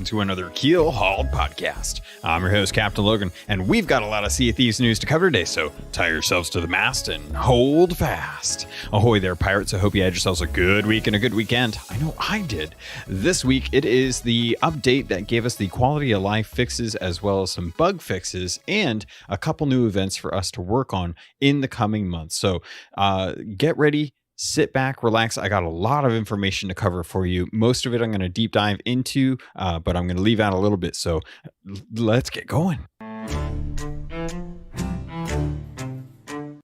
to another Keel Hauled podcast. I'm your host, Captain Logan, and we've got a lot of Sea of Thieves news to cover today, so tie yourselves to the mast and hold fast. Ahoy there, pirates. I hope you had yourselves a good week and a good weekend. I know I did. This week, it is the update that gave us the quality of life fixes as well as some bug fixes and a couple new events for us to work on in the coming months. So get ready. Sit back, relax. I got a lot of information to cover for you. Most of it I'm going to deep dive into, but I'm going to leave out a little bit. So let's get going.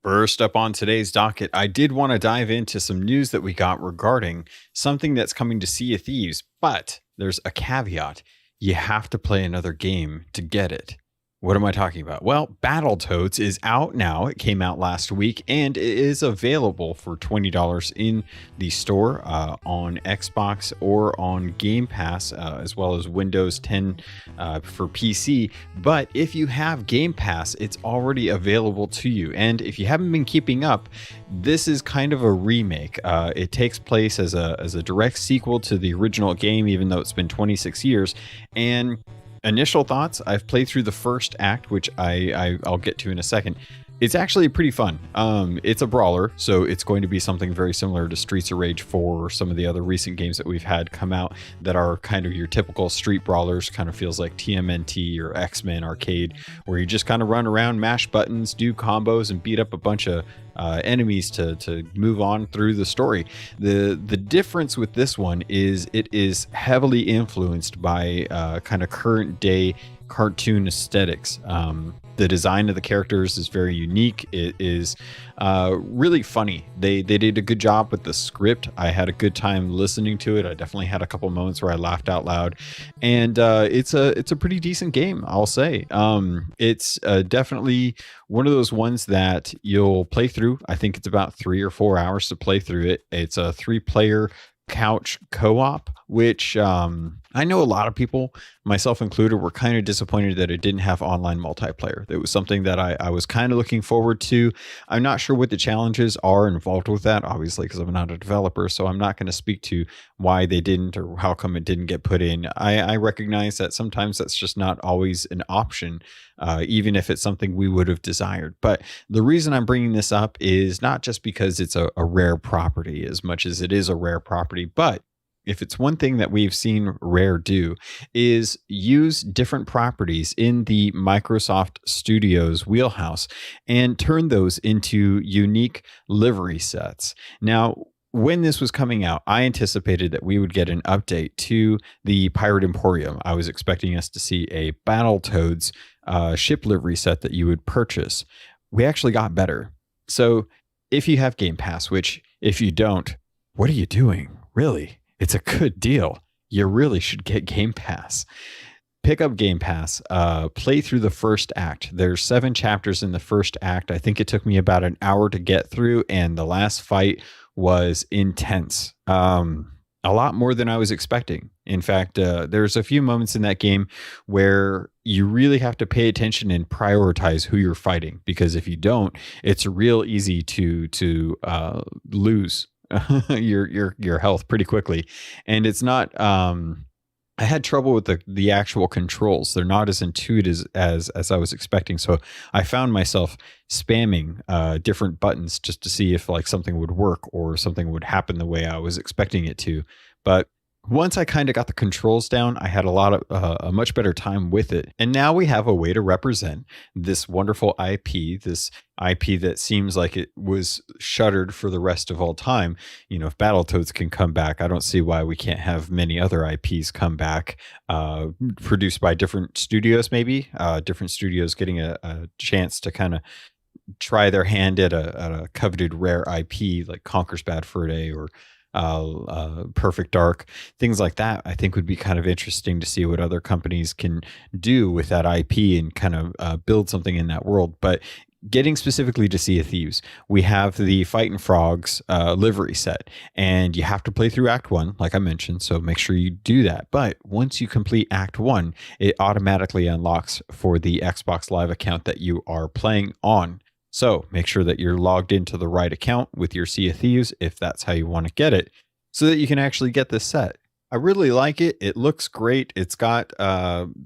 First up on today's docket, I did want to dive into some news that we got regarding something that's coming to Sea of Thieves, but there's a caveat. You have to play another game to get it. What am I talking about? Well, Battletoads is out now. It came out last week and it is available for $20 in the store on Xbox or on Game Pass, as well as Windows 10 for PC. But if you have Game Pass, it's already available to you. And if you haven't been keeping up, this is kind of a remake. It takes place as a direct sequel to the original game, even though it's been 26 years. And initial thoughts, I've played through the first act, which I'll get to in a second. It's actually pretty fun. It's a brawler, so it's going to be something very similar to Streets of Rage 4 or some of the other recent games that we've had come out that are kind of your typical street brawlers. Kind of feels like TMNT or X-Men Arcade, where you just kind of run around, mash buttons, do combos, and beat up a bunch of enemies to move on through the story. The difference with this one is it is heavily influenced by kind of current day cartoon aesthetics. The design of the characters is very unique. It is really funny. They did a good job with the script. I had a good time listening to it. I definitely had a couple moments where I laughed out loud, and it's a pretty decent game, I'll say. It's definitely one of those ones that you'll play through. I think it's about 3 or 4 hours to play through it. It's a 3-player couch co-op, which I know a lot of people, myself included, were kind of disappointed that it didn't have online multiplayer. It was something that I was kind of looking forward to. I'm not sure what the challenges are involved with that, obviously, because I'm not a developer, so I'm not going to speak to why they didn't or how come it didn't get put in. I recognize that sometimes that's just not always an option, even if it's something we would have desired. But the reason I'm bringing this up is not just because it's a rare property as much as it is a rare property, but if it's one thing that we've seen Rare do is use different properties in the Microsoft Studios wheelhouse and turn those into unique livery sets. Now, when this was coming out, I anticipated that we would get an update to the Pirate Emporium. I was expecting us to see a Battletoads ship livery set that you would purchase. We actually got better. So if you have Game Pass, which if you don't, what are you doing? Really? It's a good deal. You really should get Game Pass. Pick up Game Pass, play through the first act. There's 7 chapters in the first act. I think it took me about an hour to get through, and the last fight was intense. A lot more than I was expecting. In fact, there's a few moments in that game where you really have to pay attention and prioritize who you're fighting, because if you don't, it's real easy to lose your health pretty quickly. And it's not I had trouble with the actual controls. They're not as intuitive as I was expecting, so I found myself spamming different buttons just to see if like something would work or something would happen the way I was expecting it to. But once I kind of got the controls down, I had a much better time with it. And now we have a way to represent this wonderful IP, this IP that seems like it was shuttered for the rest of all time. You know, if Battletoads can come back, I don't see why we can't have many other IPs come back, produced by different studios, maybe different studios getting a chance to kind of try their hand at a coveted rare IP like Conker's Bad Fur Day or Perfect Dark, things like that. I think would be kind of interesting to see what other companies can do with that IP and kind of build something in that world. But getting specifically to Sea of Thieves, we have the Fightin' Frogs livery set, and you have to play through Act 1, like I mentioned, so make sure you do that. But once you complete Act 1, it automatically unlocks for the Xbox Live account that you are playing on. So make sure that you're logged into the right account with your Sea of Thieves, if that's how you want to get it, so that you can actually get this set. I really like it. It looks great. It's got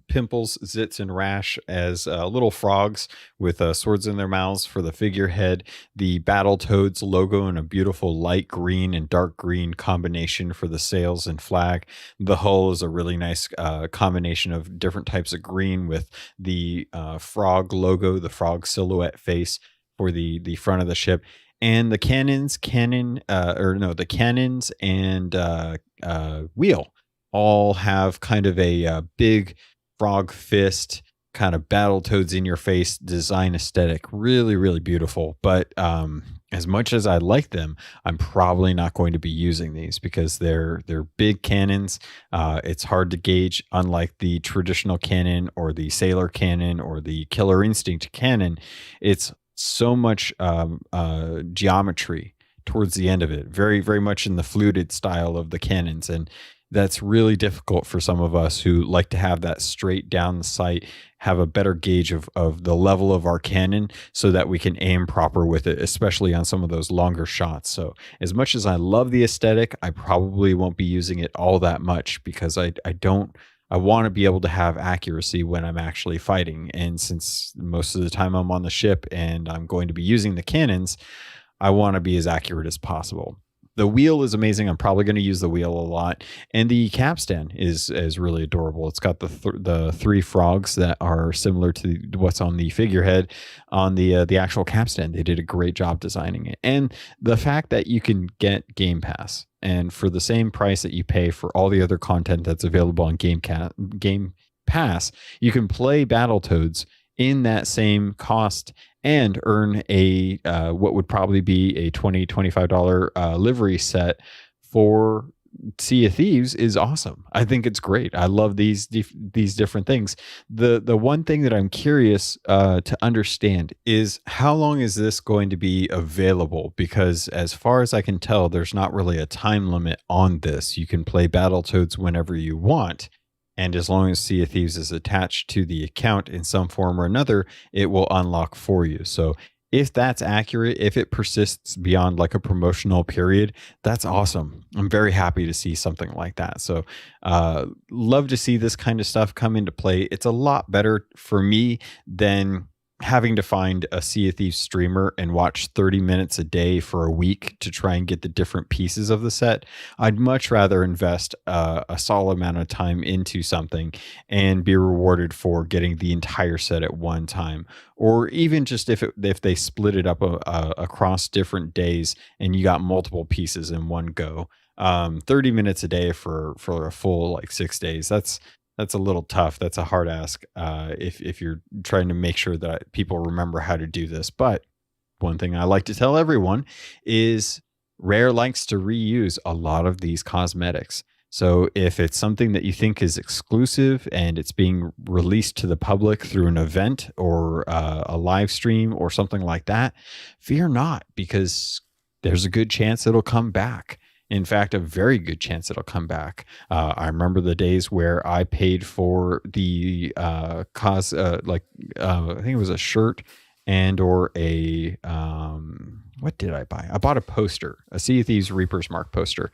pimples, zits, and rash as little frogs with swords in their mouths for the figurehead. The Battletoads logo in a beautiful light green and dark green combination for the sails and flag. The hull is a really nice combination of different types of green with the frog logo, the frog silhouette face for the front of the ship. And the the cannons and wheel all have kind of a big frog fist, kind of Battletoads in your face design aesthetic. Really, really beautiful. But as much as I like them, I'm probably not going to be using these because they're big cannons. It's hard to gauge, unlike the traditional cannon or the Sailor cannon or the Killer Instinct cannon. It's so much geometry towards the end of it, very, very much in the fluted style of the cannons. And that's really difficult for some of us who like to have that straight down the sight, have a better gauge of the level of our cannon so that we can aim proper with it, especially on some of those longer shots. So as much as I love the aesthetic, I probably won't be using it all that much because I want to be able to have accuracy when I'm actually fighting. And since most of the time I'm on the ship and I'm going to be using the cannons, I want to be as accurate as possible. The wheel is amazing. I'm probably going to use the wheel a lot, and the capstan is really adorable. It's got the three frogs that are similar to what's on the figurehead on the actual capstan. They did a great job designing it, and the fact that you can get Game Pass, and for the same price that you pay for all the other content that's available on Game Pass, you can play Battletoads in that same cost and earn a what would probably be a $25 livery set for Sea of Thieves is awesome. I think it's great. I love these different things. The one thing that I'm curious to understand is how long is this going to be available? Because as far as I can tell, there's not really a time limit on this. You can play Battletoads whenever you want. And as long as Sea of Thieves is attached to the account in some form or another, it will unlock for you. So if that's accurate, if it persists beyond like a promotional period, that's awesome. I'm very happy to see something like that. So love to see this kind of stuff come into play. It's a lot better for me than having to find a Sea of Thieves streamer and watch 30 minutes a day for a week to try and get the different pieces of the set. I'd much rather invest a solid amount of time into something and be rewarded for getting the entire set at one time, or even just if they split it up across different days and you got multiple pieces in one go. 30 minutes a day for a full like 6 days. That's a little tough. That's a hard ask if you're trying to make sure that people remember how to do this. But one thing I like to tell everyone is Rare likes to reuse a lot of these cosmetics. So if it's something that you think is exclusive and it's being released to the public through an event or a live stream or something like that, fear not, because there's a good chance it'll come back. In fact, a very good chance it'll come back. I remember the days where I paid for the I think it was a shirt and or a what did I buy? I bought a poster, a Sea of Thieves Reaper's Mark poster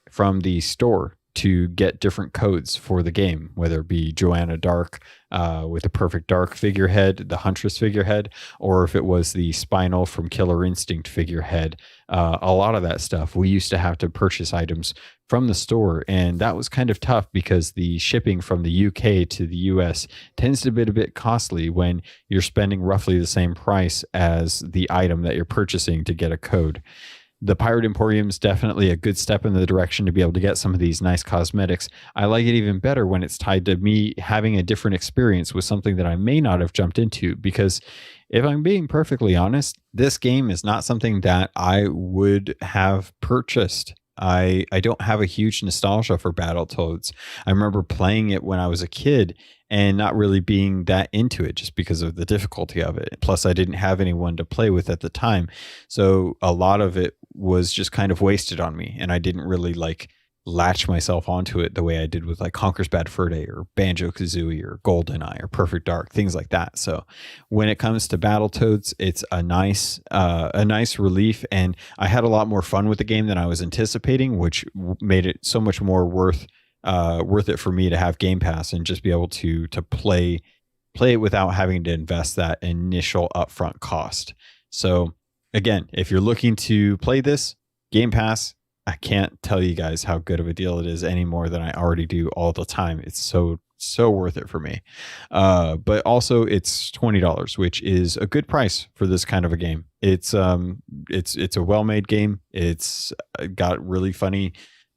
from the store to get different codes for the game, whether it be Joanna Dark with the Perfect Dark figurehead, the Huntress figurehead, or if it was the Spinal from Killer Instinct figurehead. A lot of that stuff, we used to have to purchase items from the store, and that was kind of tough because the shipping from the UK to the US tends to be a bit costly when you're spending roughly the same price as the item that you're purchasing to get a code. The Pirate Emporium is definitely a good step in the direction to be able to get some of these nice cosmetics. I like it even better when it's tied to me having a different experience with something that I may not have jumped into, because if I'm being perfectly honest, this game is not something that I would have purchased. I don't have a huge nostalgia for Battletoads. I remember playing it when I was a kid and not really being that into it just because of the difficulty of it. Plus, I didn't have anyone to play with at the time. So a lot of it was just kind of wasted on me. And I didn't really like latch myself onto it the way I did with like Conker's Bad Fur Day or Banjo-Kazooie or GoldenEye or Perfect Dark, things like that. So when it comes to Battletoads, it's a nice relief. And I had a lot more fun with the game than I was anticipating, which made it so much more worth worth it for me to have Game Pass and just be able to play it without having to invest that initial upfront cost. So again, if you're looking to play this, Game Pass, I can't tell you guys how good of a deal it is any more than I already do all the time. It's so worth it for me. But also it's $20, which is a good price for this kind of a game. It's a well-made game. It's got really funny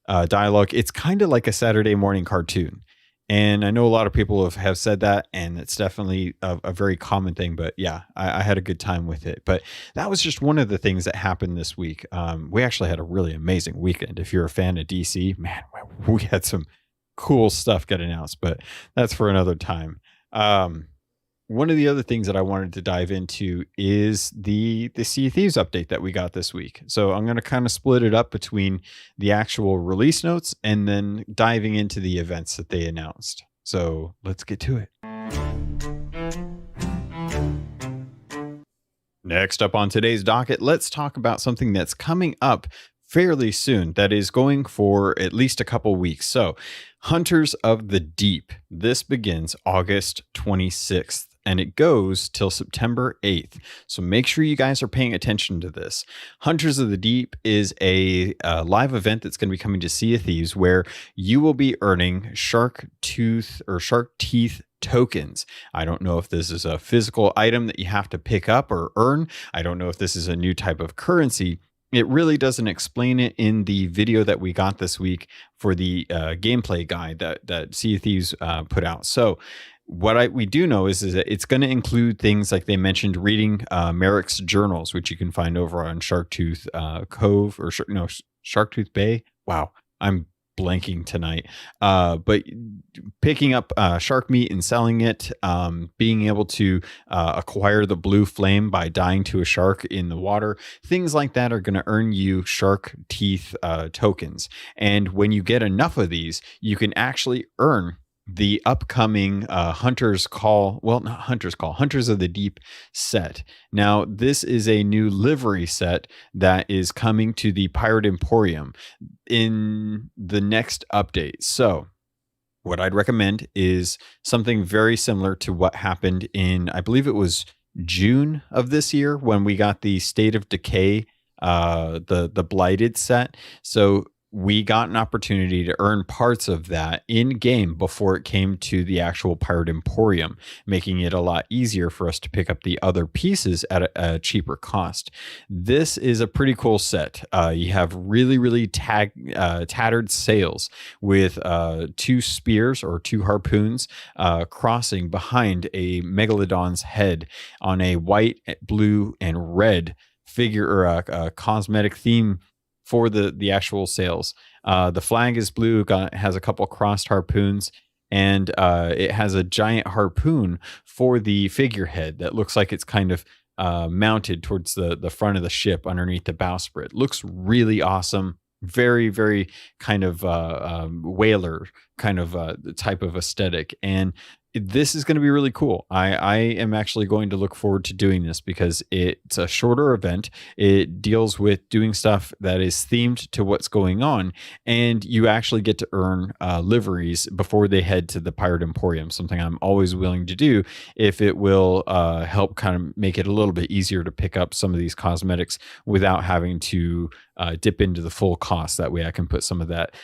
dialogue. It's kind of like a Saturday morning cartoon. And I know a lot of people have said that, and it's definitely a very common thing. But yeah, I had a good time with it. But that was just one of the things that happened this week. We actually had a really amazing weekend. If you're a fan of DC, man, we had some cool stuff get announced, but that's for another time. One of the other things that I wanted to dive into is the Sea of Thieves update that we got this week. So I'm going to kind of split it up between the actual release notes and then diving into the events that they announced. So let's get to it. Next up on today's docket, let's talk about something that's coming up fairly soon, that is going for at least a couple weeks. So Hunters of the Deep, this begins August 26th. And it goes till September 8th. So make sure you guys are paying attention to this. Hunters of the Deep is a live event that's going to be coming to Sea of Thieves, where you will be earning shark teeth tokens. I don't know if this is a physical item that you have to pick up or earn. I don't know if this is a new type of currency. It really doesn't explain it in the video that we got this week for the gameplay guide that Sea of Thieves put out. So what we do know is that it's going to include things like they mentioned reading Merrick's journals, which you can find over on Sharktooth Cove or Sharktooth Bay. Wow, I'm blanking tonight. But picking up shark meat and selling it, being able to acquire the blue flame by dying to a shark in the water, things like that are going to earn you shark teeth tokens. And when you get enough of these, you can actually earn the upcoming Hunters of the Deep set. Now, this is a new livery set that is coming to the Pirate Emporium in the next update. So what I'd recommend is something very similar to what happened in, I believe it was June of this year, when we got the State of Decay, the Blighted set. So we got an opportunity to earn parts of that in game before it came to the actual Pirate Emporium, making it a lot easier for us to pick up the other pieces at a cheaper cost. This is a pretty cool set. You have really tattered sails with two spears or two harpoons crossing behind a megalodon's head on a white, blue, and red figure, or a cosmetic theme for the actual sails. The flag is blue, has a couple crossed harpoons, and it has a giant harpoon for the figurehead that looks like it's kind of mounted towards the front of the ship underneath the bowsprit. Looks really awesome. Very, very kind of whaler kind of type of aesthetic. And this is going to be really cool. I am actually going to look forward to doing this because it's a shorter event. It deals with doing stuff that is themed to what's going on, and you actually get to earn liveries before they head to the Pirate Emporium, something I'm always willing to do if it will help kind of make it a little bit easier to pick up some of these cosmetics without having to dip into the full cost. That way I can put some of that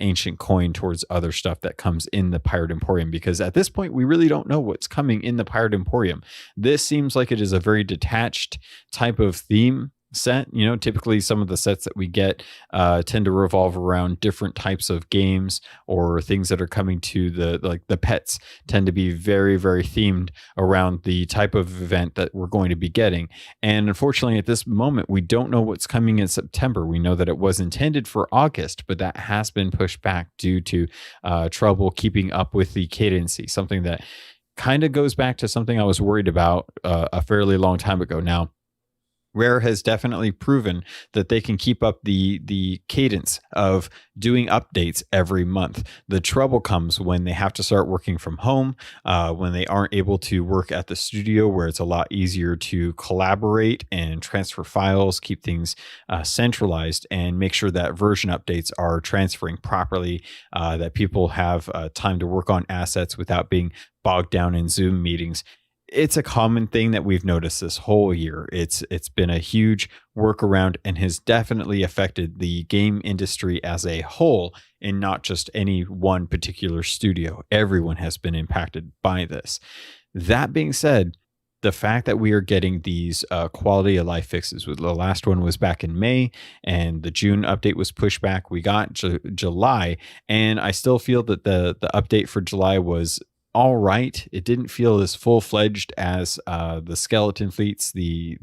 ancient coin towards other stuff that comes in the Pirate Emporium, because at this point we really don't know what's coming in the Pirate Emporium. This seems like it is a very detached type of theme set. You know, typically some of the sets that we get tend to revolve around different types of games or things that are coming to the pets tend to be very, very themed around the type of event that we're going to be getting. And unfortunately, at this moment, we don't know what's coming in September. We know that it was intended for August, but that has been pushed back due to trouble keeping up with the cadency, something that kind of goes back to something I was worried about a fairly long time ago. Now, Rare has definitely proven that they can keep up the cadence of doing updates every month. The trouble comes when they have to start working from home, when they aren't able to work at the studio, where it's a lot easier to collaborate and transfer files, keep things centralized, and make sure that version updates are transferring properly, that people have time to work on assets without being bogged down in Zoom meetings. It's a common thing that we've noticed this whole year. It's been a huge workaround and has definitely affected the game industry as a whole, and not just any one particular studio. Everyone has been impacted by this. That being said, the fact that we are getting these quality of life fixes, the last one was back in May, and the June update was pushed back. We got July, and I still feel that the update for July was all right. It didn't feel as full fledged as the Skeleton Fleets, the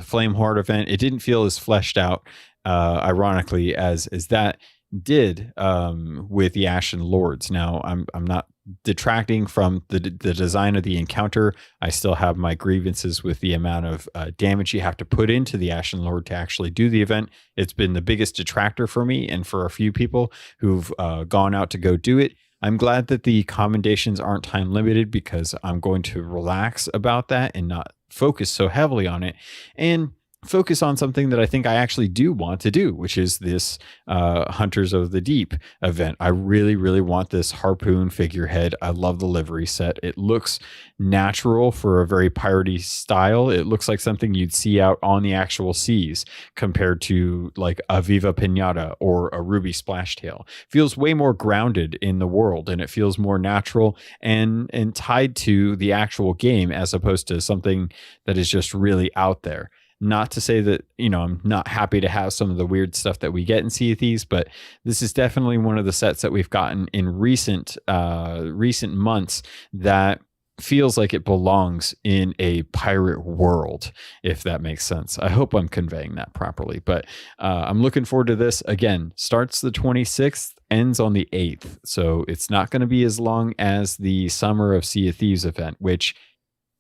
Flame Horde event. It didn't feel as fleshed out, ironically, as that did with the Ashen Lords. Now, I'm not detracting from the design of the encounter. I still have my grievances with the amount of damage you have to put into the Ashen Lord to actually do the event. It's been the biggest detractor for me and for a few people who've gone out to go do it. I'm glad that the commendations aren't time limited, because I'm going to relax about that and not focus so heavily on it, and focus on something that I think I actually do want to do, which is this Hunters of the Deep event. I really, really want this harpoon figurehead. I love the livery set. It looks natural for a very piratey style. It looks like something you'd see out on the actual seas, compared to like a Viva Pinata or a Ruby Splashtail. Feels way more grounded in the world, and it feels more natural and tied to the actual game, as opposed to something that is just really out there. Not to say that, I'm not happy to have some of the weird stuff that we get in Sea of Thieves, but this is definitely one of the sets that we've gotten in recent months that feels like it belongs in a pirate world, if that makes sense. I hope I'm conveying that properly, but I'm looking forward to this. Again, starts the 26th, ends on the 8th. So it's not going to be as long as the Summer of Sea of Thieves event, which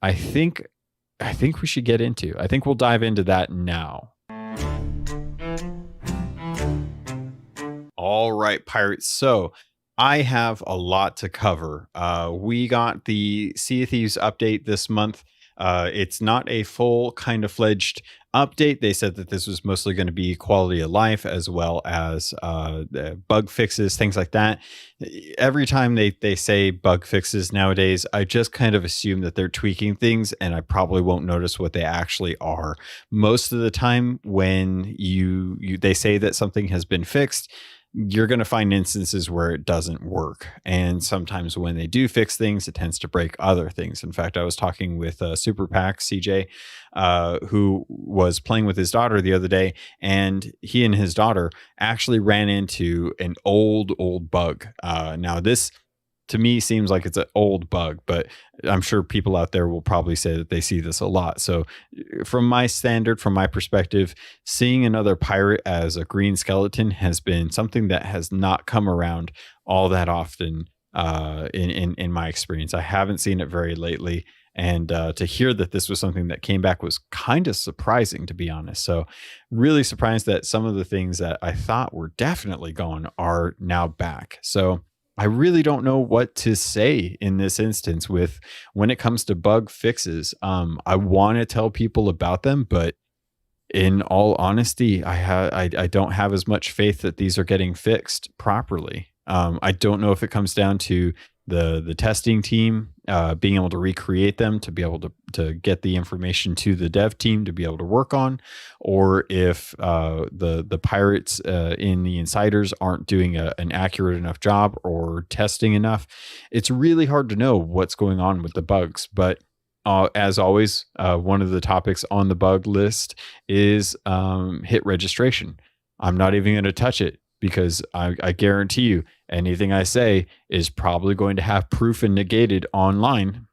I think we should get into. I think we'll dive into that now. All right, pirates. So I have a lot to cover. We got the Sea of Thieves update this month. It's not a full kind of fledged update. They said that this was mostly going to be quality of life, as well as bug fixes, things like that. Every time they say bug fixes nowadays, I just kind of assume that they're tweaking things, and I probably won't notice what they actually are. Most of the time when they say that something has been fixed, you're going to find instances where it doesn't work. And sometimes when they do fix things, it tends to break other things. In fact, I was talking with Super Pack CJ, who was playing with his daughter the other day, and he and his daughter actually ran into an old bug. Now this, to me, seems like it's an old bug, but I'm sure people out there will probably say that they see this a lot. So from my perspective, seeing another pirate as a green skeleton has been something that has not come around all that often in my experience. I haven't seen it very lately. And to hear that this was something that came back was kind of surprising, to be honest. So really surprised that some of the things that I thought were definitely gone are now back. So I really don't know what to say in this instance with when it comes to bug fixes. I want to tell people about them, but in all honesty, I don't have as much faith that these are getting fixed properly. I don't know if it comes down to the testing team being able to recreate them, to be able to get the information to the dev team to be able to work on, or if the pirates in the insiders aren't doing an accurate enough job or testing enough. It's really hard to know what's going on with the bugs, but as always, one of the topics on the bug list is hit registration. I'm not even going to touch it, because I guarantee you anything I say is probably going to have proof and negated online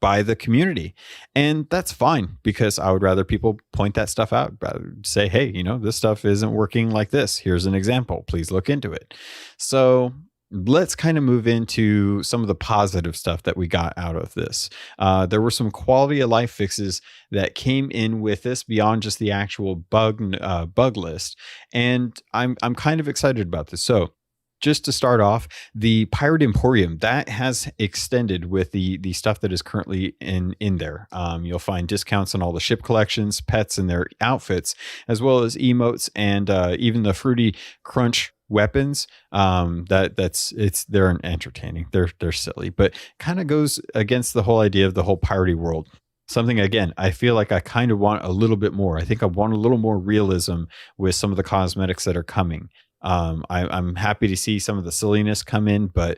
by the community. And that's fine, because I would rather people point that stuff out, rather say, hey, this stuff isn't working like this. Here's an example. Please look into it. So let's kind of move into some of the positive stuff that we got out of this. There were some quality of life fixes that came in with this beyond just the actual bug list, and I'm kind of excited about this. So, just to start off, the Pirate Emporium that has extended with the stuff that is currently in there. You'll find discounts on all the ship collections, pets, and their outfits, as well as emotes and even the Fruity Crunch weapons. They're entertaining. They're silly, but kind of goes against the whole idea of the whole piratey world. Something again, I feel like I kind of want a little bit more. I think I want a little more realism with some of the cosmetics that are coming. I'm happy to see some of the silliness come in, but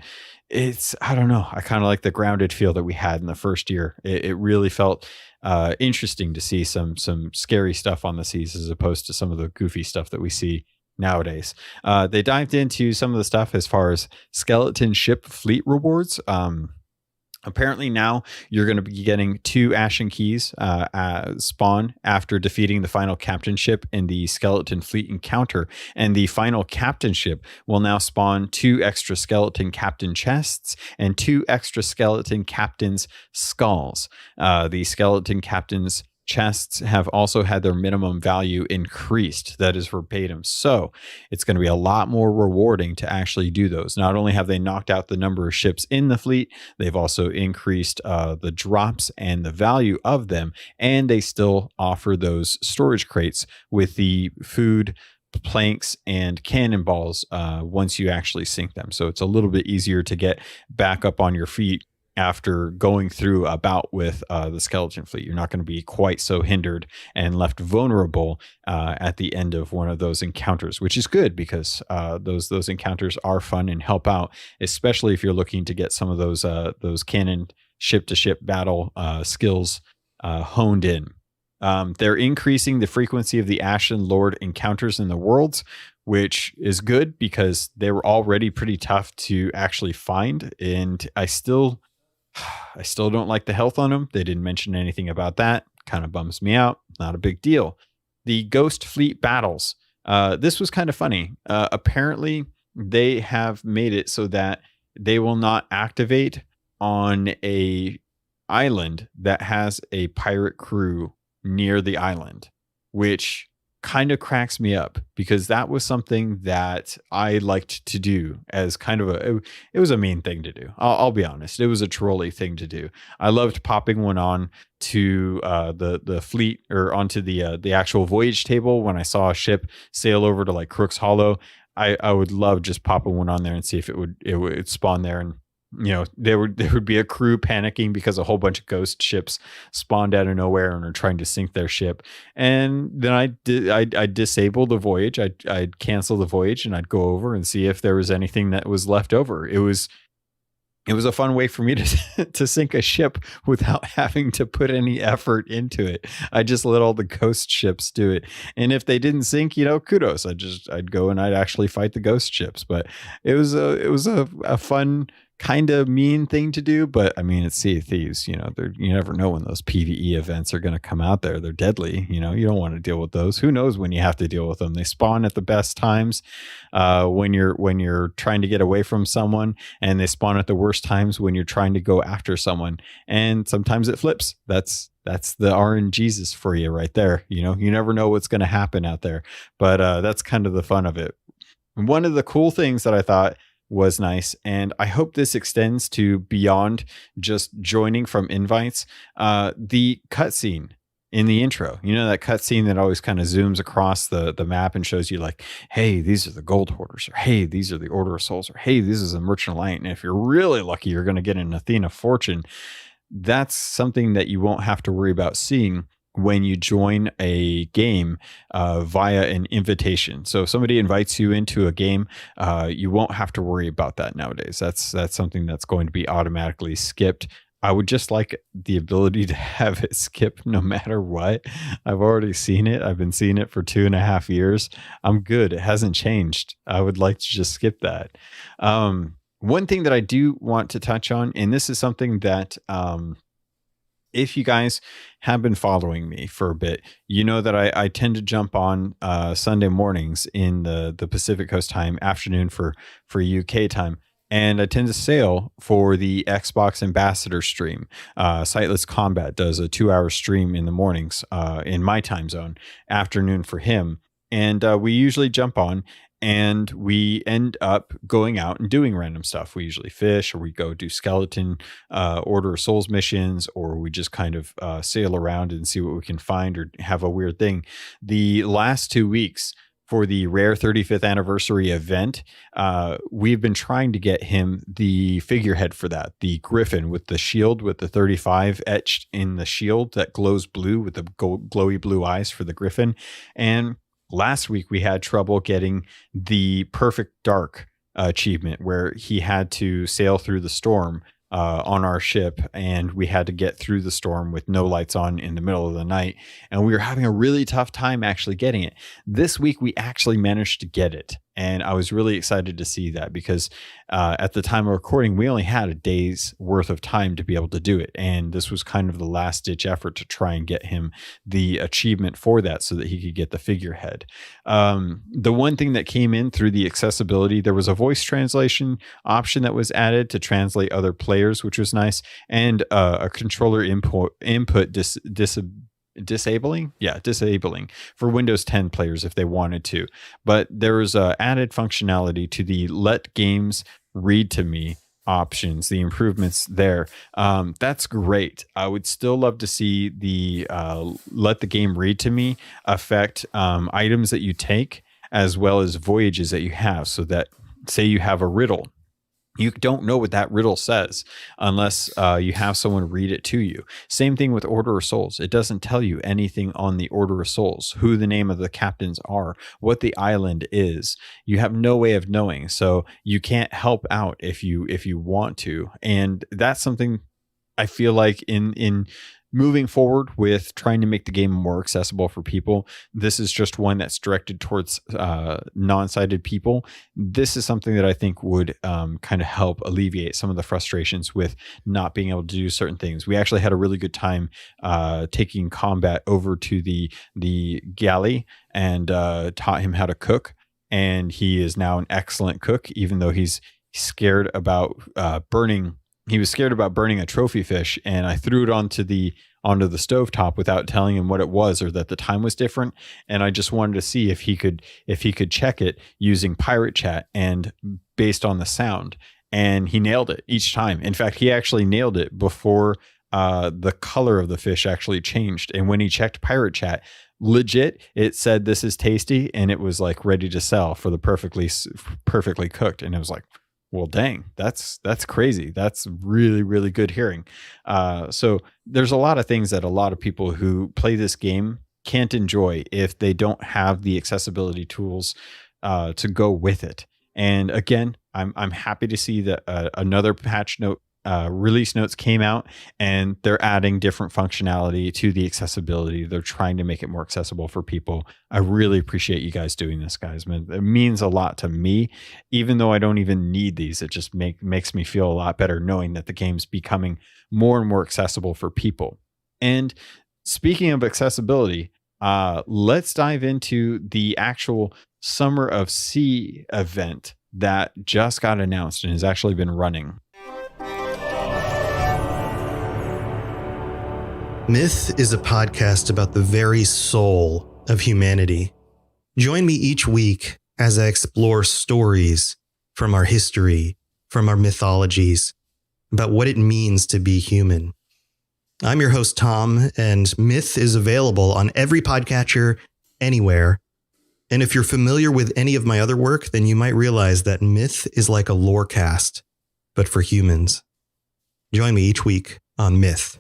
I don't know. I kind of like the grounded feel that we had in the first year. It really felt interesting to see some scary stuff on the seas as opposed to some of the goofy stuff that we see nowadays. They dived into some of the stuff as far as skeleton ship fleet rewards. Apparently now you're going to be getting 2 Ashen Keys spawn after defeating the final captain ship in the Skeleton Fleet encounter. And the final captain ship will now spawn 2 extra skeleton captain chests and 2 extra skeleton captain's skulls. The skeleton captain's chests have also had their minimum value increased. That is verbatim. So it's going to be a lot more rewarding to actually do those. Not only have they knocked out the number of ships in the fleet, they've also increased the drops and the value of them. And they still offer those storage crates with the food, planks, and cannonballs once you actually sink them. So it's a little bit easier to get back up on your feet after going through a bout with the skeleton fleet. You're not going to be quite so hindered and left vulnerable at the end of one of those encounters, which is good because those encounters are fun and help out, especially if you're looking to get some of those cannon ship to ship battle skills honed in. They're increasing the frequency of the Ashen Lord encounters in the worlds, which is good because they were already pretty tough to actually find. And I still don't like the health on them. They didn't mention anything about that. Kind of bums me out. Not a big deal. The Ghost Fleet battles. This was kind of funny. Apparently, they have made it so that they will not activate on a island that has a pirate crew near the island, which kind of cracks me up because that was something that I liked to do as kind of it was a mean thing to do. I'll be honest. It was a trolley thing to do. I loved popping one on to the fleet or onto the actual voyage table when I saw a ship sail over to like Crook's Hollow. I would love just popping one on there and see if it would spawn there. And there would be a crew panicking because a whole bunch of ghost ships spawned out of nowhere and are trying to sink their ship. And then I'd disable the voyage. I'd cancel the voyage and I'd go over and see if there was anything that was left over. It was a fun way for me to sink a ship without having to put any effort into it. I just let all the ghost ships do it. And if they didn't sink, kudos. I'd go and I'd actually fight the ghost ships. But it was a fun kind of mean thing to do, but I mean, it's Sea of Thieves. You never know when those PvE events are going to come out there. They're deadly. You don't want to deal with those. Who knows when you have to deal with them? They spawn at the best times when you're trying to get away from someone, and they spawn at the worst times when you're trying to go after someone. And sometimes it flips. That's the RNGesus for you right there. You never know what's going to happen out there, but that's kind of the fun of it. One of the cool things that I thought was nice, and I hope this extends to beyond just joining from invites. The cutscene in the intro, that cutscene that always kind of zooms across the map and shows you like, hey, these are the gold hoarders, or hey, these are the Order of Souls, or hey, this is a Merchant of Light, and if you're really lucky, you're going to get an Athena Fortune. That's something that you won't have to worry about seeing when you join a game via an invitation. So if somebody invites you into a game, you won't have to worry about that nowadays. That's something that's going to be automatically skipped. I would just like the ability to have it skip no matter what. I've already seen it. I've been seeing it for 2.5 years. I'm good. It hasn't changed. I would like to just skip that. One thing that I do want to touch on, and this is something that if you guys have been following me for a bit, you know that I tend to jump on Sunday mornings in the Pacific Coast time, afternoon for UK time. And I tend to sail for the Xbox Ambassador stream. Sightless Combat does a 2-hour stream in the mornings in my time zone, afternoon for him. And we usually jump on and we end up going out and doing random stuff. We usually fish, or we go do skeleton Order of Souls missions, or we just kind of sail around and see what we can find or have a weird thing. The last 2 weeks, for the Rare 35th anniversary event, we've been trying to get him the figurehead for that, the Griffin with the shield with the 35 etched in the shield that glows blue with the glowy blue eyes for the Griffin. And last week we had trouble getting the Perfect Dark achievement, where he had to sail through the storm on our ship, and we had to get through the storm with no lights on in the middle of the night, and we were having a really tough time actually getting it. This week we actually managed to get it, and I was really excited to see that, because at the time of recording we only had a day's worth of time to be able to do it, and this was kind of the last ditch effort to try and get him the achievement for that so that he could get the figurehead. The one thing that came in through the accessibility, there was a voice translation option that was added to translate other players, which was nice, and a controller input disabling for Windows 10 players if they wanted to. But there was added functionality to the let games read to me options, the improvements there. That's great. I would still love to see the let the game read to me affect items that you take, as well as voyages that you have, so that, say you have a riddle, you don't know what that riddle says unless you have someone read it to you. Same thing with Order of Souls. It doesn't tell you anything on the Order of Souls, who the name of the captains are, what the island is. You have no way of knowing. So you can't help out if you want to. And that's something I feel like in moving forward with trying to make the game more accessible for people, this is just one that's directed towards non-sighted people. This is something that I think would kind of help alleviate some of the frustrations with not being able to do certain things. We actually had a really good time taking Combat over to the galley and taught him how to cook. And he is now an excellent cook, even though he's scared about burning. He was scared about burning a trophy fish, and I threw it onto the stovetop without telling him what it was or that the time was different. And I just wanted to see if he could check it using Pirate Chat and based on the sound. And he nailed it each time. In fact, he actually nailed it before the color of the fish actually changed. And when he checked Pirate Chat, legit, it said this is tasty, and it was like ready to sell for the perfectly cooked. And it was like, well, dang, that's crazy. That's really, really good hearing. So there's a lot of things that a lot of people who play this game can't enjoy if they don't have the accessibility tools to go with it. And again, I'm happy to see that another patch note release notes came out, and they're adding different functionality to the accessibility. They're trying to make it more accessible for people. I really appreciate you guys doing this, guys, man. It means a lot to me, even though I don't even need these. It just makes me feel a lot better knowing that the game's becoming more and more accessible for people. And speaking of accessibility, let's dive into the actual Summer of Sea event that just got announced and has actually been running. Myth is a podcast about the very soul of humanity. Join me each week as I explore stories from our history, from our mythologies, about what it means to be human. I'm your host, Tom, and Myth is available on every podcatcher, anywhere. And if you're familiar with any of my other work, then you might realize that Myth is like a lorecast, but for humans. Join me each week on Myth.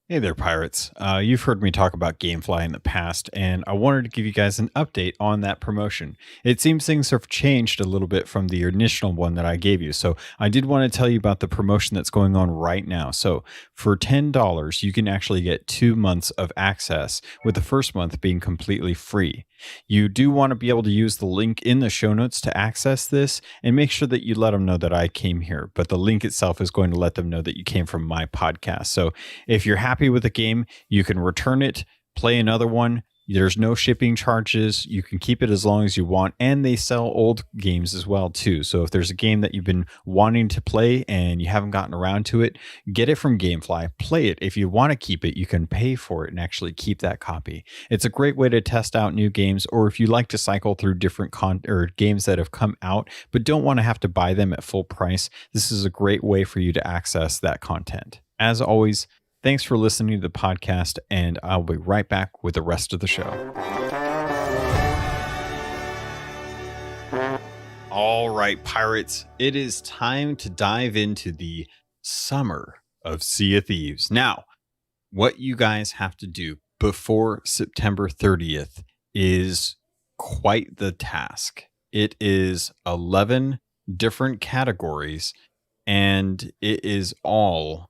Hey there, pirates. You've heard me talk about Gamefly in the past, and I wanted to give you guys an update on that promotion. It seems things have changed a little bit from the initial one that I gave you, so I did want to tell you about the promotion that's going on right now. So for $10, you can actually get 2 months of access, with the first month being completely free. You do want to be able to use the link in the show notes to access this, and make sure that you let them know that I came here, but the link itself is going to let them know that you came from my podcast. So if you're happy with the game, you can return it, play another one, There's no shipping charges. You can keep it as long as you want. And they sell old games as well, too. So if there's a game that you've been wanting to play and you haven't gotten around to it, get it from Gamefly, play it. If you want to keep it, you can pay for it and actually keep that copy. It's a great way to test out new games, or if you like to cycle through different games that have come out, but don't want to have to buy them at full price, this is a great way for you to access that content. As always, thanks for listening to the podcast, and I'll be right back with the rest of the show. All right, pirates, it is time to dive into the summer of Sea of Thieves. Now, what you guys have to do before September 30th is quite the task. It is 11 different categories, and it is all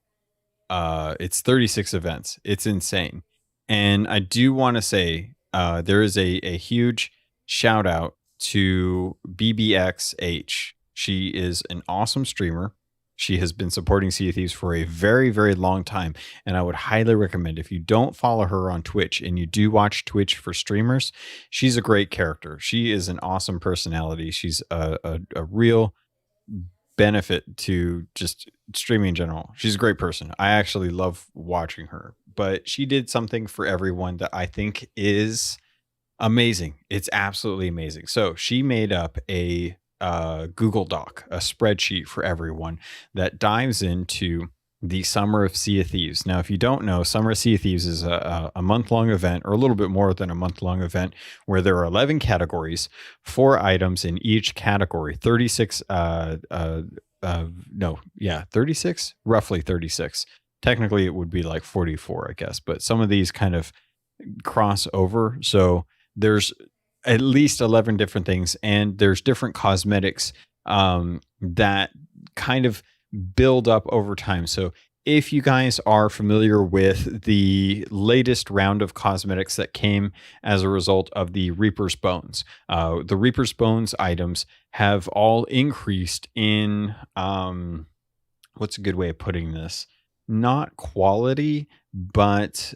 it's 36 events. It's insane. And I do want to say there is a huge shout out to BBXH. She is an awesome streamer. She has been supporting Sea of Thieves for a very, very long time. And I would highly recommend, if you don't follow her on Twitch and you do watch Twitch for streamers, she's a great character. She is an awesome personality. She's a real benefit to just streaming in general. She's a great person. I actually love watching her, but she did something for everyone that I think is amazing. It's absolutely amazing. So she made up a Google Doc, a spreadsheet for everyone that dives into the Summer of Sea of Thieves. Now, if you don't know, Summer of Sea of Thieves is a month-long event, or a little bit more than a month-long event, where there are 11 categories, 4 items in each category, 36, 36, roughly 36. Technically, it would be like 44, I guess, but some of these kind of cross over. So there's at least 11 different things, and there's different cosmetics that kind of build up over time. So if you guys are familiar with the latest round of cosmetics that came as a result of the Reaper's Bones, the Reaper's Bones items have all increased in, what's a good way of putting this? Not quality, but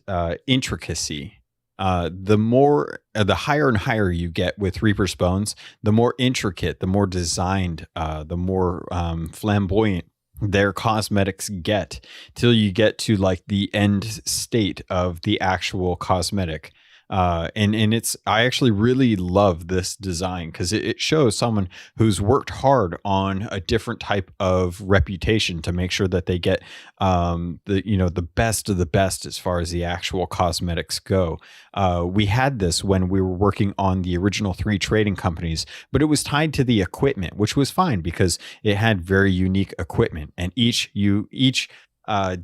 intricacy. The higher and higher you get with Reaper's Bones, the more intricate, the more designed, the more flamboyant their cosmetics get, till you get to like the end state of the actual cosmetic. And I actually really love this design, because it shows someone who's worked hard on a different type of reputation to make sure that they get the best of the best as far as the actual cosmetics go. We had this when we were working on the original 3 trading companies, but it was tied to the equipment, which was fine because it had very unique equipment, and each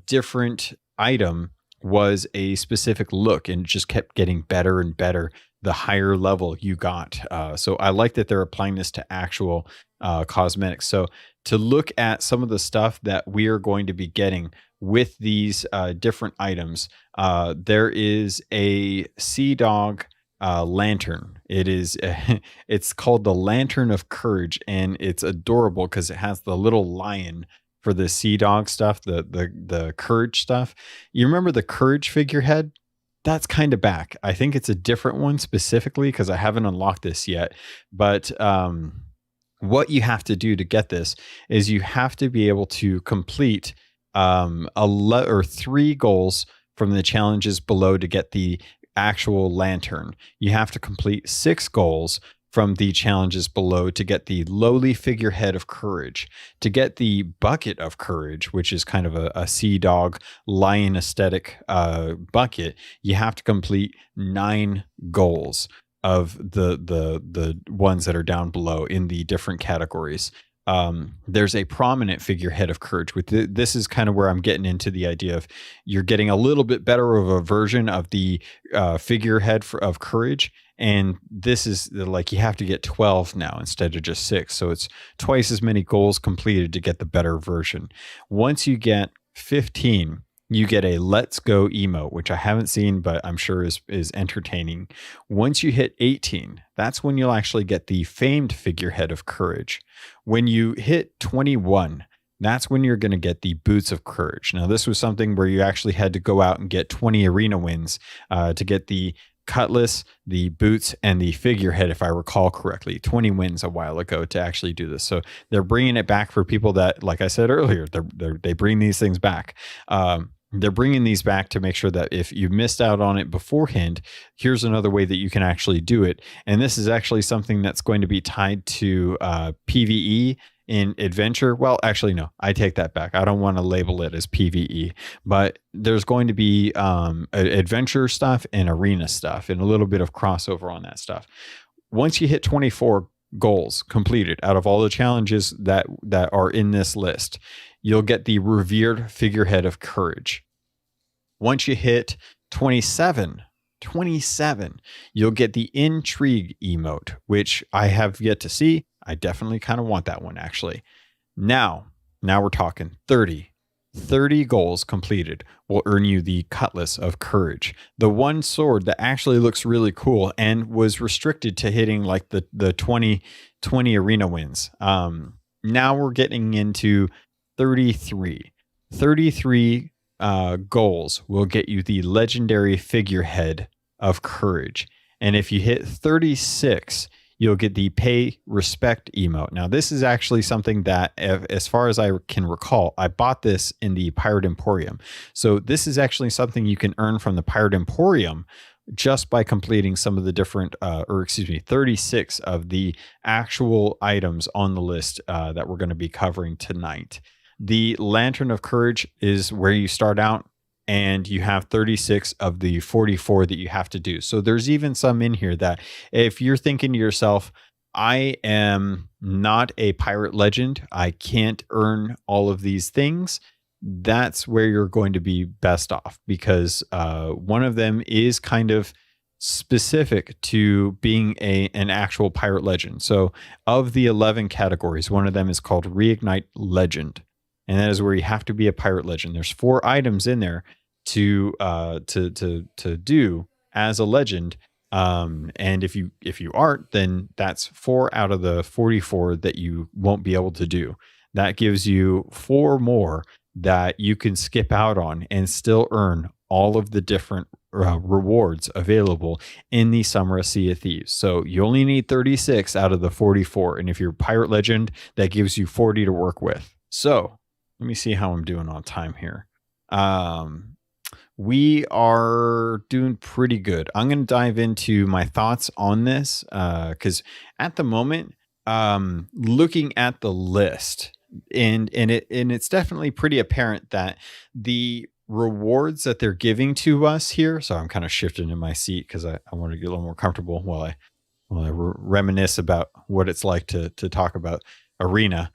different item was a specific look, and just kept getting better and better the higher level you got. So I like that they're applying this to actual cosmetics. So to look at some of the stuff that we are going to be getting with these different items, there is a Sea Dog lantern. It's called the Lantern of Courage, and it's adorable because it has the little lion for the Sea Dog stuff, the Courage stuff. You remember the Courage figurehead? That's kind of back. I think it's a different one specifically, because I haven't unlocked this yet. But what you have to do to get this is you have to be able to complete 3 goals from the challenges below to get the actual lantern. You have to complete 6 goals from the challenges below to get the lowly figurehead of courage. To get the bucket of courage, which is kind of a Sea Dog lion aesthetic bucket, you have to complete 9 goals of the ones that are down below in the different categories. There's a prominent figurehead of courage. This is kind of where I'm getting into the idea of you're getting a little bit better of a version of the figurehead of courage. And this is like, you have to get 12 now instead of just 6. So it's twice as many goals completed to get the better version. Once you get 15, you get a Let's Go emote, which I haven't seen, but I'm sure is entertaining. Once you hit 18, that's when you'll actually get the famed figurehead of courage. When you hit 21, that's when you're going to get the Boots of Courage. Now, this was something where you actually had to go out and get 20 arena wins to get the cutlass, the boots, and the figurehead, if I recall correctly. 20 wins a while ago to actually do this. So they're bringing it back for people that, like I said earlier, they bring these things back. They're bringing these back to make sure that if you missed out on it beforehand, here's another way that you can actually do it. And this is actually something that's going to be tied to PvE in adventure. Well, actually, no, I take that back. I don't want to label it as PvE, but there's going to be adventure stuff and arena stuff and a little bit of crossover on that stuff. Once you hit 24 goals completed out of all the challenges that are in this list, you'll get the revered figurehead of courage. Once you hit 27, you'll get the intrigue emote, which I have yet to see. I definitely kind of want that one, actually. Now we're talking 30 goals completed will earn you the Cutlass of Courage, the one sword that actually looks really cool and was restricted to hitting like the 20 arena wins. Now we're getting into 33 goals will get you the legendary figurehead of courage. And if you hit 36, you'll get the pay respect emote. Now, this is actually something that, as far as I can recall, I bought this in the Pirate Emporium. So this is actually something you can earn from the Pirate Emporium just by completing some of the different, 36 of the actual items on the list that we're going to be covering tonight. The Lantern of Courage is where you start out, and you have 36 of the 44 that you have to do. So there's even some in here that if you're thinking to yourself, I am not a pirate legend, I can't earn all of these things, that's where you're going to be best off, because one of them is kind of specific to being an actual pirate legend. So of the 11 categories, one of them is called Reignite Legend. And that is where you have to be a pirate legend. There's 4 items in there to do as a legend. And if you aren't, then that's 4 out of the 44 that you won't be able to do. That gives you 4 more that you can skip out on and still earn all of the different rewards available in the Summer of Sea of Thieves. So you only need 36 out of the 44. And if you're a pirate legend, that gives you 40 to work with. So let me see how I'm doing on time here. We are doing pretty good. I'm going to dive into my thoughts on this because at the moment, looking at the list, and it's definitely pretty apparent that the rewards that they're giving to us here. So I'm kind of shifting in my seat because I want to get a little more comfortable while I reminisce about what it's like to talk about Arena.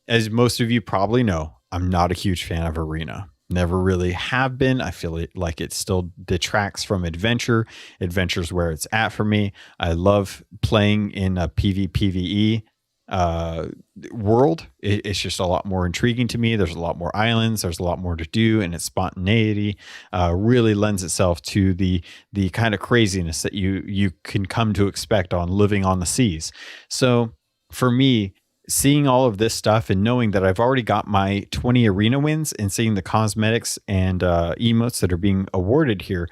As most of you probably know, I'm not a huge fan of Arena. Never really have been. I feel like it still detracts from adventure. Adventure's where it's at for me. I love playing in a PvE world. It's just a lot more intriguing to me. There's a lot more islands. There's a lot more to do, and its spontaneity really lends itself to the kind of craziness that you can come to expect on living on the seas. So for me, seeing all of this stuff and knowing that I've already got my 20 arena wins and seeing the cosmetics and emotes that are being awarded here,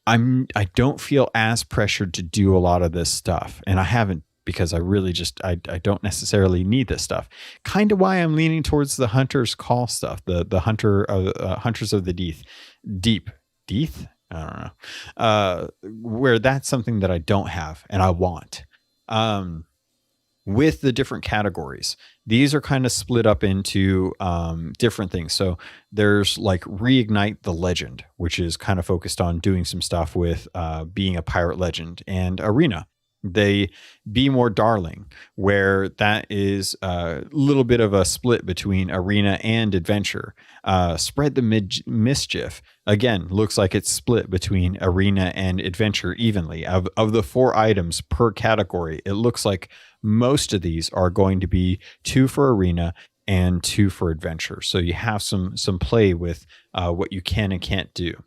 I don't feel as pressured to do a lot of this stuff. And I haven't, because I really just, I don't necessarily need this stuff. Kind of why I'm leaning towards the Hunter's Call stuff, the Hunters of the Deep. I don't know. Where that's something that I don't have and I want. With the different categories, these are kind of split up into different things. So there's like Reignite the Legend, which is kind of focused on doing some stuff with being a pirate legend, and Arena, they Be More Darling, where that is a little bit of a split between Arena and Adventure. Spread the Mischief, again, looks like it's split between Arena and Adventure evenly. Of the 4 items per category, it looks like most of these are going to be 2 for Arena and 2 for Adventure. So you have some play with what you can and can't do.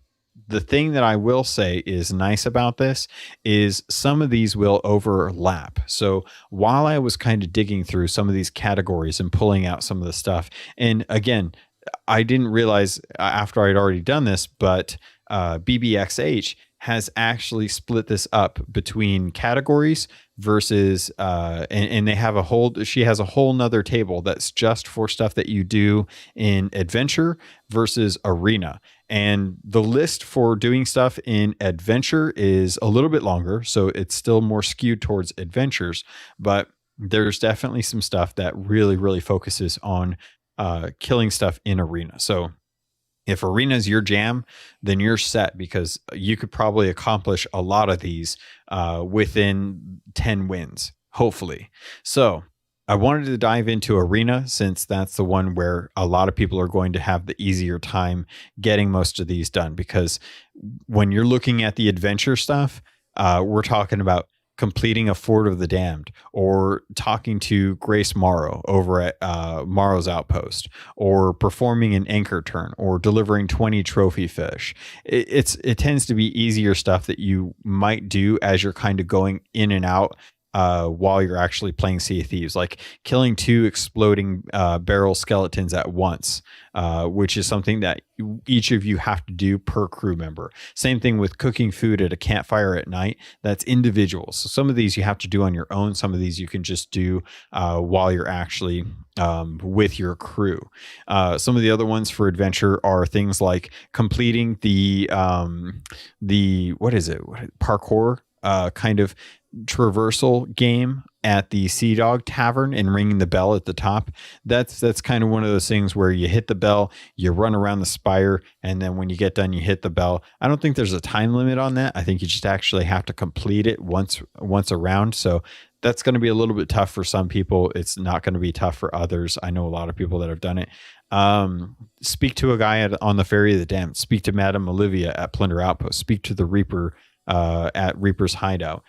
The thing that I will say is nice about this is some of these will overlap. So while I was kind of digging through some of these categories and pulling out some of the stuff, and again, I didn't realize after I'd already done this, but BBXH has actually split this up between categories versus and they have she has a whole nother table that's just for stuff that you do in adventure versus arena. And the list for doing stuff in adventure is a little bit longer, so it's still more skewed towards adventures, but there's definitely some stuff that really, really focuses on killing stuff in arena. So if arena is your jam, then you're set, because you could probably accomplish a lot of these within 10 wins, hopefully. So I wanted to dive into arena, since that's the one where a lot of people are going to have the easier time getting most of these done. Because when you're looking at the adventure stuff, we're talking about completing a Fort of the Damned, or talking to Grace Morrow over at Morrow's Outpost, or performing an anchor turn, or delivering 20 trophy fish. It tends to be easier stuff that you might do as you're kind of going in and out while you're actually playing Sea of Thieves, like killing 2 exploding barrel skeletons at once, which is something that each of you have to do per crew member. Same thing with cooking food at a campfire at night. That's individual. So some of these you have to do on your own. Some of these you can just do while you're actually with your crew. Some of the other ones for adventure are things like completing the parkour kind of traversal game at the Sea Dog Tavern and ringing the bell at the top. That's kind of one of those things where you hit the bell, you run around the spire, and then when you get done, you hit the bell. I don't think there's a time limit on that. I think you just actually have to complete it once around. So that's going to be a little bit tough for some people. It's not going to be tough for others. I know a lot of people that have done it. Speak to a guy on the Ferry of the Damned. Speak to Madame Olivia at Plunder Outpost. Speak to the Reaper at Reaper's Hideout.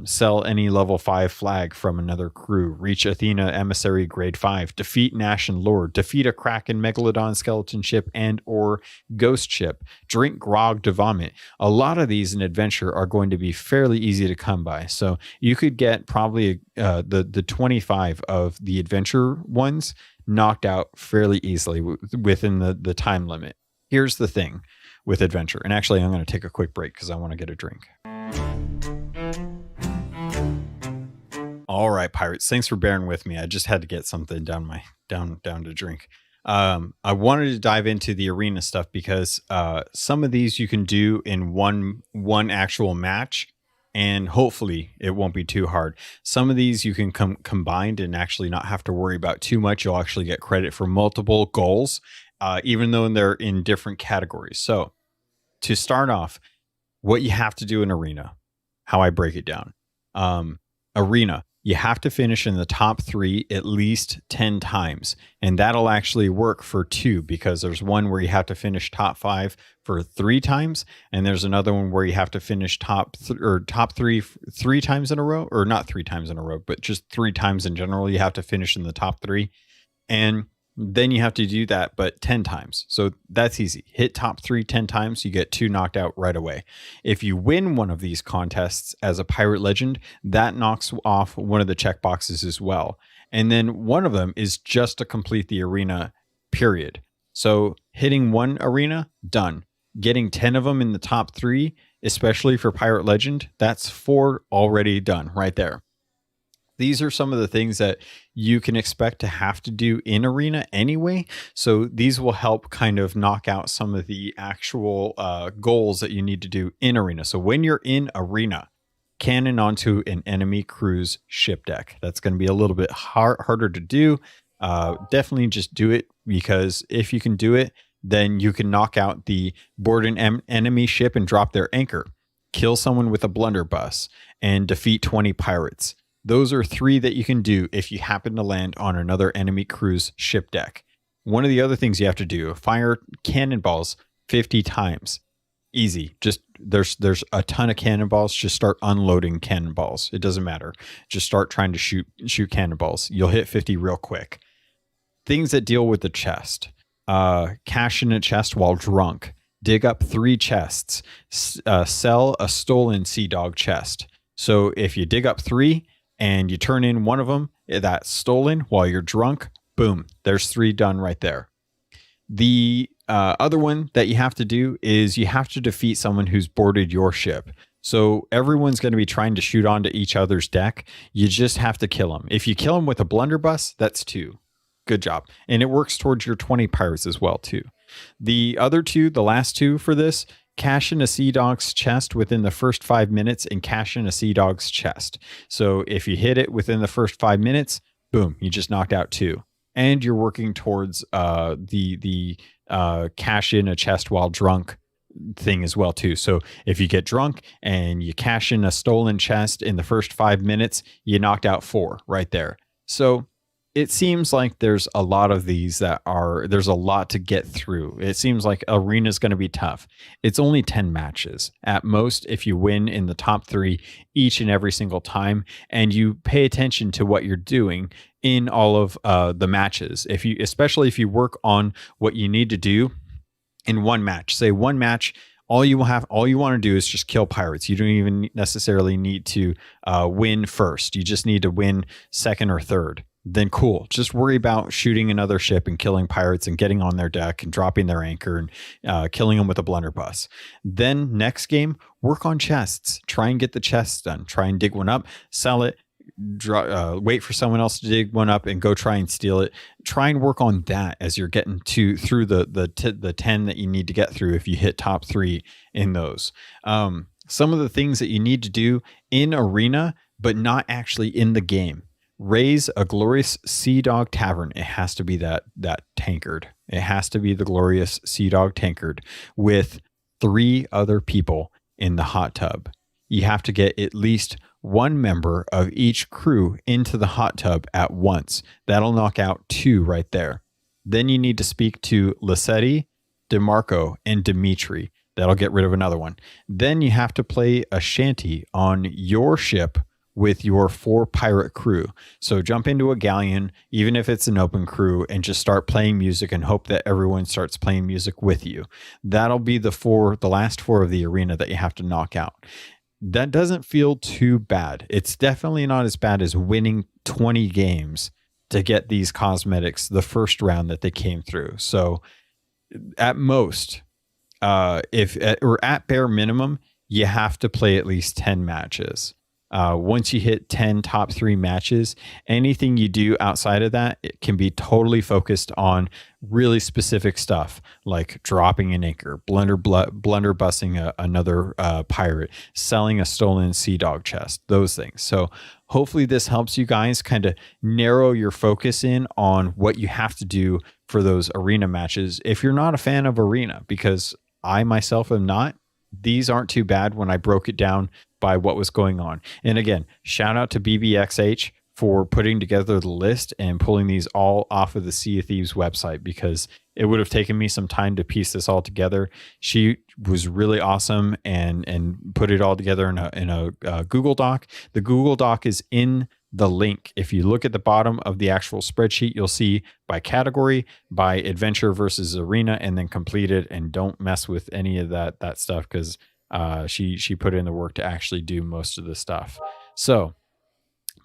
Sell any level 5 flag from another crew, reach Athena emissary grade 5, defeat Nash and Lord, defeat a Kraken Megalodon skeleton ship and or ghost ship, drink grog to vomit. A lot of these in adventure are going to be fairly easy to come by. So you could get probably the 25 of the adventure ones knocked out fairly easily within the time limit. Here's the thing with adventure. And actually, I'm going to take a quick break because I want to get a drink. All right, pirates. Thanks for bearing with me. I just had to get something down to drink. I wanted to dive into the arena stuff because some of these you can do in one actual match, and hopefully it won't be too hard. Some of these you can combined and actually not have to worry about too much. You'll actually get credit for multiple goals, even though they're in different categories. So to start off, what you have to do in arena, how I break it down. Arena, you have to finish in the top 3 at least 10 times. And that'll actually work for 2, because there's one where you have to finish top 5 for 3 times. And there's another one where you have to finish top 3 times in a row, or not 3 times in a row, but just 3 times in general. You have to finish in the top 3. And then you have to do that, but 10 times. So that's easy. Hit top 3 10 times, you get 2 knocked out right away. If you win one of these contests as a pirate legend, that knocks off one of the checkboxes as well. And then one of them is just to complete the arena, period. So hitting one arena, done. Getting 10 of them in the top 3, especially for pirate legend, that's 4 already done right there. These are some of the things that you can expect to have to do in arena anyway. So these will help kind of knock out some of the actual goals that you need to do in arena. So when you're in arena, cannon onto an enemy crew's ship deck. That's going to be a little bit harder to do. Definitely just do it, because if you can do it, then you can knock out the board an enemy ship and drop their anchor, kill someone with a blunderbuss, and defeat 20 pirates. Those are 3 that you can do if you happen to land on another enemy crew's ship deck. One of the other things you have to do, fire cannonballs 50 times. Easy. Just there's a ton of cannonballs. Just start unloading cannonballs. It doesn't matter. Just start trying to shoot cannonballs. You'll hit 50 real quick. Things that deal with the chest. Cash in a chest while drunk. Dig up 3 chests. Sell a stolen Sea Dog chest. So if you dig up 3, and you turn in one of them that's stolen while you're drunk, boom, there's 3 done right there. The other one that you have to do is you have to defeat someone who's boarded your ship. So everyone's going to be trying to shoot onto each other's deck. You just have to kill them. If you kill them with a blunderbuss, that's 2. Good job. And it works towards your 20 pirates as well, too. The other 2, the last 2 for this, cash in a Sea Dog's chest within the first 5 minutes and cash in a Sea Dog's chest. So if you hit it within the first 5 minutes, boom, you just knocked out 2. And you're working towards the cash in a chest while drunk thing as well too. So if you get drunk and you cash in a stolen chest in the first 5 minutes, you knocked out 4 right there. So it seems like there's a lot of these there's a lot to get through. It seems like arena is going to be tough. It's only 10 matches at most if you win in the top 3 each and every single time, and you pay attention to what you're doing in all of the matches. Especially if you work on what you need to do in one match. Say one match, all you want to do is just kill pirates. You don't even necessarily need to win first. You just need to win second or third. Then cool. Just worry about shooting another ship and killing pirates and getting on their deck and dropping their anchor and killing them with a blunderbuss. Then next game, work on chests. Try and get the chests done. Try and dig one up, sell it, wait for someone else to dig one up and go try and steal it. Try and work on that as you're getting through the 10 that you need to get through if you hit top 3 in those. Some of the things that you need to do in arena, but not actually in the game. Raise a glorious Sea Dog tavern. It has to be that tankard. It has to be the glorious Sea Dog tankard with 3 other people in the hot tub. You have to get at least 1 member of each crew into the hot tub at once. That'll knock out 2 right there. Then you need to speak to Lissetti, DeMarco, and Dimitri. That'll get rid of another one. Then you have to play a shanty on your ship with your 4 pirate crew. So jump into a galleon, even if it's an open crew, and just start playing music and hope that everyone starts playing music with you. That'll be the last 4 of the arena that you have to knock out. That doesn't feel too bad. It's definitely not as bad as winning 20 games to get these cosmetics the first round that they came through. So at most, at bare minimum, you have to play at least 10 matches. Once you hit 10 top 3 matches, anything you do outside of that, it can be totally focused on really specific stuff like dropping an anchor, blunderbussing another pirate, selling a stolen Sea Dog chest, those things. So hopefully this helps you guys kind of narrow your focus in on what you have to do for those arena matches. If you're not a fan of arena, because I myself am not, these aren't too bad when I broke it down by what was going on. And again, shout out to BBXH for putting together the list and pulling these all off of the Sea of Thieves website, because it would have taken me some time to piece this all together. She was really awesome and put it all together in a Google Doc. The Google Doc is in the link. If you look at the bottom of the actual spreadsheet, you'll see by category, by adventure versus arena, and then completed. And don't mess with any of that stuff, because she put in the work to actually do most of the stuff. So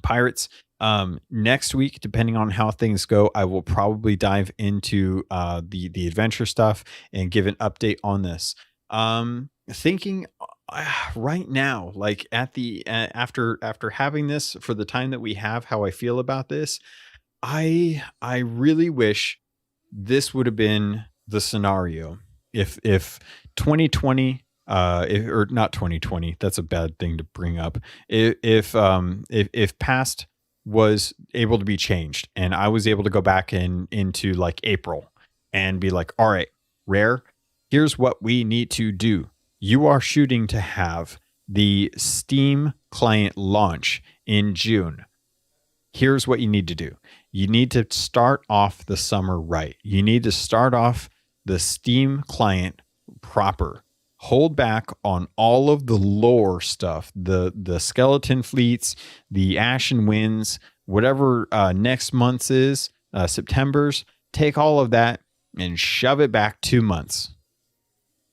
pirates, next week, depending on how things go, I will probably dive into the adventure stuff and give an update on this. Thinking right now, like at the after having this for the time that we have, how I feel about this, I really wish this would have been the scenario if 2020 or not 2020, that's a bad thing to bring up, if past was able to be changed and I was able to go back into like April and be like, all right, Rare, here's what we need to do. You are shooting to have the Steam client launch in June. Here's what you need to do. You need to start off the summer right. You need to start off the Steam client proper. Hold back on all of the lore stuff, the skeleton fleets, the Ashen Winds, whatever next month's is, September's. Take all of that and shove it back 2 months.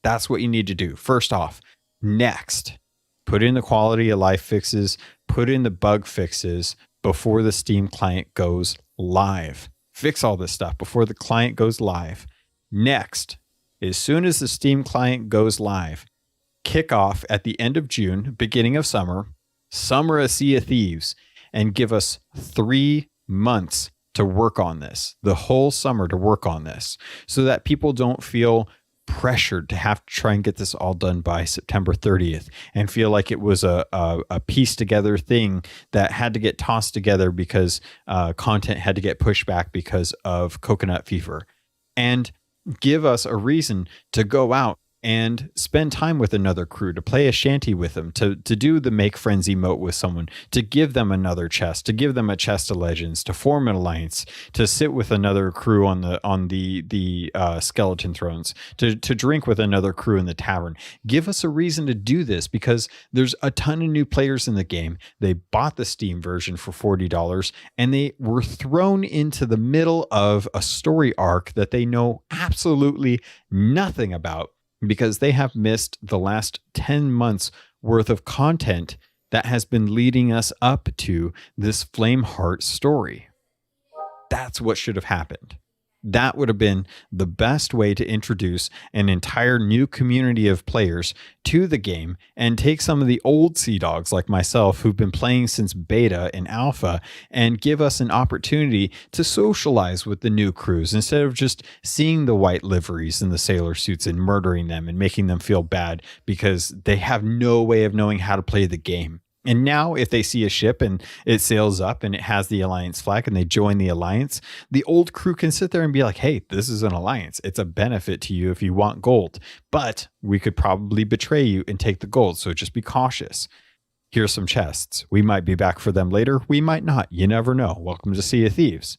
That's what you need to do. First off. Next, put in the quality of life fixes, put in the bug fixes before the Steam client goes live. Fix all this stuff before the client goes live. Next, as soon as the Steam client goes live, kick off at the end of June, beginning of summer of Sea of Thieves, and give us 3 months to work on this, the whole summer to work on this, so that people don't feel pressured to have to try and get this all done by September 30th and feel like it was a piece together thing that had to get tossed together because content had to get pushed back because of Coconut Fever. And give us a reason to go out and spend time with another crew, to play a shanty with them, to do the make friends emote with someone, to give them another chest, to give them a chest of legends, to form an alliance, to sit with another crew on the skeleton thrones, to drink with another crew in the tavern. Give us a reason to do this, because there's a ton of new players in the game. They bought the Steam version for $40 and they were thrown into the middle of a story arc that they know absolutely nothing about, because they have missed the last 10 months worth of content that has been leading us up to this Flameheart story. That's what should have happened. That would have been the best way to introduce an entire new community of players to the game and take some of the old Sea Dogs like myself who've been playing since beta and alpha and give us an opportunity to socialize with the new crews instead of just seeing the white liveries and the sailor suits and murdering them and making them feel bad because they have no way of knowing how to play the game. And now if they see a ship and it sails up and it has the Alliance flag and they join the Alliance, the old crew can sit there and be like, hey, this is an Alliance. It's a benefit to you if you want gold, but we could probably betray you and take the gold. So just be cautious. Here's some chests. We might be back for them later. We might not. You never know. Welcome to Sea of Thieves.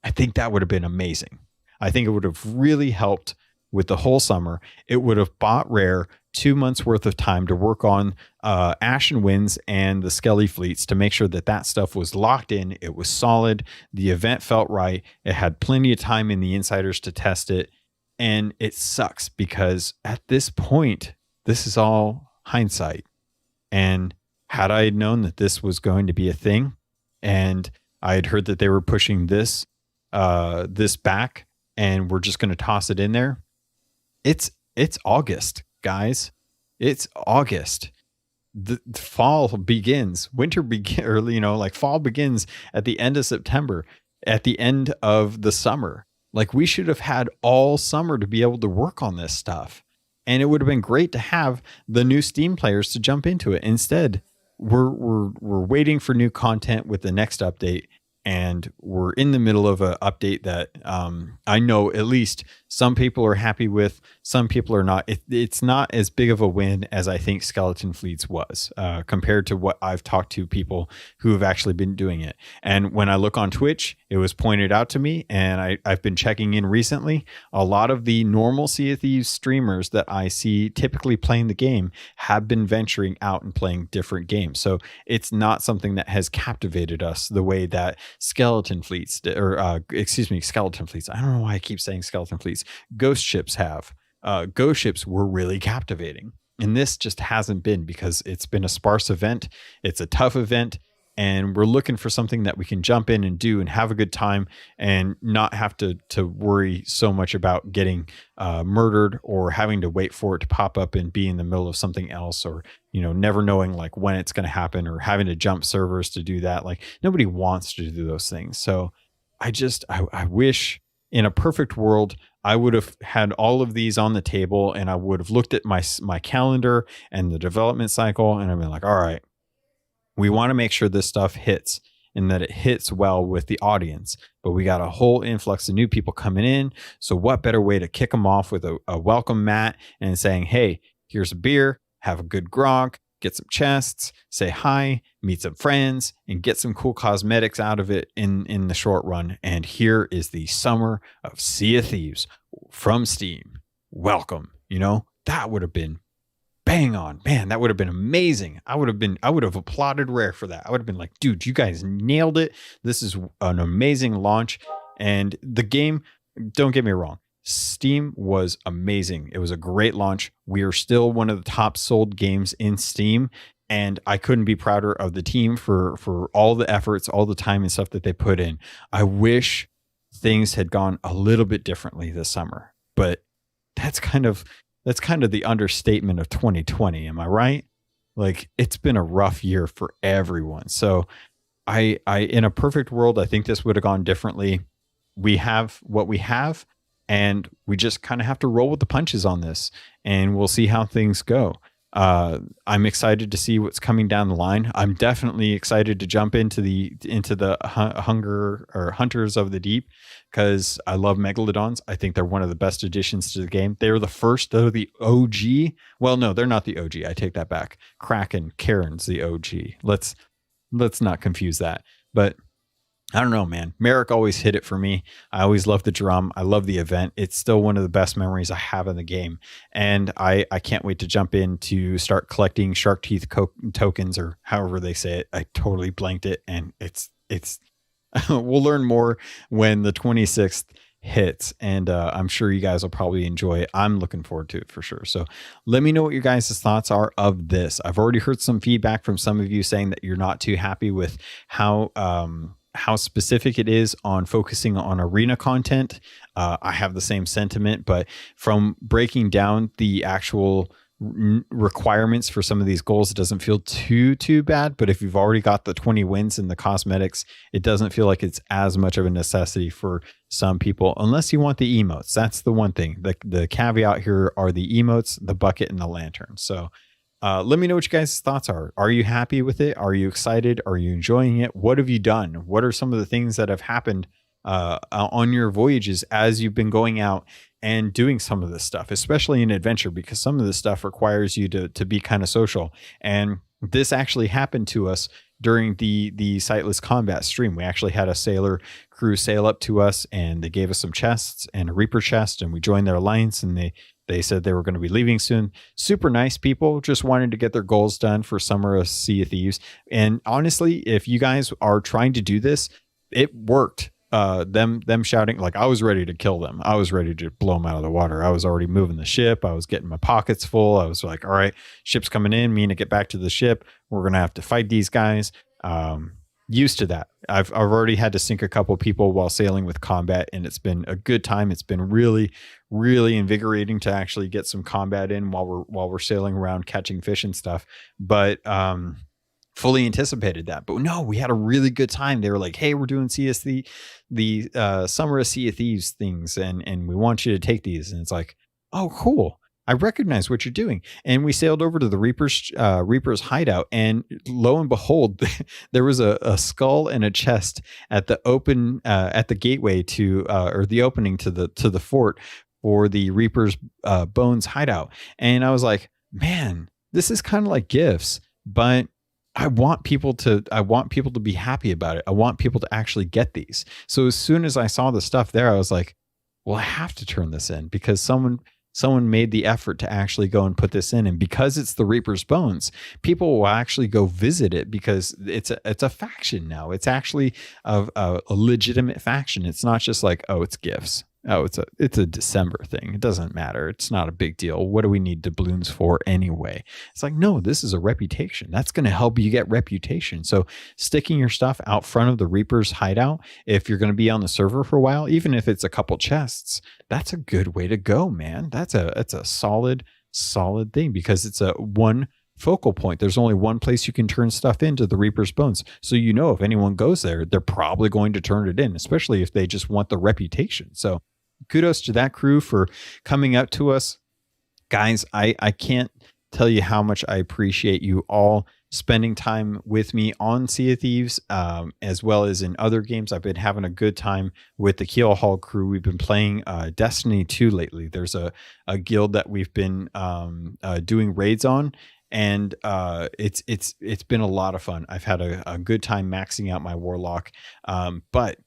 I think that would have been amazing. I think it would have really helped with the whole summer. It would have bought Rare 2 months worth of time to work on Ashen Winds and the Skelly fleets to make sure that that stuff was locked in. It was solid. The event felt right. It had plenty of time in the insiders to test it. And it sucks because at this point, this is all hindsight. And had I known that this was going to be a thing, and I had heard that they were pushing this back and we're just going to toss it in there. It's August, guys. It's August. The fall begins. Winter begins, or fall begins at the end of September, at the end of the summer. Like, we should have had all summer to be able to work on this stuff. And it would have been great to have the new Steam players to jump into it. Instead, we're waiting for new content with the next update. And we're in the middle of an update that I know at least some people are happy with, some people are not. It's not as big of a win as I think Skeleton Fleets was compared to what I've talked to people who have actually been doing it. And when I look on Twitch, it was pointed out to me, and I've been checking in recently. A lot of the normal Sea of Thieves streamers that I see typically playing the game have been venturing out and playing different games. So it's not something that has captivated us the way that Skeleton Fleets, Skeleton Fleets. I don't know why I keep saying Skeleton Fleets. Ghost ships have. Ghost ships were really captivating. And this just hasn't been, because it's been a sparse event. It's a tough event. And we're looking for something that we can jump in and do and have a good time and not have to worry so much about getting murdered or having to wait for it to pop up and be in the middle of something else, or, never knowing like when it's going to happen, or having to jump servers to do that. Like, nobody wants to do those things. So I wish in a perfect world, I would have had all of these on the table, and I would have looked at my calendar and the development cycle, and I've been like, all right, we want to make sure this stuff hits and that it hits well with the audience. But we got a whole influx of new people coming in. So what better way to kick them off with a welcome mat and saying, hey, here's a beer, have a good grog, get some chests, say hi, meet some friends, and get some cool cosmetics out of it in the short run. And here is the summer of Sea of Thieves from Steam. Welcome. That would have been bang on, man. That would have been amazing. I would have applauded Rare for that. I would have been like, dude, you guys nailed it. This is an amazing launch. And the game, don't get me wrong, Steam was amazing. It was a great launch. We are still one of the top sold games in Steam. And I couldn't be prouder of the team for all the efforts, all the time and stuff that they put in. I wish things had gone a little bit differently this summer, but that's kind of the understatement of 2020. Am I right? Like, it's been a rough year for everyone. So I in a perfect world, I think this would have gone differently. We have what we have, and we just kind of have to roll with the punches on this, and we'll see how things go. I'm excited to see what's coming down the line. I'm definitely excited to jump into the hunger or hunters of the deep, because I love megalodons. I think they're one of the best additions to the game. They're the first, though, the OG. Well, no, they're not the OG. I take that back. Kraken, Karen's the OG. Let's not confuse that. But I don't know, man. Merrick always hit it for me. I always love the drum. I love the event. It's still one of the best memories I have in the game. And I can't wait to jump in to start collecting Shark Teeth tokens, or however they say it. I totally blanked it. And it's we'll learn more when the 26th hits, and I'm sure you guys will probably enjoy it. I'm looking forward to it for sure. So let me know what your guys' thoughts are of this. I've already heard some feedback from some of you saying that you're not too happy with how specific it is on focusing on arena content. I have the same sentiment, but from breaking down the actual requirements for some of these goals, it doesn't feel too bad. But if you've already got the 20 wins in the cosmetics, it doesn't feel like it's as much of a necessity for some people, unless you want the emotes. That's the one thing. The caveat here are the emotes, the bucket, and the lantern. So let me know what you guys' thoughts are. Are you happy with it? Are you excited? Are you enjoying it? What have you done? What are some of the things that have happened on your voyages as you've been going out and doing some of this stuff, especially in adventure, because some of this stuff requires you to be kind of social. And this actually happened to us during the Sightless Combat stream. We actually had a sailor crew sail up to us, and they gave us some chests and a Reaper chest, and we joined their alliance, and they said they were going to be leaving soon. Super nice people, just wanted to get their goals done for Summer of Sea of Thieves. And honestly, if you guys are trying to do this, it worked. Them shouting, like, I was ready to kill them. I was ready to blow them out of the water. I was already moving the ship. I was getting my pockets full. I was like, all right, ship's coming in. Me and to get back to the ship. We're going to have to fight these guys. Used to that. I've already had to sink a couple people while sailing with combat, and it's been a good time. It's been really, really invigorating to actually get some combat in while we're sailing around catching fish and stuff. But fully anticipated that. But no, we had a really good time. They were like, hey, we're doing CSC, the Summer of Sea of Thieves things, and we want you to take these. And it's like, oh, cool. I recognize what you're doing. And we sailed over to the Reaper's hideout, and lo and behold, there was a skull and a chest at the open at the gateway to or the opening to the fort for the Reaper's Bones hideout. And I was like, man, this is kind of like gifts, but I want people to be happy about it. I want people to actually get these. So as soon as I saw the stuff there, I was like, well, I have to turn this in, because someone made the effort to actually go and put this in. And because it's the Reaper's Bones, people will actually go visit it, because it's a faction now. It's actually a legitimate faction. It's not just like, oh, it's gifts. Oh, it's a December thing. It doesn't matter. It's not a big deal. What do we need doubloons for anyway? It's like, no, this is a reputation. That's going to help you get reputation. So sticking your stuff out front of the Reaper's hideout, if you're going to be on the server for a while, even if it's a couple chests, that's a good way to go, man. That's a solid thing, because it's a one focal point. There's only one place you can turn stuff into the Reaper's Bones. So, if anyone goes there, they're probably going to turn it in, especially if they just want the reputation. So kudos to that crew for coming up to us. Guys, I can't tell you how much I appreciate you all spending time with me on Sea of Thieves, as well as in other games. I've been having a good time with the Keel Hall crew. We've been playing Destiny 2 lately. There's a guild that we've been doing raids on, and it's been a lot of fun. I've had a good time maxing out my Warlock, but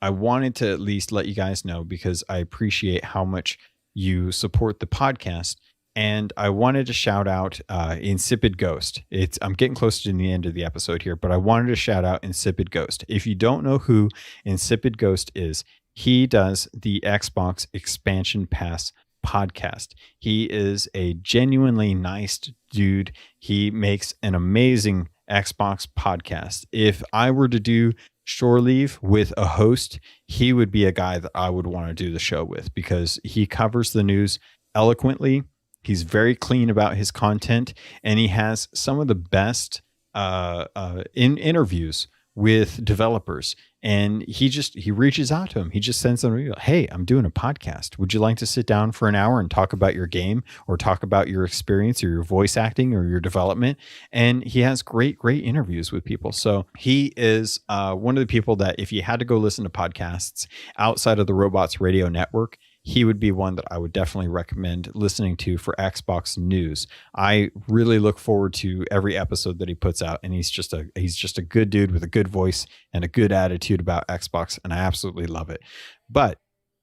I wanted to at least let you guys know, because I appreciate how much you support the podcast. And I wanted to shout out Insipid Ghost. I'm getting close to the end of the episode here, but I wanted to shout out Insipid Ghost. If you don't know who Insipid Ghost is, he does the Xbox Expansion Pass podcast. He is a genuinely nice dude. He makes an amazing Xbox podcast. If I were to do Shore Leave with a host, he would be a guy that I would want to do the show with, because he covers the news eloquently. He's very clean about his content, and he has some of the best in interviews with developers. And he reaches out to him. He just sends them a email. Hey, I'm doing a podcast. Would you like to sit down for an hour and talk about your game or talk about your experience or your voice acting or your development? And he has great interviews with people. So he is one of the people that if you had to go listen to podcasts outside of the Robots Radio Network, he would be one that I would definitely recommend listening to for Xbox news. I really look forward to every episode that he puts out, and he's just a good dude with a good voice and a good attitude about Xbox, and I absolutely love it. But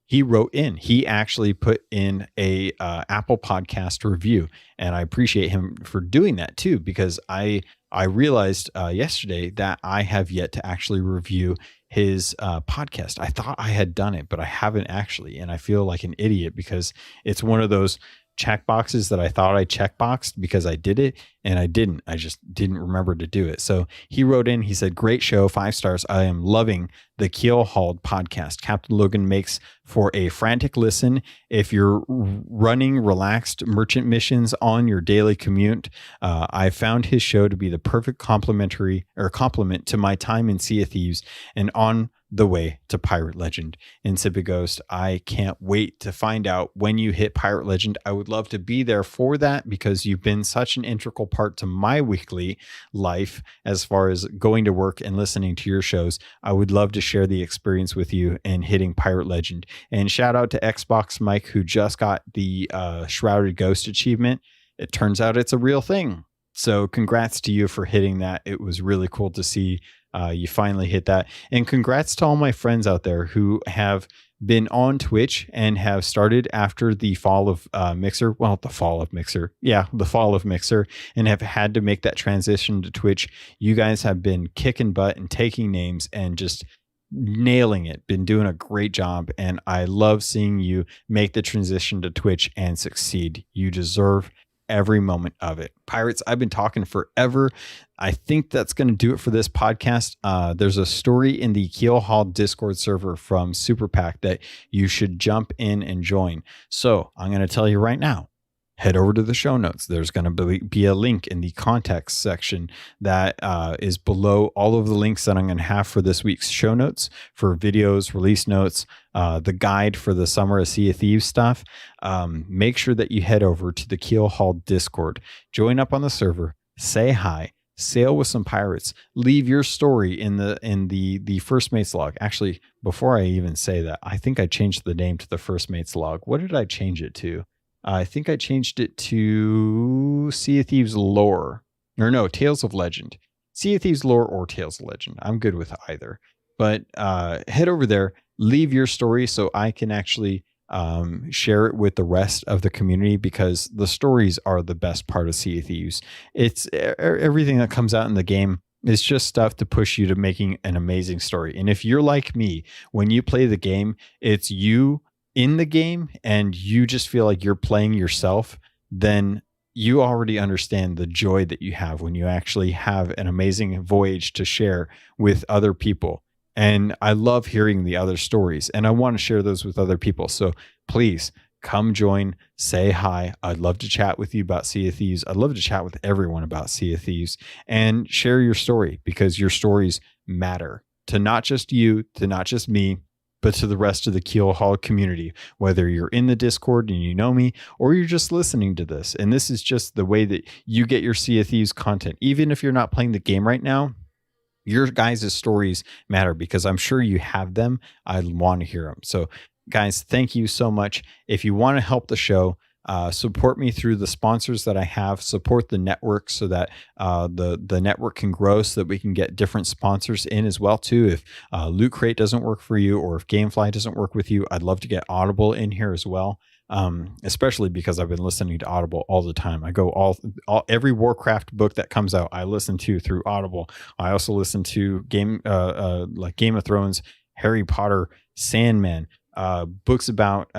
he wrote in, he actually put in a Apple Podcast review, and I appreciate him for doing that too, because I realized yesterday that I have yet to actually review his podcast. I thought I had done it, but I haven't actually. And I feel like an idiot because it's one of those check boxes that I thought I checkboxed because I did it and I didn't. I just didn't remember to do it. So he wrote in, he said, "Great show, 5 stars. I am loving the Keelhauled podcast. Captain Logan makes for a frantic listen if you're running relaxed merchant missions on your daily commute. I found his show to be the perfect compliment to my time in Sea of Thieves and on the way to Pirate Legend." Insipid Ghost, I can't wait to find out when you hit Pirate Legend. I would love to be there for that because you've been such an integral part to my weekly life as far as going to work and listening to your shows. I would love to share the experience with you in hitting Pirate Legend. And shout out to Xbox Mike, who just got the Shrouded Ghost achievement. It turns out it's a real thing. So congrats to you for hitting that. It was really cool to see you finally hit that. And congrats to all my friends out there who have been on Twitch and have started after the fall of Mixer. Well, the fall of Mixer. Yeah, the fall of Mixer, and have had to make that transition to Twitch. You guys have been kicking butt and taking names and just nailing it, been doing a great job. And I love seeing you make the transition to Twitch and succeed. You deserve every moment of it. Pirates, I've been talking forever. I think that's going to do it for this podcast. There's a story in the Keelhauled Discord server from Super Pack that you should jump in and join. So I'm going to tell you right now, head over to the show notes. There's going to be a link in the context section that is below all of the links that I'm going to have for this week's show notes, for videos, release notes, the guide for the Summer of Sea of Thieves stuff. Make sure that you head over to the Keelhauled Discord, join up on the server, say hi, sail with some pirates, leave your story in the First Mate's log. Actually, before I even say that, I think I changed the name to the First Mate's log. What did I change it to? I think I changed it to Sea of Thieves lore, or no, Tales of Legend. Sea of Thieves lore or Tales of Legend. I'm good with either. But head over there, leave your story so I can actually share it with the rest of the community, because the stories are the best part of Sea of Thieves. It's everything that comes out in the game. It's just stuff to push you to making an amazing story. And if you're like me, when you play the game, it's you in the game and you just feel like you're playing yourself, then you already understand the joy that you have when you actually have an amazing voyage to share with other people. And I love hearing the other stories, and I want to share those with other people. So please come join, say hi. I'd love to chat with you about Sea of Thieves. I'd love to chat with everyone about Sea of Thieves and share your story, because your stories matter to not just you, to not just me, but to the rest of the Keelhauled community, whether you're in the Discord and you know me, or you're just listening to this. And this is just the way that you get your Sea of Thieves content. Even if you're not playing the game right now, your guys' stories matter, because I'm sure you have them. I want to hear them. So guys, thank you so much. If you want to help the show, support me through the sponsors that I have, support the network so that the network can grow, so that we can get different sponsors in as well too. If Loot Crate doesn't work for you, or if Gamefly doesn't work with you, I'd love to get Audible in here as well. Especially because I've been listening to Audible all the time. I go every Warcraft book that comes out, I listen to through Audible. I also listen to like Game of Thrones, Harry Potter, Sandman, books about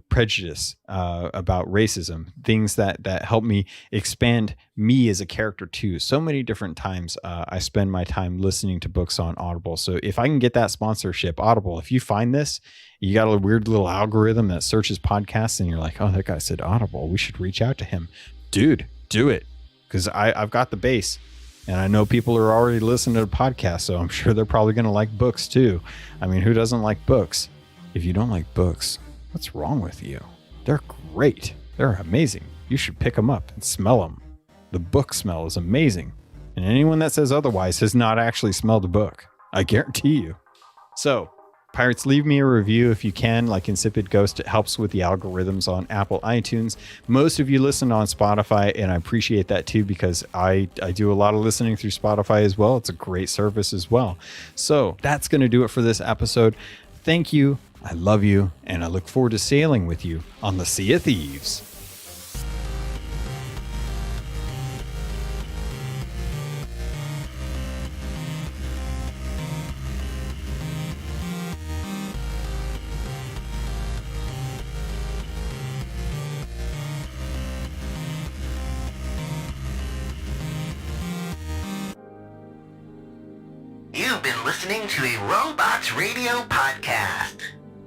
prejudice, about racism, things that help me expand me as a character too. So many different times I spend my time listening to books on Audible. So if I can get that sponsorship, Audible, if you find this, you got a weird little algorithm that searches podcasts and you're like, oh, that guy said Audible, we should reach out to him. Dude, do it. Because I've got the base. And I know people are already listening to the podcast, so I'm sure they're probably going to like books too. I mean, who doesn't like books? If you don't like books, what's wrong with you? They're great. They're amazing. You should pick them up and smell them. The book smell is amazing. And anyone that says otherwise has not actually smelled a book. I guarantee you. So, Pirates, leave me a review if you can, like Insipid Ghost. It helps with the algorithms on Apple iTunes. Most of you listen on Spotify, and I appreciate that too, because I do a lot of listening through Spotify as well. It's a great service as well. So that's going to do it for this episode. Thank you. I love you, and I look forward to sailing with you on the Sea of Thieves. You've been listening to a Robots Radio podcast.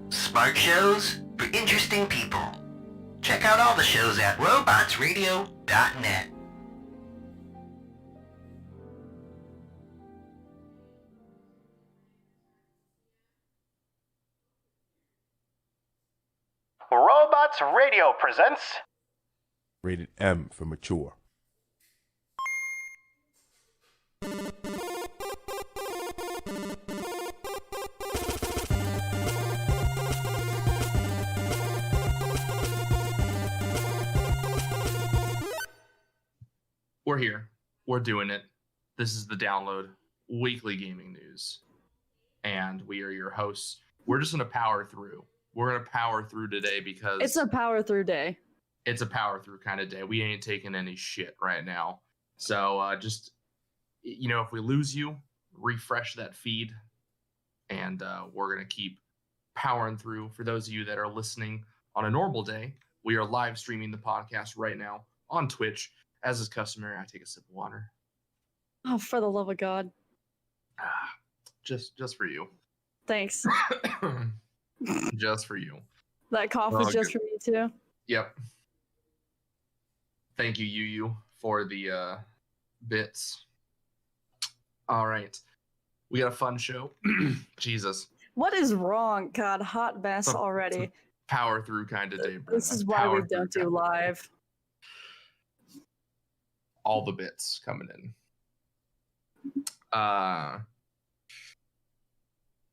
Smart shows for interesting people. Check out all the shows at robotsradio.net. Robots Radio presents Rated M for mature. We're here. We're doing it. This is the Download Weekly Gaming News. And we are your hosts. We're just going to power through. We're going to power through today because it's a power through day. It's a power through kind of day. We ain't taking any shit right now. So just, if we lose you, refresh that feed. And we're going to keep powering through. For those of you that are listening on a normal day, we are live streaming the podcast right now on Twitch. As is customary, I take a sip of water. Oh, for the love of God. Just for you. Thanks. Just for you. That cough was just for me too. Yep. Thank you, Yu, for the bits. All right. We got a fun show. Jesus. What is wrong? God, hot mess already. Power through kind of day. This is why we don't do live. All the bits coming in.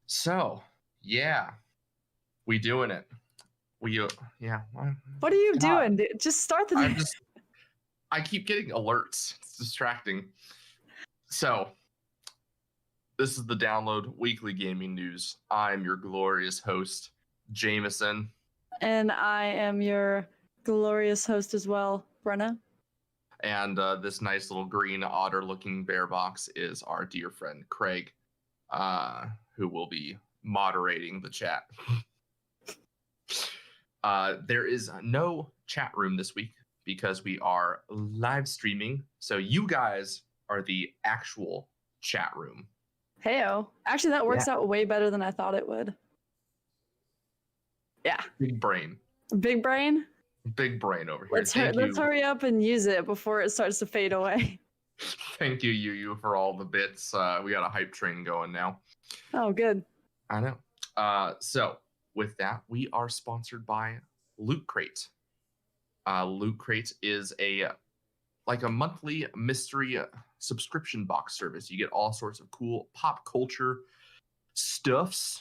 So yeah, we doing it. Yeah. What are you doing? Dude? Just start the. I keep getting alerts. It's distracting. So this is the Download Weekly Gaming News. I'm your glorious host, Jameson. And I am your glorious host as well, Brenna. And this nice little green otter-looking bear box is our dear friend Craig, who will be moderating the chat. There is no chat room this week because we are live streaming. So you guys are the actual chat room. Heyo. Actually, that works out way better than I thought it would. Yeah. Big brain. Big brain? Big brain over here. Let's hurry up and use it before it starts to fade away. Thank you, Yu, for all the bits. We got a hype train going now. Oh, good. I know. So with that, we are sponsored by Loot Crate. Loot Crate is a monthly mystery subscription box service. You get all sorts of cool pop culture stuffs.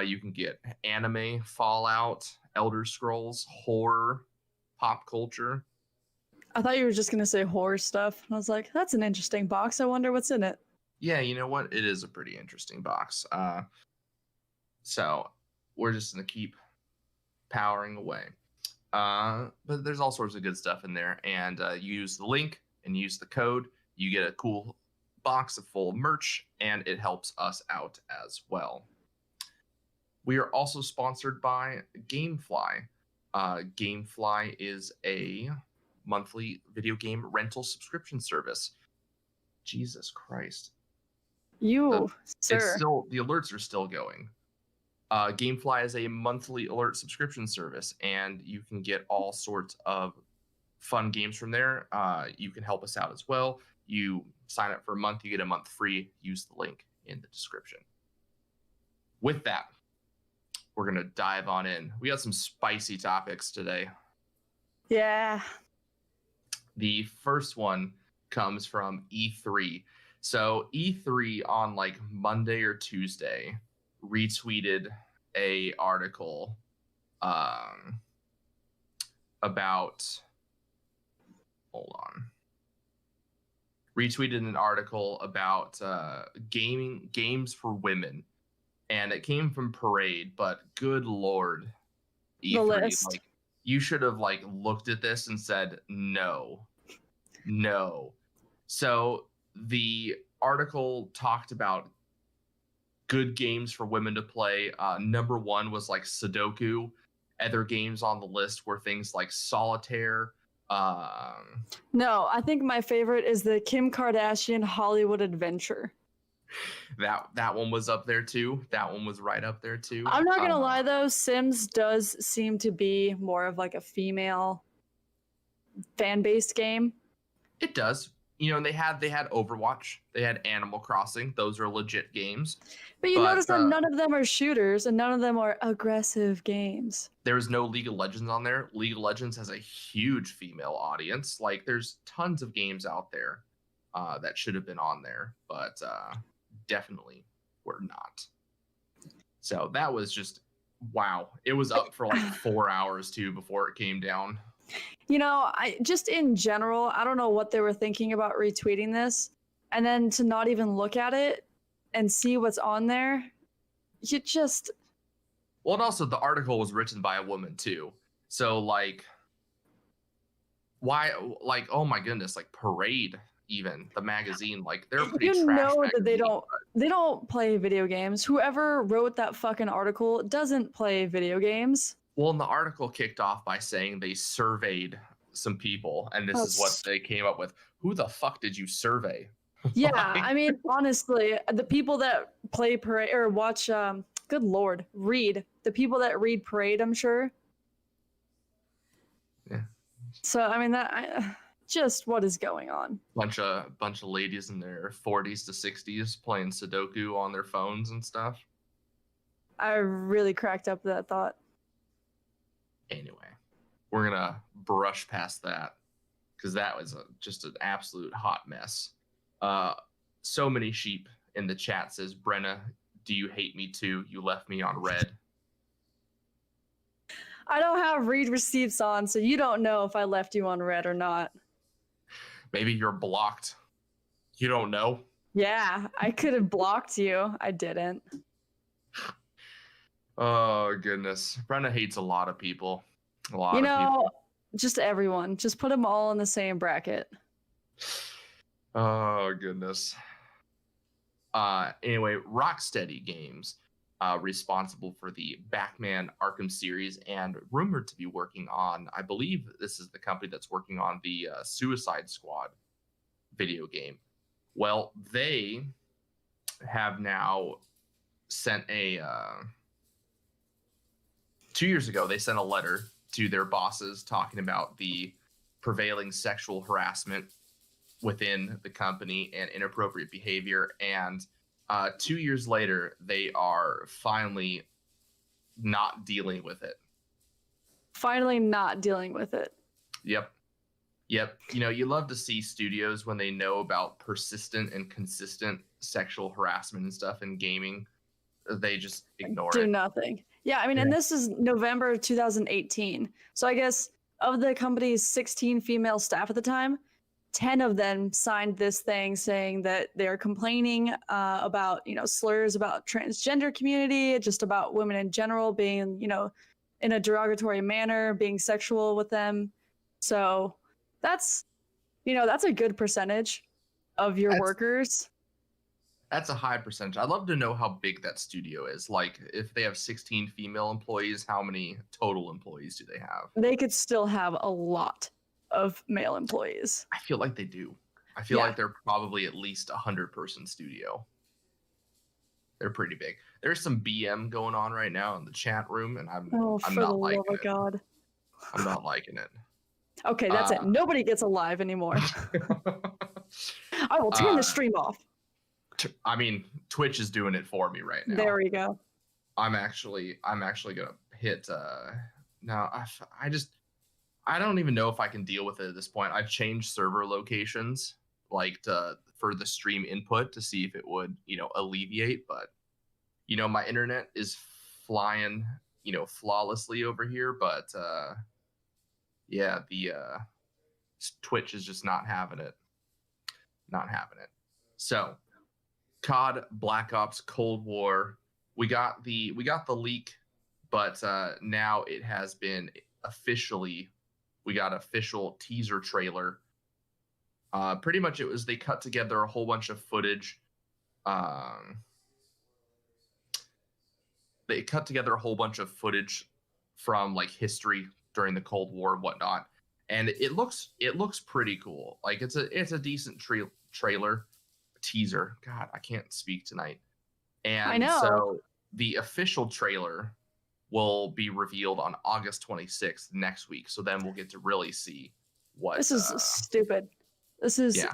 You can get anime, Fallout, Elder Scrolls, horror, pop culture. I thought you were just going to say horror stuff. And I was like, that's an interesting box. I wonder what's in it. Yeah, you know what? It is a pretty interesting box. So we're just going to keep powering away. But there's all sorts of good stuff in there. And you use the link and use the code. You get a cool box of full merch, and it helps us out as well. We are also sponsored by GameFly. GameFly is a monthly video game rental subscription service. Jesus Christ. Sir. The alerts are still going. GameFly is a monthly alert subscription service, and you can get all sorts of fun games from there. You can help us out as well. You sign up for a month, you get a month free. Use the link in the description. With that, we're going to dive on in. We got some spicy topics today. Yeah. The first one comes from E3. So E3 on like Monday or Tuesday retweeted a article about, hold on. Retweeted an article about games for women, and it came from Parade. But good lord, E3, The list. like you should have like looked at this and said no. So the article talked about good games for women to play. Number one was like Sudoku. Other games on the list were things like Solitaire. No, I think my favorite is the Kim Kardashian Hollywood Adventure. That one was up there too. That one was right up there too. I'm not gonna lie though, Sims does seem to be more of like a female fan-based game. It does. You know, they had Overwatch, they had Animal Crossing. Those are legit games. But you notice that none of them are shooters and none of them are aggressive games. There was no League of Legends on there. League of Legends has a huge female audience. Like, there's tons of games out there that should have been on there, but definitely were not. So that was just, wow. It was up for like 4 hours too before it came down. You know, I just in general, I don't know what they were thinking about retweeting this, and then to not even look at it and see what's on there. You just Well, and also the article was written by a woman too. So like, why? Like, oh my goodness, like Parade, even the magazine, like they're pretty you trash know that they magazine, don't play video games. Whoever wrote that fucking article doesn't play video games. Well, and the article kicked off by saying they surveyed some people, and this is what they came up with. Who the fuck did you survey? Yeah, Like- I mean, honestly, the people that play Parade or watch, good lord, read. The people that read Parade, I'm sure. Yeah. So, I mean, just what is going on? Bunch of ladies in their 40s to 60s playing Sudoku on their phones and stuff. I really cracked up that thought. Anyway, we're gonna brush past that because that was just an absolute hot mess. So many sheep in the chat says, Brenna, do you hate me too? You left me on red. I don't have read receipts on, so you don't know if I left you on red or not. Maybe you're blocked. You don't know. Yeah, I could have blocked you. I didn't. Oh goodness, Brenna hates a lot of people. A lot You of know, people. just everyone. Just put them all in the same bracket. Oh goodness. Anyway, Rocksteady Games, responsible for the Batman Arkham series and rumored to be working on, I believe this is the company that's working on the Suicide Squad video game. Well, they have now sent 2 years ago, they sent a letter to their bosses talking about the prevailing sexual harassment within the company and inappropriate behavior. And 2 years later, they are finally not dealing with it. Finally not dealing with it. Yep. You know, you love to see studios when they know about persistent and consistent sexual harassment and stuff in gaming. They just ignore Do it. nothing. Yeah, I mean, and this is November 2018. So I guess of the company's 16 female staff at the time, 10 of them signed this thing saying that they're complaining about, slurs about transgender community, just about women in general being, in a derogatory manner, being sexual with them. So that's a good percentage of your workers. That's a high percentage. I'd love to know how big that studio is. Like, if they have 16 female employees, how many total employees do they have? They could still have a lot of male employees. I feel like they do. I feel like they're probably at least 100-person studio. They're pretty big. There's some BM going on right now in the chat room, and I'm not liking it. God. I'm not liking it. Okay, that's it. Nobody gets alive anymore. I will turn the stream off. I mean, Twitch is doing it for me right now. There we go. I'm actually gonna hit. Now I don't even know if I can deal with it at this point. I've changed server locations for the stream input to see if it would alleviate, but my internet is flying flawlessly over here, but yeah, the Twitch is just not having it. So COD, Black Ops, Cold War, we got the leak, but now it has been we got official teaser trailer. Pretty much they cut together a whole bunch of footage. They cut together a whole bunch of footage from history during the Cold War and whatnot, and it looks pretty cool. Like it's a decent trailer teaser. God, I can't speak tonight. And I know. So the official trailer will be revealed on August 26th next week. So then we'll get to really see what. This is stupid. This is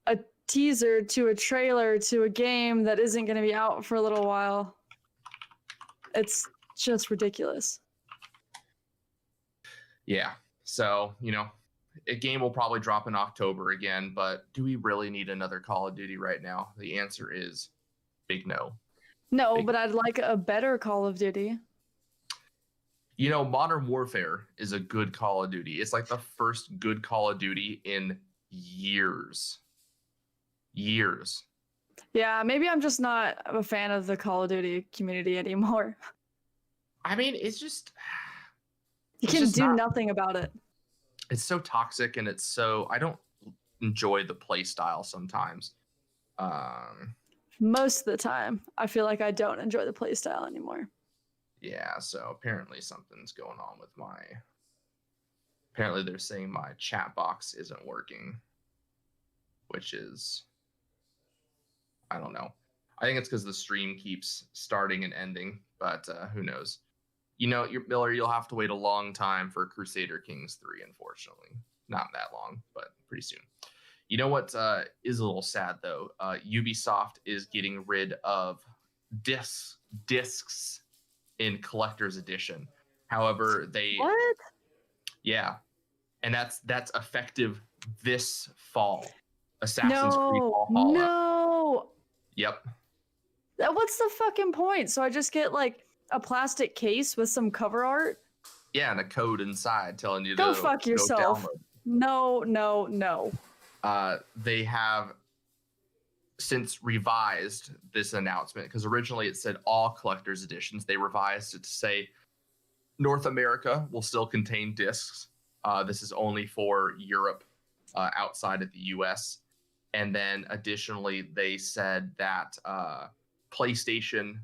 a teaser to a trailer to a game that isn't going to be out for a little while. It's just ridiculous. Yeah. So, a game will probably drop in October again, but do we really need another Call of Duty right now? The answer is big no. No, but I'd like a better Call of Duty. Modern Warfare is a good Call of Duty. It's like the first good Call of Duty in years. Yeah, maybe I'm just not a fan of the Call of Duty community anymore. I mean, it's just... You can do nothing about it. It's so toxic, and I don't enjoy the play style sometimes. Most of the time, I feel like I don't enjoy the play style anymore. Yeah, so apparently something's going on with apparently they're saying my chat box isn't working, which is, I don't know. I think it's because the stream keeps starting and ending, but who knows? Miller, you'll have to wait a long time for Crusader Kings 3, unfortunately. Not that long, but pretty soon. You know what is a little sad, though? Ubisoft is getting rid of discs in Collector's Edition. However, What? Yeah. And that's effective this fall. Assassin's Creed Valhalla. No. Yep. What's the fucking point? So I just get a plastic case with some cover art? Yeah, and a code inside telling you Go to fuck yourself. download. No. They have since revised this announcement, because originally it said all collector's editions. They revised it to say North America will still contain discs. This is only for Europe, outside of the US. And then additionally, they said that PlayStation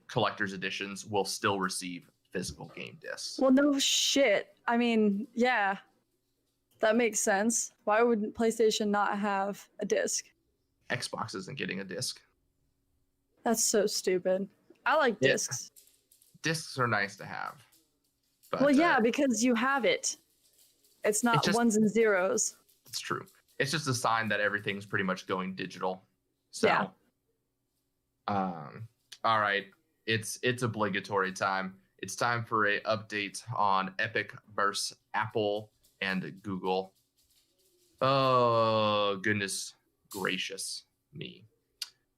collector's editions will still receive physical game discs. Well, no shit. I mean, yeah, that makes sense. Why would PlayStation not have a disc? Xbox isn't getting a disc. That's so stupid. I like discs. Discs are nice to have. But, well, yeah, because you have it. It's not ones and zeros. It's true. It's just a sign that everything's pretty much going digital. So, yeah. All right. It's obligatory time. It's time for a update on Epic versus Apple and Google. Oh, goodness gracious me.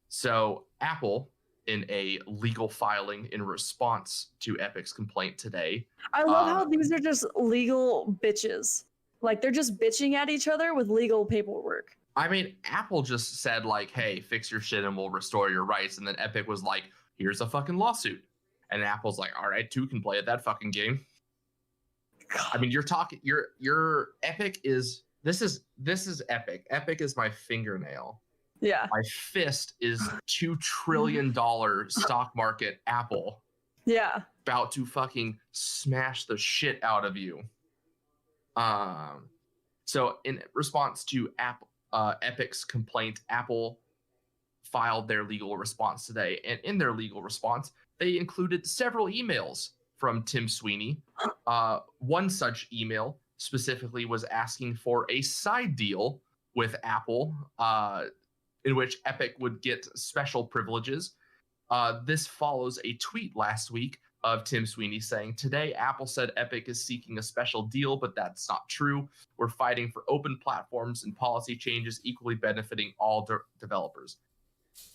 So Apple, in a legal filing in response to Epic's complaint today. I love how these are just legal bitches. They're just bitching at each other with legal paperwork. I mean, Apple just said hey, fix your shit and we'll restore your rights. And then Epic was like, here's a fucking lawsuit. And Apple's like, all right, two can play at that fucking game. God. I mean, your Epic is, this is Epic. Epic is my fingernail. Yeah. My fist is $2 trillion stock market Apple Yeah. about to fucking smash the shit out of you. So in response to Epic's complaint, Apple filed their legal response today. And in their legal response, they included several emails from Tim Sweeney. One such email specifically was asking for a side deal with Apple, in which Epic would get special privileges. This follows a tweet last week of Tim Sweeney saying, "Today, Apple said Epic is seeking a special deal, but that's not true. We're fighting for open platforms and policy changes equally benefiting all developers."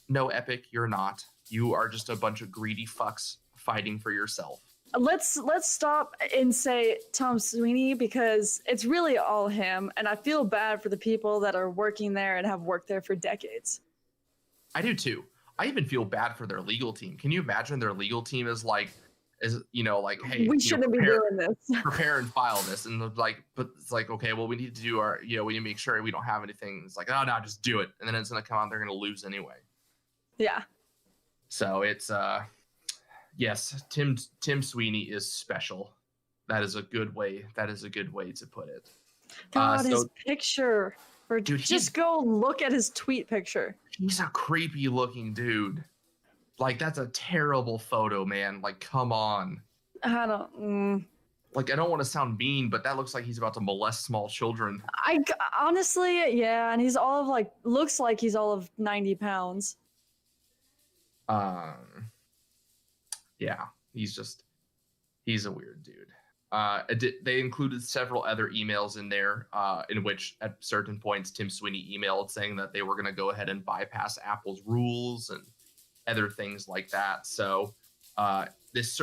No, Epic, you're not. You are just a bunch of greedy fucks fighting for yourself. Let's stop and say Tom Sweeney, because it's really all him, and I feel bad for the people that are working there and have worked there for decades. I do too. I even feel bad for their legal team. Can you imagine their legal team is like, hey, we shouldn't be doing this. Prepare and file this, and but it's like, okay, well, we need to do our, we need to make sure we don't have anything. It's like, oh no, just do it, and then it's gonna come out, they're gonna lose anyway. Yeah. So it's yes, Tim Sweeney is special. That is a good way. To put it. God, his picture. Dude, just go look at his tweet picture. He's a creepy looking dude. Like, that's a terrible photo, man. Like, come on. I don't. Like, I don't want to sound mean, but that looks like he's about to molest small children. I honestly, yeah, and he's all of looks like he's all of 90 pounds. Yeah, he's a weird dude. They included several other emails in there, in which at certain points Tim Sweeney emailed saying that they were going to go ahead and bypass Apple's rules and other things like that. So this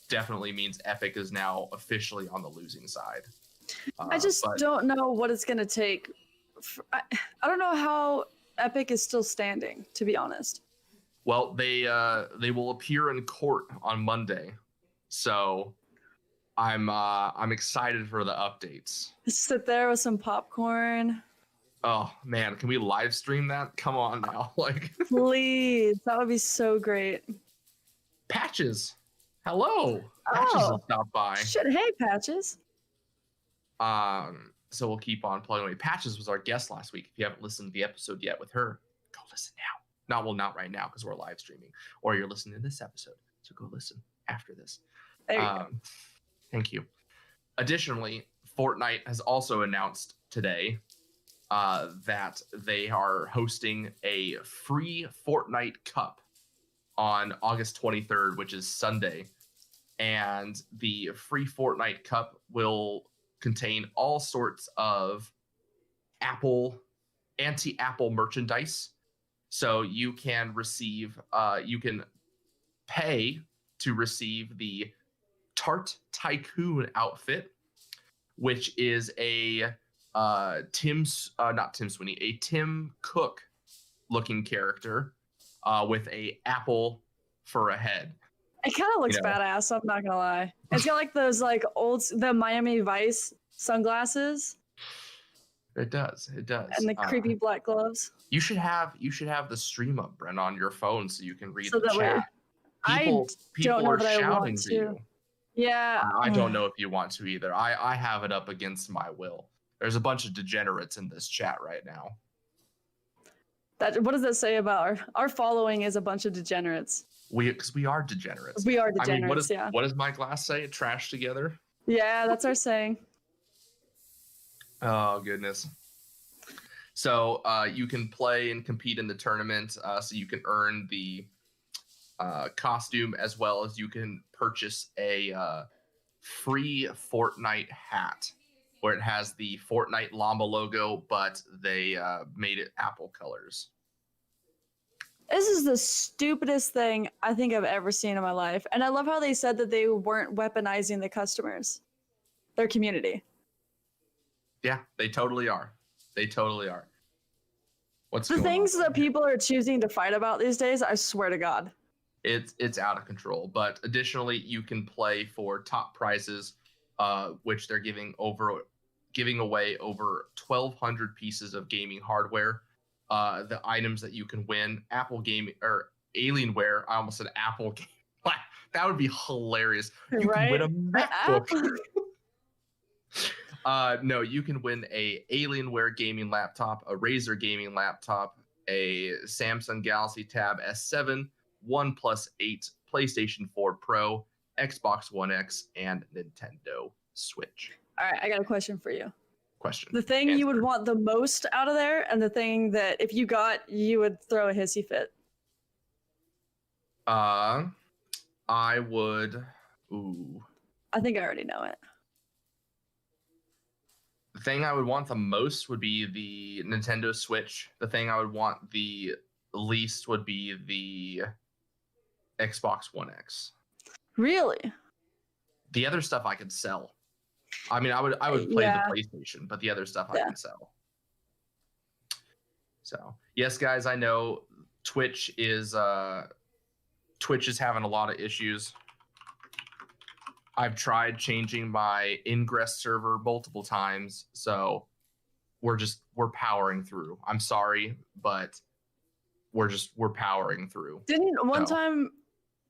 definitely means Epic is now officially on the losing side. I just don't know what it's going to take. I don't know how Epic is still standing, to be honest. Well, they will appear in court on Monday, so I'm excited for the updates. Sit there with some popcorn. Oh man, can we live stream that? Come on now, Please, that would be so great. Patches, hello. Patches has stopped by. Shit, hey Patches. So we'll keep on plugging away. Patches was our guest last week. If you haven't listened to the episode yet with her, go listen now. Not right now because we're live streaming, or you're listening to this episode. So go listen after this. There you go. Thank you. Additionally, Fortnite has also announced today that they are hosting a free Fortnite Cup on August 23rd, which is Sunday. And the free Fortnite Cup will contain all sorts of anti-Apple merchandise. So you can pay to receive the Tart Tycoon outfit, which is a Tim Cook looking character with a apple for a head. It kind of looks badass, I'm not gonna lie. It's got those the Miami Vice sunglasses. It does. And the creepy black gloves. You should have the stream up, Brent, on your phone so you can read so the chat. People don't know are that shouting I want to to. you. Yeah. I don't know if you want to either. I have it up against my will. There's a bunch of degenerates in this chat right now. What does that say about our following? Is a bunch of degenerates. Because we are degenerates. We are degenerates. What does my glass say? Trash together. Yeah, that's our saying. Oh goodness. So you can play and compete in the tournament. So you can earn the costume, as well as you can purchase a free Fortnite hat where it has the Fortnite llama logo, but they made it Apple colors. This is the stupidest thing I think I've ever seen in my life. And I love how they said that they weren't weaponizing the customers, their community. Yeah, they totally are. What's the things that people are choosing to fight about these days? I swear to God, it's out of control. But additionally, you can play for top prizes, which they're giving away over 1,200 pieces of gaming hardware, the items that you can win. Apple Game or Alienware. I almost said Apple Game. That would be hilarious. You can win a MacBook. No, you can win a Alienware gaming laptop, a Razer gaming laptop, a Samsung Galaxy Tab S7, OnePlus 8, PlayStation 4 Pro, Xbox One X, and Nintendo Switch. All right, I got a question for you. Question. The thing you would want the most out of there, and the thing that if you got, you would throw a hissy fit. I would. Ooh. I think I already know it. The thing I would want the most would be the Nintendo Switch. The thing I would want the least would be the Xbox One X. Really? The other stuff I could sell. I mean, I would play the PlayStation, but the other stuff I can sell. So, yes, guys, I know Twitch is having a lot of issues. I've tried changing my ingress server multiple times, so we're powering through. I'm sorry, but we're powering through. Didn't one time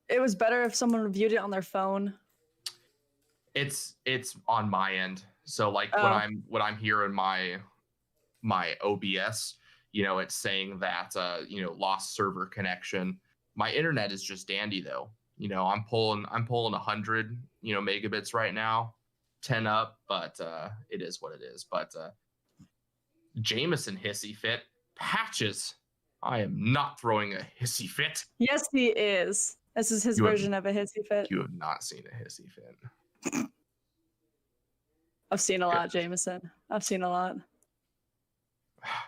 it was better if someone viewed it on their phone? It's on my end. So like when I'm here in my OBS, it's saying that lost server connection. My internet is just dandy though. I'm pulling 100 megabits right now, 10 up, but it is what it is. But Jameson hissy fit. Patches, I am not throwing a hissy fit. Yes, he is. This is his version of a hissy fit. You have not seen a hissy fit. I've seen a lot, Jameson. I've seen a lot.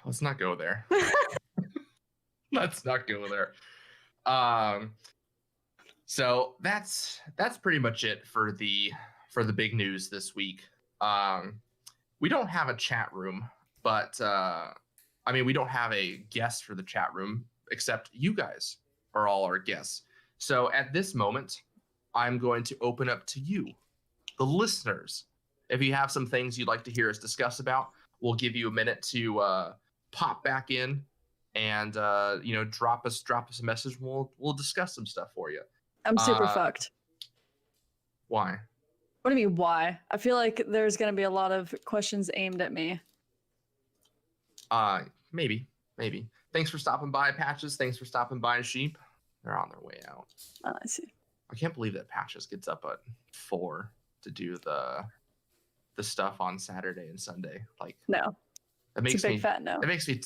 Let's not go there. Let's not go there. So that's pretty much it for the big news this week. We don't have a chat room, but we don't have a guest for the chat room, except you guys are all our guests. So at this moment, I'm going to open up to you, the listeners. If you have some things you'd like to hear us discuss about, we'll give you a minute to pop back in and drop us a message. We'll discuss some stuff for you. I'm super fucked. Why? What do you mean, why? I feel like there's going to be a lot of questions aimed at me. Maybe. Thanks for stopping by, Patches. Thanks for stopping by, Sheep. They're on their way out. Oh, I see. I can't believe that Patches gets up at 4 to do the stuff on Saturday and Sunday. Like, no. That makes it's a big me fat no. It makes me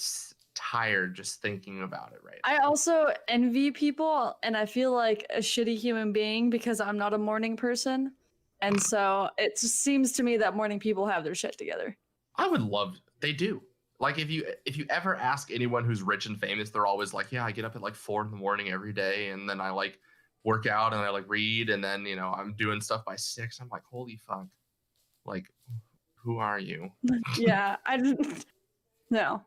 tired just thinking about it right now. I also envy people, and I feel like a shitty human being because I'm not a morning person. And so it just seems to me that morning people have their shit together. I would love, they do. Like if you ever ask anyone who's rich and famous, they're always like, yeah, I get up at like 4 a.m. every day. And then I like work out and I like read. And then, I'm doing stuff by 6. I'm like, holy fuck. Like, who are you? Yeah, no.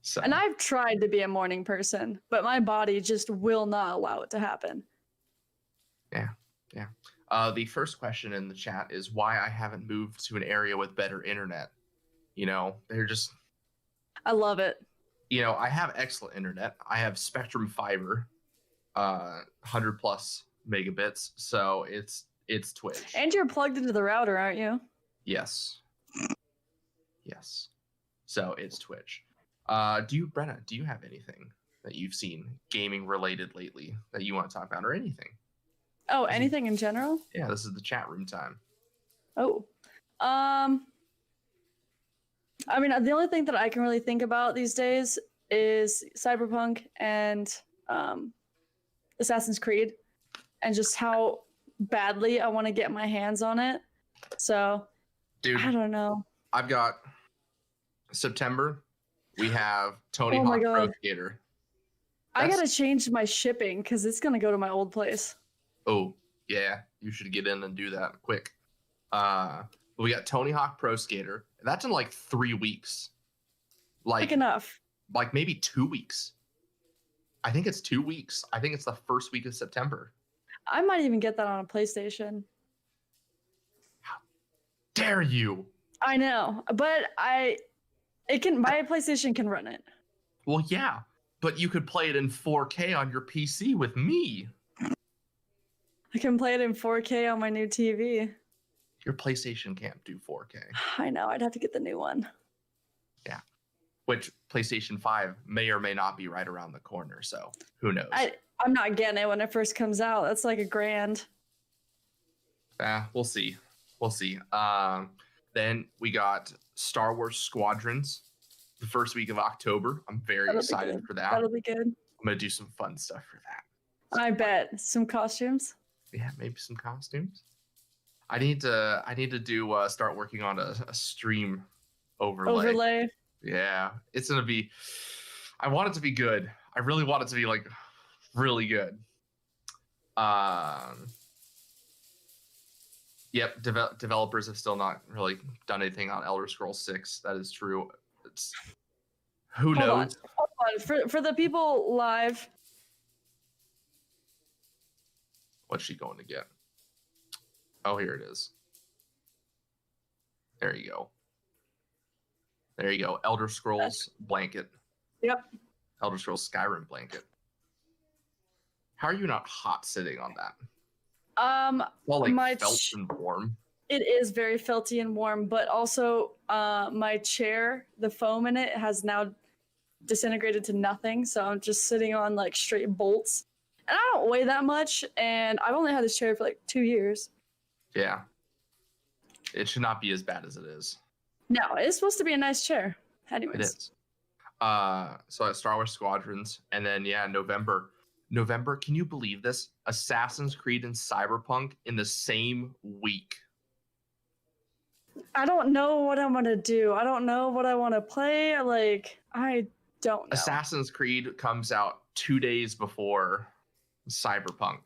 So. And I've tried to be a morning person, but my body just will not allow it to happen. Yeah. The first question in the chat is why I haven't moved to an area with better internet. They're just... I love it. I have excellent internet. I have Spectrum Fiber, 100 plus megabits. So it's Twitch. And you're plugged into the router, aren't you? Yes. So it's Twitch. Brenna, do you have anything that you've seen gaming related lately that you want to talk about or anything? Oh, anything in general? Yeah, this is the chat room time. Oh. The only thing that I can really think about these days is Cyberpunk and Assassin's Creed and just how badly I want to get my hands on it. So, dude, I don't know. I've got September. We have Tony Hawk Pro Skater. I gotta change my shipping because it's gonna go to my old place. Oh, yeah. You should get in and do that quick. We got Tony Hawk Pro Skater. That's in like 3 weeks. Like enough. Like maybe 2 weeks. I think it's 2 weeks. I think it's the first week of September. I might even get that on a PlayStation. How dare you? I know, but my PlayStation can run it. Well, yeah, but you could play it in 4K on your PC with me. I can play it in 4K on my new TV. Your PlayStation can't do 4K. I know. I'd have to get the new one. Yeah. Which PlayStation 5 may or may not be right around the corner. So who knows? I'm not getting it when it first comes out. That's like $1,000. We'll see. We'll see. Then we got Star Wars Squadrons the first week of October. I'm very excited for that. That'll be good. I'm going to do some fun stuff for that. I bet. Some costumes. Yeah, maybe some costumes. I need to do start working on a stream overlay. Yeah, it's gonna be. I want it to be good. I really want it to be like really good. Yep, developers have still not really done anything on Elder Scrolls 6. That is true. Who knows? Hold on. For the people live. What's she going to get? Oh, here it is. There you go. There you go. Elder Scrolls blanket. Yep. Elder Scrolls Skyrim blanket. How are you not hot sitting on that? Well, like felt and warm. It is very felty and warm, but also my chair, the foam in it has now disintegrated to nothing. So I'm just sitting on like straight bolts. And I don't weigh that much, and I've only had this chair for like 2 years. Yeah. It should not be as bad as it is. No, it's supposed to be a nice chair. Anyways. It is. So at Star Wars Squadrons, and then November, can you believe this? Assassin's Creed and Cyberpunk in the same week. I don't know what I'm gonna do. I don't know what I want to play. Like, I don't know. Assassin's Creed comes out 2 days before Cyberpunk.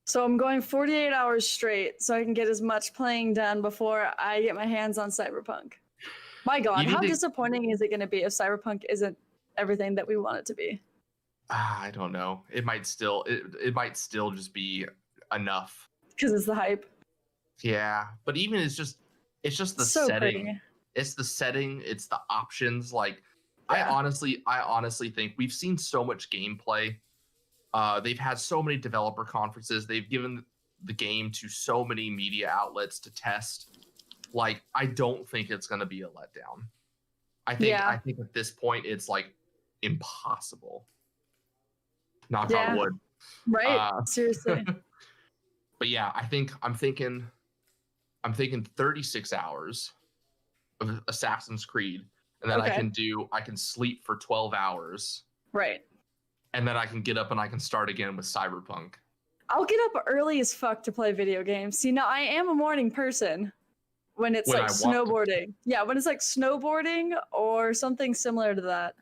So I'm going 48 hours straight so I can get as much playing done before I get my hands on Cyberpunk. My God, how disappointing is it going to be if Cyberpunk isn't everything that we want it to be? I don't know. It might still just be enough. Because it's the hype. Yeah, but even it's just the so setting. Pretty. It's the setting. It's the options. Like, yeah. I honestly think we've seen so much gameplay. They've had so many developer conferences. They've given the game to so many media outlets to test. Like, I don't think it's going to be a letdown. I think at this point it's like impossible. Knock on wood. Right. Seriously. But yeah, I'm thinking 36 hours of Assassin's Creed, and then I can sleep for 12 hours. Right. And then I can get up and I can start again with Cyberpunk. I'll get up early as fuck to play video games. See, now I am a morning person when it's like snowboarding. Yeah, when it's like snowboarding or something similar to that.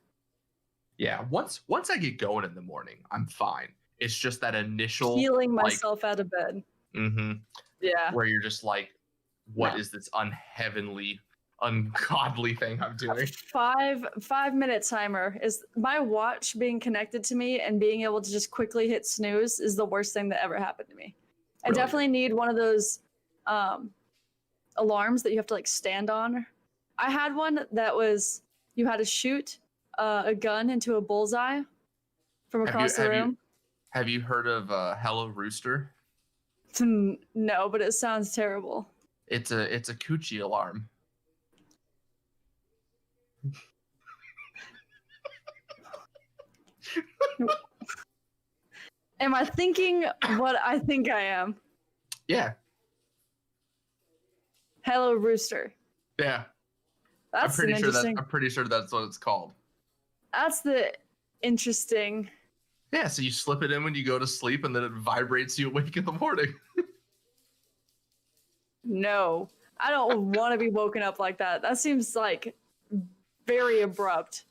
Yeah, once I get going in the morning, I'm fine. It's just that initial feeling myself out of bed. Mm-hmm. Yeah. Where you're just like, what is this unheavenly, ungodly thing I'm doing? 5-minute timer is my watch being connected to me and being able to just quickly hit snooze is the worst thing that ever happened to me. I definitely need one of those alarms that you have to like stand on. I had one that was you had to shoot a gun into a bullseye from across the room. Have you heard of Hello Rooster? No, but it sounds terrible. It's a coochie alarm. Am I thinking what I think I am? Yeah. Hello Rooster. Yeah. I'm pretty sure that's what it's called. That's the interesting. Yeah, so you slip it in when you go to sleep and then it vibrates you awake in the morning. No, I don't want to be woken up like that. That seems like very abrupt.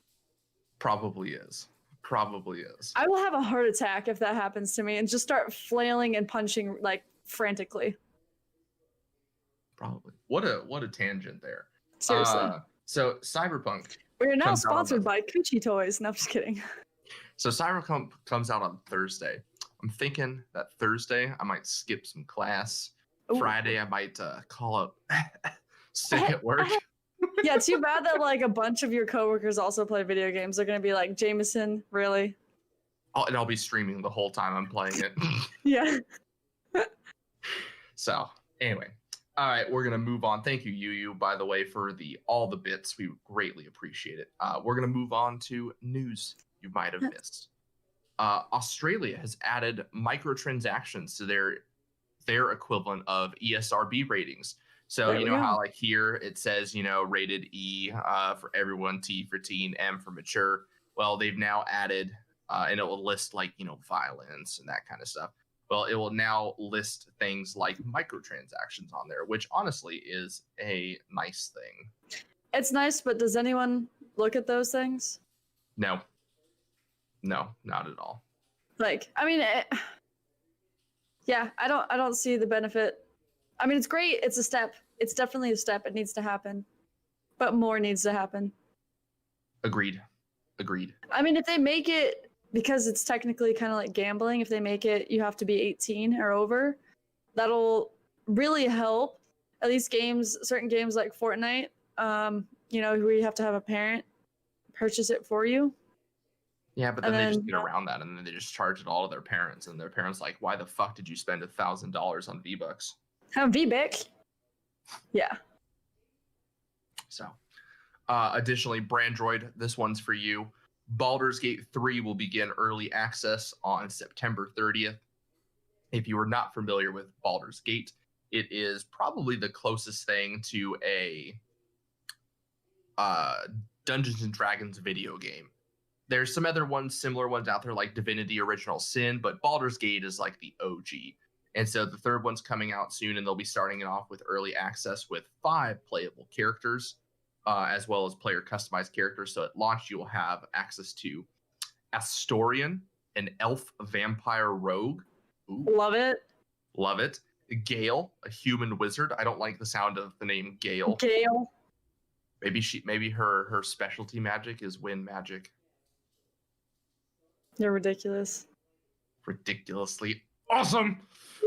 Probably is. I will have a heart attack if that happens to me and just start flailing and punching like frantically. Probably. What a tangent there. Seriously. So Cyberpunk. We're now sponsored by Coochie Toys. No, I'm just kidding. So Cyberpunk comes out on Thursday. I'm thinking that Thursday I might skip some class. Ooh. Friday I might call up sick at work. Yeah, too bad that like a bunch of your coworkers also play video games. They're gonna be like, Jameson, really? And I'll be streaming the whole time I'm playing it. Yeah. So anyway, all right, we're gonna move on. Thank you, Yu, by the way, for all the bits. We greatly appreciate it. We're gonna move on to news you might have missed. Australia has added microtransactions to their equivalent of ESRB ratings. So There you we know go. how like here it says, you know, rated E for everyone, T for teen, M for mature. Well, they've now added, and it will list like, you know, violence and that kind of stuff. Well, it will now list things like microtransactions on there, which honestly is a nice thing. It's nice, but does anyone look at those things? No, not at all. Like, I mean, yeah, I don't see the benefit. I mean, it's great. It's a step. It's definitely a step. It needs to happen, but more needs to happen. Agreed. I mean, if they make it, because it's technically kind of like gambling, if they make it, you have to be 18 or over, that'll really help. At least certain games like Fortnite, you know, where you have to have a parent purchase it for you. Yeah, but then they just then, get around that, and then they just charge it all to their parents, and their parents like, why the fuck did you spend $1,000 on V-Bucks? Have VBIC. Yeah. So, additionally, Brandroid, this one's for you. Baldur's Gate 3 will begin early access on September 30th. If you are not familiar with Baldur's Gate, it is probably the closest thing to a Dungeons and Dragons video game. There's some other similar ones out there like Divinity Original Sin, but Baldur's Gate is like the OG. And so the third one's coming out soon, and they'll be starting it off with early access with 5 playable characters, as well as player customized characters. So at launch, you will have access to Astorian, an elf vampire rogue. Ooh, Love it. love it. Gale, a human wizard. I don't like the sound of the name Gale. Gale. Maybe her specialty magic is wind magic. You're ridiculous. Ridiculously awesome.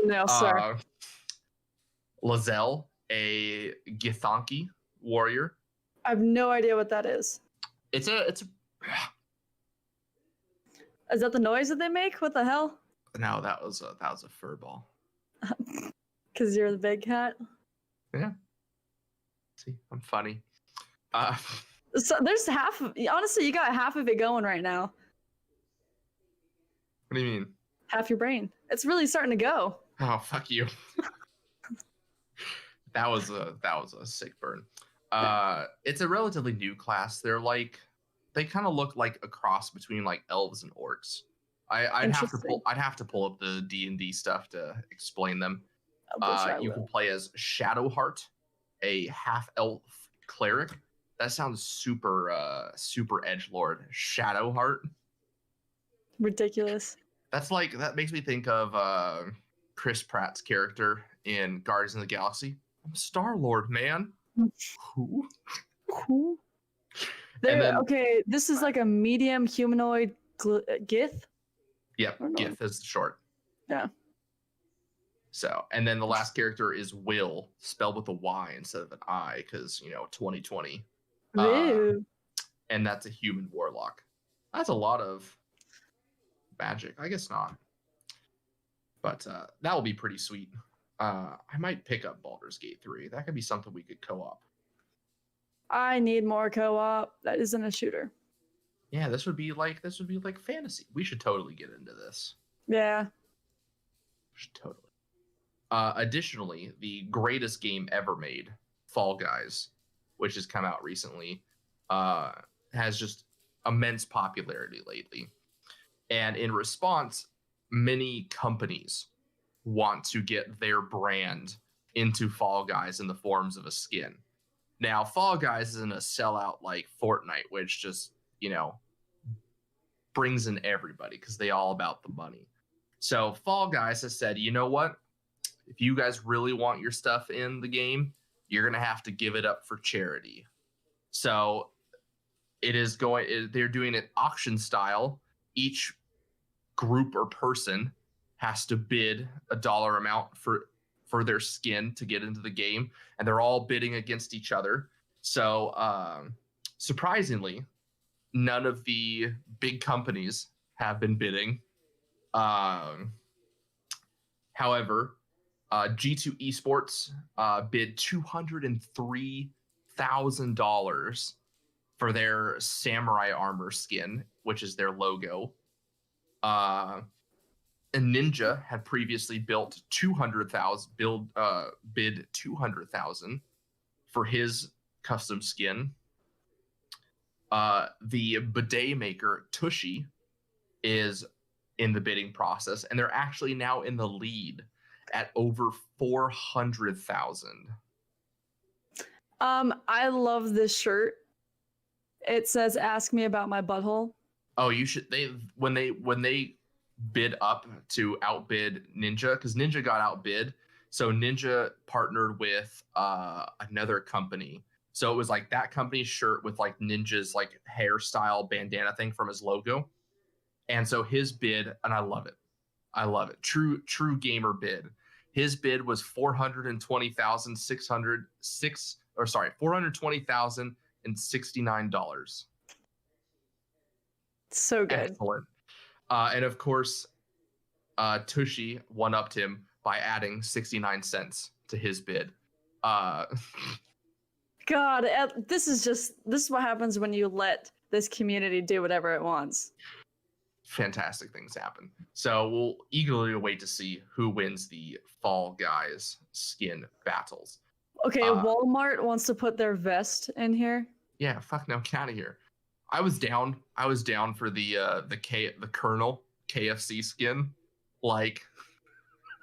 No, sir. Lazelle, a Githyanki warrior. I have no idea what that is. It's a Is that the noise that they make? What the hell? no, that was a fur ball. Because you're the big cat. Yeah. See, I'm funny. So there's honestly, you got half of it going right now. What do you mean? Half your brain. It's really starting to go. Oh, fuck you. that was a sick burn. It's a relatively new class. They kind of look like a cross between like elves and orcs. I'd have to pull up the D&D stuff to explain them. You can play as Shadowheart, a half elf cleric. That sounds super edgelord. Shadowheart. Ridiculous. That makes me think of Chris Pratt's character in Guardians of the Galaxy. I'm Star-Lord, man. Who? Cool. then- Okay, this is like a medium humanoid Gith. Yep, Oh, no. Gith is the short. Yeah. So, and then the last character is Will, spelled with a Y instead of an I, because 2020. Ew. And that's a human warlock. That's a lot of magic. I guess not. But that will be pretty sweet. I might pick up Baldur's Gate 3. That could be something we could co-op. I need more co-op. That isn't a shooter. Yeah, this would be like fantasy. We should totally get into this. Yeah. Totally. Additionally, the greatest game ever made, Fall Guys, which has come out recently, has just immense popularity lately. And in response, many companies want to get their brand into Fall Guys in the forms of a skin. Now, Fall Guys isn't a sellout like Fortnite, which just, brings in everybody because they all about the money. So Fall Guys has said, you know what? If you guys really want your stuff in the game, you're going to have to give it up for charity. So they're doing it auction style. Each group or person has to bid a dollar amount for their skin to get into the game. And they're all bidding against each other. So surprisingly, none of the big companies have been bidding. However, G2 Esports bid $203,000 for their samurai armor skin, which is their logo. And Ninja had previously bid 200,000 for his custom skin. The bidet maker Tushy is in the bidding process, and they're actually now in the lead at over 400,000. I love this shirt. It says "Ask me about my butthole." Oh, you should. When they bid up to outbid Ninja, because Ninja got outbid, so Ninja partnered with another company. So it was like that company's shirt with like Ninja's like hairstyle bandana thing from his logo, and so his bid, and I love it. True gamer bid. His bid was $420,069. So good. Excellent. And of course, Tushy one-upped him by adding 69 cents to his bid. God, this is what happens when you let this community do whatever it wants. Fantastic things happen. So we'll eagerly wait to see who wins the Fall Guys skin battles. Okay, Walmart wants to put their vest in here. Yeah, fuck no, get out of here. I was down for the Colonel KFC skin. Like,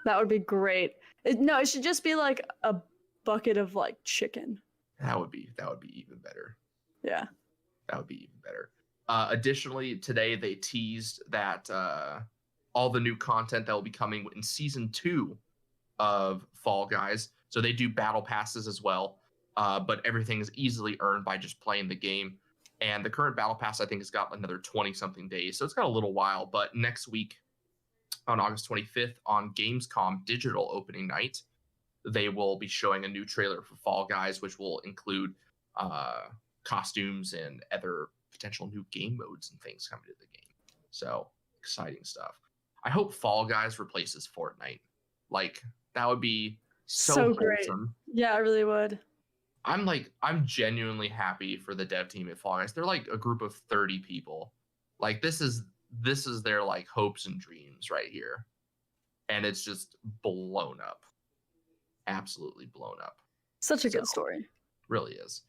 that would be great. It should just be like a bucket of like chicken. That would be even better. Yeah. That would be even better. Additionally, today they teased that all the new content that will be coming in season 2 of Fall Guys. So they do battle passes as well, but everything is easily earned by just playing the game. And the current battle pass, I think, has got another 20-something days. So it's got a little while. But next week, on August 25th, on Gamescom Digital opening night, they will be showing a new trailer for Fall Guys, which will include costumes and other potential new game modes and things coming to the game. So exciting stuff. I hope Fall Guys replaces Fortnite. Like, that would be so great. wholesome. Yeah, I really would. I'm genuinely happy for the dev team at Fall Guys. They're like a group of 30 people. Like, this is their like hopes and dreams right here. And it's just blown up. Absolutely blown up. Such a good story. Really is.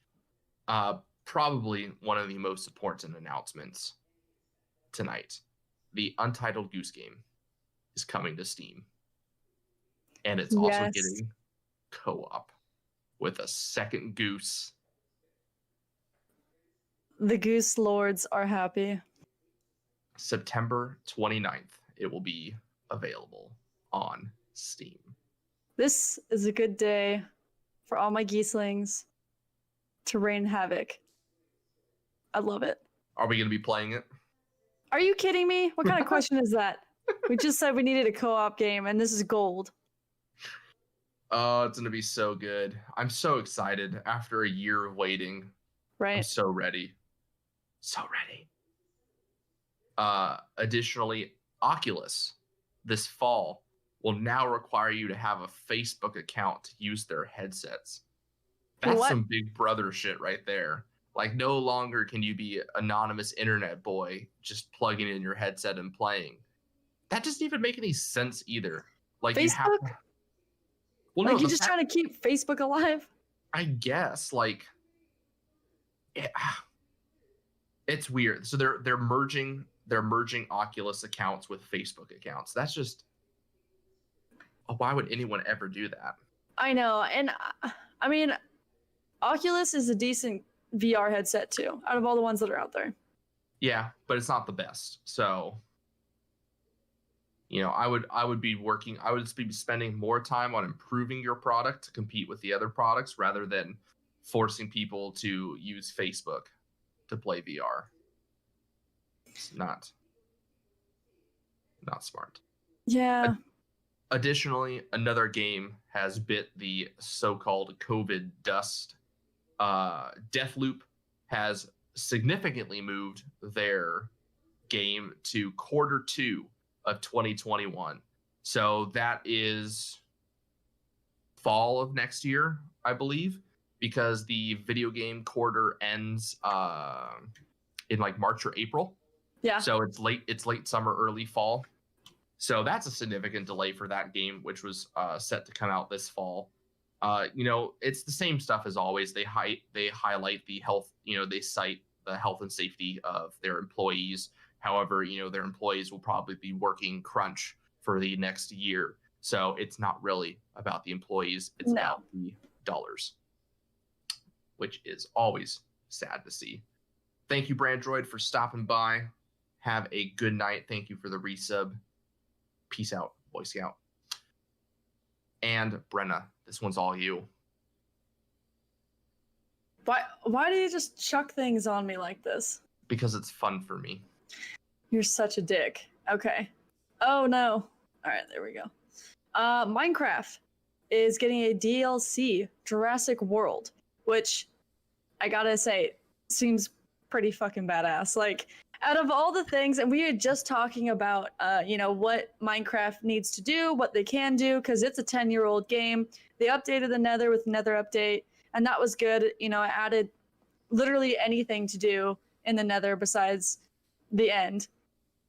Probably one of the most important announcements tonight. The Untitled Goose Game is coming to Steam. And it's also getting co-op with a second goose. The Goose Lords are happy. September 29th, it will be available on Steam. This is a good day for all my geeslings to rain havoc. I love it. Are we going to be playing it? Are you kidding me? What kind of question is that? We just said we needed a co-op game, and this is gold. Oh, it's going to be so good. I'm so excited after a year of waiting. Right. I'm so ready. So ready. Additionally, Oculus this fall will now require you to have a Facebook account to use their headsets. That's some big brother shit right there. Like, no longer can you be anonymous internet boy just plugging in your headset and playing. That doesn't even make any sense either. Like, Facebook? you have to... Well, like, no, you're just trying to keep Facebook alive? I guess. Like, it's weird. So they're merging Oculus accounts with Facebook accounts. That's just... Why would anyone ever do that? I know. And I mean, Oculus is a decent VR headset too, out of all the ones that are out there. Yeah, but it's not the best. So, I would be spending more time on improving your product to compete with the other products rather than forcing people to use Facebook to play VR. It's not smart. Yeah. Additionally, another game has bit the so-called COVID dust. Deathloop has significantly moved their game to Q2 of 2021. So that is fall of next year, I believe, because the video game quarter ends in like March or April. Yeah. So it's late summer, early fall. So that's a significant delay for that game, which was set to come out this fall. It's the same stuff as always. They highlight the health, they cite the health and safety of their employees. However, their employees will probably be working crunch for the next year. So it's not really about the employees. It's about the dollars, which is always sad to see. Thank you, Brandroid, for stopping by. Have a good night. Thank you for the resub. Peace out, Boy Scout. And Brenna, this one's all you. Why do you just chuck things on me like this? Because it's fun for me. You're such a dick. Okay. Oh no. All right, there we go. Minecraft is getting a DLC, Jurassic World, which I gotta say seems pretty fucking badass. Like, out of all the things, and we were just talking about, what Minecraft needs to do, what they can do, because it's a 10-year-old game. They updated the Nether with Nether update, and that was good. I added literally anything to do in the Nether besides the end.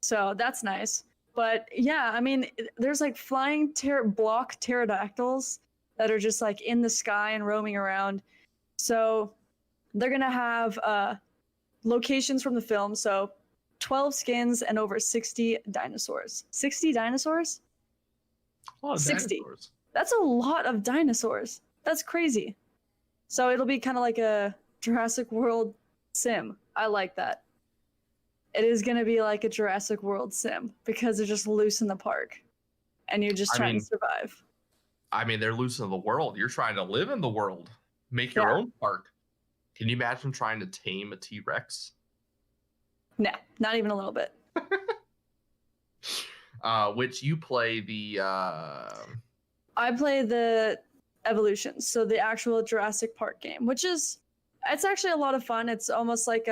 So that's nice. But yeah, I mean, there's like flying block pterodactyls that are just like in the sky and roaming around. So they're going to have locations from the film. So 12 skins and over 60 dinosaurs. 60 dinosaurs? Oh, 60. Dinosaurs. That's a lot of dinosaurs. That's crazy. So it'll be kind of like a Jurassic World sim. I like that. It is going to be like a Jurassic World sim because they're just loose in the park and you're just trying to survive. I mean, they're loose in the world. You're trying to live in the world. Make your own park. Can you imagine trying to tame a T-Rex? No, not even a little bit. Which you play the... I play the Evolutions, so the actual Jurassic Park game, it's actually a lot of fun. It's almost like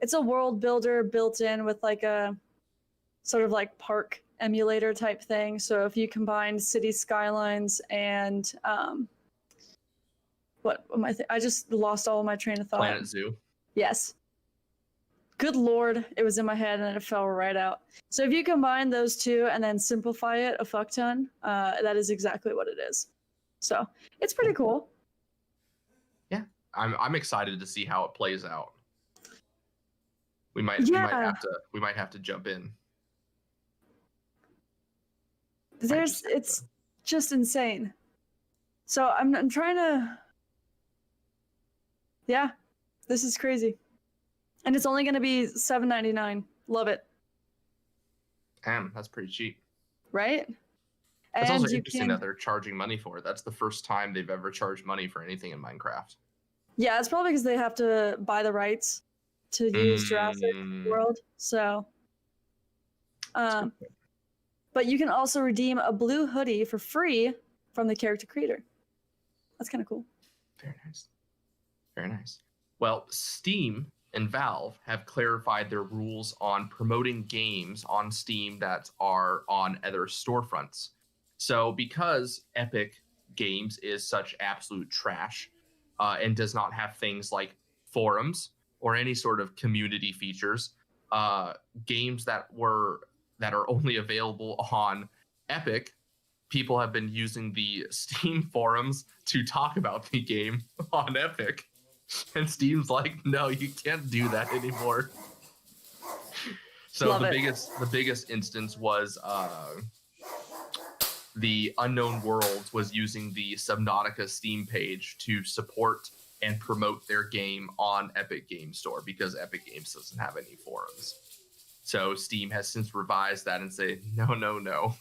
it's a world builder built in with like a sort of like park emulator type thing. So if you combine city skylines and what am I just lost all of my train of thought. Planet Zoo. Yes. Good Lord, it was in my head and then it fell right out. So if you combine those two and then simplify it a fuck ton, that is exactly what it is. So it's pretty cool. Yeah, I'm excited to see how it plays out. We might have to jump in. It's just insane. So I'm trying to. Yeah, this is crazy, and it's only going to be $7.99. Love it. Damn, that's pretty cheap. Right? It's and also interesting that they're charging money for it. That's the first time they've ever charged money for anything in Minecraft. Yeah, it's probably because they have to buy the rights to use Jurassic World. So, but you can also redeem a blue hoodie for free from the character creator. That's kind of cool. Very nice. Very nice. Well, Steam and Valve have clarified their rules on promoting games on Steam that are on other storefronts. So because Epic Games is such absolute trash and does not have things like forums or any sort of community features, games that are only available on Epic, people have been using the Steam forums to talk about the game on Epic. And Steam's like, no, you can't do that anymore. So the biggest instance was the Unknown Worlds was using the Subnautica Steam page to support and promote their game on Epic Games Store because Epic Games doesn't have any forums. So Steam has since revised that and say, no.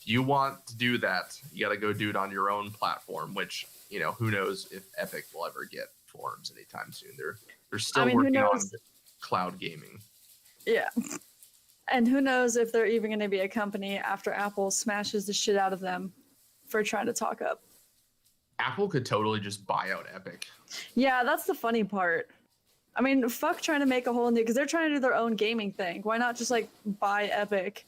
If you want to do that, you got to go do it on your own platform, which, who knows if Epic will ever get forums anytime soon. They're still working on cloud gaming. Yeah. And who knows if they're even going to be a company after Apple smashes the shit out of them for trying to talk up. Apple could totally just buy out Epic. Yeah, that's the funny part. I mean, fuck trying to make a whole new, because they're trying to do their own gaming thing. Why not just like buy Epic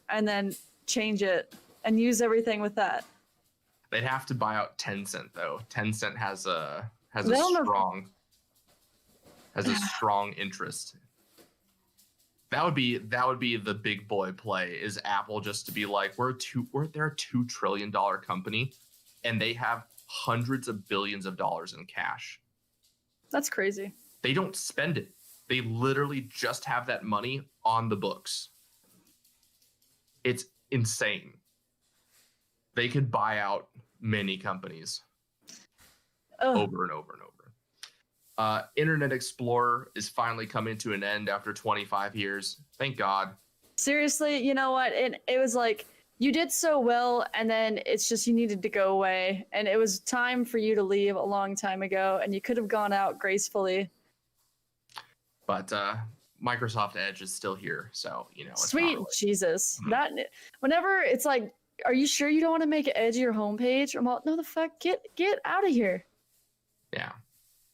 and then change it and use everything with that? They'd have to buy out Tencent though. Tencent has a They don't know- strong interest. That would be the big boy play, is Apple just to be like, they're a $2 trillion company and they have hundreds of billions of dollars in cash. That's crazy. They don't spend it. They literally just have that money on the books. It's insane. They could buy out many companies over and over and over. Internet Explorer is finally coming to an end after 25 years. Thank God. Seriously, you know what? It was like, you did so well, and then it's just you needed to go away. And it was time for you to leave a long time ago, and you could have gone out gracefully. But Microsoft Edge is still here, so you know. It's Sweet not really- Jesus! That whenever it's like, are you sure you don't want to make Edge your homepage? I'm all, no, the fuck, get out of here. Yeah.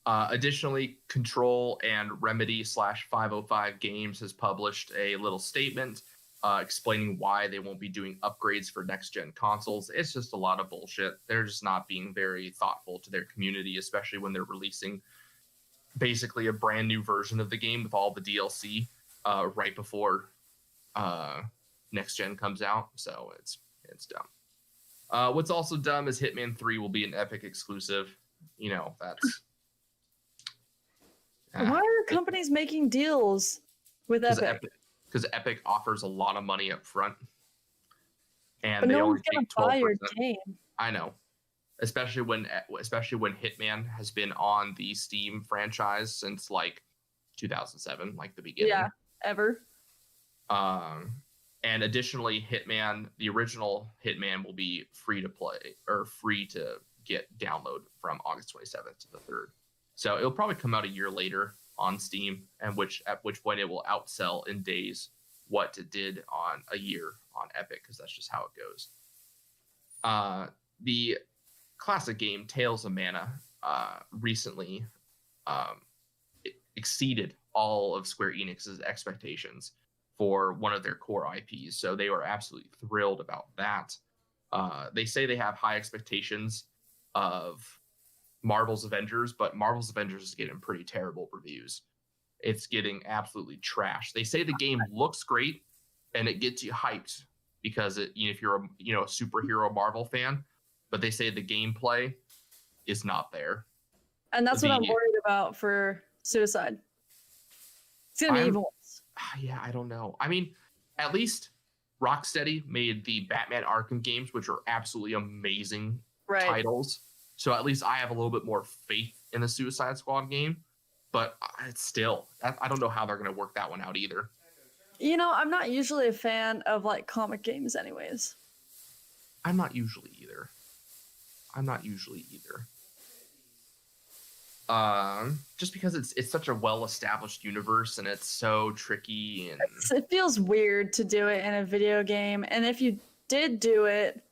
Additionally, Control and Remedy /505 Games has published a little statement explaining why they won't be doing upgrades for next-gen consoles. It's just a lot of bullshit. They're just not being very thoughtful to their community, especially when they're releasing basically a brand new version of the game with all the DLC right before next-gen comes out. So it's dumb. What's also dumb is Hitman 3 will be an Epic exclusive. You know, that's... Why are companies making deals with Epic? Because Epic offers a lot of money up front, and But they no only one's gonna take buy 12%. your game. I know, especially when Hitman has been on the Steam franchise since like 2007, like the beginning. Yeah, ever. And additionally, Hitman, the original Hitman, will be free to play or free to get download from August 27th to the 3rd. So it'll probably come out a year later on Steam, and at which point it will outsell in days what it did on a year on Epic, because that's just how it goes. The classic game Tales of Mana recently exceeded all of Square Enix's expectations for one of their core IPs, so they were absolutely thrilled about that. They say they have high expectations of Marvel's Avengers, but Marvel's Avengers is getting pretty terrible reviews. It's getting absolutely trashed. They say the game looks great and it gets you hyped because if you're a superhero Marvel fan, but they say the gameplay is not there. And that's what I'm worried about for Suicide. It's gonna be evil. Yeah, I don't know. I mean, at least Rocksteady made the Batman Arkham games, which are absolutely amazing titles. So at least I have a little bit more faith in the Suicide Squad game, but it's still, I don't know how they're going to work that one out either. You know, I'm not usually a fan of like comic games anyways. I'm not usually either. Just because it's such a well-established universe and it's so tricky and it feels weird to do it in a video game. And if you did do it,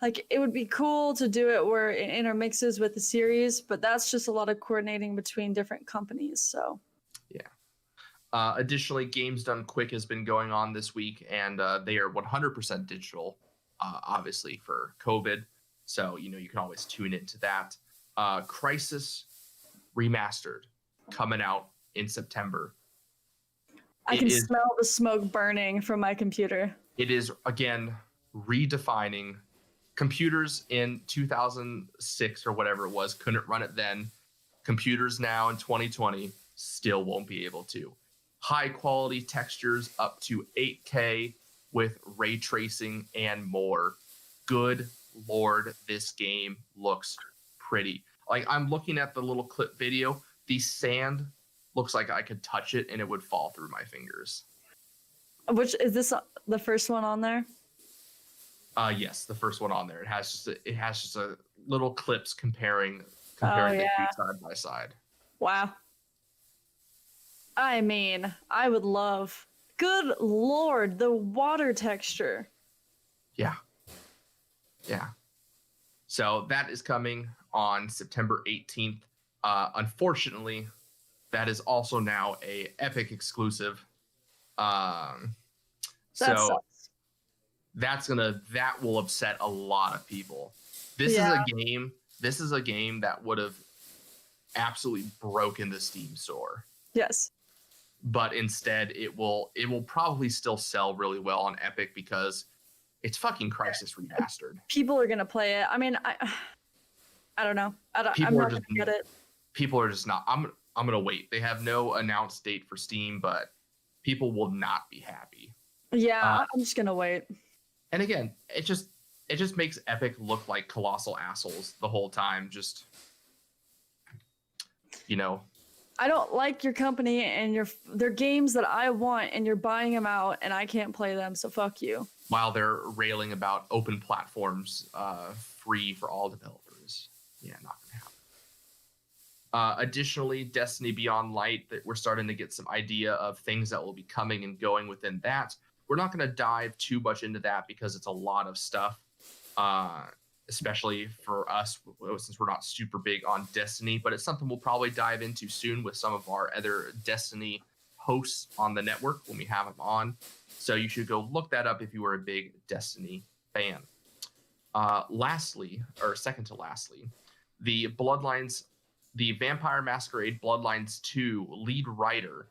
like, it would be cool to do it where it intermixes with the series, but that's just a lot of coordinating between different companies. So, yeah. Additionally, Games Done Quick has been going on this week, and they are 100% digital, obviously, for COVID. So, you can always tune into that. Crysis Remastered coming out in September. I can smell the smoke burning from my computer. It is, again, redefining. Computers in 2006 or whatever it was couldn't run it then. Computers now in 2020 still won't be able to. High quality textures up to 8K with ray tracing and more. Good Lord, this game looks pretty. Like, I'm looking at the little clip video. The sand looks like I could touch it and it would fall through my fingers. Which is this the first one on there? Yes, the first one on there. It has just a little clips comparing Oh, the yeah. two side by side. Wow. I mean, I would love. Good Lord, the water texture. Yeah. So that is coming on September 18th. Unfortunately, that is also now a Epic exclusive. That So sucks. that will upset a lot of people. This is a game that would have absolutely broken the Steam store. Yes. But instead it will probably still sell really well on Epic because it's fucking Crysis Remastered. People are gonna play it. I mean, I don't know. I'm not gonna get it. People are just not. I'm gonna wait. They have no announced date for Steam, but people will not be happy. Yeah, I'm just gonna wait. And again, it just makes Epic look like colossal assholes the whole time. Just, you know. I don't like your company and they're games that I want, and you're buying them out, and I can't play them. So fuck you. While they're railing about open platforms, free for all developers. Yeah, not gonna happen. Additionally, Destiny Beyond Light, that we're starting to get some idea of things that will be coming and going within that. We're not going to dive too much into that because it's a lot of stuff, especially for us since we're not super big on Destiny, but it's something we'll probably dive into soon with some of our other Destiny hosts on the network when we have them on. So you should go look that up if you are a big Destiny fan. Second to lastly, the Vampire Masquerade Bloodlines 2 lead writer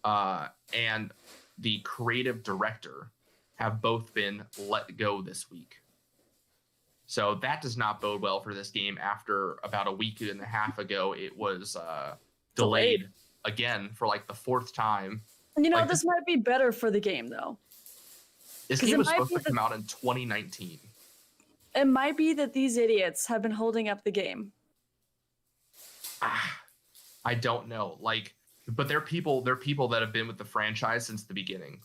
and the creative director have both been let go this week. So that does not bode well for this game. After about a week and a half ago, it was delayed again for like the fourth time. You know, Like, this might be better for the game, though. This 'Cause game it was might supposed be to come out in 2019. It might be that these idiots have been holding up the game. I don't know. Like, but they're people that have been with the franchise since the beginning.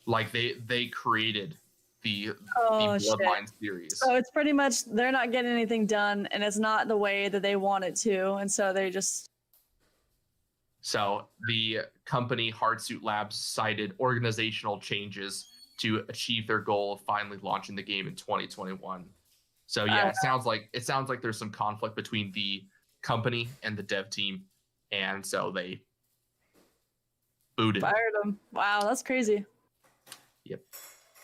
Like they created the Bloodlines series. So it's pretty much they're not getting anything done, and it's not the way that they want it to, and so they just. So the company Hardsuit Labs cited organizational changes to achieve their goal of finally launching the game in 2021. So yeah, it sounds like there's some conflict between the company and the dev team, and so they booted. Fired them. Wow, that's crazy. Yep.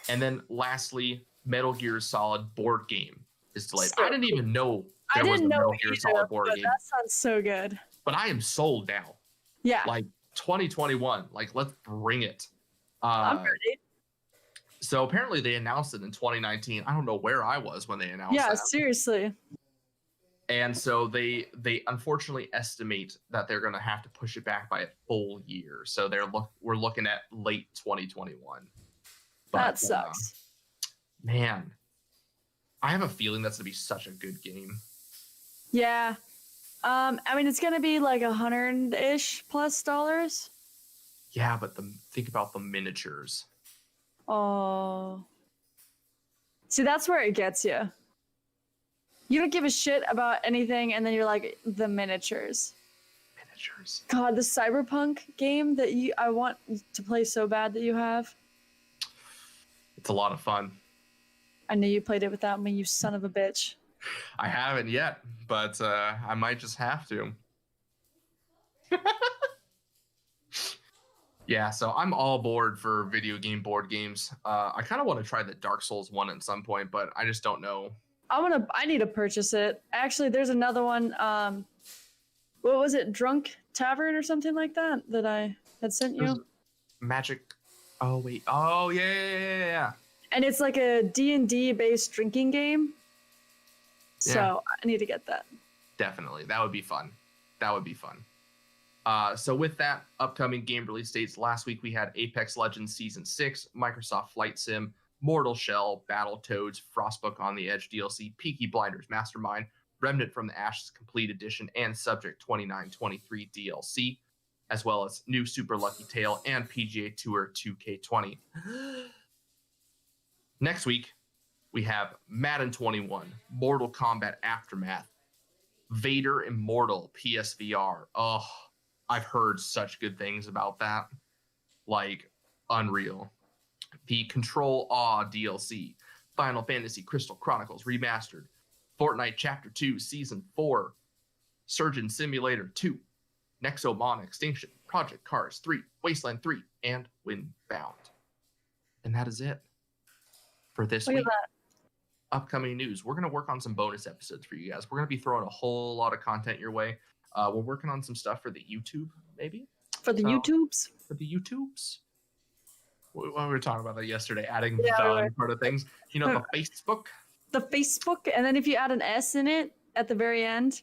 And then lastly, Metal Gear Solid board game is delayed. So I didn't even know I there was a didn't know Metal Gear either, Solid board but game. that sounds so good. But I am sold now. Yeah, Like 2021. Like, let's bring it. I'm ready. So apparently they announced it in 2019. I don't know where I was when they announced Yeah, that. seriously. And so they unfortunately estimate that they're going to have to push it back by a full year. So we're looking at late 2021. But, That sucks. Man, I have a feeling that's going to be such a good game. Yeah. I mean, it's gonna be like $100-ish plus dollars. Yeah, but think about the miniatures. Oh. See, that's where it gets you. You don't give a shit about anything, and then you're like, the miniatures. Miniatures. God, the Cyberpunk game that I want to play so bad that you have. It's a lot of fun. I knew you played it without me, you son of a bitch. I haven't yet, but I might just have to. Yeah, so I'm all board for video game board games. I kind of want to try the Dark Souls one at some point, but I just don't know. I need to purchase it. Actually, there's another one. What was it? Drunk Tavern or something like that I had sent you. Magic. Oh wait. Oh yeah. And it's like a D&D based drinking game. So Yeah. I need to get that. Definitely. That would be fun. So with that, upcoming game release dates, last week we had Apex Legends Season 6, Microsoft Flight Sim, Mortal Shell, Battletoads, Frostbook on the Edge DLC, Peaky Blinders Mastermind, Remnant from the Ashes Complete Edition, and Subject 2923 DLC, as well as new Super Lucky Tail and PGA Tour 2K20. Next week, we have Madden 21, Mortal Kombat Aftermath, Vader Immortal PSVR. Oh, I've heard such good things about that. Like, unreal. The Control Awe DLC, Final Fantasy Crystal Chronicles Remastered, Fortnite Chapter 2 Season 4, Surgeon Simulator 2, Nexomon Extinction, Project Cars 3, Wasteland 3, and Windbound. And that is it for this Look at week. that. Upcoming news. We're going to work on some bonus episodes for you guys. We're going to be throwing a whole lot of content your way. We're working on some stuff for the YouTube, maybe. For the So- YouTubes. For the YouTubes. We were talking about that yesterday, adding Yeah, we the were. part of things. You know, the Facebook. The Facebook, and then if you add an S in it at the very end,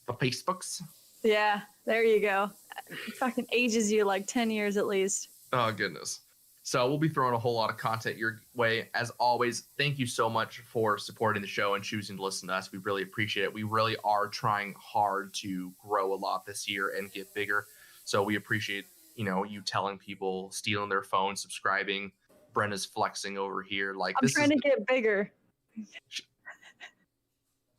The Facebooks. yeah, there you go. It fucking ages you like 10 years at least. Oh, goodness. So we'll be throwing a whole lot of content your way. As always, thank you so much for supporting the show and choosing to listen to us. We really appreciate it. We really are trying hard to grow a lot this year and get bigger. So we appreciate, you telling people, stealing their phone, subscribing. Brenda's flexing over here. Like I'm trying to get bigger.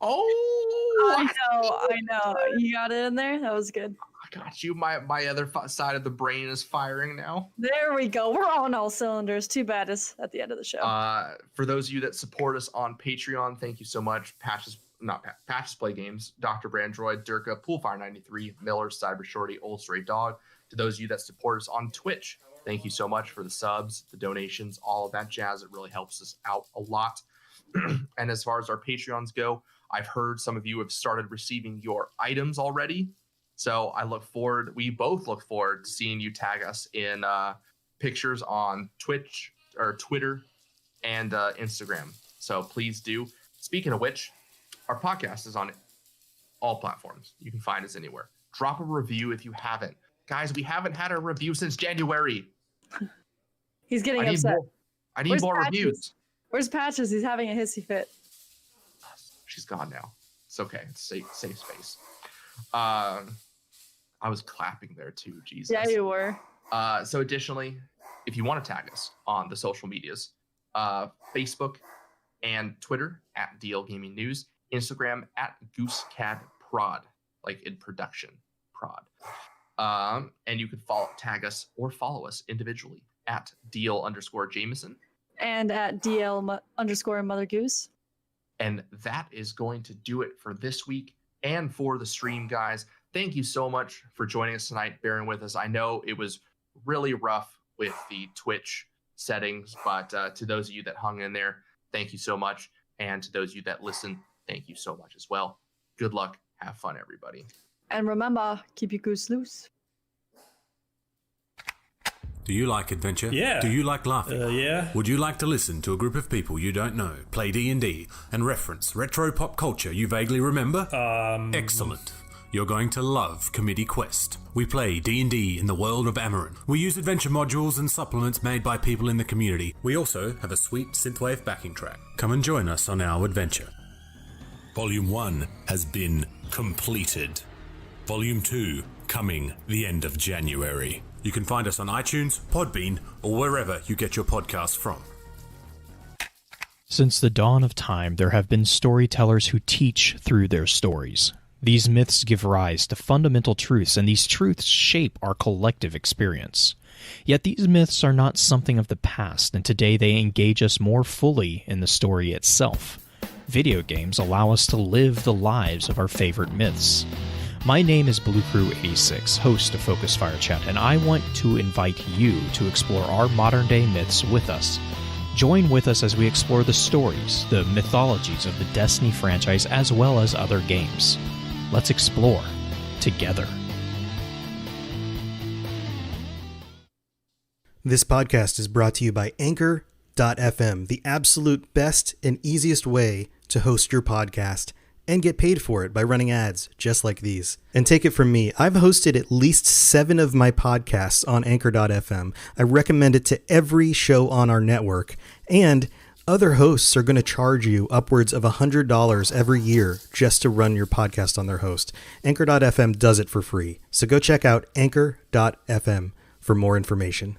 Oh, I know. You got it in there? That was good. I got you. My other side of the brain is firing now. There we go. We're on all cylinders. Too bad it's at the end of the show. For those of you that support us on Patreon, thank you so much. Patches Play Games, Dr. Brandroid, Durka, Poolfire93, Miller, Cyber Shorty, Old Stray Dog. To those of you that support us on Twitch, thank you so much for the subs, the donations, all of that jazz. It really helps us out a lot. And as far as our Patreons go, I've heard some of you have started receiving your items already. So we both look forward to seeing you tag us in pictures on Twitch or Twitter and Instagram. So please do. Speaking of which, our podcast is on all platforms. You can find us anywhere. Drop a review if you haven't. Guys, we haven't had a review since January. He's getting I need upset. more Where's more Patches? reviews. Where's Patches? He's having a hissy fit. She's gone now. It's okay. It's safe space. I was clapping there too. Jesus. Yeah, you were. So additionally, if you want to tag us on the social medias, Facebook and Twitter at DL Gaming News, Instagram at GooseCadProd, like in production, prod. And you can tag us or follow us individually at DL_Jameson. And at DL_Mother Goose. And that is going to do it for this week and for the stream, guys. Thank you so much for joining us tonight, bearing with us. I know it was really rough with the Twitch settings, but to those of you that hung in there, thank you so much. And to those of you that listen, thank you so much as well. Good luck. Have fun, everybody. And remember, keep your goose loose. Do you like adventure? Yeah. Do you like laughing? Yeah. Would you like to listen to a group of people you don't know play D&D and reference retro pop culture you vaguely remember? Excellent. You're going to love Committee Quest. We play D&D in the world of Amarin. We use adventure modules and supplements made by people in the community. We also have a sweet synthwave backing track. Come and join us on our adventure. Volume 1 has been completed. Volume 2 coming the end of January. You can find us on iTunes, Podbean, or wherever you get your podcasts from. Since the dawn of time, there have been storytellers who teach through their stories. These myths give rise to fundamental truths, and these truths shape our collective experience. Yet these myths are not something of the past, and today they engage us more fully in the story itself. Video games allow us to live the lives of our favorite myths. My name is Blue Crew 86, host of Focus Fire Chat, and I want to invite you to explore our modern-day myths with us. Join with us as we explore the stories, the mythologies of the Destiny franchise, as well as other games. Let's explore together. This podcast is brought to you by Anchor.fm, the absolute best and easiest way to host your podcast and get paid for it by running ads just like these. And take it from me, I've hosted at least 7 of my podcasts on Anchor.fm. I recommend it to every show on our network, and other hosts are going to charge you upwards of $100 every year just to run your podcast on their host. Anchor.fm does it for free. So go check out Anchor.fm for more information.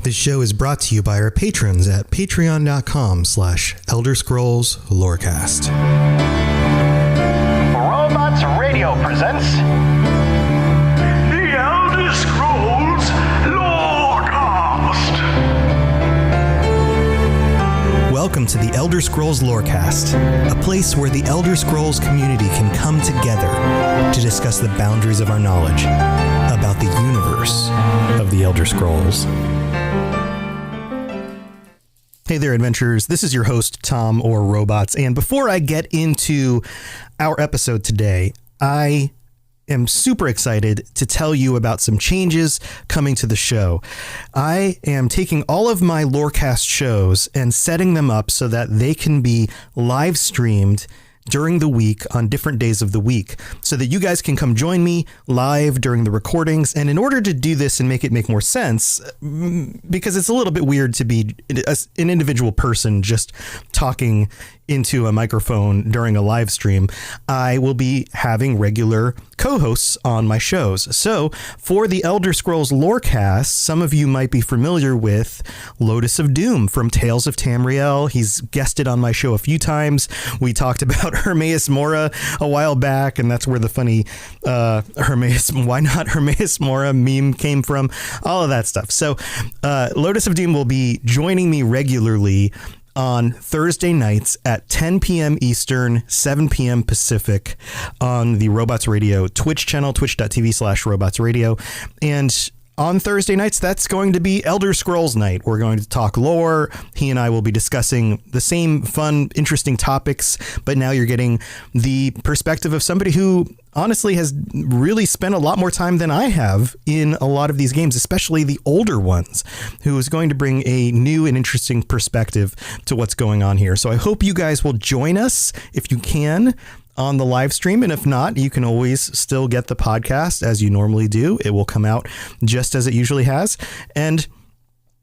This show is brought to you by our patrons at patreon.com/Elder Scrolls Lorecast. Robots Radio presents The Elder Scrolls Lorecast. Welcome to the Elder Scrolls Lorecast, a place where the Elder Scrolls community can come together to discuss the boundaries of our knowledge about the universe of the Elder Scrolls. Hey there, adventurers. This is your host, Tom or Robots. And before I get into our episode today, I am super excited to tell you about some changes coming to the show. I am taking all of my Lorecast shows and setting them up so that they can be live streamed during the week on different days of the week so that you guys can come join me live during the recordings. And in order to do this and make it make more sense, because it's a little bit weird to be an individual person just talking into a microphone during a live stream, I will be having regular co-hosts on my shows. So for the Elder Scrolls Lorecast, some of you might be familiar with Lotus of Doom from Tales of Tamriel. He's guested on my show a few times. We talked about Hermaeus Mora a while back, and that's where the funny why not Hermaeus Mora meme came from, all of that stuff. So Lotus of Doom will be joining me regularly on Thursday nights at 10 p.m. Eastern, 7 p.m. Pacific on the Robots Radio Twitch channel, twitch.tv/robotsradio. And on Thursday nights, that's going to be Elder Scrolls night. We're going to talk lore. He and I will be discussing the same fun, interesting topics, but now you're getting the perspective of somebody who honestly has really spent a lot more time than I have in a lot of these games, especially the older ones, who is going to bring a new and interesting perspective to what's going on here. So I hope you guys will join us if you can on the live stream. And if not, you can always still get the podcast as you normally do. It will come out just as it usually has. And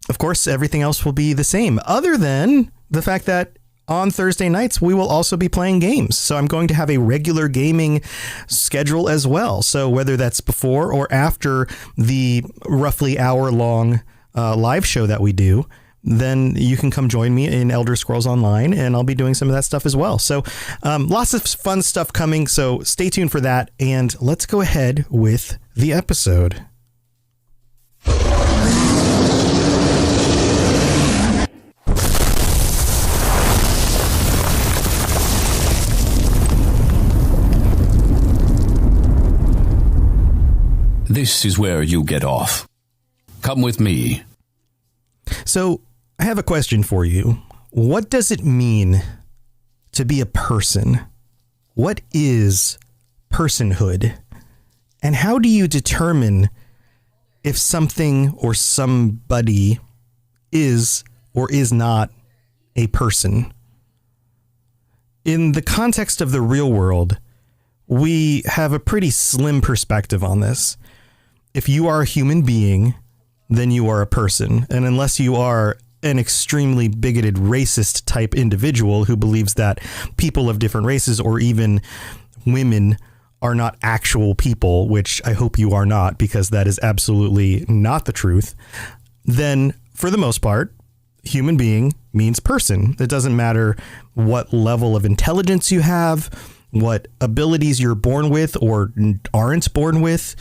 of course, everything else will be the same, other than the fact that on Thursday nights, we will also be playing games. So I'm going to have a regular gaming schedule as well. So whether that's before or after the roughly hour-long live show that we do, then you can come join me in Elder Scrolls Online, and I'll be doing some of that stuff as well. So lots of fun stuff coming. So stay tuned for that. And let's go ahead with the episode. This is where you get off. Come with me. So I have a question for you. What does it mean to be a person? What is personhood? And how do you determine if something or somebody is or is not a person? In the context of the real world, we have a pretty slim perspective on this. If you are a human being, then you are a person. And unless you are an extremely bigoted, racist type individual who believes that people of different races or even women are not actual people, which I hope you are not, because that is absolutely not the truth, then for the most part, human being means person. It doesn't matter what level of intelligence you have, what abilities you're born with or aren't born with.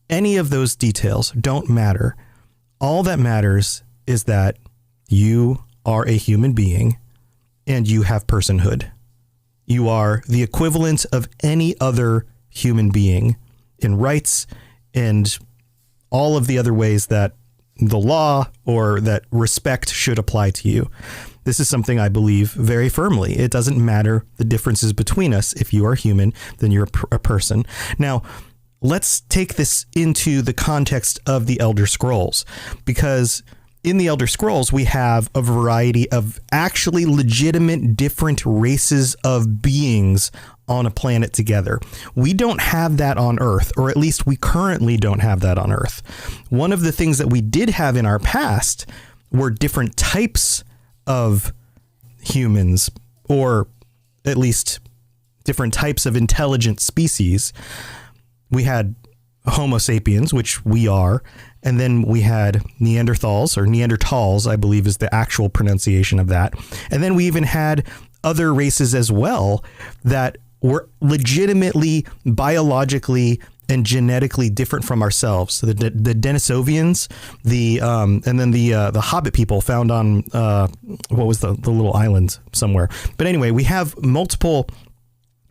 Any of those details don't matter. All that matters is that you are a human being and you have personhood. You are the equivalent of any other human being in rights and all of the other ways that the law or that respect should apply to you. This is something I believe very firmly. It doesn't matter the differences between us. If you are human, then you're a person. Now, let's take this into the context of the Elder Scrolls, because in the Elder Scrolls, we have a variety of actually legitimate different races of beings on a planet together. We don't have that on Earth, or at least we currently don't have that on Earth. One of the things that we did have in our past were different types of humans, or at least different types of intelligent species. We had Homo sapiens, which we are, and then we had Neanderthals, I believe is the actual pronunciation of that. And then we even had other races as well that were legitimately biologically and genetically different from ourselves. The Denisovians, and then the Hobbit people found on what was the little island somewhere. But anyway, we have multiple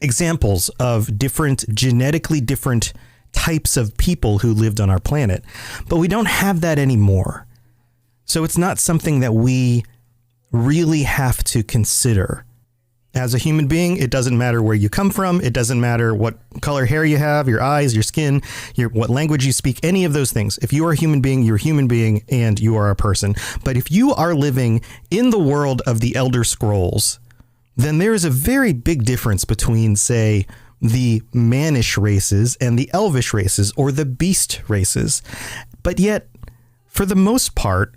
examples of genetically different types of people who lived on our planet, but we don't have that anymore. So it's not something that we really have to consider. As a human being, it doesn't matter where you come from. It doesn't matter what color hair you have, your eyes, your skin, what language you speak, any of those things. If you are a human being, you're a human being and you are a person. But if you are living in the world of the Elder Scrolls, then there is a very big difference between, say, the mannish races and the elvish races or the beast races. But yet, for the most part,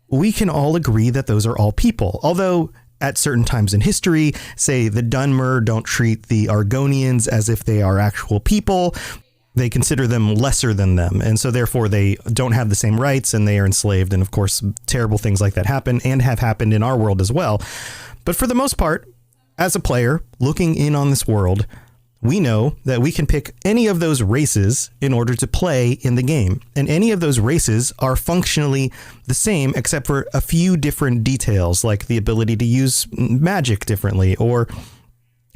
we can all agree that those are all people. Although at certain times in history, say the Dunmer don't treat the Argonians as if they are actual people. They consider them lesser than them. And so therefore they don't have the same rights and they are enslaved. And of course, terrible things like that happen and have happened in our world as well. But for the most part, as a player looking in on this world, we know that we can pick any of those races in order to play in the game. And any of those races are functionally the same, except for a few different details, like the ability to use magic differently or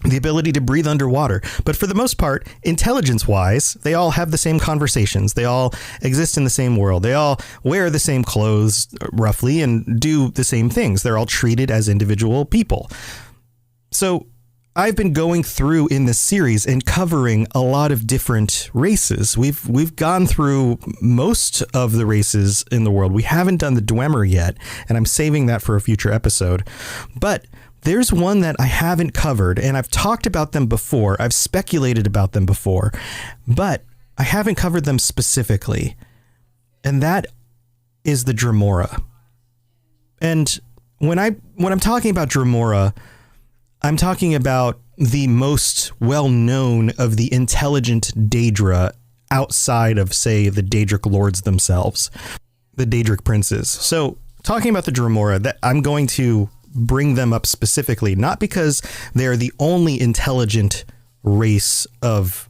the ability to breathe underwater. But for the most part, intelligence-wise, they all have the same conversations. They all exist in the same world. They all wear the same clothes, roughly, and do the same things. They're all treated as individual people. So I've been going through in this series and covering a lot of different races. We've gone through most of the races in the world. We haven't done the Dwemer yet, and I'm saving that for a future episode. But there's one that I haven't covered, and I've talked about them before. I've speculated about them before, but I haven't covered them specifically. And that is the Dremora. And when I'm talking about Dremora, I'm talking about the most well-known of the intelligent Daedra outside of, say, the Daedric lords themselves, the Daedric princes. So talking about the Dremora, that I'm going to bring them up specifically, not because they're the only intelligent race of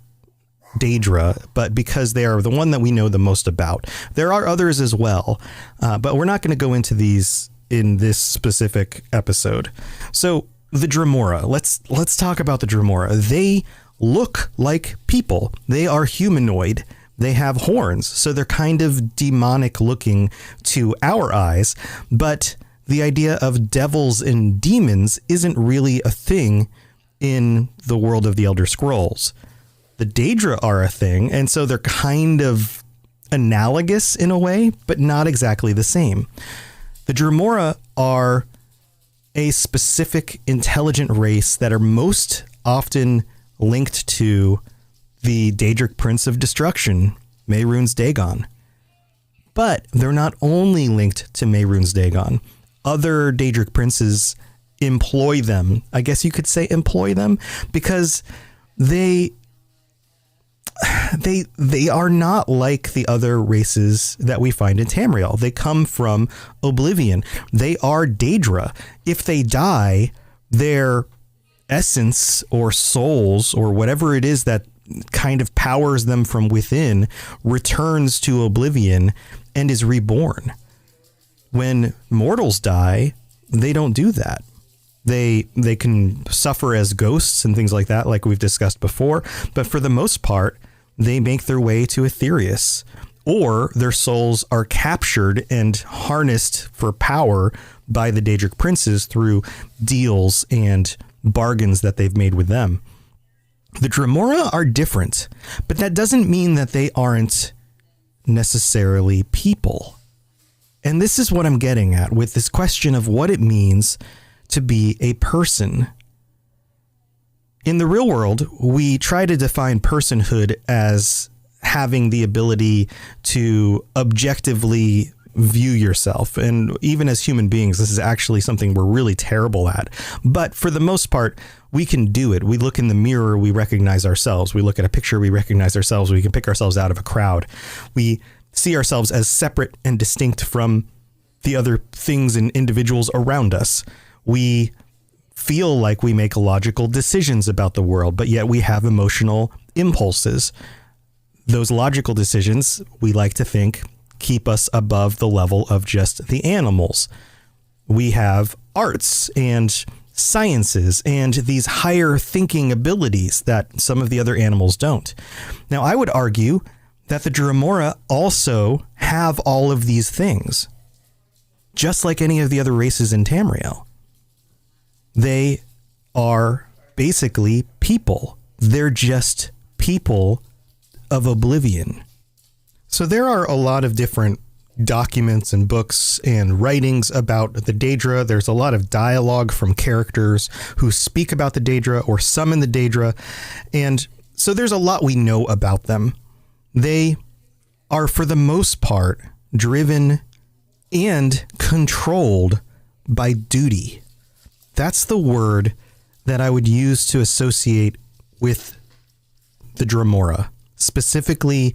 Daedra, but because they are the one that we know the most about. There are others as well, but we're not going to go into these in this specific episode. So the Dremora. Let's talk about the Dremora. They look like people. They are humanoid. They have horns, so they're kind of demonic looking to our eyes. But the idea of devils and demons isn't really a thing in the world of the Elder Scrolls. The Daedra are a thing, and so they're kind of analogous in a way, but not exactly the same. The Dremora are a specific intelligent race that are most often linked to the Daedric Prince of Destruction, Mehrunes Dagon. But they're not only linked to Mehrunes Dagon. Other Daedric princes employ them. I guess you could say employ them because they are not like the other races that we find in Tamriel. They come from Oblivion. They are Daedra. If they die, their essence or souls or whatever it is that kind of powers them from within returns to Oblivion and is reborn. When mortals die, they don't do that. They can suffer as ghosts and things like that, like we've discussed before. But for the most part, they make their way to Aetherius, or their souls are captured and harnessed for power by the Daedric princes through deals and bargains that they've made with them. The Dremora are different, but that doesn't mean that they aren't necessarily people. And this is what I'm getting at with this question of what it means to be a person. In the real world, we try to define personhood as having the ability to objectively view yourself. And even as human beings, this is actually something we're really terrible at. But for the most part, we can do it. We look in the mirror, we recognize ourselves. We look at a picture, we recognize ourselves. We can pick ourselves out of a crowd. We see ourselves as separate and distinct from the other things and individuals around us. We feel like we make logical decisions about the world, but yet we have emotional impulses. those logical decisions, we like to think, keep us above the level of just the animals. We have arts and sciences and these higher thinking abilities that some of the other animals don't. Now, I would argue that the Dromora also have all of these things, just like any of the other races in Tamriel. They are basically people. They're just people of oblivion. So there are a lot of different documents and books and writings about the Daedra. There's a lot of dialogue from characters who speak about the Daedra or summon the Daedra. And so there's a lot we know about them. They are, for the most part, driven and controlled by duty. That's the word that I would use to associate with the Dromora, specifically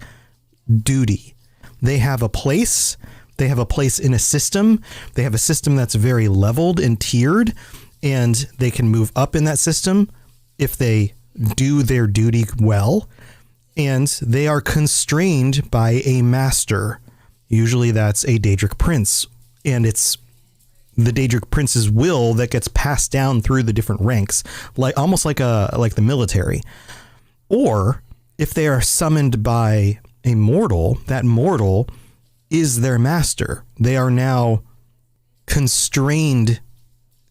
duty. They have a place. They have a place in a system. They have a system that's very leveled and tiered, and they can move up in that system if they do their duty well. And they are constrained by a master. Usually that's a Daedric prince, and it's the Daedric prince's will that gets passed down through the different ranks, like almost like the military. Or if they are summoned by a mortal, that mortal is their master. They are now constrained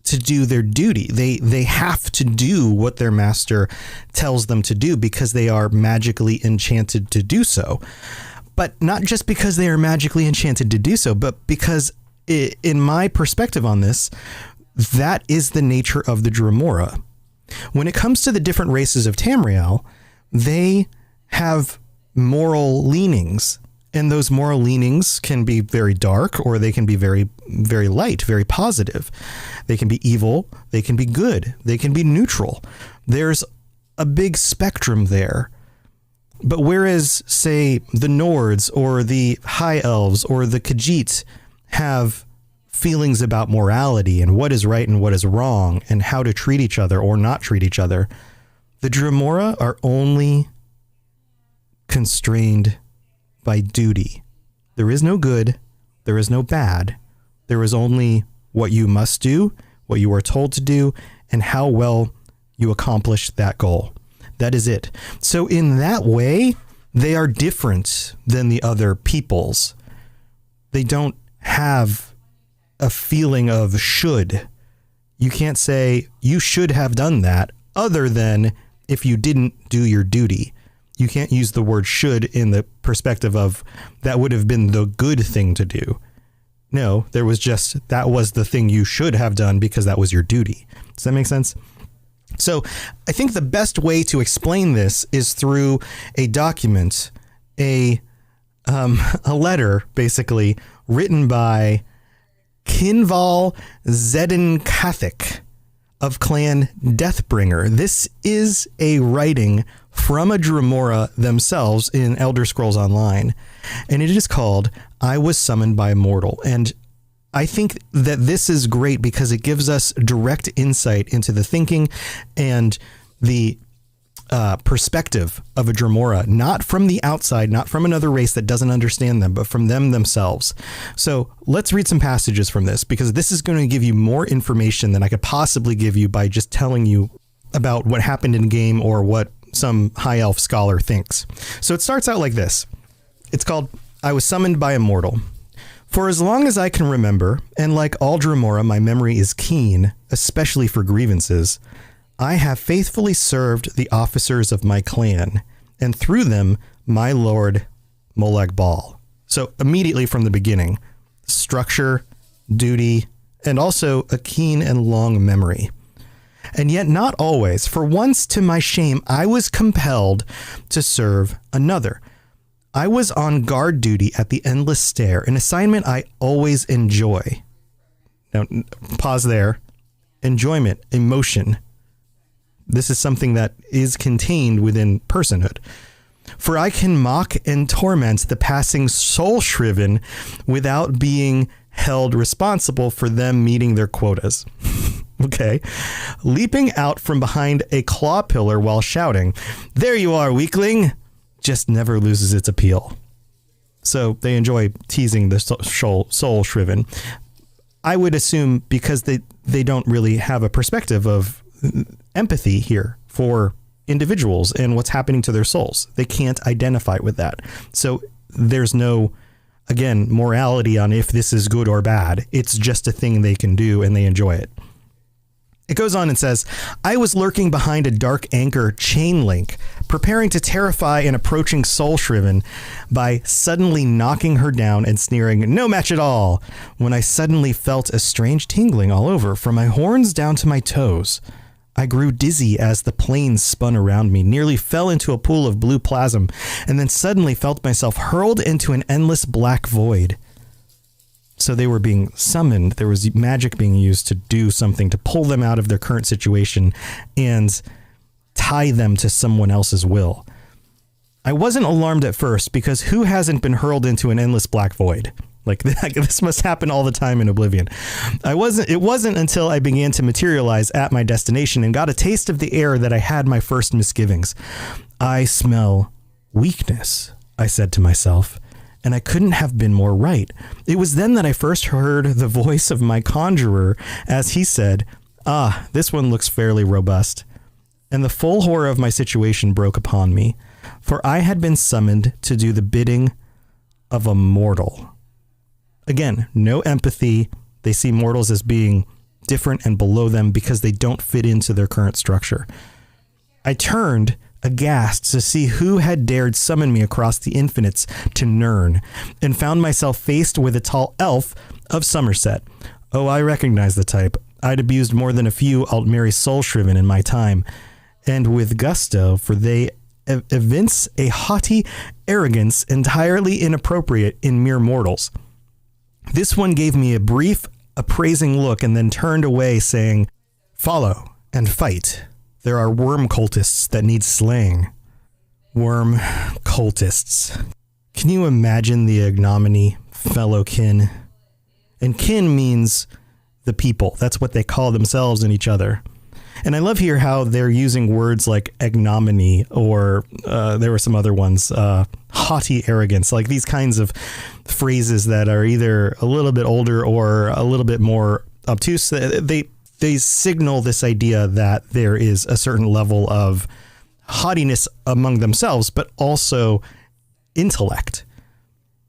to do their duty. They have to do what their master tells them to do because they are magically enchanted to do so. But not just because they are magically enchanted to do so, but because in my perspective on this, that is the nature of the Dromora. When it comes to the different races of Tamriel, they have moral leanings, and those moral leanings can be very dark, or they can be very, very light, very positive. They can be evil, they can be good, they can be neutral. There's a big spectrum there. But whereas, say, the Nords or the High Elves or the Khajiit have feelings about morality and what is right and what is wrong and how to treat each other or not treat each other, the Dromora are only constrained by duty. There is no good, there is no bad. There is only what you must do, what you are told to do, and how well you accomplish that goal. That is it. So in that way, they are different than the other peoples. They don't have a feeling of should. You can't say you should have done that other than if you didn't do your duty. You can't use the word should in the perspective of that would have been the good thing to do. No, there was just that was the thing you should have done because that was your duty. Does that make sense? So I think the best way to explain this is through a document, a letter, basically, written by Kinval Zedenkathik of Clan Deathbringer. This is a writing from a Dromora themselves in Elder Scrolls Online, and it is called I Was Summoned by a Mortal. And I think that this is great because it gives us direct insight into the thinking and the perspective of a Dromora, not from the outside, not from another race that doesn't understand them, but from them themselves. So let's read some passages from this, because this is going to give you more information than I could possibly give you by just telling you about what happened in game or what some high elf scholar thinks. So it starts out like this. It's called I Was Summoned by a Mortal. For as long as I can remember, and like all Dromora, my memory is keen, especially for grievances, I have faithfully served the officers of my clan, and through them, my lord Molag Bal. So immediately from the beginning, structure, duty, and also a keen and long memory. And yet not always, for once to my shame, I was compelled to serve another. I was on guard duty at the Endless Stair, an assignment I always enjoy. Now, pause there. Enjoyment, emotion. This is something that is contained within personhood. For I can mock and torment the passing soul-shriven without being held responsible for them meeting their quotas. Okay. Leaping out from behind a claw pillar while shouting, "There you are, weakling!" just never loses its appeal. So they enjoy teasing the soul shriven. I would assume because they don't really have a perspective of empathy here for individuals and what's happening to their souls. They can't identify with that. So there's no, again, morality on if this is good or bad. It's just a thing they can do and they enjoy it. It goes on and says, I was lurking behind a dark anchor chain link, preparing to terrify an approaching soul shriven by suddenly knocking her down and sneering, no match at all, when I suddenly felt a strange tingling all over, from my horns down to my toes. I grew dizzy as the planes spun around me, nearly fell into a pool of blue plasm, and then suddenly felt myself hurled into an endless black void. So they were being summoned. There was magic being used to do something, to pull them out of their current situation and tie them to someone else's will. I wasn't alarmed at first, because who hasn't been hurled into an endless black void? Like, this must happen all the time in Oblivion. It wasn't until I began to materialize at my destination and got a taste of the air that I had my first misgivings. I smell weakness, I said to myself. And I couldn't have been more right. It was then that I first heard the voice of my conjurer as he said, this one looks fairly robust. And the full horror of my situation broke upon me, for I had been summoned to do the bidding of a mortal. Again, no empathy. They see mortals as being different and below them because they don't fit into their current structure. I turned aghast to see who had dared summon me across the infinites to Nirn, and found myself faced with a tall elf of Somerset. Oh, I recognize the type. I'd abused more than a few Altmeri soul-shriven in my time, and with gusto, for they evince a haughty arrogance entirely inappropriate in mere mortals. This one gave me a brief, appraising look and then turned away, saying, "Follow and fight. There are worm cultists that need slaying." Worm cultists. Can you imagine the ignominy, fellow kin? And kin means the people. That's what they call themselves and each other. And I love here how they're using words like ignominy, or there were some other ones, haughty arrogance, like these kinds of phrases that are either a little bit older or a little bit more obtuse. They signal this idea that there is a certain level of haughtiness among themselves, but also intellect.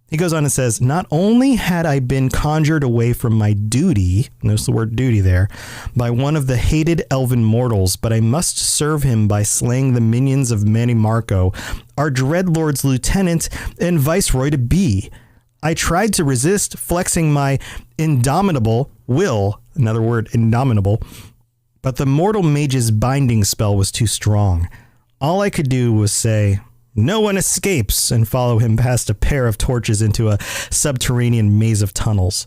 He goes on and says, not only had I been conjured away from my duty, notice the word duty there, by one of the hated elven mortals, but I must serve him by slaying the minions of Manny Marco, our Dreadlord's lieutenant and viceroy to be. I tried to resist, flexing my indomitable will, another word, indomitable, but the mortal mage's binding spell was too strong. All I could do was say, "No one escapes," and follow him past a pair of torches into a subterranean maze of tunnels.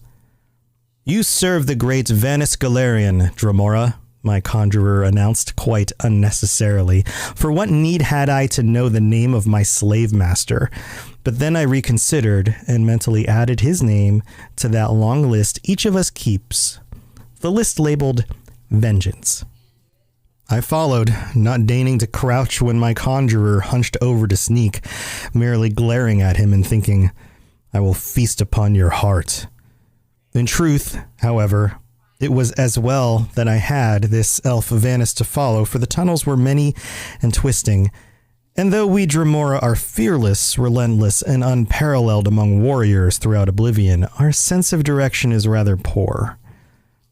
"You serve the great Vanus Galerian, Dromora," my conjurer announced quite unnecessarily, for what need had I to know the name of my slave master? But then I reconsidered and mentally added his name to that long list each of us keeps, the list labeled Vengeance. I followed, not deigning to crouch when my conjurer hunched over to sneak, merely glaring at him and thinking, "I will feast upon your heart." In truth, however, it was as well that I had this elf Vanus to follow, for the tunnels were many and twisting, and though we Dromora are fearless, relentless, and unparalleled among warriors throughout Oblivion, our sense of direction is rather poor.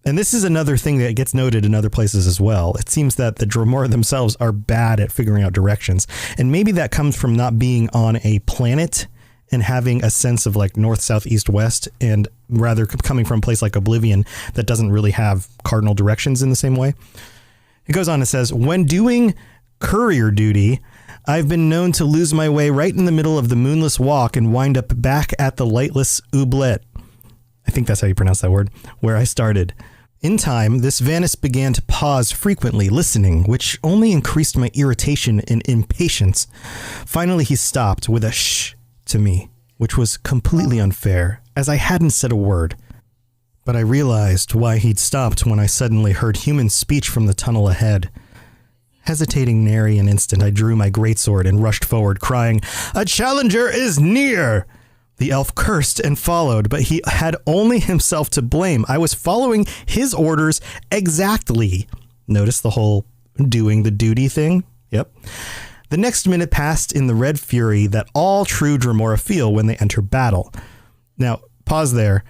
And this is another thing that gets noted in other places as well. It seems that the Dromora themselves are bad at figuring out directions. And maybe that comes from not being on a planet and having a sense of like north, south, east, west, and rather coming from a place like Oblivion that doesn't really have cardinal directions in the same way. It goes on and says, when doing courier duty, I've been known to lose my way right in the middle of the moonless walk and wind up back at the lightless oublet. I think that's how you pronounce that word, where I started. In time, this Vanus began to pause frequently, listening, which only increased my irritation and impatience. Finally, he stopped with a shh to me, which was completely unfair, as I hadn't said a word. But I realized why he'd stopped when I suddenly heard human speech from the tunnel ahead. Hesitating nary an instant, I drew my greatsword and rushed forward, crying, "A challenger is near!" The elf cursed and followed, but he had only himself to blame. I was following his orders exactly. Notice the whole doing the duty thing? Yep. The next minute passed in the red fury that all true Dremora feel when they enter battle. Now, pause there.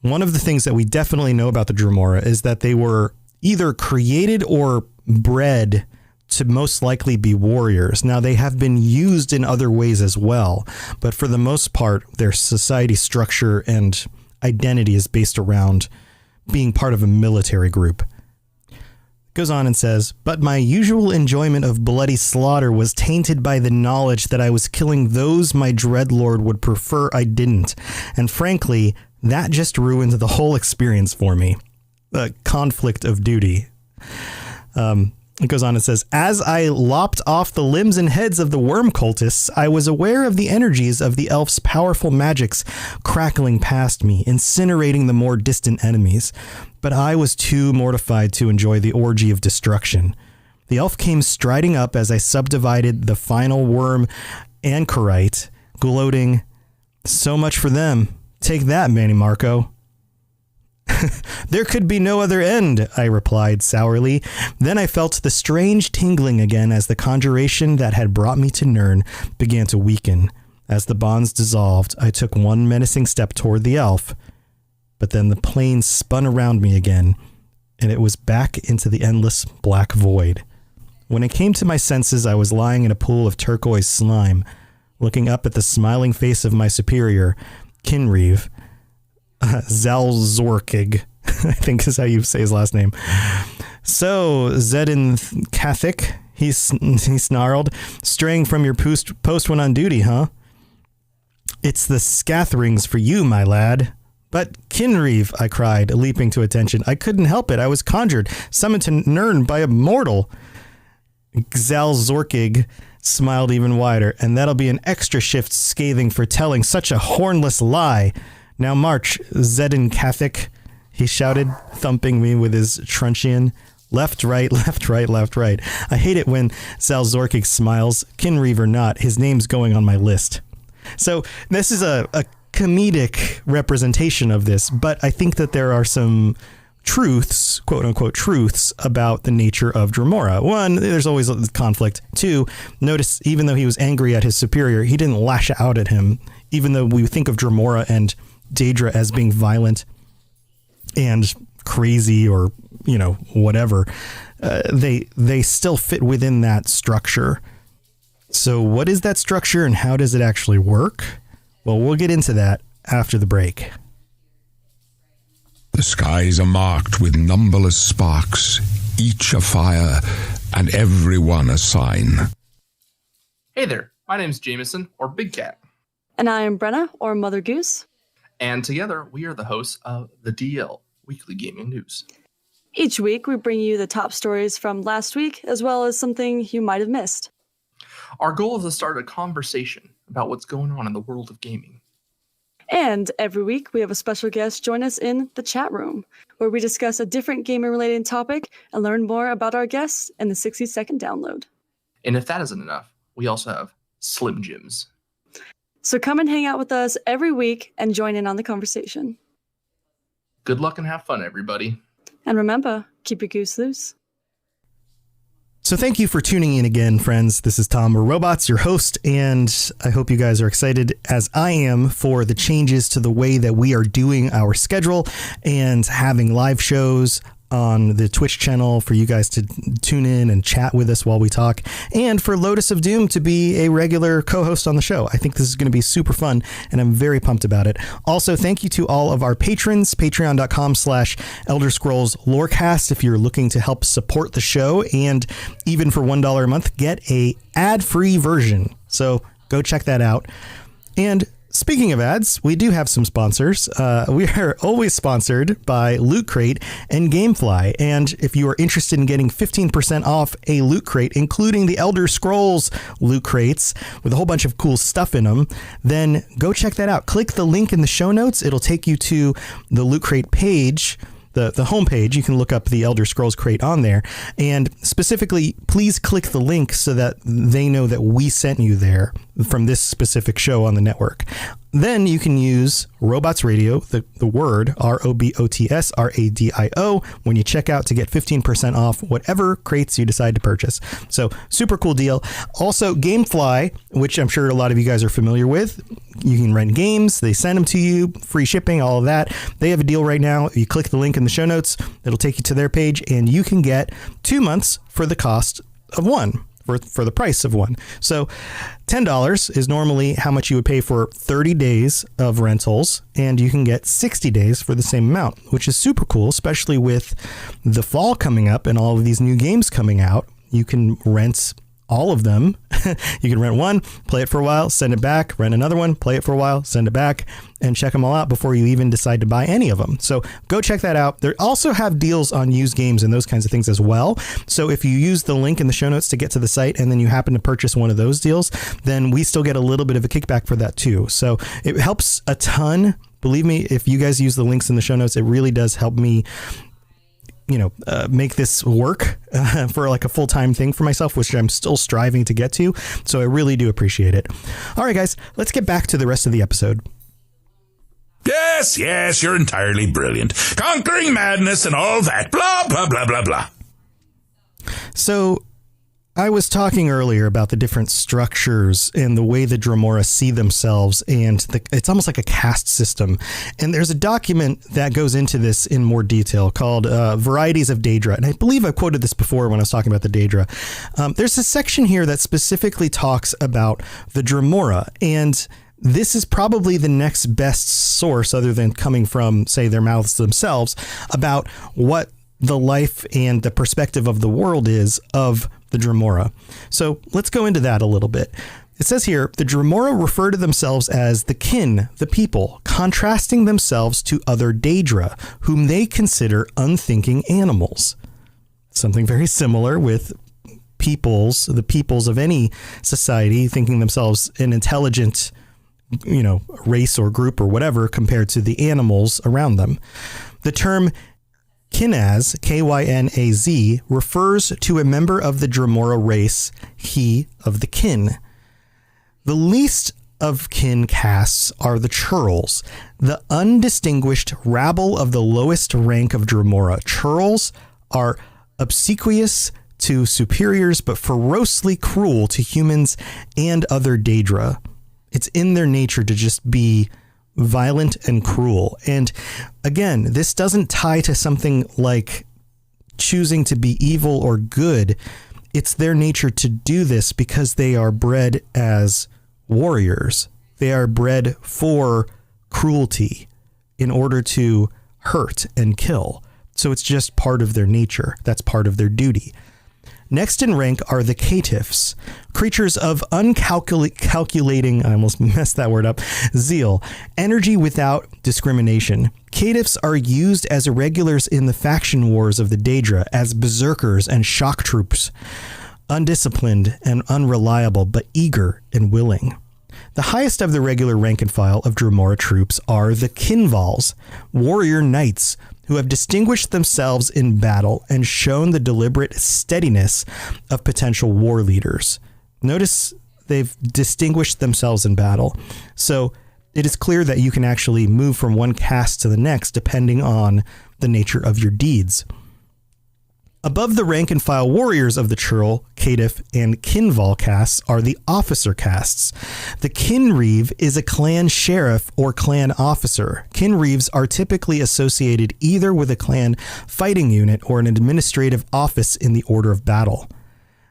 One of the things that we definitely know about the Dremora is that they were either created or bred to most likely be warriors. Now, they have been used in other ways as well, but for the most part, their society structure and identity is based around being part of a military group. Goes on and says, but my usual enjoyment of bloody slaughter was tainted by the knowledge that I was killing those my dreadlord would prefer I didn't. And frankly, that just ruined the whole experience for me. A conflict of duty. It goes on and says, as I lopped off the limbs and heads of the worm cultists, I was aware of the energies of the elf's powerful magics crackling past me, incinerating the more distant enemies. But I was too mortified to enjoy the orgy of destruction. The elf came striding up as I subdivided the final worm anchorite, gloating, "So much for them. Take that, Manny Marco." "There could be no other end," I replied sourly. Then I felt the strange tingling again as the conjuration that had brought me to Nirn began to weaken. As the bonds dissolved, I took one menacing step toward the elf, but then the plane spun around me again, and it was back into the endless black void. When I came to my senses, I was lying in a pool of turquoise slime, looking up at the smiling face of my superior, Kinreeve. Zalzorkig, I think is how you say his last name. "So, Zedin Kathik," he snarled, "straying from your post when on duty, huh?" "It's the scatherings for you, my lad." "But Kinreeve," I cried, leaping to attention. "I couldn't help it. I was conjured, summoned to Nirn by a mortal." Zalzorkig smiled even wider. "And that'll be an extra shift scathing for telling such a hornless lie. Now march, Zedin Kathik," he shouted, thumping me with his truncheon. "Left, right, left, right, left, right." I hate it when Zalzorkig smiles, Kinreeve or not, his name's going on my list. So this is a comedic representation of this, but I think that there are some truths, quote unquote truths, about the nature of Dremora. One, there's always a conflict. Two, notice even though he was angry at his superior, he didn't lash out at him, even though we think of Dremora and Daedra as being violent and crazy or, you know, whatever. They still fit within that structure. So what is that structure and how does it actually work? Well, we'll get into that after the break. The skies are marked with numberless sparks, each a fire and every one a sign. Hey there, my name's Jameson, or Big Cat. And I am Brenna, or Mother Goose. And together, we are the hosts of the DL, Weekly Gaming News. Each week, we bring you the top stories from last week, as well as something you might have missed. Our goal is to start a conversation about what's going on in the world of gaming. And every week, we have a special guest join us in the chat room, where we discuss a different gaming-related topic and learn more about our guests in the 60-second download. And if that isn't enough, we also have Slim Jims. So come and hang out with us every week and join in on the conversation. Good luck and have fun, everybody. And remember, keep your goose loose. So thank you for tuning in again, friends. This is Tom, or Robots, your host, and I hope you guys are excited, as I am, for the changes to the way that we are doing our schedule and having live shows on the Twitch channel for you guys to tune in and chat with us while we talk, and for Lotus of Doom to be a regular co-host on the show. I think this is going to be super fun, and I'm very pumped about it. Also, thank you to all of our patrons, patreon.com/Elder Scrolls Lorecast. If you're looking to help support the show, and even for $1 a month, get a ad-free version. So go check that out. And speaking of ads, we do have some sponsors. We are always sponsored by Loot Crate and Gamefly. And if you are interested in getting 15% off a Loot Crate, including the Elder Scrolls Loot Crates with a whole bunch of cool stuff in them, then go check that out. Click the link in the show notes. It'll take you to the Loot Crate page the homepage, you can look up the Elder Scrolls Crate on there. And specifically, please click the link so that they know that we sent you there from this specific show on the network. Then you can use Robots Radio, the word ROBOTS RADIO, when you check out to get 15% off whatever crates you decide to purchase. So super cool deal. Also, Gamefly, which I'm sure a lot of you guys are familiar with. You can rent games. They send them to you, free shipping, all of that. They have a deal right now. You click the link in the show notes. It'll take you to their page and you can get 2 months for the cost of one. For the price of one. So $10 is normally how much you would pay for 30 days of rentals, and you can get 60 days for the same amount, which is super cool, especially with the fall coming up and all of these new games coming out. You can rent all of them. You can rent one, play it for a while, send it back, rent another one, play it for a while, send it back, and check them all out before you even decide to buy any of them. So go check that out. They also have deals on used games and those kinds of things as well. So if you use the link in the show notes to get to the site and then you happen to purchase one of those deals, then we still get a little bit of a kickback for that too. So it helps a ton. Believe me, if you guys use the links in the show notes, it really does help me make this work for like a full-time thing for myself, which I'm still striving to get to. So I really do appreciate it. All right, guys, let's get back to the rest of the episode. Yes, you're entirely brilliant. Conquering madness and all that. Blah, blah, blah, blah, blah. So I was talking earlier about the different structures and the way the Dremora see themselves, and it's almost like a caste system. And there's a document that goes into this in more detail called Varieties of Daedra. And I believe I quoted this before when I was talking about the Daedra. There's a section here that specifically talks about the Dremora, and this is probably the next best source, other than coming from, say, their mouths themselves, about what the life and the perspective of the world is of the Dremora. So let's go into that a little bit. It says here, the Dremora refer to themselves as the kin, the people, contrasting themselves to other Daedra, whom they consider unthinking animals. Something very similar with the peoples of any society thinking themselves an intelligent, race or group or whatever compared to the animals around them. The term Kynaz, K-Y-N-A-Z, refers to a member of the Dremora race, he of the kin. The least of kin castes are the churls, the undistinguished rabble of the lowest rank of Dremora. Churls are obsequious to superiors, but ferociously cruel to humans and other Daedra. It's in their nature to just be violent and cruel. And again, this doesn't tie to something like choosing to be evil or good. It's their nature to do this because they are bred as warriors. They are bred for cruelty in order to hurt and kill. So it's just part of their nature. That's part of their duty. Next in rank are the caitiffs, creatures of uncalculating, I almost messed that word up, zeal, energy without discrimination. Caitiffs are used as irregulars in the faction wars of the Daedra, as berserkers and shock troops, undisciplined and unreliable, but eager and willing. The highest of the regular rank and file of Dremora troops are the Kinvals, warrior knights, who have distinguished themselves in battle and shown the deliberate steadiness of potential war leaders. Notice they've distinguished themselves in battle. So it is clear that you can actually move from one caste to the next depending on the nature of your deeds. Above the rank and file warriors of the Churl, Caitiff, and Kinval castes are the officer castes. The Kinreeve is a clan sheriff or clan officer. Kinreeves are typically associated either with a clan fighting unit or an administrative office in the order of battle.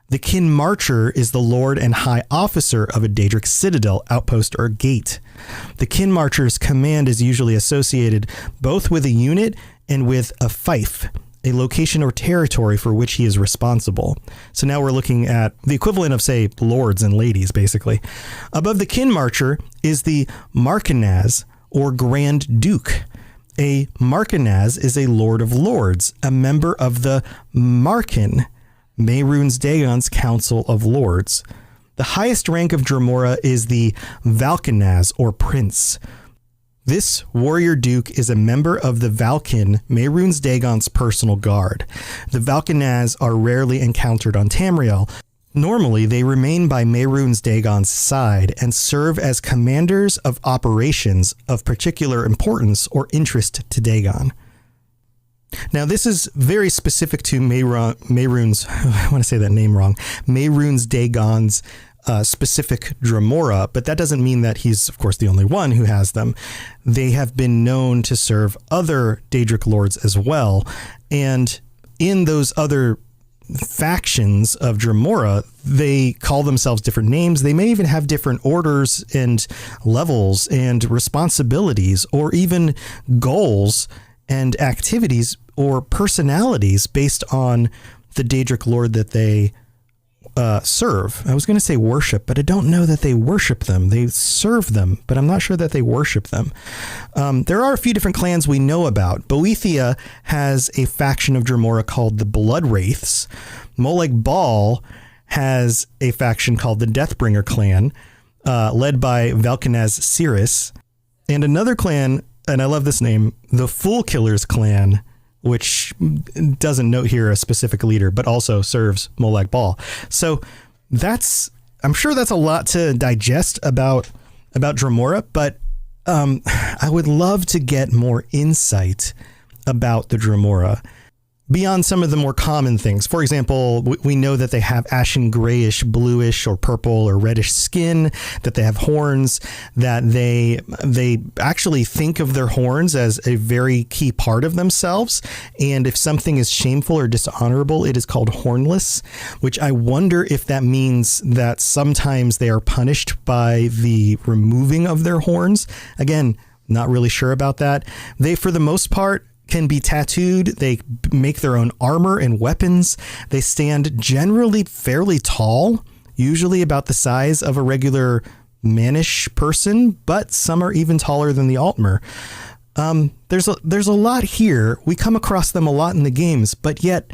The Kin Marcher is the lord and high officer of a Daedric citadel, outpost, or gate. The Kin Marcher's command is usually associated both with a unit and with a fief, a location or territory for which he is responsible. So now we're looking at the equivalent of, say, lords and ladies, basically. Above the Kin Marcher is the Marquinaz, or Grand Duke. A Marquinaz is a Lord of Lords, a member of the Markin, Mehrunes Dagon's Council of Lords. The highest rank of Dremora is the Valkinaz, or Prince. This warrior duke is a member of the Valken, Mehrunes Dagon's personal guard. The Valkenaz are rarely encountered on Tamriel. Normally, they remain by Mehrunes Dagon's side and serve as commanders of operations of particular importance or interest to Dagon. Now, this is very specific to Mehrunes, I want to say that name wrong, Mehrunes Dagon's specific Dremora, but that doesn't mean that he's, of course, the only one who has them. They have been known to serve other Daedric lords as well, and in those other factions of Dremora, they call themselves different names. They may even have different orders and levels and responsibilities, or even goals and activities or personalities based on the Daedric lord that they serve. I was going to say worship, but I don't know that they worship them. They serve them, but I'm not sure that they worship them. There are a few different clans we know about. Boethia has a faction of Dremora called the Blood Wraiths. Molag Bal has a faction called the Deathbringer clan, led by Valkenaz Cirrus, and another clan, and I love this name, the Fool Killers clan, which doesn't note here a specific leader, but also serves Molag Bal. So I'm sure that's a lot to digest about Dremora, but I would love to get more insight about the Dremora beyond some of the more common things. For example, we know that they have ashen grayish, bluish, or purple or reddish skin, that they have horns, that they actually think of their horns as a very key part of themselves. And if something is shameful or dishonorable, it is called hornless, which I wonder if that means that sometimes they are punished by the removing of their horns. Again, not really sure about that. They, for the most part, can be tattooed. They make their own armor and weapons. They stand generally fairly tall, usually about the size of a regular mannish person, but some are even taller than the Altmer. There's a lot here. We come across them a lot in the games, but yet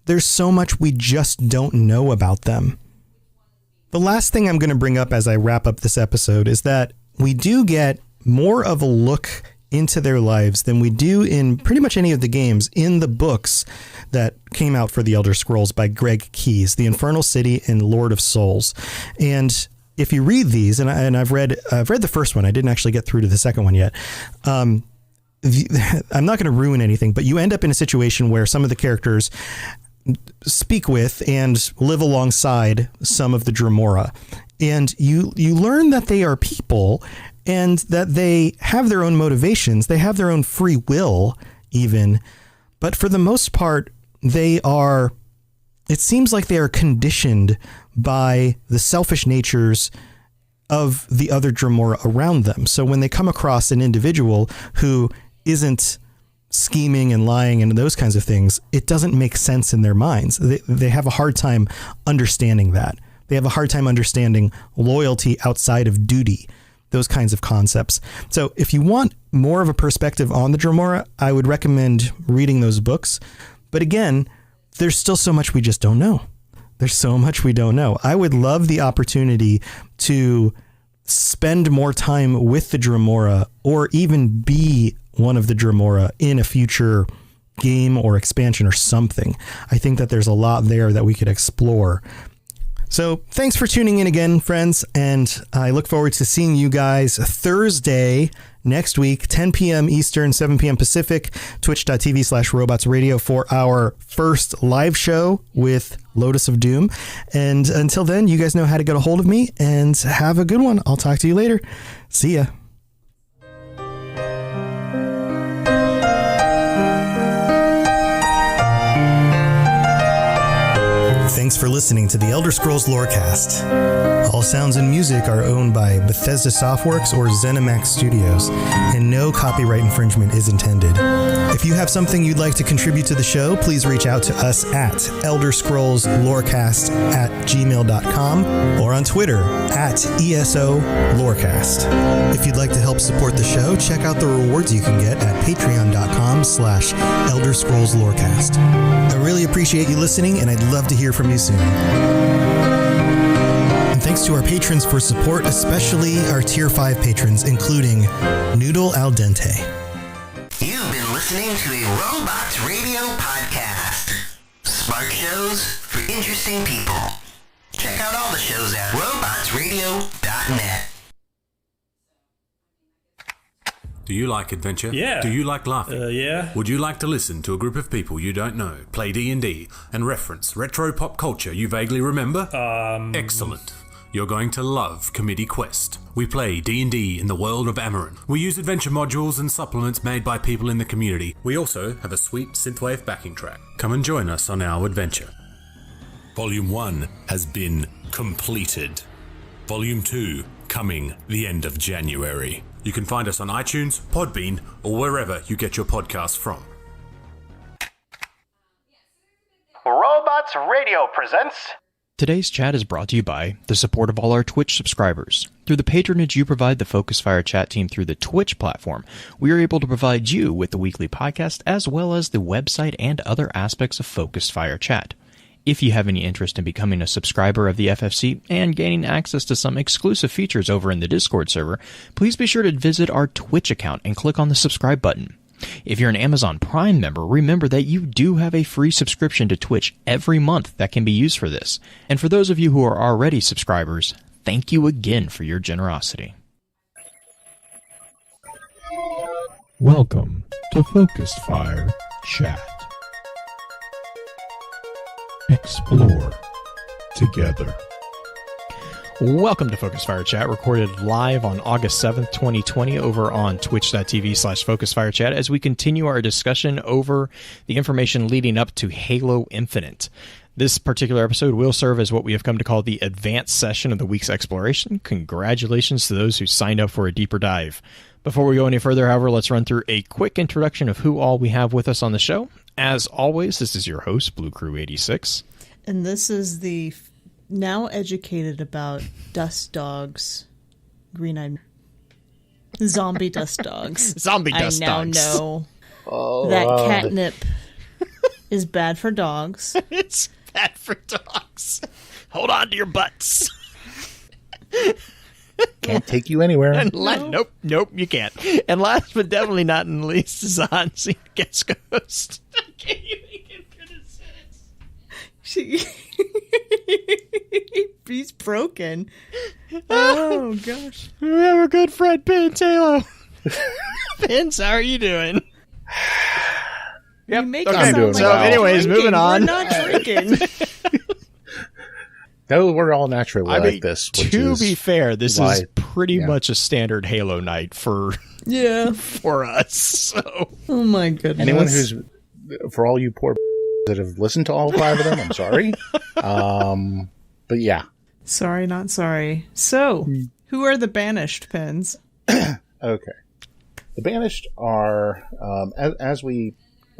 there's so much we just don't know about them. The last thing I'm going to bring up as I wrap up this episode is that we do get more of a look into their lives than we do in pretty much any of the games in the books that came out for the Elder Scrolls by Greg Keyes, The Infernal City and Lord of Souls. And if you read these, and I've read the first one, I didn't actually get through to the second one yet. I'm not going to ruin anything, but you end up in a situation where some of the characters speak with and live alongside some of the Dremora. And you learn that they are people and that they have their own motivations. They have their own free will even. But for the most part, it seems like they are conditioned by the selfish natures of the other Dremora around them. So when they come across an individual who isn't scheming and lying and those kinds of things, it doesn't make sense in their minds. They have a hard time understanding that. They have a hard time understanding loyalty outside of duty, those kinds of concepts. So if you want more of a perspective on the Dremora, I would recommend reading those books. But again, there's still so much we just don't know. There's so much we don't know. I would love the opportunity to spend more time with the Dremora, or even be one of the Dremora in a future game or expansion or something. I think that there's a lot there that we could explore. So thanks for tuning in again, friends, and I look forward to seeing you guys Thursday next week, 10 p.m. Eastern, 7 p.m. Pacific, twitch.tv/robotsradio for our first live show with Lotus of Doom. And until then, you guys know how to get a hold of me, and have a good one. I'll talk to you later. See ya. Thanks for listening to the Elder Scrolls Lorecast. All sounds and music are owned by Bethesda Softworks or ZeniMax Studios, and no copyright infringement is intended. If you have something you'd like to contribute to the show, please reach out to us at elderscrollslorecast@gmail.com or on Twitter @ESO Lorecast. If you'd like to help support the show, check out the rewards you can get at patreon.com/elderscrollslorecast. I really appreciate you listening, and I'd love to hear from you soon. And Thanks to our patrons for support, especially our Tier 5 patrons, including Noodle Al Dente. You've been listening to a Robots Radio podcast. Smart shows for interesting people. Check out all the shows at robotsradio.net. Do you like adventure? Yeah. Do you like laughing? Yeah. Would you like to listen to a group of people you don't know play D&D and reference retro pop culture you vaguely remember? Excellent. You're going to love Committee Quest. We play D&D in the world of Amarin. We use adventure modules and supplements made by people in the community. We also have a sweet synthwave backing track. Come and join us on our adventure. Volume 1 has been completed. Volume 2 coming the end of January. You can find us on iTunes, Podbean, or wherever you get your podcasts from. Robots Radio presents... Today's chat is brought to you by the support of all our Twitch subscribers. Through the patronage you provide the Focus Fire chat team through the Twitch platform, we are able to provide you with the weekly podcast as well as the website and other aspects of Focus Fire chat. If you have any interest in becoming a subscriber of the FFC and gaining access to some exclusive features over in the Discord server, please be sure to visit our Twitch account and click on the subscribe button. If you're an Amazon Prime member, remember that you do have a free subscription to Twitch every month that can be used for this. And for those of you who are already subscribers, thank you again for your generosity. Welcome to Focus Fire Chat. Explore together. Welcome to Focus Fire Chat, recorded live on August 7th, 2020 over on twitch.tv/FocusFireChat as we continue our discussion over the information leading up to Halo Infinite. This particular episode will serve as what we have come to call the advanced session of the week's exploration. Congratulations to those who signed up for a deeper dive. Before we go any further, however, let's run through a quick introduction of who all we have with us on the show. As always, this is your host, Blue Crew 86. And this is the now educated about dust dogs, green-eyed zombie dust dogs. Zombie dust dogs. I now know that catnip is bad for dogs. It's bad for dogs. Hold on to your butts. Can't take you anywhere. And nope, you can't. And last but definitely not in the least is the hot seat guest host. I can't even give criticism. He's broken. Oh gosh. We have our good friend Vince Halo. Vince, how are you doing? You make it okay. sound like So, anyways, drinking. moving on. We're not drinking. No, we're all naturally like this. To be fair, this is pretty much a standard Halo night for us. So. Oh my goodness. Anyone who's, for all you poor that have listened to all 5 of them, I'm sorry. But yeah. Sorry, not sorry. So, who are the banished, Pens? Okay. The banished are, as we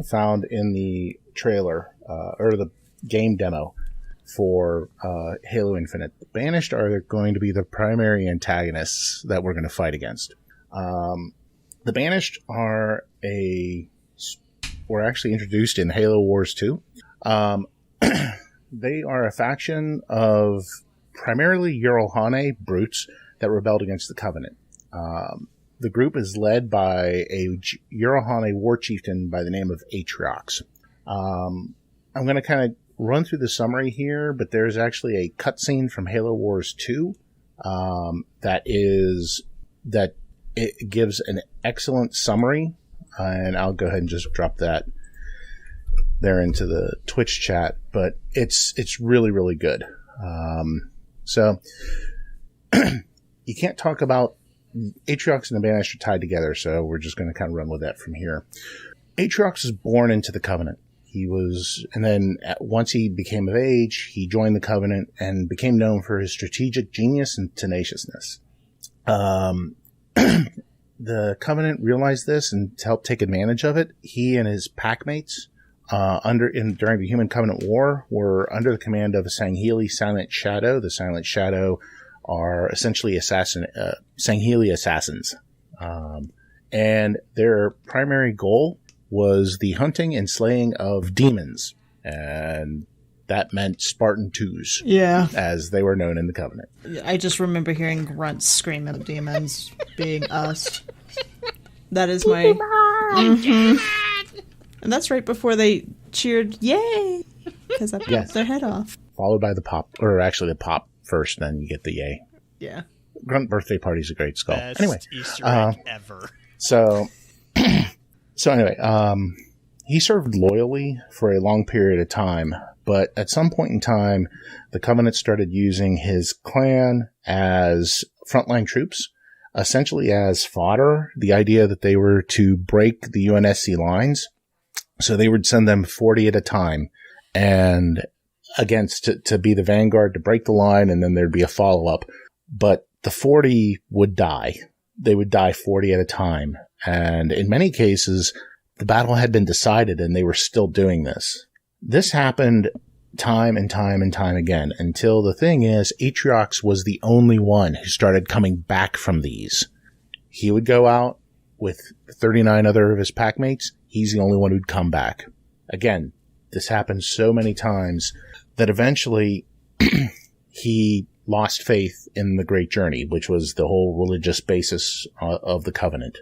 found in the trailer, or the game demo for Halo Infinite, the banished are going to be the primary antagonists that we're going to fight against. The banished were actually introduced in Halo Wars 2. They are a faction of primarily Eurohane brutes that rebelled against the Covenant. The group is led by a Eurohane war chieftain by the name of Atriox. I'm going to kind of run through the summary here, but there's actually a cutscene from Halo Wars 2 that it gives an excellent summary, and I'll go ahead and just drop that there into the Twitch chat, but it's really, really good. So you can't talk about Atriox and the Banished are tied together, so we're just going to kind of run with that from here. Atriox was born into the Covenant. Once he became of age, he joined the Covenant and became known for his strategic genius and tenaciousness. The Covenant realized this, and to help take advantage of it, he and his packmates during the Human Covenant War were under the command of a Sangheili Silent Shadow. The Silent Shadow are essentially Sangheili assassins. And their primary goal was the hunting and slaying of demons. And that meant Spartan 2s. Yeah. As they were known in the Covenant. I just remember hearing grunts scream at demons being us. That is my... Mm-hmm. And that's right before they cheered, yay! Because I popped their head off. Followed by the pop, or actually the pop first, then you get the yay. Yeah. Grunt birthday party's a great skull. Best anyway, Easter egg ever. So anyway, he served loyally for a long period of time, but at some point in time, the Covenant started using his clan as frontline troops, essentially as fodder. The idea that they were to break the UNSC lines, so they would send them 40 at a time, and against to be the vanguard to break the line, and then there'd be a follow up. But the 40 would die. They would die 40 at a time. And in many cases, the battle had been decided and they were still doing this. This happened time and time and time again until the thing is, Atriox was the only one who started coming back from these. He would go out with 39 other of his packmates. He's the only one who'd come back. Again, this happened so many times that eventually he lost faith in the Great Journey, which was the whole religious basis of the Covenant.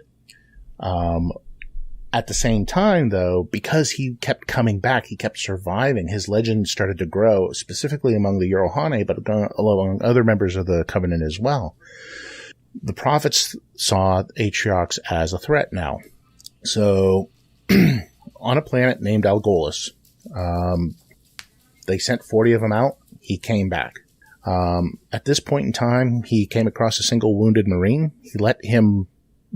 At the same time, though, because he kept coming back, he kept surviving, his legend started to grow, specifically among the Yorohane, but among other members of the Covenant as well. The prophets saw Atriox as a threat now. So, on a planet named Algolis, they sent 40 of them out. He came back. At this point in time, he came across a single wounded Marine. He let him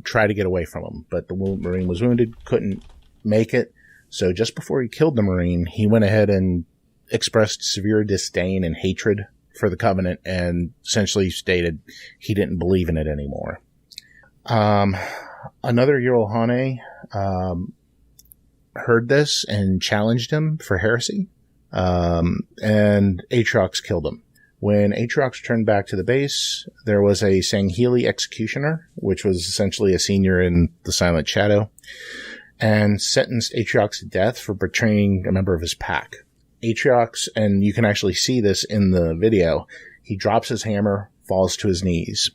try to get away from him, but the Marine was wounded, couldn't make it. So just before he killed the Marine, he went ahead and expressed severe disdain and hatred for the Covenant and essentially stated he didn't believe in it anymore. Another Yorohane heard this and challenged him for heresy, and Atriox killed him. When Atriox turned back to the base, there was a Sangheili executioner, which was essentially a senior in the Silent Shadow, and sentenced Atriox to death for betraying a member of his pack. Atriox, and you can actually see this in the video, he drops his hammer, falls to his knees.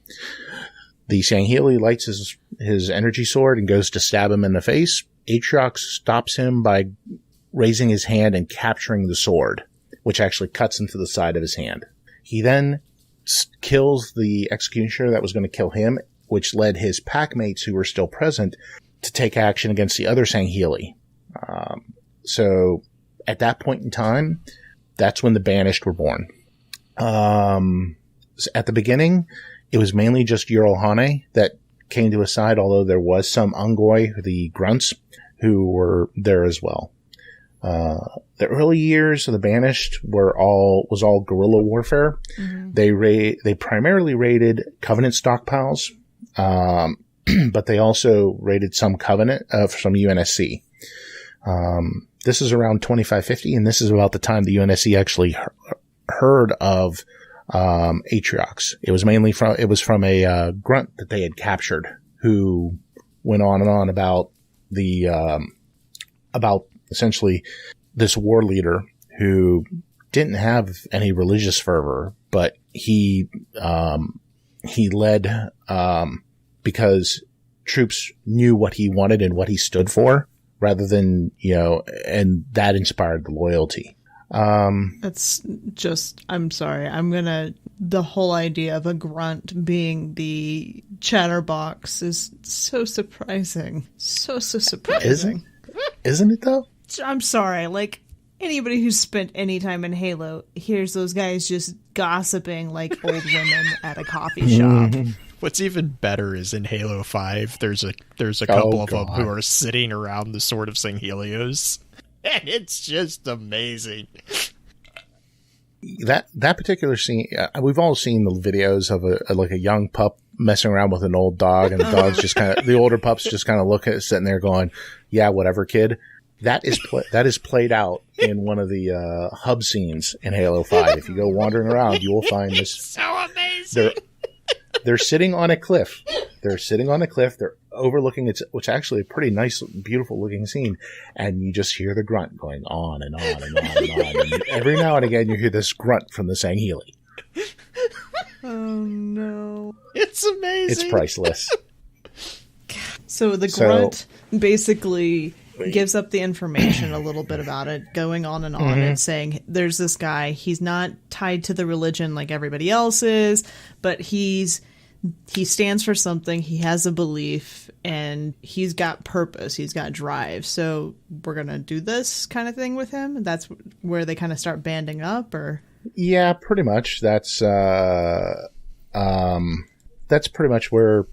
The Sangheili lights his energy sword and goes to stab him in the face. Atriox stops him by raising his hand and capturing the sword, which actually cuts into the side of his hand. He then kills the executioner that was going to kill him, which led his packmates who were still present to take action against the other Sangheili. So at that point in time, that's when the Banished were born. At the beginning, it was mainly just Yorohane that came to his side, although there was some Ungoi, the grunts, who were there as well. The early years of the Banished was all guerrilla warfare. Mm-hmm. They primarily raided Covenant stockpiles, but they also raided some Covenant, some UNSC. This is around 2550, and this is about the time the UNSC actually heard of Atriox. It was from a grunt that they had captured, who went on and on about essentially this war leader who didn't have any religious fervor, but he led because troops knew what he wanted and what he stood for, rather than, and that inspired the loyalty. That's just, I'm sorry, the whole idea of a grunt being the chatterbox is so surprising. So surprising. Isn't it though? I'm sorry, like, anybody who's spent any time in Halo hears those guys just gossiping like old women at a coffee shop. What's even better is in Halo 5, there's a couple of them who are sitting around the Sword of Sanghelios, and it's just amazing. That particular scene, we've all seen the videos of a young pup messing around with an old dog, and the dog's just the older pups just kind of look at it, sitting there going, "Yeah, whatever, kid." That is played out in one of the hub scenes in Halo 5. If you go wandering around, you will find this. So amazing. They're sitting on a cliff. They're overlooking it, which actually a pretty nice, beautiful looking scene. And you just hear the grunt going on and on and on and on. And every now and again, you hear this grunt from the Sangheili. Oh no. It's amazing. It's priceless. So the grunt basically gives up the information a little bit about it, going on and on and saying, there's this guy, he's not tied to the religion like everybody else is, but he stands for something, he has a belief, and he's got purpose, he's got drive. So we're going to do this kind of thing with him. That's where they kind of start banding up, or? Yeah, pretty much. That's pretty much where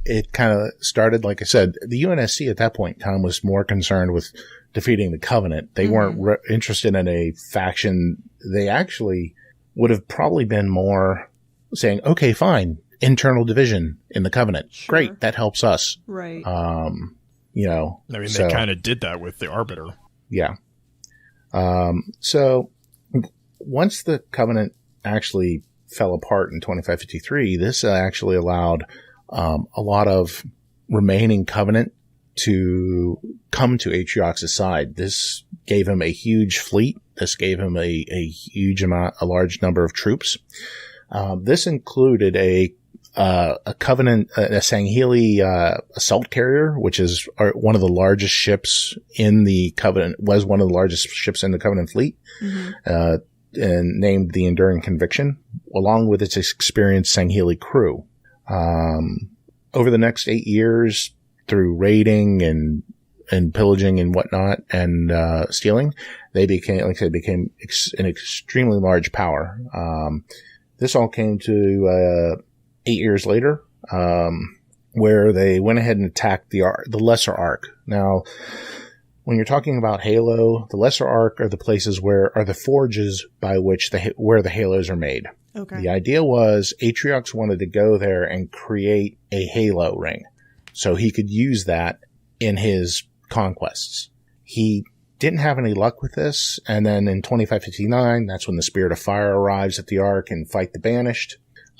it kind of started. Like I said, the UNSC at that point in time was more concerned with defeating the Covenant. They weren't interested in a faction. They actually would have probably been more saying, okay, fine, internal division in the Covenant. Sure. Great. That helps us. Right. They kind of did that with the Arbiter. Yeah. So once the Covenant actually fell apart in 2553, this actually allowed a lot of remaining Covenant to come to Atriox's side. This gave him a huge fleet. This gave him a large number of troops. This included a Covenant, a Sangheili assault carrier, which is one of the largest ships in the Covenant, was one of the largest ships in the Covenant fleet, and named the Enduring Conviction, along with its experienced Sangheili crew. Over the next 8 years, through raiding and pillaging and whatnot, and stealing, they became an extremely large power. This all came to 8 years later, where they went ahead and attacked the Lesser Ark. Now, when you're talking about Halo, the Lesser Ark are the places where are the forges by which where the Halos are made. Okay. The idea was Atriox wanted to go there and create a Halo ring so he could use that in his conquests. He didn't have any luck with this, and then in 2559, that's when the Spirit of Fire arrives at the Ark and fight the Banished,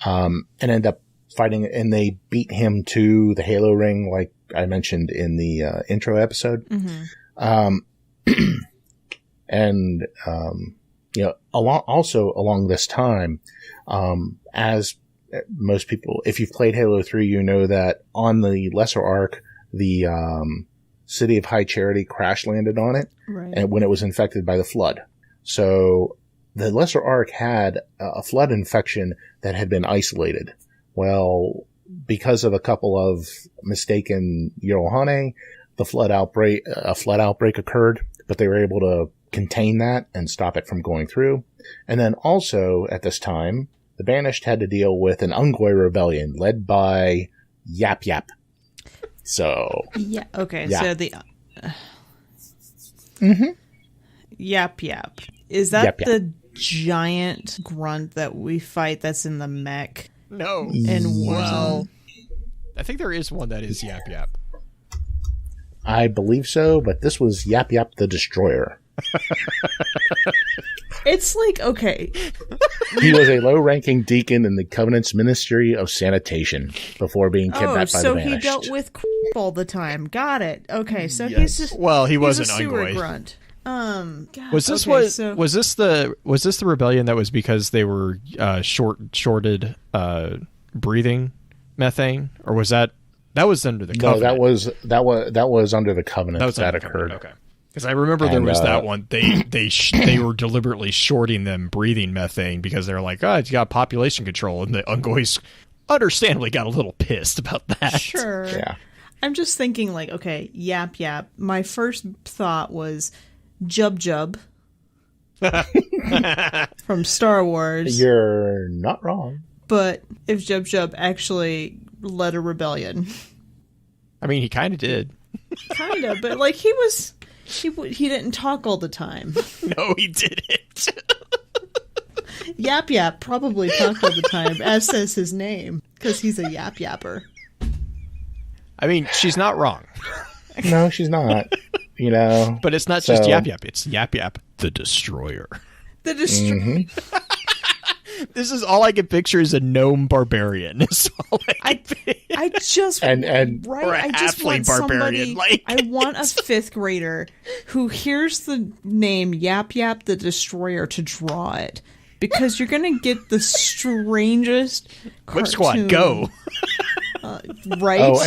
and end up fighting, and they beat him to the Halo ring, like I mentioned in the intro episode. Along this time, as most people, if you've played Halo 3, you know that on the Lesser Ark, the city of High Charity crash landed on it, and when it was infected by the Flood. So the Lesser Ark had a Flood infection that had been isolated. Well, because of a couple of mistaken Yolohane, a flood outbreak occurred, but they were able to contain that and stop it from going through. And then also at this time, the Banished had to deal with an Ungoi rebellion led by Yap Yap. So yeah, okay. Yeah. So the Yap Yap, is that Yap Yap. the giant grunt that we fight that's in the mech? No. In Warzone? I think there is one that is Yap Yap. I believe so, but this was Yap Yap the Destroyer. It's like, okay. He was a low-ranking deacon in the Covenant's Ministry of Sanitation before being kidnapped by the Banished. So he dealt with all the time. Got it. Okay, so Yes. he's just He was an a sewer Ungoi. grunt. God, Was this okay, was this the rebellion that was because they were shorted breathing methane, or was that was under the Covenant? No, that was under the Covenant that occurred. Okay, because I remember there was that one. They were deliberately shorting them breathing methane because they were like, it's got population control, and the Ungois understandably got a little pissed about that. Sure. Yeah. I'm just thinking like, okay, Yap Yap. My first thought was Jub Jub from Star Wars. You're not wrong. But if Jub Jub actually led a rebellion. I mean, he kind of did. Kind of, but like he didn't talk all the time. No, he didn't. Yap Yap probably talked all the time, as says his name, because he's a Yap Yapper. I mean, she's not wrong. No, she's not. But it's not just Yap Yap. It's Yap Yap the Destroyer. The Destroyer. This is all I can picture is a gnome barbarian. I just and right. or a I just halfling want barbarian. somebody. I want a 5th grader who hears the name Yap Yap the Destroyer to draw it, because you're gonna get the strangest. Whip Squad, go! Right. Oh,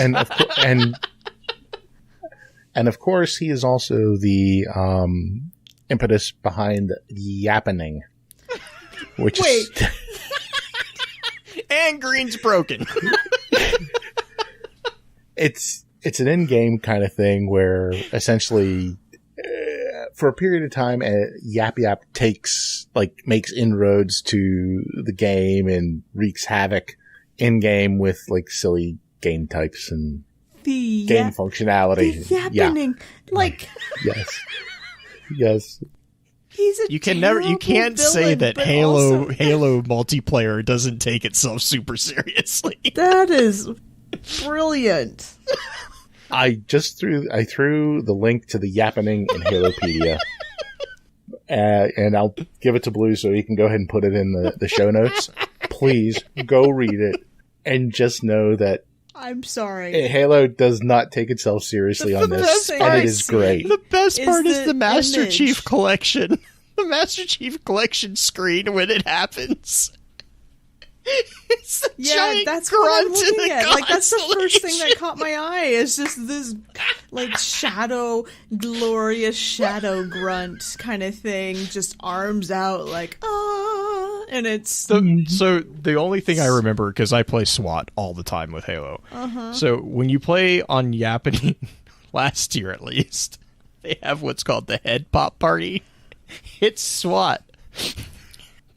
and of course, he is also the impetus behind Yappening, which is. And green's broken. It's an in-game kind of thing where essentially, for a period of time, Yap Yap makes inroads to the game and wreaks havoc in-game with like silly game types and game functionality. The Yappening, Yes. He's a You can't say that Halo multiplayer doesn't take itself super seriously. That is brilliant. I threw the link to the Yappening in Halopedia. And I'll give it to Blue so he can go ahead and put it in the show notes. Please go read it and just know that I'm sorry. Halo does not take itself seriously on this, and it is great. The best part is the Master image. Chief Collection. The Master Chief Collection screen when it happens. It's a giant that's what I'm grunt in looking the at. Like, that's the first thing that constellation. caught my eye. Is just this, like, glorious shadow grunt kind of thing. Just arms out, like, and it's So the only thing I remember, because I play SWAT all the time with Halo. So when you play on Yappening, last year at least, they have what's called the Head Pop Party. It's SWAT.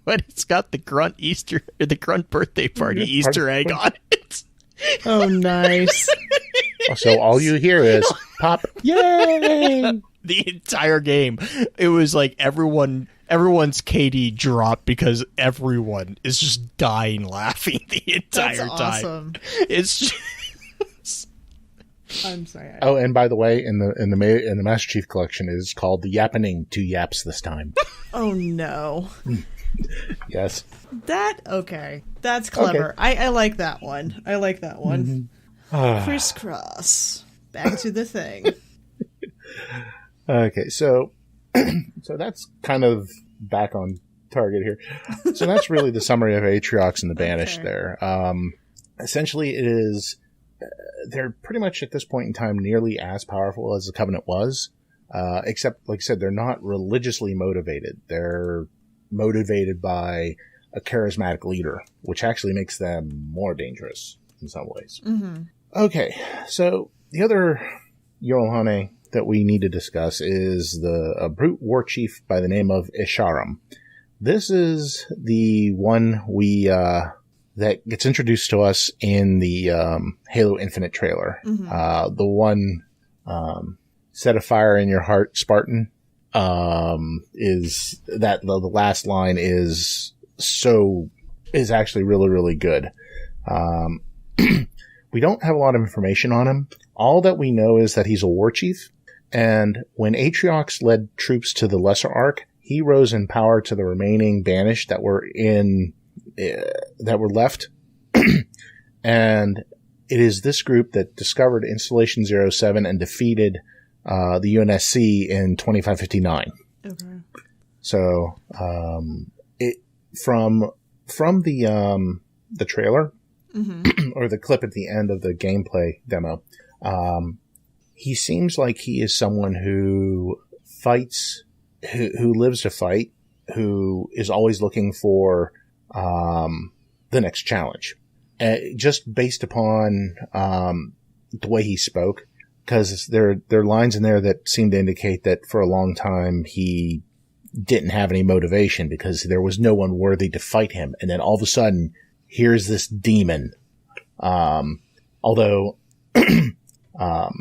But it's got the grunt birthday party Easter egg on it. Oh, nice. So all you hear is pop, yay! The entire game. It was like everyone's KD dropped because everyone is just dying laughing the entire That's time. awesome. It's just... I'm sorry. Oh, and by the way, in the Master Chief Collection, it is called the Yappening 2 Yaps this time. Oh, no. Yes. Okay. That's clever. Okay. I like that one. Mm-hmm. Crisscross. Back to the thing. Okay, so that's kind of back on target here. So that's really the summary of Atriox and the Banished there. Essentially, it is... they're pretty much at this point in time nearly as powerful as the Covenant was, except, like I said, they're not religiously motivated. They're motivated by a charismatic leader, which actually makes them more dangerous in some ways. Mm-hmm. Okay, so the other Yorulhane that we need to discuss is a brute war chief by the name of Isharam. This is the one that gets introduced to us in the Halo Infinite trailer. Mm-hmm. The one set a fire in your heart, Spartan, is that the last line is actually really, really good. We don't have a lot of information on him. All that we know is that he's a war chief, and when Atriox led troops to the Lesser Ark, he rose in power to the remaining Banished that were left. And it is this group that discovered Installation 07 and defeated the UNSC in 2559. Okay. So, from the trailer, Mm-hmm. or the clip at the end of the gameplay demo, he seems like he is someone who fights, who lives to fight, who is always looking for the next challenge. Just based upon the way he spoke, because there are lines in there that seem to indicate that for a long time he didn't have any motivation because there was no one worthy to fight him, and then all of a sudden here's this demon. Although, well,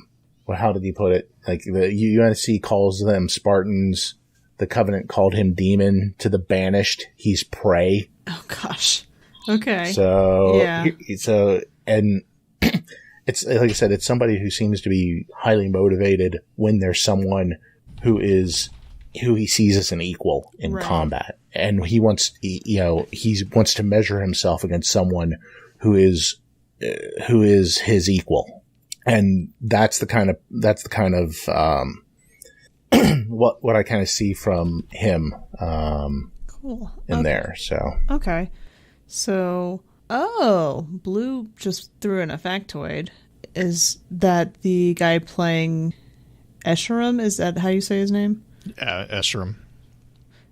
how did he put it? Like the UNSC calls them Spartans, the Covenant called him demon. To the Banished, he's prey. Oh gosh. Okay. So, yeah. And it's, like I said, it's somebody who seems to be highly motivated when there's someone who is who he sees as an equal in combat, and he wants to measure himself against someone who is his equal, and that's the kind of what I kind of see from him cool in there. So Blue just threw in a factoid. Is that the guy playing Escharum? Is that how you say his name? Escharum.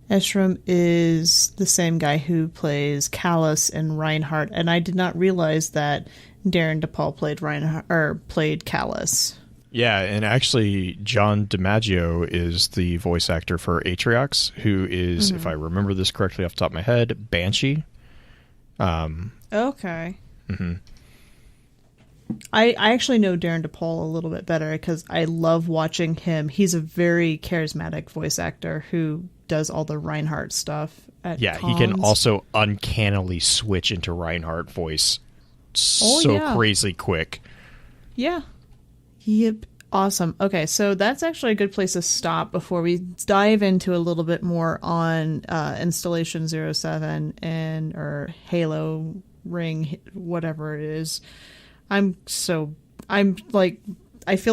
Escharum is the same guy who plays Callus in Reinhardt, and I did not realize that Darren DePaul played Callus. Yeah, and actually, John DiMaggio is the voice actor for Atriox, who is, if I remember this correctly off the top of my head, Banshee. Okay. Mm-hmm. I actually know Darren DePaul a little bit better because I love watching him. He's a very charismatic voice actor who does all the Reinhardt stuff at Yeah, cons. he can also uncannily switch into Reinhardt voice crazy quick. Yeah. Yep. Awesome. Okay, so that's actually a good place to stop before we dive into a little bit more on Installation 07 or Halo Ring, whatever it is. I feel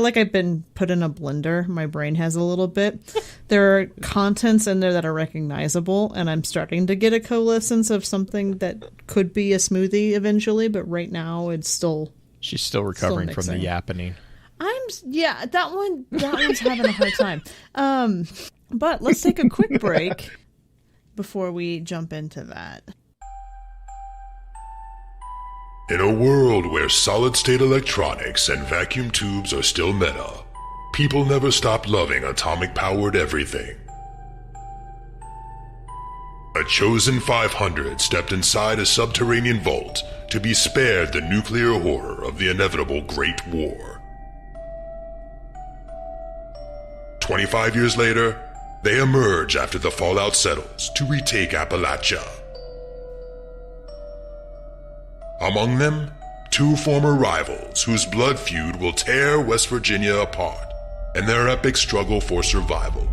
like I've been put in a blender. My brain has a little bit. There are contents in there that are recognizable, and I'm starting to get a coalescence of something that could be a smoothie eventually, but right now it's still... She's still recovering from the yappening. That one's having a hard time. But let's take a quick break before we jump into that. In a world where solid-state electronics and vacuum tubes are still meta, people never stop loving atomic-powered everything. A chosen 500 stepped inside a subterranean vault to be spared the nuclear horror of the inevitable Great War. 25 years later, they emerge after the fallout settles to retake Appalachia. Among them, two former rivals whose blood feud will tear West Virginia apart in their epic struggle for survival.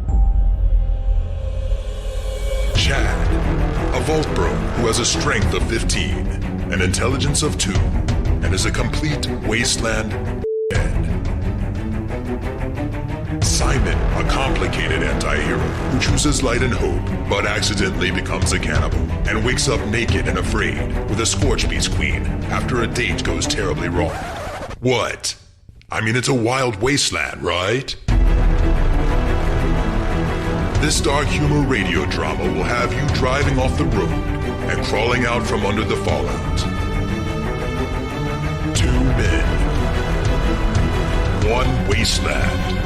Chad, a vault bro who has a strength of 15, an intelligence of 2, and is a complete wasteland head. Simon, a complicated anti-hero who chooses light and hope, but accidentally becomes a cannibal and wakes up naked and afraid with a Scorchbeast queen after a date goes terribly wrong. What? I mean, it's a wild wasteland, right? This dark humor radio drama will have you driving off the road and crawling out from under the fallout. 2 men, 1 wasteland,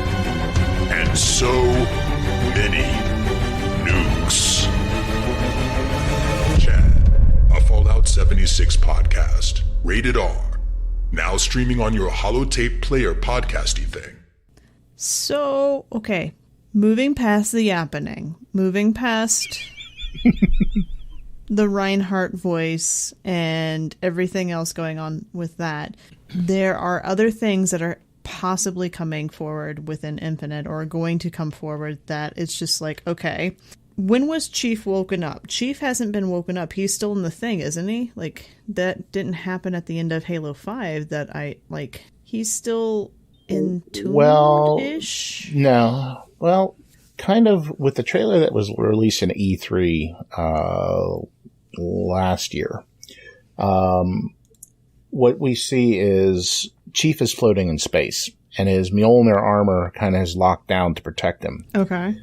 and so many nukes. Chad, a Fallout 76 podcast, rated R, now streaming on your holotape player podcasty thing. So, okay, moving past the yappening, moving past the Reinhardt voice and everything else going on with that, there are other things that are possibly coming forward within Infinite or going to come forward that it's just like, okay, when was Chief woken up? Chief hasn't been woken up. He's still in the thing, isn't he? Like, that didn't happen at the end of Halo 5 that he's still entombed-ish? No. Well, kind of with the trailer that was released in E3 last year, what we see is Chief is floating in space, and his Mjolnir armor kind of is locked down to protect him. Okay.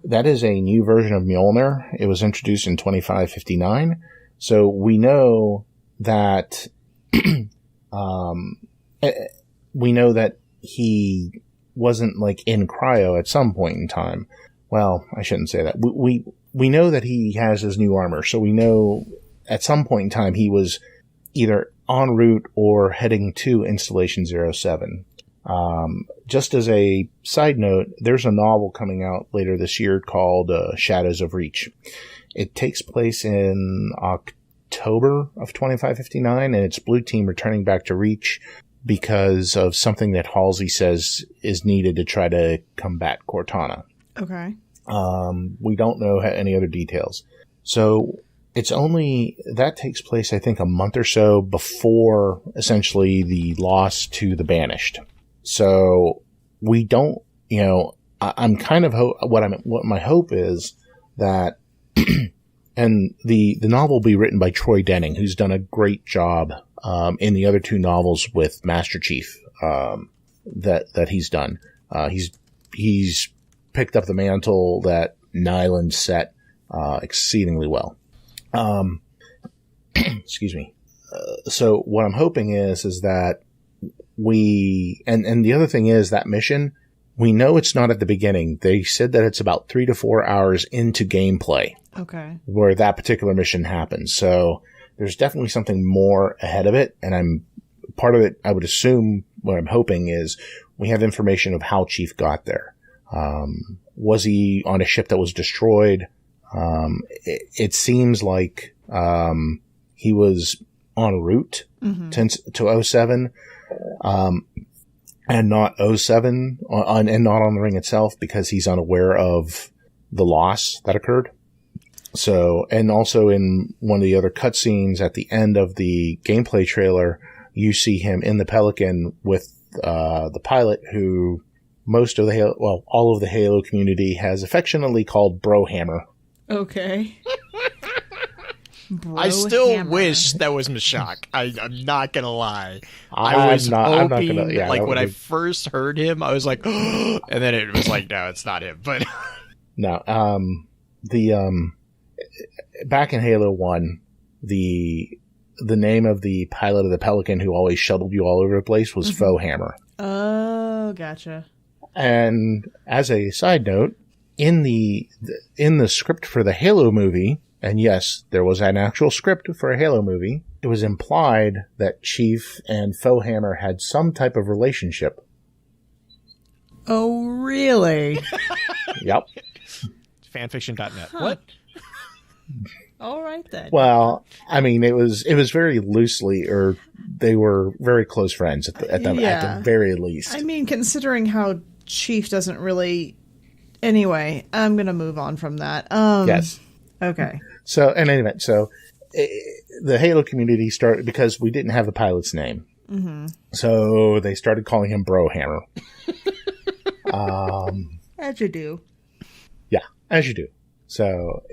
That is a new version of Mjolnir. It was introduced in 2559, so we know that he wasn't like in cryo at some point in time. Well, I shouldn't say that. We know that he has his new armor, so we know at some point in time he was either en route or heading to Installation 07. Just as a side note, there's a novel coming out later this year called Shadows of Reach. It takes place in October of 2559, and it's Blue Team returning back to Reach because of something that Halsey says is needed to try to combat Cortana. Okay. We don't know any other details. So that takes place, I think, a month or so before essentially the loss to the Banished. So we don't, I'm kind of what my hope is that, and the novel will be written by Troy Denning, who's done a great job in the other two novels with Master Chief that he's done. He's picked up the mantle that Nyland set exceedingly well. Excuse me. So what I'm hoping is that and the other thing is that mission, we know it's not at the beginning. They said that it's about 3 to 4 hours into gameplay. Okay. Where that particular mission happens. So there's definitely something more ahead of it. And part of it, I would assume what I'm hoping is we have information of how Chief got there. Was he on a ship that was destroyed? It seems like he was en route to 07, and not 07, and not on the ring itself, because he's unaware of the loss that occurred. So, and also in one of the other cutscenes at the end of the gameplay trailer, you see him in the Pelican with the pilot, who all of the Halo community has affectionately called Brohammer. Okay. I still wish that was Mashak. I'm not gonna lie. I was hoping, when I first heard him, I was like, and then it was like, no, it's not him. But no, back in Halo 1, the name of the pilot of the Pelican who always shuttled you all over the place was Foehammer. Oh, gotcha. And as a side note, in the script for the Halo movie, and yes, there was an actual script for a Halo movie, it was implied that Chief and Foehammer had some type of relationship. Oh, really? Yep. Fanfiction.net. What? All right then. Well, I mean, it was very loosely, or they were very close friends at the very least. I mean, considering how Chief doesn't really. Anyway, I'm gonna move on from that. Yes. Okay. So, in any event, the Halo community started because we didn't have the pilot's name. Mm-hmm. So they started calling him Brohammer. As you do. Yeah, as you do. So,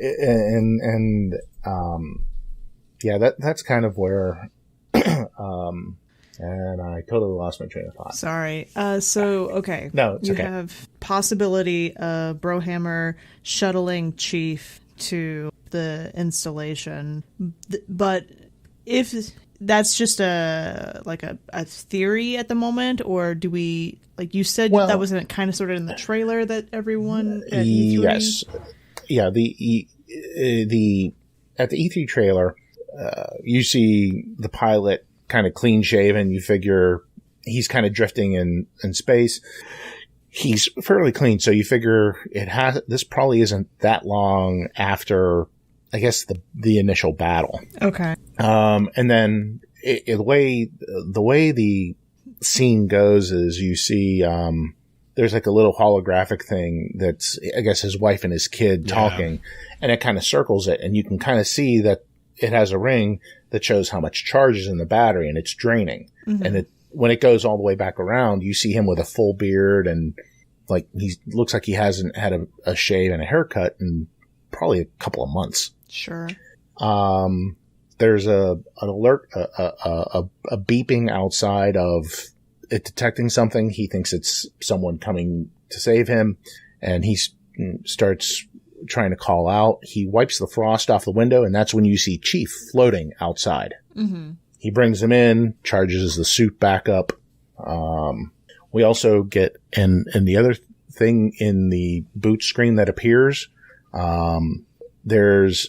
that's kind of where, and I totally lost my train of thought. Sorry. Okay. No, it's okay. You have possibility of Brohammer shuttling Chief to the installation, but if that's just a theory at the moment, or do we, like you said, that wasn't kind of sort of in the trailer that everyone at E3? Yes. Yeah, at the E3 trailer, you see the pilot kind of clean shaven. You figure he's kind of drifting in space. He's fairly clean, so you figure this probably isn't that long after, I guess, the initial battle. Okay. And then the way the scene goes is you see there's like a little holographic thing that's, I guess, his wife and his kid talking, and it kind of circles it, and you can kind of see that it has a ring that shows how much charge is in the battery, and it's draining. Mm-hmm. And when it goes all the way back around, you see him with a full beard, and like he looks like he hasn't had a shave and a haircut in probably a couple of months. Sure. There's an alert, a beeping outside of it detecting something. He thinks it's someone coming to save him, and he starts trying to call out. He wipes the frost off the window, and that's when you see Chief floating outside. Mm-hmm. He brings him in, charges the suit back up. We also get, and the other thing in the boot screen that appears, there's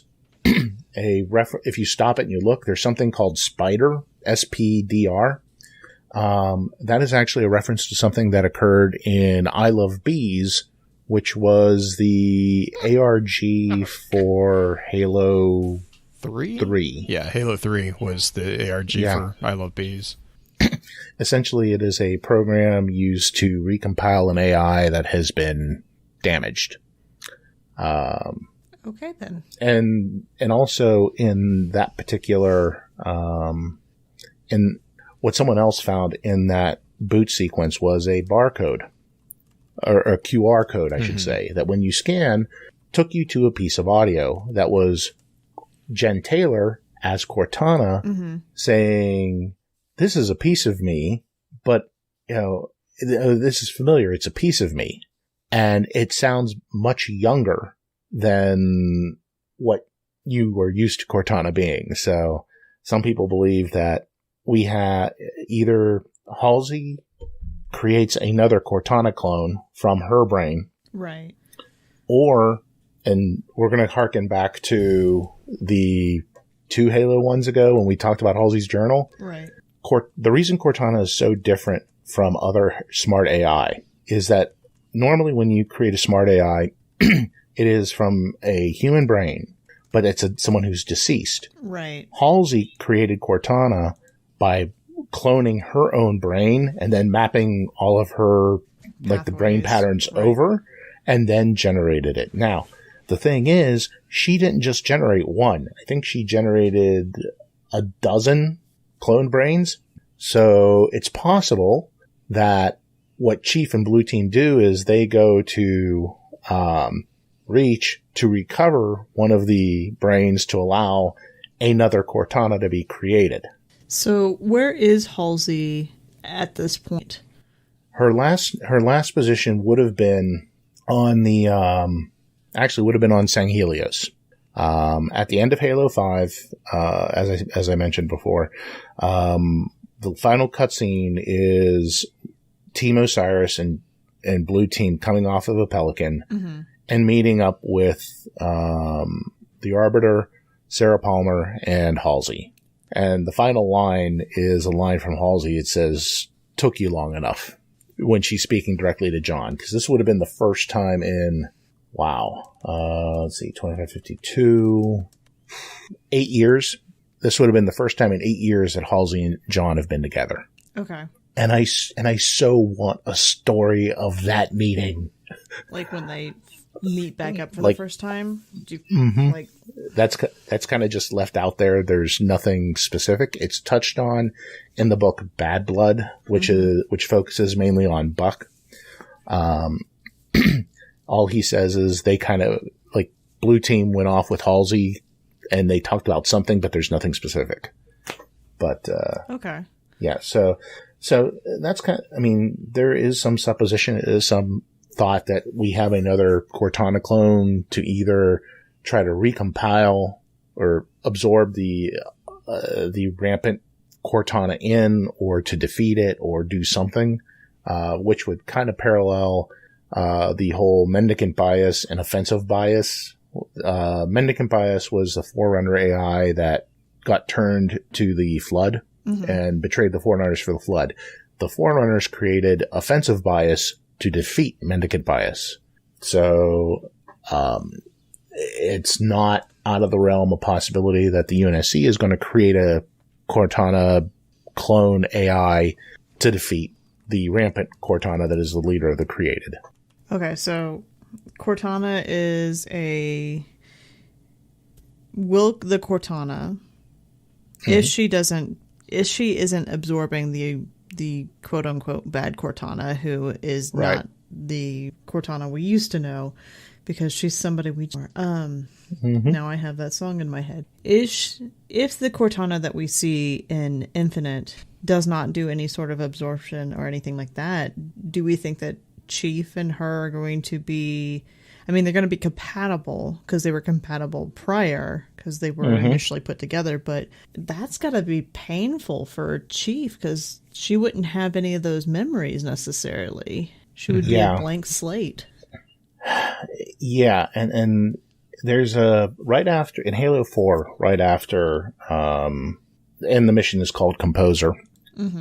if you stop it and you look, there's something called Spider, SPDR. That is actually a reference to something that occurred in I Love Bees, which was the ARG for Halo 3. Yeah, Halo 3 was the ARG for I Love Bees. Essentially, it is a program used to recompile an AI that has been damaged. Okay, then. And also in that particular, in what someone else found in that boot sequence was a barcode, or a QR code, I should say, that when you scan, took you to a piece of audio that was Jen Taylor as Cortana saying, "This is a piece of me, but, you know, this is familiar. It's a piece of me." And it sounds much younger than what you were used to Cortana being. So some people believe that we have either Halsey creates another Cortana clone from her brain. Right. Or, and we're going to harken back to the 2 Halo ones ago when we talked about Halsey's journal. Right. The reason Cortana is so different from other smart AI is that normally when you create a smart AI, it is from a human brain, but it's someone who's deceased. Right. Halsey created Cortana by cloning her own brain and then mapping all of her, like the brain patterns over, and then generated it. Now, the thing is, she didn't just generate one. I think she generated a dozen clone brains. So it's possible that what Chief and Blue Team do is they go to Reach to recover one of the brains to allow another Cortana to be created. So where is Halsey at this point? Her last position would have been on the would have been on Sanghelios. At the end of Halo 5, as I mentioned before, the final cutscene is Team Osiris and Blue Team coming off of a Pelican and meeting up with the Arbiter, Sarah Palmer, and Halsey. And the final line is a line from Halsey. It says, "Took you long enough," when she's speaking directly to John. Because this would have been the first time in, let's see, 2552, 8 years. This would have been the first time in 8 years that Halsey and John have been together. Okay. And I so want a story of that meeting. Like when they meet back up for the first time? That's kind of just left out there. There's nothing specific. It's touched on in the book Bad Blood, which focuses mainly on Buck. All he says is they kind of, like, Blue Team went off with Halsey and they talked about something, but there's nothing specific. But, okay. Yeah. So that's kind of, I mean, there is some supposition, there is some thought that we have another Cortana clone to either try to recompile or absorb the rampant Cortana in, or to defeat it, or do something, which would kind of parallel the whole mendicant bias and offensive bias. Mendicant bias was a Forerunner AI that got turned to the Flood and betrayed the Forerunners for the Flood. The Forerunners created offensive bias to defeat mendicant bias. So it's not out of the realm of possibility that the UNSC is going to create a Cortana clone AI to defeat the rampant Cortana that is the leader of the created. Okay, so Cortana is will the Cortana, if she isn't absorbing the quote unquote bad Cortana, who is not the Cortana we used to know, because she's somebody we now I have that song in my head. If the Cortana that we see in Infinite does not do any sort of absorption or anything like that, do we think that Chief and her are going to be, I mean, they're going to be compatible because they were compatible prior, because they were initially put together, but that's got to be painful for Chief because she wouldn't have any of those memories necessarily. She would be a blank slate. Yeah, and there's right after, in Halo 4, right after, and the mission is called Composer.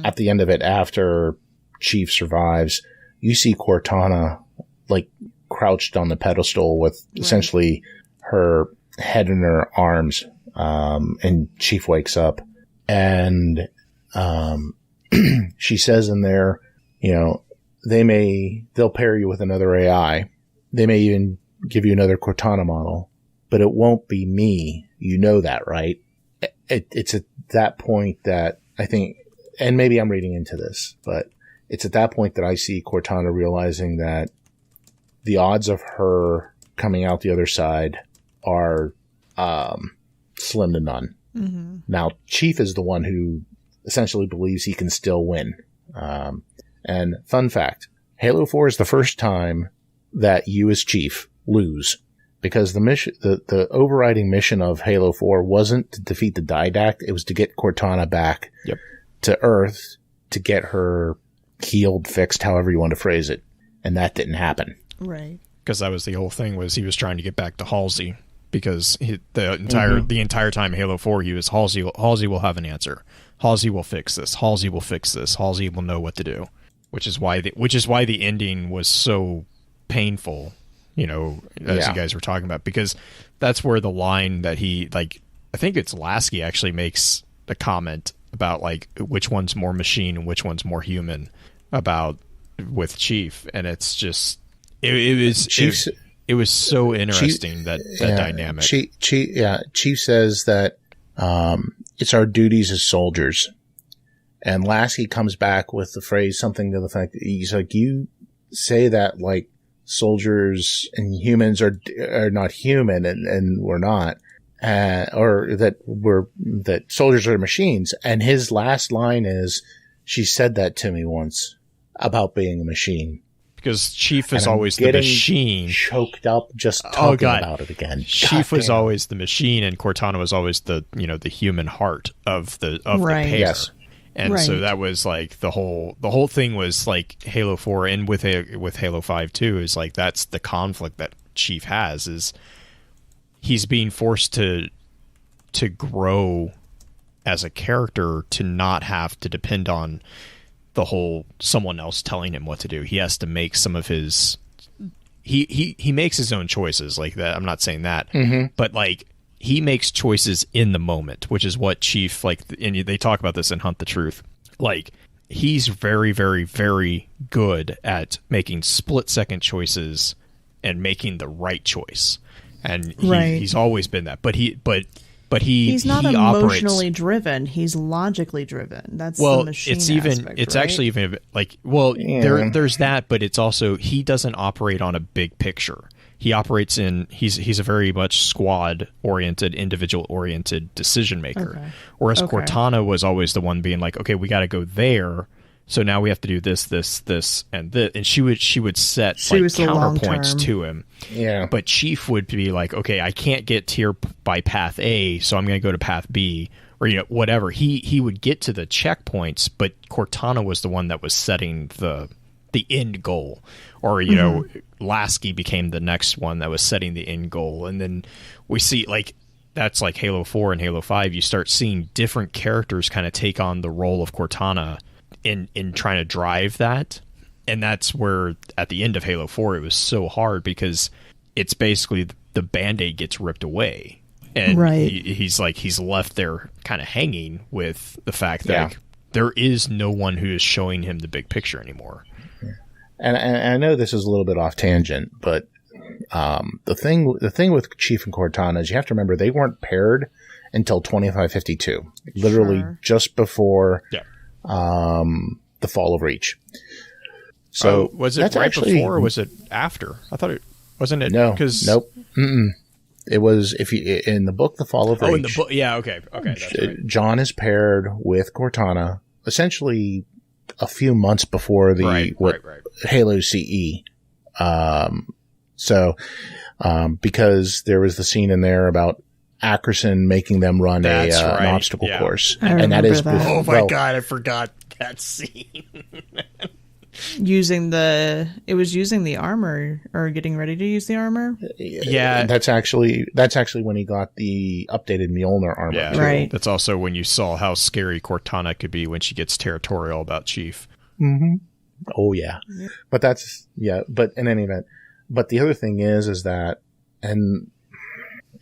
At the end of it, after Chief survives, you see Cortana, like, crouched on the pedestal with essentially her head in her arms, and Chief wakes up, and she says in there, you know, they'll pair you with another AI. They may even give you another Cortana model, but it won't be me. You know that, right? It's at that point that I think, and maybe I'm reading into this, but it's at that point that I see Cortana realizing that the odds of her coming out the other side are slim to none. Mm-hmm. Now, Chief is the one who essentially believes he can still win. And fun fact, Halo 4 is the first time that you as Chief lose, because the mission, the overriding mission of Halo 4 wasn't to defeat the Didact, it was to get Cortana back to Earth to get her healed, fixed, however you want to phrase it. And that didn't happen. Right. Because that was the whole thing, was he was trying to get back to Halsey, because the entire time Halo 4 he was Halsey will have an answer. Halsey will fix this. Halsey will fix this. Halsey will know what to do. Which is why the ending was so painful, you know, as you guys were talking about, because that's where the line that he, like, I think it's Lasky actually makes the comment about, like, which one's more machine and which one's more human about with Chief, and it's just it was so interesting, that dynamic. Chief says that it's our duties as soldiers. And Lasky comes back with the phrase, something to the fact that he's like, you say that like soldiers and humans are not human, and we're not, or that soldiers are machines. And his last line is, she said that to me once about being a machine. Because Chief is always the machine. Choked up just talking about it again. Chief was always the machine, and Cortana was always the human heart of the pair. Yes. And so that was like the whole thing was like Halo 4, and with Halo 5 too, is like that's the conflict that Chief has, is he's being forced to grow as a character, to not have to depend on the whole someone else telling him what to do. He has to make some of his he makes his own choices, like that. I'm not saying that, but like he makes choices in the moment, which is what Chief, like, and they talk about this in Hunt the Truth. Like, he's very, very, very good at making split-second choices and making the right choice. And he's always been that. But he's not emotionally driven. He's logically driven. That's the machine aspect, it's right? actually even like, there's that, but it's also, he doesn't operate on a big picture. He operates in, he's a very much squad-oriented, individual-oriented decision maker. Okay. Whereas Cortana was always the one being like, okay, we got to go there, so now we have to do this, and this. And she would set counterpoints to him. Yeah. But Chief would be like, okay, I can't get here by path A, so I'm going to go to path B, or whatever. He would get to the checkpoints, but Cortana was the one that was setting the end goal. Or, Lasky became the next one that was setting the end goal. And then we see, like, that's like Halo 4 and Halo 5. You start seeing different characters kind of take on the role of Cortana in trying to drive that. And that's where, at the end of Halo 4, it was so hard, because it's basically the Band-Aid gets ripped away. And he's left there kind of hanging with the fact that like, there is no one who is showing him the big picture anymore. And I know this is a little bit off tangent, but the thing with Chief and Cortana is you have to remember they weren't paired until 2552, literally just before the fall of Reach. So was it right before or was it after? I thought it wasn't it. No, nope. It was in the book, The Fall of Reach. Oh, in the book, yeah, okay, that's right. John is paired with Cortana essentially a few months before Halo CE. Because there was the scene in there about Ackerson making them run an obstacle course. And that is that. Oh my God, I forgot that scene. using the armor, or getting ready to use the armor. Yeah, that's actually when he got the updated Mjolnir armor. Yeah, right. That's also when you saw how scary Cortana could be when she gets territorial about Chief. Mm-hmm. Oh yeah, but But in any event, but the other thing is that, and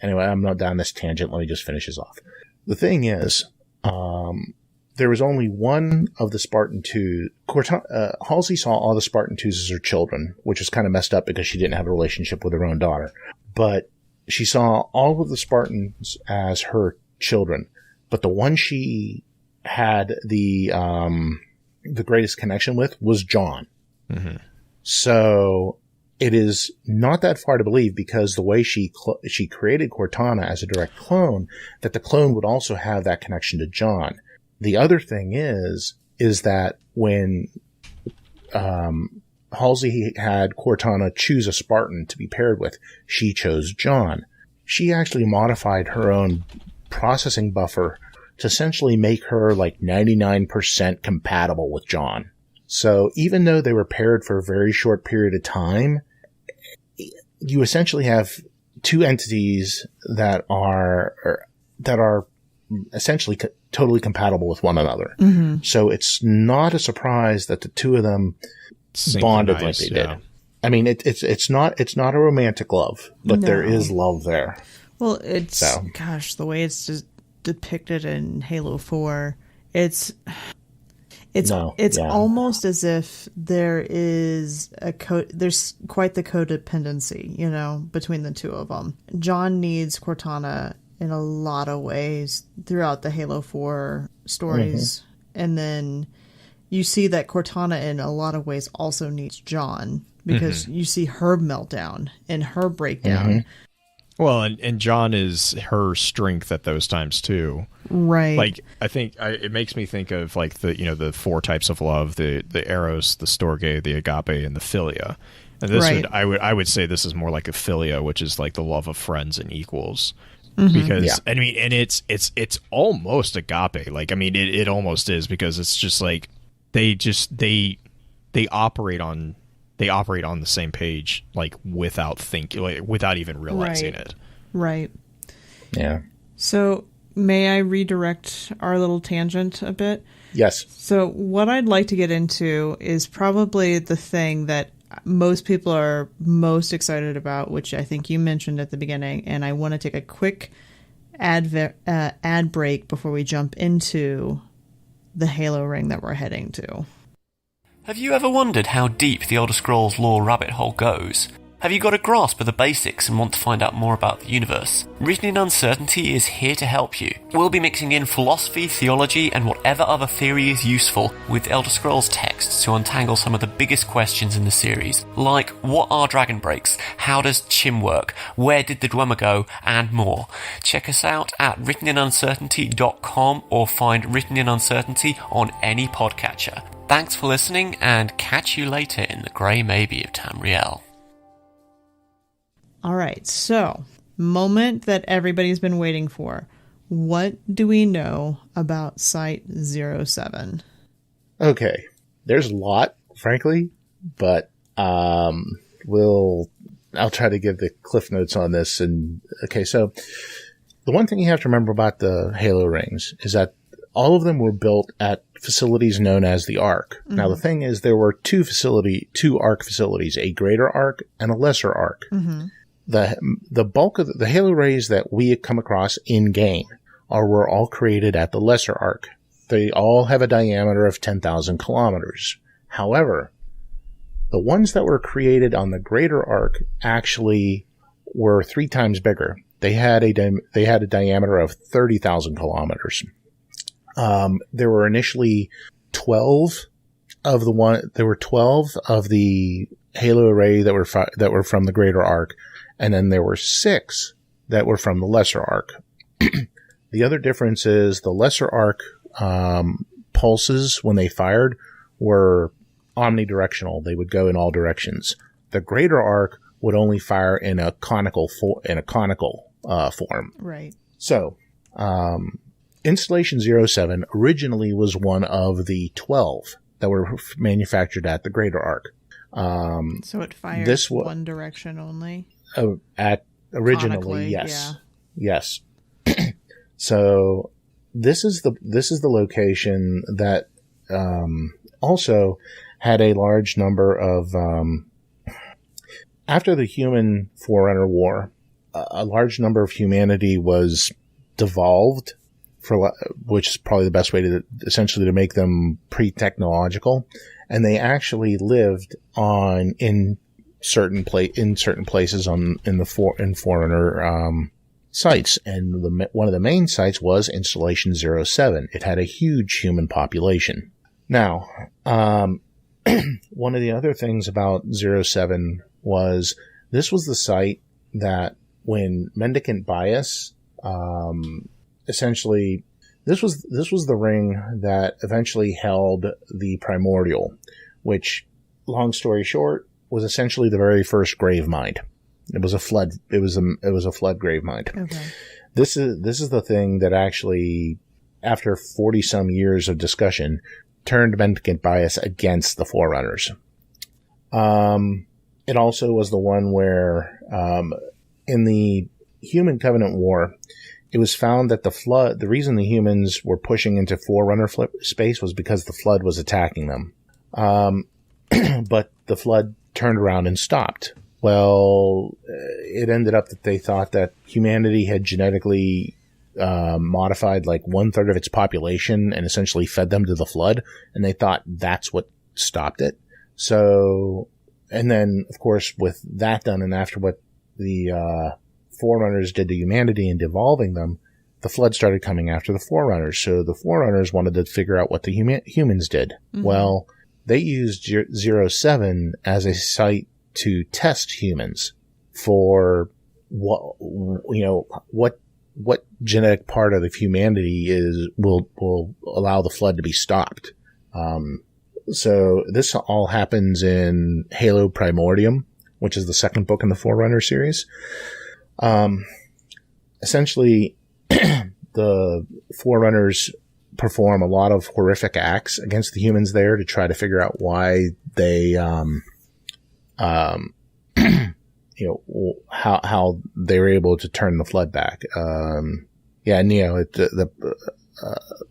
anyway, I'm not down this tangent. Let me just finish this off. The thing is, the there was only one of the Spartan 2. Halsey saw all the Spartan 2s as her children, which was kind of messed up because she didn't have a relationship with her own daughter. But she saw all of the Spartans as her children. But the one she had the greatest connection with was John. Mm-hmm. So it is not that far to believe, because the way she created Cortana as a direct clone, that the clone would also have that connection to John. The other thing is that when Halsey had Cortana choose a Spartan to be paired with, she chose John. She actually modified her own processing buffer to essentially make her like 99% compatible with John. So even though they were paired for a very short period of time, you essentially have two entities that are essentially totally compatible with one another. Mm-hmm. So it's not a surprise that the two of them bonded like they did. I mean, it's not a romantic love, but there is love there. Well, gosh, the way it's just depicted in Halo 4, it's almost as if there is there's quite the codependency, between the two of them. John needs Cortana in a lot of ways throughout the Halo 4 stories. Mm-hmm. And then you see that Cortana in a lot of ways also needs John, because you see her meltdown and her breakdown. Mm-hmm. Well, and John is her strength at those times too. Right. Like, I think it makes me think of like the four types of love: the eros, the storge, the agape, and the philia. And this I would say this is more like a philia, which is like the love of friends and equals. Mm-hmm. Because I mean, and it's almost agape. Like, I mean, it almost is, because it's just like they operate on the same page, like without thinking, like without even realizing it. Right. Yeah. So may I redirect our little tangent a bit? Yes. So what I'd like to get into is probably the thing that most people are most excited about, which I think you mentioned at the beginning, and I want to take a quick ad break before we jump into the Halo ring that we're heading to. Have you ever wondered how deep the Elder Scrolls lore rabbit hole goes? Have you got a grasp of the basics and want to find out more about the universe? Written in Uncertainty is here to help you. We'll be mixing in philosophy, theology, and whatever other theory is useful with Elder Scrolls texts to untangle some of the biggest questions in the series, like what are dragon breaks, how does Chim work, where did the Dwemer go, and more. Check us out at writteninuncertainty.com or find Written in Uncertainty on any podcatcher. Thanks for listening, and catch you later in the Grey Maybe of Tamriel. All right, so moment that everybody's been waiting for. What do we know about Site-07? Okay, there's a lot, frankly, but I'll try to give the cliff notes on this. And okay, so the one thing you have to remember about the Halo rings is that all of them were built at facilities known as the Ark. Mm-hmm. Now, the thing is, there were two Ark facilities, a greater Ark and a lesser Ark. Mm-hmm. The bulk of the Halo rays that we come across in game were all created at the lesser Ark. They all have a diameter of 10,000 kilometers. However, the ones that were created on the greater Ark actually were 3 times bigger. They had a diameter of 30,000 kilometers. There were initially 12 of the Halo array that were from the greater Ark, and then there were 6 that were from the lesser Ark. The other difference is the lesser Ark pulses, when they fired, were omnidirectional. They would go in all directions. The greater Ark would only fire in a conical form. Right. So, Installation 07 originally was one of the 12 that were manufactured at the greater Ark. So it fires one direction only? Originally, yes. Yeah. Yes. So this is the location that also had a large number of after the human Forerunner War, a large number of humanity was devolved which is probably the best way to essentially to make them pre-technological. And they actually lived in certain places in Forerunner sites, and one of the main sites was Installation 07. It had a huge human population. Now, one of the other things about 07 was this was the site that when Mendicant Bias, essentially, this was the ring that eventually held the Primordial, which, long story short, was essentially the very first grave mind. It was a flood. It was a flood grave mind. Okay. This is the thing that actually, after 40 some years of discussion, turned Mendicant Bias against the Forerunners. It also was the one where, in the Human Covenant War, it was found that the reason the humans were pushing into Forerunner space was because the flood was attacking them. But the flood turned around and stopped. Well, it ended up that they thought that humanity had genetically modified like 1/3 of its population and essentially fed them to the flood, and they thought that's what stopped it. So, and then of course with that done, and after what the Forerunners did to humanity in devolving them, the flood started coming after the Forerunners. So the Forerunners wanted to figure out what the humans did. Mm-hmm. Well, they used 07 as a site to test humans for what genetic part of the humanity will allow the flood to be stopped. So this all happens in Halo Primordium, which is the second book in the Forerunner series. Essentially, the Forerunners perform a lot of horrific acts against the humans there to try to figure out why they, how they were able to turn the flood back. Neo, the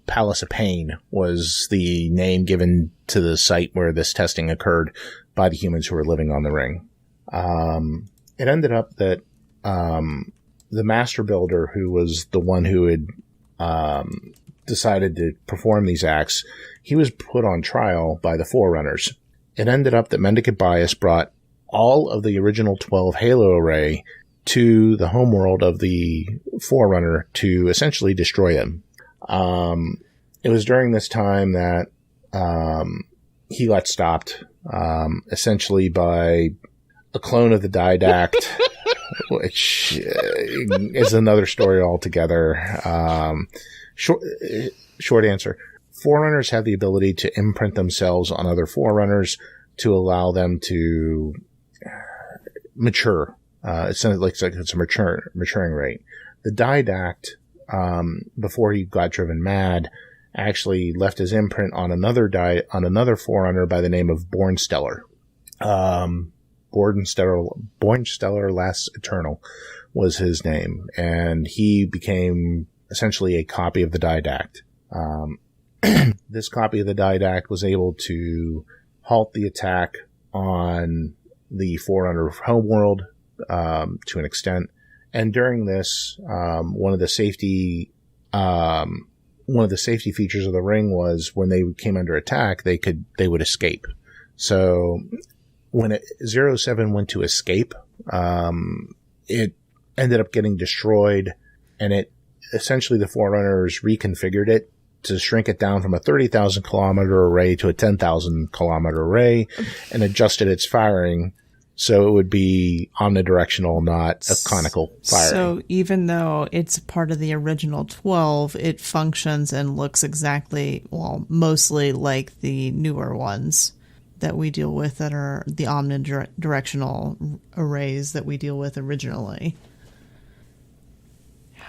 Palace of Pain was the name given to the site where this testing occurred by the humans who were living on the ring. It ended up that the master builder, who was the one who had decided to perform these acts, he was put on trial by the Forerunners. It ended up that Mendicant Bias brought all of the original 12 Halo array to the homeworld of the Forerunner to essentially destroy them. It was during this time that he got stopped, essentially by a clone of the Didact, which is another story altogether. Short answer. Forerunners have the ability to imprint themselves on other Forerunners to allow them to mature. It's a maturing rate. The Didact, before he got driven mad, actually left his imprint on another Forerunner by the name of Born Stellar. Born Stellar Last Eternal was his name, and he became essentially a copy of the Didact. This copy of the Didact was able to halt the attack on the Forerunner homeworld to an extent, and during this, one of the safety features of the ring was when they came under attack, they would escape. So when 07 went to escape, it ended up getting destroyed, and it essentially the Forerunners reconfigured it to shrink it down from a 30,000 kilometer array to a 10,000 kilometer array, and adjusted its firing so it would be omnidirectional, not a conical firing. So even though it's part of the original 12, it functions and looks mostly like the newer ones that we deal with, that are the omnidirectional arrays that we deal with originally.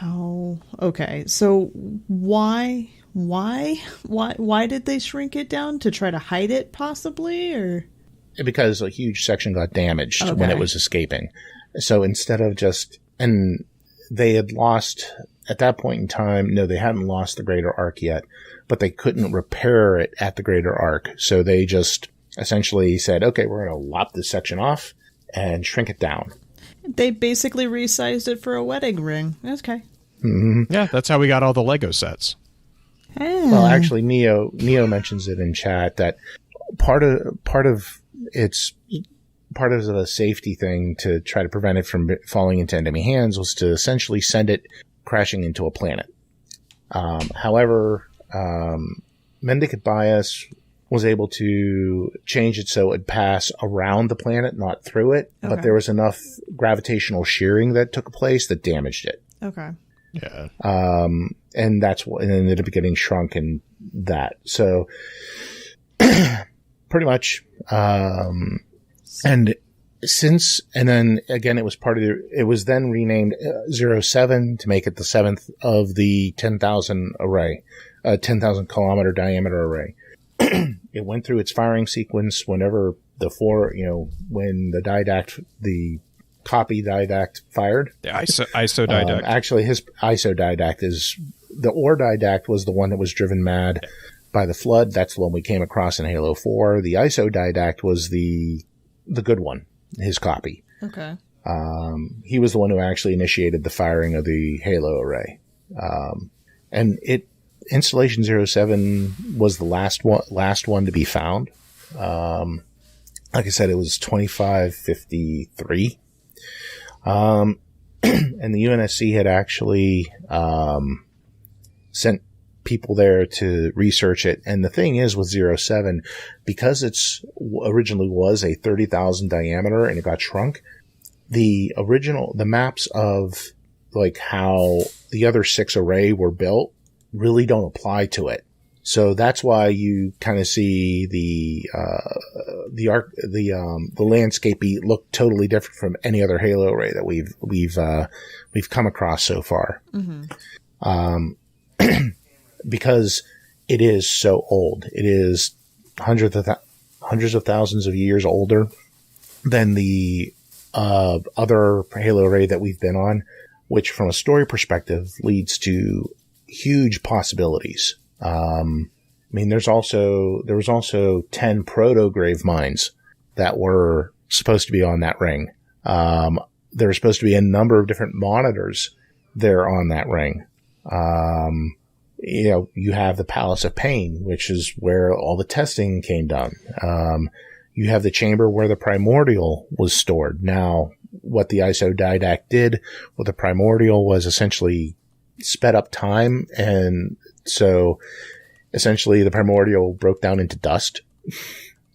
Okay, so why did they shrink it down? To try to hide it, possibly, or? Because a huge section got damaged when it was escaping. So instead of and they had lost, at that point in time, no, they hadn't lost the greater arc yet, but they couldn't repair it at the greater arc. So they just essentially said, okay, we're going to lop this section off and shrink it down. They basically resized it for a wedding ring. Okay. Yeah, that's how we got all the Lego sets. Well, actually, Neo mentions it in chat that part of the safety thing to try to prevent it from falling into enemy hands was to essentially send it crashing into a planet. However, Mendicant Bias was able to change it so it would pass around the planet, not through it. Okay. But there was enough gravitational shearing that took place that damaged it. Okay. Yeah. And that's what, and it ended up getting shrunk in that. So pretty much, and then again, it was it was then renamed 07 to make it the 7th of the 10,000 array, 10,000 kilometer diameter array. It went through its firing sequence whenever when the copy Didact fired. The ISO Didact. Actually, his ISO Didact the Ore Didact was the one that was driven mad by the flood. That's the one we came across in Halo 4. The ISO Didact was the good one, his copy. Okay. He was the one who actually initiated the firing of the Halo array. And Installation 07 was the last one to be found. Like I said, it was 2553. And the UNSC had actually sent people there to research it. And the thing is with 07, because it's originally was a 30,000 diameter and it got shrunk, the maps of like how the other 6 array were built really don't apply to it. So that's why you kind of see the landscape look totally different from any other Halo array that we've come across so far. Mm-hmm. Because it is so old. It is hundreds of thousands of years older than the other Halo array that we've been on, which from a story perspective leads to huge possibilities. I mean, there was also 10 proto-grave mines that were supposed to be on that ring. There were supposed to be a number of different monitors there on that ring. You have the Palace of Pain, which is where all the testing came done. You have the chamber where the Primordial was stored. Now, what the ISO Didact did with the Primordial was essentially sped up time, and so essentially the Primordial broke down into dust.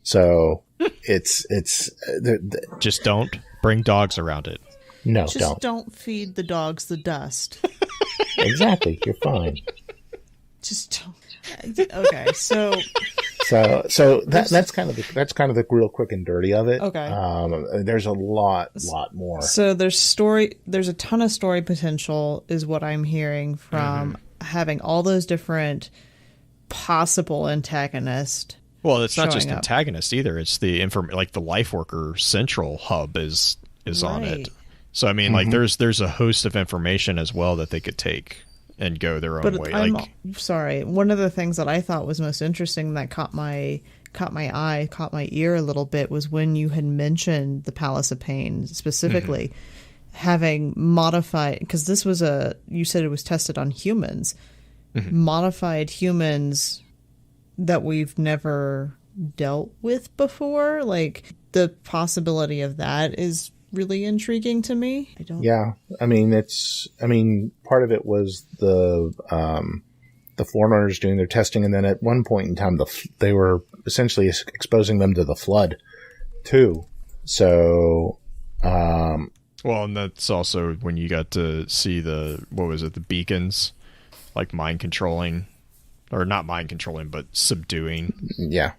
So it's just don't bring dogs around it. No, just don't feed the dogs the dust. Exactly, you're fine. Just don't. Okay, so that's kind of the real quick and dirty of it. Okay. There's a lot more. So there's a ton of story potential is what I'm hearing from having all those different possible antagonists. Well, it's not just antagonists either. It's the like the Lifeworker central hub is on it. So I mean, like there's a host of information as well that they could take and go their own way. Sorry, one of the things that I thought was most interesting that caught my ear a little bit was when you had mentioned the Palace of Pain specifically having modified, because this was you said it was tested on humans, modified humans that we've never dealt with before. Like the possibility of that is really intriguing to me. Yeah, I mean part of it was the Forerunners doing their testing, and then at one point in time they were essentially exposing them to the flood too. So well, and that's also when you got to see the beacons, like mind controlling, or not mind controlling, but subduing. Yeah.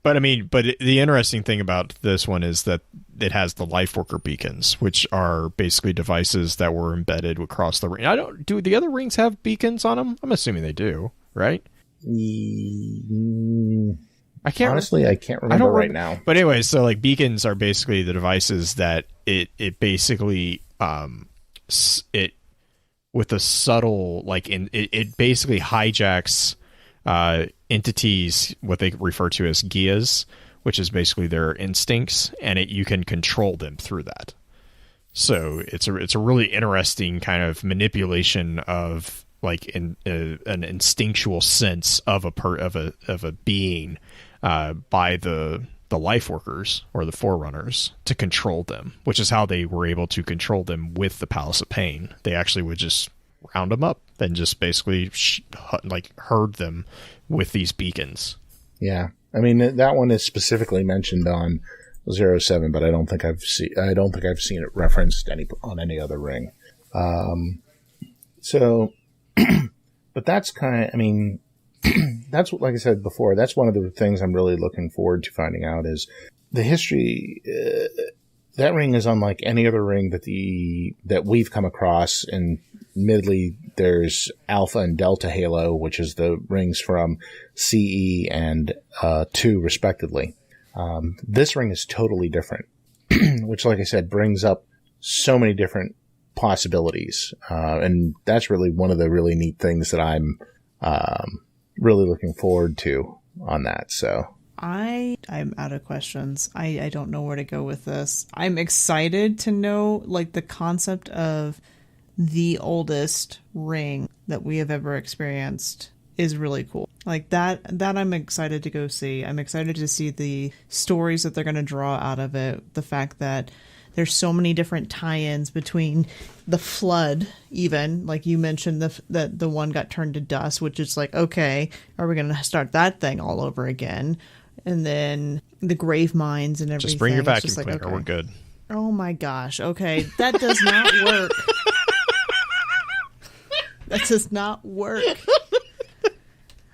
But I mean, the interesting thing about this one is that it has the Lifeworker beacons, which are basically devices that were embedded across the ring. Do the other rings have beacons on them? I'm assuming they do, right? I can't remember right now. But anyway, so like beacons are basically the devices that it basically it with a subtle it basically hijacks entities, what they refer to as Gias, which is basically their instincts, and you can control them through that. So it's a really interesting kind of manipulation of like an instinctual sense of a being by the life workers or the forerunners to control them, which is how they were able to control them with the Palace of Pain. They actually would just round them up and just basically herd them with these beacons. Yeah, I mean that one is specifically mentioned on 07, but I don't think I've seen it referenced on any other ring. So, but that's that's like I said before. That's one of the things I'm really looking forward to finding out is the history. That ring is unlike any other ring that we've come across. And admittedly, there's Alpha and Delta Halo, which is the rings from CE and 2 respectively. This ring is totally different, which, like I said, brings up so many different possibilities. And that's really one of the really neat things that I'm really looking forward to on that. So I'm out of questions. I don't know where to go with this. I'm excited to know like the concept of the oldest ring that we have ever experienced is really cool. Like that I'm excited to go see. I'm excited to see the stories that they're going to draw out of it. The fact that there's so many different tie-ins between the flood, even like you mentioned that the one got turned to dust, which is like, okay, are we going to start that thing all over again? And then the grave mines and everything. Just bring your vacuum cleaner. Okay. We're good. Oh my gosh. Okay. That does not work. That does not work.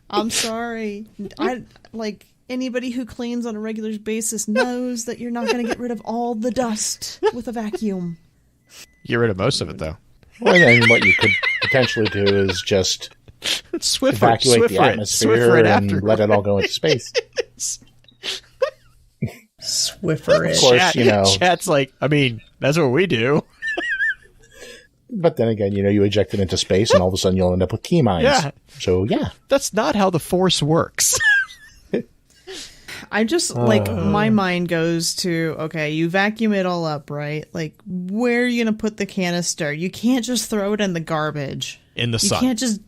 I'm sorry. I like anybody who cleans on a regular basis knows that you're not going to get rid of all the dust with a vacuum. Get rid of most of it, though. Well, then what you could potentially do is just evacuate the atmosphere and let it all go into space. Swiffer it. Of course, Chat's like, I mean, that's what we do. But then again, you eject it into space and all of a sudden you'll end up with key mines. Yeah. So, yeah. That's not how the Force works. I just, my mind goes to, okay, you vacuum it all up, right? Like, where are you going to put the canister? You can't just throw it in the garbage. In the sun. You can't just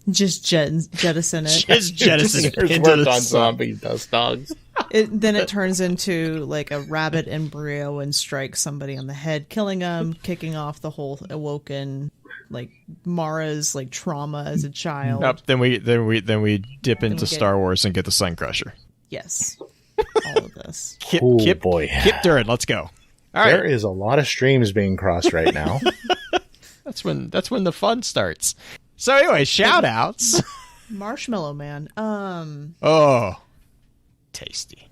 jettison it. Just jettison it into worked the on sun. zombie dust dogs. Then it turns into like a rabbit embryo and strikes somebody on the head, killing them, kicking off the whole awoken, like Mara's like trauma as a child. Nope. Then we dip into Star Wars and get the Sun Crusher. Yes, all of this. Kip Durin, let's go. All right. There is a lot of streams being crossed right now. That's when the fun starts. So anyway, shout outs. Marshmallow Man. Oh. Tasty.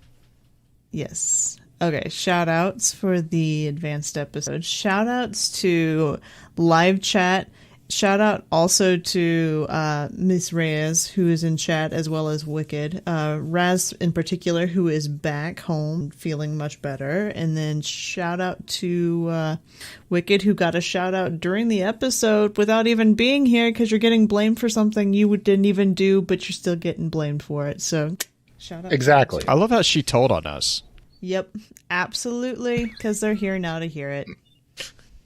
Yes. Okay, shout outs for the advanced episode. Shout outs to live chat. Shout out also to Miss Reyes, who is in chat, as well as Wicked. Raz in particular, who is back home feeling much better. And then shout out to Wicked, who got a shout out during the episode without even being here, because you're getting blamed for something you didn't even do, but you're still getting blamed for it. So shout out. Exactly. I love how she told on us. Yep, absolutely, because they're here now to hear it.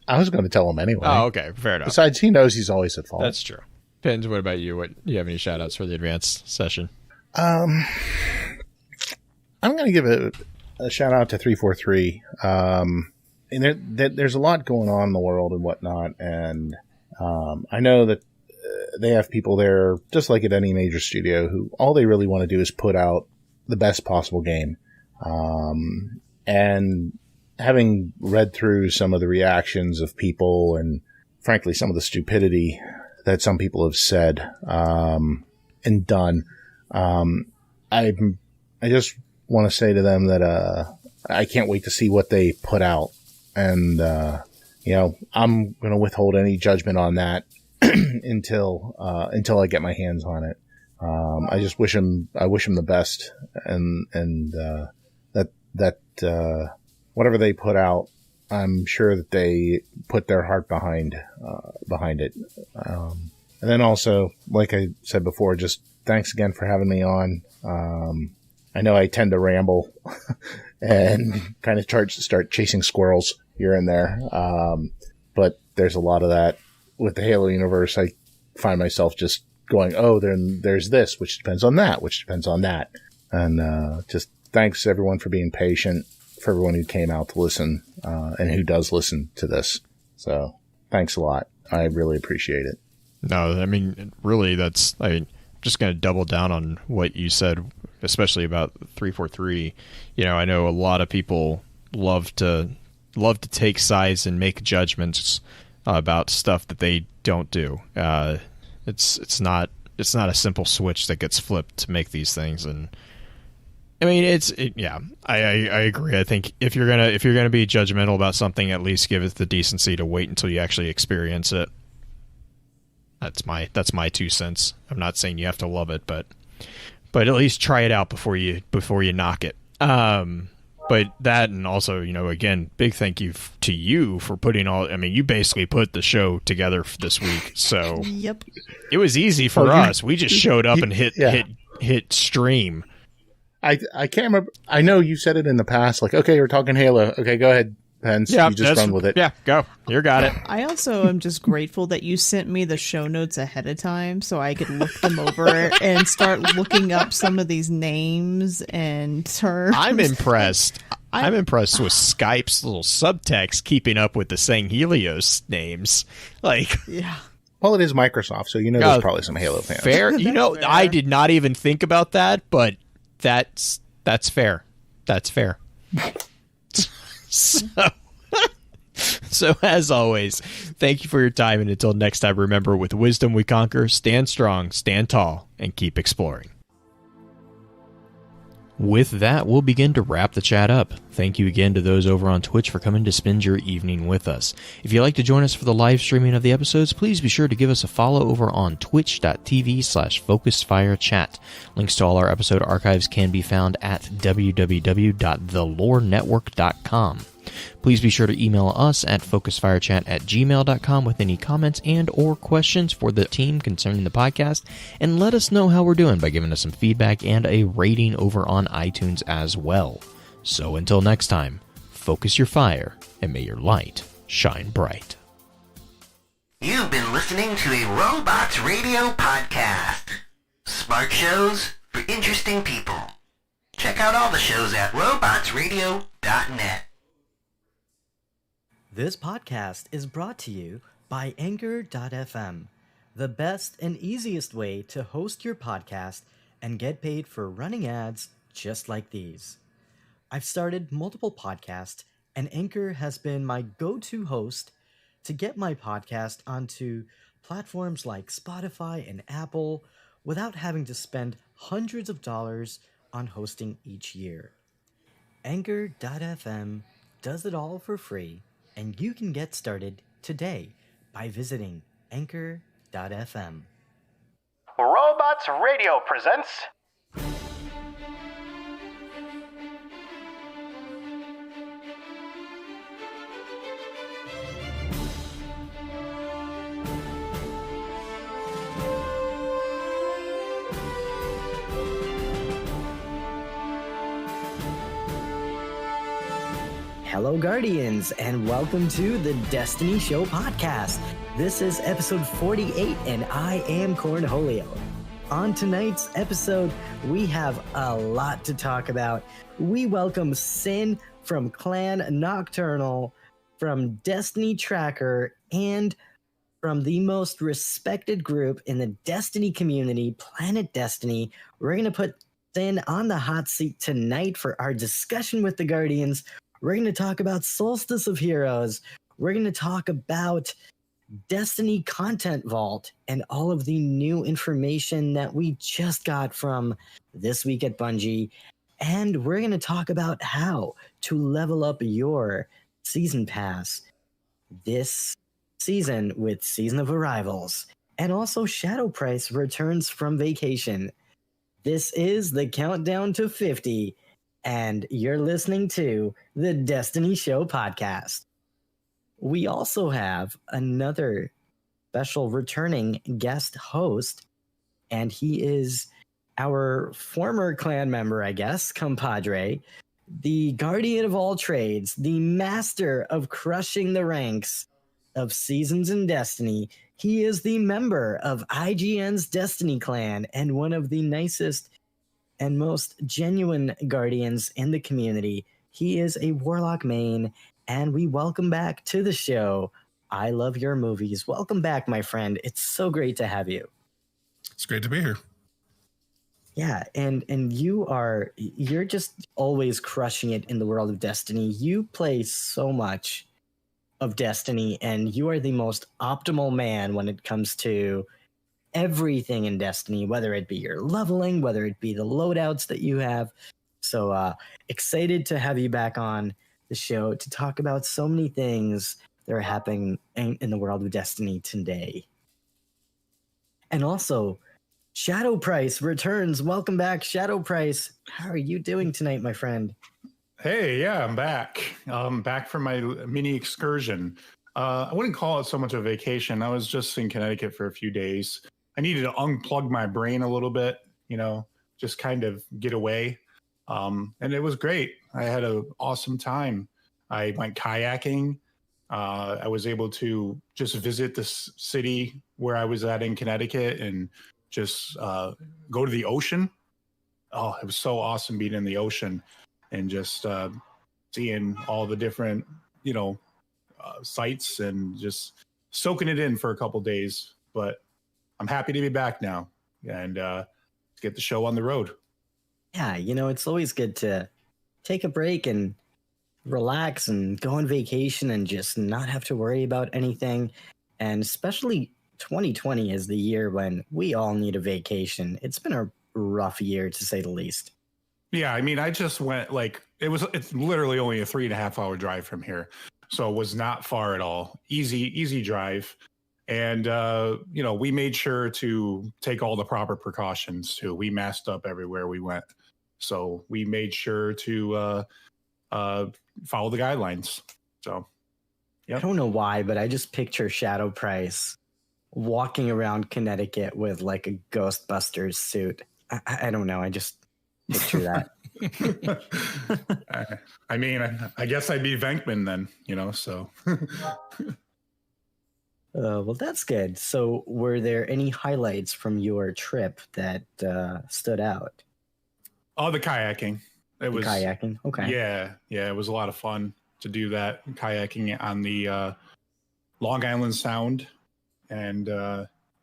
I was going to tell him anyway. Oh, okay. Fair enough. Besides, he knows he's always at fault. That's true. Pins, what about you? What you have any shout outs for the advanced session? I'm going to give a shout out to 343. And there's a lot going on in the world and whatnot. And I know that they have people there, just like at any major studio, who all they really want to do is put out the best possible game. And having read through some of the reactions of people and frankly some of the stupidity that some people have said and done, I just want to say to them that I can't wait to see what they put out, and I'm going to withhold any judgment on that until I get my hands on it. I just wish him the best, and that whatever they put out, I'm sure that they put their heart behind it. And then also, like I said before, just thanks again for having me on. I know I tend to ramble and kind of start chasing squirrels, you're in there. But there's a lot of that with the Halo universe. I find myself just going, oh, then there's this, which depends on that, which depends on that. And just thanks everyone for being patient, for everyone who came out to listen, and who does listen to this. So thanks a lot. I really appreciate it. No, I mean, really, I'm just going to double down on what you said, especially about 343. You know, I know a lot of people love to take sides and make judgments about stuff that they don't do. It's not a simple switch that gets flipped to make these things. And I mean, I agree. I think if you're gonna be judgmental about something, at least give it the decency to wait until you actually experience it. That's my 2 cents. I'm not saying you have to love it, but at least try it out before you knock it. But that, and also, you know, again, big thank you to you for putting I mean, you basically put the show together this week, so yep, it was easy for us. We just showed up and hit stream. I can't remember. I know you said it in the past, like, okay, we're talking Halo. Okay, go ahead, Pence. Yeah, you just run with it. Yeah, go. You got it. I also am just grateful that you sent me the show notes ahead of time so I could look them over and start looking up some of these names and terms. I'm impressed. I'm impressed with Skype's little subtext keeping up with the saying Helios names. Like, yeah. Well, it is Microsoft, so you know there's probably some Halo fans. Fair. You know, fair. I did not even think about that, but that's fair. That's fair. So as always, thank you for your time, and until next time, remember, with wisdom we conquer. Stand strong, stand tall, and keep exploring. With that, we'll begin to wrap the chat up. Thank you again to those over on Twitch for coming to spend your evening with us. If you'd like to join us for the live streaming of the episodes, please be sure to give us a follow over on twitch.tv/FocusFireChat. Links to all our episode archives can be found at www.thelorenetwork.com. Please be sure to email us at focusfirechat@gmail.com with any comments and or questions for the team concerning the podcast, and let us know how we're doing by giving us some feedback and a rating over on iTunes as well. So until next time, focus your fire and may your light shine bright. You've been listening to a Robots Radio podcast. Smart shows for interesting people. Check out all the shows at robotsradio.net. This podcast is brought to you by Anchor.fm, the best and easiest way to host your podcast and get paid for running ads just like these. I've started multiple podcasts, and Anchor has been my go-to host to get my podcast onto platforms like Spotify and Apple without having to spend hundreds of dollars on hosting each year. Anchor.fm does it all for free, and you can get started today by visiting Anchor.fm. Robots Radio presents... Hello, Guardians, and welcome to the Destiny Show podcast. This is episode 48, and I am Cornholio. On tonight's episode, we have a lot to talk about. We welcome Sin from Clan Nocturnal, from Destiny Tracker, and from the most respected group in the Destiny community, Planet Destiny. We're going to put Sin on the hot seat tonight for our discussion with the Guardians. We're going to talk about Solstice of Heroes. We're going to talk about Destiny Content Vault and all of the new information that we just got from This Week at Bungie. And we're going to talk about how to level up your Season Pass this season with Season of Arrivals. And also Shadow Price returns from vacation. This is the Countdown to 50. And you're listening to the Destiny Show podcast. We also have another special returning guest host, and he is our former clan member, I guess, compadre, the guardian of all trades, the master of crushing the ranks of Seasons in Destiny. He is the member of IGN's Destiny clan and one of the nicest and most genuine guardians in the community. He is a Warlock main, and we welcome back to the show, I Love Your Movies. Welcome back, my friend. It's so great to have you. It's great to be here. Yeah, and you're just always crushing it in the world of Destiny. You play so much of Destiny, and you are the most optimal man when it comes to everything in Destiny, whether it be your leveling, whether it be the loadouts that you have. So excited to have you back on the show to talk about so many things that are happening in the world of Destiny today. And also, Shadow Price returns. Welcome back, Shadow Price. How are you doing tonight, my friend? Hey, yeah, I'm back. Back from my mini excursion. I wouldn't call it so much a vacation. I was just in Connecticut for a few days. I needed to unplug my brain a little bit, just kind of get away. And it was great. I had an awesome time. I went kayaking. I was able to just visit this city where I was at in Connecticut and just go to the ocean. Oh, it was so awesome being in the ocean and just seeing all the different, sights and just soaking it in for a couple days. But I'm happy to be back now and get the show on the road. Yeah, it's always good to take a break and relax and go on vacation and just not have to worry about anything. And especially 2020 is the year when we all need a vacation. It's been a rough year, to say the least. Yeah, I mean, I just went it's literally only a 3.5 hour drive from here. So it was not far at all. Easy drive. And, we made sure to take all the proper precautions too. We masked up everywhere we went. So we made sure to follow the guidelines. So, I don't know why, but I just picture Shadow Price walking around Connecticut with like a Ghostbusters suit. I don't know. I just picture that. I mean, I guess I'd be Venkman then, so. Well, that's good. So were there any highlights from your trip that stood out? Oh, the kayaking. Kayaking. Okay. Yeah. It was a lot of fun to do that kayaking on the Long Island Sound. And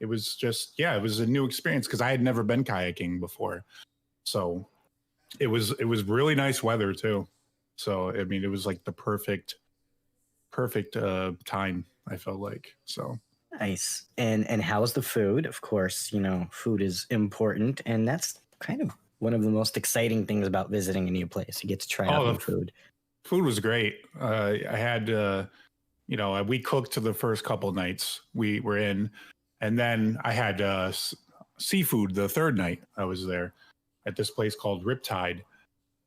it was just, it was a new experience because I had never been kayaking before. So it was really nice weather too. So, I mean, it was like the perfect time, I felt like. So nice. And how's the food? Of course, food is important. And that's kind of one of the most exciting things about visiting a new place. You get to try out new food. Food was great. I had, we cooked the first couple nights we were in, and then I had seafood the third night I was there at this place called Riptide,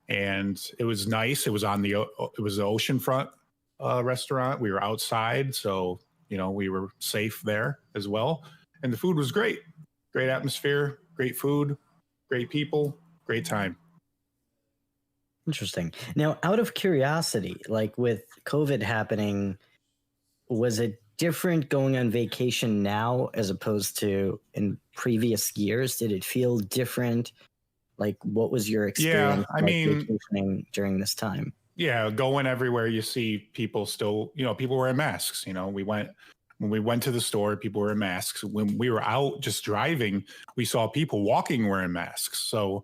and it was nice. It was the oceanfront restaurant. We were outside, so we were safe there as well. And the food was great. Great atmosphere, great food, great people, great time. Interesting. Now, out of curiosity, like with COVID happening, was it different going on vacation now as opposed to in previous years? Did it feel different? Like, what was your experience vacationing during this time? Yeah, going everywhere, you see people still, people wearing masks. When we went to the store, people were in masks. When we were out just driving, we saw people walking wearing masks. So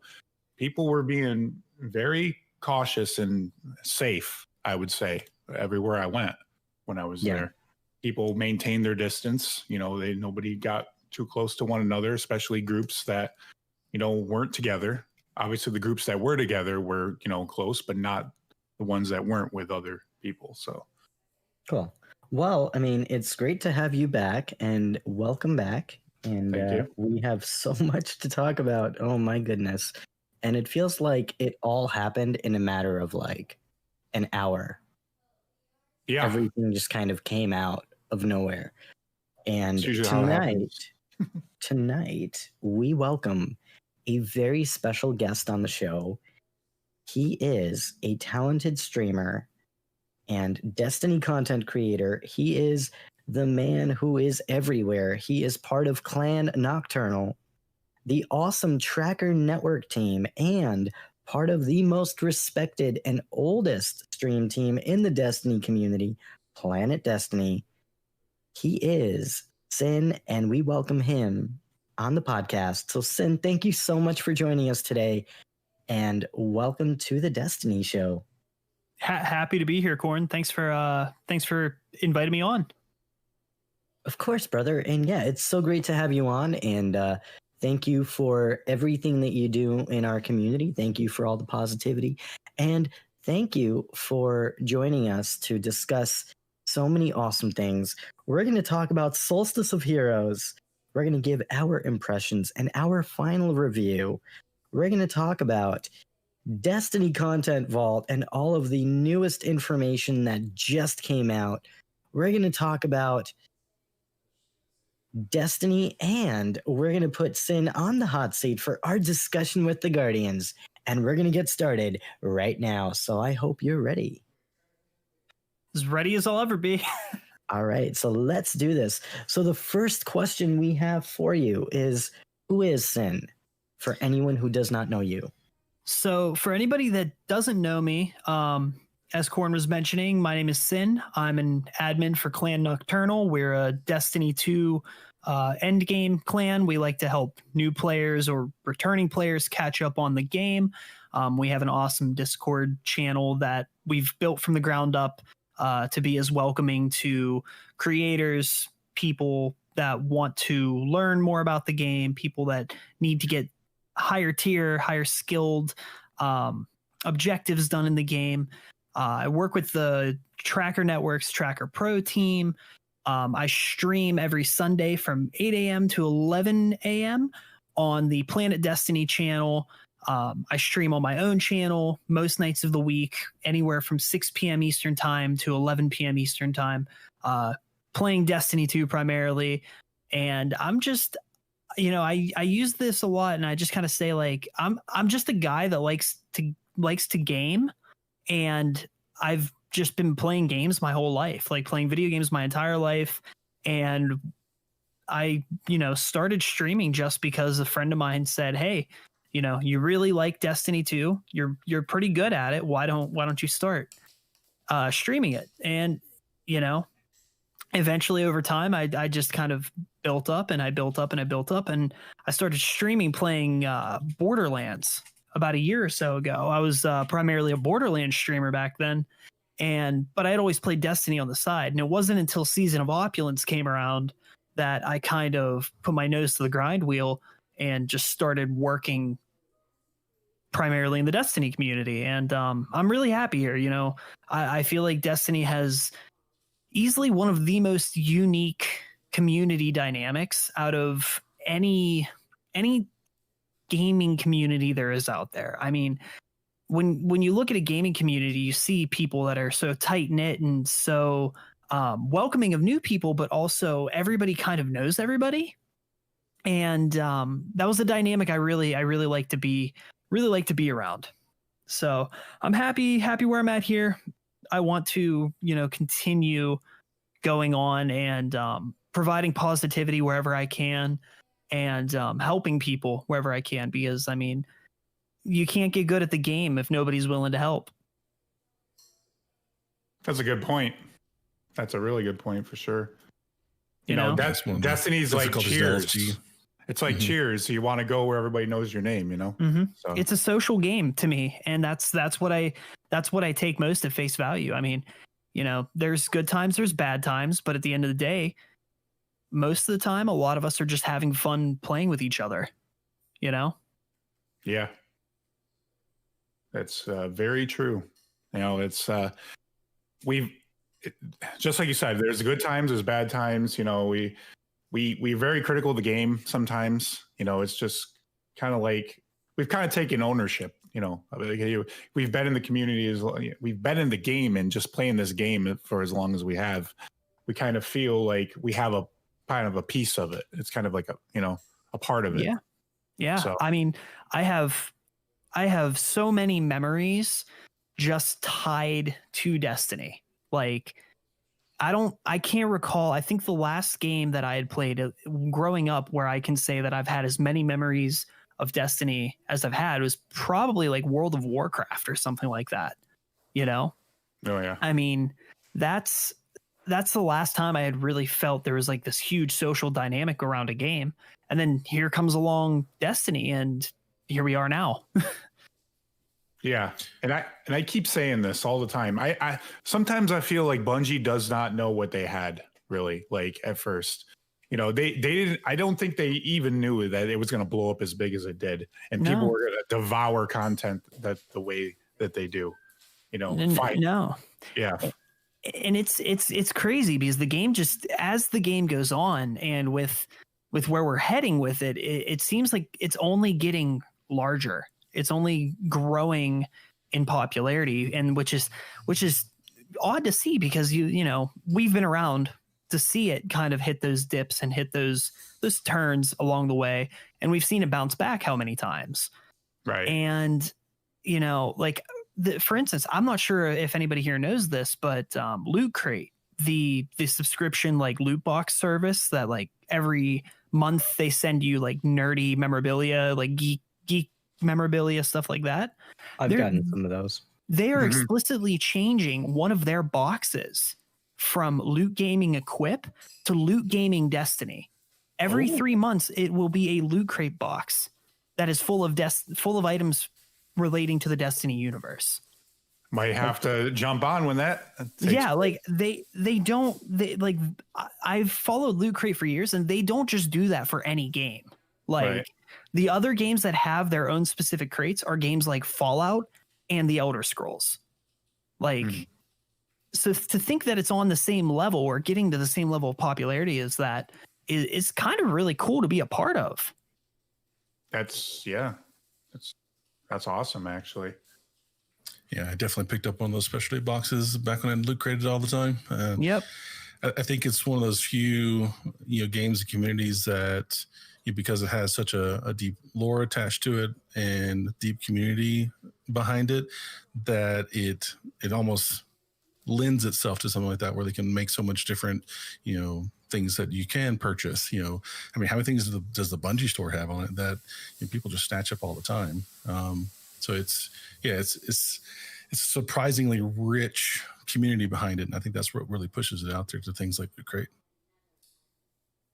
people were being very cautious and safe, I would say, everywhere I went when I was there. People maintained their distance. Nobody got too close to one another, especially groups that, weren't together. Obviously, the groups that were together were, close, but not the ones that weren't with other people. So cool. Well, I mean, it's great to have you back, and welcome back. And we have so much to talk about. Oh my goodness. And it feels like it all happened in a matter of like an hour. Yeah. Everything just kind of came out of nowhere. And tonight we welcome a very special guest on the show. He is a talented streamer and Destiny content creator. He is the man who is everywhere. He is part of Clan Nocturnal, the awesome Tracker Network team, and part of the most respected and oldest stream team in the Destiny community, Planet Destiny. He is Sin, and we welcome him on the podcast. So, Sin, thank you so much for joining us today, and welcome to the Destiny Show. Happy to be here, Corn. Thanks for inviting me on. Of course, brother. And yeah, it's so great to have you on. And thank you for everything that you do in our community. Thank you for all the positivity. And thank you for joining us to discuss so many awesome things. We're going to talk about Solstice of Heroes. We're going to give our impressions and our final review. We're going to talk about Destiny Content Vault and all of the newest information that just came out. We're going to talk about Destiny, and we're going to put Sin on the hot seat for our discussion with the Guardians. And we're going to get started right now. So I hope you're ready. As ready as I'll ever be. All right, so let's do this. So the first question we have for you is, who is Sin, for anyone who does not know you? So for anybody that doesn't know me, as Corn was mentioning, my name is Sin. I'm an admin for Clan Nocturnal. We're a Destiny 2 endgame clan. We like to help new players or returning players catch up on the game. We have an awesome Discord channel that we've built from the ground up to be as welcoming to creators, people that want to learn more about the game, people that need to get higher tier, higher skilled objectives done in the game. I work with the Tracker Network's Tracker Pro team. I stream every Sunday from 8 a.m. to 11 a.m. on the Planet Destiny channel. I stream on my own channel most nights of the week, anywhere from 6 p.m. Eastern time to 11 p.m. Eastern time, playing Destiny 2 primarily. And I'm just, I use this a lot, and I just kind of say, like, I'm just a guy that likes to game, and I've just been playing games my whole life, like playing video games my entire life. And I, started streaming just because a friend of mine said, "Hey, you really like Destiny 2. You're pretty good at it. Why don't you start streaming it?" And, eventually over time, I just kind of built up, and I built up, and I built up, and I started streaming playing Borderlands about a year or so ago. I was primarily a Borderlands streamer back then, but I had always played Destiny on the side. And it wasn't until Season of Opulence came around that I kind of put my nose to the grind wheel and just started working primarily in the Destiny community. And I'm really happy here. I feel like Destiny has easily one of the most unique community dynamics out of any gaming community there is out there. I mean, when you look at a gaming community, you see people that are so tight knit and so welcoming of new people, but also everybody kind of knows everybody. And that was a dynamic I really like to be around. So I'm happy where I'm at here. I want to, continue going on and providing positivity wherever I can, and helping people wherever I can, because, I mean, you can't get good at the game if nobody's willing to help. That's a good point. That's a really good point for sure. Destiny's like Cheers. It's like Cheers. You want to go where everybody knows your name, Mm-hmm. So it's a social game to me, and that's what I take most at face value. I mean, there's good times, there's bad times, but at the end of the day, most of the time, a lot of us are just having fun playing with each other. Yeah, that's very true. It's just like you said, there's good times, there's bad times. We're very critical of the game sometimes. It's just kind of like we've kind of taken ownership. We've been in the community, we've been in the game, and just playing this game for as long as we have, we kind of feel like we have a kind of a piece of it. It's kind of like a part of it. Yeah. So. I mean, I have have so many memories just tied to Destiny. Like, I can't recall. I think the last game that I had played growing up where I can say that I've had as many memories of Destiny as I've had was probably like World of Warcraft or something like that, you know? Oh yeah. I mean, that's the last time I had really felt there was like this huge social dynamic around a game. And then here comes along Destiny, and here we are now. Yeah, and I keep saying this all the time. I sometimes I feel like Bungie does not know what they had really, like, at first. You know, they didn't. I don't think they even knew that it was going to blow up as big as it did, and people were going to devour content that the way that they do. You know, No. Yeah. And it's crazy because the game just, as the game goes on and with where we're heading with it, it seems like it's only getting larger. It's only growing in popularity, and which is odd to see because you know, we've been around to see it kind of hit those dips and hit those turns along the way, and we've seen it bounce back how many times. Right. And you know, like for instance, I'm not sure if anybody here knows this, but Loot Crate, the subscription like loot box service that like every month they send you like nerdy memorabilia, like geek memorabilia, stuff like that. I've gotten some of those. They are explicitly changing one of their boxes from Loot Gaming Equip to Loot Gaming Destiny. Every 3 months, it will be a Loot Crate box that is full of items relating to the Destiny universe. Might have to jump on when that. Yeah, like they like I've followed Loot Crate for years, and they don't just do that for any game. Like the other games that have their own specific crates are games like Fallout and the Elder Scrolls. Like, so to think that it's on the same level or getting to the same level of popularity as that is kind of really cool to be a part of. That's awesome, actually. Yeah, I definitely picked up one of those specialty boxes back when I Loot Crated all the time. Yep. I think it's one of those few, games and communities that, because it has such a deep lore attached to it and deep community behind it, that it almost lends itself to something like that, where they can make so much different, things that you can purchase. I mean, how many things does the Bungie store have on it that people just snatch up all the time? So it's a surprisingly rich community behind it, and I think that's what really pushes it out there to things like Loot Crate.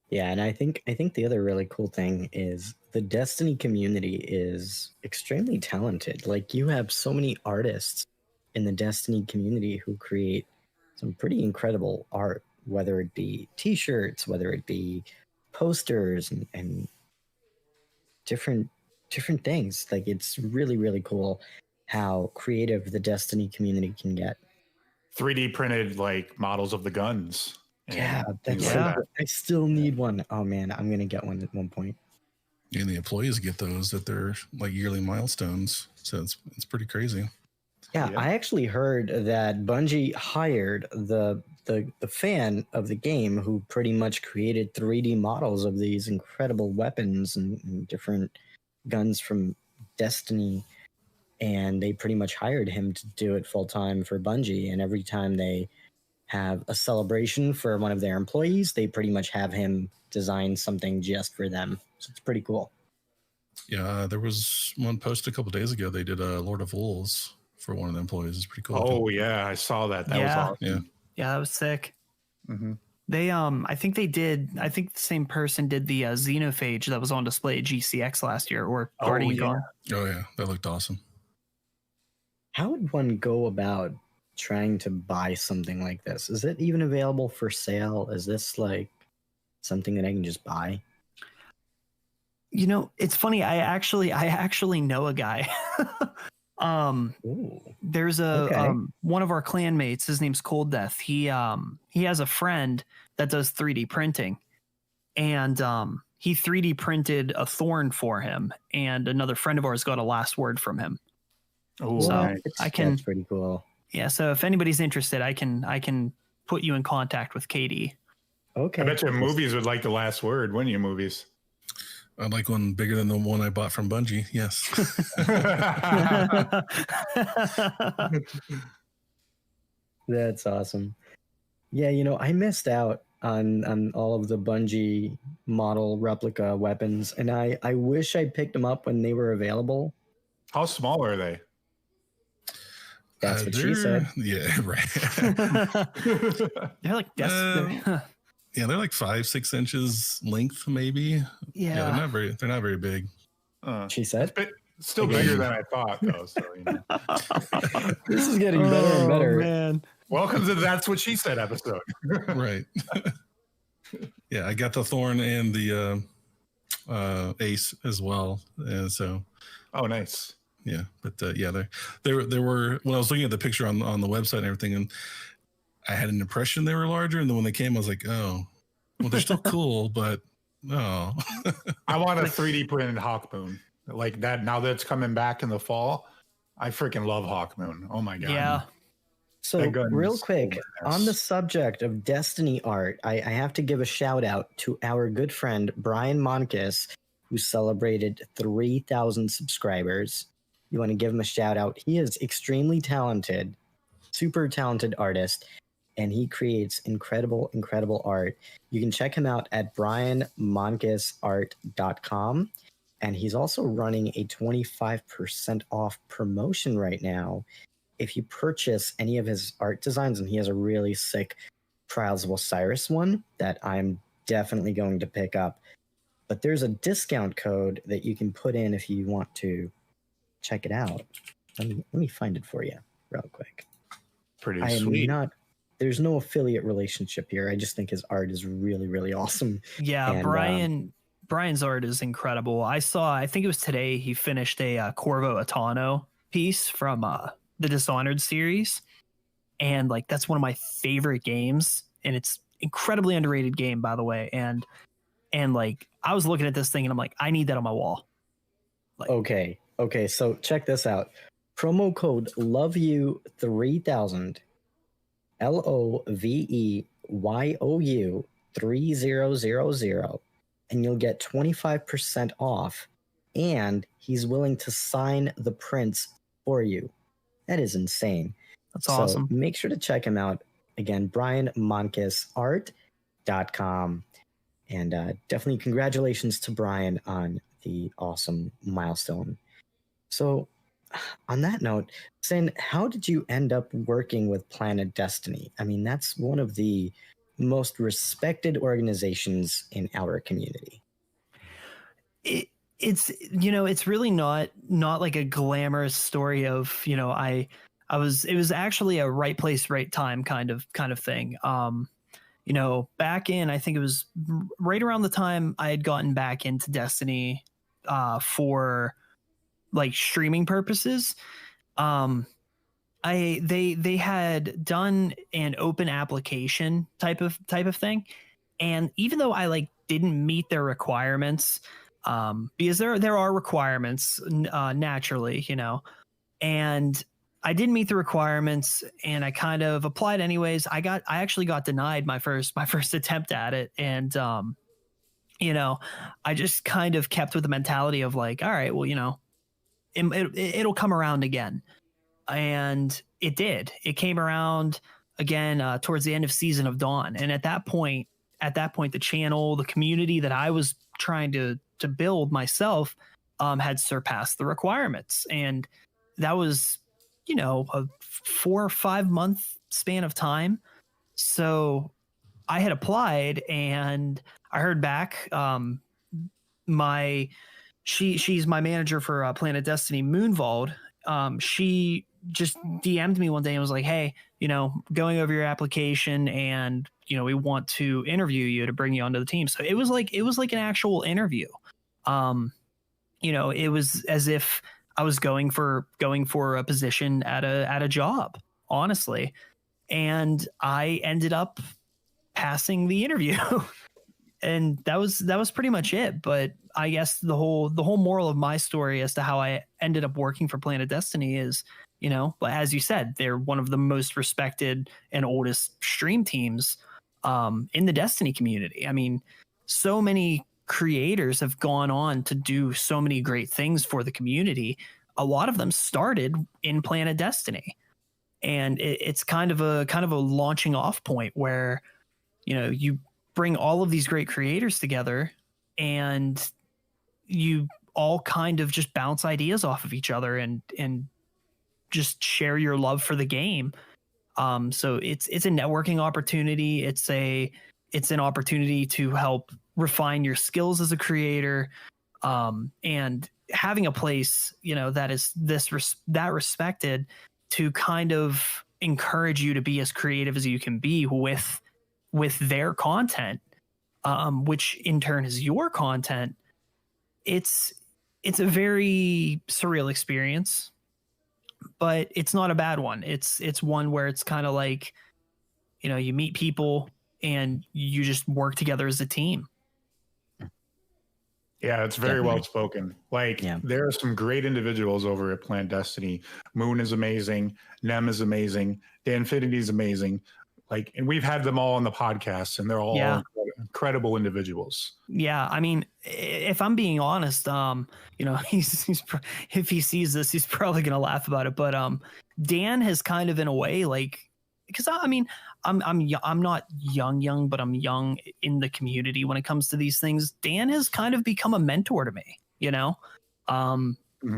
Yeah, and I think the other really cool thing is the Destiny community is extremely talented. Like, you have so many artists in the Destiny community who create some pretty incredible art, whether it be t-shirts, whether it be posters and different things. Like, it's really, really cool how creative the Destiny community can get. 3D printed like models of the guns. Yeah, that's so cool. I still need one. Oh man, I'm gonna get one at one point. And the employees get those at their like yearly milestones, so it's pretty crazy. Yeah, I actually heard that Bungie hired the fan of the game who pretty much created 3D models of these incredible weapons and different guns from Destiny, and they pretty much hired him to do it full time for Bungie. And every time they have a celebration for one of their employees, they pretty much have him design something just for them. So it's pretty cool. Yeah, there was one post a couple days ago. They did a Lord of Wolves for one of the employees. It's pretty cool. Oh yeah, I saw that. That was awesome. Yeah, that was sick. Mm-hmm. They I think the same person did the Xenophage that was on display at GCX last year, or Guardian Con. Oh yeah, that looked awesome. How would one go about trying to buy something like this? Is it even available for sale? Is this like something that I can just buy? It's funny. I actually know a guy. There's one of our clan mates. His name's Cold Death. He has a friend that does 3D printing, and he 3D printed a Thorn for him. And another friend of ours got a last word from him. Oh, so nice. That's pretty cool. Yeah, so if anybody's interested, I can put you in contact with Katie. Okay. I bet you movies would like the last word, wouldn't you, movies? I'd like one bigger than the one I bought from Bungie. Yes. That's awesome. Yeah, I missed out on all of the Bungie model replica weapons, and I wish I picked them up when they were available. How small are they? That's what she said. Yeah, right. They're like yeah, they're like 5-6 inches length, maybe. Yeah, they're not very big. She said. Still bigger than I thought, though. So This is getting better and better. Man. Welcome to That's What She Said episode. Right. Yeah, I got the Thorn and the Ace as well, and so. Oh, nice. Yeah, but yeah, there were, when I was looking at the picture on the website and everything, and I had an impression they were larger, and then when they came, I was like, oh, well, they're still cool, but no. I want a 3D printed Hawkmoon like that. Now that it's coming back in the fall, I freaking love Hawkmoon. Oh my god. Yeah. So real quick, on the subject of Destiny art, I have to give a shout out to our good friend Brian Monkis, who celebrated 3,000 subscribers. You want to give him a shout out. He is extremely talented, super talented artist, and he creates incredible, incredible art. You can check him out at brianmonkisart.com. And he's also running a 25% off promotion right now if you purchase any of his art designs, and he has a really sick Trials of Osiris one that I'm definitely going to pick up. But there's a discount code that you can put in if you want to check it out. Let me find it for you real quick. Pretty sweet. There's no affiliate relationship here. I just think his art is really, really awesome. Yeah, And, Brian's art is incredible. I think it was today he finished a Corvo Atano piece from the Dishonored series, and like that's one of my favorite games, and it's incredibly underrated game, by the way. And like I was looking at this thing and I'm like, I need that on my wall. Like, okay, so check this out. Promo code LOVEYOU3000, LOVEYOU 3000, and you'll get 25% off, and he's willing to sign the prints for you. That is insane. That's awesome. Make sure to check him out. Again, brianmonkisart.com. And definitely congratulations to Brian on the awesome milestone. So on that note, Sin, how did you end up working with Planet Destiny? I mean, that's one of the most respected organizations in our community. It's really not like a glamorous story of, it was actually a right place, right time kind of thing. Back in, I think it was right around the time I had gotten back into Destiny for like streaming purposes. They had done an open application type of thing, and even though I like didn't meet their requirements, because there are requirements naturally, and I didn't meet the requirements, and I kind of applied anyways. I actually got denied my first attempt at it, and I just kind of kept with the mentality of like, all right, well, it'll come around again. And it did. It came around again towards the end of Season of Dawn. And at that point, the channel, the community that I was trying to build myself had surpassed the requirements. And that was, a 4 or 5 month span of time. So I had applied and I heard back. She's my manager for Planet Destiny, Moonvald. She just DM'd me one day and was like, hey, going over your application, and we want to interview you to bring you onto the team. So it was like an actual interview. It was as if I was going for a position at a job, honestly. And I ended up passing the interview. And that was pretty much it. But I guess the whole moral of my story as to how I ended up working for Planet Destiny is, as you said, they're one of the most respected and oldest stream teams in the Destiny community. I mean, so many creators have gone on to do so many great things for the community. A lot of them started in Planet Destiny, and it's kind of a launching off point where, you know, you bring all of these great creators together and you all kind of just bounce ideas off of each other and just share your love for the game. So it's a networking opportunity. It's an opportunity to help refine your skills as a creator. And having a place, you know, that is that respected to kind of encourage you to be as creative as you can be with their content, which in turn is your content. It's a very surreal experience, but it's not a bad one. It's one where it's kind of like, you know, you meet people and you just work together as a team. Yeah, it's very well spoken. Like, there are some great individuals over at Planet Destiny. Moon is amazing. Nem is amazing. Danfinity is amazing. Like, and we've had them all on the podcast, and they're all incredible individuals. Yeah, I mean, if I'm being honest, you know, he's if he sees this, he's probably gonna laugh about it. But Dan has kind of, in a way, like, because I mean, I'm not young, but I'm young in the community when it comes to these things. Dan has kind of become a mentor to me, you know.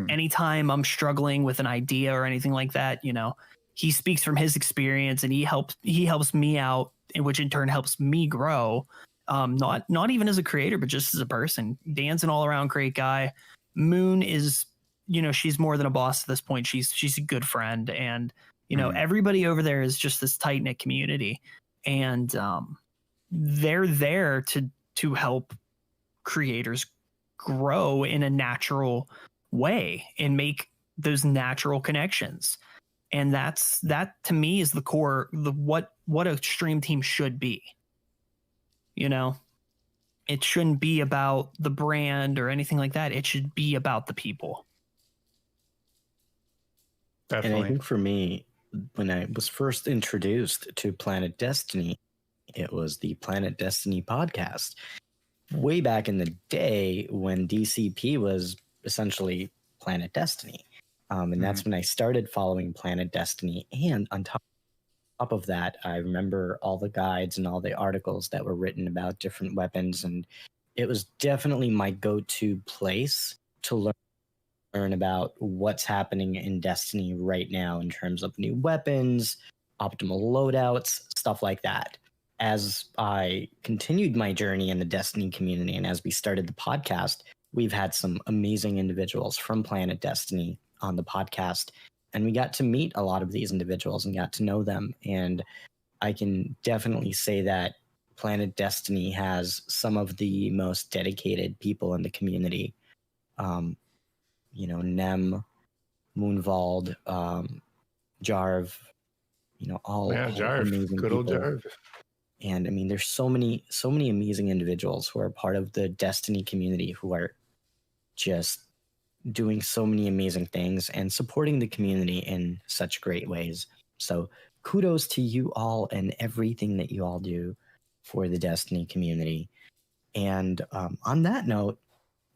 Anytime I'm struggling with an idea or anything like that, you know, he speaks from his experience and he helps me out, which in turn helps me grow. Not even as a creator, but just as a person. Dan's an all around great guy. Moon is, you know, she's more than a boss at this point. She's a good friend, and you know, everybody over there is just this tight knit community, and they're there to help creators grow in a natural way and make those natural connections. And that to me is the core, what a stream team should be. You know, it shouldn't be about the brand or anything like that. It should be about the people. Definitely. And I think for me, when I was first introduced to Planet Destiny, it was the Planet Destiny podcast. Way back in the day when DCP was essentially Planet Destiny. And that's when I started following Planet Destiny. And on top of that, I remember all the guides and all the articles that were written about different weapons. And it was definitely my go-to place to learn about what's happening in Destiny right now in terms of new weapons, optimal loadouts, stuff like that. As I continued my journey in the Destiny community and as we started the podcast, we've had some amazing individuals from Planet Destiny on the podcast, and we got to meet a lot of these individuals and got to know them. And I can definitely say that Planet Destiny has some of the most dedicated people in the community. You know, Nem, Moonvald, Jarv, you know, all Jarv, amazing good old people. Jarv. And I mean, there's so many amazing individuals who are part of the Destiny community who are just doing so many amazing things and supporting the community in such great ways. So kudos to you all and everything that you all do for the Destiny community. And on that note,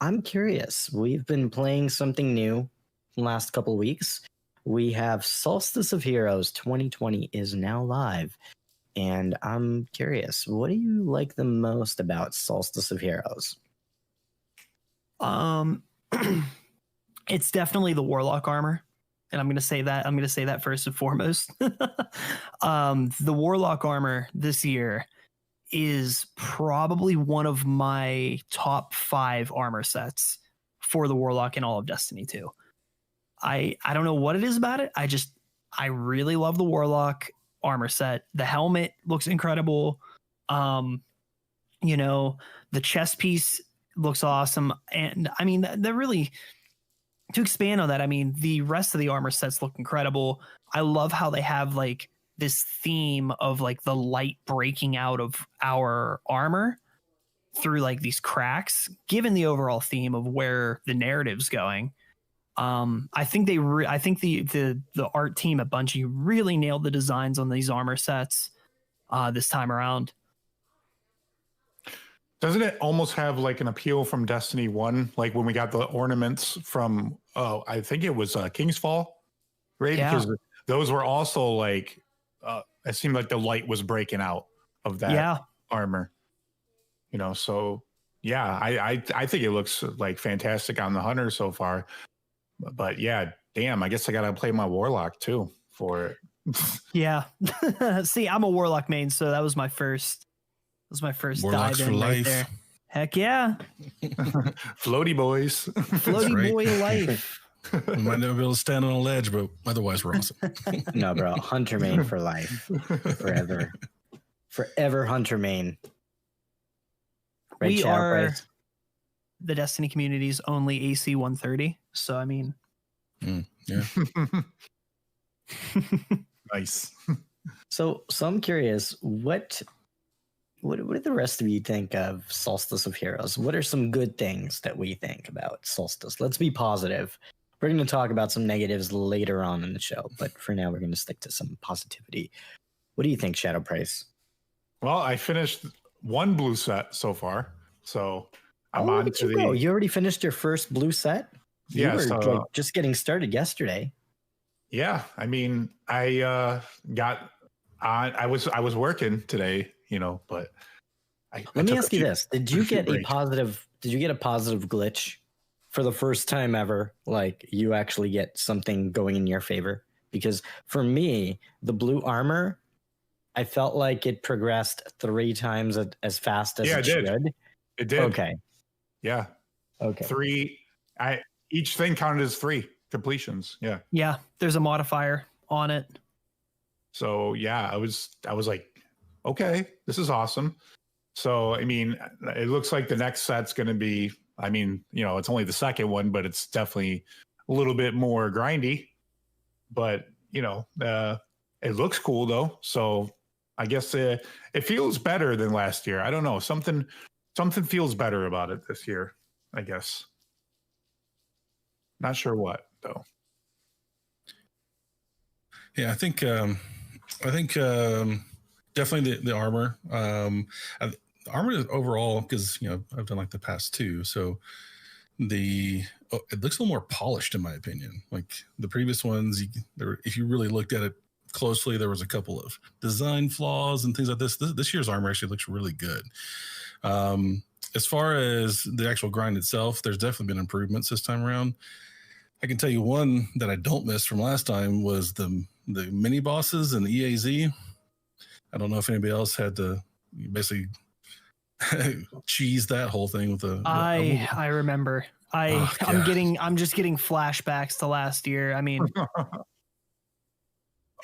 I'm curious. We've been playing something new the last couple of weeks. We have Solstice of Heroes 2020 is now live. And I'm curious, what do you like the most about Solstice of Heroes? It's definitely the Warlock armor. And I'm going to say that first and foremost. The Warlock armor this year is probably one of my top 5 armor sets for the Warlock in all of Destiny 2. I don't know what it is about it. I really love the Warlock armor set. The helmet looks incredible. You know, the chest piece looks awesome. And I mean, they're really, to expand on that, I mean, the rest of the armor sets look incredible. I love how they have like this theme of like the light breaking out of our armor through like these cracks, given the overall theme of where the narrative's going. I think the art team at Bungie really nailed the designs on these armor sets this time around. Doesn't it almost have like an appeal from Destiny 1? Like when we got the ornaments from, I think it was King's Fall, right? Yeah. Because those were also like, it seemed like the light was breaking out of that armor. You know, so yeah, I think it looks like fantastic on the Hunter so far. But yeah, damn, I guess I got to play my Warlock too for it. Yeah. See, I'm a Warlock main, so that was my first. Warlocks dive for in right life. there. Heck yeah. Floaty boys. Floaty right. boy life. We might never be able to stand on a ledge, but otherwise we're awesome. No, bro. Hunter main for life. Forever. Forever Hunter main. Right, We Shadow are Price? the Destiny community's only AC 130. So, I mean. Yeah. Nice. So I'm curious, what do the rest of you think of Solstice of Heroes? What are some good things that we think about Solstice? Let's be positive. We're going to talk about some negatives later on in the show, but for now, we're going to stick to some positivity. What do you think, Shadow Price? Well, I finished one blue set so far, so I'm on Look to at you go. You already finished your first blue set? You Yeah, were so- like just getting started yesterday. Yeah, I mean, I got on. I was working today, you know, but Let me ask you this: Did you get a positive glitch for the first time ever? Like you actually get something going in your favor? Because for me, the blue armor, I felt like it progressed 3 times as fast as Yeah, it it did. should. It did. Okay. Yeah. Okay. 3. Each thing counted as 3 completions. Yeah. Yeah, there's a modifier on it. So yeah, I was like, okay, this is awesome. So I mean, it looks like the next set's going to be. I mean, you know, it's only the second one, but it's definitely a little bit more grindy. But you know, it looks cool though. So I guess it feels better than last year. I don't know. Something feels better about it this year, I guess. Not sure what though. Yeah, I think definitely the armor. The armor is overall, because you know I've done like the past 2, so it looks a little more polished in my opinion. Like the previous ones, if you really looked at it closely, there was a couple of design flaws and things like this. This year's armor actually looks really good. As far as the actual grind itself, there's definitely been improvements this time around. I can tell you one that I don't miss from last time was the mini bosses and the EAZ. I don't know if anybody else had to basically cheese that whole thing with the. I remember. I'm just getting flashbacks to last year. I mean,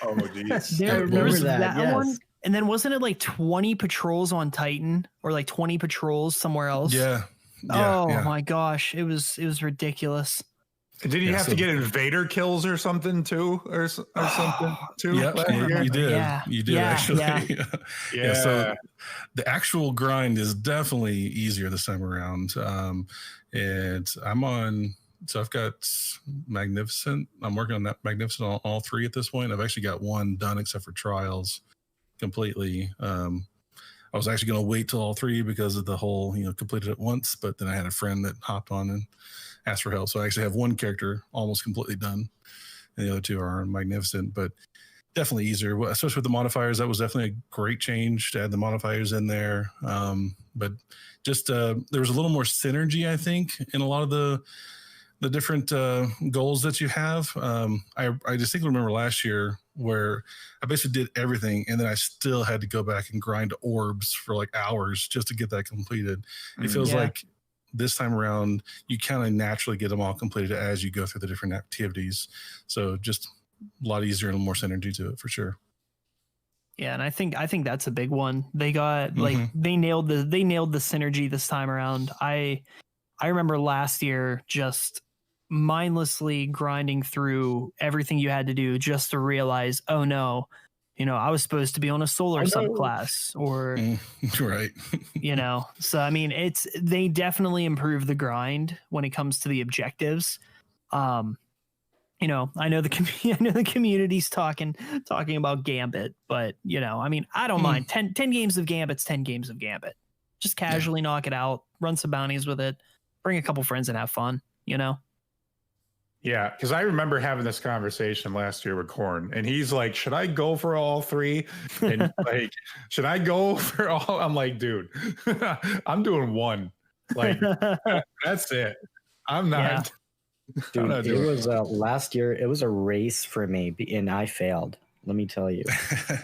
oh geez. there was that yes. one, and then wasn't it like 20 patrols on Titan or like 20 patrols somewhere else? Yeah. My gosh, it was ridiculous. Did you have to get invader kills or something too, or something too? Yep, you did. Yeah. You did actually. Yeah. So the actual grind is definitely easier this time around. And I'm on. So I've got Magnificent. I'm working on that Magnificent on all 3 at this point. I've actually got 1 done except for Trials completely. I was actually going to wait till all 3 because of the whole, completed it once, but then I had a friend that hopped on and asked for help. So I actually have 1 character almost completely done, and the other 2 are Magnificent, but definitely easier, especially with the modifiers. That was definitely a great change to add the modifiers in there. But just there was a little more synergy, I think, in a lot of the different goals that you have. I distinctly remember last year where I basically did everything, and then I still had to go back and grind orbs for like hours just to get that completed. It feels like this time around, you kind of naturally get them all completed as you go through the different activities. So just a lot easier and more synergy to it for sure. Yeah, and I think that's a big one. They got like they nailed the synergy this time around. I remember last year just mindlessly grinding through everything you had to do just to realize, oh no, I was supposed to be on a solar subclass or right. So I mean, they definitely improve the grind when it comes to the objectives. I know the community's talking about Gambit, but I mean, I don't mind 10 games of Gambit's 10 games of Gambit. Just casually knock it out, run some bounties with it, bring a couple friends and have fun, you know? Yeah, because I remember having this conversation last year with Korn, and he's like, "Should I go for all three? And like, should I go for all?" I'm like, "Dude, I'm doing one. Like, that's it. I'm not." Dude, it was last year. It was a race for me, and I failed. Let me tell you.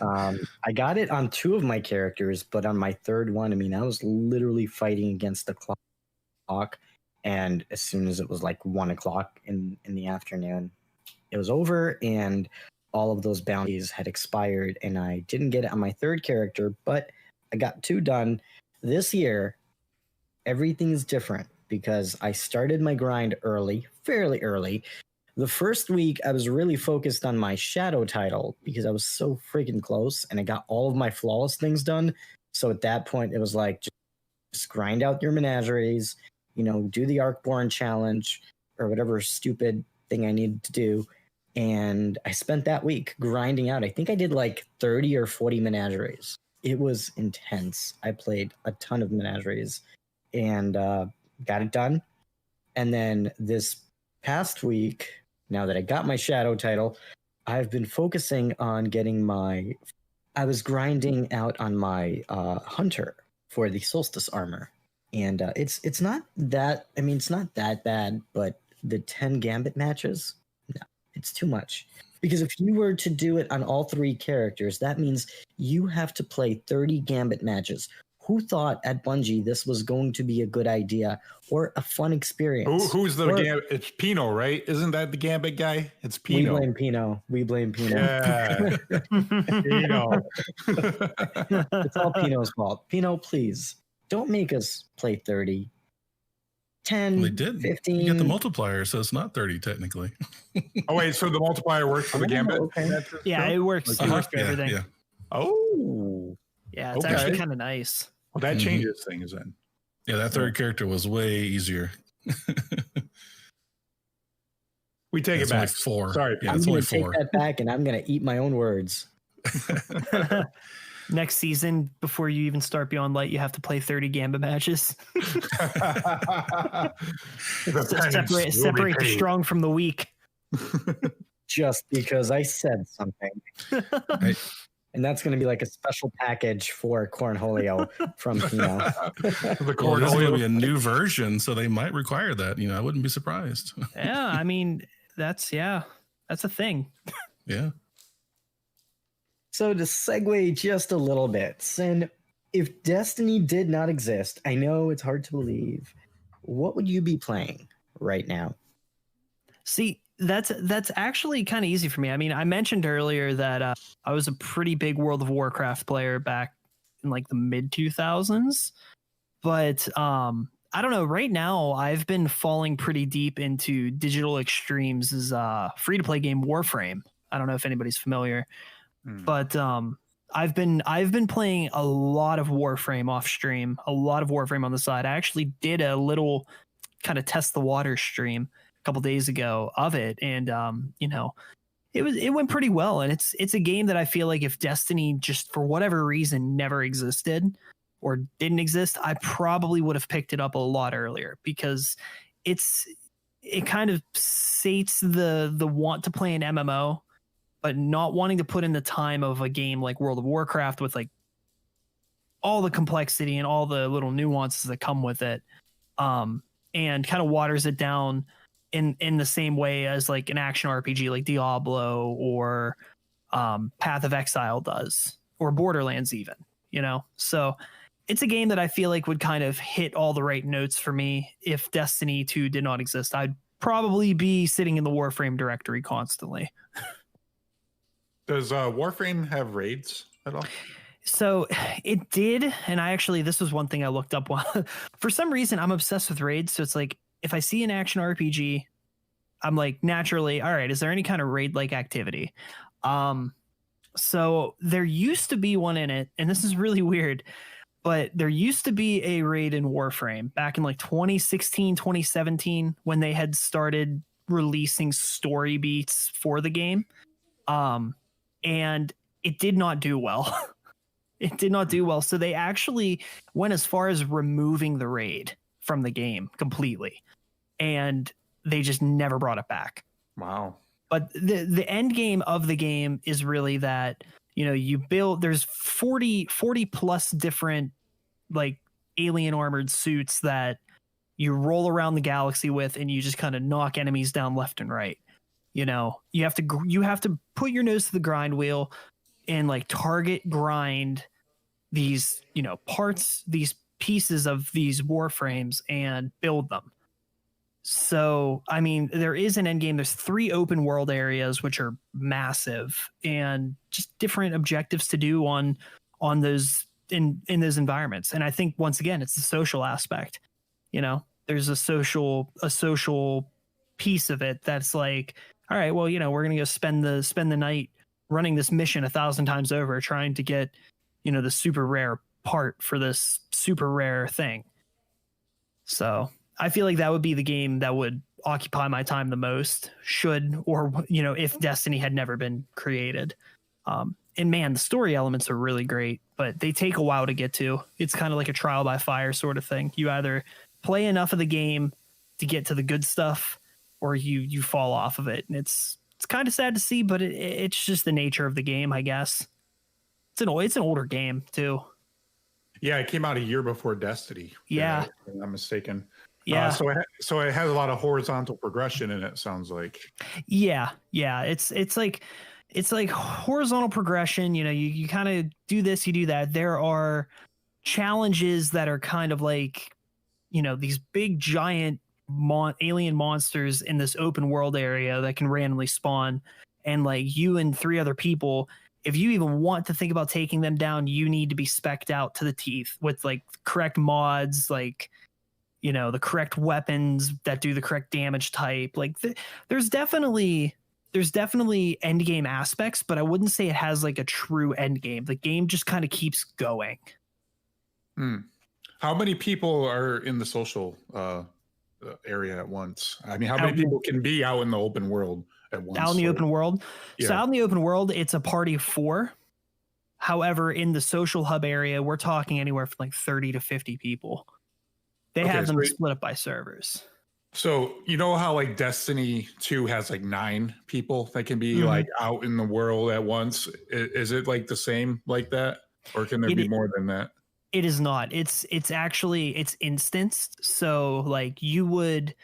I got it on 2 of my characters, but on my 3rd one, I mean, I was literally fighting against the clock. And as soon as it was like 1 o'clock in the afternoon, it was over and all of those bounties had expired. And I didn't get it on my 3rd character, but I got 2 done. This year, everything's different because I started my grind early, fairly early. The first week, I was really focused on my shadow title because I was so freaking close and I got all of my flawless things done. So at that point, it was like, just grind out your menageries, you know, do the Arcborn challenge or whatever stupid thing I needed to do. And I spent that week grinding out. I think I did like 30 or 40 menageries. It was intense. I played a ton of menageries and got it done. And then this past week, now that I got my shadow title, I've been focusing on getting I was grinding out on my hunter for the solstice armor. And it's not that, I mean, it's not that bad, but the 10 Gambit matches, no, it's too much. Because if you were to do it on all 3 characters, that means you have to play 30 Gambit matches. Who thought at Bungie this was going to be a good idea or a fun experience? Who's the Gambit? It's Pino, right? Isn't that the Gambit guy? It's Pino. We blame Pino. Yeah. Pino. It's all Pino's fault. Pino, please. Don't make us play 30. 10, well, they did. 15. You get the multiplier, so it's not 30 technically. Oh, wait, so the multiplier works for the Gambit? Okay. Yeah, it works. It works for everything. Yeah. Oh. Yeah, it's actually kind of nice. Well, that changes things then. Yeah, that 3rd character was way easier. We take it back. Only 4. Sorry, yeah, I'm it's going only to take 4. that back and I'm going to eat my own words. Next season, before you even start Beyond Light, you have to play 30 Gambit matches. Separate the strong from the weak. Just because I said something. And that's going to be like a special package for Cornholio from Pino. The Cornholio is going to be a new version, so they might require that. You know, I wouldn't be surprised. Yeah, I mean, that's a thing. Yeah. So to segue just a little bit, Sin, if Destiny did not exist, I know it's hard to believe, what would you be playing right now? See, that's actually kind of easy for me. I mean, I mentioned earlier that I was a pretty big World of Warcraft player back in like the mid 2000s, but I don't know. Right now, I've been falling pretty deep into Digital Extremes' free-to-play game Warframe. I don't know if anybody's familiar. But I've been playing a lot of Warframe off stream, a lot of Warframe on the side. I actually did a little kind of test the water stream a couple days ago of it, and you know, it went pretty well. And it's a game that I feel like if Destiny just for whatever reason never existed or didn't exist, I probably would have picked it up a lot earlier because it kind of sates the want to play an MMO. But not wanting to put in the time of a game like World of Warcraft with like all the complexity and all the little nuances that come with it, and kind of waters it down in the same way as like an action RPG like Diablo or Path of Exile does, or Borderlands even, you know? So it's a game that I feel like would kind of hit all the right notes for me. If Destiny 2 did not exist, I'd probably be sitting in the Warframe directory constantly. Does Warframe have raids at all? So it did, and this was one thing I looked up. For some reason, I'm obsessed with raids. So it's like if I see an action RPG, I'm like naturally, all right, is there any kind of raid-like activity? So there used to be one in it, and this is really weird, but there used to be a raid in Warframe back in like 2016, 2017 when they had started releasing story beats for the game. And it did not do well. It did not do well. So they actually went as far as removing the raid from the game completely. And they just never brought it back. Wow. But the end game of the game is really that, you know, you build, there's 40 plus different like alien armored suits that you roll around the galaxy with, and you just kind of knock enemies down left and right. You know, you have to put your nose to the grind wheel and like target grind these, you know, parts, these pieces of these warframes and build them. So, I mean, there is an end game. There's 3 open world areas, which are massive, and just different objectives to do on those in those environments. And I think once again, it's the social aspect. You know, there's a social piece of it that's like, all right, well, you know, we're gonna go spend the night running this mission 1,000 times over, trying to get, you know, the super rare part for this super rare thing. So I feel like that would be the game that would occupy my time the most, if Destiny had never been created. And man, the story elements are really great, but they take a while to get to. It's kind of like a trial by fire sort of thing. You either play enough of the game to get to the good stuff, or you fall off of it. And it's kind of sad to see, but it's just the nature of the game, I guess. It's an older game too. Yeah, it came out a year before Destiny. Yeah, if I'm not mistaken. Yeah. So it has a lot of horizontal progression in it. Sounds like. Yeah. It's like horizontal progression. You know, you kind of do this, you do that. There are challenges that are kind of like, you know, these big giant alien monsters in this open world area that can randomly spawn, and like you and 3 other people, if you even want to think about taking them down, you need to be specced out to the teeth with like correct mods, like, you know, the correct weapons that do the correct damage type. Like there's definitely end game aspects, but I wouldn't say it has like a true end game. The game just kind of keeps going. How many people are in the social area at once? I mean, how many people can be out in the open world at once? Out in the open world? Yeah. So out in the open world, it's a party of 4. However, in the social hub area, we're talking anywhere from like 30 to 50 people. They have them split up by servers. So you know how like Destiny 2 has like 9 people that can be like out in the world at once? Is it like the same like that, or can there be more than that? It is not. It's instanced. So like you would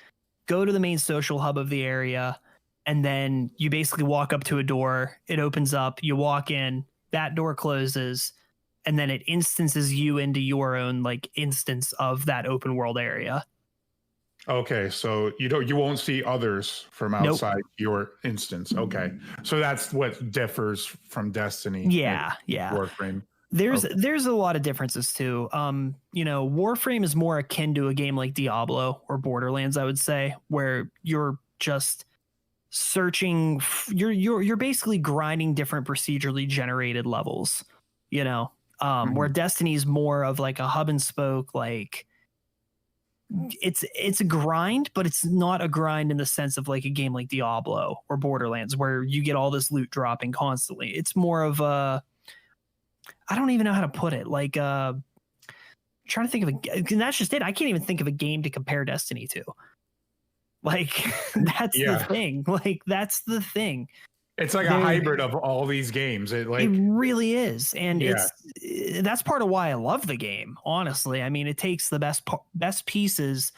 go to the main social hub of the area, and then you basically walk up to a door. It opens up. You walk in. That door closes, and then it instances you into your own like instance of that open world area. Okay, so you won't see others from outside your instance. Okay, so that's what differs from Destiny. Yeah. Warframe. There's a lot of differences too. You know, Warframe is more akin to a game like Diablo or Borderlands, I would say, where you're just searching. You're basically grinding different procedurally generated levels. You know, where Destiny is more of like a hub and spoke, like. It's a grind, but it's not a grind in the sense of like a game like Diablo or Borderlands where you get all this loot dropping constantly. It's more of a, I don't even know how to put it. Like, trying to think of and that's just it. I can't even think of a game to compare Destiny to. Like, that's the thing. Like, that's the thing. It's like a hybrid of all these games. It really is, and that's part of why I love the game. Honestly, I mean, it takes the best pieces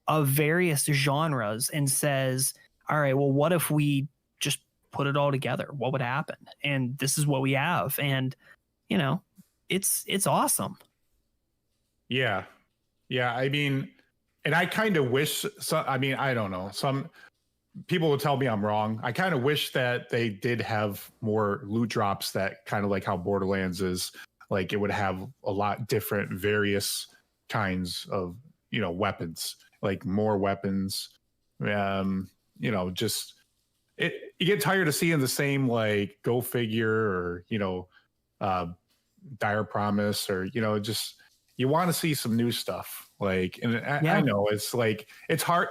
of various genres and says, "All right, well, what if we just put it all together? What would happen?" And this is what we have, and you know, it's awesome. Yeah. I mean, and I kind of wish. I mean, I don't know. Some people will tell me I'm wrong. I kind of wish that they did have more loot drops, that kind of like how Borderlands is. Like it would have a lot different, various kinds of, you know, weapons, like more weapons. You know, just you get tired of seeing the same, like Go Figure or, you know, Dire Promise, or, you know, just you want to see some new stuff. Like, and I know it's like it's hard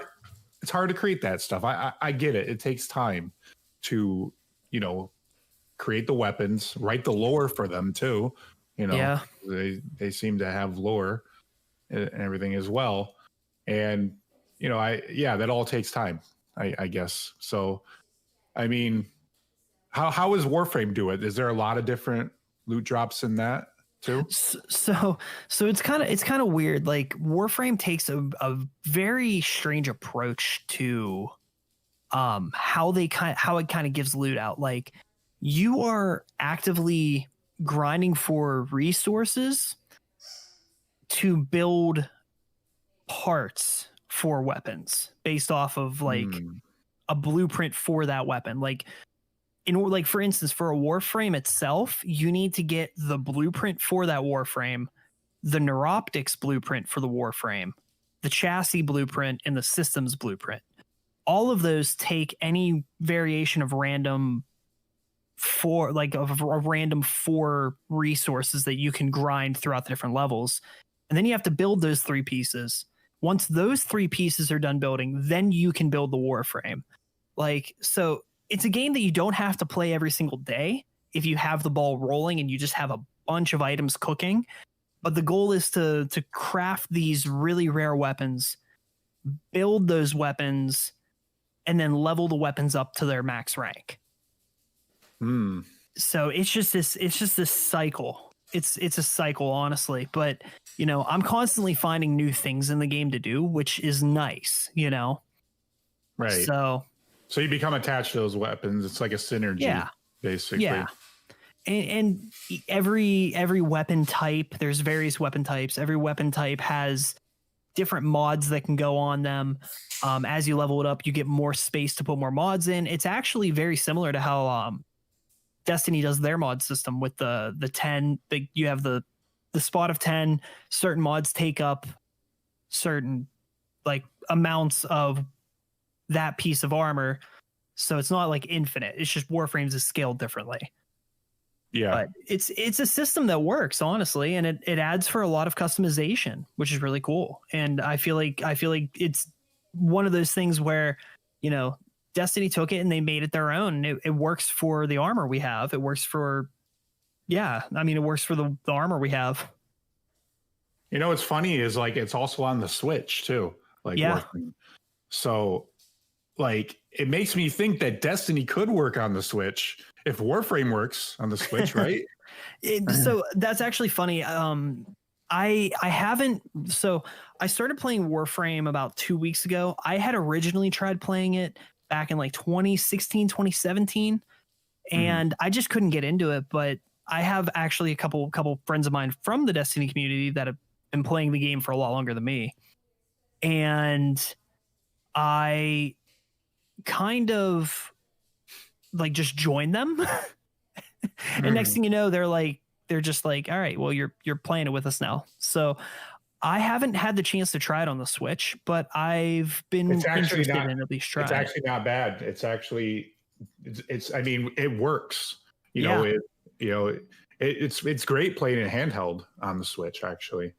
to create that stuff. I get it. It takes time to, you know, create the weapons, write the lore for them too. You know, Yeah. they seem to have lore and everything as well. And you know, that all takes time, I guess. So, I mean, how does Warframe do it? Is there a lot of different loot drops in that too? So it's kind of weird. Like Warframe takes a very strange approach to how it kind of gives loot out. Like you are actively grinding for resources to build parts for weapons based off of like a blueprint for that weapon. Like for instance, for a Warframe itself, you need to get the blueprint for that Warframe, the Neuroptics blueprint for the Warframe, the chassis blueprint, and the systems blueprint. All of those take any variation of random for like of a random 4 resources that you can grind throughout the different levels. And then you have to build those 3 pieces. Once those 3 pieces are done building, then you can build the Warframe. Like, so it's a game that you don't have to play every single day if you have the ball rolling and you just have a bunch of items cooking. But the goal is to craft these really rare weapons, build those weapons, and then level the weapons up to their max rank. So it's just this cycle. It's a cycle, honestly. But you know, I'm constantly finding new things in the game to do, which is nice, you know? Right. So you become attached to those weapons. It's like a synergy, basically. Yeah. And every weapon type, there's various weapon types. Every weapon type has different mods that can go on them. As you level it up, you get more space to put more mods in. It's actually very similar to how Destiny does their mod system with the 10. You have the spot of 10. Certain mods take up certain like amounts of that piece of armor. So it's not like infinite. It's just Warframes is scaled differently. Yeah. But it's a system that works, honestly, and it adds for a lot of customization, which is really cool. And I feel like it's one of those things where, you know, Destiny took it and they made it their own. It works for the armor we have. It works for it works for the armor we have. You know what's funny is like it's also on the Switch too. Like Warframe. So like it makes me think that Destiny could work on the Switch if Warframe works on the Switch, right? So that's actually funny. I haven't. So I started playing Warframe about 2 weeks ago. I had originally tried playing it back in like 2016, 2017, and I just couldn't get into it. But I have actually a couple friends of mine from the Destiny community that have been playing the game for a lot longer than me, and I kind of like just joined them. And next thing you know, they're just like, all right, well, you're playing it with us now. So I haven't had the chance to try it on the Switch, but I've been interested in at least trying. It's actually not bad. It's actually, I mean, it works. It's great playing it handheld on the Switch, actually,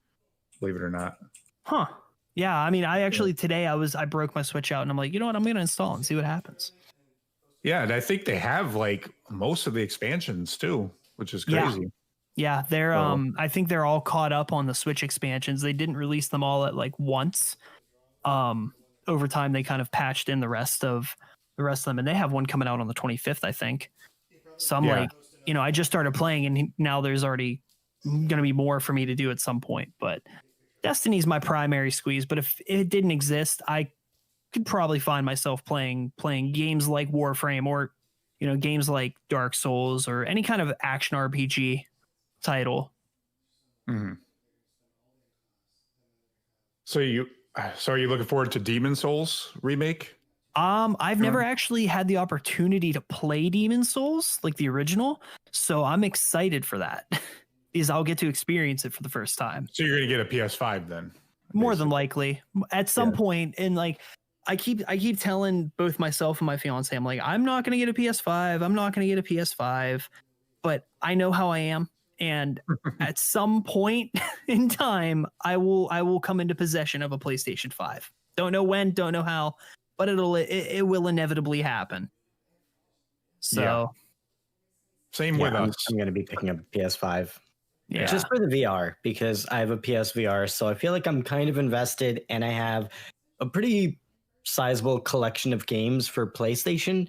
believe it or not. Huh. Yeah. I mean, I actually today I broke my Switch out and I'm like, you know what? I'm going to install and see what happens. Yeah. And I think they have like most of the expansions too, which is crazy. Yeah, they're I think they're all caught up on the Switch expansions. They didn't release them all at like once. Over time they kind of patched in the rest of them, and they have one coming out on the 25th, I think. So I'm like, you know, I just started playing and now there's already going to be more for me to do at some point, but Destiny's my primary squeeze, but if it didn't exist, I could probably find myself playing games like Warframe or, you know, games like Dark Souls or any kind of action RPG title. Mm-hmm. So are you looking forward to Demon Souls remake? I've never actually had the opportunity to play Demon Souls, like the original, so I'm excited for that. Because I'll get to experience it for the first time. So you're gonna get a PS5 then? More than likely, at some point. And like, I keep telling both myself and my fiance, I'm like, I'm not gonna get a PS5. I'm not gonna get a PS5. But I know how I am. And at some point in time, I will come into possession of a PlayStation 5. Don't know when, don't know how, but it will inevitably happen. So same with us. I'm going to be picking up a PS5. Yeah. Just for the VR, because I have a PSVR, so I feel like I'm kind of invested, and I have a pretty sizable collection of games for PlayStation.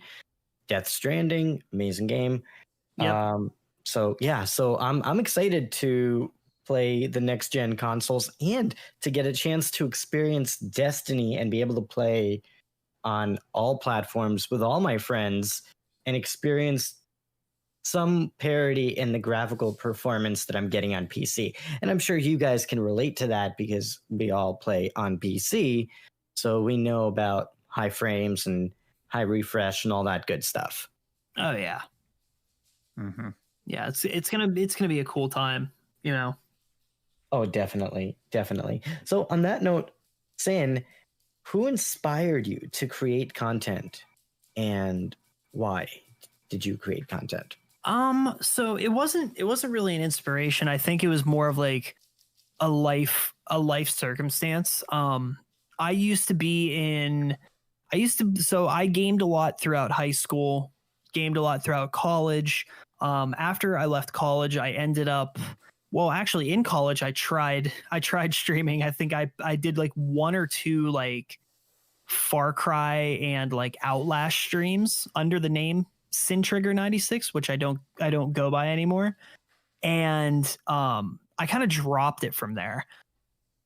Death Stranding, amazing game. Yep. So I'm excited to play the next gen consoles and to get a chance to experience Destiny and be able to play on all platforms with all my friends and experience some parity in the graphical performance that I'm getting on PC. And I'm sure you guys can relate to that because we all play on PC. So we know about high frames and high refresh and all that good stuff. Oh yeah. Mm-hmm. Yeah, it's gonna be a cool time, you know. Oh, definitely. So on that note, Sin, who inspired you to create content and why did you create content? So it wasn't really an inspiration. I think it was more of like a life circumstance. I gamed a lot throughout high school, gamed a lot throughout college. After I left college, I ended up, well, actually in college, I tried streaming. I think I did like 1 or 2 like Far Cry and like Outlast streams under the name Sin Trigger 96, which I don't go by anymore. And I kind of dropped it from there.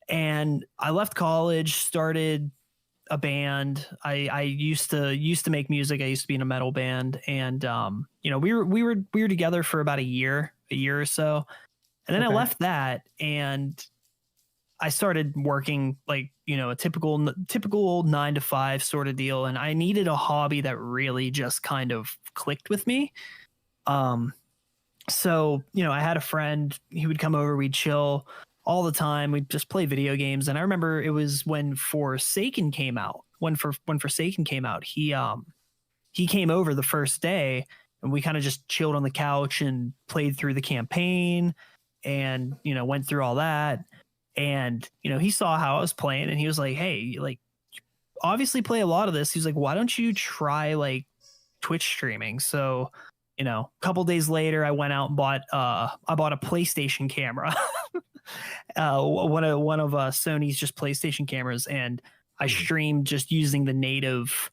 And I left college, started a band. I used to make music. I used to be in a metal band, and you know, we were together for about a year or so. And then I left that and I started working like, you know, a typical 9-to-5 sort of deal. And I needed a hobby that really just kind of clicked with me. So, you know, I had a friend, he would come over, we'd chill all the time. We'd just play video games. And I remember it was when Forsaken came out. When Forsaken came out, he came over the first day and we kind of just chilled on the couch and played through the campaign and, you know, went through all that. And, you know, he saw how I was playing and he was like, hey, like, obviously play a lot of this. He's like, why don't you try like Twitch streaming? So, you know, a couple days later, I went out and bought a PlayStation camera, one of Sony's just PlayStation cameras, and I streamed just using the native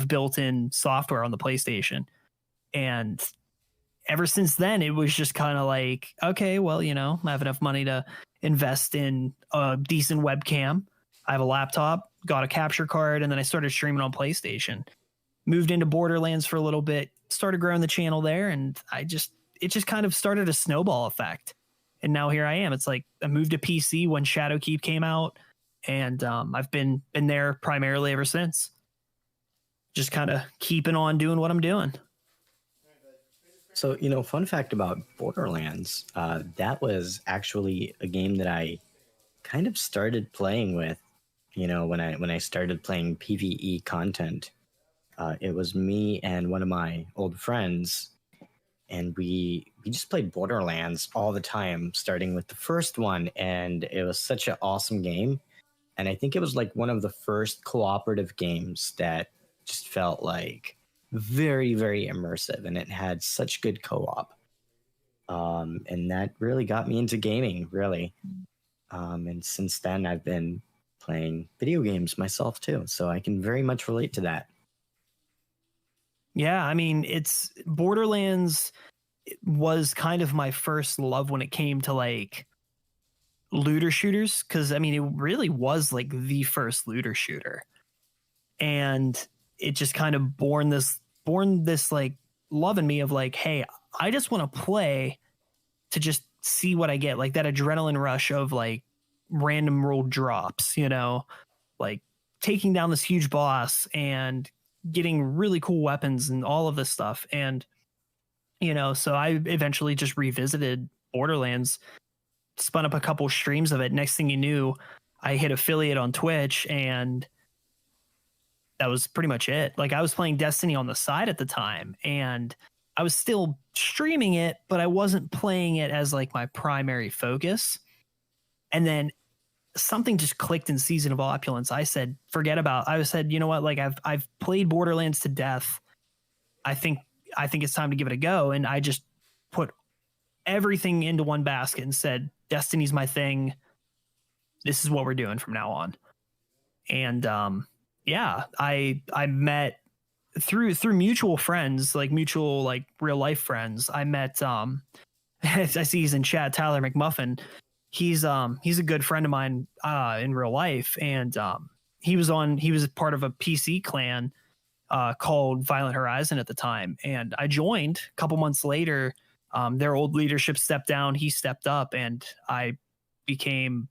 built-in software on the PlayStation. And ever since then, it was just kind of like, okay, well, you know, I have enough money to invest in a decent webcam. I have a laptop, got a capture card, and then I started streaming on PlayStation. Moved into Borderlands for a little bit, started growing the channel there, and it just kind of started a snowball effect. And now here I am. It's like I moved to PC when Shadowkeep came out, and I've been there primarily ever since. Just kind of keeping on doing what I'm doing. So, you know, fun fact about Borderlands, that was actually a game that I kind of started playing with, you know, when I started playing PvE content. It was me and one of my old friends, and we just played Borderlands all the time, starting with the first one, and it was such an awesome game. And I think it was like one of the first cooperative games that just felt like very, very immersive, and it had such good co-op. And that really got me into gaming, really. And since then, I've been playing video games myself too, so I can very much relate to that. Yeah, I mean, it's Borderlands was kind of my first love when it came to like looter shooters, because I mean, it really was like the first looter shooter, and it just kind of born this like love in me of like, hey, I just want to play to just see what I get, like that adrenaline rush of like random roll drops, you know, like taking down this huge boss and getting really cool weapons and all of this stuff. And, you know, so I eventually just revisited Borderlands, spun up a couple streams of it. Next thing you knew, I hit affiliate on Twitch, and that was pretty much it. Like I was playing Destiny on the side at the time, and I was still streaming it, but I wasn't playing it as like my primary focus. And then something just clicked in Season of Opulence. I said, you know what? Like I've played Borderlands to death. I think it's time to give it a go. And I just put everything into one basket and said, Destiny's my thing. This is what we're doing from now on. And yeah, I met through mutual friends, like mutual, like real life friends. I met I see he's in chat, Tyler McMuffin. He's a good friend of mine in real life, and he was part of a PC clan called Violent Horizon at the time, and I joined. A couple months later, their old leadership stepped down, he stepped up, and I became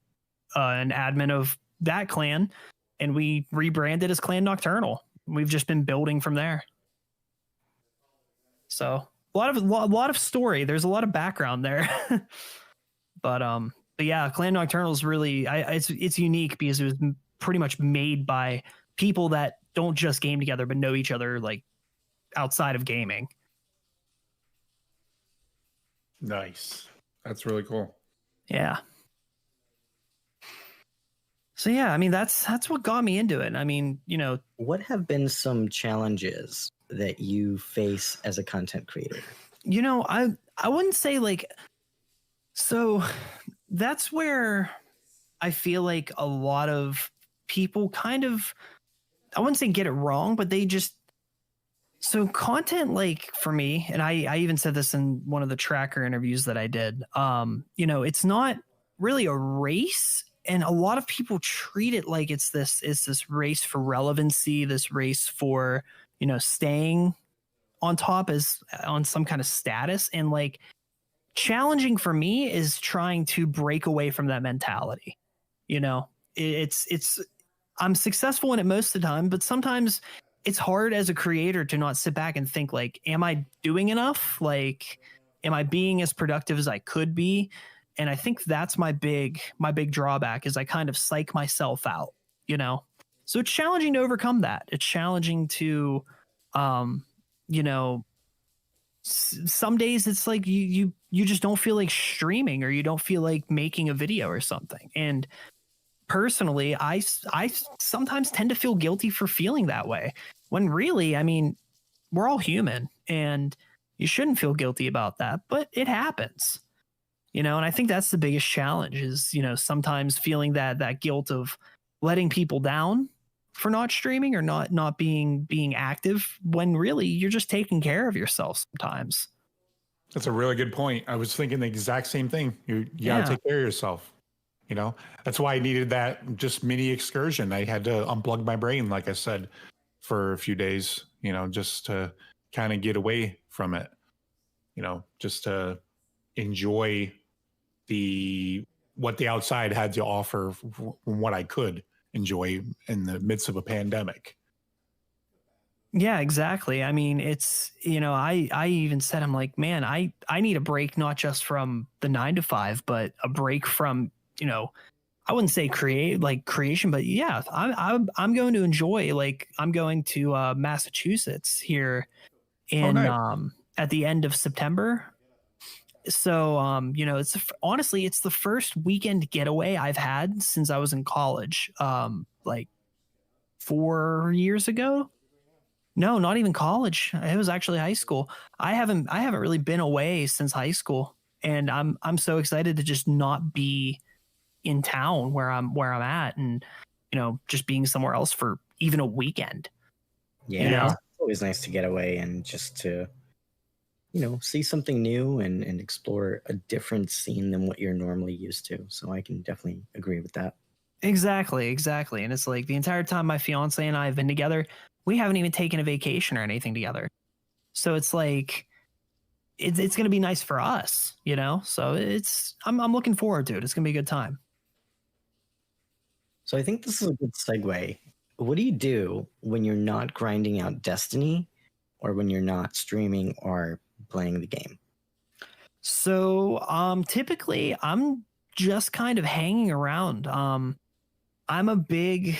an admin of that clan, and we rebranded as Clan Nocturnal. We've just been building from there. So a lot of story. There's a lot of background there. But yeah, Clan Nocturnal is really it's unique because it was pretty much made by people that don't just game together but know each other like outside of gaming. Nice. That's really cool. Yeah. So yeah, I mean that's what got me into it. I mean, you know, what have been some challenges that you face as a content creator? You know, I wouldn't say like, so that's where I feel like a lot of people kind of, I wouldn't say get it wrong, but they just, so content, like for me, and I even said this in one of the tracker interviews that I did, you know, it's not really a race. And a lot of people treat it like it's this race for relevancy, this race for, you know, staying on top as on some kind of status. And like challenging for me is trying to break away from that mentality. You know, it's I'm successful in it most of the time, but sometimes it's hard as a creator to not sit back and think like, am I doing enough? Like, am I being as productive as I could be? And I think that's my big drawback is I kind of psych myself out, you know? So it's challenging to overcome that. It's challenging to, you know, some days it's like you just don't feel like streaming or you don't feel like making a video or something. And personally, I sometimes tend to feel guilty for feeling that way when really, I mean, we're all human and you shouldn't feel guilty about that, but it happens. You know, and I think that's the biggest challenge is, you know, sometimes feeling that guilt of letting people down for not streaming or not being active when really you're just taking care of yourself sometimes. That's a really good point. I was thinking the exact same thing. You gotta take care of yourself. You know, that's why I needed that just mini excursion. I had to unplug my brain, like I said, for a few days, you know, just to kind of get away from it, you know, just to enjoy what the outside had to offer from what I could enjoy in the midst of a pandemic. Yeah, exactly. I mean, it's, you know, I even said, I'm like, man, I need a break, not just from the 9 to 5, but a break from, you know, I wouldn't say creation, but yeah, I'm going to enjoy, like I'm going to Massachusetts here in at the end of September. So, you know, honestly, it's the first weekend getaway I've had since I was in college, like 4 years ago. No, not even college. It was actually high school. I haven't really been away since high school, and I'm so excited to just not be in town where I'm at, and you know, just being somewhere else for even a weekend. Yeah, you know? It's always nice to get away and just to, you know, see something new and explore a different scene than what you're normally used to. So I can definitely agree with that. Exactly. And it's like the entire time my fiance and I have been together, we haven't even taken a vacation or anything together. So it's like, it's going to be nice for us, you know? So I'm looking forward to it. It's going to be a good time. So I think this is a good segue. What do you do when you're not grinding out Destiny or when you're not streaming or playing the game? So typically I'm just kind of hanging around. I'm a big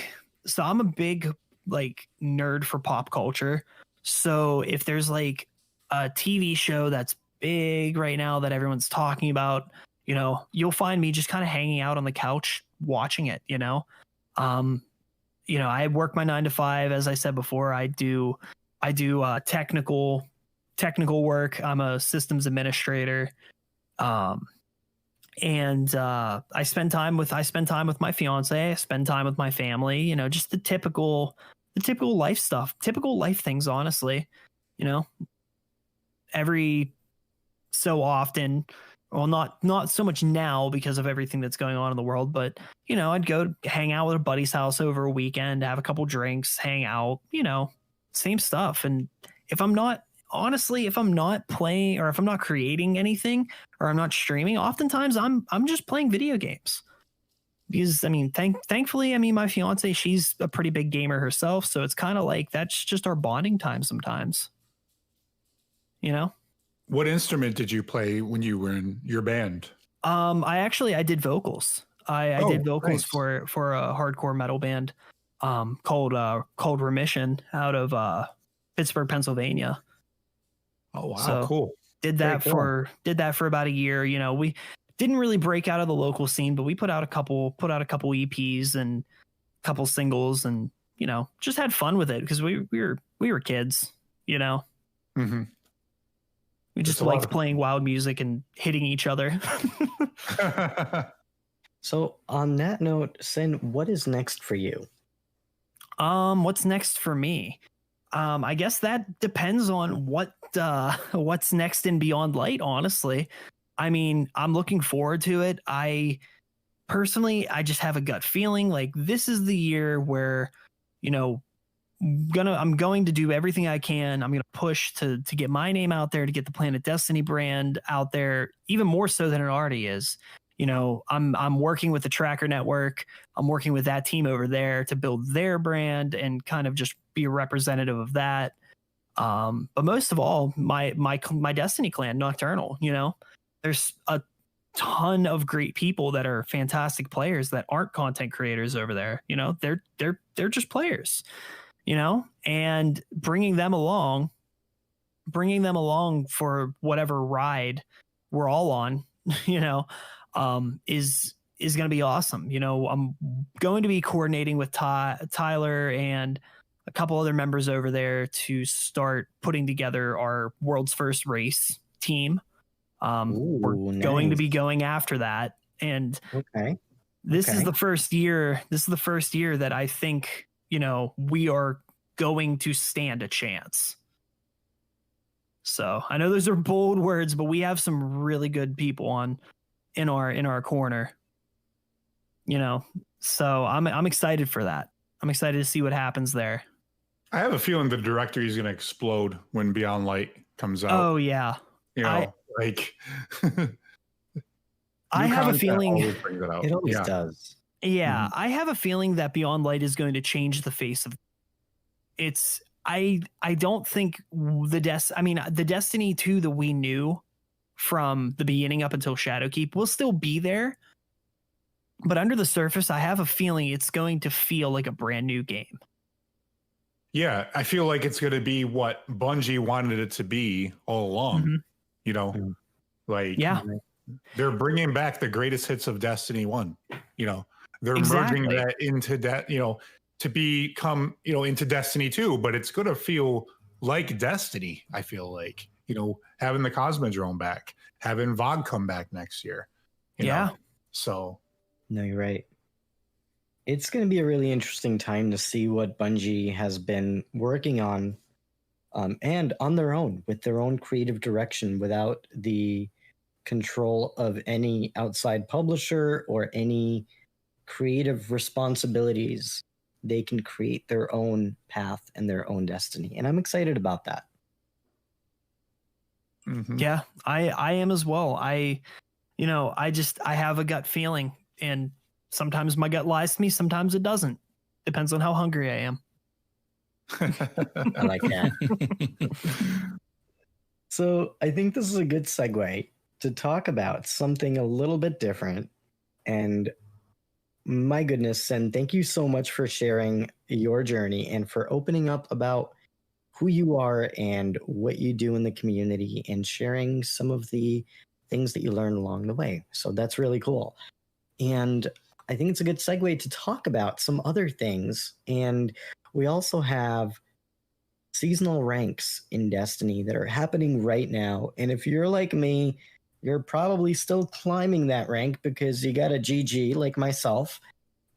like nerd for pop culture. So if there's like a TV show that's big right now that everyone's talking about, you know, you'll find me just kind of hanging out on the couch watching it, you know. You know, I work my 9 to 5, as I said before. I do technical work. I'm a systems administrator. And I spend time with my fiance. I spend time with my family. You know, just the typical life stuff, typical life things. Honestly, you know, every so often, well, not so much now because of everything that's going on in the world, but you know, I'd go hang out with a buddy's house over a weekend, have a couple drinks, hang out. You know, same stuff. And if I'm not playing, or if I'm not creating anything, or I'm not streaming, oftentimes I'm just playing video games. Because I mean, thankfully, I mean, my fiance, she's a pretty big gamer herself, so it's kind of like that's just our bonding time sometimes. You know? What instrument did you play when you were in your band? I did vocals. I did vocals nice. for a hardcore metal band called Remission out of Pittsburgh, Pennsylvania. Oh wow, So, cool. Did that for about a year. You know, we didn't really break out of the local scene, but we put out a couple EPs and a couple singles, and you know, just had fun with it because we were kids. You know, Mm-hmm. we just a lot liked of- playing loud music and hitting each other. So on that note, Sin, what is next for you? What's next for me? I guess that depends on what's next in Beyond Light, honestly. I mean, I'm looking forward to it. I just have a gut feeling like this is the year where, you know, I'm going to do everything I can. I'm going to push to get my name out there, to get the Planet Destiny brand out there, even more so than it already is. You know, I'm working with the Tracker Network. I'm working with that team over there to build their brand and kind of just be a representative of that. But most of all, my Destiny clan, Nocturnal. You know, there's a ton of great people that are fantastic players that aren't content creators over there. You know, they're just players. You know, and bringing them along for whatever ride we're all on. You know. Is going to be awesome. You know, I'm going to be coordinating with Tyler and a couple other members over there to start putting together our world's first race team. We're going to be going after that. And this is the first year. This is the first year that I think, you know, we are going to stand a chance. So I know those are bold words, but we have some really good people in our corner, you know, so I'm excited for that. I'm excited to see what happens there. I have a feeling the directory is going to explode when Beyond Light comes out. Oh yeah, you know, I have a feeling it always does. Yeah, I have a feeling that Beyond Light is going to change the face of it's. I don't think the Destiny 2 that we knew from the beginning up until Shadowkeep will still be there, but under the surface, I have a feeling it's going to feel like a brand new game. Yeah, I feel like it's going to be what Bungie wanted it to be all along. Mm-hmm. You know, like they're bringing back the greatest hits of Destiny 1. You know, they're merging that into that. You know, to become into Destiny 2, but it's going to feel like Destiny. I feel like. You know, having the Cosmodrome back, having VOG come back next year. You know? So. No, you're right. It's going to be a really interesting time to see what Bungie has been working on, and on their own, with their own creative direction, without the control of any outside publisher or any creative responsibilities. They can create their own path and their own destiny. And I'm excited about that. Mm-hmm. Yeah, I am as well. I have a gut feeling, and sometimes my gut lies to me, sometimes it doesn't. Depends on how hungry I am. I like that. So I think this is a good segue to talk about something a little bit different. And my goodness, Sen, thank you so much for sharing your journey and for opening up about who you are and what you do in the community and sharing some of the things that you learned along the way. So that's really cool. And I think it's a good segue to talk about some other things. And we also have seasonal ranks in Destiny that are happening right now. And if you're like me, you're probably still climbing that rank because you got a GG like myself.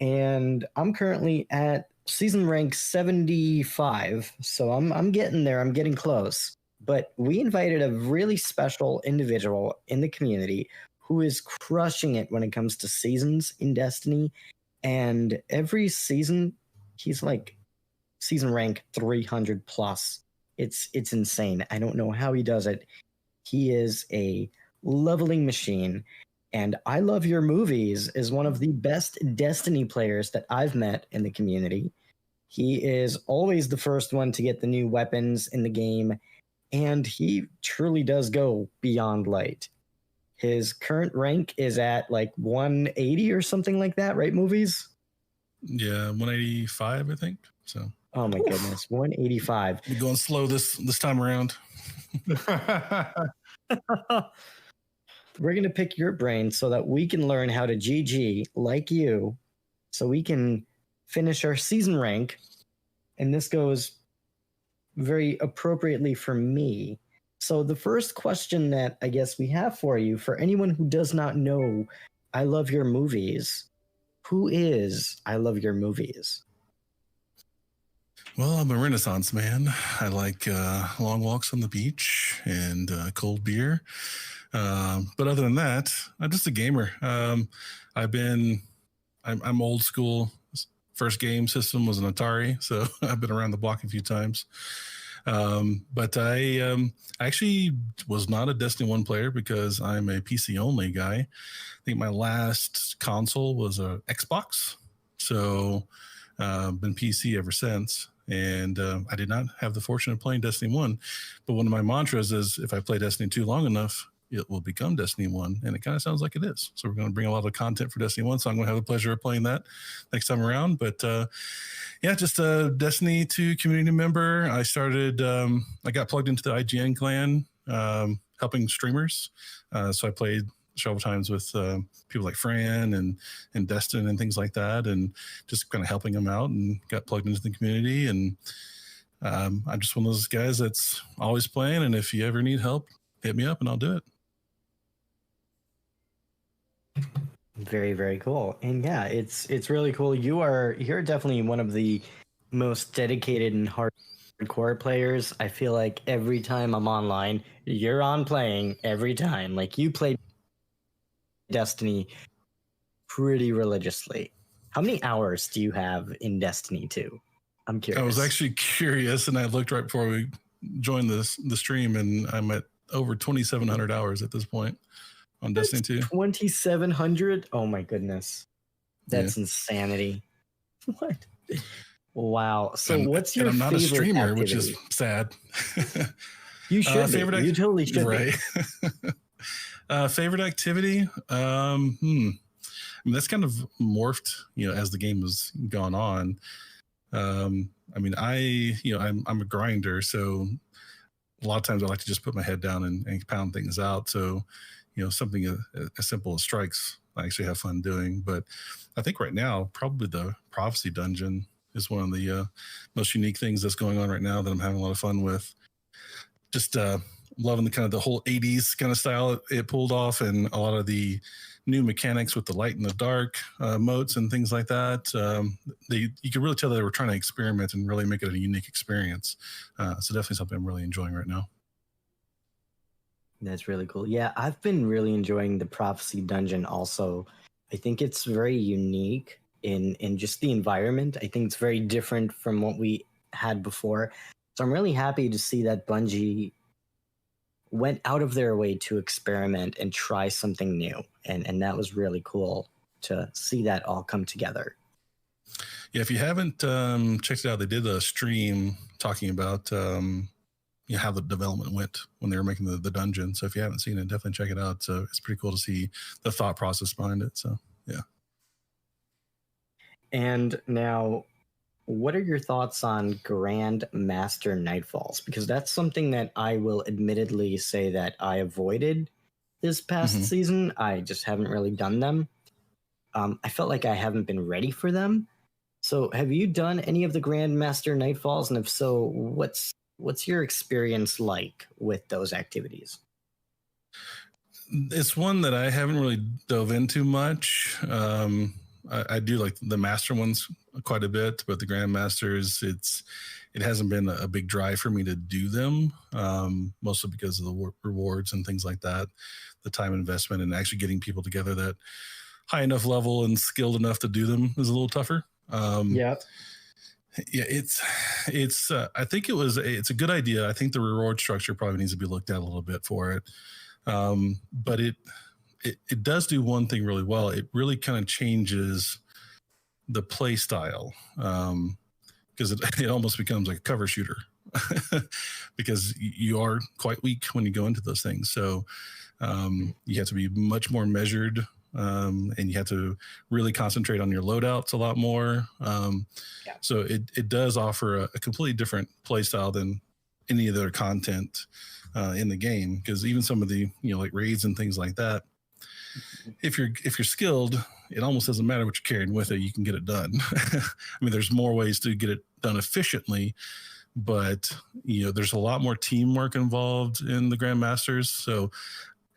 And I'm currently at season rank 75. So I'm getting there. I'm getting close. But we invited a really special individual in the community who is crushing it when it comes to seasons in Destiny. And every season, he's like season rank 300 plus. It's insane. I don't know how he does it. He is a leveling machine. And I Love Your Movies is one of the best Destiny players that I've met in the community. He is always the first one to get the new weapons in the game, and he truly does go beyond light. His current rank is at like 180 or something like that, right, Movies? Yeah, 185, I think. So. Oh my goodness, 185. You're going slow this time around. We're going to pick your brain so that we can learn how to GG like you, so we can finish our season rank. And this goes very appropriately for me. So the first question that I guess we have for you, for anyone who does not know I Love Your Movies, who is I Love Your Movies? Well, I'm a Renaissance man. I like long walks on the beach and cold beer. But other than that, I'm just a gamer. I'm old school. First game system was an Atari, so I've been around the block a few times. But I actually was not a Destiny 1 player because I'm a PC only guy. I think my last console was a Xbox, so been PC ever since. And I did not have the fortune of playing Destiny 1. But one of my mantras is if I play Destiny 2 long enough, it will become Destiny 1. And it kind of sounds like it is. So we're going to bring a lot of content for Destiny 1. So I'm going to have the pleasure of playing that next time around. But yeah, just a Destiny 2 community member. I started, I got plugged into the IGN clan, helping streamers. So I played several times with people like Fran and Destin and things like that, and just kind of helping them out, and got plugged into the community. And I'm just one of those guys that's always playing. And if you ever need help, hit me up and I'll do it. Very, very cool. And yeah, it's really cool. You're definitely one of the most dedicated and hardcore players. I feel like every time I'm online, you're on playing every time. Like, you play Destiny pretty religiously. How many hours do you have in Destiny 2? I'm curious. I was actually curious, and I looked right before we joined the stream, and I'm at over 2,700 hours at this point on Destiny 2. 2,700? Oh my goodness. That's insanity. What? Wow. So what's your favorite activity? I'm not a streamer, which is sad. You should be. You totally should be. Favorite activity? I mean, that's kind of morphed, as the game has gone on. I mean, I'm a grinder, so a lot of times I like to just put my head down and pound things out. So, something as simple as strikes, I actually have fun doing. But I think right now, probably the Prophecy Dungeon is one of the most unique things that's going on right now that I'm having a lot of fun with. Just loving the kind of the whole 80s kind of style it pulled off, and a lot of the new mechanics with the light and the dark modes and things like that. You can really tell that they were trying to experiment and really make it a unique experience. So definitely something I'm really enjoying right now. That's really cool. Yeah, I've been really enjoying the Prophecy Dungeon also. I think it's very unique in just the environment. I think it's very different from what we had before. So I'm really happy to see that Bungie went out of their way to experiment and try something new. And that was really cool to see that all come together. Yeah, if you haven't checked it out, they did a stream talking about how the development went when they were making the dungeon. So if you haven't seen it, definitely check it out. So it's pretty cool to see the thought process behind it. So, yeah. And now, what are your thoughts on Grand Master Nightfalls? Because that's something that I will admittedly say that I avoided this past season. I just haven't really done them. I felt like I haven't been ready for them. So have you done any of the Grand Master Nightfalls? And if so, what's your experience like with those activities? It's one that I haven't really dove into much. I do like the master ones quite a bit, but the grandmasters, it hasn't been a big drive for me to do them, mostly because of the rewards and things like that, the time investment, and actually getting people together that high enough level and skilled enough to do them is a little tougher. Yeah, it's I think it's a good idea. I think the reward structure probably needs to be looked at a little bit for it. But it does do one thing really well. It really kind of changes the play style, because it almost becomes like a cover shooter because you are quite weak when you go into those things. So you have to be much more measured, and you have to really concentrate on your loadouts a lot more. So it does offer a completely different play style than any other content in the game, because even some of the like raids and things like that, if you're skilled, it almost doesn't matter what you're carrying with it, you can get it done. I mean, there's more ways to get it done efficiently, but there's a lot more teamwork involved in the Grandmasters, so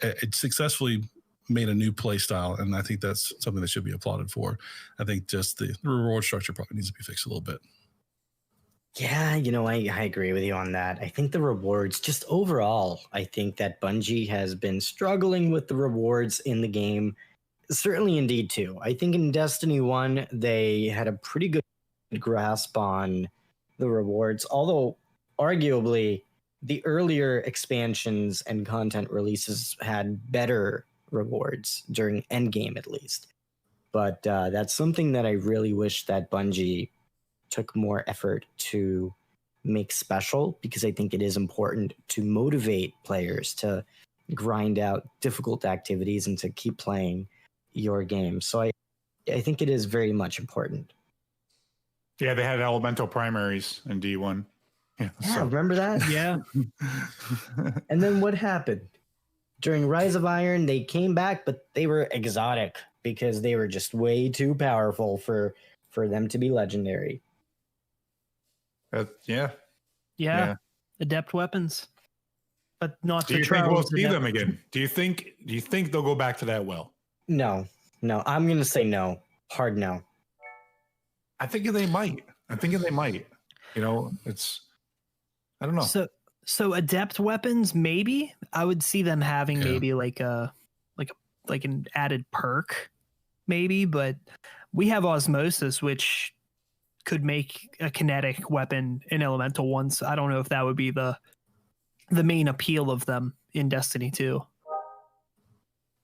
it successfully made a new play style, and I think that's something that should be applauded for. I think just the reward structure probably needs to be fixed a little bit. Yeah, I agree with you on that. I think the rewards, just overall, I think that Bungie has been struggling with the rewards in the game. Certainly Indeed 2. I think in Destiny 1, they had a pretty good grasp on the rewards, although arguably the earlier expansions and content releases had better rewards during Endgame, at least. But that's something that I really wish that Bungie took more effort to make special, because I think it is important to motivate players to grind out difficult activities and to keep playing your game. So I think it is very much important. Yeah, they had elemental primaries in D1. Yeah, remember that? Yeah. And then what happened? During Rise of Iron, they came back, but they were exotic because they were just way too powerful for them to be legendary. Yeah. Adept weapons, but not. Do you think we'll see them again? Do you think they'll go back to that well? No. I'm gonna say no. Hard no. I think they might. It's. I don't know. So adept weapons, maybe I would see them having maybe like an added perk, maybe. But we have osmosis, which could make a kinetic weapon in elemental ones. I don't know if that would be the main appeal of them in Destiny 2.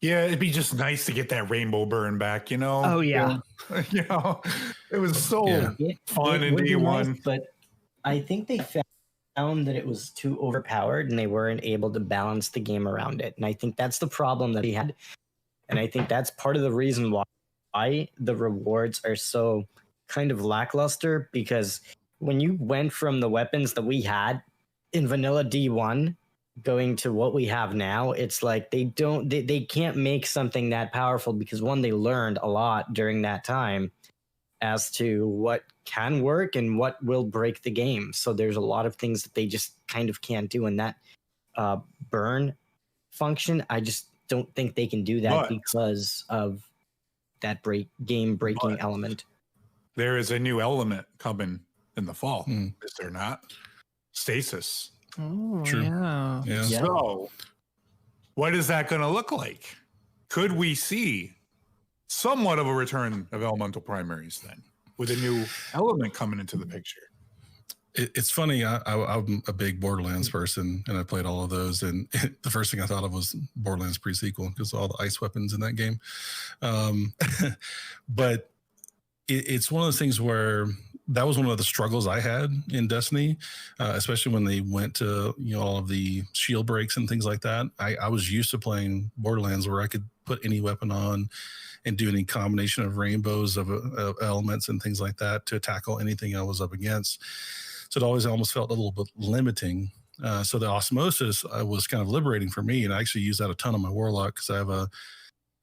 Yeah, it'd be just nice to get that rainbow burn back, Oh yeah. It was so fun in D1. Nice, but I think they found that it was too overpowered and they weren't able to balance the game around it. And I think that's the problem that he had. And I think that's part of the reason why the rewards are so kind of lackluster, because when you went from the weapons that we had in vanilla D1 going to what we have now, it's like they can't make something that powerful, because one, they learned a lot during that time as to what can work and what will break the game. So there's a lot of things that they just kind of can't do, and that burn function, I just don't think they can do that because of that game breaking element. There is a new element coming in the fall, is there not? Stasis. Oh, True. Yeah. So, what is that going to look like? Could we see somewhat of a return of elemental primaries then, with a new element coming into the picture? It's funny. I'm a big Borderlands person, and I played all of those. And the first thing I thought of was Borderlands pre-sequel, because of all the ice weapons in that game. But it's one of those things where that was one of the struggles I had in Destiny, especially when they went to all of the shield breaks and things like that. I was used to playing Borderlands where I could put any weapon on and do any combination of rainbows of elements and things like that to tackle anything I was up against. So it always almost felt a little bit limiting. So the osmosis was kind of liberating for me, and I actually use that a ton on my Warlock, because I have a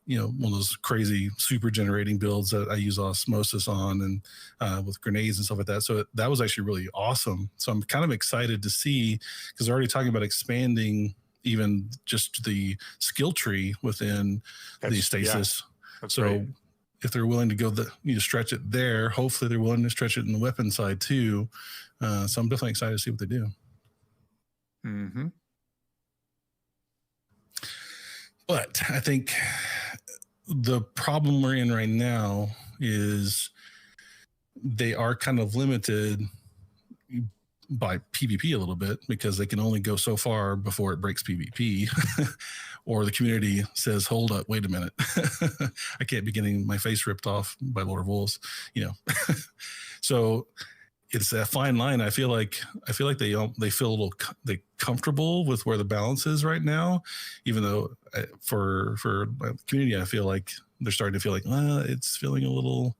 one of those crazy super generating builds that I use osmosis on, and with grenades and stuff like that. So that was actually really awesome. So I'm kind of excited to see, because they're already talking about expanding even just the skill tree within the stasis. So right. if they're willing to go stretch it there, hopefully they're willing to stretch it in the weapon side too. So I'm definitely excited to see what they do. Mm-hmm. But I think the problem we're in right now is they are kind of limited by PvP a little bit, because they can only go so far before it breaks PvP or the community says, hold up, wait a minute. I can't be getting my face ripped off by Lord of Wolves, So it's a fine line. I feel like they feel a little comfortable with where the balance is right now, even though for my community, I feel like they're starting to feel like it's feeling a little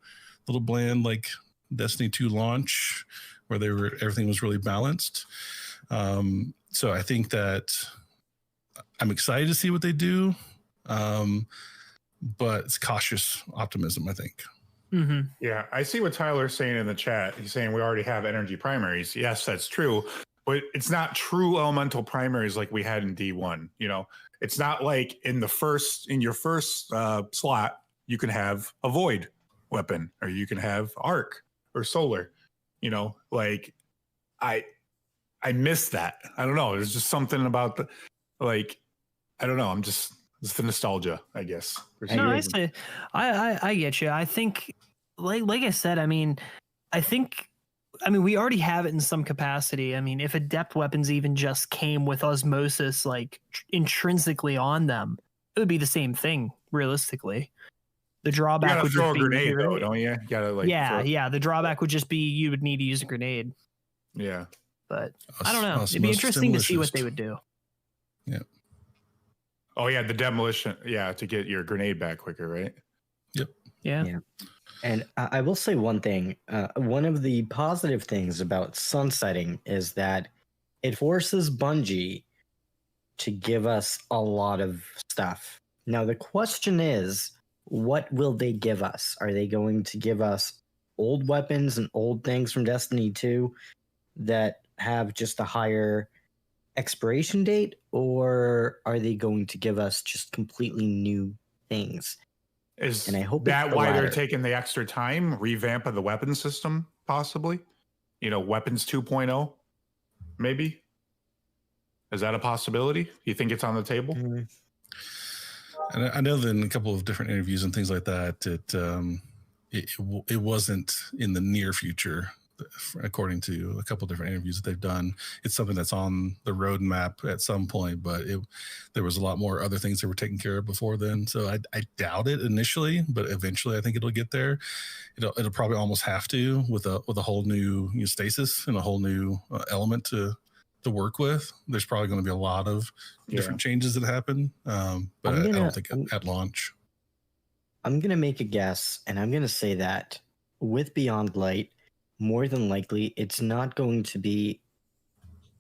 bland, like Destiny 2 launch, where everything was really balanced. So I think that I'm excited to see what they do, but it's cautious optimism, I think. Mm-hmm. Yeah, I see what Tyler's saying in the chat. He's saying we already have energy primaries. Yes, that's true, but it's not true elemental primaries like we had in D1. It's not like in your first slot you can have a void weapon, or you can have arc or solar. I miss that. I don't know. There's just something about I don't know. It's the nostalgia, I guess. No, I get you. I think, like I said, we already have it in some capacity. If adept weapons even just came with osmosis, intrinsically on them, it would be the same thing, realistically. The drawback would throw just a grenade, though, don't you? You gotta yeah. The drawback would just be you would need to use a grenade. Yeah, but I don't know. It'd be interesting to see what they would do. Yeah. Oh yeah, the demolition. Yeah, to get your grenade back quicker, right? Yep. Yeah. And I will say one thing. One of the positive things about sunsetting is that it forces Bungie to give us a lot of stuff. Now the question is, what will they give us? Are they going to give us old weapons and old things from Destiny 2 that have just a higher expiration date, or are they going to give us just completely new things? And I hope that why they're taking the extra time, revamp of the weapon system, possibly? Weapons 2.0, maybe? Is that a possibility? You think it's on the table? Mm-hmm. And I know that in a couple of different interviews and things like that, it wasn't in the near future, according to a couple of different interviews that they've done. It's something that's on the roadmap at some point, but there was a lot more other things that were taken care of before then. So I doubt it initially, but eventually I think it'll get there. It'll probably almost have to with a whole new stasis and a whole new element to work with. There's probably going to be a lot of different changes that happen, but I don't think at launch. I'm going to make a guess, and I'm going to say that with Beyond Light, more than likely, it's not going to be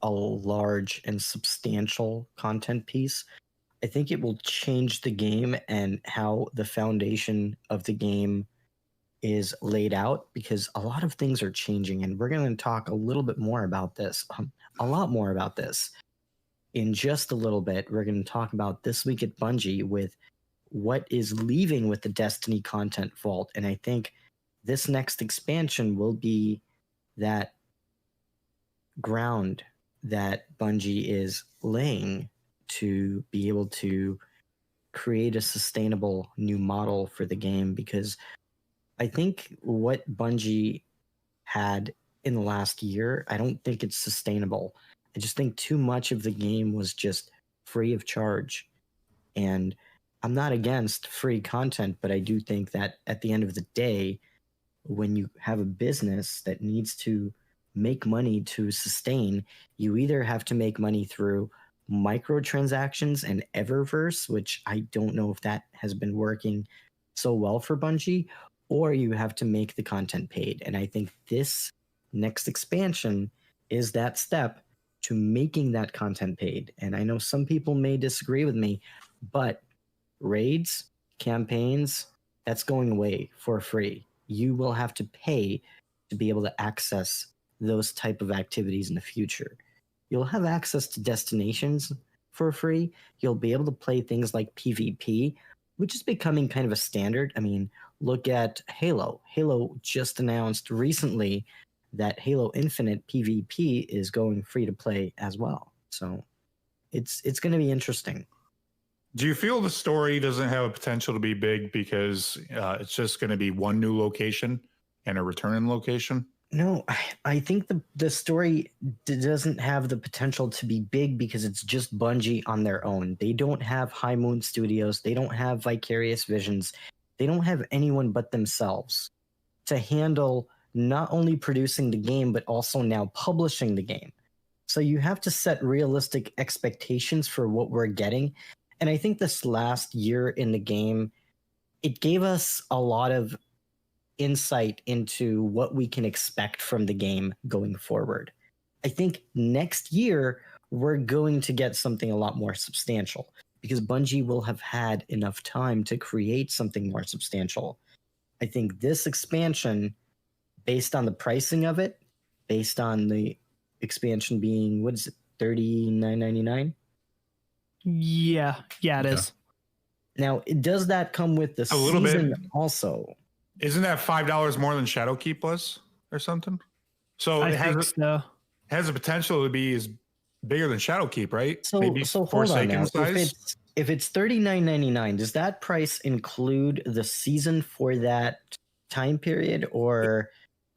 a large and substantial content piece. I think it will change the game and how the foundation of the game is laid out, because a lot of things are changing, and we're going to talk a little bit more about this, a lot more about this in just a little bit. We're going to talk about This Week at Bungie with what is leaving with the Destiny content vault, and I think this next expansion will be that ground that Bungie is laying to be able to create a sustainable new model for the game, because I think what Bungie had in the last year, I don't think it's sustainable. I just think too much of the game was just free of charge. And I'm not against free content, but I do think that at the end of the day, when you have a business that needs to make money to sustain, you either have to make money through microtransactions and Eververse, which I don't know if that has been working so well for Bungie, or you have to make the content paid. And I think this next expansion is that step to making that content paid. And I know some people may disagree with me, but raids, campaigns, that's going away for free. You will have to pay to be able to access those type of activities in the future. You'll have access to destinations, for free. You'll be able to play things like PvP, which is becoming kind of a standard. I mean, look at Halo. Halo just announced recently that Halo Infinite PvP is going free to play as well. So it's going to be interesting. Do you feel the story doesn't have a potential to be big because it's just going to be one new location and a return location? No, I think the story doesn't have the potential to be big because it's just Bungie on their own. They don't have High Moon Studios. They don't have Vicarious Visions. They don't have anyone but themselves to handle not only producing the game, but also now publishing the game. So you have to set realistic expectations for what we're getting. And I think this last year in the game, it gave us a lot of insight into what we can expect from the game going forward. I think next year we're going to get something a lot more substantial because Bungie will have had enough time to create something more substantial. I think this expansion, based on the pricing of it, based on the expansion being, what is it, $39.99? Yeah, it is. Now, does that come with the A little season bit. also? Isn't that $5 more than Shadowkeep was or something? So I it think so. has the potential to be as bigger than Shadowkeep, right? So Maybe hold on now. size. If it's $39.99, does that price include the season for that time period, or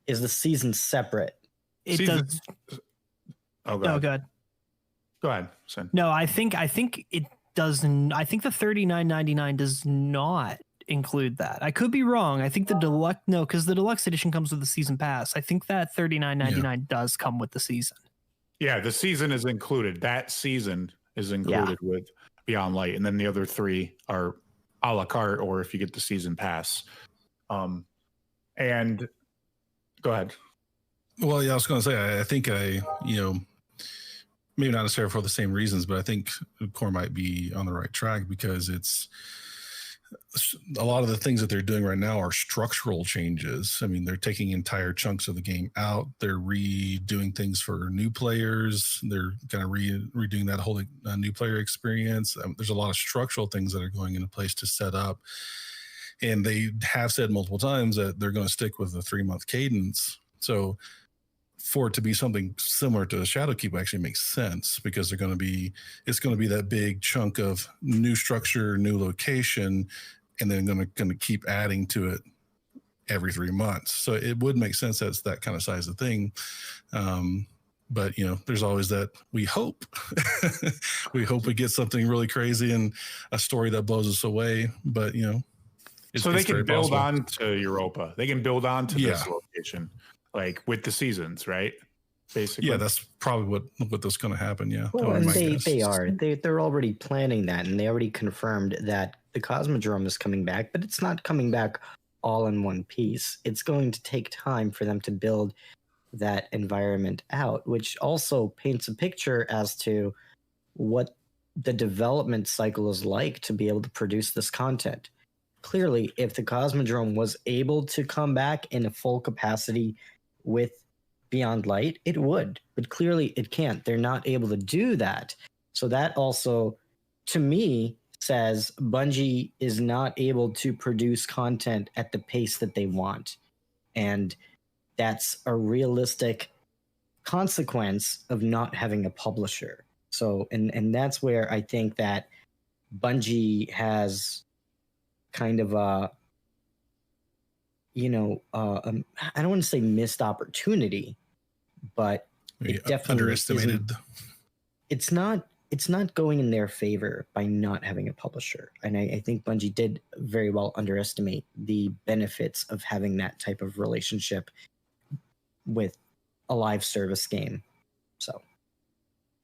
is the season separate? It does. Oh, No, go ahead. Go ahead, Sin. No, I think it doesn't. I think the $39.99 does not include that. I could be wrong. I think the deluxe because the deluxe edition comes with the season pass. I think that $39.99 does come with the season. Yeah, the season is included. That season is included with Beyond Light, and then the other three are a la carte, or if you get the season pass. And go ahead. Well, yeah, I was going to say, I think maybe not necessarily for the same reasons, but I think Core might be on the right track because it's a lot of the things that they're doing right now are structural changes. I mean, they're taking entire chunks of the game out. They're redoing things for new players. They're kind of redoing that whole new player experience. There's a lot of structural things that are going into place to set up. And they have said multiple times that they're going to stick with the 3-month cadence. So for it to be something similar to Shadowkeep actually makes sense because it's going to be that big chunk of new structure, new location, and then going to keep adding to it every 3 months. So it would make sense that's that kind of size of thing. But there's always that we hope we get something really crazy and a story that blows us away. But so they can build on to Europa. They can build on to this location. Like with the seasons, right? Basically. Yeah, that's probably what that's going to happen. Yeah. Well, and they're already planning that, and they already confirmed that the Cosmodrome is coming back, but it's not coming back all in one piece. It's going to take time for them to build that environment out, which also paints a picture as to what the development cycle is like to be able to produce this content. Clearly, if the Cosmodrome was able to come back in a full capacity with Beyond Light, it would, but clearly it can't. They're not able to do that. So that also, to me, says Bungie is not able to produce content at the pace that they want. And that's a realistic consequence of not having a publisher. So, and that's where I think that Bungie has kind of I don't want to say missed opportunity, but it definitely underestimated. It's not going in their favor by not having a publisher. And I think Bungie did very well underestimate the benefits of having that type of relationship with a live service game. So.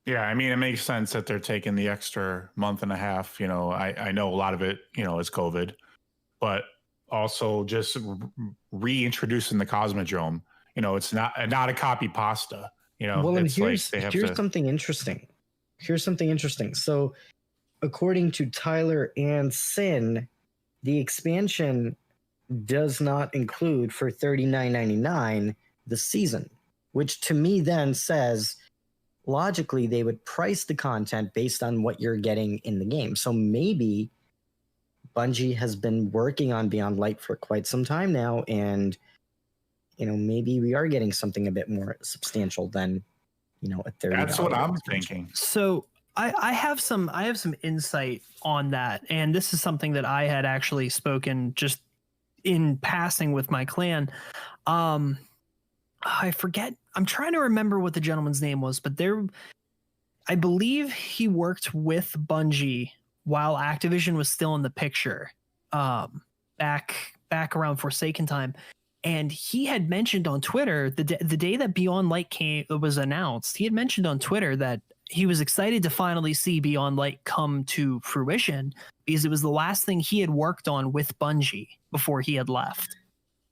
Yeah, I mean, it makes sense that they're taking the extra month and a half. I know a lot of it, is COVID, but also just reintroducing the Cosmodrome. It's not a copy pasta. Well, and here's to... something interesting. Here's something interesting. So, according to Tyler and Sin, the expansion does not include for $39.99 the season, which to me then says, logically they would price the content based on what you're getting in the game. So maybe Bungie has been working on Beyond Light for quite some time now, and maybe we are getting something a bit more substantial than a $30. That's what I'm thinking. So I have some insight on that, and this is something that I had actually spoken just in passing with my clan. I forget. I'm trying to remember what the gentleman's name was, but I believe he worked with Bungie while Activision was still in the picture, back around Forsaken time. And he had mentioned on Twitter the day that Beyond Light was announced, he had mentioned on Twitter that he was excited to finally see Beyond Light come to fruition because it was the last thing he had worked on with Bungie before he had left.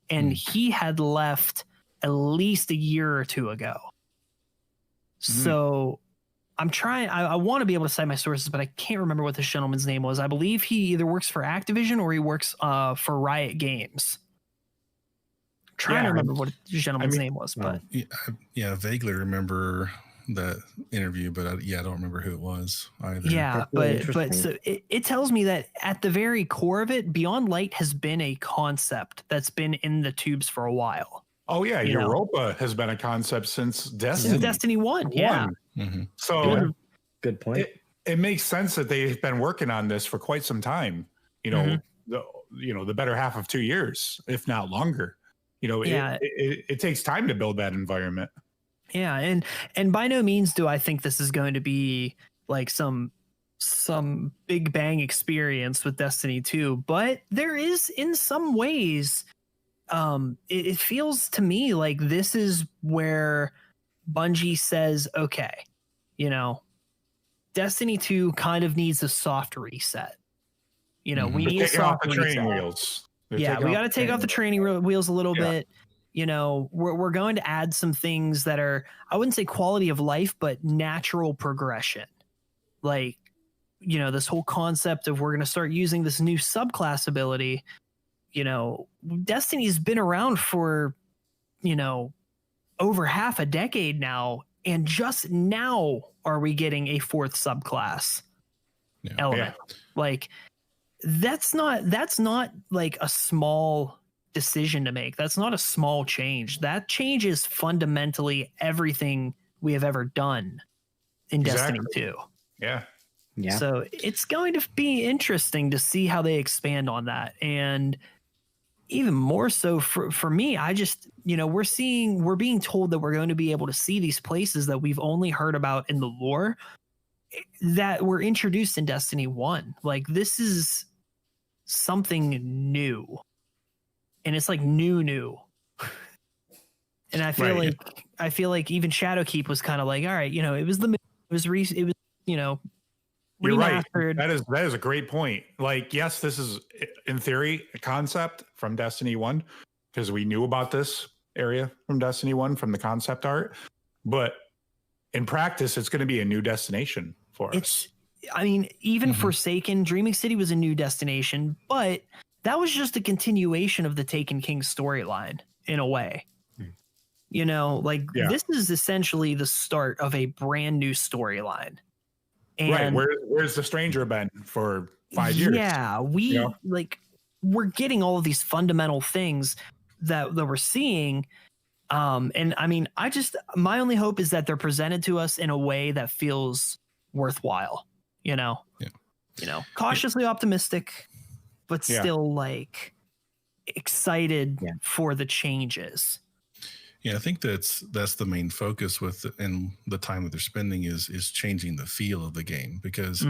And he had left at least a year or two ago. So I'm trying, I want to be able to cite my sources, but I can't remember what this gentleman's name was. I believe he either works for Activision or he works for Riot Games. Trying to remember what the gentleman's name was, but I vaguely remember that interview, but I don't remember who it was either. Yeah, but so it tells me that at the very core of it, Beyond Light has been a concept that's been in the tubes for a while. Oh yeah, Europa has been a concept since Destiny. Since Destiny 1, yeah. Mm-hmm. So good point. It makes sense that they've been working on this for quite some time. The better half of 2 years, if not longer. It takes time to build that environment. Yeah, and by no means do I think this is going to be like some big bang experience with Destiny 2, but there is in some ways it feels to me like this is where Bungie says, okay, Destiny 2 kind of needs a soft reset. We need a soft training reset. Wheels. Yeah, we got to take off the training wheels a little bit. We're going to add some things that are, I wouldn't say quality of life, but natural progression. Like, this whole concept of we're going to start using this new subclass ability. Destiny's been around for, over half a decade now. And just now are we getting a fourth subclass element. Yeah. Like, that's not like a small decision to make. That's not a small change. That changes fundamentally everything we have ever done in Destiny 2. Yeah. So it's going to be interesting to see how they expand on that. And even more so for me, I just, we're being told that we're going to be able to see these places that we've only heard about in the lore that were introduced in Destiny 1. Like, this is something new. And it's like new. And I feel like even Shadowkeep was kind of like, all right, it was remastered. You're right. That is a great point. Like, yes, this is in theory a concept from Destiny 1 because we knew about this area from Destiny 1 from the concept art, but in practice, it's going to be a new destination for us. I mean, even Forsaken, Dreaming City was a new destination, but that was just a continuation of the Taken King storyline in a way. This is essentially the start of a brand new storyline. And where's the stranger been for 5 years? Yeah, we're getting all of these fundamental things that we're seeing. And I mean, my only hope is that they're presented to us in a way that feels worthwhile, cautiously optimistic, but still like excited for the changes. Yeah, I think that's the main focus and the time that they're spending is changing the feel of the game, because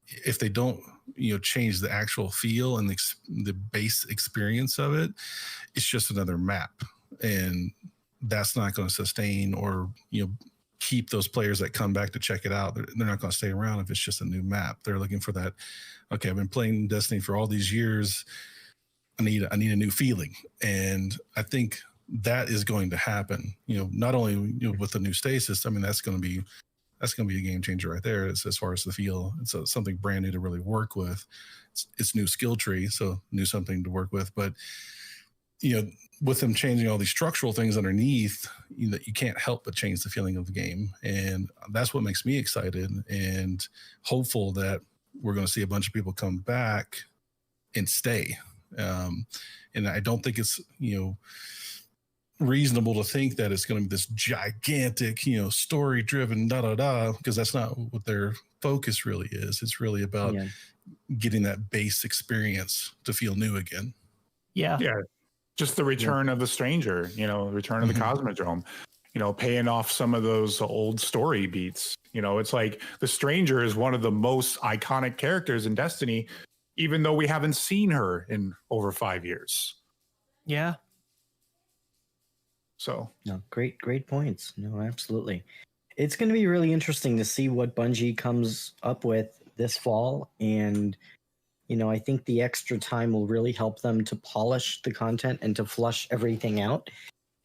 if they don't change the actual feel and the base experience of it, it's just another map, and that's not going to sustain or keep those players that come back to check it out. They're not going to stay around if it's just a new map. They're looking for that. Okay, I've been playing Destiny for all these years. I need a new feeling, and I think that is going to happen. Not only with the new stasis. I mean, that's going to be a game changer right there as far as the feel. It's something brand new to really work with. It's new skill tree, so new something to work with. But with them changing all these structural things underneath, that you can't help but change the feeling of the game. And that's what makes me excited and hopeful that we're going to see a bunch of people come back and stay. And I don't think it's, reasonable to think that it's going to be this gigantic, story driven, because that's not what their focus really is. It's really about getting that base experience to feel new again. Yeah. Just the return of the stranger, return of the Cosmodrome, paying off some of those old story beats. It's like the stranger is one of the most iconic characters in Destiny, even though we haven't seen her in over 5 years. Yeah. So no, great points. No, absolutely. It's going to be really interesting to see what Bungie comes up with this fall. And, I think the extra time will really help them to polish the content and to flush everything out.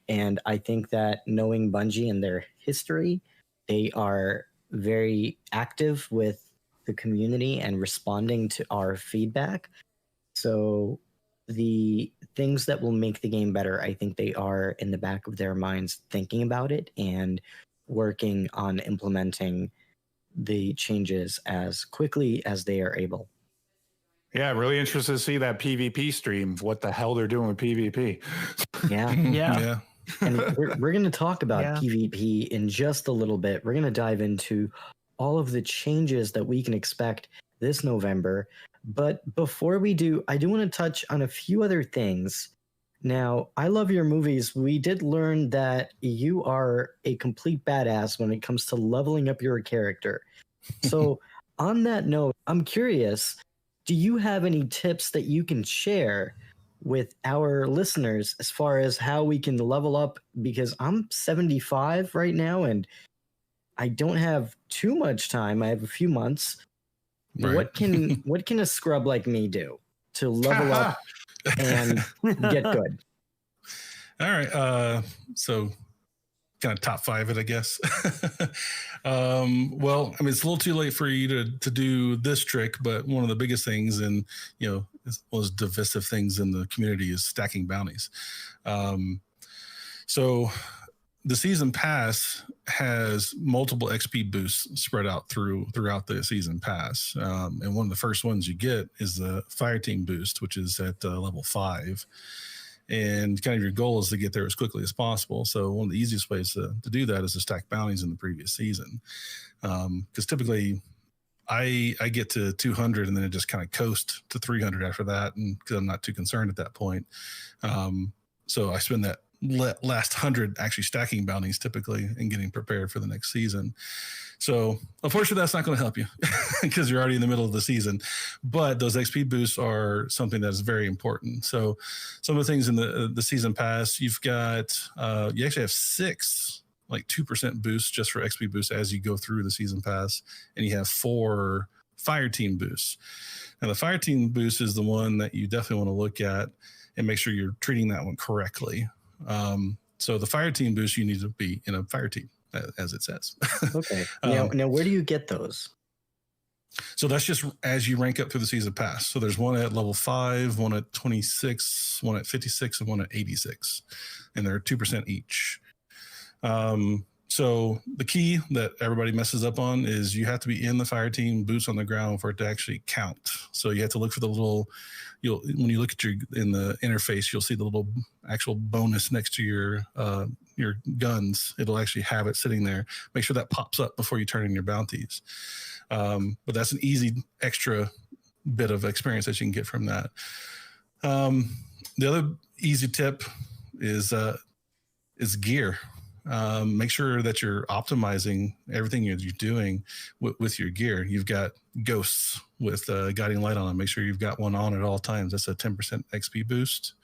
And I think that knowing Bungie and their history, they are very active with the community and responding to our feedback. So the things that will make the game better, I think they are in the back of their minds thinking about it and working on implementing the changes as quickly as they are able. Yeah, really interested to see that PvP stream. What the hell they're doing with PvP? Yeah. And we're going to talk about PvP in just a little bit. We're going to dive into all of the changes that we can expect this November. But before we do, I do want to touch on a few other things. Now, I love your movies. We did learn that you are a complete badass when it comes to leveling up your character. So on that note, I'm curious, do you have any tips that you can share with our listeners as far as how we can level up? Because I'm 75 right now and I don't have too much time. I have a few months. Right. What can a scrub like me do to level up and get good? All right. So kind of top 5 it, I guess. Well, I mean, it's a little too late for you to do this trick, but one of the biggest things and, was divisive things in the community is stacking bounties. So the season pass has multiple XP boosts spread out throughout the season pass. And one of the first ones you get is the fire team boost, which is at level 5. And kind of your goal is to get there as quickly as possible. So one of the easiest ways to do that is to stack bounties in the previous season. Because typically I get to 200 and then it just kind of coast to 300 after that. And because I'm not too concerned at that point. So I spend that last 100 actually stacking bounties typically and getting prepared for the next season. So unfortunately that's not going to help you because you're already in the middle of the season, but those XP boosts are something that is very important. So some of the things in the season pass, you've got, you actually have 6 like 2% boosts just for XP boosts as you go through the season pass, and you have 4 fire team boosts. Now the fire team boost is the one that you definitely want to look at and make sure you're treating that one correctly. So the fire team boost, you need to be in a fire team, as it says. Okay. Now, where do you get those? So that's just as you rank up through the season pass. So there's one at level 5, one at 26, one at 56, and one at 86, and they're 2% each. So the key that everybody messes up on is you have to be in the fire team, boots on the ground for it to actually count. So you have to look for the little, when you look at in the interface, you'll see the little actual bonus next to your guns. It'll actually have it sitting there. Make sure that pops up before you turn in your bounties. But that's an easy extra bit of experience that you can get from that. The other easy tip is gear. Make sure that you're optimizing everything you're doing with your gear. You've got ghosts with guiding light on them. Make sure you've got one on at all times. That's a 10% XP boost.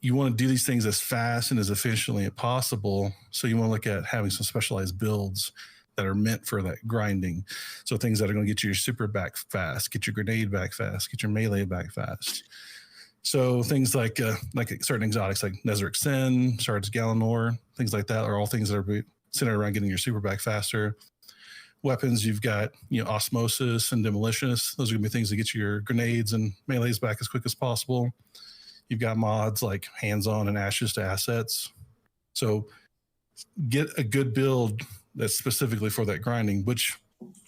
You want to do these things as fast and as efficiently as possible. So you want to look at having some specialized builds that are meant for that grinding. So things that are going to get you your super back fast, get your grenade back fast, get your melee back fast. So things like certain exotics like Nezarec Sin, Shards Galanor, things like that are all things that are centered around getting your super back faster. weapons, you've got, osmosis and demolitionist. Those are gonna be things that get your grenades and melees back as quick as possible. You've got mods like hands-on and ashes to assets. So get a good build that's specifically for that grinding, which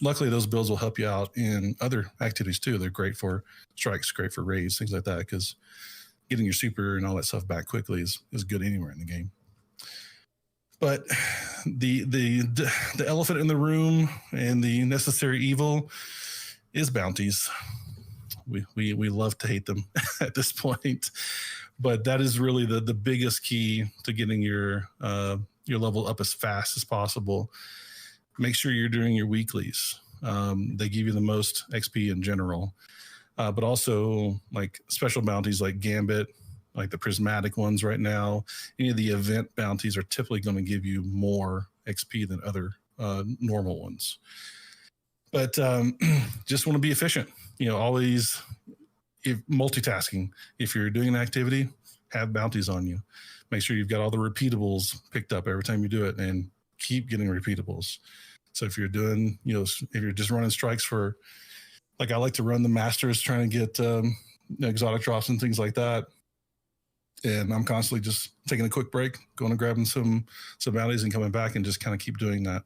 luckily those builds will help you out in other activities too. They're great for strikes, great for raids, things like that, because getting your super and all that stuff back quickly is good anywhere in the game. But the elephant in the room and the necessary evil is bounties. We love to hate them at this point, but that is really the biggest key to getting your level up as fast as possible. Make sure you're doing your weeklies. They give you the most XP in general, but also like special bounties like Gambit, like the prismatic ones right now. Any of the event bounties are typically going to give you more XP than other normal ones. But just want to be efficient. Always multitasking. If you're doing an activity, have bounties on you. Make sure you've got all the repeatables picked up every time you do it, and keep getting repeatables. So if you're doing, if you're just running strikes for, like I like to run the masters trying to get exotic drops and things like that. And I'm constantly just taking a quick break, going and grabbing some bounties and coming back and just kind of keep doing that.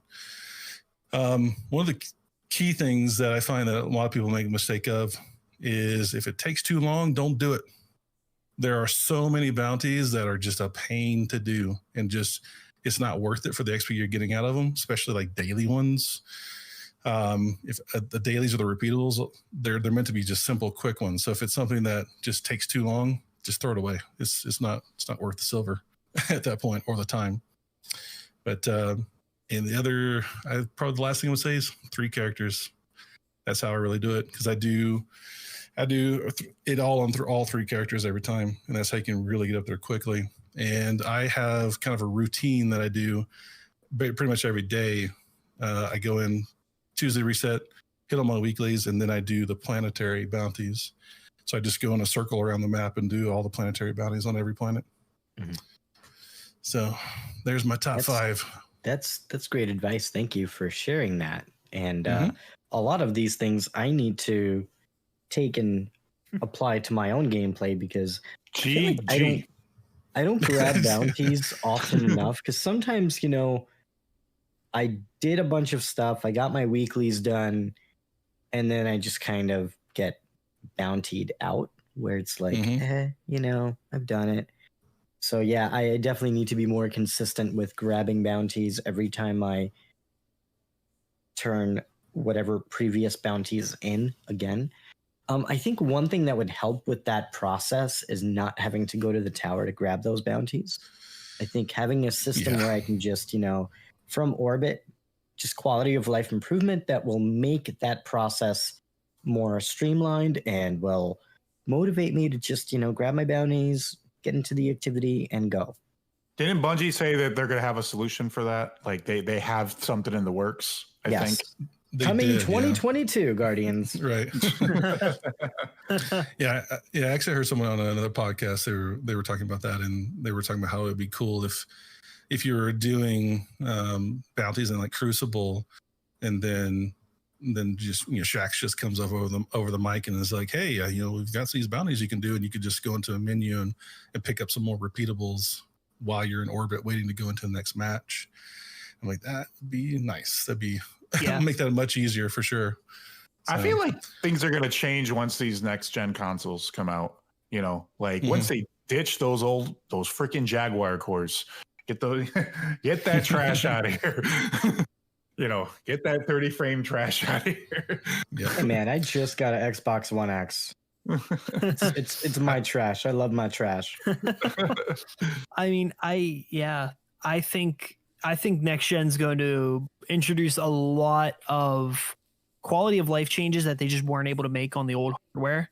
One of the key things that I find that a lot of people make a mistake of is if it takes too long, don't do it. There are so many bounties that are just a pain to do, and just it's not worth it for the XP you're getting out of them, especially like daily ones. If the dailies or the repeatables, they're meant to be just simple, quick ones. So if it's something that just takes too long, just throw it away. It's not worth the silver at that point or the time. But and the other, probably the last thing I would say is 3 characters. That's how I really do it, because I do it all on through all 3 characters every time, and that's how you can really get up there quickly. And I have kind of a routine that I do pretty much every day. I go in Tuesday reset, hit on my weeklies, and then I do the planetary bounties. So I just go in a circle around the map and do all the planetary bounties on every planet. Mm-hmm. So there's my top 5. That's great advice. Thank you for sharing that. And a lot of these things I need to take and apply to my own gameplay, because I don't grab bounties often enough, because sometimes, I did a bunch of stuff, I got my weeklies done, and then I just kind of get bountied out, where it's like, I've done it. So yeah, I definitely need to be more consistent with grabbing bounties every time I turn whatever previous bounties in again. I think one thing that would help with that process is not having to go to the tower to grab those bounties. I think having a system where I can just, from orbit, just quality of life improvement that will make that process more streamlined and will motivate me to just, grab my bounties, get into the activity, and go. Didn't Bungie say that they're going to have a solution for that? Like they have something in the works, I think. Coming 2022, Guardians. Right. Yeah. I actually heard someone on another podcast. They were talking about that, and they were talking about how it would be cool if you were doing bounties in like Crucible, and then just Shax just comes up over the mic and is like, hey, we've got these bounties you can do, and you could just go into a menu and pick up some more repeatables while you're in orbit waiting to go into the next match. I'm like, that would be nice. That'd be make that much easier for sure. So, I feel like things are going to change once these next gen consoles come out. Once they ditch those freaking Jaguar cores, get that trash out of here. Get that 30 frame trash out of here. Hey man, I just got an Xbox One X. It's my trash. I love my trash. I mean, I think next gen's going to introduce a lot of quality of life changes that they just weren't able to make on the old hardware.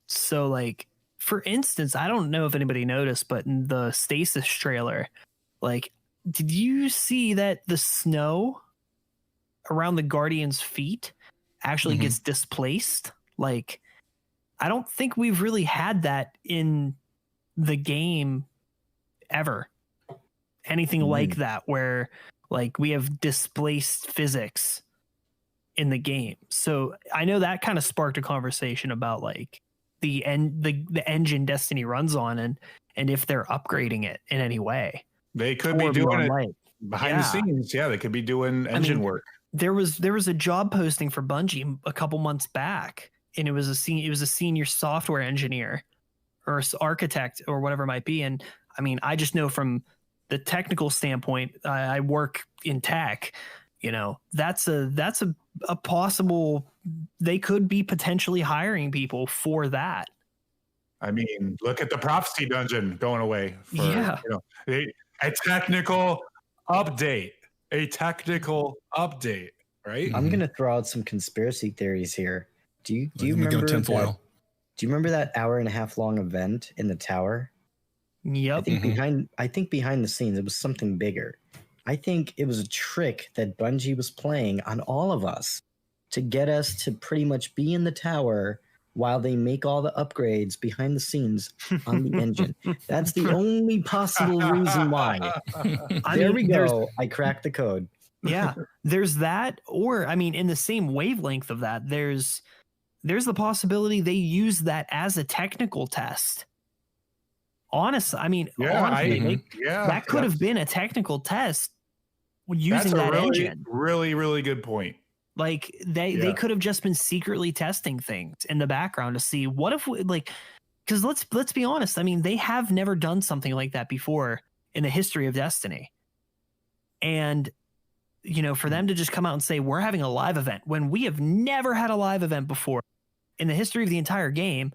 So like, for instance, I don't know if anybody noticed, but in the Stasis trailer, like, did you see that the snow around the Guardian's feet actually gets displaced? Like, I don't think we've really had that in the game ever. Anything like that, where Like we have displaced physics in the game. So I know that kind of sparked a conversation about like the engine Destiny runs on and if they're upgrading it in any way. They could be doing it behind the scenes. Yeah, they could be doing engine work. There was a job posting for Bungie a couple months back, and it was a senior software engineer or architect or whatever it might be. And I mean, I just know from the technical standpoint, I work in tech. You know, that's a possible. They could be potentially hiring people for that. I mean, look at the prophecy dungeon going away. Yeah. You know, a technical update. A technical update, right? I'm gonna throw out some conspiracy theories here. Do you remember that? Do you remember that hour and a half long event in the tower? Yep. I think behind the scenes it was something bigger. I think it was a trick that Bungie was playing on all of us to get us to pretty much be in the tower while they make all the upgrades behind the scenes on the engine. That's the only possible reason why. There we go. I cracked the code. Yeah, there's that. Or, I mean, in the same wavelength of that, there's the possibility they use that as a technical test. Honestly, I mean, that could have been a technical test using that engine. Really, really good point. Like they could have just been secretly testing things in the background to see what if we, like, because let's be honest. I mean, they have never done something like that before in the history of Destiny. And, you know, for them to just come out and say, we're having a live event when we have never had a live event before in the history of the entire game,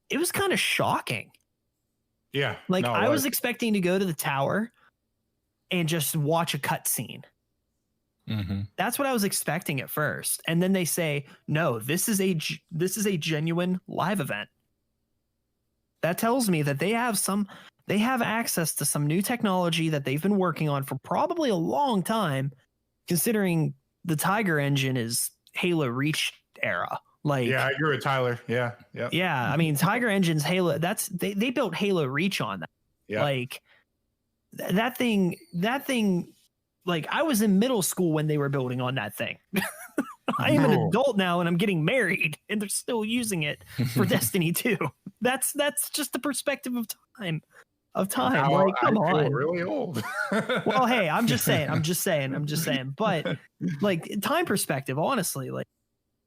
it was kind of shocking. Yeah. Like I was expecting to go to the tower and just watch a cutscene. That's what I was expecting at first. And then they say, no, this is a genuine live event. That tells me that they have access to some new technology that they've been working on for probably a long time, considering the Tiger engine is Halo Reach era. Like, yeah, I agree with Tyler. Yeah. I mean, Tiger engine's Halo. They built Halo Reach on that. Yeah. Like that thing. Like I was in middle school when they were building on that thing. I am an adult now and I'm getting married and they're still using it for Destiny 2. That's just the perspective of time. Now, like, come I feel on. really old. Well, hey, I'm just saying. But like time perspective, honestly, like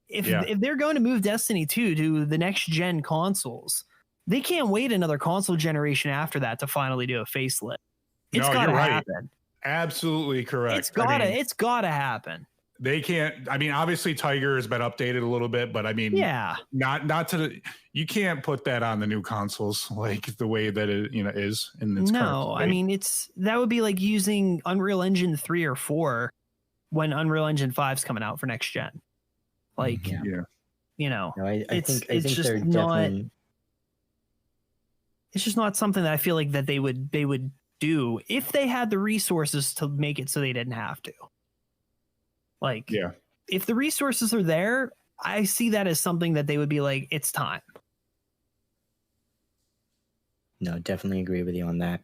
if they're going to move Destiny 2 to the next gen consoles, they can't wait another console generation after that to finally do a facelift. It's gotta happen. Absolutely correct. It's gotta happen. They can't. I mean, obviously, Tiger has been updated a little bit, but I mean, not to the. You can't put that on the new consoles like the way that it is in its current state. I mean that would be like using Unreal Engine 3 or 4 when Unreal Engine 5 is coming out for next gen. Like, you know, I think they're definitely. It's just not something that I feel like that they would do if they had the resources to make it so they didn't have to. Like, if the resources are there, I see that as something that they would be like, it's time. No, definitely agree with you on that.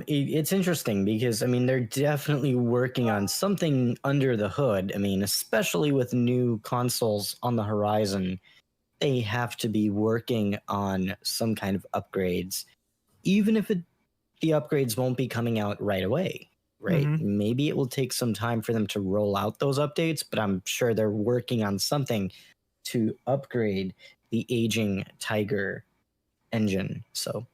It's interesting because, I mean, they're definitely working on something under the hood. I mean, especially with new consoles on the horizon, they have to be working on some kind of upgrades, even if the upgrades won't be coming out right away, right? Maybe it will take some time for them to roll out those updates, but I'm sure they're working on something to upgrade the aging Tiger engine. So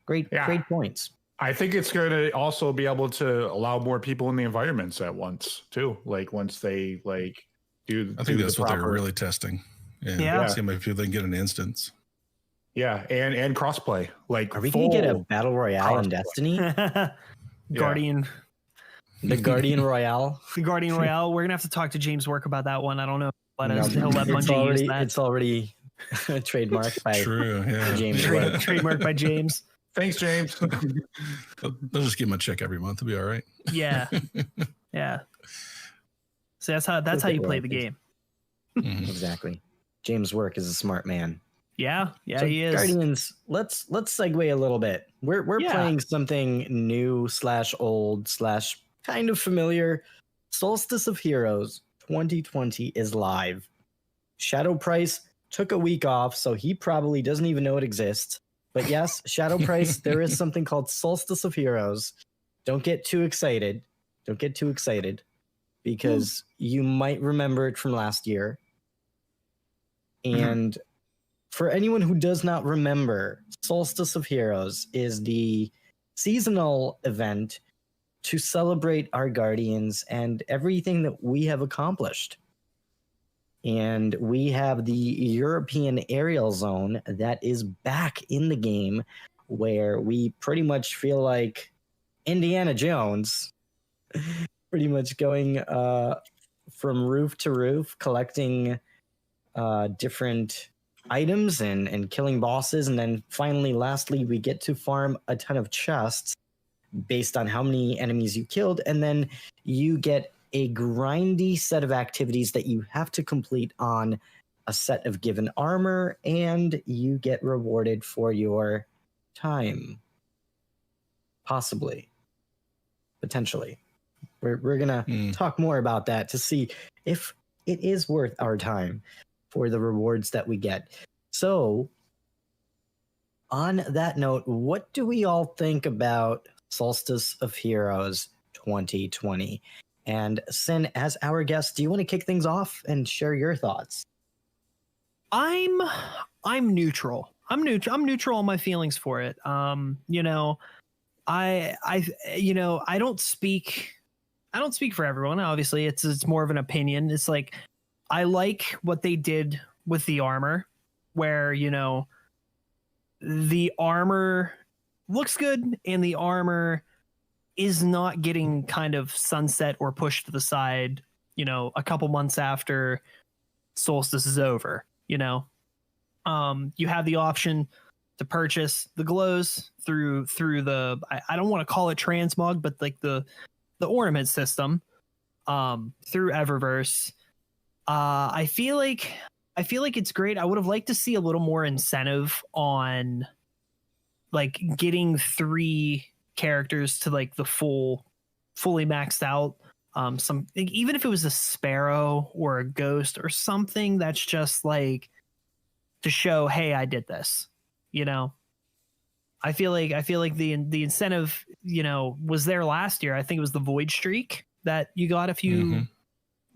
great points. I think it's going to also be able to allow more people in the environments at once too. Like once they do. I think that's what they're really testing. Yeah. See how many people they can get an instance. Yeah, and crossplay. Like, are we gonna get a battle royale in Destiny? Guardian, the Guardian Royale. The Guardian Royale. We're gonna have to talk to James Work about that one. I don't know. He'll let Bungie use that. It's already trademarked by James. Trademarked by James. Thanks, James. They'll just give him a check every month. It'll be all right. Yeah. So that's how you play the game. Exactly. James Work is a smart man. Yeah, so he is. Guardians, let's segue a little bit. We're playing something new /old kind of familiar. Solstice of Heroes 2020 is live. Shadow Price took a week off, so he probably doesn't even know it exists. But yes, Shadow Price, there is something called Solstice of Heroes. Don't get too excited. Don't get too excited because you might remember it from last year. And for anyone who does not remember, Solstice of Heroes is the seasonal event to celebrate our guardians and everything that we have accomplished. And we have the European Aerial Zone that is back in the game, where we pretty much feel like Indiana Jones, pretty much going from roof to roof, collecting different items and killing bosses. And then finally, lastly, we get to farm a ton of chests based on how many enemies you killed. And then you get a grindy set of activities that you have to complete on a set of given armor, and you get rewarded for your time. Possibly. Potentially. We're gonna talk more about that to see if it is worth our time for the rewards that we get. So, on that note, what do we all think about Solstice of Heroes 2020? And Sin, as our guest, do you want to kick things off and share your thoughts? I'm neutral. I'm neutral on my feelings for it. You know, I don't speak for everyone. Obviously, it's more of an opinion. It's like I like what they did with the armor, where, you know, the armor looks good and the armor is not getting kind of sunset or pushed to the side, you know, a couple months after Solstice is over. You know, you have the option to purchase the glows through the I don't want to call it transmog, but like the ornament system through Eververse. I feel like it's great. I would have liked to see a little more incentive on like getting 3 characters to like the fully maxed out. Some, even if it was a sparrow or a ghost or something that's just like to show, hey, I did this. You know, I feel like the incentive, you know, was there last year. I think it was the Void Streak that you got if you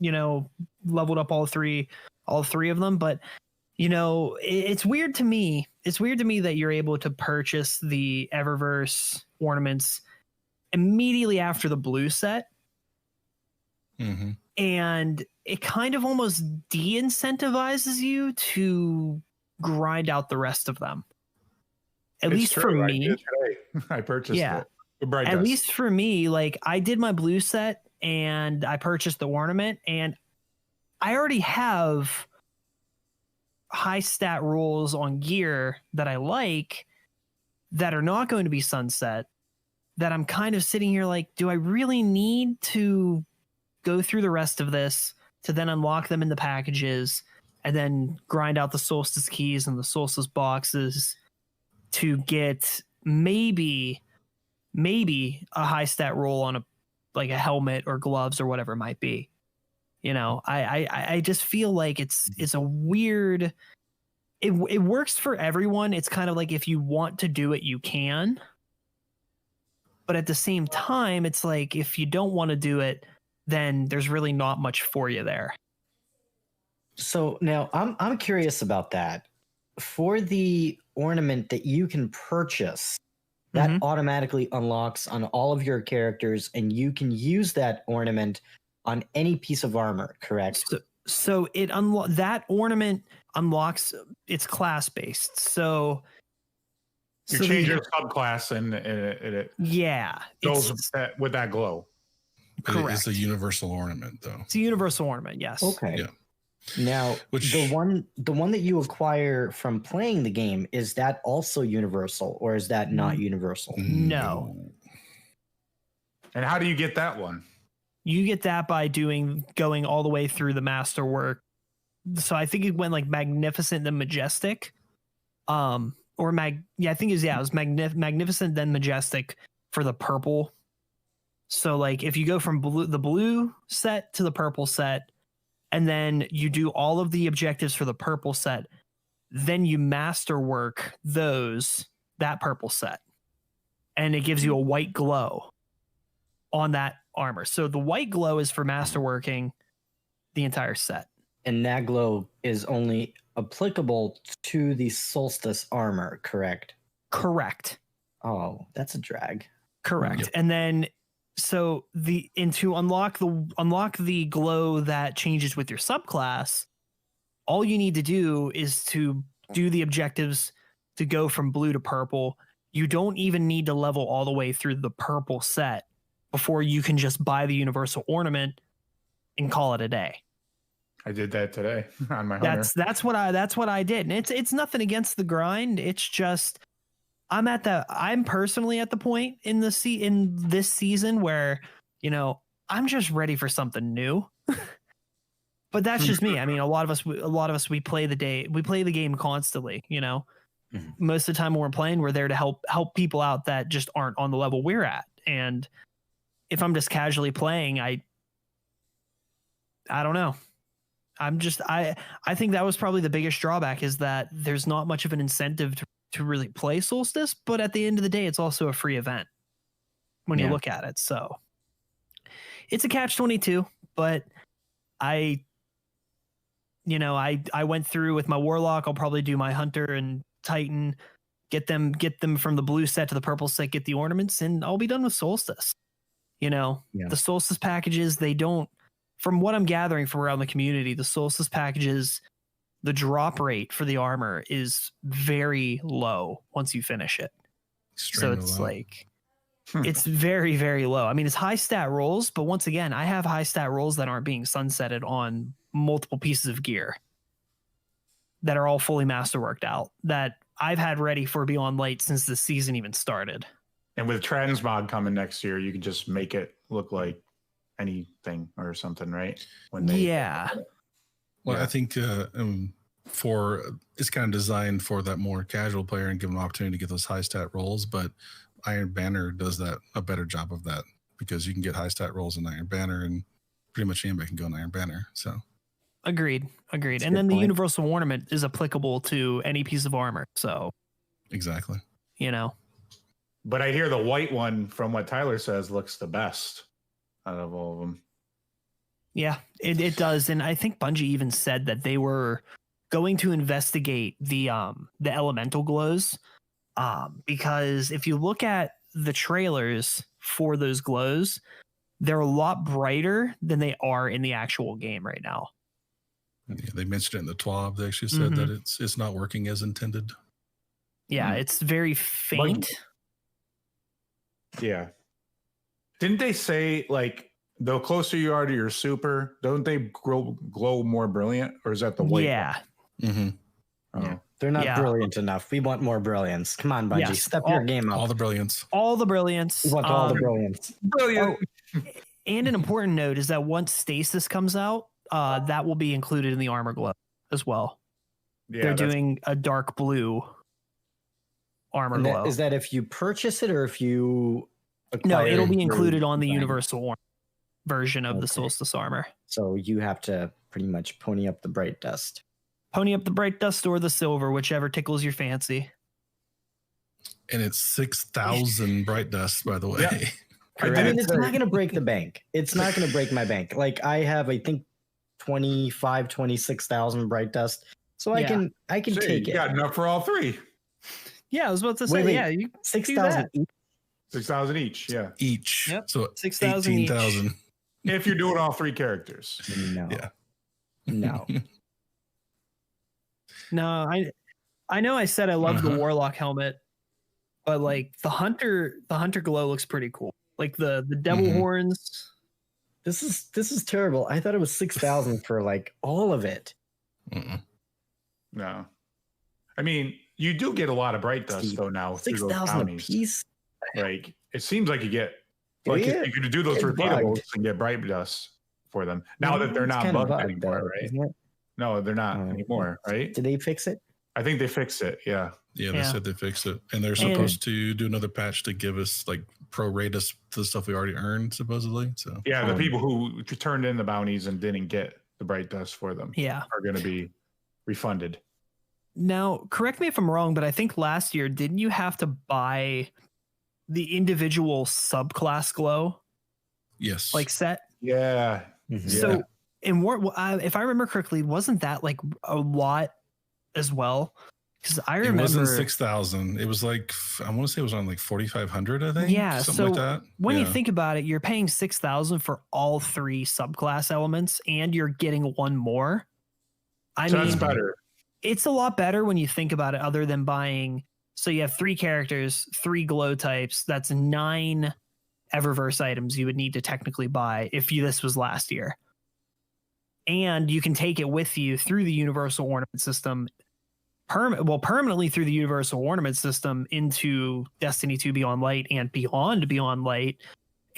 you know, leveled up all three of them. But you know, it's weird to me. It's weird to me that you're able to purchase the Eververse ornaments immediately after the blue set. And it kind of almost de-incentivizes you to grind out the rest of them. At least for me. I purchased it. At least for me, like I did my blue set and I purchased the ornament, and I already have high stat rolls on gear that I like that are not going to be sunset, that I'm kind of sitting here like, do I really need to go through the rest of this to then unlock them in the packages and then grind out the Solstice keys and the Solstice boxes to get maybe a high stat roll on a helmet or gloves or whatever it might be. You know, I just feel like it's a weird. It works for everyone. It's kind of like if you want to do it, you can. But at the same time, it's like if you don't want to do it, then there's really not much for you there. So now I'm curious about that. For the ornament that you can purchase, that automatically unlocks on all of your characters, and you can use that ornament on any piece of armor, correct? So it that ornament unlocks. It's class based. So you change your subclass and it goes with that glow. Correct. It's a universal ornament, though. It's a universal ornament. Yes. Okay. Yeah. Now, the one that you acquire from playing the game, is that also universal, or is that not universal? No. And how do you get that one? You get that by going all the way through the masterwork. So I think it went like Magnificent then Majestic. I think it was Magnificent then Majestic for the purple So like if you go from the blue set to the purple set, and then you do all of the objectives for the purple set, then you masterwork that purple set, and it gives you a white glow on that armor. So the white glow is for masterworking the entire set. And that glow is only applicable to the Solstice armor, correct? Correct. Oh, that's a drag. Correct. Yep. And then so to unlock the glow that changes with your subclass, all you need to do is to do the objectives to go from blue to purple. You don't even need to level all the way through the purple set before you can just buy the universal ornament and call it a day. I did that today on my hunter. That's what I did. And it's nothing against the grind. It's just I'm personally at the point in this season where, you know, I'm just ready for something new. But that's just me. I mean, a lot of us we play the game constantly, you know. Mm-hmm. Most of the time when we're playing, we're there to help people out that just aren't on the level we're at. And if I'm just casually playing, I don't know. I think that was probably the biggest drawback, is that there's not much of an incentive to really play Solstice, but at the end of the day, it's also a free event when you look at it. So it's a catch-22, but I went through with my Warlock. I'll probably do my Hunter and Titan, get them from the blue set to the purple set, get the ornaments, and I'll be done with Solstice. You know, the Solstice packages, they don't, from what I'm gathering from around the community, the Solstice packages, the drop rate for the armor is very low once you finish it. Extremely so it's low. like, it's very, very low. I mean, it's high stat rolls, but once again, I have high stat rolls that aren't being sunsetted on multiple pieces of gear that are all fully masterworked out, that I've had ready for Beyond Light since the season even started. And with Transmog coming next year, you can just make it look like anything or something, right? Well, I think for it's kind of designed for that more casual player and give them an opportunity to get those high stat rolls, but Iron Banner does a better job of that, because you can get high stat rolls in Iron Banner, and pretty much anybody can go in Iron Banner. So agreed. That's And then the point. universal ornament is applicable to any piece of armor. So exactly, you know. But I hear the white one, from what Tyler says, looks the best out of all of them. Yeah, it does. And I think Bungie even said that they were going to investigate the elemental glows, because if you look at the trailers for those glows, they're a lot brighter than they are in the actual game right now. yeah, they mentioned it in the TWAB. They actually said that it's not working as intended. Yeah, it's very faint. Yeah. Didn't they say, like, the closer you are to your super, don't they glow more brilliant? Or is that the white? Yeah. Mm-hmm. Oh. Yeah. They're not brilliant enough. We want more brilliance. Come on, Bungie. Yes. Step your game up. All the brilliance. All the brilliance. We want all the brilliance. Brilliant. And an important note is that once Stasis comes out, that will be included in the armor glow as well. Yeah, They're that's- doing a dark blue armor glow. Is that if you purchase it or if you No, acquire it'll it be through included on the buying? universal version of the Okay. Solstice armor. So you have to pretty much pony up the bright dust. Pony up the bright dust or the silver, whichever tickles your fancy. And it's 6,000 bright dust, by the way. Yeah. I mean, it's not going to break the bank. It's not going to break my bank. Like, I have, I think, 26,000 bright dust. So I Yeah. can See, take you it. got enough for all three. Yeah, I was about to say, Wait, wait. yeah, you 6,000 each. 6,000 each, yeah. Each. Yep. So 6,000 each. 18,000. If you're doing all three characters. No. Yeah. No. No, I know I said I love the Warlock helmet, but like the Hunter glow looks pretty cool. Like the devil horns. This is terrible. I thought it was 6,000 for like all of it. No. I mean, you do get a lot of bright dust, though, now. through those 6,000 a bounties. piece. Like, it seems like you get, Do like, you? you could do those Get repeatables bugged. and get bright dust for them. Now that they're It's not kinda bugged bugged, anymore, though, right? isn't it? No, they're not anymore, right? Did they fix it? I think they fixed it. Yeah. Yeah, they said they fixed it, and they're supposed to do another patch to give us like prorate us to the stuff we already earned, supposedly. So yeah, the people who turned in the bounties and didn't get the bright dust for them, are going to be refunded. Now, correct me if I'm wrong, but I think last year didn't you have to buy the individual subclass glow? Yes. Like set. Yeah. So, in if I remember correctly, wasn't that like a lot as well? Because I remember it wasn't 6,000. It was like, I want to say it was on like 4,500. I think. Yeah. Something So like that. when you think about it, you're paying 6,000 for all 3 subclass elements, and you're getting 1 more. I mean, that's better. It's a lot better when you think about it. Other than buying, so you have 3 characters, 3 glow types. That's 9 Eververse items you would need to technically buy if this was last year. And you can take it with you through the Universal Ornament System. Permanently through the Universal Ornament System into Destiny 2 Beyond Light and beyond Beyond Light,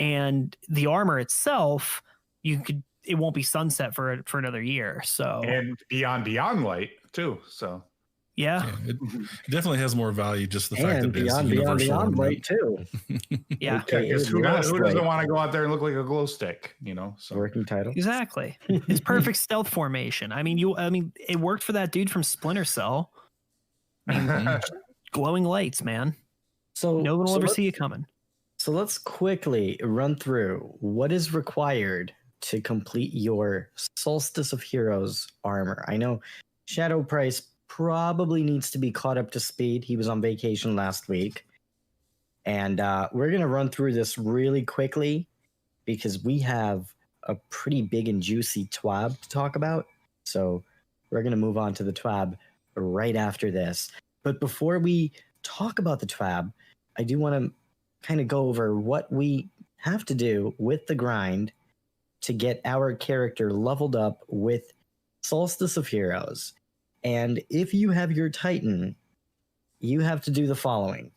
and the armor itself, it won't be sunset for another year. So and Beyond Light too. So yeah, it definitely has more value. Just the fact that it's Beyond Light too. Yeah, because who doesn't want to go out there and look like a glow stick? So working title. Exactly. It's perfect stealth formation. I mean, it worked for that dude from Splinter Cell. Glowing lights, man. So no one will ever see you coming. So let's quickly run through what is required to complete your Solstice of Heroes armor. I know Shadow Price probably needs to be caught up to speed. He was on vacation last week. And we're going to run through this really quickly because we have a pretty big and juicy TWAB to talk about. So we're going to move on to the TWAB right after this. But before we talk about the TWAB, I do want to kind of go over what we have to do with the grind to get our character leveled up with Solstice of Heroes. And if you have your Titan, you have to do the following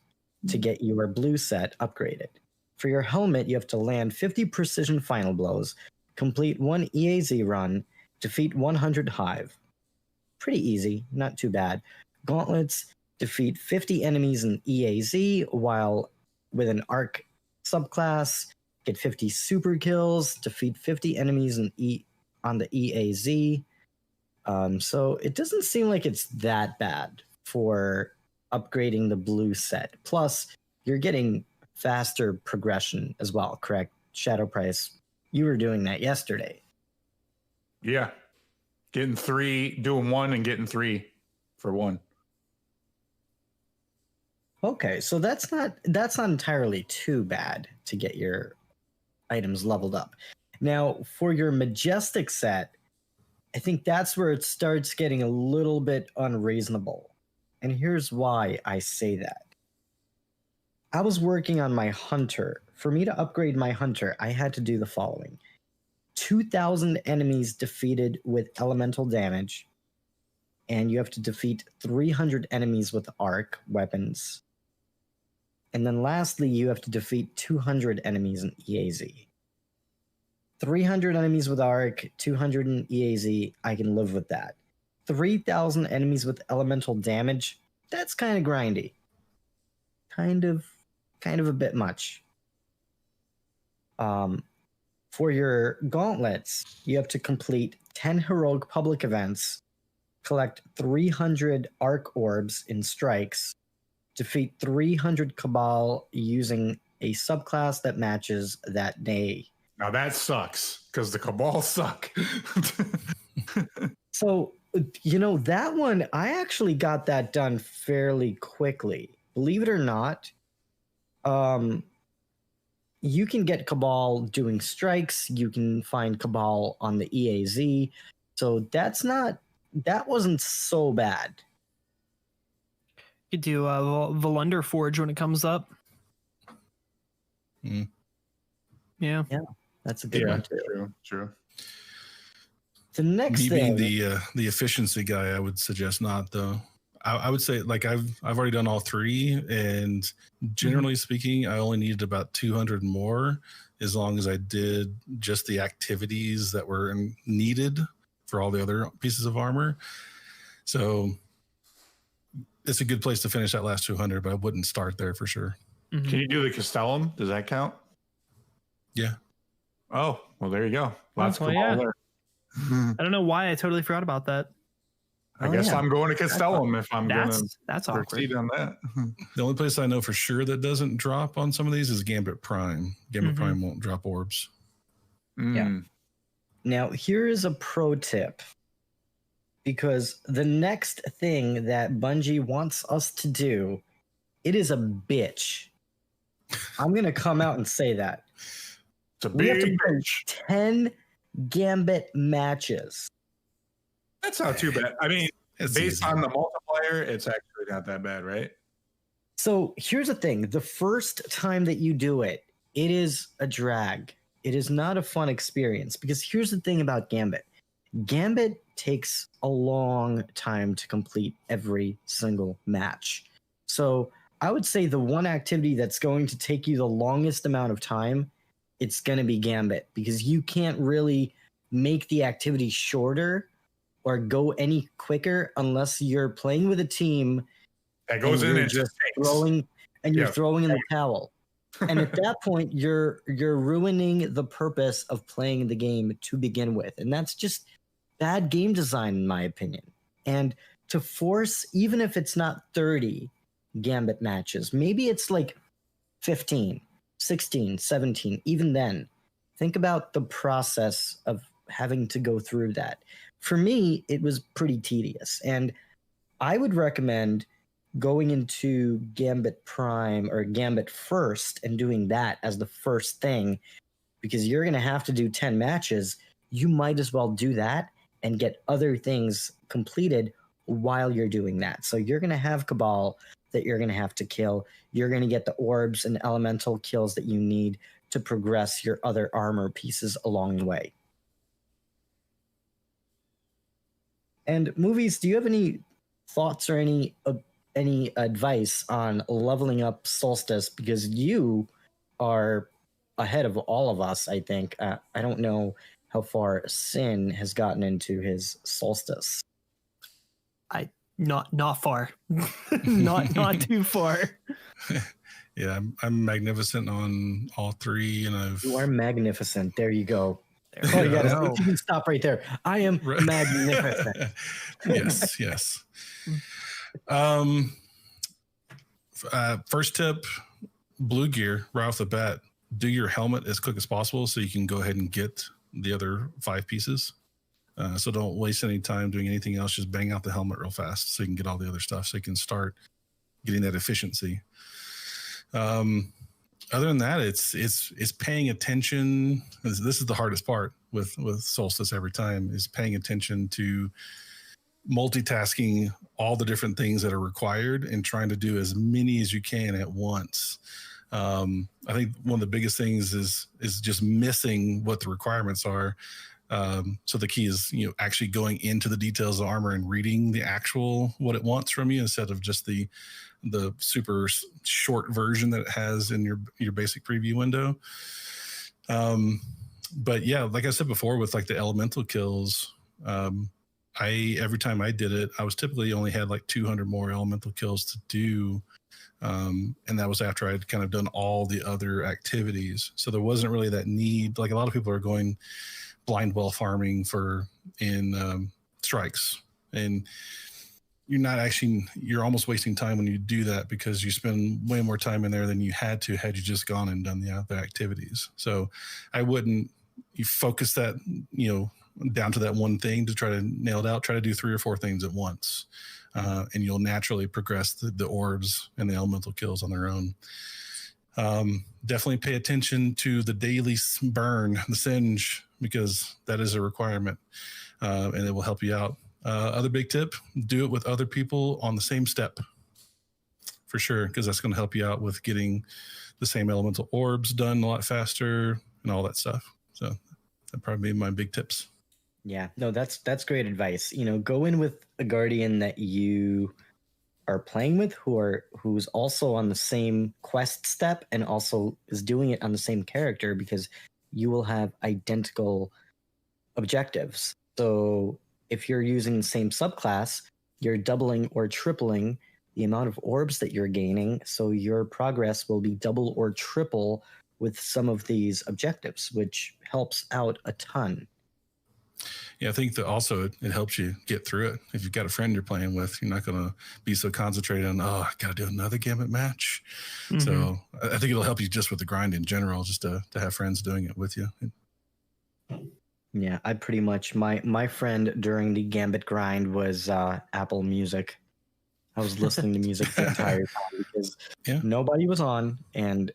to get your blue set upgraded. For your helmet, you have to land 50 precision final blows, complete 1 EAZ run, defeat 100 Hive. Pretty easy, not too bad. Gauntlets, defeat 50 enemies in EAZ, while with an Arc subclass, get 50 super kills, defeat 50 enemies on the EAZ. So it doesn't seem like it's that bad for upgrading the blue set. Plus, you're getting faster progression as well, correct? Shadow Price, you were doing that yesterday. Yeah. Getting 3, doing 1 and getting 3 for 1. Okay, so that's not entirely too bad to get your items leveled up. Now, for your Majestic set, I think that's where it starts getting a little bit unreasonable. And here's why I say that. I was working on my Hunter. For me to upgrade my Hunter, I had to do the following. 2,000 enemies defeated with elemental damage, and you have to defeat 300 enemies with arc weapons. And then lastly, you have to defeat 200 enemies in EAZ. 300 enemies with arc, 200 in EAZ, I can live with that. 3,000 enemies with elemental damage, that's kind of grindy. Kind of a bit much. For your gauntlets, you have to complete 10 heroic public events, collect 300 arc orbs in strikes, defeat 300 Cabal using a subclass that matches that day. Now that sucks, because the Cabal suck. So, that one, I actually got that done fairly quickly. Believe it or not, you can get Cabal doing strikes. You can find Cabal on the EAZ. So that wasn't so bad. You could do Volunder Forge when it comes up. Mm. Yeah, that's a good one too. True. The next Me thing, being the efficiency guy, I would suggest not though. I would say like I've already done all 3, and generally speaking, I only needed about 200 more as long as I did just the activities that were needed for all the other pieces of armor. So it's a good place to finish that last 200, but I wouldn't start there for sure. Can you do the Castellum? Does that count? Yeah. Oh, well, there you go. Lots well, of yeah. there. I don't know why I totally forgot about that. I guess I'm going to Castellum if I'm going to that's proceed on that. The only place I know for sure that doesn't drop on some of these is Gambit Prime. Gambit Prime won't drop orbs. Yeah. Now, here is a pro tip. Because the next thing that Bungie wants us to do, it is a bitch. I'm going to come out and say that. It's a we have to big play 10 Gambit matches. That's not too bad. I mean, It's based easy. on the multiplier, it's actually not that bad, right? So here's the thing. The first time that you do it, it is a drag. It is not a fun experience because here's the thing about Gambit. Gambit takes a long time to complete every single match. So I would say the one activity that's going to take you the longest amount of time, it's going to be Gambit because you can't really make the activity shorter or go any quicker unless you're playing with a team that goes in you're and just takes. throwing and you're Yeah. throwing in the towel. And at that point, you're ruining the purpose of playing the game to begin with, and that's just bad game design, in my opinion. And to force, even if it's not 30 Gambit matches, maybe it's like 15, 16, 17. Even then, think about the process of having to go through that. For me, it was pretty tedious, and I would recommend going into Gambit Prime or Gambit First and doing that as the first thing, because you're going to have to do 10 matches. You might as well do that and get other things completed while you're doing that. So you're going to have Cabal that you're going to have to kill. You're going to get the orbs and elemental kills that you need to progress your other armor pieces along the way. And Movies, do you have any thoughts or any advice on leveling up Solstice? Because you are ahead of all of us, I think. I don't know how far Sin has gotten into his Solstice. Not far. not too far. Yeah, I'm magnificent on all three, and You are magnificent. There you go. Oh, you can stop right there. I am magnificent. yes. First tip, blue gear right off the bat. Do your helmet as quick as possible so you can go ahead and get the other 5 pieces. So don't waste any time doing anything else. Just bang out the helmet real fast so you can get all the other stuff. So you can start getting that efficiency. Other than that, it's paying attention. This is the hardest part with Solstice every time, is paying attention to multitasking all the different things that are required and trying to do as many as you can at once. I think one of the biggest things is just missing what the requirements are. So the key is, actually going into the details of armor and reading the actual what it wants from you instead of just the super short version that it has in your basic preview window. But yeah, like I said before, with like the elemental kills, every time I did it, I was typically only had like 200 more elemental kills to do. And that was after I'd kind of done all the other activities. So there wasn't really that need. Like a lot of people are going blind well farming in strikes, and you're almost wasting time when you do that because you spend way more time in there than you had you just gone and done the other activities. So I wouldn't focus that, down to that one thing to try to nail it out. Try to do 3 or 4 things at once. And you'll naturally progress the orbs and the elemental kills on their own. Definitely pay attention to the daily burn, the singe, because that is a requirement, and it will help you out. Other big tip, do it with other people on the same step for sure, because that's going to help you out with getting the same elemental orbs done a lot faster and all that stuff. So that'd probably be my big tips. Yeah, no, that's great advice. Go in with a guardian that you are playing with who's also on the same quest step and also is doing it on the same character, because you will have identical objectives. So if you're using the same subclass, you're doubling or tripling the amount of orbs that you're gaining, so your progress will be double or triple with some of these objectives, which helps out a ton. Yeah, I think that also it helps you get through it. If you've got a friend you're playing with, you're not going to be so concentrated on, I got to do another Gambit match. Mm-hmm. So I think it'll help you just with the grind in general, just to have friends doing it with you. Yeah, I pretty much, my friend during the Gambit grind was Apple Music. I was listening to music the entire time because nobody was on, and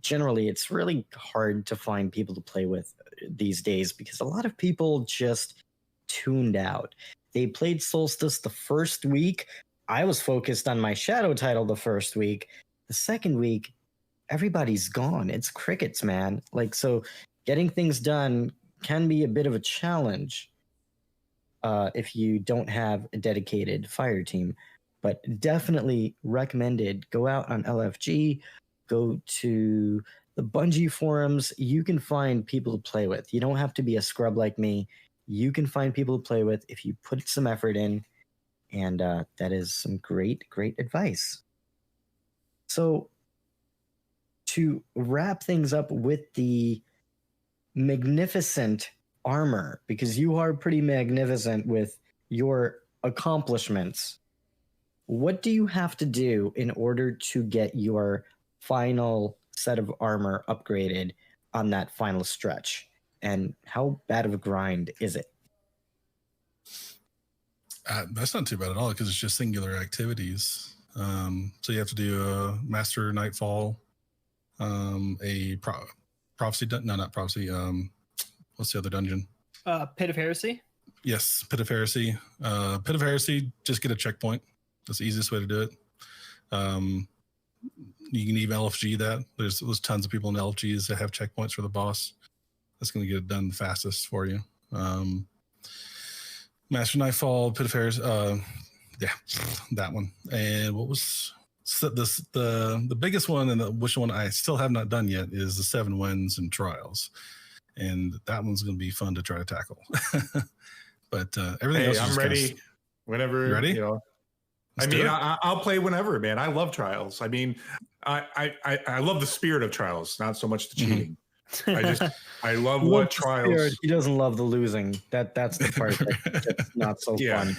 generally it's really hard to find people to play with these days because a lot of people just tuned out. They played Solstice the first week. I was focused on my Shadow title the first week. The second week, everybody's gone. It's crickets, man. Like, so getting things done can be a bit of a challenge if you don't have a dedicated fire team. But definitely recommended. Go out on LFG, go to the Bungie forums. You can find people to play with. You don't have to be a scrub like me. You can find people to play with if you put some effort in. And that is some great advice. So to wrap things up with the magnificent armor, because you are pretty magnificent with your accomplishments. What do you have to do in order to get your final set of armor upgraded on that final stretch? And how bad of a grind is it? That's not too bad at all because it's just singular activities. So you have to do a Master Nightfall, a Prophecy. No, not Prophecy. What's the other dungeon? Pit of Heresy? Yes, Pit of Heresy. Pit of Heresy, just get a checkpoint. That's the easiest way to do it. You can even LFG that. There's tons of people in LFGs that have checkpoints for the boss. That's going to get it done the fastest for you. Master Nightfall, Pit of Heresy, that one. And what was the biggest one, and which one I still have not done yet, is the 7 Winds and Trials. And that one's going to be fun to try to tackle. But everything else is I'm ready whenever. You ready? You know, I'll play whenever, man. I love Trials. I mean, I love the spirit of Trials, not so much the cheating. I love what Trials. Spirit. He doesn't love the losing. That's the part that's not so fun.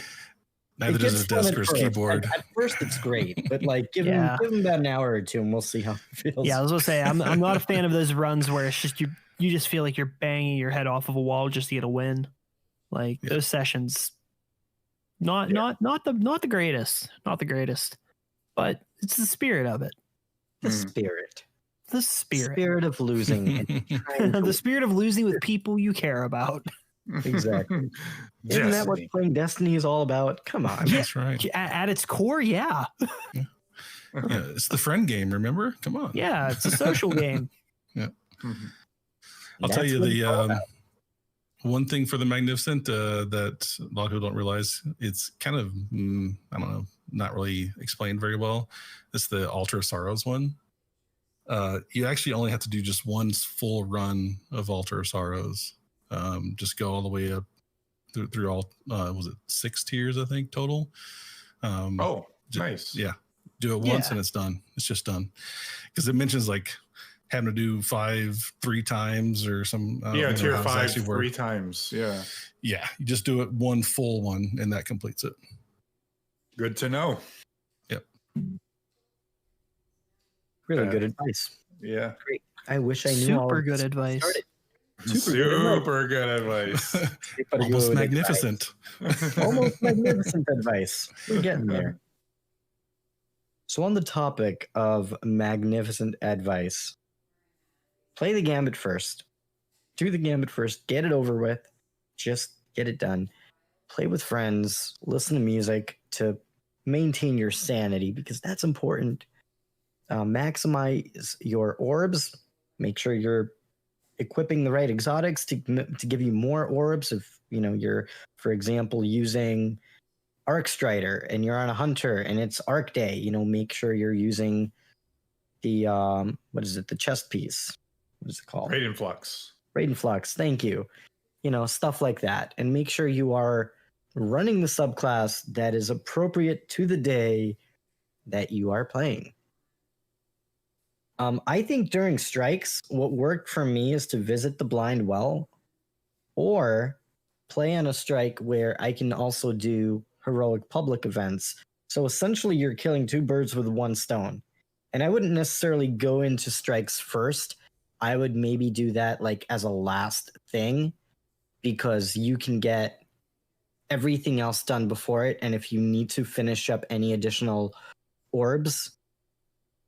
Neither does his desk or his keyboard. At first, it's great, but like give him about an hour or two, and we'll see how it feels. Yeah, I was gonna say I'm not a fan of those runs where it's just you just feel like you're banging your head off of a wall just to get a win. Like those sessions, not the greatest, but it's the spirit of it. The spirit of losing. The spirit of losing with people you care about. Exactly. Isn't that what playing Destiny is all about? Come on. That's right. At its core, yeah. Yeah, it's the friend game, remember? Come on. Yeah, it's a social game. Yeah. I'll tell you the one thing for the Magnificent that a lot of people don't realize, it's kind of, I don't know, not really explained very well. It's the Altar of Sorrows one. You actually only have to do just one full run of Altar of Sorrows. Just go all the way up through all, was it 6 tiers, I think, total? Nice. Yeah. Do it once and it's done. It's just done. Because it mentions like having to do 5 3 times or some. Tier 5 3 times. Yeah. Yeah. You just do it one full one and that completes it. Good to know. Yep. Really good advice. Yeah. Great. I wish I knew all Super good advice. Super good advice. Almost magnificent. Almost magnificent advice. We're getting there. So on the topic of magnificent advice, play the Gambit first. Do the Gambit first. Get it over with. Just get it done. Play with friends. Listen to music to maintain your sanity because that's important. Maximize your orbs. Make sure you're equipping the right exotics to give you more orbs. If you're, for example, using Arc Strider and you're on a hunter and it's Arc Day, make sure you're using the the chest piece. What is it called? Radiant Flux. Thank you. Stuff like that, and make sure you are running the subclass that is appropriate to the day that you are playing. I think during strikes, what worked for me is to visit the blind well or play on a strike where I can also do heroic public events. So essentially you're killing two birds with one stone. And I wouldn't necessarily go into strikes first. I would maybe do that like as a last thing because you can get everything else done before it. And if you need to finish up any additional orbs,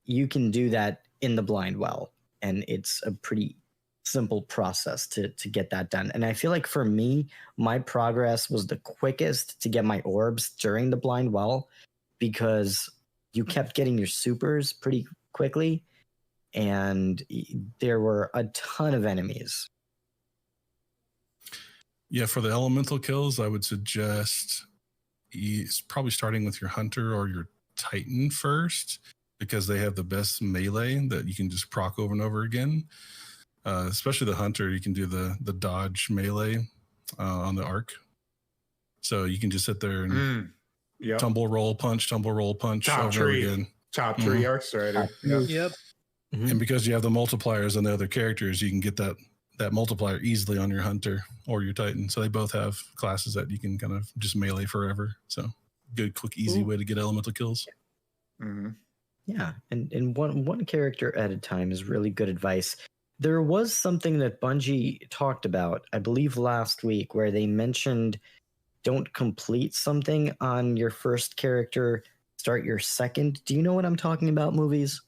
you can do that in the blind well. And it's a pretty simple process to get that done. And I feel like for me, my progress was the quickest to get my orbs during the blind well because you kept getting your supers pretty quickly and there were a ton of enemies. Yeah, for the elemental kills, I would suggest probably starting with your hunter or your titan first because they have the best melee that you can just proc over and over again. Especially the hunter, you can do the dodge melee on the arc. So you can just sit there and tumble, roll, punch top over tree. again. Top tree arc strider. Yep. And because you have the multipliers on the other characters, you can get that multiplier easily on your hunter or your titan. So they both have classes that you can kind of just melee forever. So good, quick, easy way to get elemental kills. Mm-hmm. Yeah, and one character at a time is really good advice. There was something that Bungie talked about, I believe last week, where they mentioned don't complete something on your first character, start your second. Do you know what I'm talking about, Movies?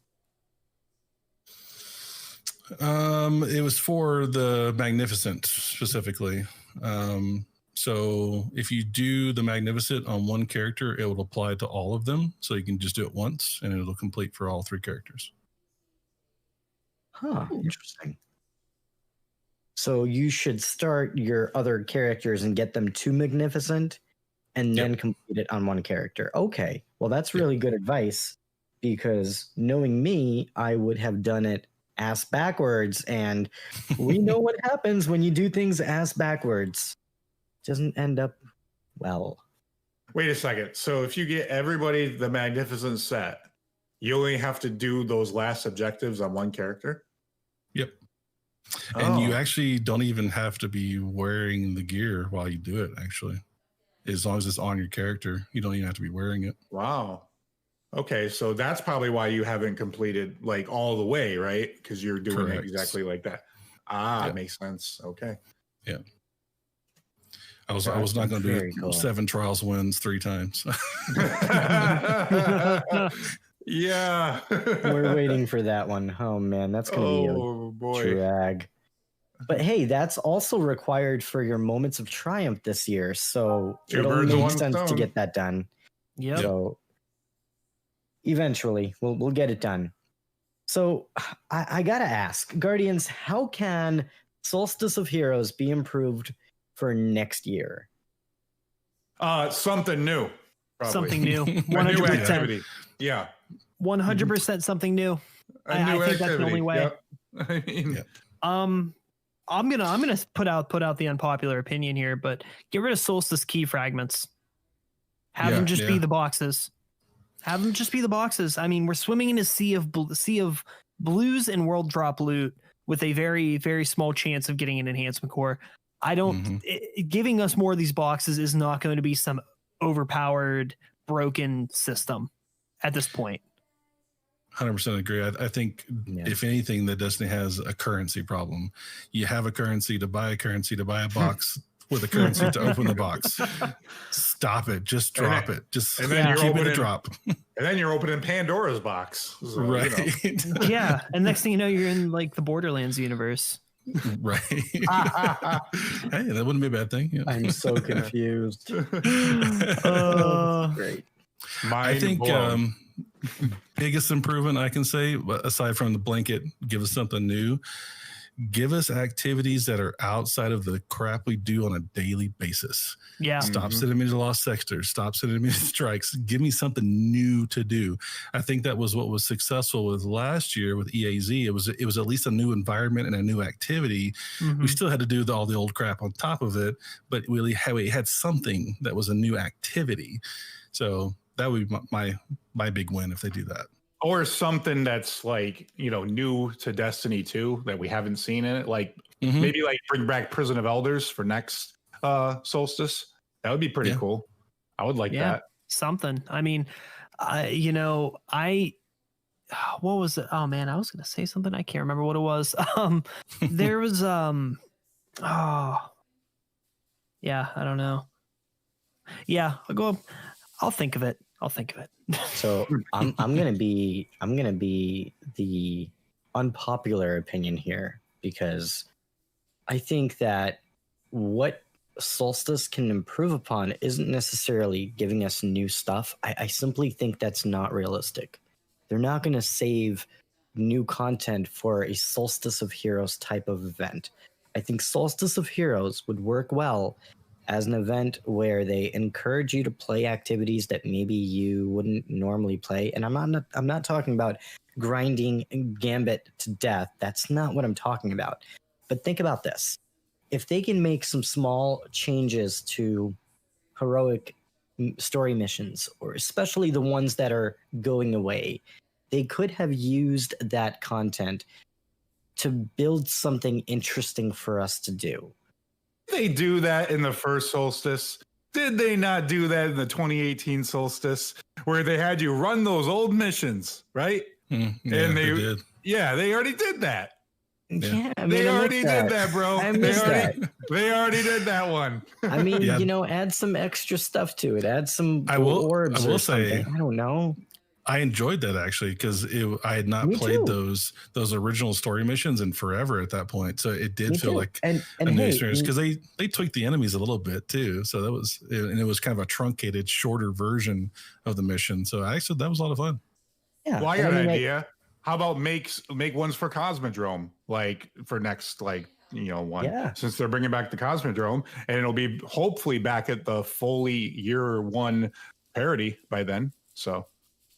It was for the Magnificent specifically. So if you do the Magnificent on one character, it will apply to all of them. So you can just do it once and it'll complete for all three characters. Huh, interesting. So you should start your other characters and get them to Magnificent and then complete it on one character. Okay, well, that's really good advice because knowing me, I would have done it ass backwards. And we know what happens when you do things ass backwards. Doesn't end up well. Wait a second. So if you get everybody the Magnificent set, you only have to do those last objectives on one character? Yep. And you actually don't even have to be wearing the gear while you do it, actually. As long as it's on your character, you don't even have to be wearing it. Wow. Okay, so that's probably why you haven't completed like all the way, right? Because you're doing it exactly like that. It makes sense. Okay. Yeah. I was not going to do 7 trials wins 3 times. Yeah. We're waiting for that one. Oh man, that's going to be a drag. But hey, that's also required for your moments of triumph this year. So it'll make sense to get that done. Yeah. So eventually we'll get it done. So I got to ask, Guardians, how can Solstice of Heroes be improved for next year? Something new. Probably. Something new. 100%. New activity. Yeah. 100% something new. I think that's the only way. Yep. I mean, I'm gonna put out the unpopular opinion here, but get rid of Solstice key fragments. Have them just be the boxes. Have them just be the boxes. I mean, we're swimming in a sea of blues and world drop loot with a very, very small chance of getting an enhancement core. I don't. Giving us more of these boxes is not going to be some overpowered, broken system at this point. 100% agree. I think if anything, that Destiny has a currency problem. You have a currency to buy a box with a currency to open the box. Stop it. Just drop it. Just and then keep it a drop. And then you're opening Pandora's box. So, right. You know. Yeah. And next thing you know, you're in like the Borderlands universe. Right. Hey, that wouldn't be a bad thing. Yeah. I'm so confused. Great. I think biggest improvement I can say, aside from the blanket, give us something new. Give us activities that are outside of the crap we do on a daily basis. Yeah. Stop sending me to Lost Sectors. Stop sending me to strikes. Give me something new to do. I think that was what was successful with last year with EAZ. It was at least a new environment and a new activity. We still had to do all the old crap on top of it, but we had something that was a new activity. So that would be my big win if they do that. Or something that's like, new to Destiny 2 that we haven't seen in it. Like maybe like bring back Prison of Elders for next Solstice. That would be pretty cool. I would like that. Something. I mean, what was it? Oh man, I was going to say something. I can't remember what it was. There was, yeah, I don't know. Yeah, I'll think of it. So I'm gonna be the unpopular opinion here, because I think that what Solstice can improve upon isn't necessarily giving us new stuff. I simply think that's not realistic. They're not going to save new content for a Solstice of Heroes type of event. I think Solstice of Heroes would work well as an event where they encourage you to play activities that maybe you wouldn't normally play. And I'm not talking about grinding Gambit to death. That's not what I'm talking about. But think about this. If they can make some small changes to heroic story missions, or especially the ones that are going away, they could have used that content to build something interesting for us to do. They do that in the first Solstice. Did they not do that in the 2018 Solstice, where they had you run those old missions, right? Yeah, and they did. Yeah, they already did that. Yeah, I mean, they already did that, bro. I missed that. They already did that one. I mean, add some extra stuff to it. Add some orbs. I will say, I don't know. I enjoyed that actually, because I had not played those original story missions in forever at that point, so it did feel like a new experience, because they tweaked the enemies a little bit too. So that was, and it was kind of a truncated, shorter version of the mission. So actually, that was a lot of fun. Yeah. Well, I got an idea. How about make ones for Cosmodrome, like for next one? Yeah. Since they're bringing back the Cosmodrome, and it'll be hopefully back at the fully year one parity by then. So.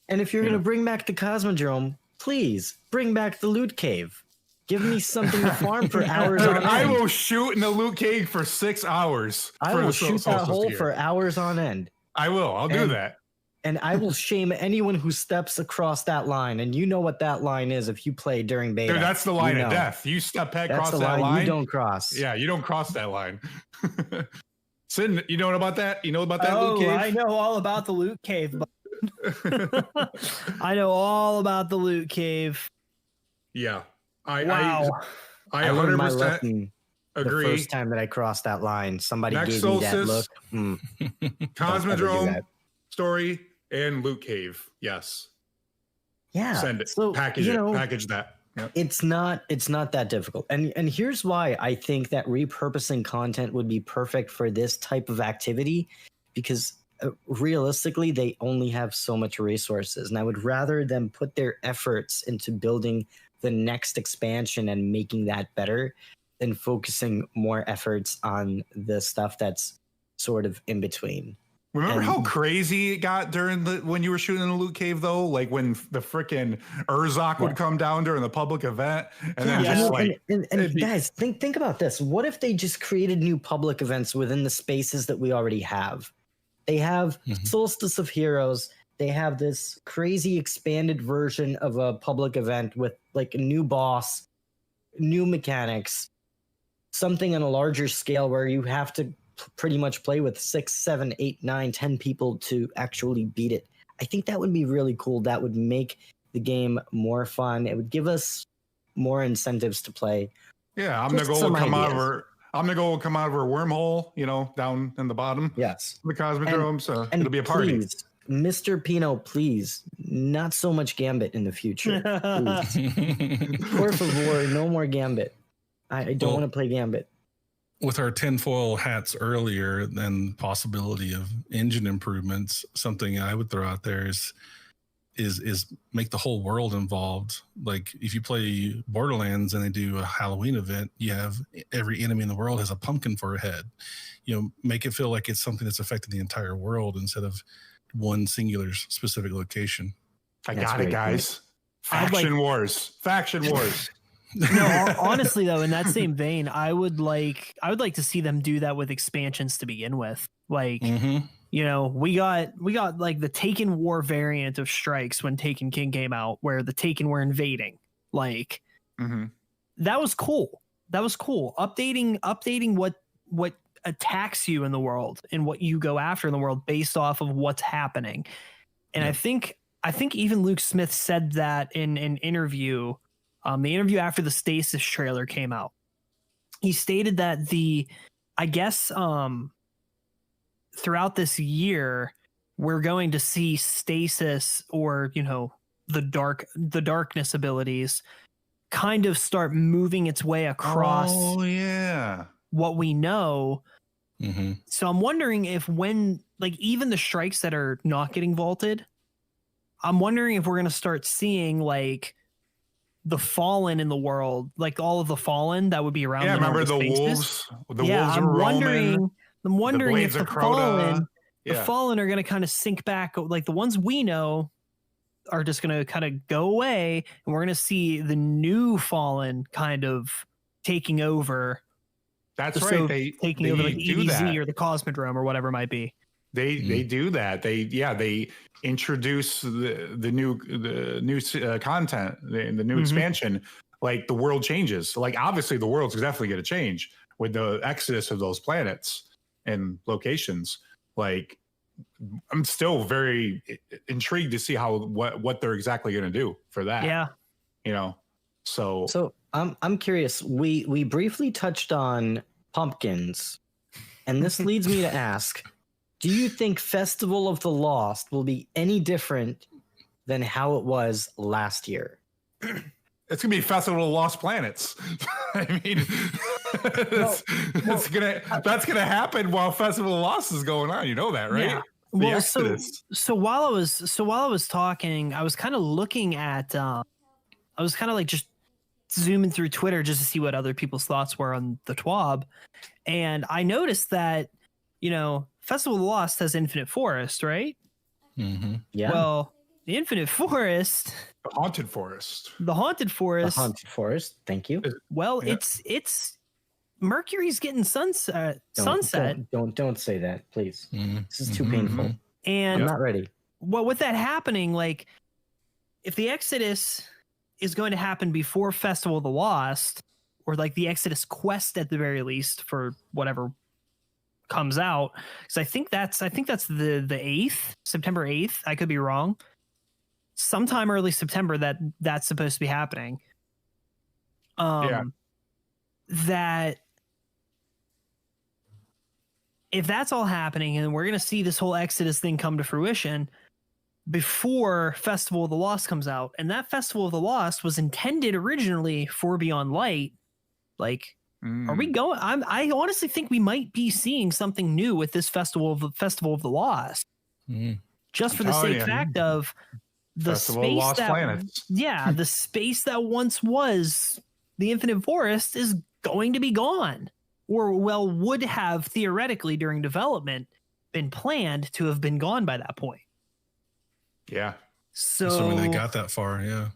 And if you're going to bring back the Cosmodrome, please bring back the loot cave. Give me something to farm for hours on end. I will shoot in the loot cave for 6 hours. I will shoot that hole for hours on end. I will. I'll do that. And I will shame anyone who steps across that line. And you know what that line is if you play during beta. Dude, that's the line of death. You step across that line. You don't cross. Yeah, you don't cross that line. Sin, you know about that? You know about that loot cave? I know all about the loot cave. I know all about the loot cave. Yeah. I learned my lesson agree. The first time that I crossed that line, somebody gave me that look. Cosmodrome story and loot cave. Yes. Yeah. Send it. So, package it. Package that. Yep. It's not that difficult. And here's why I think that repurposing content would be perfect for this type of activity, because realistically, they only have so much resources, and I would rather them put their efforts into building the next expansion and making that better than focusing more efforts on the stuff that's sort of in between. Remember how crazy it got during when you were shooting in the loot cave, though? Like when the freaking Urza would come down during the public event, and then guys, think about this. What if they just created new public events within the spaces that we already have? They have Solstice of Heroes. They have this crazy expanded version of a public event with like a new boss, new mechanics, something on a larger scale where you have to pretty much play with 6, 7, 8, 9, 10 people to actually beat it. I think that would be really cool. That would make the game more fun. It would give us more incentives to play. Yeah, I'm gonna go come out of her wormhole, down in the bottom. Yes. The Cosmodrome, so it'll be a party. Please, Mr. Pino, please, not so much Gambit in the future. Por favor, no more Gambit. I don't want to play Gambit. With our tinfoil hats earlier, and possibility of engine improvements, something I would throw out there is make the whole world involved. Like if you play Borderlands and they do a Halloween event, you have every enemy in the world has a pumpkin for a head. Make it feel like it's something that's affecting the entire world instead of one singular specific location. I got it, guys. Faction wars. No, honestly though, in that same vein, I would like to see them do that with expansions to begin with. Like You know, we got like the Taken War variant of strikes when Taken King came out, where the Taken were invading. Like that was cool. That was cool. Updating what attacks you in the world and what you go after in the world based off of what's happening. And I think even Luke Smith said that in an interview, the interview after the Stasis trailer came out. He stated that throughout this year, we're going to see stasis, or, you know, the darkness abilities kind of start moving its way across what we know. So I'm wondering if even the strikes that are not getting vaulted, I'm wondering if we're going to start seeing like the fallen in the world, like all of the fallen that would be around. Yeah, remember the wolves? The wolves are roaming. I'm wondering if the Crota. fallen are going to kind of sink back. Like the ones we know are just going to kind of go away, and we're going to see the new fallen kind of taking over. That's right. They taking over like EDZ or the Cosmodrome or whatever it might be. They do that. They introduce the new content, the new expansion. Like the world changes. Like obviously the world's definitely going to change with the exodus of those planets and locations. Like I'm still very intrigued to see what they're exactly going to do for that. Yeah, you know. So I'm curious. We briefly touched on pumpkins, and this leads me to ask: do you think Festival of the Lost will be any different than how it was last year? It's gonna be Festival of Lost Planets. I mean, that's gonna happen while Festival of Lost is going on. You know that, right? Yeah. Well, so while I was talking, I was kind of looking at, I was kind of like just zooming through Twitter just to see what other people's thoughts were on the TWAB, and I noticed that, you know, Festival of the Lost has Infinite Forest, right? Yeah. Well, the Infinite Forest, the Haunted Forest. Thank you. Well, yeah. it's Mercury's getting sunset. Don't say that, please. This is too painful. And I'm not ready. Well, with that happening, like if the Exodus is going to happen before Festival of the Lost, or like the Exodus quest at the very least for whatever comes out, because I think that's the 8th, September 8th. I could be wrong. Sometime early September that's supposed to be happening. That if that's all happening and we're going to see this whole Exodus thing come to fruition before Festival of the Lost comes out, and that Festival of the Lost was intended originally for Beyond Light, like are we going? I honestly think we might be seeing something new with this Festival of the Lost, just for the sake fact of the Festival space of Lost that Planets. the space that once was the Infinite Forest is going to be gone, or would have theoretically during development been planned to have been gone by that point. Yeah. So assuming they got that far, yeah.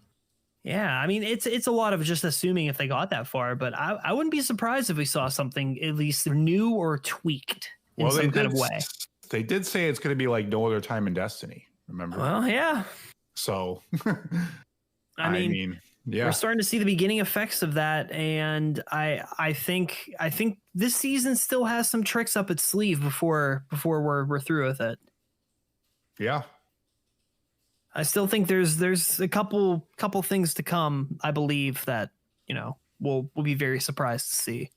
Yeah, I mean it's a lot of just assuming if they got that far, but I wouldn't be surprised if we saw something at least new or tweaked in some kind of way. They did say it's going to be like no other time in Destiny. Remember? Well, yeah. So, I mean, yeah, we're starting to see the beginning effects of that, and I think this season still has some tricks up its sleeve before we're through with it. Yeah. I still think there's a couple things to come, I believe, that, you know, we'll be very surprised to see.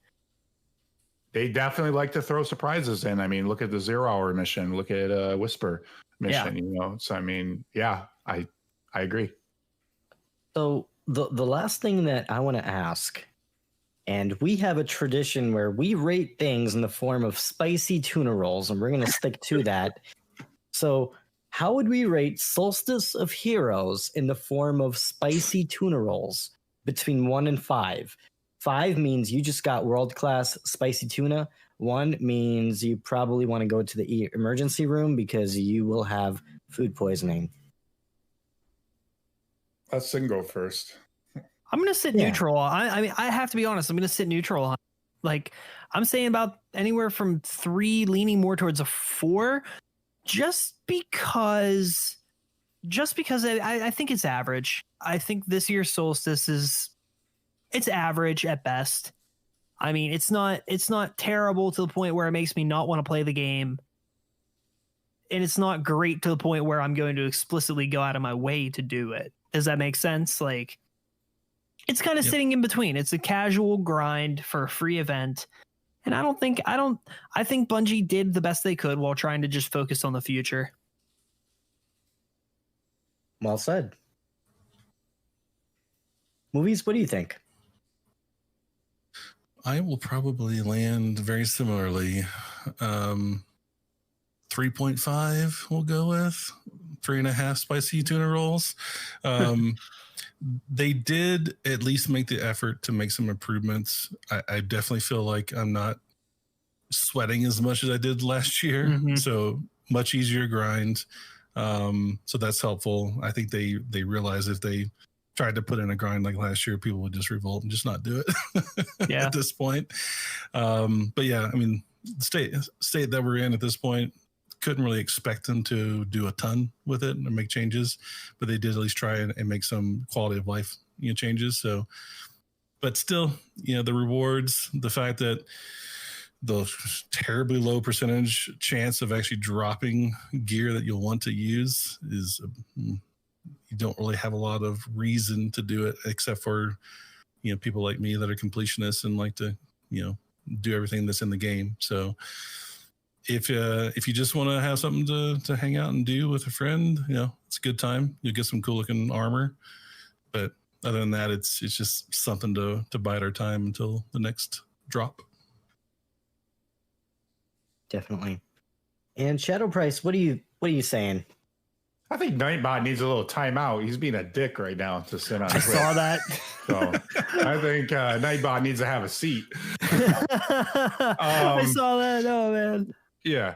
They definitely like to throw surprises in. I mean, look at the 0 Hour mission, look at Whisper mission, you know. So I mean, yeah, I agree. So the last thing that I want to ask, and we have a tradition where we rate things in the form of spicy tuna rolls, and we're going to stick to that. So how would we rate Solstice of Heroes in the form of spicy tuna rolls between 1 and 5? 5 means you just got world-class spicy tuna. 1 means you probably want to go to the emergency room because you will have food poisoning. Let's Sin go first. I'm going to sit neutral. I mean, I have to be honest. I'm going to sit neutral. Like, I'm saying about anywhere from 3 leaning more towards a 4. just because I think it's average. I think this year's Solstice it's average at best. I mean, it's not terrible to the point where it makes me not want to play the game. And it's not great to the point where I'm going to explicitly go out of my way to do it. Does that make sense? Like, it's kind of sitting in between. It's a casual grind for a free event. And I think Bungie did the best they could while trying to just focus on the future. Well said. Movies, what do you think? I will probably land very similarly. 3.5 we'll go with. 3.5 spicy tuna rolls. They did at least make the effort to make some improvements. I definitely feel like I'm not sweating as much as I did last year. Mm-hmm. So much easier grind. So that's helpful. I think they realize if they tried to put in a grind like last year, people would just revolt and just not do it at this point. But yeah, I mean, the state that we're in at this point, couldn't really expect them to do a ton with it or make changes, but they did at least try and make some quality of life changes. So, but still, the rewards, the fact that the terribly low percentage chance of actually dropping gear that you'll want to use is you don't really have a lot of reason to do it, except for people like me that are completionists and like to do everything that's in the game. So if you just want to have something to hang out and do with a friend, it's a good time. You'll get some cool looking armor, but other than that, it's just something to bide our time until the next drop. Definitely. And Shadow Price, what are you saying? I think Nightbot needs a little timeout. He's being a dick right now to sit on. I saw that. So I think Nightbot needs to have a seat. I saw that. Oh man. Yeah.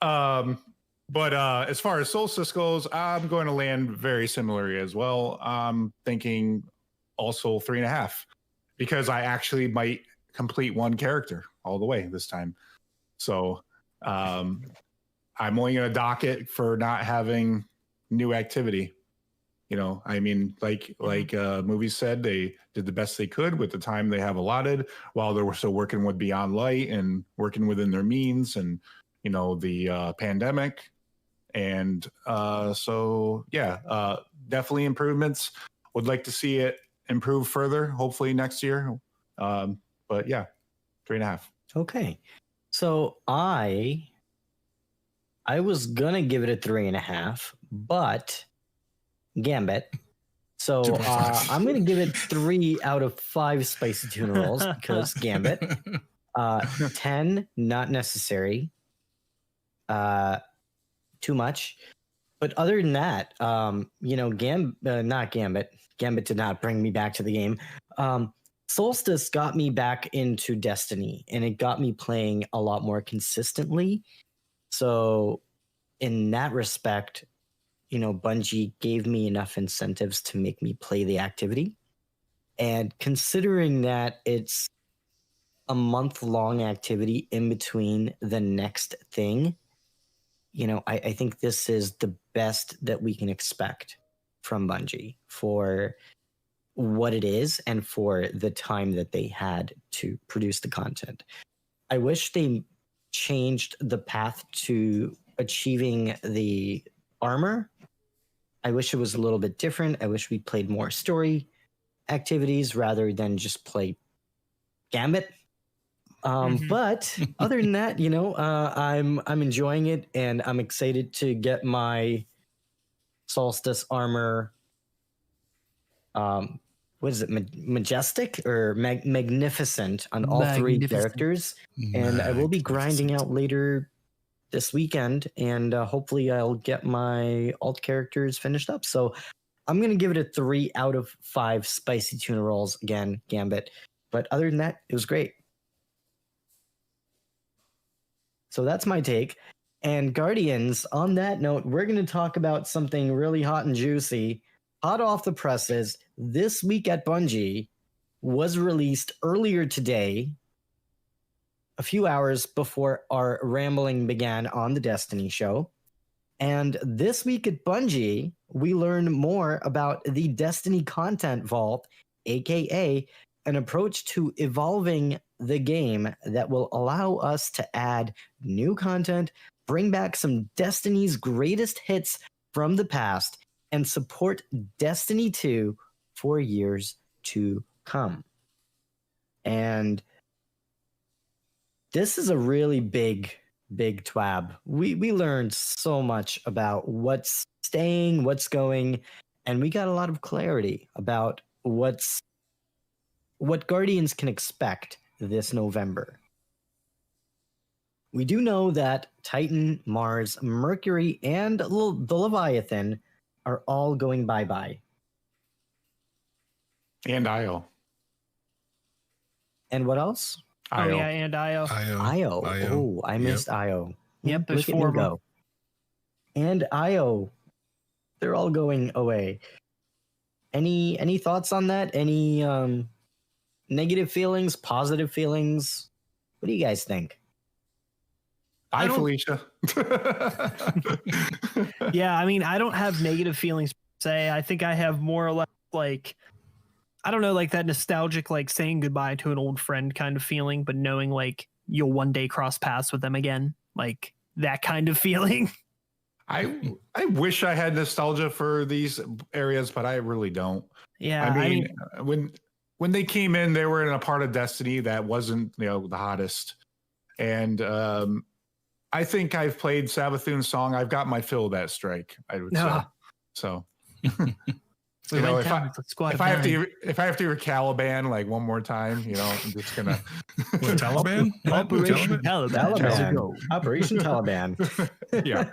But as far as Solstice goes, I'm going to land very similarly as well. I'm thinking also 3.5 because I actually might complete one character all the way this time. So I'm only going to dock it for not having new activity. I mean, like movies said, they did the best they could with the time they have allotted while they were still working with Beyond Light and working within their means and, the pandemic. And so, yeah, definitely improvements. Would like to see it improve further, hopefully next year. But yeah, 3.5. Okay. So I was going to give it a 3.5, but Gambit. So I'm going to give it 3 out of 5 spicy tuna rolls because Gambit. 10, not necessary. Too much. But other than that, not Gambit. Gambit did not bring me back to the game. Solstice got me back into Destiny, and it got me playing a lot more consistently. So in that respect, Bungie gave me enough incentives to make me play the activity. And considering that it's a month-long activity in between the next thing, I think this is the best that we can expect from Bungie for what it is and for the time that they had to produce the content. I wish they changed the path to achieving the armor. I wish it was a little bit different. I wish we played more story activities rather than just play Gambit. But other than that, I'm enjoying it, and I'm excited to get my Solstice armor. What is it? Majestic or magnificent on all 3 characters. And I will be grinding out later this weekend, and hopefully I'll get my alt characters finished up. So I'm going to give it a 3 out of 5 spicy tuna rolls. Again, Gambit. But other than that, it was great. So that's my take. And Guardians, on that note, we're going to talk about something really hot and juicy, hot off the presses. This week at Bungie was released earlier today, a few hours before our rambling began on the Destiny show. And this week at Bungie, we learn more about the Destiny Content Vault, aka an approach to evolving the game that will allow us to add new content, bring back some Destiny's greatest hits from the past, and support Destiny 2 for years to come. And this is a really big TWAB. We learned so much about what's staying, what's going, and we got a lot of clarity about what Guardians can expect this November. We do know that Titan, Mars, Mercury, and the Leviathan are all going bye-bye. And Io. And what else? Oh, yeah, and Io. Io. Oh, I missed Io. Yep, there's Look at 4 me of them. go. And Io. They're all going away. Any thoughts on that? Any negative feelings, positive feelings? What do you guys think? Hi, Felicia. Yeah, I mean, I don't have negative feelings per se. I think I have more or less like, I don't know, like that nostalgic, like saying goodbye to an old friend kind of feeling, but knowing like you'll one day cross paths with them again, like that kind of feeling. I wish I had nostalgia for these areas, but I really don't. Yeah, I mean when they came in, they were in a part of Destiny that wasn't, the hottest. And I think I've played Savathun's song. I've got my fill of that strike, I would say. So if I have to hear Caliban like one more time, I'm just gonna Taliban? Operation Taliban. Operation Taliban. Yeah.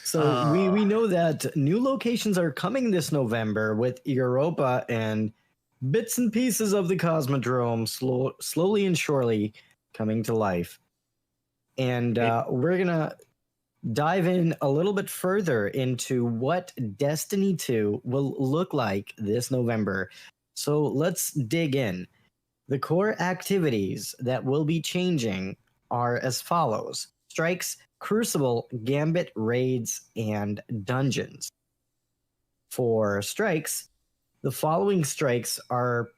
So we know that new locations are coming this November with Europa and bits and pieces of the Cosmodrome slowly and surely coming to life. And we're gonna dive in a little bit further into what Destiny 2 will look like this November. So let's dig in. The core activities that will be changing are as follows: strikes, Crucible, Gambit, raids, and dungeons. For strikes, the following strikes are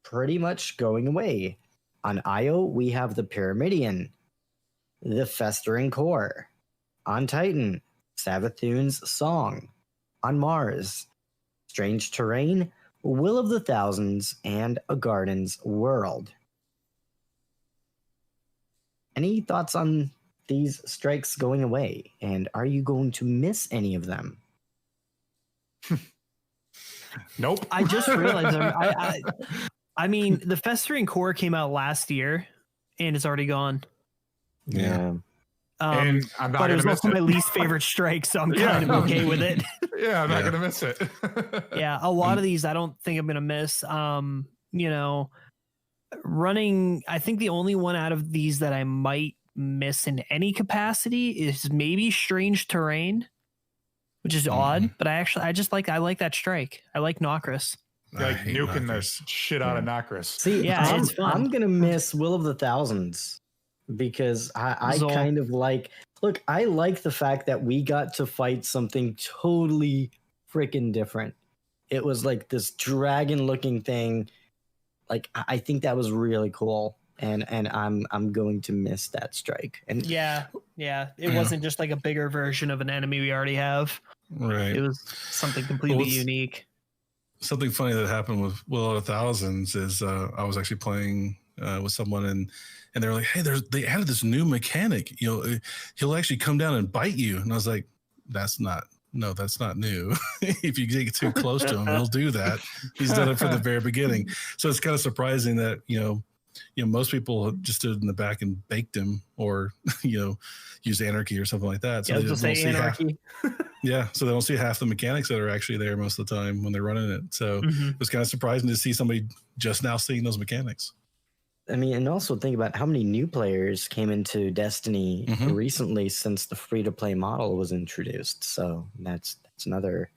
pretty much going away. On Io, we have the Pyramidion, the Festering Core. On Titan, Savathun's Song. On Mars, Strange Terrain, Will of the Thousands, and A Garden's World. Any thoughts on these strikes going away? And are you going to miss any of them? Nope. I just realized, I mean, the Festering Core came out last year and it's already gone. Yeah. And I'm not but it was gonna also miss my it. least favorite strike, so I'm kind of okay with it. Yeah, I'm not gonna miss it. Yeah, a lot of these I don't think I'm gonna miss. Running, I think the only one out of these that I might miss in any capacity is maybe Strange Terrain, which is odd, but I like that strike. I like Nokris. Like nuking the shit out of Nokris. See, Yeah, it's fun. I'm gonna miss Will of the Thousands because I Zol. kind of like. Look, I like the fact that we got to fight something totally freaking different. It was like this dragon-looking thing. Like I think that was really cool, and I'm going to miss that strike. And Yeah, it wasn't just like a bigger version of an enemy we already have. Right. It was something completely Well, unique. Something funny that happened with Will of the Thousands is I was actually playing with someone and they were like, hey, they added this new mechanic. He'll actually come down and bite you. And I was like, that's not new. If you get too close to him, he'll do that. He's done it from the very beginning. So it's kind of surprising that, most people just stood in the back and baked him or, used anarchy or something like that. So Yeah, I they was don't gonna say see anarchy. so they don't see half the mechanics that are actually there most of the time when they're running it. So Mhm. it was kind of surprising to see somebody just now seeing those mechanics. I mean, and also think about how many new players came into Destiny recently since the free-to-play model was introduced. So that's another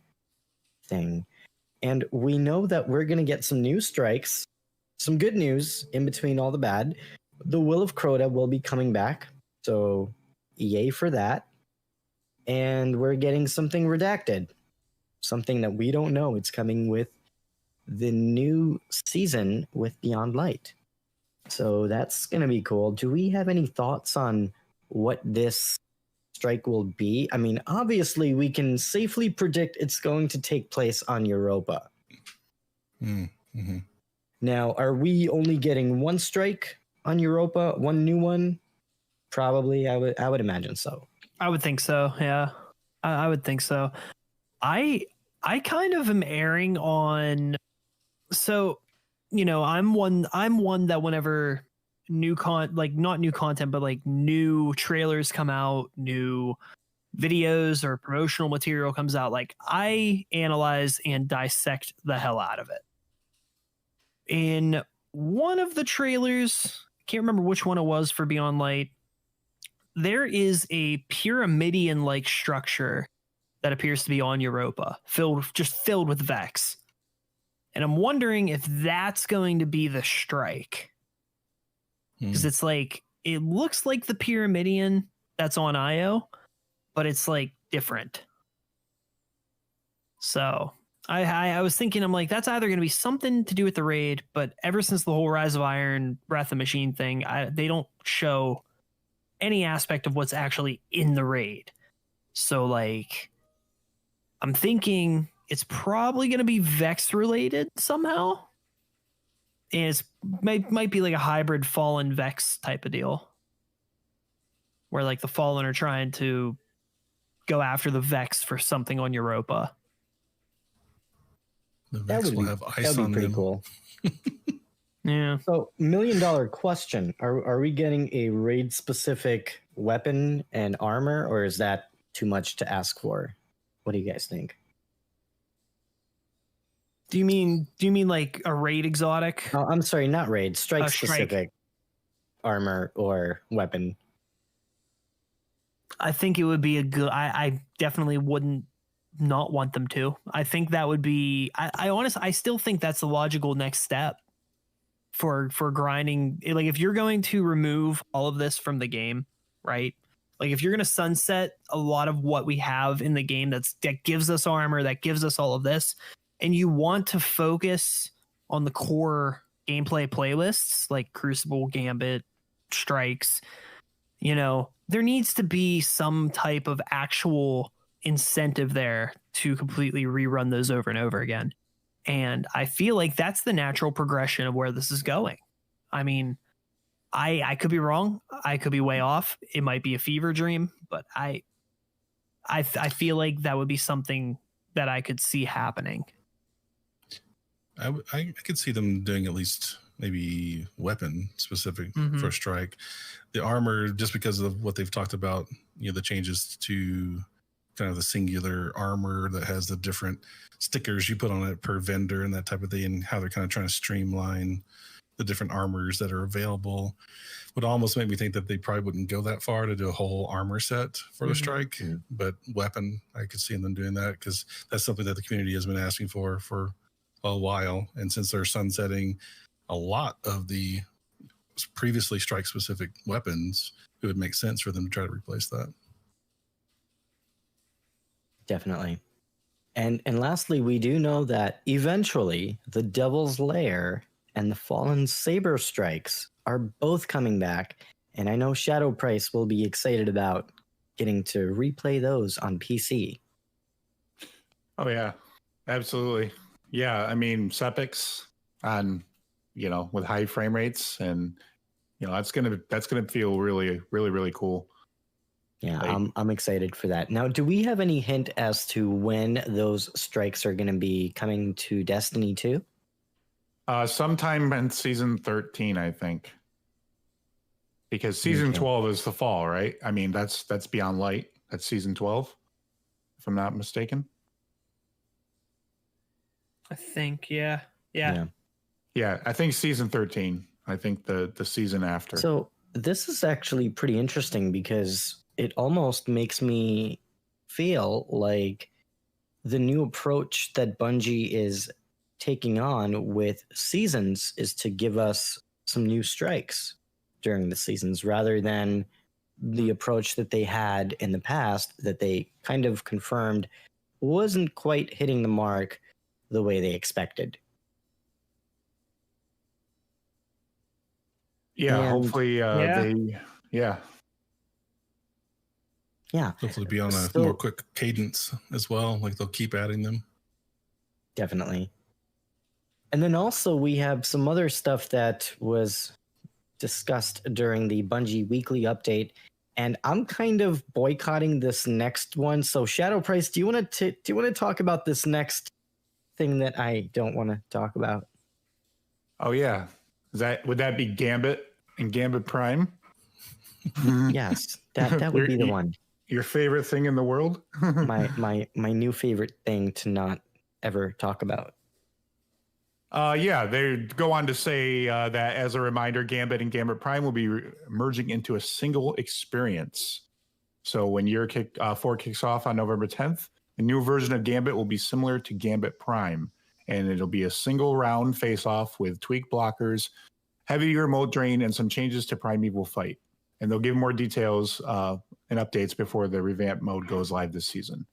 thing. And we know that we're going to get some new strikes, some good news in between all the bad. The Will of Crota will be coming back, so yay for that. and we're getting something redacted, something that we don't know. It's coming with the new season with Beyond Light. So that's going to be cool. Do we have any thoughts on what this strike will be? I mean, obviously, we can safely predict it's going to take place on Europa. Mm-hmm. Now, are we only getting one strike on Europa, one new one? Probably, I would imagine so. I would think so. Yeah, I would think so. I kind of am erring on. So, you know, I'm one that whenever not new content, but like new trailers come out, new videos or promotional material comes out, like I analyze and dissect the hell out of it. In one of the trailers, I can't remember which one it was for Beyond Light, there is a Pyramidion-like structure that appears to be on Europa, filled with Vex. And I'm wondering if that's going to be the strike. Because it's like, it looks like the Pyramidion that's on Io, but it's like different. So I was thinking, I'm like, that's either going to be something to do with the raid, but ever since the whole Rise of Iron, Wrath of Machine thing, they don't show any aspect of what's actually in the raid. So like, I'm thinking it's probably going to be Vex related somehow. And it might be like a hybrid Fallen Vex type of deal, where like the Fallen are trying to go after the Vex for something on Europa. The Vex will have ice on pretty them. Cool. Yeah. So, $1 million question: Are we getting a raid specific weapon and armor, or is that too much to ask for? What do you guys think? Do you mean like a raid exotic? Oh, I'm sorry, not raid. Strike Strike. specific armor or weapon. I think it would be a good. I definitely wouldn't not want them to. I think that would be. I still think that's the logical next step for grinding. Like if you're going to remove all of this from the game, right? Like if you're going to sunset a lot of what we have in the game that gives us armor, that gives us all of this, and you want to focus on the core gameplay playlists like Crucible, Gambit, Strikes, you know, there needs to be some type of actual incentive there to completely rerun those over and over again. And I feel like that's the natural progression of where this is going. I mean, I could be wrong. I could be way off. It might be a fever dream, but I feel like that would be something that I could see happening. I could see them doing at least maybe weapon specific for Strike. The armor, just because of what they've talked about, you know, the changes to kind of the singular armor that has the different stickers you put on it per vendor and that type of thing, and how they're kind of trying to streamline the different armors that are available, would almost make me think that they probably wouldn't go that far to do a whole armor set for the Strike. But weapon, I could see them doing that because that's something that the community has been asking for a while. And since they're sunsetting a lot of the previously Strike specific weapons, it would make sense for them to try to replace that. Definitely. And lastly, we do know that eventually the Devil's Lair and the Fallen Saber Strikes are both coming back. And I know Shadow Price will be excited about getting to replay those on PC. Oh, yeah, absolutely. Yeah, I mean, Sepix on, you know, with high frame rates, and, you know, that's gonna feel really, really, really cool. Yeah, I'm excited for that. Now, do we have any hint as to when those strikes are going to be coming to Destiny 2? Sometime in season 13, I think. Because season 12 is the fall, right? I mean, that's Beyond Light. That's season 12, if I'm not mistaken. I think, yeah. Yeah, I think season 13. I think the season after. So this is actually pretty interesting because it almost makes me feel like the new approach that Bungie is taking on with seasons is to give us some new strikes during the seasons rather than the approach that they had in the past that they kind of confirmed wasn't quite hitting the mark the way they expected. Yeah, And- hopefully Yeah. Hopefully be on a So- more quick cadence as well. Like they'll keep adding them. Definitely. And then also we have some other stuff that was discussed during the Bungie weekly update, and I'm kind of boycotting this next one. So Shadow Price, do you want to talk about this next thing that I don't want to talk about? Oh yeah, would that be Gambit and Gambit Prime? Yes, that would be the one. Your favorite thing in the world? my new favorite thing to not ever talk about. Yeah, they go on to say that as a reminder, Gambit and Gambit Prime will be merging into a single experience. So when Year 4 kicks off on November 10th, a new version of Gambit will be similar to Gambit Prime, and it'll be a single round face-off with tweaked blockers, heavier remote drain, and some changes to Primeval Fight. And they'll give more details and updates before the revamped mode goes live this season.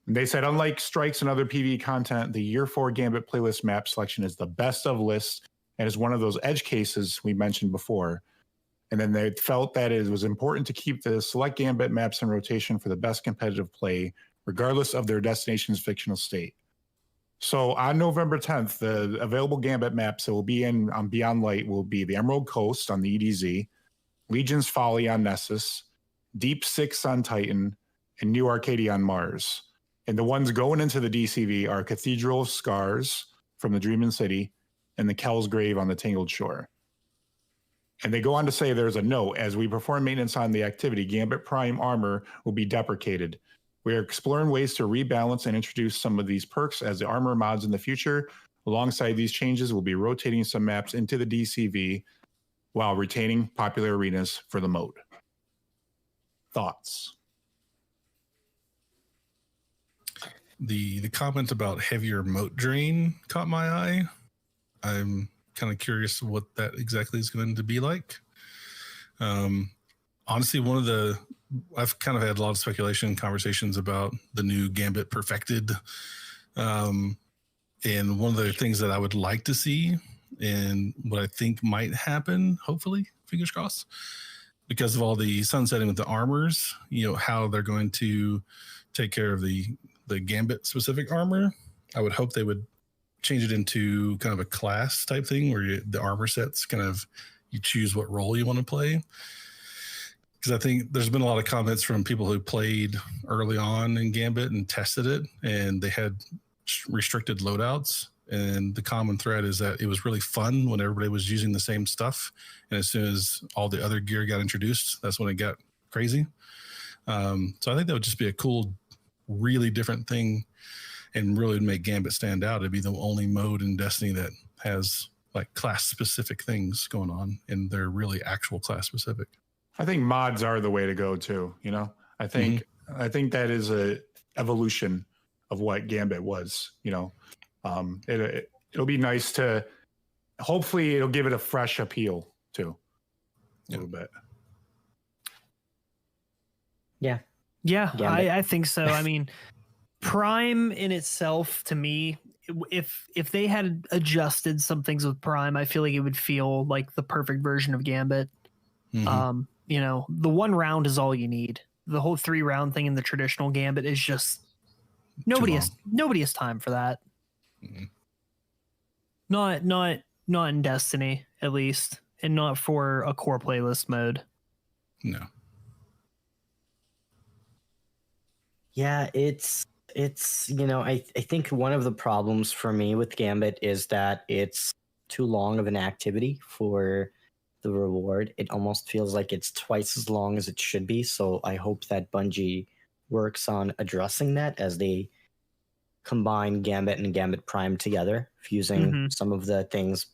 They said, unlike strikes and other PvE content, the Year 4 Gambit playlist map selection is the best of lists and is one of those edge cases we mentioned before. And then they felt that it was important to keep the select Gambit maps in rotation for the best competitive play, regardless of their destination's fictional state. So on November 10th, the available Gambit maps that will be in on Beyond Light will be the Emerald Coast on the EDZ, Legion's Folly on Nessus, Deep Six on Titan, and New Arcadia on Mars. And the ones going into the DCV are Cathedral of Scars from the Dreaming City and the Kel's Grave on the Tangled Shore. And they go on to say there's a note, as we perform maintenance on the activity, Gambit Prime armor will be deprecated. We are exploring ways to rebalance and introduce some of these perks as the armor mods in the future. Alongside these changes, we'll be rotating some maps into the DCV while retaining popular arenas for the mode. Thoughts? The comment about heavier moat drain caught my eye. I'm kind of curious what that exactly is going to be like. Honestly, I've kind of had a lot of speculation and conversations about the new Gambit Perfected. And one of the things that I would like to see and what I think might happen, hopefully, fingers crossed, because of all the sunsetting with the armors, how they're going to take care of the Gambit specific armor. I would hope they would change it into kind of a class type thing where the armor sets kind of, you choose what role you want to play. Because I think there's been a lot of comments from people who played early on in Gambit and tested it, and they had restricted loadouts. And the common thread is that it was really fun when everybody was using the same stuff. And as soon as all the other gear got introduced, that's when it got crazy. So I think that would just be a cool, really different thing and really would make Gambit stand out. It'd be the only mode in Destiny that has like class specific things going on, and they're really actual class specific. I think mods are the way to go too. I think that is a evolution of what Gambit was. It'll be nice to. Hopefully, it'll give it a fresh appeal too, a little bit. Yeah. Yeah, I think so. I mean, Prime in itself, to me, if they had adjusted some things with Prime, I feel like it would feel like the perfect version of Gambit. The 1 round is all you need. The whole 3-round thing in the traditional Gambit is just nobody has time for that. Mm-hmm. Not in Destiny, at least, and not for a core playlist mode. No. Yeah, it's I think one of the problems for me with Gambit is that it's too long of an activity for the reward. It almost feels like it's twice as long as it should be. So I hope that Bungie works on addressing that as they combine Gambit and Gambit Prime together, fusing some of the things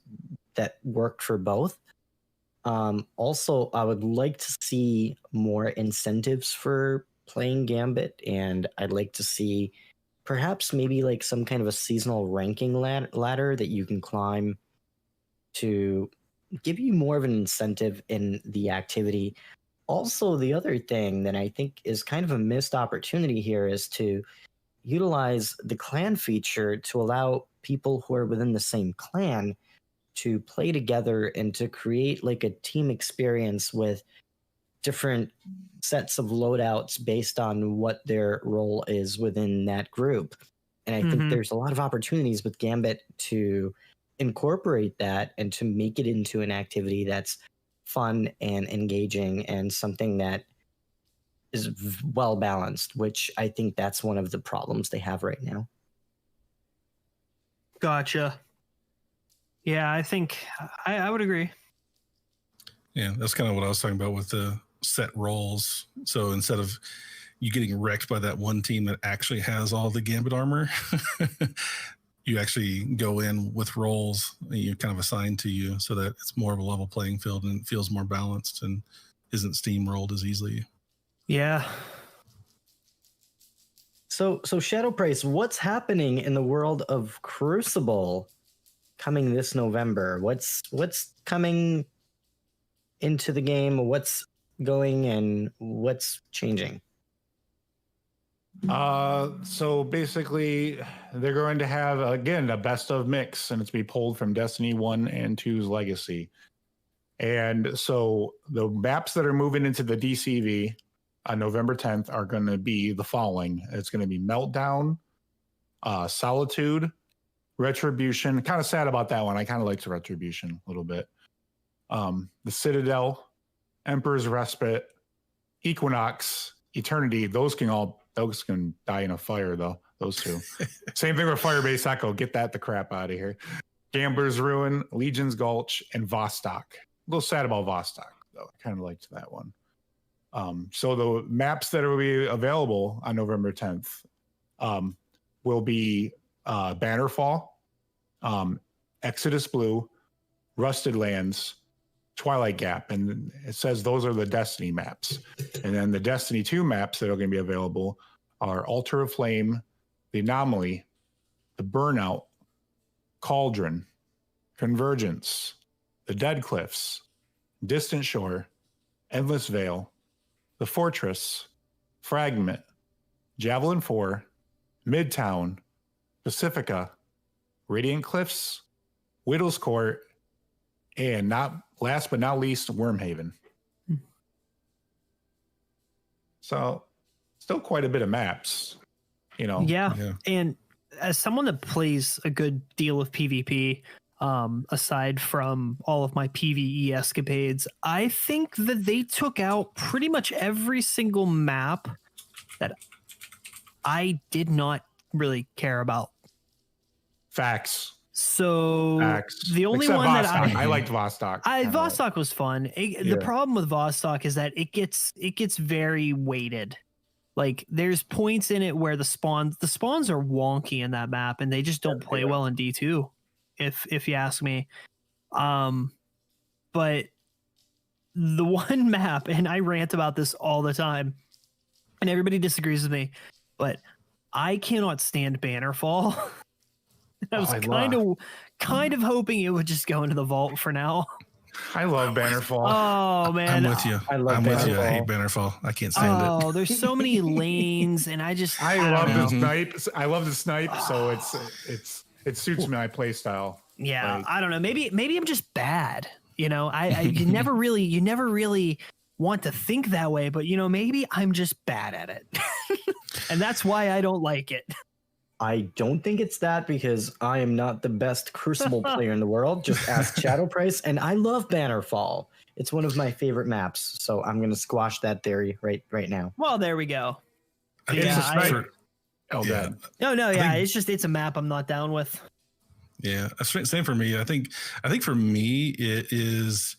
that worked for both. Also, I would like to see more incentives for playing Gambit, and I'd like to see perhaps maybe like some kind of a seasonal ranking ladder that you can climb to give you more of an incentive in the activity. also, the other thing that I think is kind of a missed opportunity here is to utilize the clan feature to allow people who are within the same clan to play together and to create like a team experience with different sets of loadouts based on what their role is within that group. And I think there's a lot of opportunities with Gambit to incorporate that and to make it into an activity that's fun and engaging and something that is well balanced, which I think that's one of the problems they have right now. Gotcha. Yeah, I think I would agree. Yeah, that's kind of what I was talking about with the set roles. So instead of you getting wrecked by that one team that actually has all the Gambit armor, you actually go in with roles you kind of assigned to you so that it's more of a level playing field and it feels more balanced and isn't steamrolled as easily. Yeah. So Shadow Price, what's happening in the world of Crucible coming this November? What's coming into the game? What's going and what's changing? So basically, they're going to have, again, a best of mix, and it's be pulled from Destiny 1 and 2's Legacy. And so the maps that are moving into the DCV on November 10th are going to be the following. It's going to be Meltdown, Solitude, Retribution. Kind of sad about that one. I kind of liked Retribution a little bit. The Citadel, Emperor's Respite, Equinox, Eternity. Those can die in a fire, though. Those two. Same thing with Firebase Echo. Get the crap out of here. Gambler's Ruin, Legion's Gulch, and Vostok. A little sad about Vostok, though. I kind of liked that one. So the maps that will be available on November 10th will be Bannerfall, Exodus Blue, Rusted Lands, Twilight Gap, and it says those are the Destiny maps. And then the Destiny 2 maps that are going to be available are Altar of Flame, the Anomaly, the Burnout, Cauldron, Convergence, the Dead Cliffs, Distant Shore, Endless Vale, the Fortress, Fragment, Javelin 4, Midtown, Pacifica, Radiant Cliffs, Widow's Court, and last but not least, Wormhaven. So, still quite a bit of maps, you know. Yeah. And as someone that plays a good deal of PvP, aside from all of my PvE escapades, I think that they took out pretty much every single map that I did not really care about. Facts. So the only Except one Vostok. that I liked Vostok. Vostok was fun. The problem with Vostok is that it gets very weighted. Like there's points in it where the spawns are wonky in that map, and they just don't play well in D2, if you ask me. But the one map, and I rant about this all the time, and everybody disagrees with me, but I cannot stand Bannerfall. I was kind of hoping it would just go into the vault for now. I love Bannerfall. Oh man, I'm with you. I'm with you. I hate Bannerfall. I can't stand it. Oh, there's so many lanes, and I love the snipe. I love the snipe, so it suits my play style. Yeah, like, I don't know. Maybe I'm just bad. You know, you never really want to think that way, but you know, maybe I'm just bad at it, and that's why I don't like it. I don't think it's that, because I am not the best Crucible player in the world. Just ask Shadow Price, and I love Bannerfall. It's one of my favorite maps, so I'm going to squash that theory right now. Well, there we go. Yeah, it's a map I'm not down with. Yeah, same for me. I think for me it's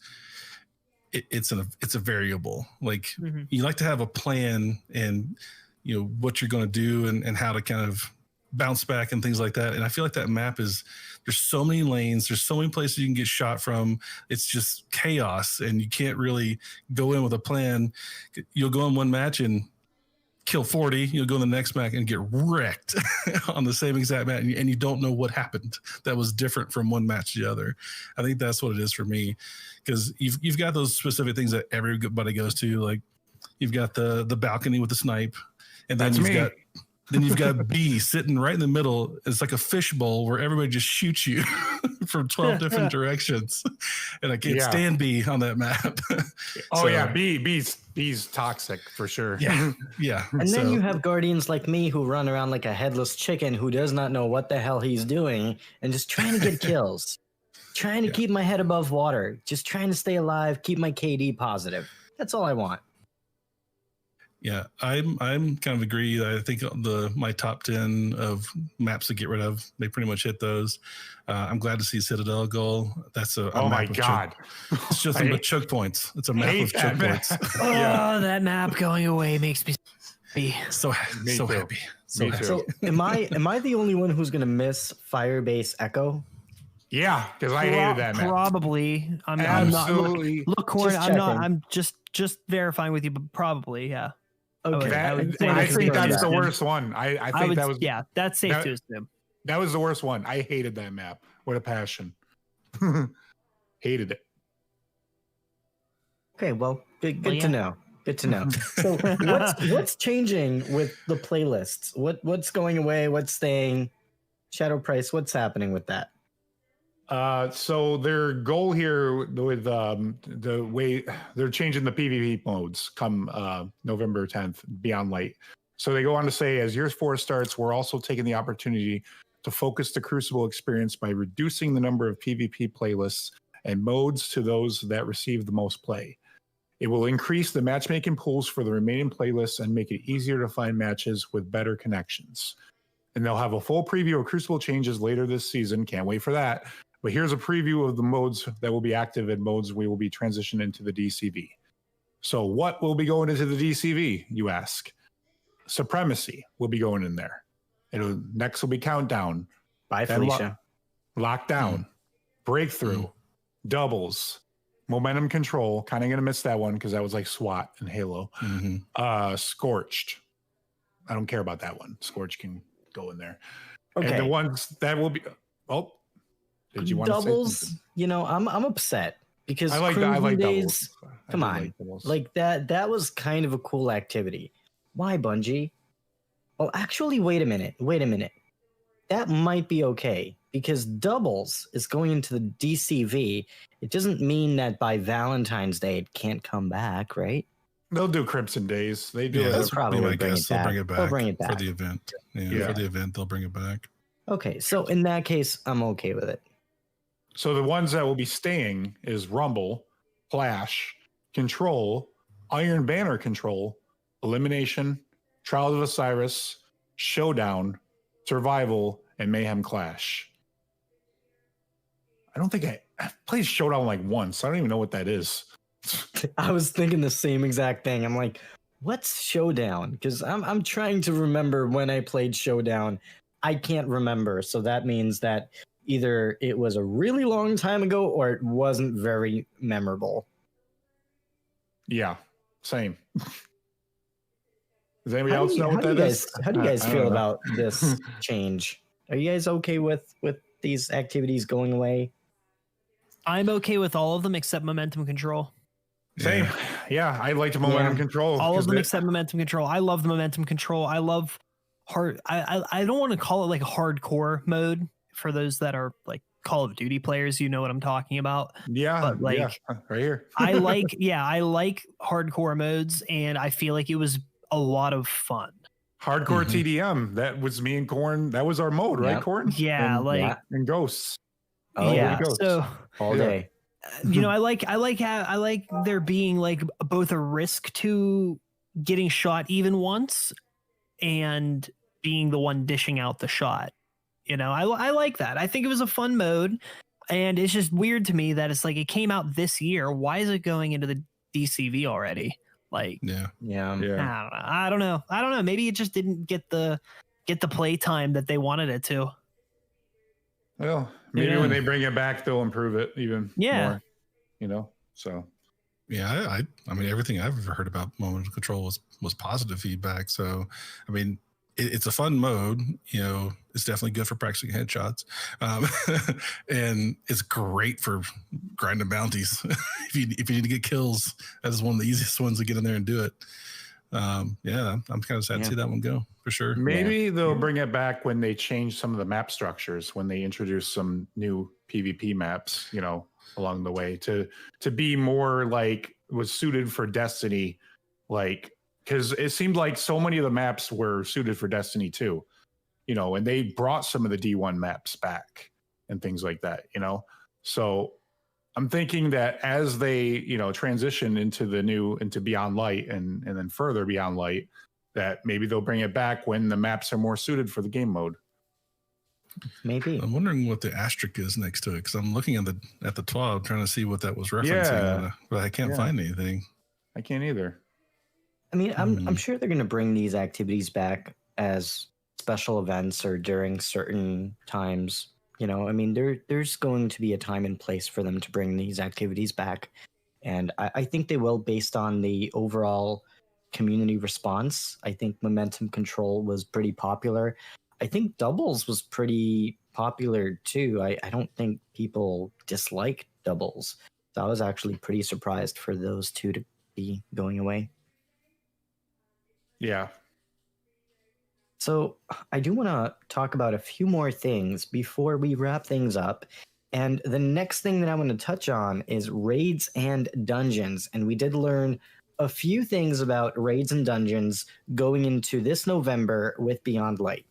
a variable. Like you like to have a plan and you know what you're going to do and how to kind of bounce back and things like that. And I feel like that map there's so many lanes, there's so many places you can get shot from. It's just chaos, and you can't really go in with a plan. You'll go in one match and kill 40, you'll go to the next map and get wrecked on the same exact map, and you don't know what happened that was different from one match to the other. I think that's what it is for me, because you've got those specific things that everybody goes to, like you've got the balcony with the snipe, and then you've got B sitting right in the middle. It's like a fishbowl where everybody just shoots you from 12 different directions. And I can't stand B on that map. B's toxic for sure. Yeah. And then you have guardians like me who run around like a headless chicken who does not know what the hell he's doing and just trying to get kills. Trying to keep my head above water. Just trying to stay alive, keep my KD positive. That's all I want. Yeah, I'm kind of agree. I think my top 10 of maps to get rid of, they pretty much hit those. I'm glad to see Citadel go. That's a oh map my god! It's just a choke points. It's a map of choke points. That map going away makes me happy. So happy. So am I the only one who's gonna miss Firebase Echo? Yeah, because I hated that map. Probably. I'm Absolutely. not. Look, Corn. I'm just verifying with you, but probably, yeah. Okay, I think that's the worst one. I think that was that's safe to assume. That was the worst one. I hated that map with a passion. Hated it. Okay, well, good to know. Good to know. So, what's changing with the playlists? What's going away? What's staying? Shadow Price. What's happening with that? So their goal here with the way they're changing the PvP modes come November 10th, Beyond Light. So they go on to say, as year 4 starts, we're also taking the opportunity to focus the Crucible experience by reducing the number of PvP playlists and modes to those that receive the most play. It will increase the matchmaking pools for the remaining playlists and make it easier to find matches with better connections. And they'll have a full preview of Crucible changes later this season. Can't wait for that. But here's a preview of the modes that will be active and modes we will be transitioned into the DCV. So what will be going into the DCV, you ask? Supremacy will be going in there. Next will be Countdown. Bye, Felicia. Lockdown. Breakthrough. Doubles. Momentum Control. Kind of going to miss that one because that was like SWAT and Halo. Scorched. I don't care about that one. Scorched can go in there. Okay. And the ones that will be... Oh, did you want doubles? To say you know, I'm upset because I like days. Doubles. Come on, like that was kind of a cool activity. Why, Bungie? Well, actually, wait a minute. That might be okay because doubles is going into the DCV. It doesn't mean that by Valentine's Day it can't come back, right? They'll do Crimson Days. They do. Yeah, They'll probably my guess. They'll bring it back. They'll bring it back for the event. Yeah, for the event, they'll bring it back. Okay, so in that case, I'm okay with it. So the ones that will be staying is Rumble, Clash, Control, Iron Banner Control, Elimination, Trials of Osiris, Showdown, Survival, and Mayhem Clash. I don't think I've played Showdown like once. I don't even know what that is. I was thinking the same exact thing. I'm like, what's Showdown? Because I'm trying to remember when I played Showdown. I can't remember. So that means that either it was a really long time ago or it wasn't very memorable. Yeah, same. Does anybody else know what that is? How do you guys feel about this change? Are you guys okay with these activities going away? I'm okay with all of them except Momentum Control. Same. Yeah, I liked Momentum Control. All of them except Momentum Control. I love the Momentum Control. I love I don't want to call it like a hardcore mode for those that are like Call of Duty players. You know what I'm talking about. Yeah, but like right here. I like hardcore modes, and I feel like it was a lot of fun. Hardcore TDM. That was me and Corn. That was our mode, right, Corn? Yeah, and Ghosts. Oh yeah, so all day. You know, I like there being like both a risk to getting shot even once and being the one dishing out the shot. You know, I like that. I think it was a fun mode, and it's just weird to me that it's like it came out this year. Why is it going into the DCV already? Like, yeah. I don't know. Maybe it just didn't get the play time that they wanted it to. Well, maybe when they bring it back, they'll improve it even more. You know, so Yeah, I mean, everything I've ever heard about Moment Control was positive feedback. So, I mean, it's a fun mode. You know, it's definitely good for practicing headshots, and it's great for grinding bounties. if you need to get kills, that is one of the easiest ones to get in there and do it. Yeah, I'm kind of sad to see that one go for sure. Maybe they'll bring it back when they change some of the map structures, when they introduce some new PvP maps, you know, along the way to be more like was suited for Destiny, like, because it seemed like so many of the maps were suited for Destiny 2, you know, and they brought some of the D1 maps back and things like that, you know. So I'm thinking that as they, you know, transition into Beyond Light and then further Beyond Light, that maybe they'll bring it back when the maps are more suited for the game mode. Maybe. I'm wondering what the asterisk is next to it, because I'm looking at the 12 trying to see what that was referencing, but I can't find anything. I can't either. I mean, I'm sure they're going to bring these activities back as special events or during certain times. You know, I mean, there's going to be a time and place for them to bring these activities back. And I think they will, based on the overall community response. I think Momentum Control was pretty popular. I think Doubles was pretty popular too. I don't think people dislike Doubles. So I was actually pretty surprised for those two to be going away. Yeah. So I do want to talk about a few more things before we wrap things up. And the next thing that I want to touch on is raids and dungeons. And we did learn a few things about raids and dungeons going into this November with Beyond Light.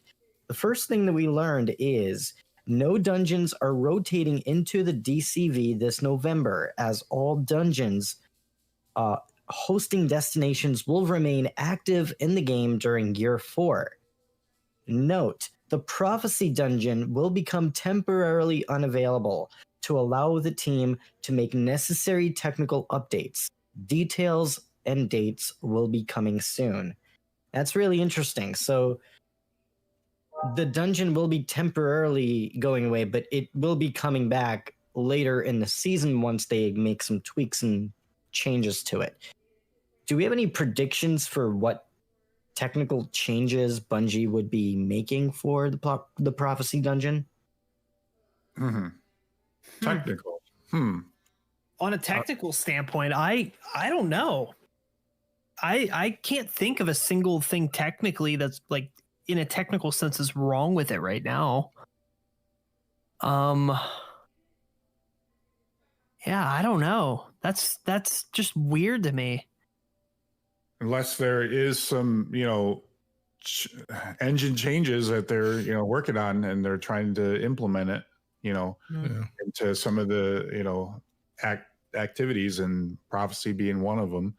The first thing that we learned is no dungeons are rotating into the DCV this November, as all dungeons hosting destinations will remain active in the game during Year 4. Note, the Prophecy Dungeon will become temporarily unavailable to allow the team to make necessary technical updates. Details and dates will be coming soon. That's really interesting. So the dungeon will be temporarily going away, but it will be coming back later in the season once they make some tweaks and changes to it. Do we have any predictions for what technical changes Bungie would be making for the Prophecy Dungeon? Technical. On a technical standpoint, I don't know. I can't think of a single thing technically that's like in a technical sense is wrong with it right now. Yeah, I don't know. That's just weird to me. Unless there is some, engine changes that they're, working on and they're trying to implement it, into some of the, activities, and Prophecy being one of them,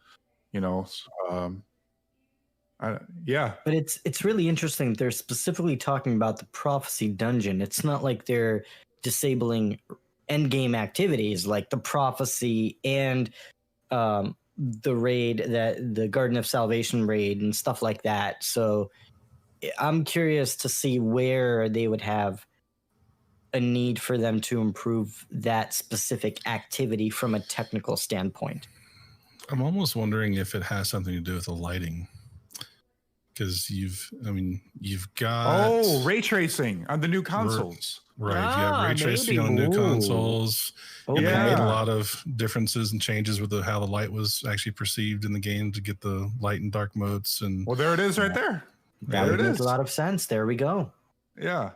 yeah. But it's really interesting. They're specifically talking about the Prophecy Dungeon. It's not like they're disabling endgame activities like the Prophecy and the raid, that the Garden of Salvation raid and stuff like that. So I'm curious to see where they would have a need for them to improve that specific activity from a technical standpoint. I'm almost wondering if it has something to do with the lighting, because you've got ray tracing on the new consoles. Right, you have ray tracing on new consoles. You made a lot of differences and changes with how the light was actually perceived in the game to get the light and dark modes. And well, there it is, right there. That makes a lot of sense. There we go. Yeah,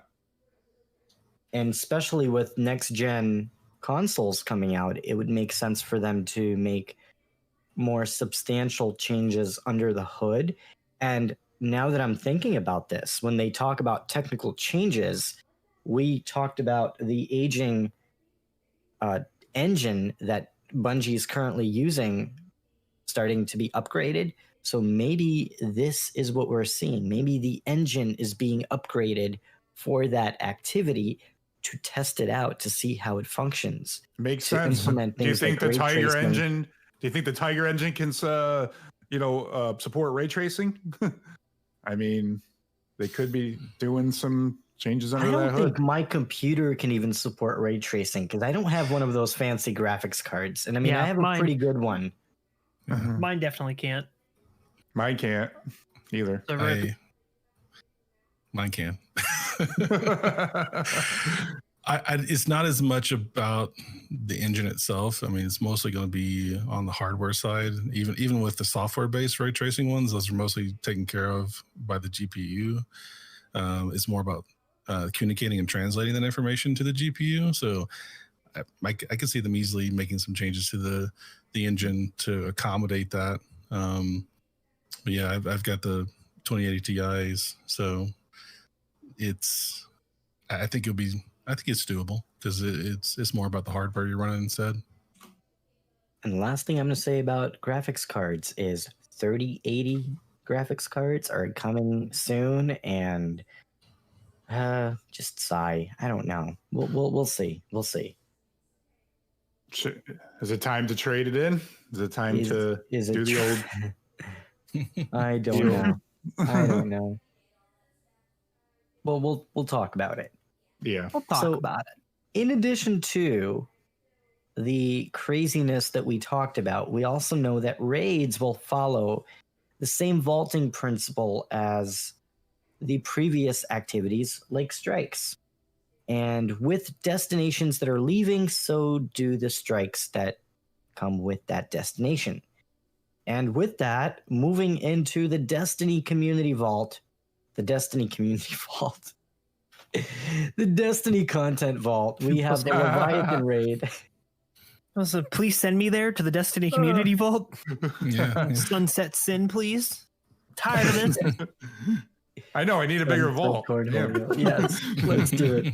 and especially with next gen consoles coming out, it would make sense for them to make more substantial changes under the hood. And now that I'm thinking about this, when they talk about technical changes, we talked about the aging engine that Bungie is currently using starting to be upgraded. So maybe this is what we're seeing. Maybe the engine is being upgraded for that activity to test it out to see how it functions. Makes sense. Do you think the Tiger engine? Do you think the Tiger engine can, support ray tracing? I mean, they could be doing some changes under that hood. I don't think my computer can even support ray tracing because I don't have one of those fancy graphics cards. And I mean, I have a pretty good one. Mine definitely can't. Mine can't either. Mine can. It's not as much about the engine itself. I mean, it's mostly going to be on the hardware side. Even with the software-based ray tracing ones, those are mostly taken care of by the GPU. It's more about communicating and translating that information to the GPU. So I can see them easily making some changes to the engine to accommodate that. But yeah, I've got the 2080 Ti's, so I think it's doable because it's more about the hardware you're running instead. And the last thing I'm going to say about graphics cards is 3080 graphics cards are coming soon, and just sigh. I don't know. We'll see. We'll see. Is it time to trade it in? Is it time to do the old? I don't know. I don't know. Well, we'll talk about it. Yeah, we'll talk about it. In addition to the craziness that we talked about, we also know that raids will follow the same vaulting principle as the previous activities like strikes. And with destinations that are leaving, so do the strikes that come with that destination. And with that, moving into the Destiny Community Vault, the Destiny Content Vault, we have the Leviathan Raid. So please send me there to the Destiny Community Vault. Yeah. Sunset Sin, please. Tired of this. I know. I need a bigger vault. Yes, let's do it.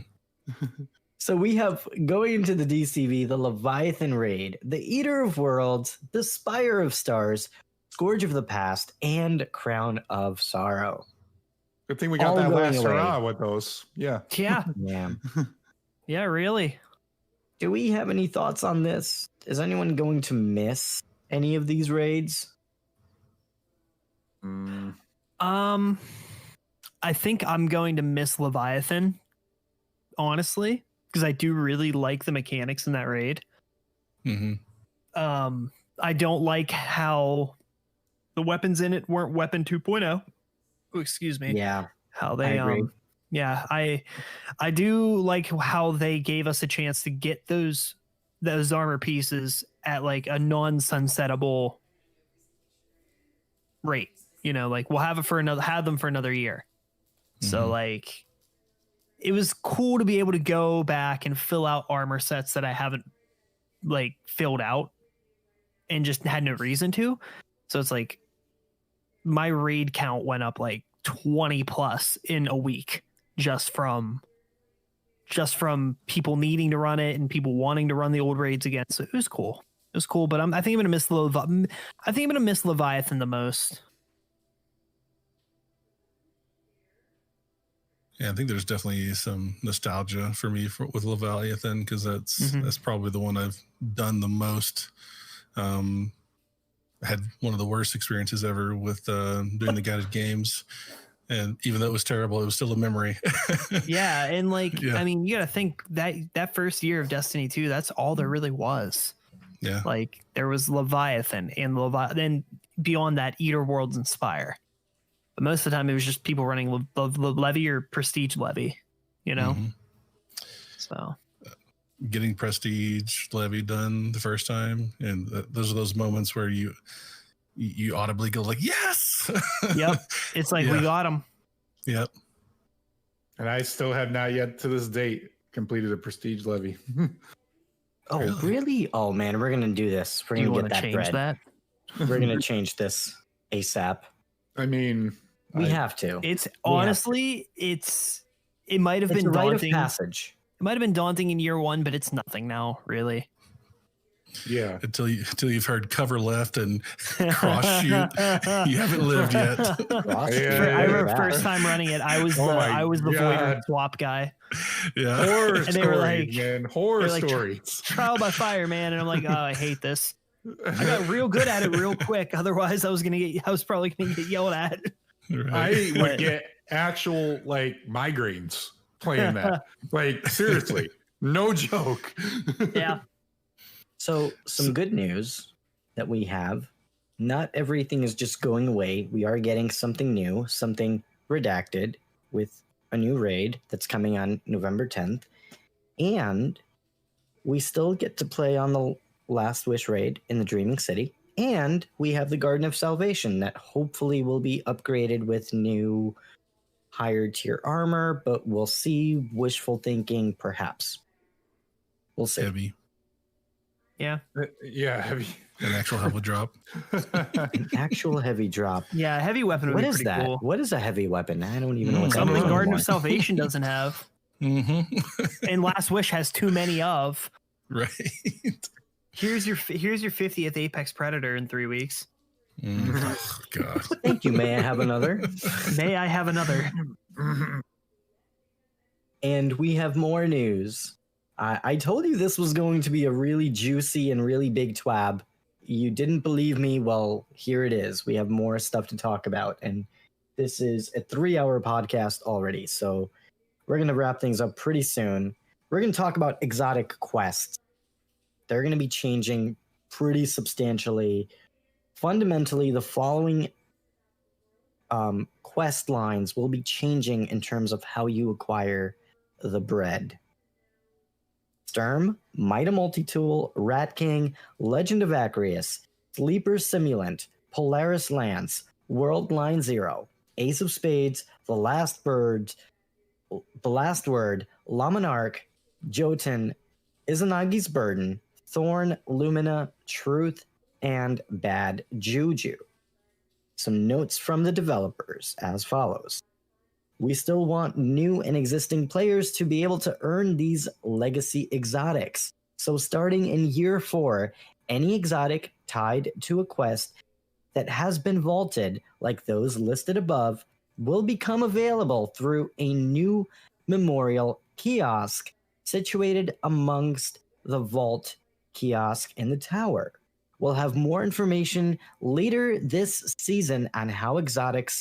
So we have, going into the DCV, the Leviathan Raid, the Eater of Worlds, the Spire of Stars, Scourge of the Past, and Crown of Sorrow. Good thing we got that last hurrah with those. Yeah. Yeah. Yeah. Yeah, really. Do we have any thoughts on this? Is anyone going to miss any of these raids? I think I'm going to miss Leviathan, honestly, because I do really like the mechanics in that raid. Mm-hmm. I don't like how the weapons in it weren't Weapon 2.0. Oh, excuse me. Yeah. How they I agree. Yeah, I do like how they gave us a chance to get those armor pieces at like a non-sunsettable rate. You know, like we'll have them for another year. So like it was cool to be able to go back and fill out armor sets that I haven't like filled out and just had no reason to. So it's like my raid count went up like 20 plus in a week just from people needing to run it and people wanting to run the old raids again. So it was cool. It was cool, but I think I'm going to miss Leviathan the most. Yeah, I think there's definitely some nostalgia for me with Leviathan because that's probably the one I've done the most. I had one of the worst experiences ever with doing the guided games, and even though it was terrible, it was still a memory. Yeah, and like I mean, you got to think that first year of Destiny 2, that's all there really was. Yeah, like there was Leviathan and then beyond that, Eater Worlds and Spire. But most of the time, it was just people running Levy or Prestige Levy, you know? So getting Prestige Levy done the first time. And those are those moments where you audibly go like, yes. Yep. It's like, we got them. Yep. And I still have not yet to this date completed a Prestige Levy. Oh, really? Oh man, we're going to do this. We're going to get that change bread. That? We're going to change this ASAP. I mean, we have to. It's honestly, it might have been daunting. Rite of passage. It might have been daunting in year one, but it's nothing now, really. Yeah. Until you've heard cover left and cross shoot, you haven't lived yet. I remember first time running it, I was the void swap guy. Yeah. Horror and they story, were like, man. Horror stories. Trial by fire, man. And I'm like, oh, I hate this. I got real good at it real quick. Otherwise, I was probably gonna get yelled at. Right. I would get actual like migraines playing that. Like seriously, no joke. Yeah. So some good news that we have not everything is just going away. We are getting something new, something redacted with a new raid that's coming on November 10th. And we still get to play on the Last Wish raid in the Dreaming City. And we have the Garden of Salvation that hopefully will be upgraded with new higher tier armor, but we'll see. Wishful thinking, perhaps. We'll see. Heavy. Yeah. Yeah, heavy. An actual heavy drop. An actual heavy drop. Yeah, a heavy weapon would What be is pretty that? cool. What is a heavy weapon? I don't even know what that Something is Garden anymore. of Salvation doesn't have. And Last Wish has too many of. Right. Here's your 50th Apex Predator in 3 weeks. Oh, God. Thank you. May I have another? May I have another? And we have more news. I told you this was going to be a really juicy and really big twab. You didn't believe me? Well, here it is. We have more stuff to talk about. And this is a 3-hour podcast already. So we're going to wrap things up pretty soon. We're going to talk about exotic quests. They're going to be changing pretty substantially. Fundamentally, the following quest lines will be changing in terms of how you acquire the bread. Sturm, Might of Multitool, Rat King, Legend of Acreus, Sleeper Simulant, Polaris Lance, World Line Zero, Ace of Spades, The Last Word, Lamanarch, Jotun, Izanagi's Burden, Thorn, Lumina, Truth, and Bad Juju. Some notes from the developers as follows. We still want new and existing players to be able to earn these legacy exotics. So starting in year 4, any exotic tied to a quest that has been vaulted, like those listed above, will become available through a new memorial kiosk situated amongst the vault kiosk in the tower. We'll have more information later this season on how exotic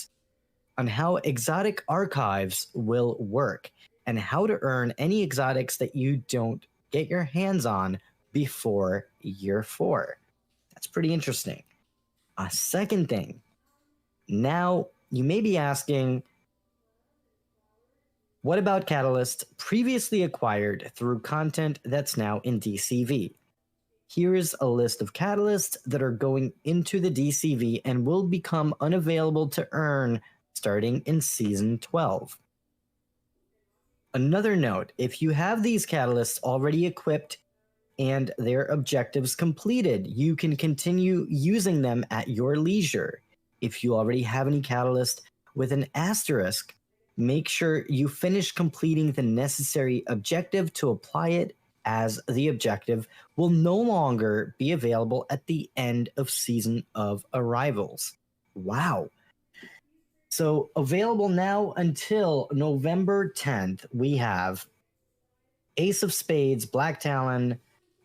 archives will work and how to earn any exotics that you don't get your hands on before year 4. That's pretty interesting. A second thing. Now, you may be asking, what about Catalyst previously acquired through content that's now in DCV? Here is a list of catalysts that are going into the DCV and will become unavailable to earn starting in Season 12. Another note, if you have these catalysts already equipped and their objectives completed, you can continue using them at your leisure. If you already have any catalyst with an asterisk, make sure you finish completing the necessary objective to apply it, as the objective will no longer be available at the end of Season of Arrivals. Wow. So available now until November 10th, we have Ace of Spades, Black Talon,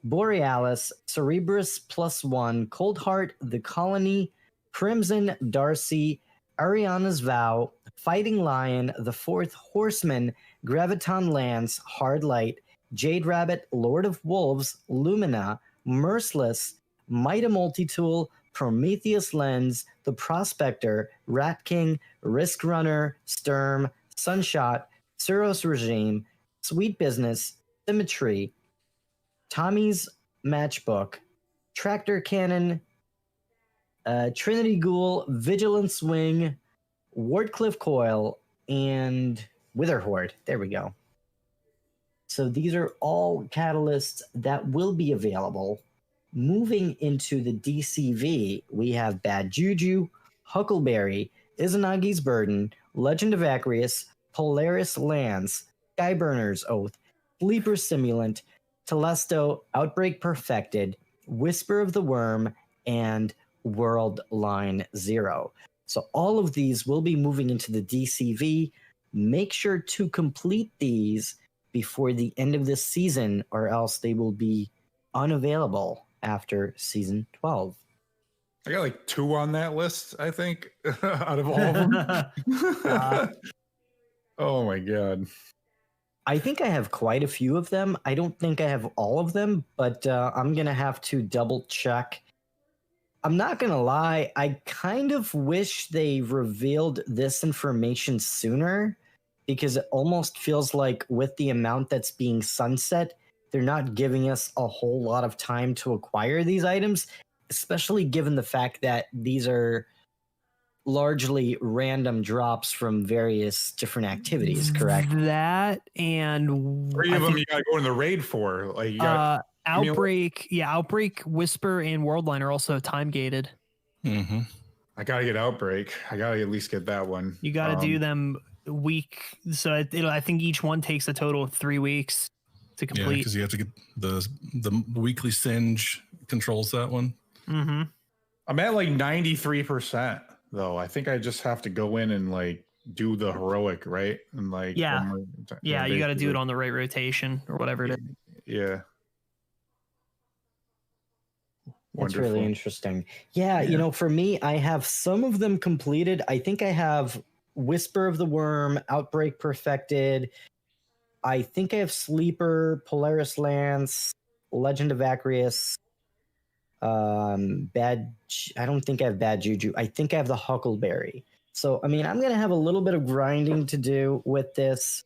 Borealis, Cerebrus +1, Cold Heart, The Colony, Crimson, Darcy, Ariana's Vow, Fighting Lion, The Fourth Horseman, Graviton Lance, Hard Light, Jade Rabbit, Lord of Wolves, Lumina, Merciless, Might of Multitool, Prometheus Lens, The Prospector, Rat King, Risk Runner, Sturm, Sunshot, Suros Regime, Sweet Business, Symmetry, Tommy's Matchbook, Tractor Cannon, Trinity Ghoul, Vigilance Wing, Wardcliff Coil, and Witherhoard. There we go. So these are all catalysts that will be available. Moving into the DCV, we have Bad Juju, Huckleberry, Izanagi's Burden, Legend of Acreus, Polaris Lance, Skyburner's Oath, Sleeper Simulant, Telesto, Outbreak Perfected, Whisper of the Worm, and World Line Zero. So all of these will be moving into the DCV. Make sure to complete these before the end of this season, or else they will be unavailable after Season 12. I got like 2 on that list, I think, out of all of them. Oh my God. I think I have quite a few of them. I don't think I have all of them, but I'm going to have to double check I'm not going to lie. I kind of wish they revealed this information sooner, because it almost feels like with the amount that's being sunset, they're not giving us a whole lot of time to acquire these items, especially given the fact that these are largely random drops from various different activities, correct? That and 3 of them you gotta go in the raid for. Like you got Outbreak, Outbreak, Whisper, and Worldline are also time gated. Mm-hmm. I gotta get Outbreak. I gotta at least get that one. You got to do them week. So I think each one takes a total of 3 weeks to complete. Yeah, because you have to get the weekly Singe controls that one. Mm-hmm. I'm at like 93% though. I think I just have to go in and like do the heroic, right? And like you got to do it on the right rotation or whatever it is. Yeah. That's really interesting. Yeah, for me, I have some of them completed. I think I have Whisper of the Worm, Outbreak perfected. I think I have Sleeper, Polaris Lance, Legend of Acreus. I don't think I have Bad Juju. I think I have the Huckleberry. So, I mean, I'm going to have a little bit of grinding to do with this.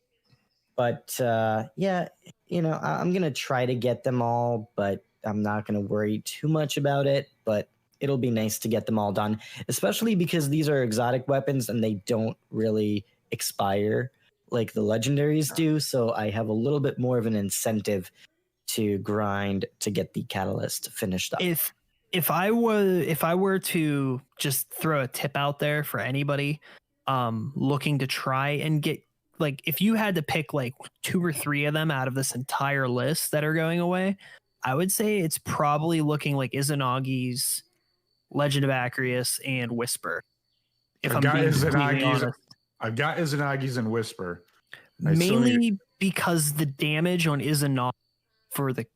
But, I'm going to try to get them all, but I'm not going to worry too much about it. But it'll be nice to get them all done, especially because these are exotic weapons and they don't really expire like the legendaries do. So I have a little bit more of an incentive to grind to get the catalyst finished up. If I were to just throw a tip out there for anybody looking to try and get, like, if you had to pick like 2 or 3 of them out of this entire list that are going away, I would say it's probably looking like Izanagi's, Legend of Acreus, and Whisper. I've got Izanagi's and Whisper. Mainly because the damage on Izanagi for the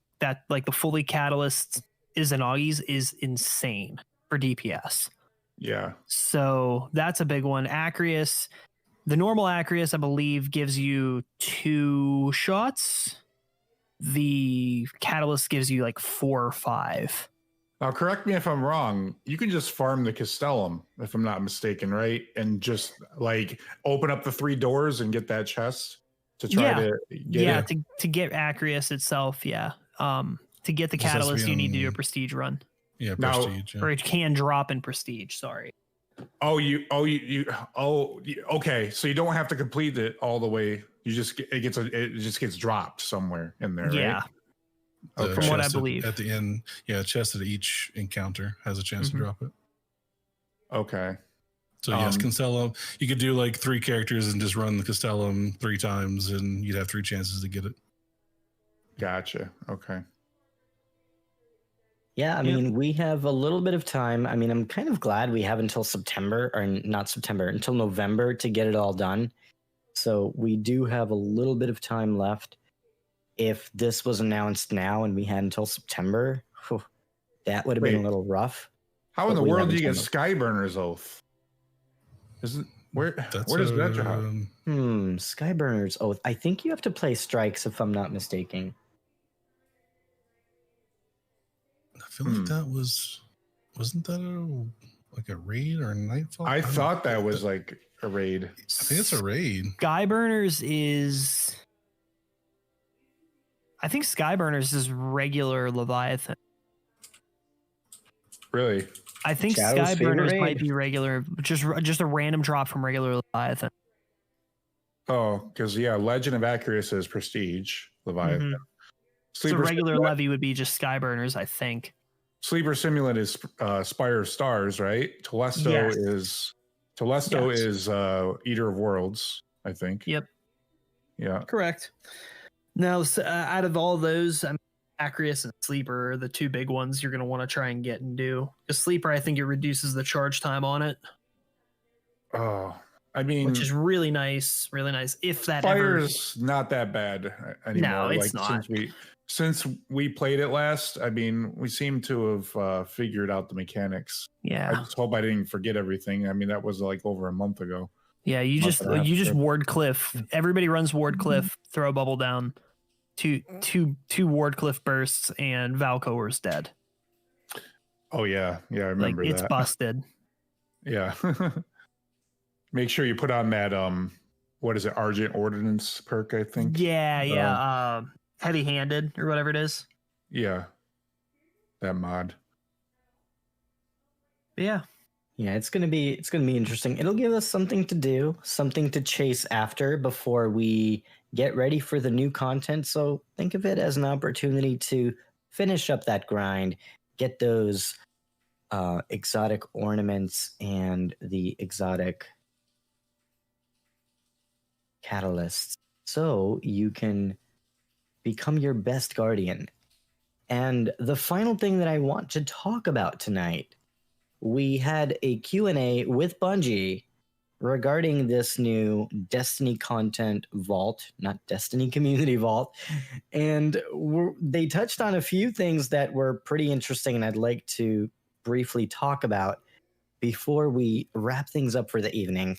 fully catalyst Izanagi's is insane for DPS. Yeah. So that's a big one. Acreus, the normal Acreus, I believe, gives you 2 shots. The catalyst gives you like 4 or 5. Now, correct me if I'm wrong. You can just farm the Castellum, if I'm not mistaken, right? And just like open up the 3 doors and get that chest to try to get it. to get Acreus itself. Yeah. To get the catalyst, you need to do a prestige run. Yeah, prestige. Or it can drop in prestige. Sorry. Okay. So you don't have to complete it all the way. You just it just gets dropped somewhere in there. Yeah. Right? From what I believe. At the end, chest at each encounter has a chance to drop it. Okay. So yes, Castellum, you could do like 3 characters and just run the Castellum 3 times and you'd have 3 chances to get it. Gotcha. Okay. Yeah, I mean, we have a little bit of time. I mean, I'm kind of glad we have until until November to get it all done. So we do have a little bit of time left. If this was announced now and we had until September, that would have been a little rough. How in the world do you get Skyburner's Oath? Where does that drop? Skyburner's Oath. I think you have to play Strikes, if I'm not mistaken. I feel like that wasn't that a raid or a nightfall? I thought that was like a raid. I think it's a raid. Skyburners is... I think Skyburners is regular Leviathan. Really? I think Skyburners might be regular, just a random drop from regular Leviathan. Oh, because Legend of Acreus is Prestige Leviathan. Mm-hmm. So regular Levy would be just Skyburners, I think. Sleeper Simulant is Spire of Stars, right? Telesto is Eater of Worlds, I think. Yep. Yeah. Correct. Now, out of all those, Acreus and Sleeper are the 2 big ones you're going to want to try and get and do. The Sleeper, I think it reduces the charge time on it. Oh, I mean, which is really nice, really nice. If that Fire's not that bad anymore. No, it's not. Since we played it last, I mean, we seem to have figured out the mechanics. Yeah. I just hope I didn't forget everything. I mean, that was like over a month ago. Yeah, you just Wardcliff. Everybody runs Wardcliff. Throw a bubble down. Two Wardcliff bursts, and Valkor's dead. Oh yeah, I remember Like, it's that. busted. Yeah. Make sure you put on that what is it, Argent Ordnance perk, I think. Yeah. Heavy-handed or whatever it is. Yeah. That mod. Yeah. Yeah, it's gonna be interesting. It'll give us something to do, something to chase after before we get ready for the new content. So think of it as an opportunity to finish up that grind, get those exotic ornaments and the exotic catalysts, so you can become your best guardian. And the final thing that I want to talk about tonight, we had a Q&A with Bungie regarding this new Destiny content vault, not Destiny Community Vault. And they touched on a few things that were pretty interesting, and I'd like to briefly talk about before we wrap things up for the evening.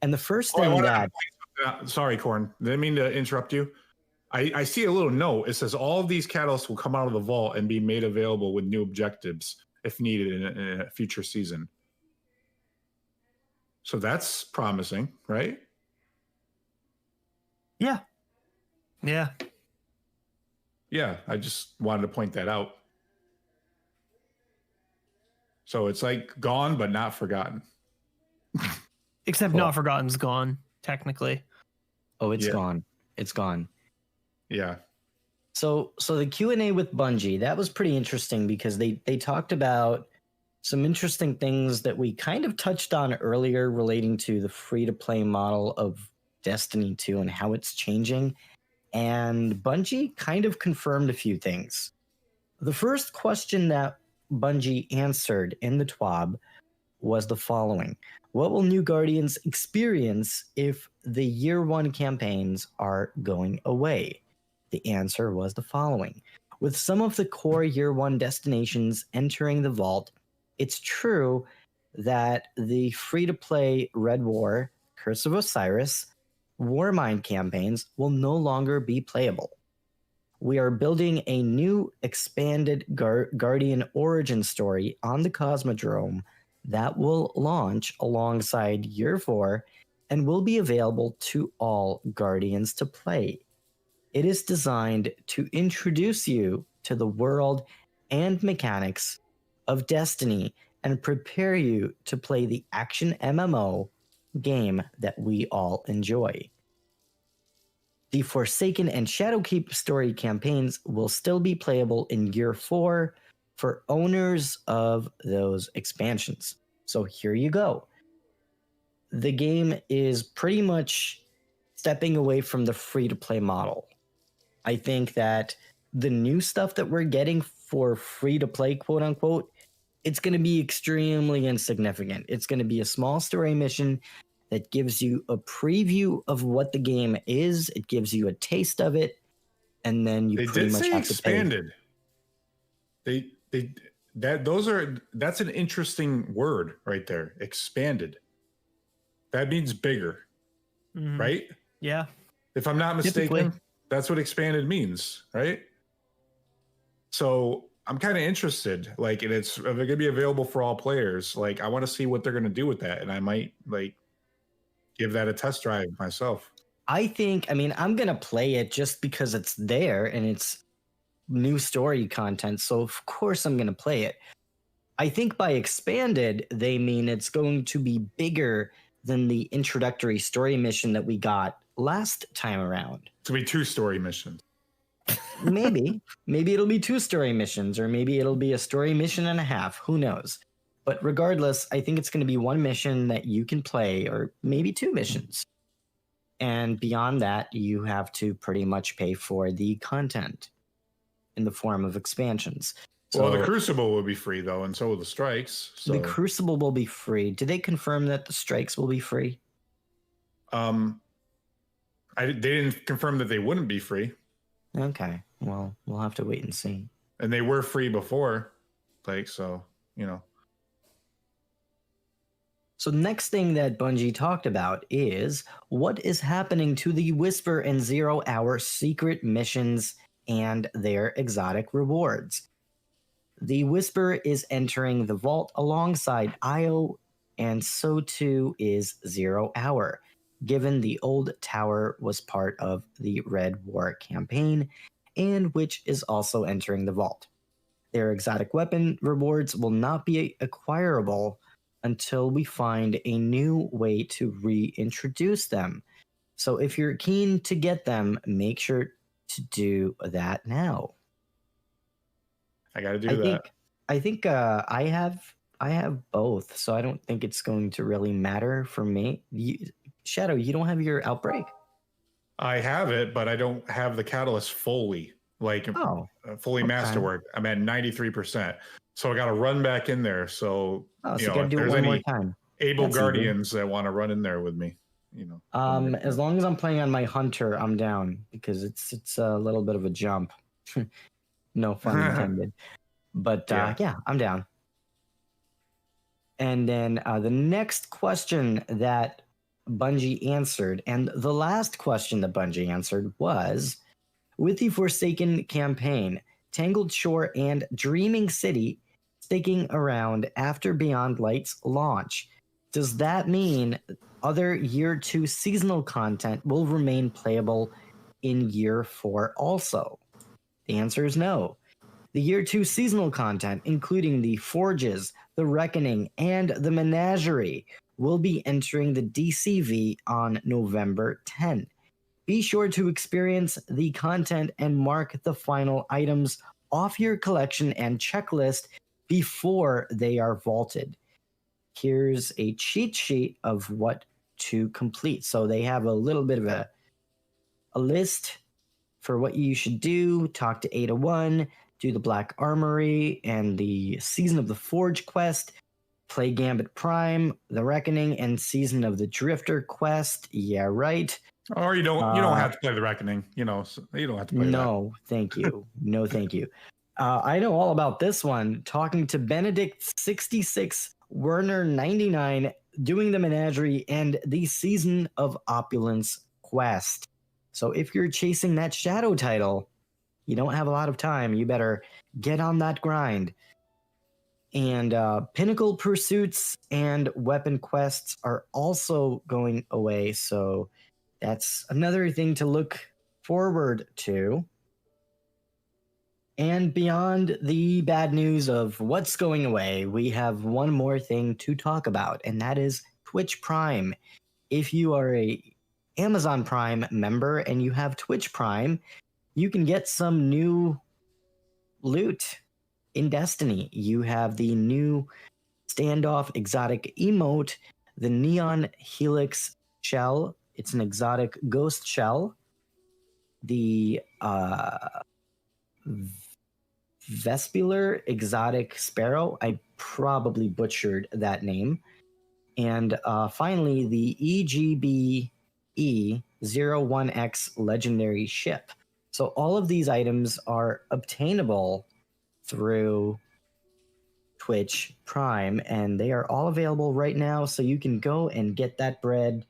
And the first thing sorry, Corn. Didn't mean to interrupt you. I see a little note. It says all of these catalysts will come out of the vault and be made available with new objectives if needed in a future season. So that's promising, right? Yeah. Yeah. Yeah, I just wanted to point that out. So it's like gone, but not forgotten. Except Not Forgotten's gone, technically. Oh, it's gone. It's gone. Yeah. So the Q&A with Bungie, that was pretty interesting because they talked about some interesting things that we kind of touched on earlier relating to the free-to-play model of Destiny 2 and how it's changing. And Bungie kind of confirmed a few things. The first question that Bungie answered in the TWAB was the following. What will new Guardians experience if the Year 1 campaigns are going away? The answer was the following. With some of the core Year 1 destinations entering the vault, it's true that the free-to-play Red War, Curse of Osiris, Warmind campaigns will no longer be playable. We are building a new expanded Guardian origin story on the Cosmodrome that will launch alongside Year 4 and will be available to all Guardians to play. It is designed to introduce you to the world and mechanics of Destiny and prepare you to play the action MMO game that we all enjoy. The Forsaken and Shadowkeep story campaigns will still be playable in Year 4 for owners of those expansions. So here you go. The game is pretty much stepping away from the free-to-play model. I think that the new stuff that we're getting for free-to-play, quote-unquote, it's going to be extremely insignificant. It's going to be a small story mission that gives you a preview of what the game is. It gives you a taste of it, and then you pretty much have to expanded. That's an interesting word right there. Expanded. That means bigger, right? Yeah. If I'm not mistaken, Typically. that's what expanded means, right? So I'm kind of interested. Like, and it's going to be available for all players. Like, I want to see what they're going to do with that, and I might give that a test drive myself. I'm going to play it just because it's there and it's new story content. So of course I'm going to play it. I think by expanded, they mean it's going to be bigger than the introductory story mission that we got last time around. It's going to be 2 story missions. Maybe it'll be 2 story missions, or maybe it'll be a story mission and a half. Who knows? But regardless, I think it's going to be 1 mission that you can play, or maybe 2 missions. And beyond that, you have to pretty much pay for the content in the form of expansions. Well, the Crucible will be free, though, and so will the Strikes. So. The Crucible will be free. Did they confirm that the Strikes will be free? They didn't confirm that they wouldn't be free. Okay. Well, we'll have to wait and see. And they were free before. So. So the next thing that Bungie talked about is what is happening to the Whisper and 0 Hour secret missions and their exotic rewards. The Whisper is entering the vault alongside Io, and so too is 0 Hour, given the old tower was part of the Red War campaign, and which is also entering the vault. Their exotic weapon rewards will not be acquirable until we find a new way to reintroduce them. So if you're keen to get them, make sure to do that now. I got to do that. I think I have both, so I don't think it's going to really matter for me. Shadow, you don't have your Outbreak? I have it, but I don't have the catalyst fully, fully masterwork. I'm at 93%, so I got to run back in there. So, you gotta do it one more time. Able Guardians that want to run in there with me, as long as I'm playing on my Hunter, I'm down because it's a little bit of a jump. No fun intended. But yeah, I'm down. And then the next question that Bungie answered, and the last question that Bungie answered was, with the Forsaken campaign, Tangled Shore and Dreaming City sticking around after Beyond Light's launch, does that mean other Year 2 seasonal content will remain playable in Year 4 also? The answer is no. The Year 2 seasonal content, including the Forges, the Reckoning, and the Menagerie, will be entering the DCV on November 10. Be sure to experience the content and mark the final items off your collection and checklist before they are vaulted. Here's a cheat sheet of what to complete. So they have a little bit of a list for what you should do. Talk to Ada 1, do the Black Armory and the Season of the Forge quest, play Gambit Prime, the Reckoning, and Season of the Drifter quest. Yeah, right. Or you don't have to play the Reckoning. You don't have to play No, thank you. No, thank you. I know all about this one. Talking to Benedict 66, Werner 99, doing the Menagerie, and the Season of Opulence quest. So if you're chasing that Shadow title, you don't have a lot of time. You better get on that grind. And Pinnacle Pursuits and Weapon Quests are also going away. So that's another thing to look forward to. And beyond the bad news of what's going away, we have one more thing to talk about, and that is Twitch Prime. If you are a Amazon Prime member and you have Twitch Prime, you can get some new loot in Destiny. You have the new Standoff exotic emote, the Neon Helix shell. It's an exotic ghost shell. The Vespular exotic sparrow. I probably butchered that name. And finally, the EGBE-01X legendary ship. So all of these items are obtainable through Twitch Prime, and they are all available right now. So you can go and get that bread,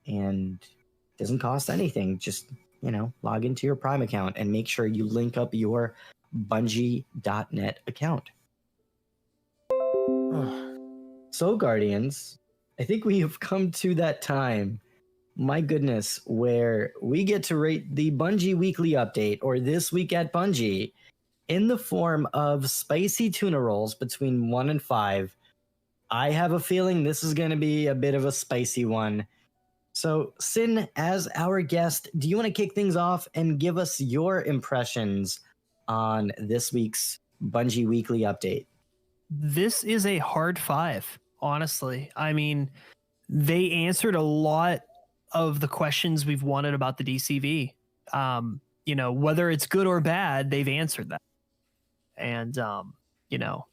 and it doesn't cost anything. Just, log into your Prime account and make sure you link up your Bungie.net account. So, Guardians, I think we have come to that time, my goodness, where we get to rate the Bungie Weekly Update, or This Week at Bungie, in the form of spicy tuna rolls between 1 and 5. I have a feeling this is going to be a bit of a spicy one. So, Sin, as our guest, do you want to kick things off and give us your impressions on this week's Bungie Weekly Update? This is a hard 5, honestly. I mean, they answered a lot of the questions we've wanted about the DCV. Whether it's good or bad, they've answered that. And,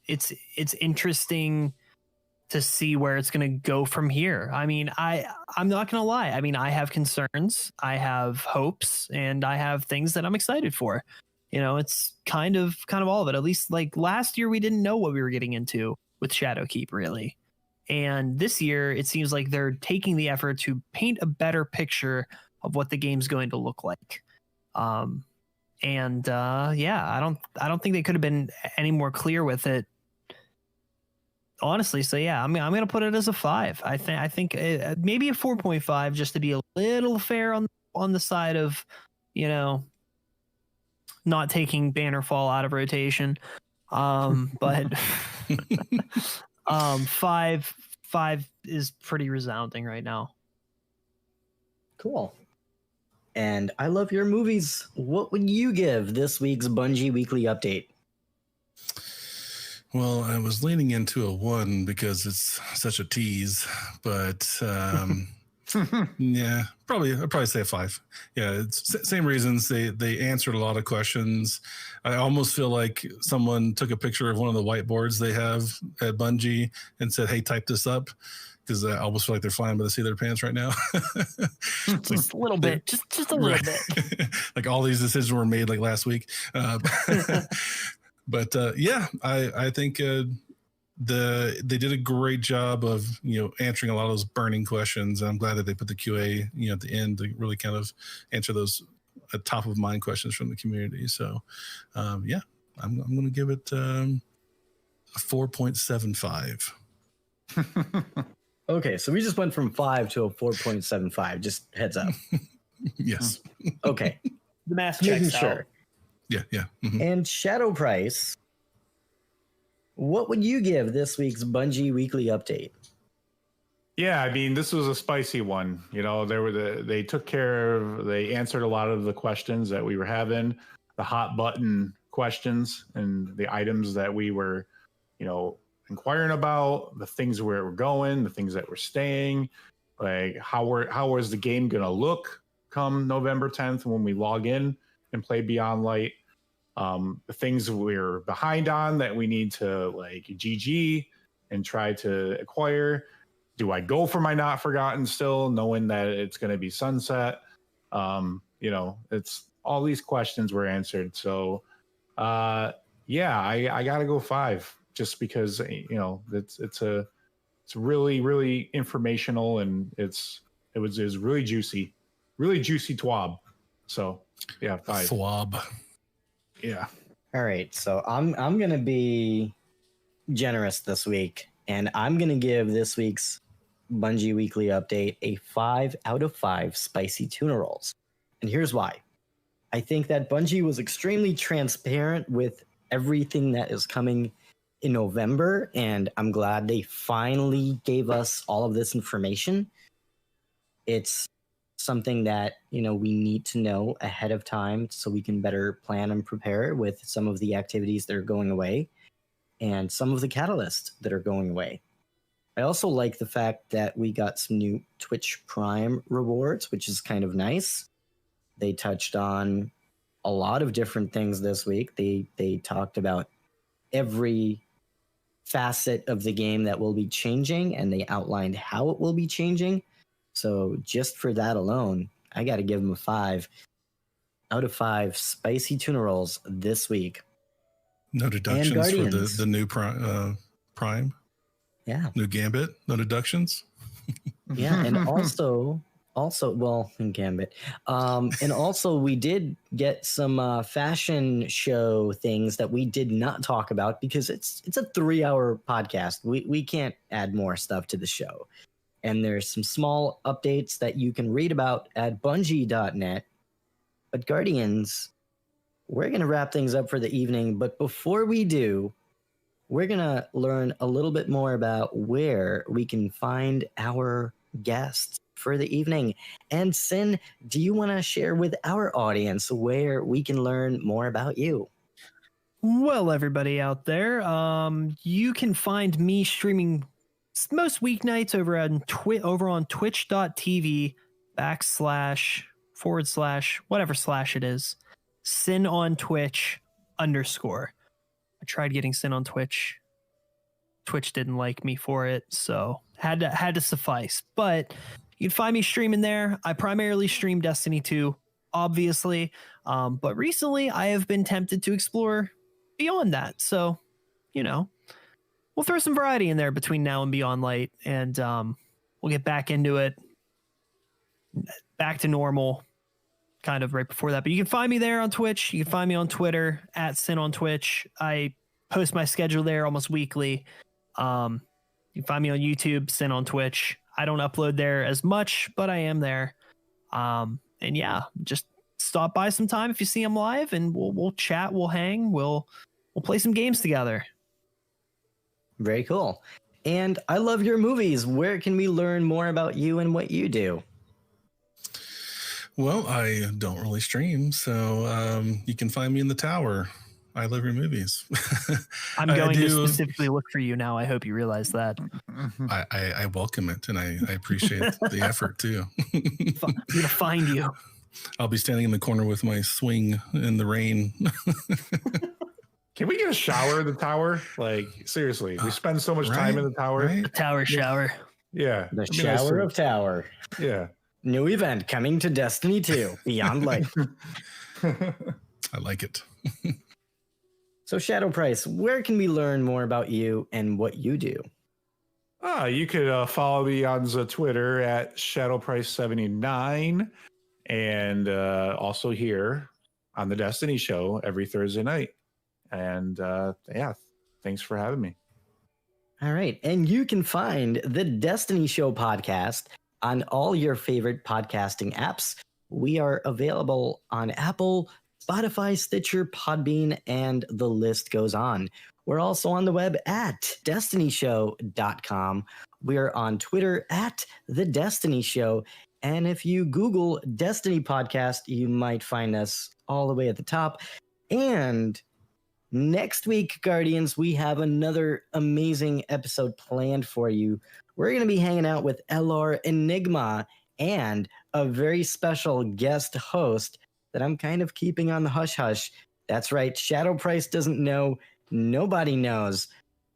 it's interesting to see where it's going to go from here. I mean, I'm not going to lie. I mean, I have concerns, I have hopes, and I have things that I'm excited for. It's kind of all of it. At least like last year, we didn't know what we were getting into with Shadowkeep, really. And this year, it seems like they're taking the effort to paint a better picture of what the game's going to look like. And I don't think they could have been any more clear with it, honestly. So yeah, I'm gonna put it as a 5. I think maybe a 4.5 just to be a little fair on the side of, not taking Bannerfall out of rotation. But 5 is pretty resounding right now. Cool. And I love your movies. What would you give this week's Bungie Weekly Update? Well, I was leaning into a 1 because it's such a tease, but yeah, I'd probably say a 5. Yeah, it's same reasons. They answered a lot of questions. I almost feel like someone took a picture of one of the whiteboards they have at Bungie and said, "Hey, type this up." Because I almost feel like they're flying by the seat of their pants right now. Just a little bit. Just a little bit. Like all these decisions were made like last week. But yeah, I think they did a great job of answering a lot of those burning questions. I'm glad that they put the QA at the end to really kind of answer those top of mind questions from the community. So yeah, I'm going to give it a 4.75. Okay, so we just went from 5 to a 4.75. Just heads up. Yes. Okay. The math Making checks sure. out. Yeah. Mm-hmm. And Shadow Price, what would you give this week's Bungie Weekly Update? Yeah, I mean, this was a spicy one. They answered a lot of the questions that we were having, the hot button questions and the items that we were, inquiring about, the things where we're going, the things that we're staying, like how is the game gonna look come November 10th when we log in and play Beyond Light, the things we're behind on that we need to like GG and try to acquire. Do I go for my Not Forgotten still, knowing that it's going to be sunset? It's all these questions were answered. So yeah, I gotta go 5 just because it's really, really informational, and it was really juicy twab. So yeah, 5. Swab. Yeah. All right, so I'm gonna be generous this week, and I'm gonna give this week's Bungie Weekly Update a 5 out of 5 spicy tuna rolls. And here's why. I think that Bungie was extremely transparent with everything that is coming in November, and I'm glad they finally gave us all of this information. It's something that we need to know ahead of time so we can better plan and prepare with some of the activities that are going away and some of the catalysts that are going away. I also like the fact that we got some new Twitch Prime rewards, which is kind of nice. They touched on a lot of different things this week. They talked about every facet of the game that will be changing, and they outlined how it will be changing. So just for that alone, I got to give them a 5 out of 5 spicy tuna rolls this week. No deductions for the new Prime. Yeah. New Gambit. No deductions. Yeah, and also, well, in Gambit, and also we did get some fashion show things that we did not talk about because it's a 3-hour podcast. We can't add more stuff to the show. And there's some small updates that you can read about at bungie.net. But Guardians, we're going to wrap things up for the evening. But before we do, we're going to learn a little bit more about where we can find our guests for the evening. And Sin, do you want to share with our audience where we can learn more about you? Well, everybody out there, you can find me streaming most weeknights over on twitch.tv / whatever slash it is, Sin on Twitch _ I tried getting Sin on Twitch. Twitch didn't like me for it, so had to suffice. But you can find me streaming there. I primarily stream Destiny 2, obviously. But recently I have been tempted to explore beyond that. So, we'll throw some variety in there between now and Beyond Light, and we'll get back into it, back to normal kind of right before that. But you can find me there on Twitch. You can find me on Twitter at Sin on Twitch. I post my schedule there almost weekly. You can find me on YouTube, Sin on Twitch. I don't upload there as much, but I am there. And yeah, just stop by sometime if you see them live, and we'll chat, we'll hang, we'll play some games together. Very cool. And I love your movies. Where can we learn more about you and what you do? Well, I don't really stream, so you can find me in the tower. I love your movies. I'm going to specifically look for you now. I hope you realize that. I welcome it, and I appreciate the effort too. I'm gonna find you. I'll be standing in the corner with my swing in the rain. Can we get a shower in the tower? Like, seriously, we spend so much time in the tower. The tower shower. Yeah. The shower of tower. Yeah. New event coming to Destiny 2, Beyond Light. I like it. So Shadow Price, where can we learn more about you and what you do? You could follow me on the Twitter at ShadowPrice79, and also here on the Destiny Show every Thursday night. And yeah, thanks for having me. All right. And you can find the Destiny Show podcast on all your favorite podcasting apps. We are available on Apple, Spotify, Stitcher, Podbean, and the list goes on. We're also on the web at destinyshow.com. We're on Twitter at The Destiny Show. And if you Google Destiny Podcast, you might find us all the way at the top. And next week, Guardians, we have another amazing episode planned for you. We're going to be hanging out with LR Enigma and a very special guest host that I'm kind of keeping on the hush-hush. That's right, Shadow Price doesn't know. Nobody knows.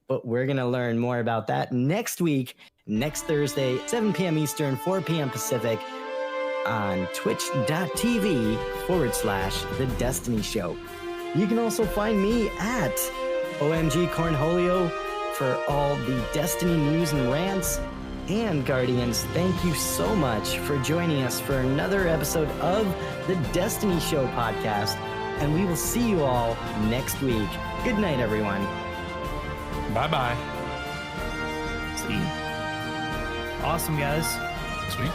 But we're going to learn more about that next week, next Thursday, 7 p.m. Eastern, 4 p.m. Pacific, on twitch.tv/The Destiny Show. You can also find me at OMG Cornholio for all the Destiny news and rants. And Guardians, thank you so much for joining us for another episode of the Destiny Show podcast. And we will see you all next week. Good night, everyone. Bye-bye. See you. Awesome, guys. Sweet.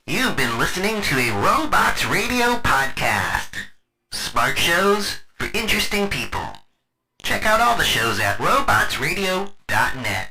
You've been listening to a Robots Radio podcast. Smart shows for interesting people. Check out all the shows at robotsradio.net.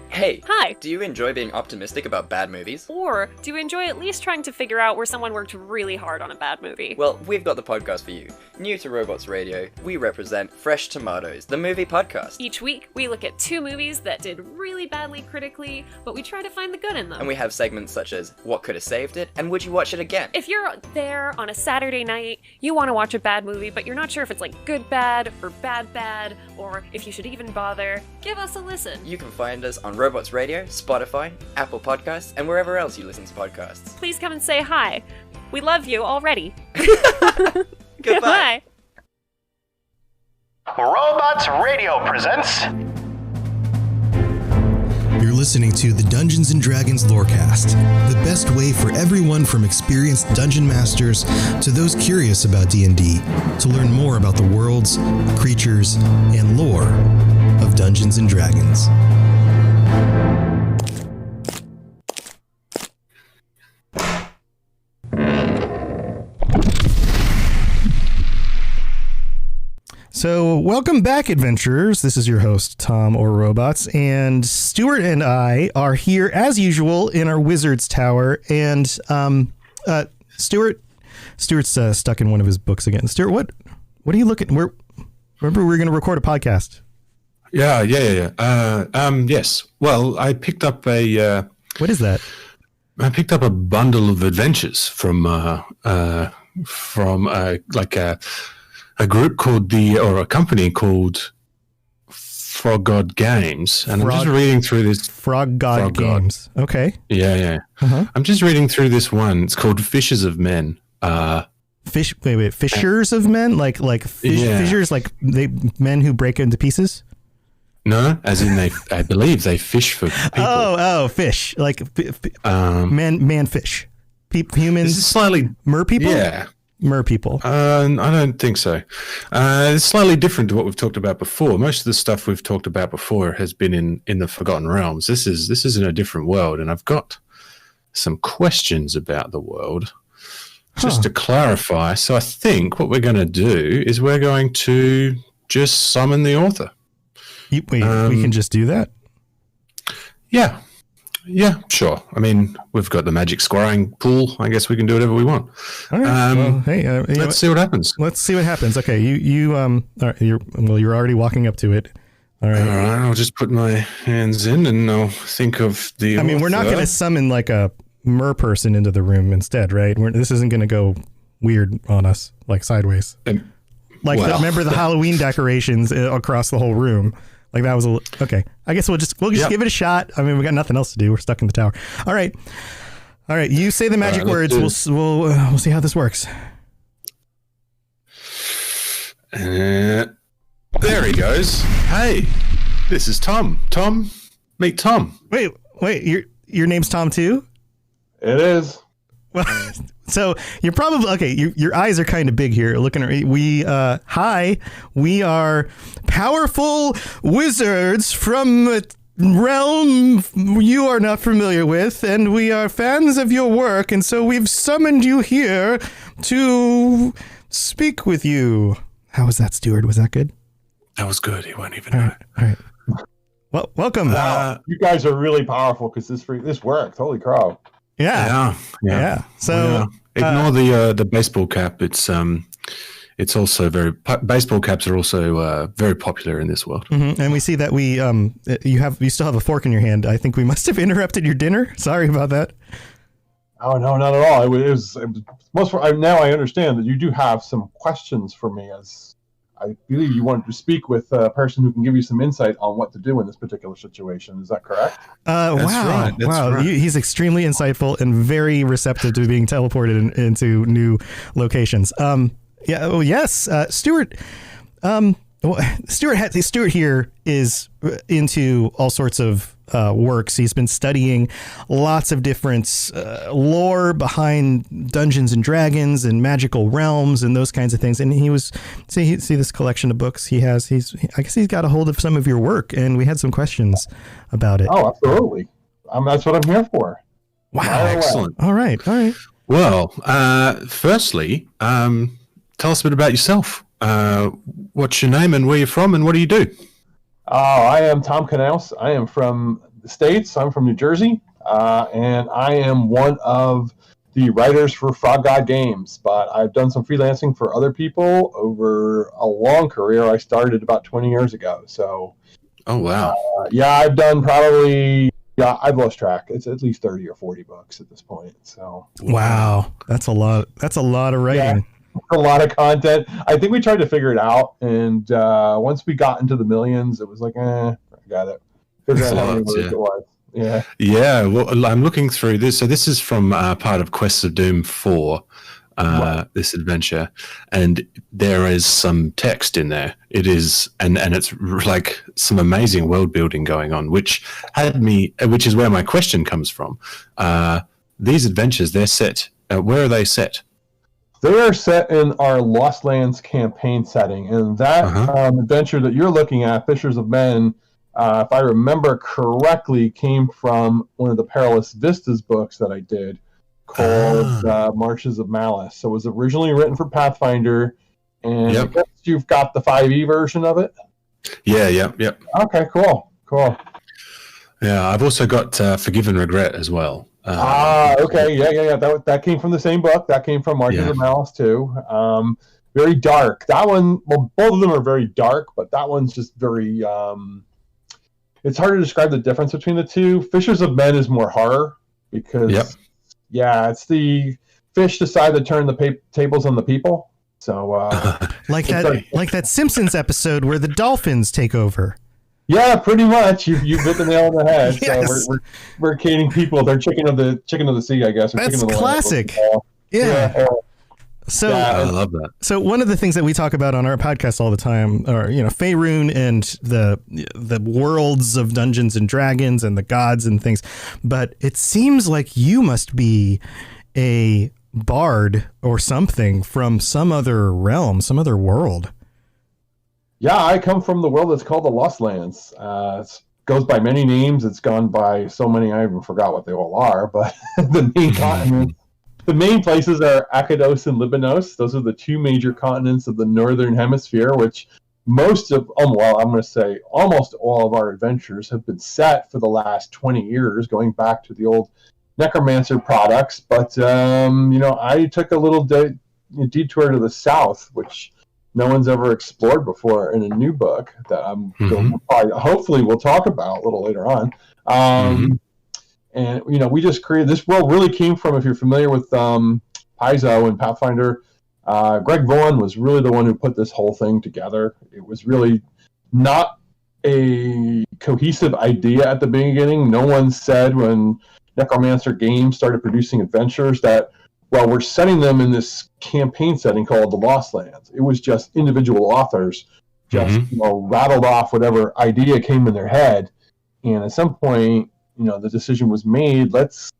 Hey! Hi! Do you enjoy being optimistic about bad movies? Or do you enjoy at least trying to figure out where someone worked really hard on a bad movie? Well, we've got the podcast for you. New to Robots Radio, we represent Fresh Tomatoes, the movie podcast. Each week, we look at 2 movies that did really badly critically, but we try to find the good in them. And we have segments such as What Could Have Saved It, and Would You Watch It Again? If you're there on a Saturday night, you want to watch a bad movie, but you're not sure if it's like good bad, or bad bad, or if you should even bother, give us a listen. You can find us on Robots Radio, Spotify, Apple Podcasts, and wherever else you listen to podcasts. Please come and say hi. We love you already. Goodbye. Robots Radio presents. You're listening to the Dungeons & Dragons Lorecast, the best way for everyone from experienced dungeon masters to those curious about D&D to learn more about the worlds, creatures, and lore of Dungeons & Dragons. So, welcome back, adventurers. This is your host, Tom or Robots, and Stuart and I are here as usual in our Wizard's Tower. And Stuart's stuck in one of his books again. Stuart, what are you looking? Remember we were going to record a podcast. Yeah. Yes. Well, I picked up a. What is that? I picked up a bundle of adventures from a group called a company called Frog God Games, and I'm just reading through this. Frog God Games. Okay. Yeah. Uh-huh. I'm just reading through this one. It's called Fishers of Men. Fishers of Men, like fissures, like men who break into pieces. No, as in I believe they fish for people. Oh, fish, like man fish, humans. This is slightly mer people. Yeah, mer people. I don't think so. It's slightly different to what we've talked about before. Most of the stuff we've talked about before has been in the Forgotten Realms. This is in a different world, and I've got some questions about the world. Just to clarify, so I think what we're going to do is we're going to just summon the author. We can just do that? Yeah, sure. I mean, we've got the magic scoring pool. I guess we can do whatever we want. All right. Let's see what happens. Let's see what happens. Okay, you all right, you're already walking up to it. All right. I'll just put my hands in and I'll think of the. I mean, we're not going to summon like a mer person into the room instead, right? This isn't going to go weird on us, like sideways. Remember the Halloween decorations across the whole room? Like that was okay. I guess we'll just give it a shot. I mean, we got nothing else to do. We're stuck in the tower. All right. You say the magic words. We'll see how this works. There he goes. Hey, this is Tom. Tom, meet Tom. Wait. Your name's Tom too? It is. Well, so you're probably okay. Your eyes are kind of big here. Looking at we are powerful wizards from a realm you are not familiar with, and we are fans of your work, and so we've summoned you here to speak with you. How was that, Stuart? Was that good? That was good. He won't even know. All right. Well, welcome. You guys are really powerful because this worked. Holy crap! Yeah. So ignore the baseball cap. It's also baseball caps are also very popular in this world. Mm-hmm. And we see that you still have a fork in your hand. I think we must have interrupted your dinner. Sorry about that. Oh no, not at all. It was now I understand that you do have some questions for me, as I believe you wanted to speak with a person who can give you some insight on what to do in this particular situation. Is that correct? That's right. He's extremely insightful and very receptive to being teleported into new locations. Stuart. Stuart here is into all sorts of works. He's been studying lots of different lore behind Dungeons and Dragons and magical realms and those kinds of things. And he was see this collection of books he has. I guess he's got a hold of some of your work, and we had some questions about it. Oh, absolutely. That's what I'm here for. Wow, excellent. All right. Well, firstly, tell us a bit about yourself. What's your name and where you're from and what do you do? I am Tom Knaus. I am from the States. I'm from New Jersey, and I am one of the writers for Frog God Games. But I've done some freelancing for other people over a long career. I started about 20 years ago. So, oh wow, I've done probably I've lost track. It's at least 30 or 40 books at this point. So wow, that's a lot. That's a lot of writing. Yeah. A lot of content. I think we tried to figure it out, and once we got into the millions, it was like, I got it. Figure out how many words it was. Yeah. Well, I'm looking through this. So this is from part of Quests of Doom 4, this adventure, and there is some text in there. It is, and it's like some amazing world building going on, which is where my question comes from. These adventures, they're set. Where are they set? They are set in our Lost Lands campaign setting, and that adventure that you're looking at, Fishers of Men, if I remember correctly, came from one of the Perilous Vistas books that I did called Marches of Malice. So it was originally written for Pathfinder, and I guess you've got the 5e version of it? Yeah. Okay, cool. Yeah, I've also got Forgive and Regret as well. Okay, yeah. That came from the same book. That came from Marches of Malice too. Very dark. That one, well, both of them are very dark, but that one's just very. It's hard to describe the difference between the two. Fishers of Men is more horror because, it's the fish decide to turn the tables on the people, So like that Simpsons episode where the dolphins take over. Yeah, pretty much. You hit the nail on the head. Yes. So we're caning people. They're chicken of the sea, I guess. Or That's chicken of the classic. Land. Yeah. So I love that. So one of the things that we talk about on our podcast all the time are, Faerun and the worlds of Dungeons and Dragons and the gods and things. But it seems like you must be a bard or something from some other realm, some other world. Yeah, I come from the world that's called the Lost Lands. It goes by many names. It's gone by so many, I even forgot what they all are. But the main continents, the main places are Akados and Libanos. Those are the two major continents of the Northern Hemisphere, which almost all of our adventures have been set for the last 20 years, going back to the old Necromancer products. But, I took a little detour to the south, which no one's ever explored before in a new book that hopefully we'll talk about a little later on. And, we just created this world. Really came from, if you're familiar with Paizo and Pathfinder, Greg Vaughan was really the one who put this whole thing together. It was really not a cohesive idea at the beginning. No one said when Necromancer Games started producing adventures that, well, we're setting them in this campaign setting called the Lost Lands. It was just individual authors just rattled off whatever idea came in their head. And at some point, the decision was made, let's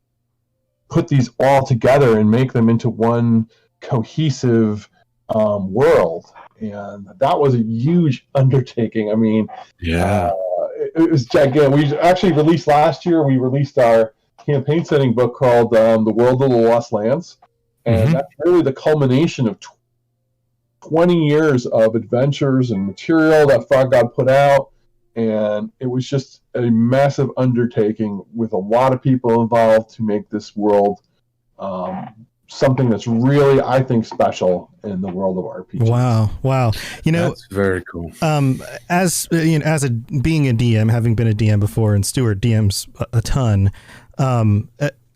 put these all together and make them into one cohesive world. And that was a huge undertaking. I mean, it was gigantic. We actually released last year, we released our campaign setting book called The World of the Lost Lands. And that's really the culmination of 20 years of adventures and material that Frog God put out. And it was just a massive undertaking with a lot of people involved to make this world something that's really, I think, special in the world of RPG. Wow. That's very cool. Being a DM, having been a DM before, and Stuart DMs a ton,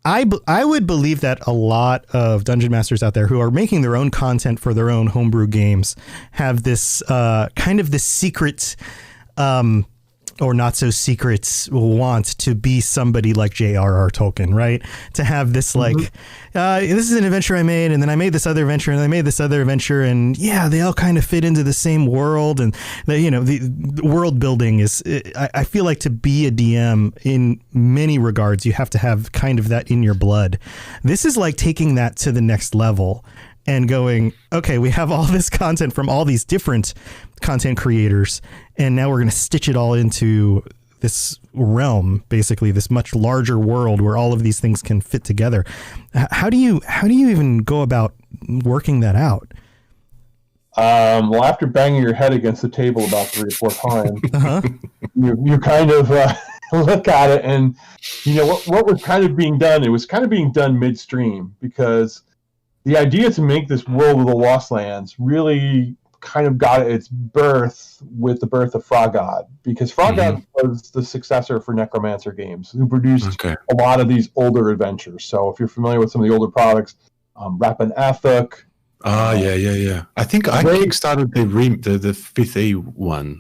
I would believe that a lot of dungeon masters out there who are making their own content for their own homebrew games have this kind of this secret or not so secret want to be somebody like J.R.R. Tolkien, right? To have this this is an adventure I made, and then I made this other adventure, and I made this other adventure, and they all kind of fit into the same world, and the world building is. I feel like to be a DM in many regards, you have to have kind of that in your blood. This is like taking that to the next level and going, okay, we have all this content from all these different content creators, and now we're going to stitch it all into this realm, basically this much larger world where all of these things can fit together. How do you even go about working that out? Well, after banging your head against the table about 3 or 4 times, you kind of look at it, and what was kind of being done. It was kind of being done midstream, because the idea to make this World of the Lost Lands really kind of got its birth with the birth of Frog God, because Frog God was the successor for Necromancer Games, who produced a lot of these older adventures. So if you're familiar with some of the older products, Rappan Athuk. Yeah. I think I kickstarted the 5th E one.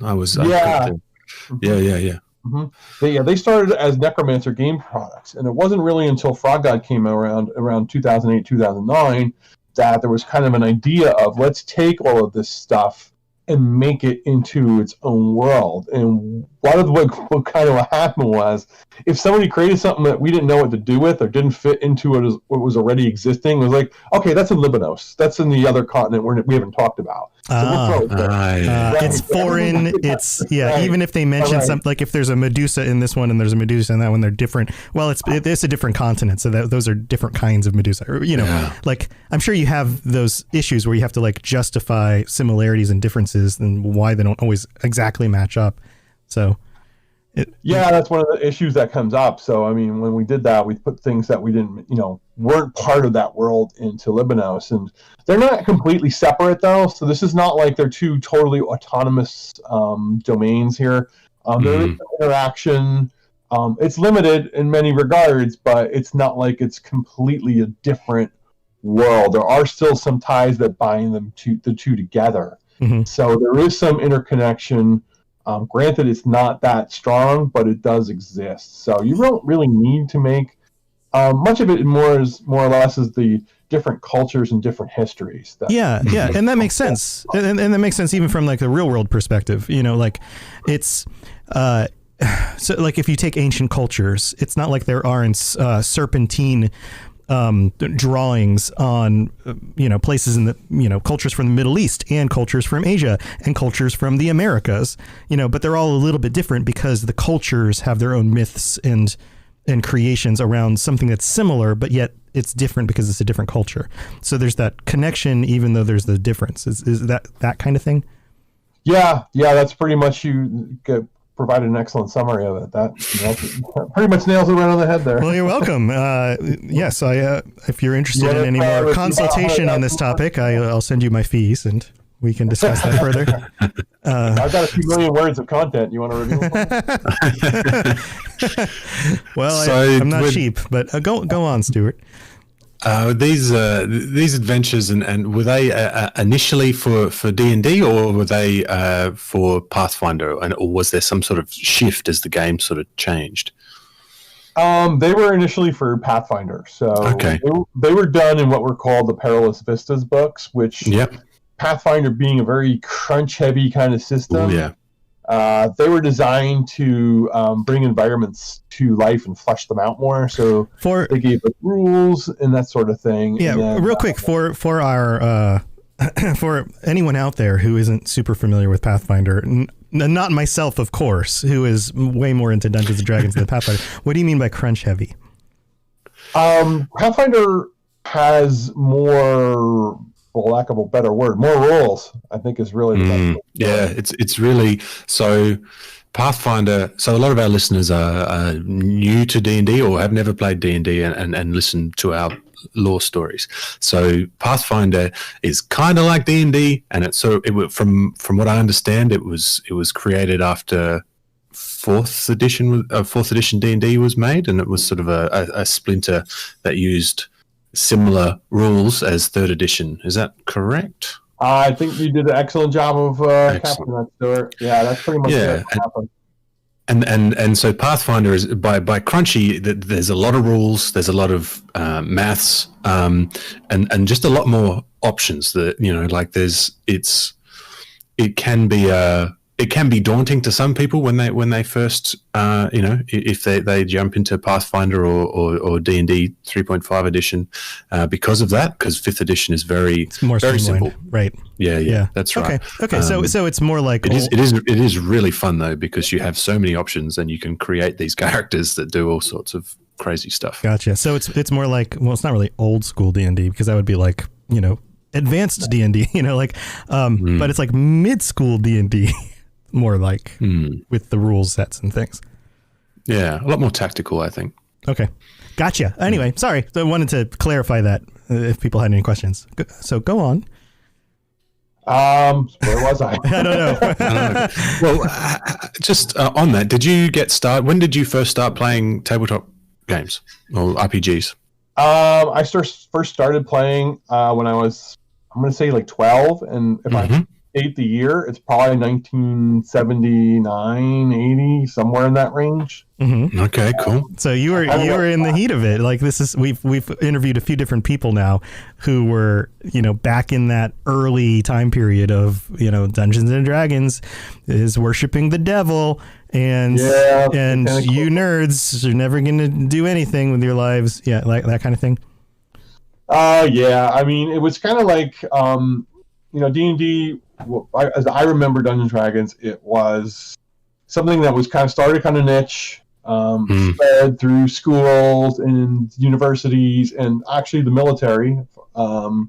They started as Necromancer game products, and it wasn't really until Frog God came around 2008, 2009 that there was kind of an idea of, let's take all of this stuff and make it into its own world. And what kind of happened was, if somebody created something that we didn't know what to do with or didn't fit into what was already existing, it was like, okay, that's in Libanos, that's in the other continent we haven't talked about. So it's foreign. It's even if they mention something, like if there's a Medusa in this one and there's a Medusa in that one, they're different. Well, it's a different continent, so those are different kinds of Medusa. Like I'm sure you have those issues where you have to like justify similarities and differences and why they don't always exactly match up. So that's one of the issues that comes up. So I mean, when we did that, we put things that we didn't, weren't part of that world into Libanos, and they're not completely separate though. So this is not like they're two totally autonomous domains here. There is interaction. It's limited in many regards, but it's not like it's completely a different world. There are still some ties that bind the two together. Mhm. So there is some interconnection. Granted, it's not that strong, but it does exist. So you don't really need to make much of it. More or less is the different cultures and different histories. Yeah, and that makes sense, and that makes sense even from like the real world perspective. You know, like it's so like if you take ancient cultures, it's not like there aren't serpentine drawings on places in the cultures from the Middle East and cultures from Asia and cultures from the Americas, but they're all a little bit different because the cultures have their own myths and creations around something that's similar, but yet it's different because it's a different culture. So there's that connection, even though there's the difference. Is that kind of thing? Yeah, that's pretty much provided an excellent summary of it. That pretty much nails it right on the head there. Well, you're welcome. Yes, if you're interested in any more consultation on this topic, I'll send you my fees and we can discuss that further. I've got a few million words of content. You want to review them? Well, I'm not cheap, but go on, Stuart. These adventures and were they initially for D&D or were they for Pathfinder, or was there some sort of shift as the game sort of changed? They were initially for Pathfinder, so they were done in what were called the Perilous Vistas books, which Pathfinder being a very crunch heavy kind of system. They were designed to bring environments to life and flesh them out more. So they gave us rules and that sort of thing. Yeah, then, real quick for our for anyone out there who isn't super familiar with Pathfinder, not myself, of course, who is way more into Dungeons and Dragons than Pathfinder. What do you mean by crunch heavy? Pathfinder has more, for lack of a better word, more rules, I think is really the best. Yeah, it's really so. Pathfinder. So a lot of our listeners are new to D&D or have never played D&D and listen to our lore stories. So Pathfinder is kind of like D&D, and it's from what I understand, it was created after fourth edition D&D was made, and it was sort of a splinter that used similar rules as third edition. Is that correct? I think you did an excellent job of capturing that, Stuart. Yeah, that's pretty much what happened. And so Pathfinder is by crunchy. There's a lot of rules. There's a lot of maths, and just a lot more options. That it can be daunting to some people when they first if they jump into Pathfinder or D&D 3.5 edition because of that, because 5th edition is very simple, right? Yeah, that's right. Okay. So it's more like it is really fun though, because you have so many options and you can create these characters that do all sorts of crazy stuff. Gotcha. So it's more like, well, it's not really old school D&D, because that would be like advanced D&D, but it's like mid school D&D. More like with the rule sets and things. Yeah, a lot more tactical, I think. Okay. Gotcha. Anyway, sorry. So I wanted to clarify that if people had any questions. So go on. Where was I? I don't know. Well, just on that, did you get started? When did you first start playing tabletop games or RPGs? I first started playing when I was, I'm going to say like 12. And if I date the year, it's probably 1979, 80, somewhere in that range. Mm-hmm. Okay, cool. So you were in the heat of it. Like we've interviewed a few different people now who were back in that early time period of Dungeons and Dragons is worshiping the devil, and you nerds are never going to do anything with your lives. Yeah, like that kind of thing. Yeah. I mean, it was kind of like D&D. As I remember Dungeons & Dragons, it was something that was started kind of niche, spread through schools and universities and actually the military, because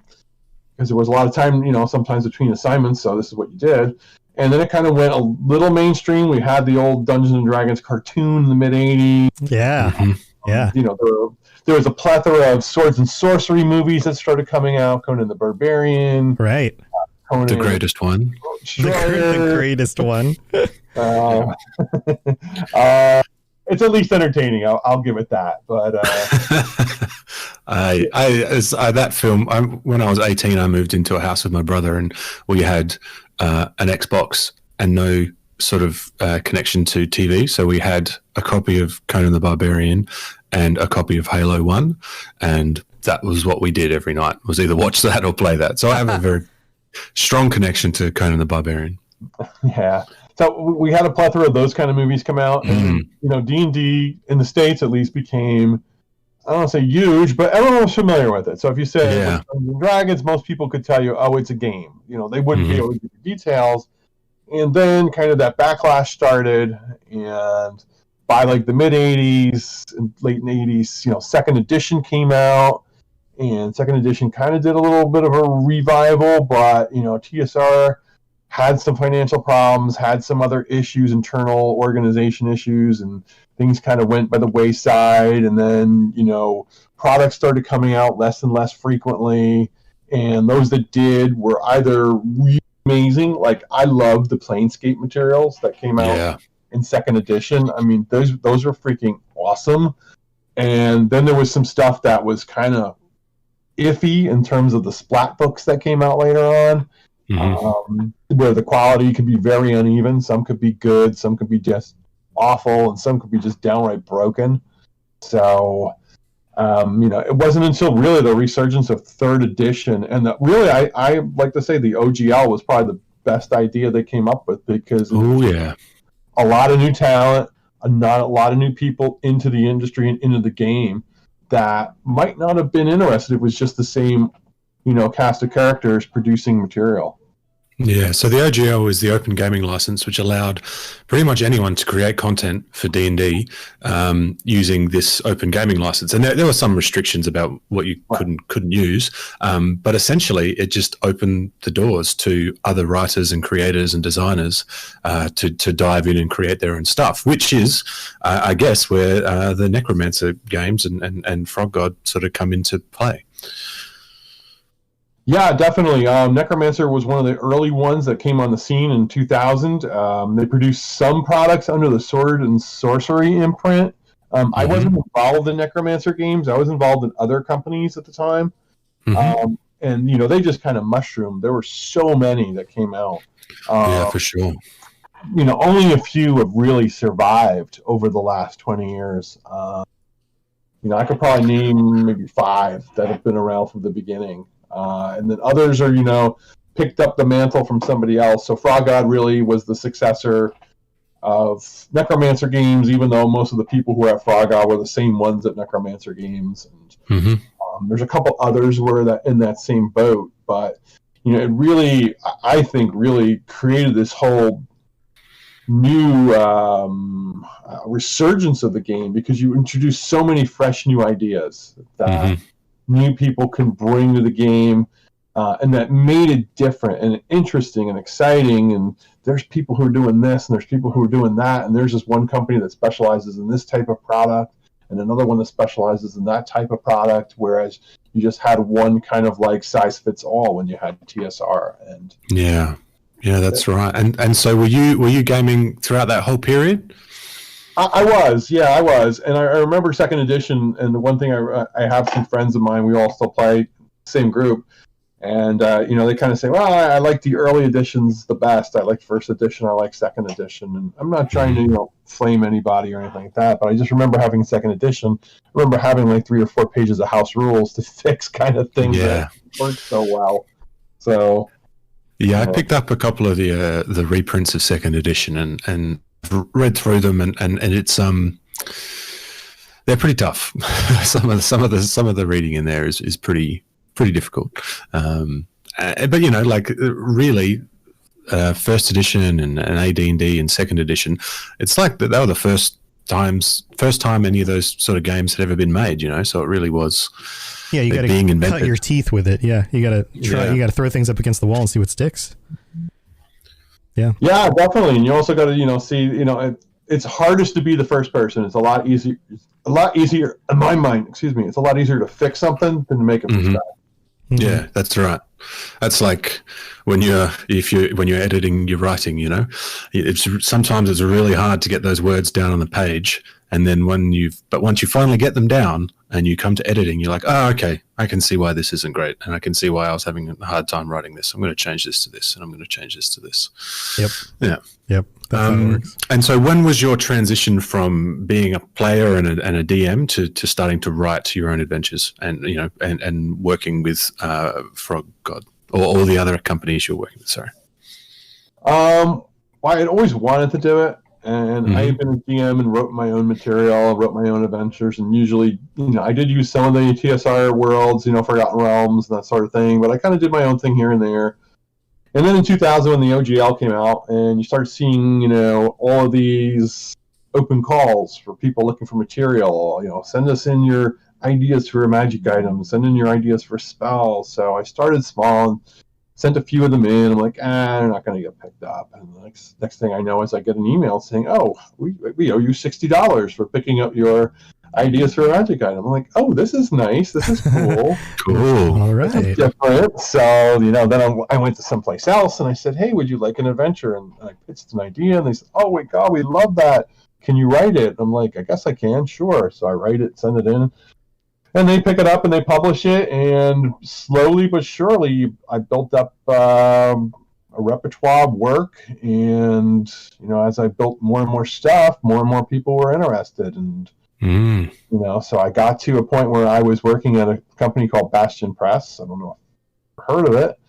there was a lot of time, sometimes between assignments, so this is what you did. And then it kind of went a little mainstream. We had the old Dungeons & Dragons cartoon in the mid-'80s. Yeah. Yeah. There was a plethora of swords and sorcery movies that started coming out, Conan the Barbarian. Right. The greatest one. The greatest one. It's at least entertaining. I'll give it that. But That film. When I was 18, I moved into a house with my brother, and we had an Xbox and no sort of connection to TV. So we had a copy of Conan the Barbarian and a copy of Halo 1, and that was what we did every night. Was either watch that or play that. So I have a very strong connection to Conan the Barbarian. Yeah. So we had a plethora of those kind of movies come out, and D&D in the States at least became, I don't want to say huge, but everyone was familiar with it. So if you said Dungeons and Dragons, most people could tell you, oh, it's a game. They wouldn't be able to give you details. And then kind of that backlash started, and by like the mid 80s and late 80s, second edition came out, and second edition kind of did a little bit of a revival, but TSR had some financial problems, had some other issues, internal organization issues, and things kind of went by the wayside. And then, products started coming out less and less frequently. And those that did were either really amazing. Like, I loved the Planescape materials that came out in second edition. I mean, those were freaking awesome. And then there was some stuff that was kind of iffy in terms of the splat books that came out later on. Where the quality could be very uneven. Some could be good, some could be just awful, and some could be just downright broken. So, it wasn't until really the resurgence of third edition, and really, I like to say the OGL was probably the best idea they came up with, because a lot of new talent, not a lot of new people into the industry and into the game that might not have been interested. It was just the same cast of characters producing material. Yeah, so the OGL is the Open Gaming License, which allowed pretty much anyone to create content for D&D using this Open Gaming License. And there were some restrictions about what you couldn't use, but essentially it just opened the doors to other writers and creators and designers to dive in and create their own stuff, which is, I guess, where the Necromancer games and Frog God sort of come into play. Yeah, definitely. Necromancer was one of the early ones that came on the scene in 2000. They produced some products under the Sword and Sorcery imprint. I wasn't involved in Necromancer games. I was involved in other companies at the time. And, they just kind of mushroomed. There were so many that came out. Yeah, for sure. Only a few have really survived over the last 20 years. I could probably name maybe 5 that have been around from the beginning. And then others are, picked up the mantle from somebody else. So Frog God really was the successor of Necromancer games, even though most of the people who were at Frog God were the same ones at Necromancer games. And there's a couple others were that in that same boat, but it really, I think, really created this whole new resurgence of the game, because you introduced so many fresh new ideas that new people can bring to the game, and that made it different and interesting and exciting. And there's people who are doing this, and there's people who are doing that, and there's this one company that specializes in this type of product, and another one that specializes in that type of product, whereas you just had one kind of like size fits all when you had TSR. And yeah, that's right. And so were you gaming throughout that whole period? I was. And I remember second edition, and the one thing I have some friends of mine, we all still play, same group, and they kind of say, well, I like the early editions the best. I like first edition, I like second edition, and I'm not trying to flame anybody or anything like that, but I just remember having second edition. I remember having like 3 or 4 pages of house rules to fix kind of things that worked so well. So yeah, I picked up a couple of the reprints of second edition and read through them, and it's they're pretty tough. some of the reading in there is pretty difficult. But really, first edition and AD&D and second edition, it's like they were the first time any of those sort of games had ever been made. So it really was. Yeah, you got to cut your teeth with it. Yeah, you got to try. You got to throw things up against the wall and see what sticks. Yeah, definitely. And you also got to, see, it's hardest to be the first person. It's a lot easier in my mind. Excuse me. It's a lot easier to fix something than to make it from scratch. Yeah, that's right. That's like when you're editing your writing. Sometimes it's really hard to get those words down on the page, And then once you finally get them down and you come to editing, you're like, oh, okay, I can see why this isn't great. And I can see why I was having a hard time writing this. I'm going to change this to this, and I'm going to change this to this. Yep. Yeah. Yep. That's how it works. And so when was your transition from being a player and a DM to starting to write your own adventures and, you know, and working with Frog God or all the other companies you're working with? Sorry. Well, I had always wanted to do it. And I had been a DM and wrote my own material, wrote my own adventures, and usually, you know, I did use some of the TSR worlds, you know, Forgotten Realms and that sort of thing, but I kind of did my own thing here and there. And then in 2000, when the OGL came out, and you started seeing, you know, all of these open calls for people looking for material, you know, send us in your ideas for magic items, send in your ideas for spells. So I started small and sent a few of them in. I'm like, they're not going to get picked up. And the next thing I know is I get an email saying, oh, we owe you $60 for picking up your ideas for a magic item. I'm like, oh, this is nice. This is cool. Cool. All right. This is different. So, you know, then I went to someplace else and I said, hey, would you like an adventure? And I pitched an idea and they said, oh my God, we love that. Can you write it? I'm like, I guess I can. Sure. So I write it, send it in. And they pick it up and they publish it, and slowly but surely, I built up a repertoire of work. And you know, as I built more and more stuff, more and more people were interested. And you know, so I got to a point where I was working at a company called Bastion Press. I don't know if you've heard of it.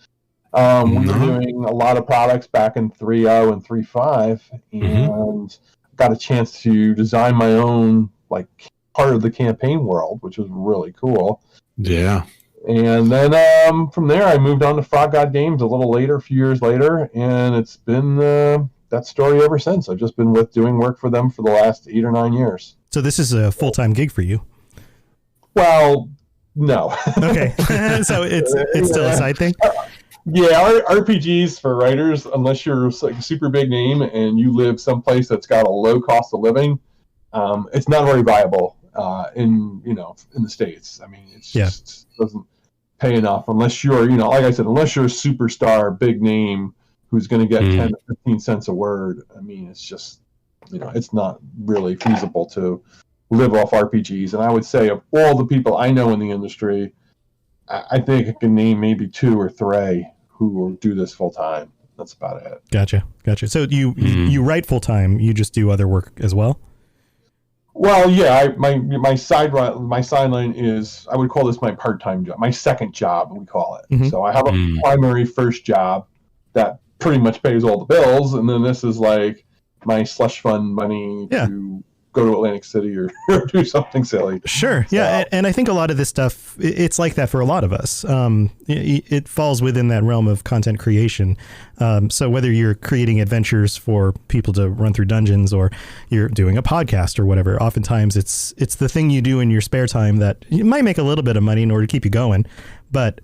We were doing a lot of products back in 3.0 and 3.5, and got a chance to design my own like part of the campaign world, which was really cool. Yeah. And then from there, I moved on to Frog God Games a little later, a few years later, and it's been that story ever since. I've just been doing work for them for the last 8 or 9 years. So this is a full-time gig for you? Well, no. Okay. So it's still a side thing? Yeah, RPGs for writers, unless you're like a super big name and you live someplace that's got a low cost of living, it's not very viable in the States. I mean, it just doesn't pay enough unless you're, you know, like I said, unless you're a superstar, big name who's going to get 10 to 15 cents a word. I mean, it's just, you know, it's not really feasible to live off RPGs. And I would say of all the people I know in the industry, I think I can name maybe 2 or 3 who will do this full time. That's about it. Gotcha. So you write full time. You just do other work as well? Well, yeah, my sideline is, I would call this my part-time job, my second job, we call it. So I have a primary first job that pretty much pays all the bills, and then this is like my slush fund money to go to Atlantic City or do something silly. Sure. Yeah. And I think a lot of this stuff, it's like that for a lot of us. It falls within that realm of content creation. So whether you're creating adventures for people to run through dungeons or you're doing a podcast or whatever, oftentimes it's the thing you do in your spare time that you might make a little bit of money in order to keep you going. But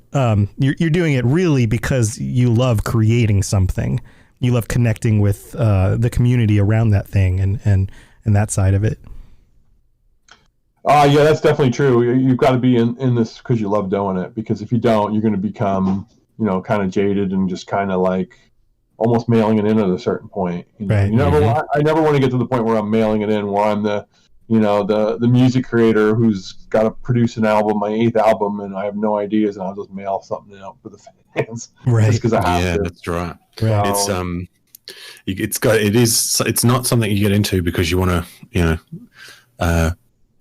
you're doing it really because you love creating something. You love connecting with the community around that thing and that side of it. Yeah, that's definitely true. You've got to be in this because you love doing it, because if you don't, you're going to become, you know, kind of jaded and just kind of like almost mailing it in at a certain point. You know? Right. I never want to get to the point where I'm mailing it in, where I'm the music creator who's got to produce an album, my 8th album, and I have no ideas, and I'll just mail something out for the fans. Right. Just because I have to. That's right. So, it's not something you get into because you want to, you know,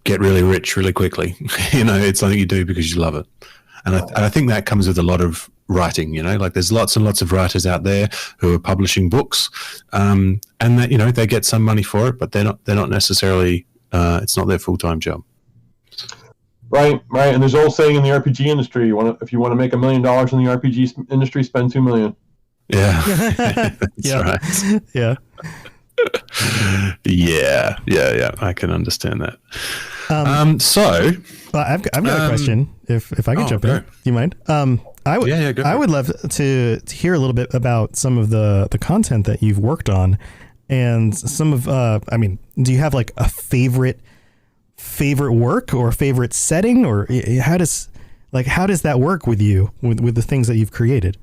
get really rich really quickly. You know, it's something you do because you love it. And I think that comes with a lot of writing, you know, like there's lots and lots of writers out there who are publishing books, and that, you know, they get some money for it, but they're not necessarily, it's not their full-time job. Right. And there's an old saying in the RPG industry, if you want to make $1 million in the RPG industry, spend $2 million. Yeah. That's right. Yeah. Yeah. I can understand that. I've got a question. If I can jump in, do you mind? I would love to hear a little bit about some of the content that you've worked on, and some of. Do you have like a favorite work or a favorite setting, or how does that work with you with the things that you've created?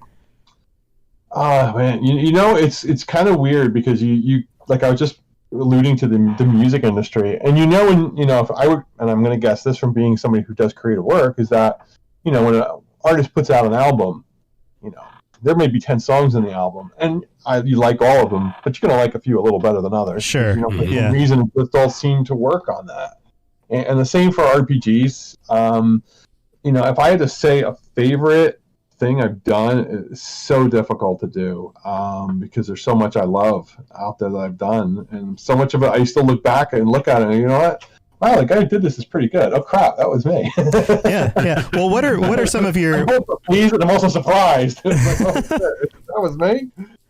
Man, you know, it's kind of weird because you like, I was just alluding to the music industry. And if I were, and I'm going to guess this from being somebody who does creative work, is that, when an artist puts out an album, there may be 10 songs in the album, and you like all of them, but you're going to like a few a little better than others. Sure. For some reason, it just all seem to work on that. And the same for RPGs. If I had to say a favorite thing I've done, it's so difficult to do because there's so much I love out there that I've done, and so much of it I still look back and look at it and you know what? Wow, the guy who did this is pretty good. Oh crap, that was me. Yeah. Well, what are some of your? I'm pleased, and I'm also surprised. That was me.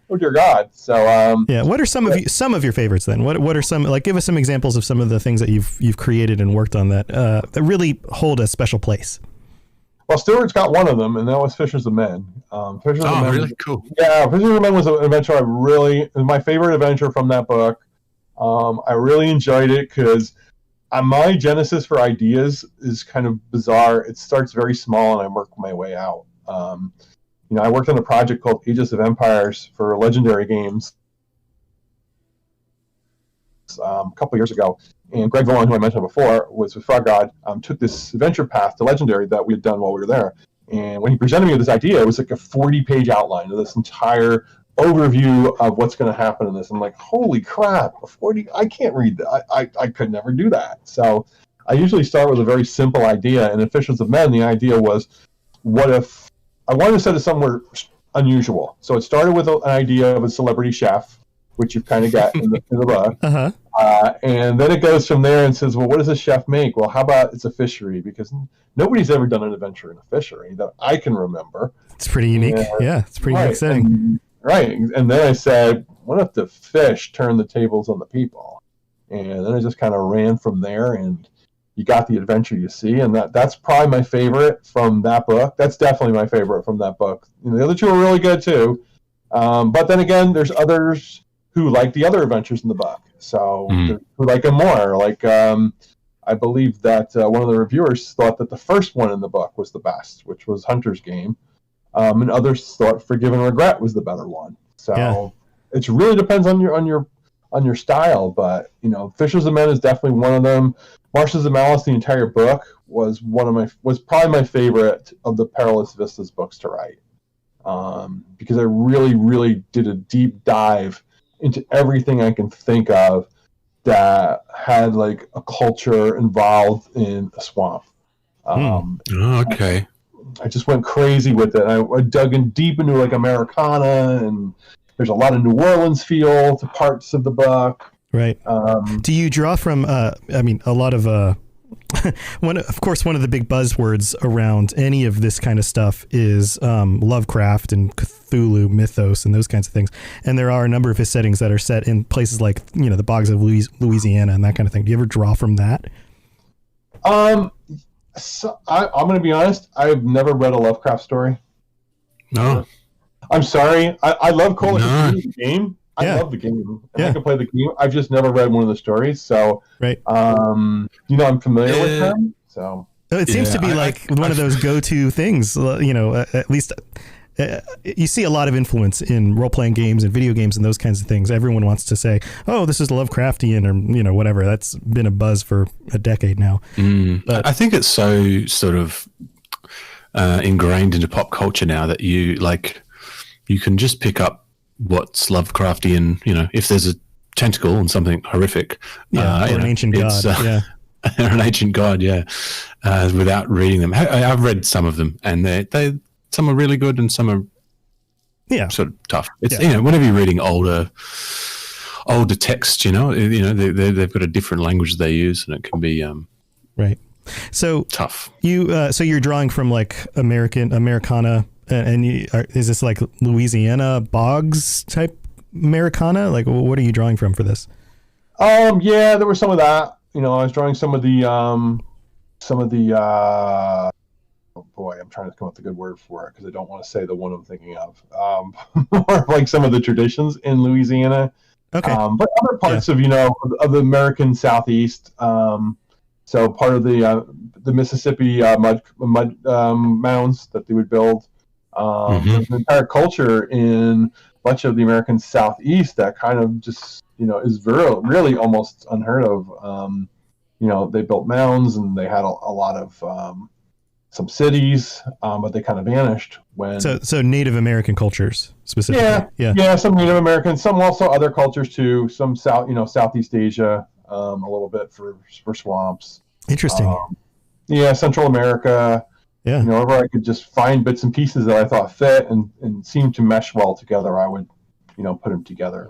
Oh dear God. So what are some of your favorites then? What are some, like, give us some examples of some of the things that you've created and worked on that really hold a special place? Well, Stewart's got one of them, and that was Fishers of Men. Fishers of Men, really cool. Yeah, Fishers of Men was an adventure my favorite adventure from that book. I really enjoyed it because my genesis for ideas is kind of bizarre. It starts very small, and I work my way out. I worked on a project called Ages of Empires for Legendary Games a couple years ago. And Greg Vaughan, who I mentioned before, was with Frog God, took this adventure path to Legendary that we had done while we were there. And when he presented me with this idea, it was like a 40-page outline of this entire overview of what's going to happen in this. I'm like, holy crap, I can't read that. I could never do that. So I usually start with a very simple idea. And in Fishers of Men, the idea was, what if I wanted to set it somewhere unusual? So it started with an idea of a celebrity chef, which you kind of got in the book. Uh-huh. And then it goes from there and says, well, what does a chef make? Well, how about it's a fishery? Because nobody's ever done an adventure in a fishery that I can remember. It's pretty unique. It's pretty unique setting. And then I said, what if the fish turn the tables on the people? And then I just kind of ran from there, and you got the adventure you see. And that's probably my favorite from that book. That's definitely my favorite from that book. The other two are really good too. But then again, there's others who like the other adventures in the book. So who like them more. Like I believe that one of the reviewers thought that the first one in the book was the best, which was Hunter's Game. And others thought Forgive and Regret was the better one. So it really depends on your style. But Fishers of Men is definitely one of them. Marshes of Malice, the entire book, was probably my favorite of the Perilous Vistas books to write. Because I really, really did a deep dive into everything I can think of that had like a culture involved in a swamp. Okay. I just went crazy with it. I dug in deep into like Americana, and there's a lot of New Orleans feel to parts of the book. Right. Do you draw from, a lot of, one of the big buzzwords around any of this kind of stuff is Lovecraft and Cthulhu mythos and those kinds of things. And there are a number of his settings that are set in places like, the bogs of Louisiana and that kind of thing. Do you ever draw from that? So I'm going to be honest. I've never read a Lovecraft story. No. I'm sorry. I love Call of Duty game. I love the game. I can play the game. I've just never read one of the stories. So, right. I'm familiar with them. So it seems to be one of those go-to things. At least you see a lot of influence in role-playing games and video games and those kinds of things. Everyone wants to say, "Oh, this is Lovecraftian," or whatever. That's been a buzz for a decade now. But I think it's so sort of ingrained into pop culture now that you can just pick up what's Lovecraftian. If there's a tentacle and something horrific, or an ancient god, or an ancient god, without reading them. I've read some of them, and they some are really good, and some are sort of tough. It's whenever you're reading older text, they've got a different language they use, and it can be right. So tough. You're drawing from like Americana, and is this like Louisiana bogs type Americana? Like, what are you drawing from for this? There was some of that. I was drawing some of the oh boy, I'm trying to come up with a good word for it because I don't want to say the one I'm thinking of. More like some of the traditions in Louisiana. Okay. But other parts of the American Southeast. So part of the Mississippi mud mounds that they would build. There's an entire culture in much of the American Southeast that kind of just, is really almost unheard of. They built mounds and they had a lot of some cities, but they kind of vanished when. So Native American cultures specifically. Yeah. Some Native Americans, some also other cultures too. Some Southeast Asia, a little bit for swamps. Interesting. Central America. Yeah. Wherever I could just find bits and pieces that I thought fit and seemed to mesh well together, I would, put them together.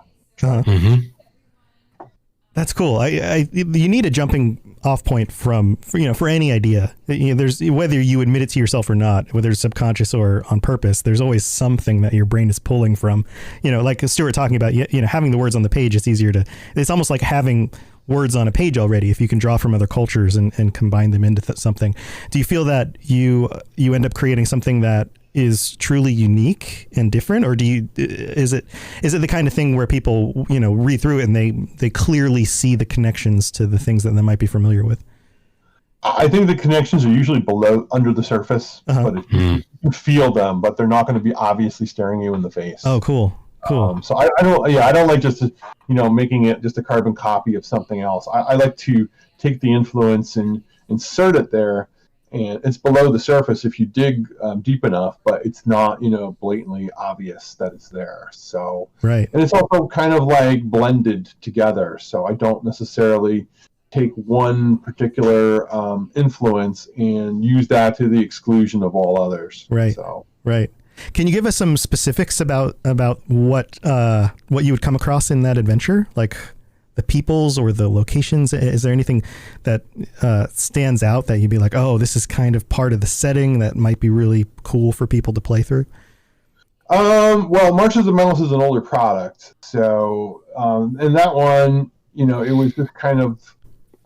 That's cool. You need a jumping off point for any idea. There's, whether you admit it to yourself or not, whether it's subconscious or on purpose, there's always something that your brain is pulling from. Like Stuart talking about, having the words on the page, it's almost like having words on a page already if you can draw from other cultures and combine them into something. Do you feel that you end up creating something that is truly unique and different, or is it the kind of thing where people read through it and they clearly see the connections to the things that they might be familiar with? I think the connections are usually under the surface, but you can feel them, but they're not going to be obviously staring you in the face. Oh, cool. So I don't like just making it just a carbon copy of something else. I like to take the influence and insert it there, and it's below the surface if you dig deep enough, but it's not blatantly obvious that it's there. So right, and it's also kind of like blended together. So I don't necessarily take one particular influence and use that to the exclusion of all others. Right. So right. Can you give us some specifics about what you would come across in that adventure, like the peoples or the locations? Is there anything that stands out that you'd be like, oh, this is kind of part of the setting that might be really cool for people to play through? Well, Marches of the Melons is an older product, so in that one, it was just kind of,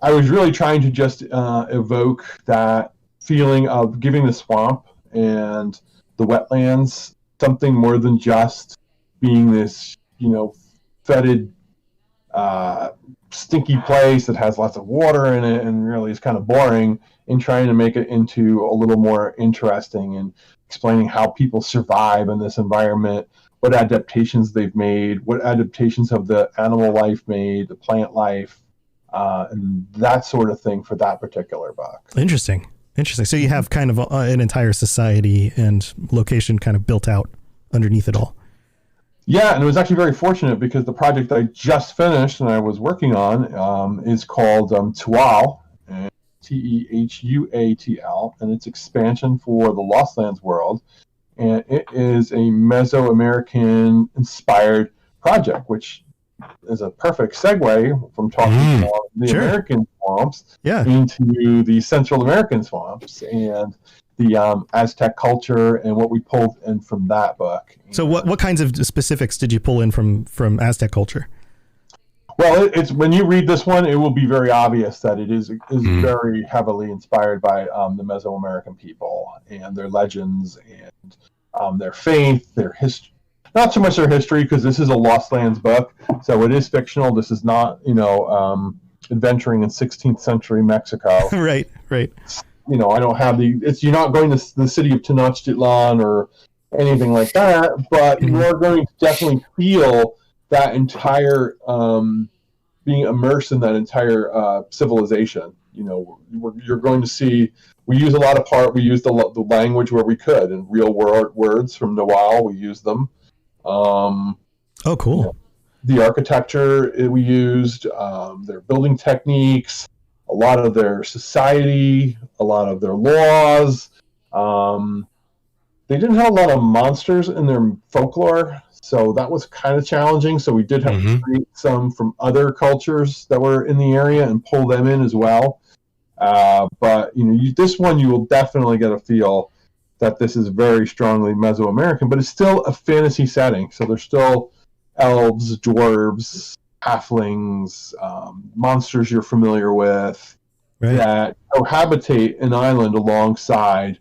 I was really trying to just evoke that feeling of giving the swamp and the wetlands something more than just being this, fetid, stinky place that has lots of water in it and really is kind of boring, and trying to make it into a little more interesting and explaining how people survive in this environment, what adaptations they've made, what adaptations have the animal life made, the plant life, and that sort of thing for that particular book. Interesting. So you have kind of an entire society and location kind of built out underneath it all. Yeah, and it was actually very fortunate because the project I just finished and I was working on is called Tuatl, Tehuatl, and it's expansion for the Lost Lands world. And it is a Mesoamerican inspired project, which is a perfect segue from talking about the American swamps into the Central American swamps and the Aztec culture and what we pulled in from that book. So what kinds of specifics did you pull in from Aztec culture? Well, it's when you read this one, it will be very obvious that it is very heavily inspired by the Mesoamerican people and their legends and their faith, their history. Not so much their history, because this is a Lost Lands book, so it is fictional. This is not, adventuring in 16th century Mexico. Right. I don't have you're not going to the city of Tenochtitlan or anything like that, but you are going to definitely feel that entire, being immersed in that entire civilization. You're going to see, we use the language where we could, and real world words from Nahuatl, we use them. Oh, cool. The architecture we used, their building techniques, a lot of their society, a lot of their laws. They didn't have a lot of monsters in their folklore, so that was kind of challenging. So we did have to create some from other cultures that were in the area and pull them in as well. But this one, you will definitely get a feel that this is very strongly Mesoamerican, but it's still a fantasy setting. So there's still elves, dwarves, halflings, monsters you're familiar with that cohabitate an island alongside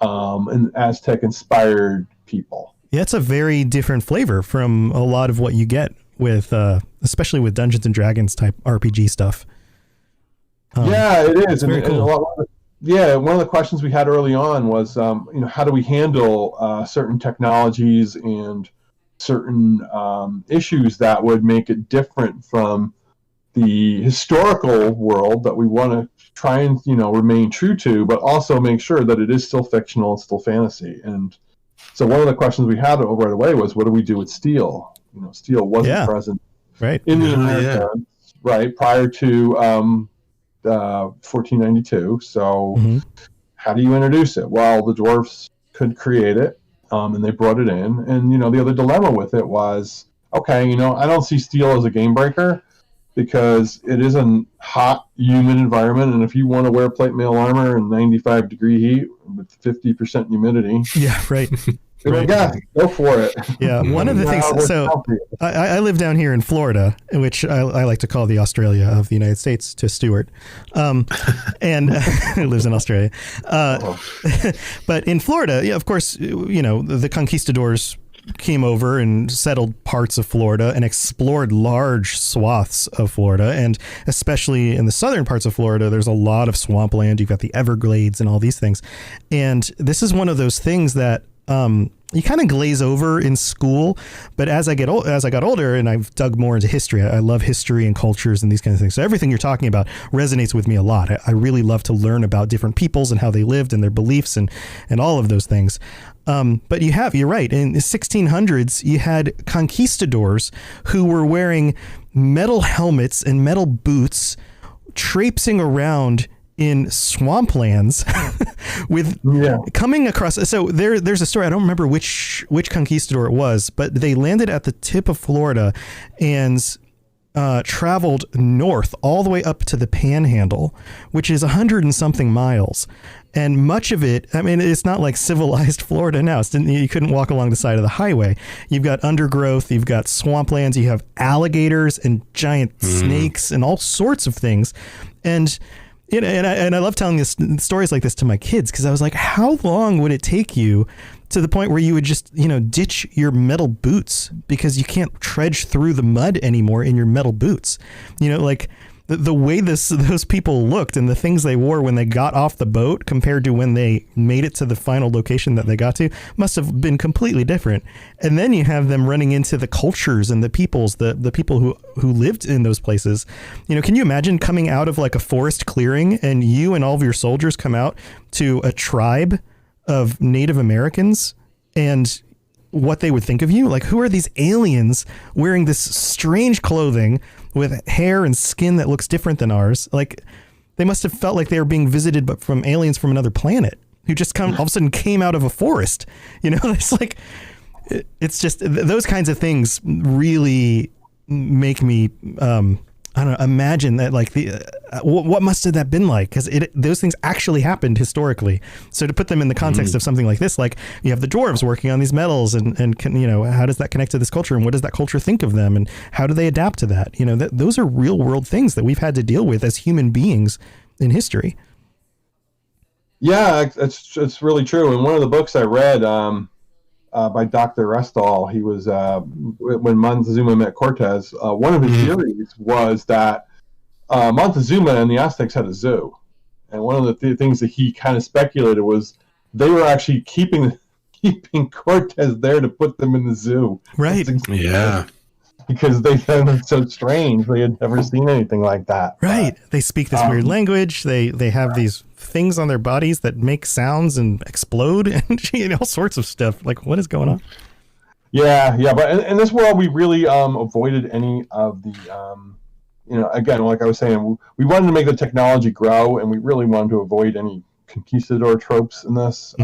an Aztec-inspired people. Yeah, it's a very different flavor from a lot of what you get with, especially with Dungeons and Dragons type RPG stuff. Yeah, it is. Very cool. yeah, one of the questions we had early on was, how do we handle certain technologies and certain issues that would make it different from the historical world that we want to try and remain true to, but also make sure that it is still fictional and still fantasy. And so one of the questions we had right away was, what do we do with steel? Steel wasn't present in the Americas, right, prior to 1492. So how do you introduce it? Well, the dwarves could create it, and they brought it in. And the other dilemma with it was, okay, I don't see steel as a game breaker, because it is a hot, humid environment, and if you want to wear plate mail armor in 95-degree heat with 50% humidity, right. Go for it. Yeah, one of the things. So I live down here in Florida, which I like to call the Australia of the United States to Stuart, and lives in Australia. But in Florida, of course, the conquistadors came over and settled parts of Florida and explored large swaths of Florida. And especially in the southern parts of Florida, there's a lot of swampland. You've got the Everglades and all these things. And this is one of those things that you kind of glaze over in school. But as I got older and I've dug more into history, I love history and cultures and these kinds of things. So everything you're talking about resonates with me a lot. I really love to learn about different peoples and how they lived and their beliefs and all of those things. But you're right. In the 1600s, you had conquistadors who were wearing metal helmets and metal boots, traipsing around in swamplands coming across. So there's a story. I don't remember which conquistador it was, but they landed at the tip of Florida and traveled north all the way up to the Panhandle, which is 100 and something miles. And much of it, I mean, it's not like civilized Florida now. You couldn't walk along the side of the highway. You've got undergrowth, you've got swamplands, you have alligators and giant snakes and all sorts of things. And I love telling stories like this to my kids, because I was like, how long would it take you to the point where you would just, ditch your metal boots because you can't trudge through the mud anymore in your metal boots? Like the way those people looked and the things they wore when they got off the boat compared to when they made it to the final location that they got to must have been completely different. And then you have them running into the cultures and the peoples, the people who lived in those places. Can you imagine coming out of like a forest clearing and you and all of your soldiers come out to a tribe of Native Americans and what they would think of you? Like, who are these aliens wearing this strange clothing with hair and skin that looks different than ours? Like, they must have felt like they were being visited, but from aliens from another planet who just all of a sudden came out of a forest. It's like, it's just those kinds of things really make me, I don't know, imagine that, like, what must have that been like? Because those things actually happened historically. So to put them in the context of something like this, like you have the dwarves working on these metals and how does that connect to this culture, and what does that culture think of them, and how do they adapt to that? Those are real world things that we've had to deal with as human beings in history. Yeah, it's really true. And one of the books I read by Dr. Restall, he was when Montezuma met Cortez. One of his theories was that Montezuma and the Aztecs had a zoo, and one of the things that he kind of speculated was they were actually keeping Cortez there to put them in the zoo. Right. Yeah. Because they found it so strange. They had never seen anything like that. Right. They speak this weird language. They have these things on their bodies that make sounds and explode and all sorts of stuff. Like, what is going on? Yeah. But in this world, we really avoided any of the, again, like I was saying, we wanted to make the technology grow, and we really wanted to avoid any conquistador tropes in this.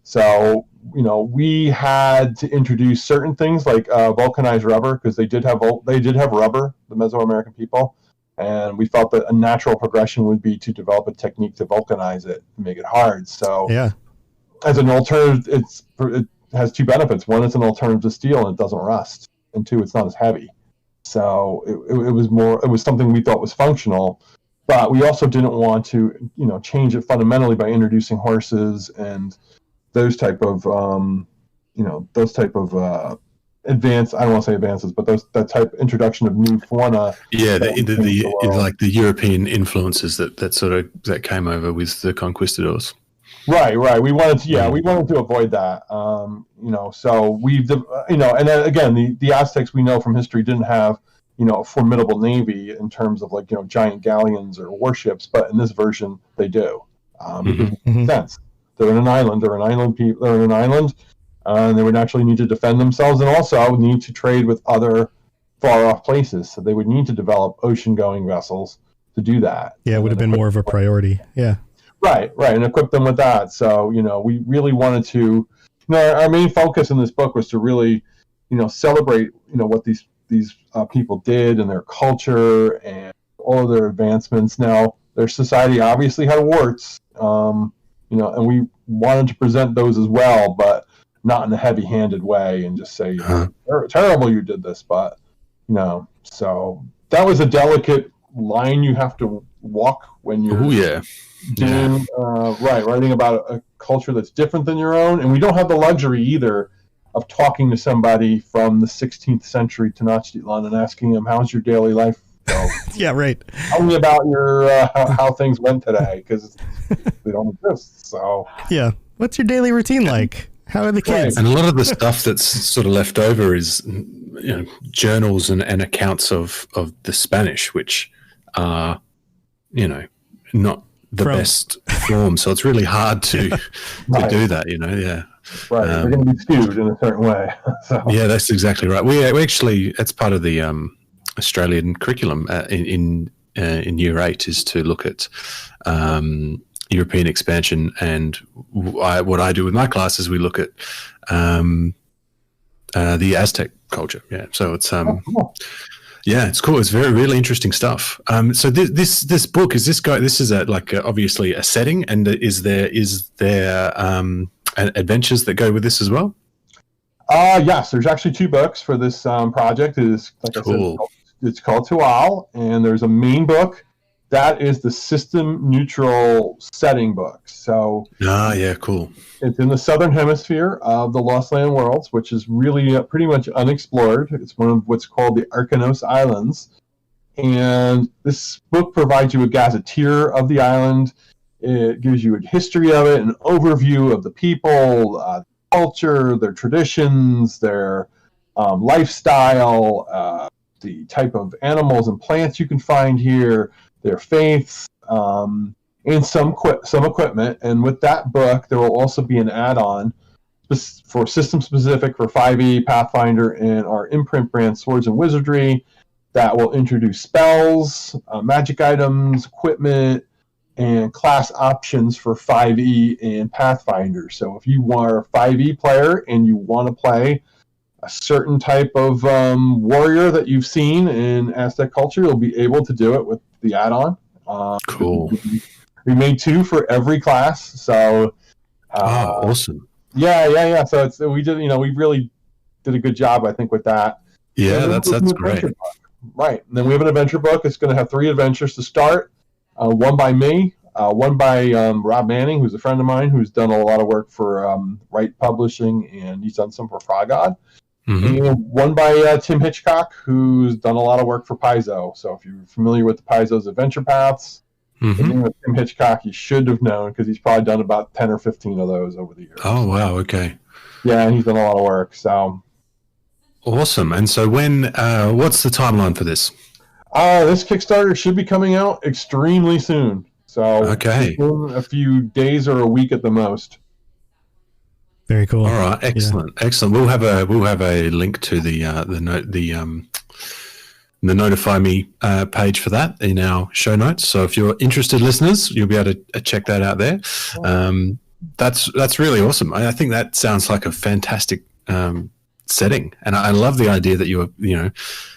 So, we had to introduce certain things like vulcanized rubber, because they did have rubber, the Mesoamerican people, and we felt that a natural progression would be to develop a technique to vulcanize it and make it hard. So, as an alternative, it has two benefits. One, it's an alternative to steel and it doesn't rust, and two, it's not as heavy. So it was something we thought was functional, but we also didn't want to change it fundamentally by introducing horses and those type of advance. I don't want to say advances, but that type introduction of new fauna. Yeah, like the European influences that came over with the conquistadors. Right. We wanted to avoid that. So we've, and then again, the Aztecs, we know from history, didn't have, a formidable navy in terms of giant galleons or warships, but in this version they do. Because it makes sense. They're in an island. They're in an island, and they would naturally need to defend themselves, and also need to trade with other far-off places. So they would need to develop ocean-going vessels to do that. Yeah, it would have been more of a priority. Yeah. Right, and equip them with that. So, we really wanted to, our main focus in this book was to really, celebrate, what these people did and their culture and all of their advancements. Now, their society obviously had warts, and we wanted to present those as well, but not in a heavy-handed way and just say, terrible you did this, but, so that was a delicate line you have to walk when you're writing about a culture that's different than your own. And we don't have the luxury either of talking to somebody from the 16th century Tenochtitlan and asking them, how's your daily life go? Yeah, right. Tell me about your how things went today, because they don't exist. So yeah, what's your daily routine like? How are the kids? And a lot of the stuff that's sort of left over is journals and accounts of the Spanish, which are not the best form, so it's really hard to do that. Right, they're going to be skewed in a certain way. So. Yeah, that's exactly right. We actually, it's part of the Australian curriculum in Year 8 is to look at European expansion, and what I do with my classes, we look at the Aztec culture. Yeah, so it's cool. Yeah, it's cool. It's really interesting stuff. So this book this is obviously a setting, and is there adventures that go with this as well? Yes, there's actually 2 books for this project. It is, like I said, it's called Tual, and there's a main book that is the system neutral setting book. So cool. It's in the southern hemisphere of the Lost Land worlds, which is really pretty much unexplored. It's one of what's called the Arcanos Islands. And this book provides you a gazetteer of the island. It gives you a history of it, an overview of the people, culture, their traditions, their lifestyle, the type of animals and plants you can find here, their faiths, and some equipment. And with that book, there will also be an add-on for system specific for 5e, Pathfinder, and our imprint brand Swords and Wizardry that will introduce spells, magic items, equipment, and class options for 5e and Pathfinder. So if you are a 5e player and you want to play a certain type of warrior that you've seen in Aztec culture, you'll be able to do it with the add-on. Cool. We made 2 for every class, so awesome. Yeah. So we really did a good job, I think, with that. Yeah, that's great. Right, and then we have an adventure book. It's going to have 3 adventures to start. One by me, one by Rob Manning, who's a friend of mine, who's done a lot of work for Wright Publishing, and he's done some for Frogod. Mm-hmm. And one by Tim Hitchcock, who's done a lot of work for Paizo. So if you're familiar with the Paizo's Adventure Paths, the name of Tim Hitchcock, you should have known, because he's probably done about 10 or 15 of those over the years. Oh, wow, okay. Yeah, and he's done a lot of work. So awesome. And so what's the timeline for this? This Kickstarter should be coming out extremely soon. So okay, a few days or a week at the most. Very cool. All right, excellent. We'll have a link to the Notify Me page for that in our show notes. So if you're interested, listeners, you'll be able to check that out there. That's really awesome. I think that sounds like a fantastic setting, and I love the idea that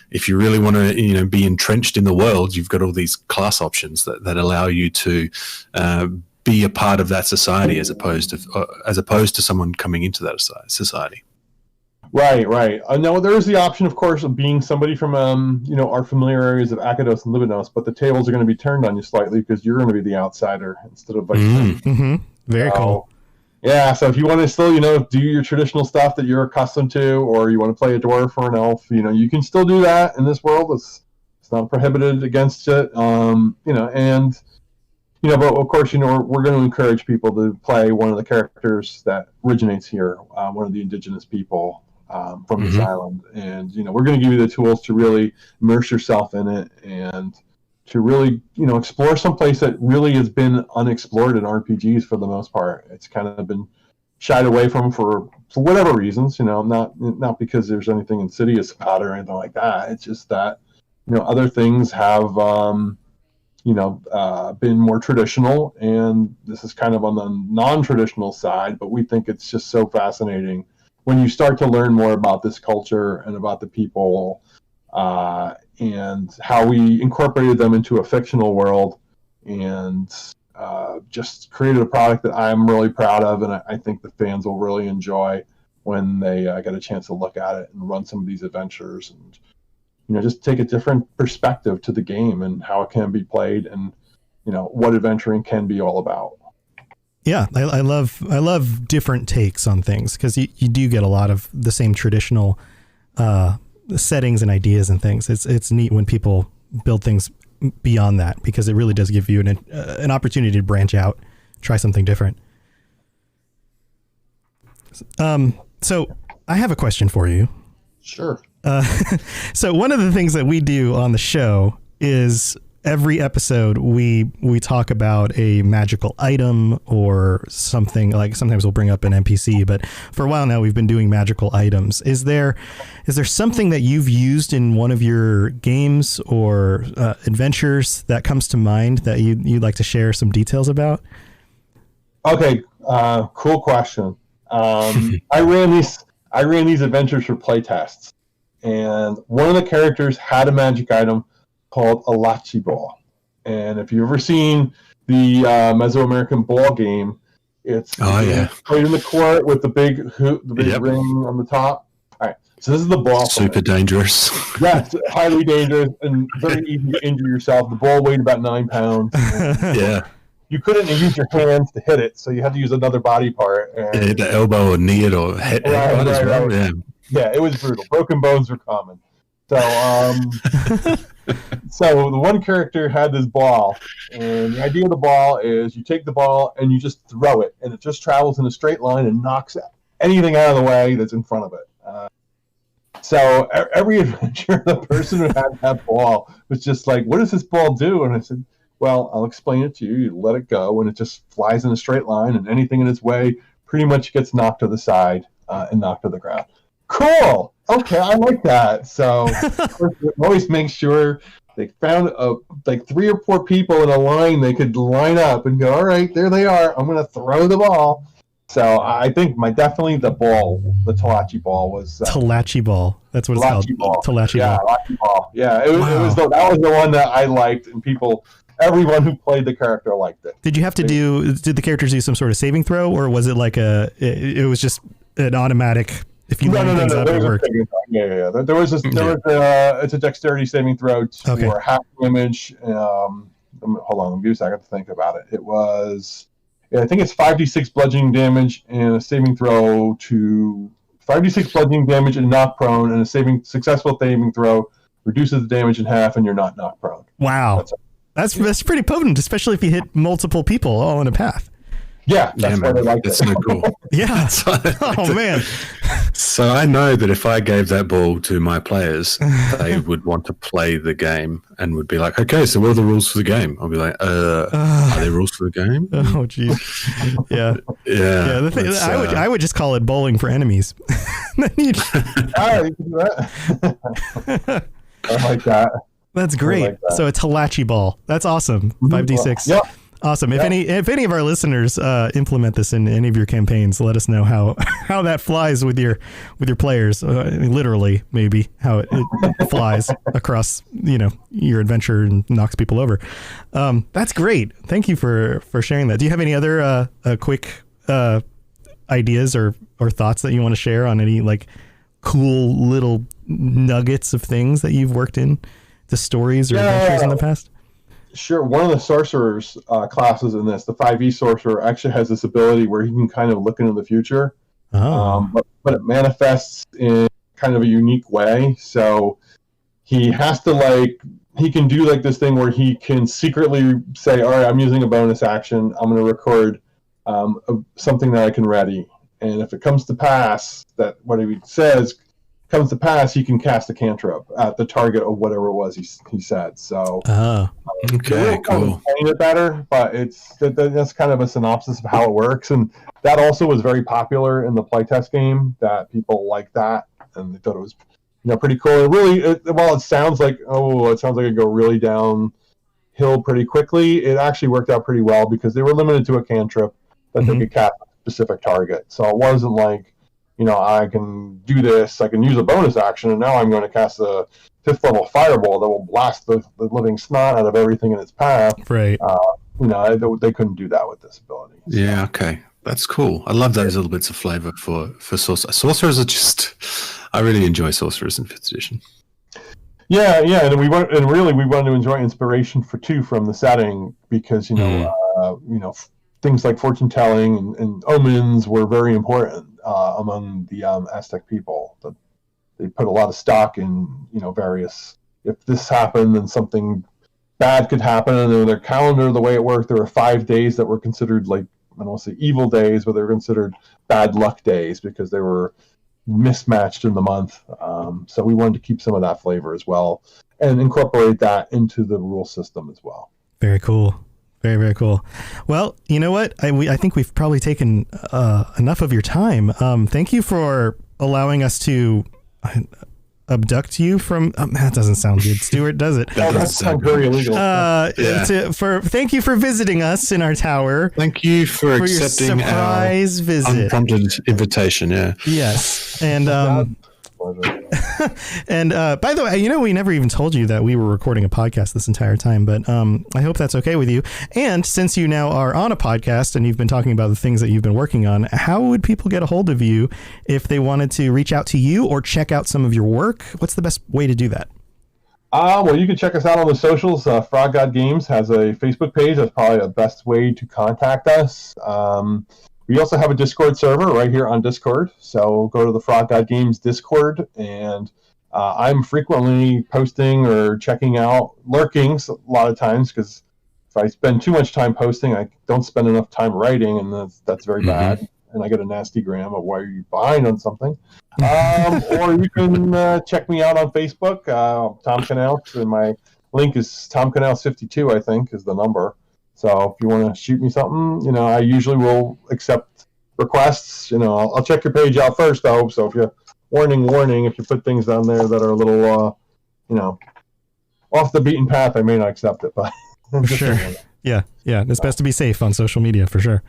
if you really want to be entrenched in the world, you've got all these class options that allow you to be a part of that society as opposed to someone coming into that society. Right. Now there is the option, of course, of being somebody from our familiar areas of Akados and Libanos, but the tables are going to be turned on you slightly because you're going to be the outsider instead of Very cool. Yeah, so if you want to still, do your traditional stuff that you're accustomed to, or you want to play a dwarf or an elf, you can still do that in this world. It's not prohibited against it. But of course, we're going to encourage people to play one of the characters that originates here, one of the indigenous people from this island. And, we're going to give you the tools to really immerse yourself in it and to really, explore some place that really has been unexplored in RPGs for the most part. It's kind of been shied away from for whatever reasons, not because there's anything insidious about it or anything like that. It's just that, other things have, been more traditional, and this is kind of on the non-traditional side, but we think it's just so fascinating when you start to learn more about this culture and about the people, and how we incorporated them into a fictional world and just created a product that I'm really proud of, and I think the fans will really enjoy when they get a chance to look at it and run some of these adventures and just take a different perspective to the game and how it can be played and what adventuring can be all about. Yeah, I love different takes on things, because you do get a lot of the same traditional settings and ideas and things. It's neat when people build things beyond that, because it really does give you an opportunity to branch out, try something different. So I have a question for you. Sure. So one of the things that we do on the show is every episode we talk about a magical item or something. Like sometimes we'll bring up an NPC, but for a while now we've been doing magical items. Is there something that you've used in one of your games or adventures that comes to mind that you'd like to share some details about? Okay, cool question. I ran these adventures for playtests, and one of the characters had a magic item called a Lachi Ball. And if you've ever seen the Mesoamerican ball game, it's played in the court with the big ring on the top. All right, so this is the ball. Super dangerous. Yeah, it's highly dangerous and very easy to injure yourself. The ball weighed about 9 pounds. Yeah. You couldn't use your hands to hit it, so you had to use another body part. And the elbow or knee it or head as well. Right. Yeah, it was brutal. Broken bones were common. So, so the one character had this ball, and the idea of the ball is you take the ball and you just throw it, and it just travels in a straight line and knocks anything out of the way that's in front of it. So every adventure, the person who had that ball was just like, "What does this ball do?" And I said, "Well, I'll explain it to you. You let it go, and it just flies in a straight line, and anything in its way pretty much gets knocked to the side and knocked to the ground." Cool. Okay, I like that. So of course, we always make sure they found like 3 or 4 people in a line they could line up and go, "All right, there they are. I'm going to throw the ball." So I think definitely the Talachi ball was Talachi ball. That's what it's called. Talachi ball. Talachi ball. Yeah, that was the one that I liked, and everyone who played the character liked it. Did you have to did the characters do some sort of saving throw, or was it like it was just an automatic? If you line things up, it worked. Yeah. There was it's a dexterity saving throw for half damage. Hold on, let me give you a second to think about it. It was, I think it's 5d6 bludgeoning damage and a saving throw to 5d6 bludgeoning damage and knock prone, and a successful saving throw reduces the damage in half, and you're not knocked prone. Wow, that's pretty potent, especially if you hit multiple people all in a path. Yeah, that's why they like it. That's so cool. Yeah. Oh man. So I know that if I gave that ball to my players, they would want to play the game and would be like, "Okay, so what are the rules for the game?" I'll be like, "Are there rules for the game?" Oh, geez. Yeah. Yeah. The thing, I would just call it bowling for enemies. You can do that. I like that. That's great. Like that. So it's Talachi ball. That's awesome. 5d6. Yep. Awesome. If any of our listeners implement this in any of your campaigns, let us know how that flies with your players. Literally, maybe how it flies across your adventure and knocks people over. That's great. Thank you for sharing that. Do you have any other quick ideas or thoughts that you want to share on any like cool little nuggets of things that you've worked in the stories or adventures in the past? sure, one of the sorcerer's classes in this, the 5e sorcerer, actually has this ability where he can kind of look into the future. But it manifests in kind of a unique way. So he has to he can do this thing where he can secretly say, all right, I'm using a bonus action. I'm going to record something that I can ready. And if it comes to pass, that what he says comes to pass, he can cast a cantrip at the target of whatever it was he said. So okay, cool. Explain it better, but that's kind of a synopsis of how it works. And that also was very popular in the playtest game, that people liked that and they thought it was pretty cool. While it sounds like it go really downhill pretty quickly, it actually worked out pretty well because they were limited to a cantrip that they could cast a specific target. So it wasn't like, I can do this, I can use a bonus action, and now I'm going to cast a 5th level fireball that will blast the living snot out of everything in its path. Right. They couldn't do that with this ability. So. Yeah, okay. That's cool. I love those little bits of flavor for sorcerers. Sorcerers are just... I really enjoy sorcerers in 5th edition. Yeah, and we wanted to enjoy inspiration from the setting because things like fortune telling and omens were very important among the Aztec people. They put a lot of stock in various. If this happened, then something bad could happen. And in their calendar, the way it worked, there were 5 days that were considered I don't want to say evil days, but they were considered bad luck days because they were mismatched in the month. So we wanted to keep some of that flavor as well and incorporate that into the rule system as well. Very cool. Very, very cool. Well, you know what? I think we've probably taken enough of your time. Thank you for allowing us to abduct you from. That doesn't sound good, Stuart, does it? That sounds very illegal. Thank you for visiting us in our tower. Thank you for accepting your surprise visit. Unprompted invitation. Yeah. Yes, and and by the way, we never even told you that we were recording a podcast this entire time, but I hope that's okay with you. And since you now are on a podcast and you've been talking about the things that you've been working on, how would people get a hold of you if they wanted to reach out to you or check out some of your work? What's the best way to do that? Well, you can check us out on the socials. Frog God Games has a Facebook page. That's probably the best way to contact us. We also have a Discord server right here on Discord. So go to the Frog God Games Discord, and I'm frequently posting or checking out lurkings a lot of times because if I spend too much time posting, I don't spend enough time writing, and that's very bad. And I get a nasty gram of why are you behind on something. Or you can check me out on Facebook, Tom Canals, and my link is Tom Canals 52, I think, is the number. So if you want to shoot me something, I usually will accept requests. I'll check your page out first, though. So if you warning, if you put things down there that are a little, off the beaten path, I may not accept it. But sure, yeah, it's best to be safe on social media for sure.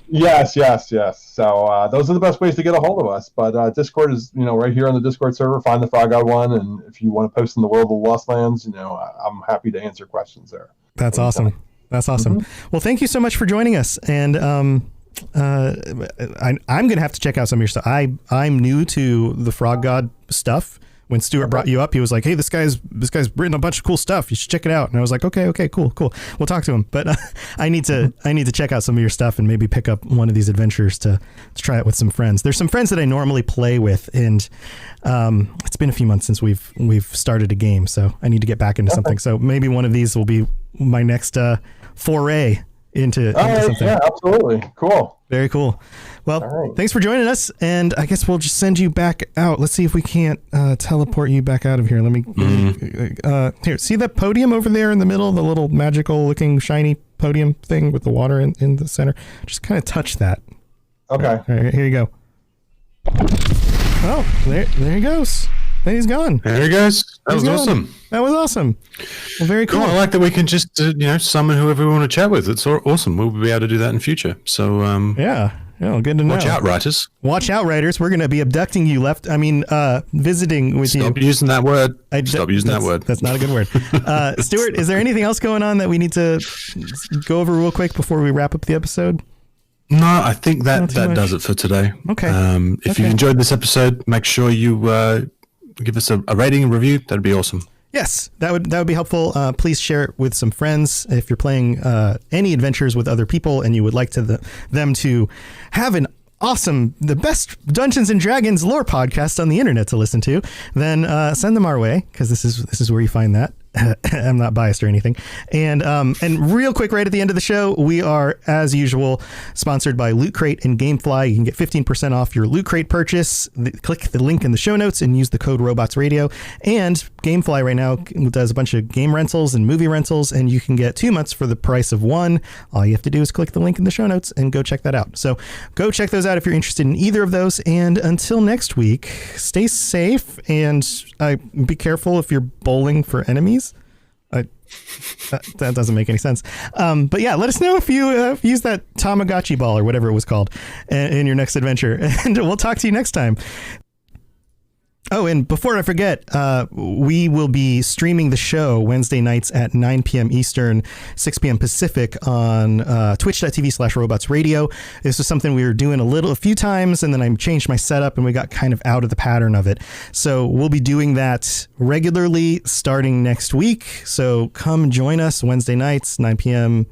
Yes. So those are the best ways to get a hold of us. But Discord is, right here on the Discord server. Find the Frog God one, and if you want to post in the World of the Lost Lands, I'm happy to answer questions there. That's awesome. That's awesome. Mm-hmm. Well, thank you so much for joining us. And I'm going to have to check out some of your stuff. I'm new to the Frog God stuff. When Stuart brought you up, he was like, "Hey, this guy's written a bunch of cool stuff. You should check it out." And I was like, "Okay, cool. We'll talk to him." But I need to check out some of your stuff and maybe pick up one of these adventures to try it with some friends. There's some friends that I normally play with, and it's been a few months since we've started a game, so I need to get back into something. So maybe one of these will be my next foray into something. Yeah, absolutely. Cool. Very cool. Well, Thanks for joining us, and I guess we'll just send you back out. Let's see if we can't teleport you back out of here. Let me here. See that podium over there in the middle, the little magical-looking shiny podium thing with the water in the center? Just kind of touch that. Okay. All right, here you go. Oh, there he goes. Then he's gone. There he goes. That was awesome. That was awesome. Well, very cool. I like that we can just summon whoever we want to chat with. It's awesome. We'll be able to do that in future. So yeah, good to know. Watch out, writers. Watch out, writers. We're going to be abducting you visiting with you. Stop using that word. Stop using that word. That's not a good word. Stuart, is there anything else going on that we need to go over real quick before we wrap up the episode? No, I think that does it for today. Okay. If you enjoyed this episode, make sure you give us a rating and review. That'd be awesome. Yes, that would be helpful. Please share it with some friends if you're playing any adventures with other people and you would like them to have the best Dungeons and Dragons lore podcast on the internet to listen to. Then send them our way, because this is where you find that. I'm not biased or anything. And real quick, right at the end of the show, we are, as usual, sponsored by Loot Crate and Gamefly. You can get 15% off your Loot Crate purchase. Click the link in the show notes and use the code RobotsRadio. And Gamefly right now does a bunch of game rentals and movie rentals, and you can get 2 months for the price of one. All you have to do is click the link in the show notes and go check that out. So go check those out if you're interested in either of those. And until next week, stay safe and be careful if you're bowling for enemies. That doesn't make any sense. But yeah, let us know if you use that Tamagotchi ball or whatever it was called in your next adventure. And we'll talk to you next time. Oh, and before I forget, we will be streaming the show Wednesday nights at 9 p.m. Eastern, 6 p.m. Pacific on twitch.tv/robotsradio. This was something we were doing a few times, and then I changed my setup and we got kind of out of the pattern of it. So we'll be doing that regularly starting next week. So come join us Wednesday nights, 9 p.m.,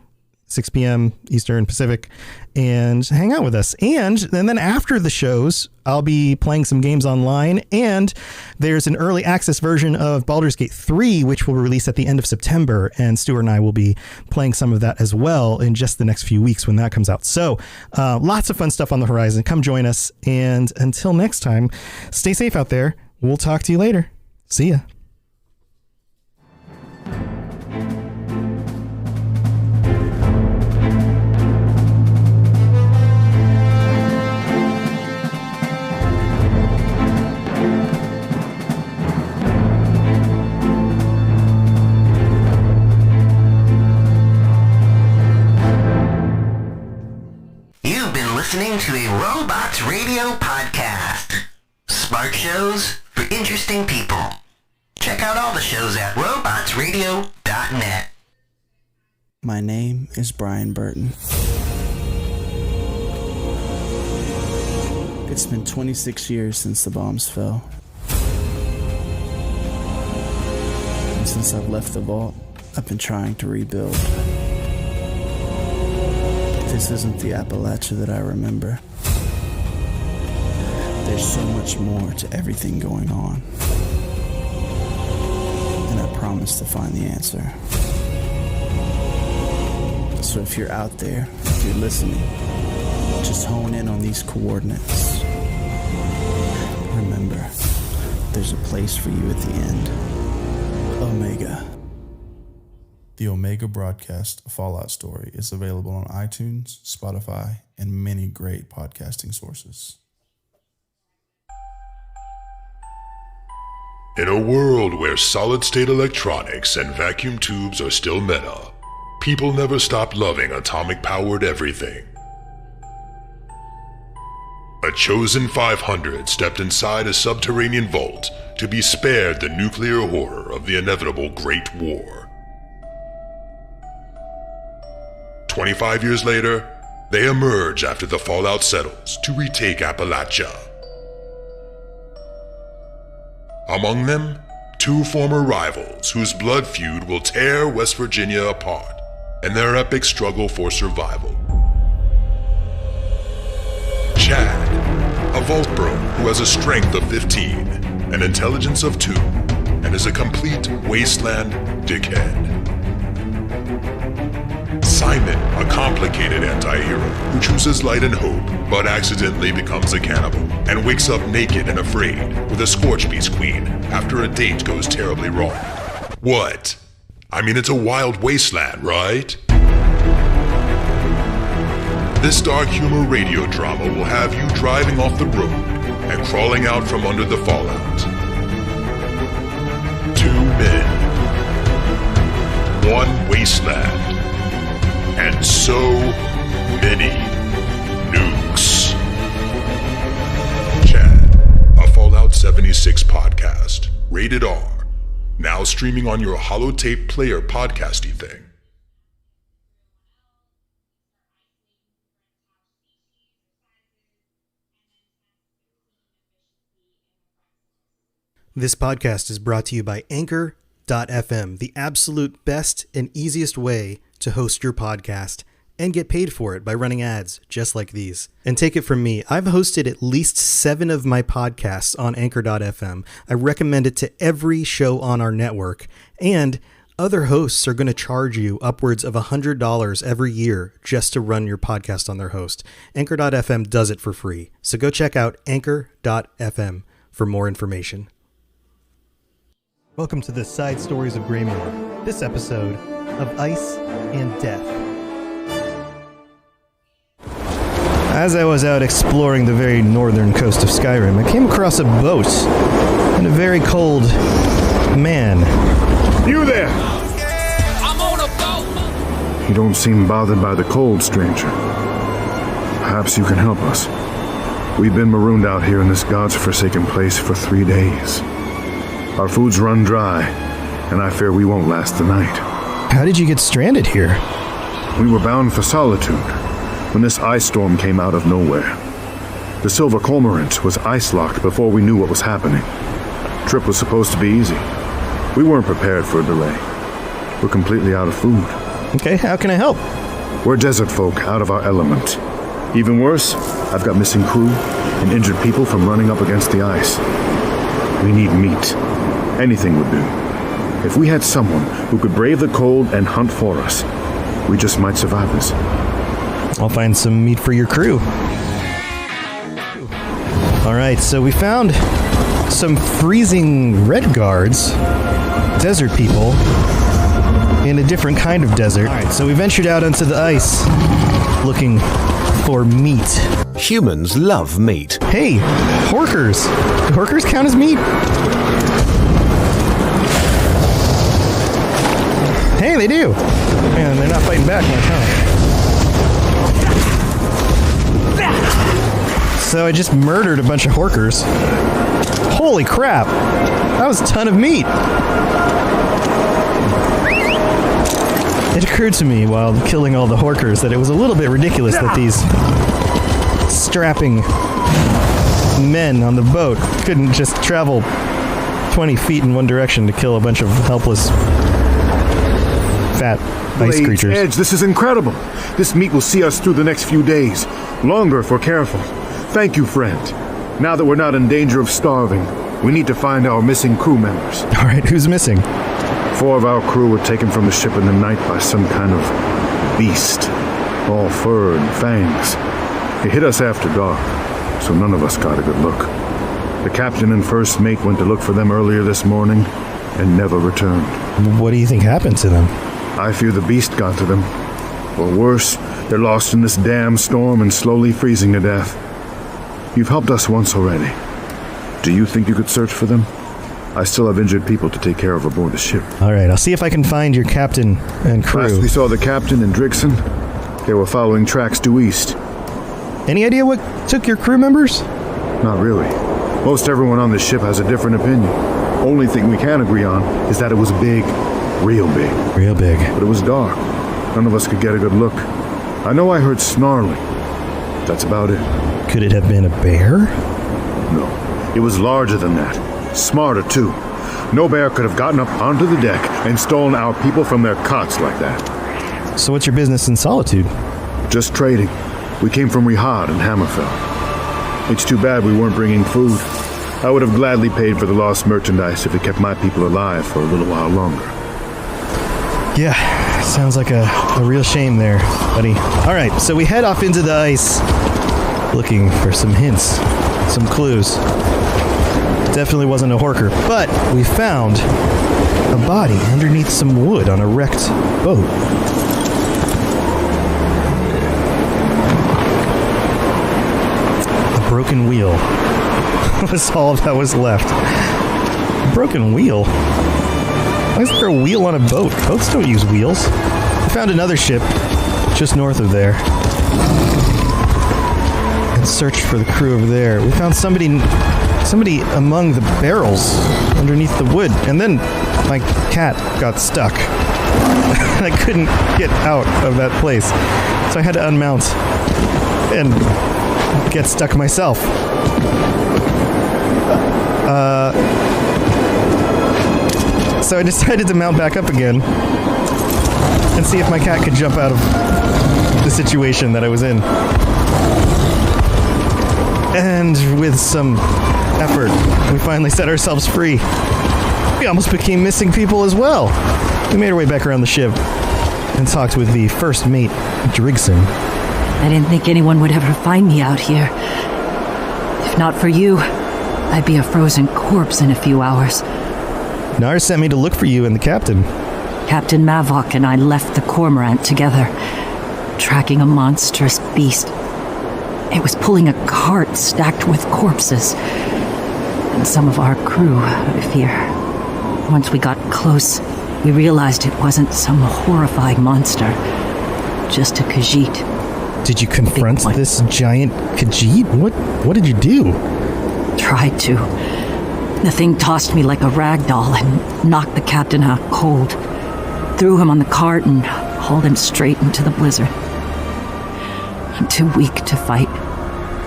6 p.m. Eastern Pacific, and hang out with us. And then after the shows, I'll be playing some games online, and there's an early access version of Baldur's Gate 3, which will release at the end of September, and Stuart and I will be playing some of that as well in just the next few weeks when that comes out. So lots of fun stuff on the horizon. Come join us, and until next time, stay safe out there. We'll talk to you later. See ya. Listening to a Robots Radio podcast. Smart shows for interesting people. Check out all the shows at robotsradio.net. My name is Brian Burton. It's been 26 years since the bombs fell. And since I've left the vault, I've been trying to rebuild. This isn't the Appalachia that I remember. There's so much more to everything going on. And I promise to find the answer. So if you're out there, if you're listening, just hone in on these coordinates. Remember, there's a place for you at the end. Omega. The Omega Broadcast Fallout Story is available on iTunes, Spotify, and many great podcasting sources. In a world where solid-state electronics and vacuum tubes are still meta, people never stopped loving atomic-powered everything. A chosen 500 stepped inside a subterranean vault to be spared the nuclear horror of the inevitable Great War. 25 years later, they emerge after the fallout settles to retake Appalachia. Among them, 2 former rivals whose blood feud will tear West Virginia apart in their epic struggle for survival. Chad, a vault bro who has a strength of 15, an intelligence of 2, and is a complete wasteland dickhead. Simon, a complicated anti-hero who chooses light and hope, but accidentally becomes a cannibal, and wakes up naked and afraid with a Scorchbeast queen after a date goes terribly wrong. What? I mean, it's a wild wasteland, right? This dark humor radio drama will have you driving off the road and crawling out from under the fallout. 2 men, 1 wasteland, and so many nukes. Chad, a Fallout 76 podcast. Rated R. Now streaming on your holotape player podcasty thing. This podcast is brought to you by Anchor Anchor.fm, the absolute best and easiest way to host your podcast and get paid for it by running ads just like these. And take it from me, I've hosted at least 7 of my podcasts on Anchor.fm. I recommend it to every show on our network, and other hosts are going to charge you upwards of $100 every year just to run your podcast on their host. Anchor.fm does it for free. So go check out Anchor.fm for more information. Welcome to the Side Stories of Greymore, this episode of Ice and Death. As I was out exploring the very northern coast of Skyrim, I came across a boat and a very cold man. You there! I'm on a boat! You don't seem bothered by the cold, stranger. Perhaps you can help us. We've been marooned out here in this god's-forsaken place for 3 days. Our food's run dry, and I fear we won't last the night. How did you get stranded here? We were bound for Solitude when this ice storm came out of nowhere. The Silver Cormorant was ice-locked before we knew what was happening. Trip was supposed to be easy. We weren't prepared for a delay. We're completely out of food. Okay, how can I help? We're desert folk out of our element. Even worse, I've got missing crew and injured people from running up against the ice. We need meat. Anything would do. If we had someone who could brave the cold and hunt for us, we just might survive this. I'll find some meat for your crew. All right, so we found some freezing red guards, desert people, in a different kind of desert. All right, so we ventured out onto the ice looking for meat. Humans love meat. Hey, horkers. Do horkers count as meat? Hey, they do. Man, they're not fighting back much, huh? So I just murdered a bunch of horkers. Holy crap! That was a ton of meat! It occurred to me while killing all the horkers that it was a little bit ridiculous that these strapping men on the boat couldn't just travel 20 feet in one direction to kill a bunch of helpless fat ice creatures. Edge, this is incredible. This meat will see us through the next few days. Longer if we're careful. Thank you, friend. Now that we're not in danger of starving, we need to find our missing crew members. All right, who's missing? 4 of our crew were taken from the ship in the night by some kind of beast, all fur and fangs. It hit us after dark, so none of us got a good look. The captain and first mate went to look for them earlier this morning and never returned. What do you think happened to them? I fear the beast got to them. Or worse, they're lost in this damn storm and slowly freezing to death. You've helped us once already. Do you think you could search for them? I still have injured people to take care of aboard the ship. All right, I'll see if I can find your captain and crew. Last we saw the captain and Drixon, they were following tracks due east. Any idea what took your crew members? Not really. Most everyone on the ship has a different opinion. Only thing we can agree on is that it was big. Real big. Real big. But it was dark. None of us could get a good look. I know I heard snarling. That's about it. Could it have been a bear? No. It was larger than that. Smarter, too. No bear could have gotten up onto the deck and stolen our people from their cots like that. So what's your business in Solitude? Just trading. We came from Rihad and Hammerfell. It's too bad we weren't bringing food. I would have gladly paid for the lost merchandise if it kept my people alive for a little while longer. Yeah, sounds like a real shame there, buddy. All right, so we head off into the ice looking for some hints, some clues. Definitely wasn't a horker, but we found a body underneath some wood on a wrecked boat. A broken wheel was all that was left. A broken wheel? Why is there a wheel on a boat? Boats don't use wheels. We found another ship just north of there and searched for the crew over there. We found somebody among the barrels underneath the wood, and then my cat got stuck. And I couldn't get out of that place, so I had to unmount and get stuck myself. So I decided to mount back up again and see if my cat could jump out of the situation that I was in. And with some effort, we finally set ourselves free. We almost became missing people as well. We made our way back around the ship and talked with the first mate, Drigson. I didn't think anyone would ever find me out here. If not for you, I'd be a frozen corpse in a few hours. Nar sent me to look for you and the captain. Captain Mavok and I left the Cormorant together, tracking a monstrous beast. It was pulling a cart stacked with corpses, and some of our crew, I fear. Once we got close, we realized it wasn't some horrifying monster, just a Khajiit. Did you confront this giant Khajiit? What did you do? Tried to. The thing tossed me like a rag doll and knocked the captain out cold. Threw him on the cart and hauled him straight into the blizzard. I'm too weak to fight,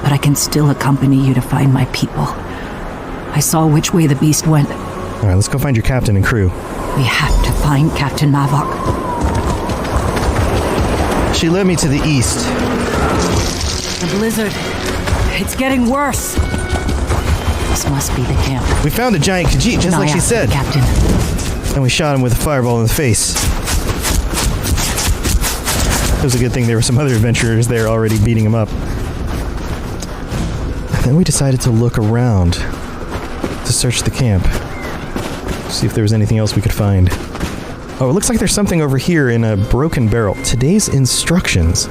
but I can still accompany you to find my people. I saw which way the beast went. All right, let's go find your captain and crew. We have to find Captain Mavok. She led me to the east. The blizzard. It's getting worse. This must be the camp. We found a giant Khajiit, just like she said. Captain. And we shot him with a fireball in the face. It was a good thing there were some other adventurers there already beating him up. And then we decided to look around to search the camp. See if there was anything else we could find. Oh, it looks like there's something over here in a broken barrel. Today's instructions.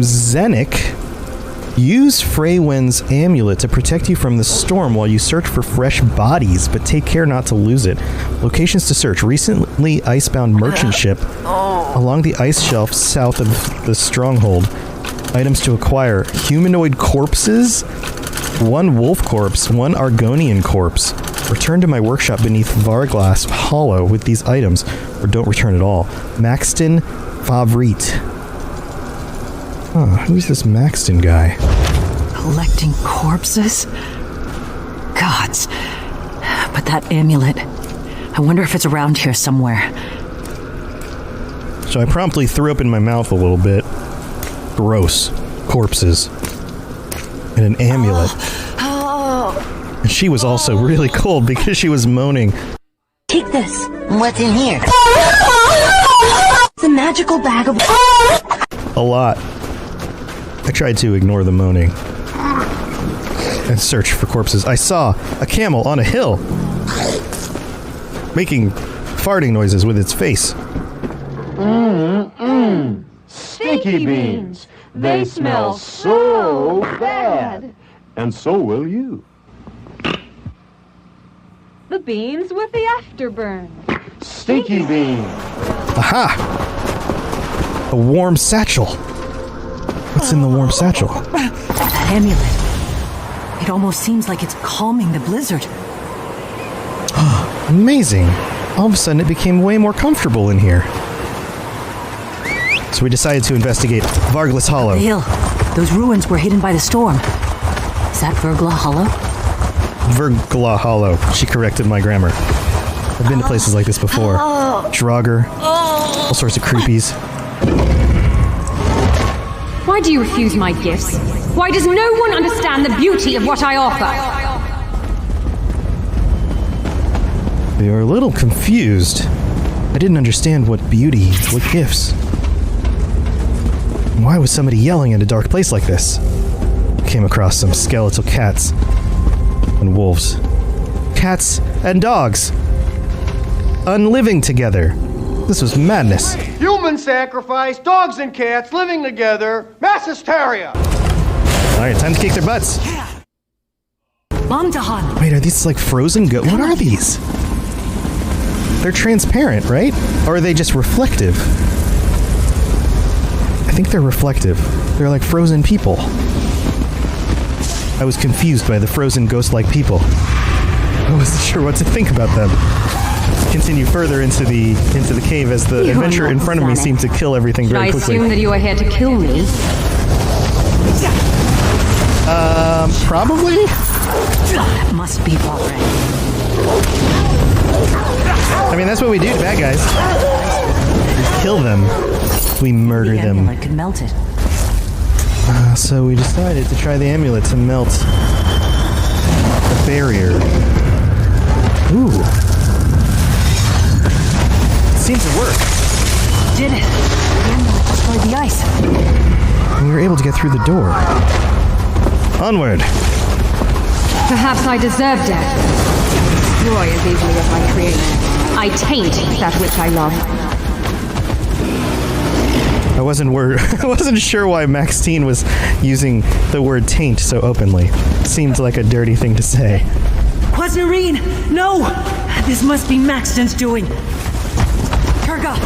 Zenik. Use Freywen's amulet to protect you from the storm while you search for fresh bodies, but take care not to lose it. Locations to search. Recently icebound merchant ship along the ice shelf south of the stronghold. Items to acquire. Humanoid corpses. 1 wolf corpse. 1 Argonian corpse. Return to my workshop beneath Varglass Hollow with these items, or don't return at all. Maxton Favrit. Huh, who's this Maxton guy? Collecting corpses? Gods. But that amulet, I wonder if it's around here somewhere. So I promptly threw up in my mouth a little bit. Gross. Corpses. And an amulet. And she was also really cold because she was moaning. Take this. What's in here? The magical bag of... A lot. I tried to ignore the moaning and search for corpses. I saw a camel on a hill making farting noises with its face. Stinky beans. They smell so bad. And so will you. The beans with the afterburn. Stinky beans. Aha! A warm satchel. What's in the warm satchel? That amulet. It almost seems like it's calming the blizzard. Amazing. All of a sudden it became way more comfortable in here. So we decided to investigate Varglass Hollow. The hill. Those ruins were hidden by the storm. Is that Vergla Hollow? Vergla Hollow. She corrected my grammar. I've been to places like this before. Draugr. All sorts of creepies. Why do you refuse my gifts? Why does no one understand the beauty of what I offer? They were a little confused. I didn't understand what beauty, what gifts. Why was somebody yelling in a dark place like this? Came across some skeletal cats and wolves. Cats and dogs. Unliving together. This was madness. Human sacrifice, dogs and cats living together, mass hysteria. Alright, time to kick their butts. Mamdahan. Wait, are these like frozen goat? What are these? They're transparent, right? Or are they just reflective? I think they're reflective. They're like frozen people. I was confused by the frozen ghost-like people. I wasn't sure what to think about them. Continue further into the cave as the adventurer in front of me seemed to kill everything very quickly. I assume that you are here to kill me? Probably? That must be Valre. I mean, that's what we do to bad guys. We kill them. We murder them. The amulet could melt it. So we decided to try the amulet to melt the barrier. Ooh. Seems to work. Did it? The amulet destroyed the ice. And we were able to get through the door. Onward. Perhaps I deserve death. Destroy as easily as I create. I taint that which I love. I wasn't sure why Maxine was using the word taint so openly. Seemed like a dirty thing to say. Quasnarine! No! This must be Maxton's doing. Kurga!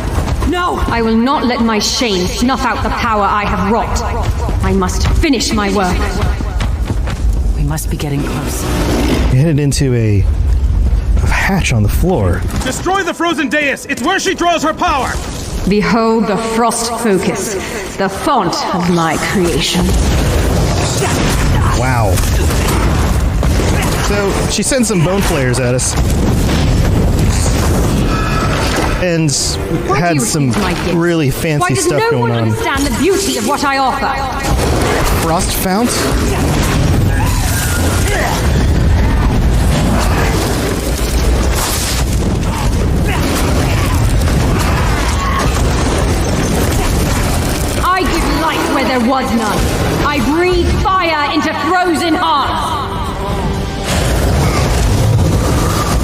No! I will not let my shame snuff out the power I have wrought. I must finish my work. We must be getting close. We headed into a hatch on the floor. Destroy the frozen dais! It's where she draws her power! Behold the frost focus, the font of my creation. Wow. So, she sent some bone flayers at us. And had some really fancy stuff going on. Why does no one understand the beauty of what I offer? Frost fount? I give light where there was none. I breathe fire into frozen hearts.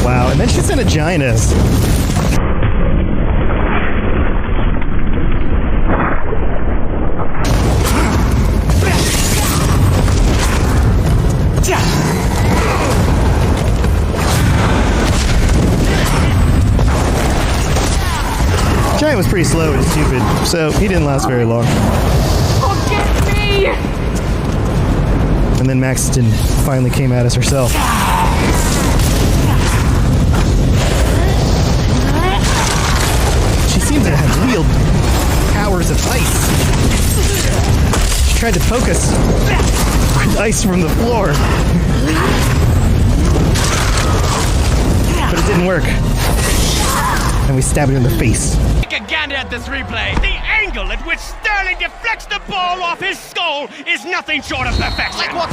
Wow, and then she sent a giantess. Giant was pretty slow and stupid, so he didn't last very long. Forget me! And then Maxton finally came at us herself. She seemed to have wield powers of ice. She tried to poke us with ice from the floor. But it didn't work. And we stabbed her in the face. Take a gander at this replay. The angle at which Sterling deflects the ball off his skull is nothing short of perfection. Like what?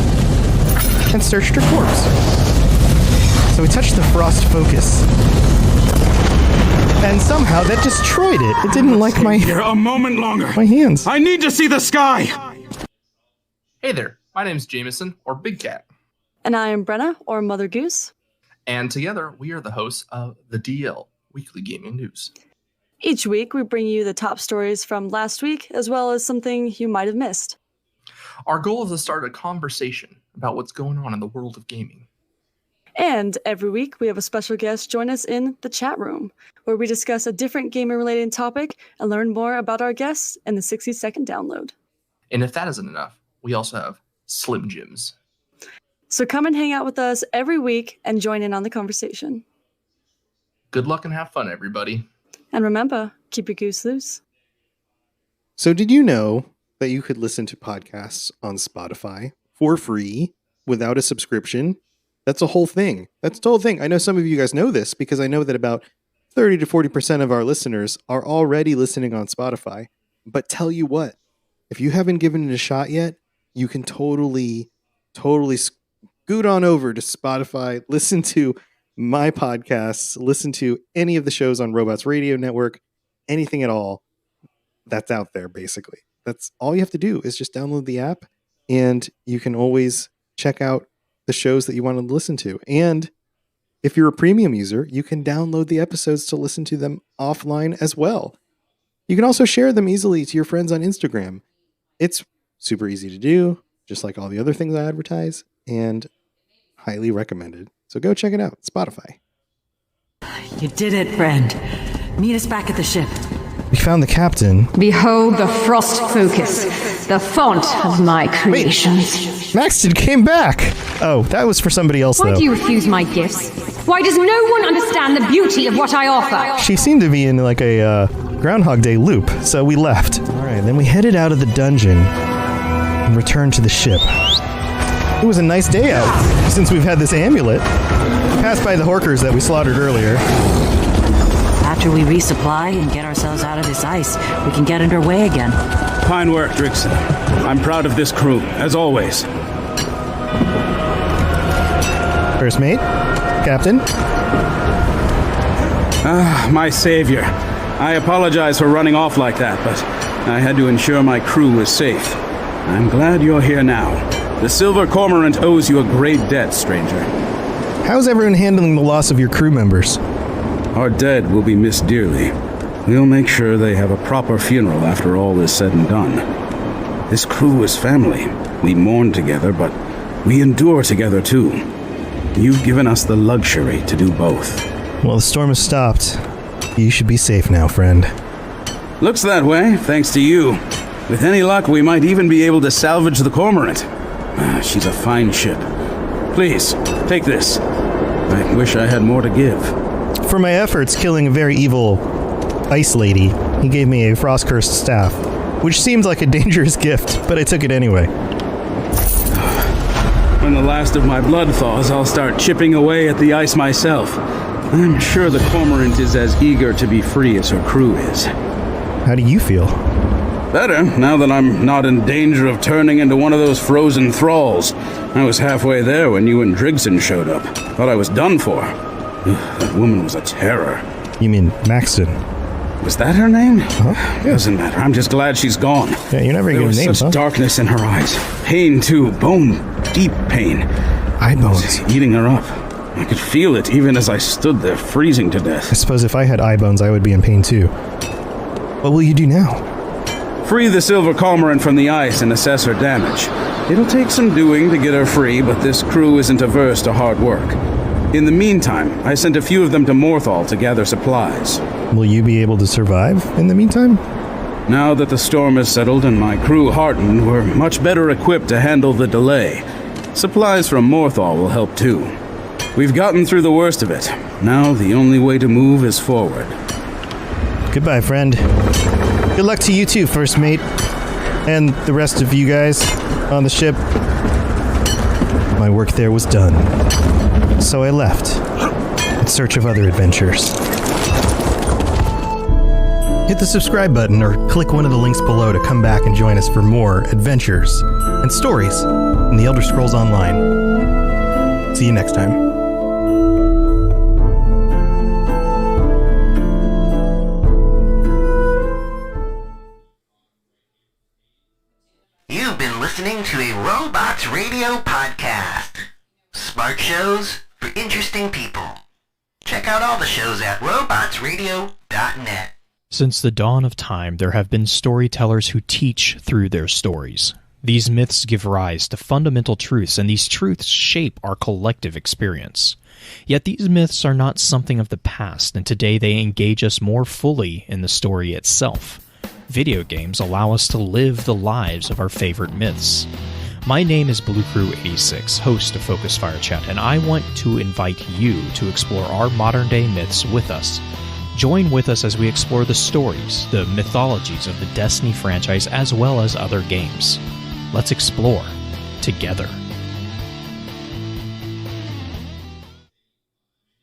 And searched her corpse. So we touched the frost focus. And somehow that destroyed it. It didn't like my... Here a moment longer. My hands. I need to see the sky. Hey there. My name's Jameson, or Big Cat. And I am Brenna, or Mother Goose. And together, we are the hosts of the DL, Weekly Gaming News. Each week, we bring you the top stories from last week, as well as something you might have missed. Our goal is to start a conversation about what's going on in the world of gaming. And every week, we have a special guest join us in the chat room, where we discuss a different gaming-related topic and learn more about our guests in the 60-second download. And if that isn't enough, we also have Slim Jims. So come and hang out with us every week and join in on the conversation. Good luck and have fun, everybody. And remember, keep your goose loose. So did you know that you could listen to podcasts on Spotify for free without a subscription? That's a whole thing. That's the whole thing. I know some of you guys know this because I know that about 30 to 40% of our listeners are already listening on Spotify. But tell you what, if you haven't given it a shot yet, you can totally scoot on over to Spotify, listen to my podcasts, listen to any of the shows on Robots Radio Network, anything at all that's out there, basically. That's all you have to do is just download the app, and you can always check out the shows that you want to listen to. And if you're a premium user, you can download the episodes to listen to them offline as well. You can also share them easily to your friends on Instagram. It's super easy to do, just like all the other things I advertise, and highly recommended. So go check it out. Spotify. You did it, friend. Meet us back at the ship. We found the captain. Behold the frost focus, the font of my creations. Maxton came back. Oh, that was for somebody else, though. Why do you refuse my gifts? Why does no one understand the beauty of what I offer? She seemed to be in like a Groundhog Day loop, so we left. All right, then we headed out of the dungeon and returned to the ship. It was a nice day out since we've had this amulet. Passed by the Horkers that we slaughtered earlier. After we resupply and get ourselves out of this ice, we can get underway again. Fine work, Drixon. I'm proud of this crew, as always. First mate, Captain. My savior. I apologize for running off like that, but I had to ensure my crew was safe. I'm glad you're here now. The Silver Cormorant owes you a great debt, stranger. How's everyone handling the loss of your crew members? Our dead will be missed dearly. We'll make sure they have a proper funeral after all is said and done. This crew is family. We mourn together, but we endure together too. You've given us the luxury to do both. Well, the storm has stopped. You should be safe now, friend. Looks that way, thanks to you. With any luck, we might even be able to salvage the Cormorant. She's a fine ship. Please, take this. I wish I had more to give. For my efforts killing a very evil ice lady, he gave me a frost-cursed staff, which seemed like a dangerous gift, but I took it anyway. When the last of my blood thaws, I'll start chipping away at the ice myself. I'm sure the Cormorant is as eager to be free as her crew is. How do you feel? Better, now that I'm not in danger of turning into one of those frozen thralls. I was halfway there when you and Drigson showed up. Thought I was done for. That woman was a terror. You mean Maxton? Was that her name? Huh? Yeah. Doesn't matter. I'm just glad she's gone. Yeah, you're never There giving was names, such darkness in her eyes. Pain, too. Bone. Deep pain. Eye bones. It was eating her up. I could feel it even as I stood there, freezing to death. I suppose if I had eye bones, I would be in pain too. What will you do now? Free the Silver Cormorant from the ice and assess her damage. It'll take some doing to get her free, but this crew isn't averse to hard work. In the meantime, I sent a few of them to Morthal to gather supplies. Will you be able to survive in the meantime? Now that the storm has settled and my crew heartened, we're much better equipped to handle the delay. Supplies from Morthal will help too. We've gotten through the worst of it. Now the only way to move is forward. Goodbye, friend. Good luck to you too, First Mate. And the rest of you guys on the ship. My work there was done. So I left, in search of other adventures. Hit the subscribe button or click one of the links below to come back and join us for more adventures and stories in the Elder Scrolls Online. See you next time. You've been listening to a Robots Radio podcast. Smart shows for interesting people. Check out all the shows at robotsradio.net. Since the dawn of time, there have been storytellers who teach through their stories. These myths give rise to fundamental truths, and these truths shape our collective experience. Yet these myths are not something of the past, and today they engage us more fully in the story itself. Video games allow us to live the lives of our favorite myths. My name is Blue Crew 86, host of Focus Fire Chat, and I want to invite you to explore our modern-day myths with us. Join with us as we explore the stories, the mythologies of the Destiny franchise, as well as other games. Let's explore together.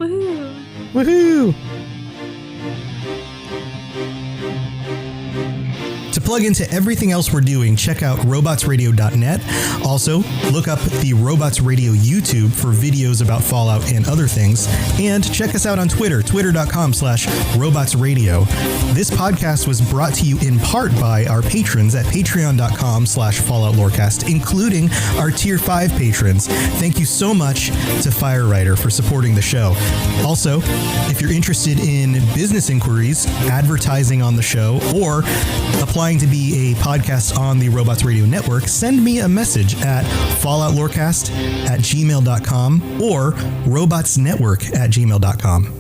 Woohoo! Woohoo! To plug into everything else we're doing, check out robotsradio.net. Also, look up the Robots Radio YouTube for videos about Fallout and other things. And check us out on Twitter, twitter.com/robotsradio. This podcast was brought to you in part by our patrons at patreon.com/FalloutLoreCast, including our Tier 5 patrons. Thank you so much to Firewriter for supporting the show. Also, if you're interested in business inquiries, advertising on the show, or applying to be a podcast on the Robots Radio Network, send me a message at falloutlorecast@gmail.com or robotsnetwork@gmail.com.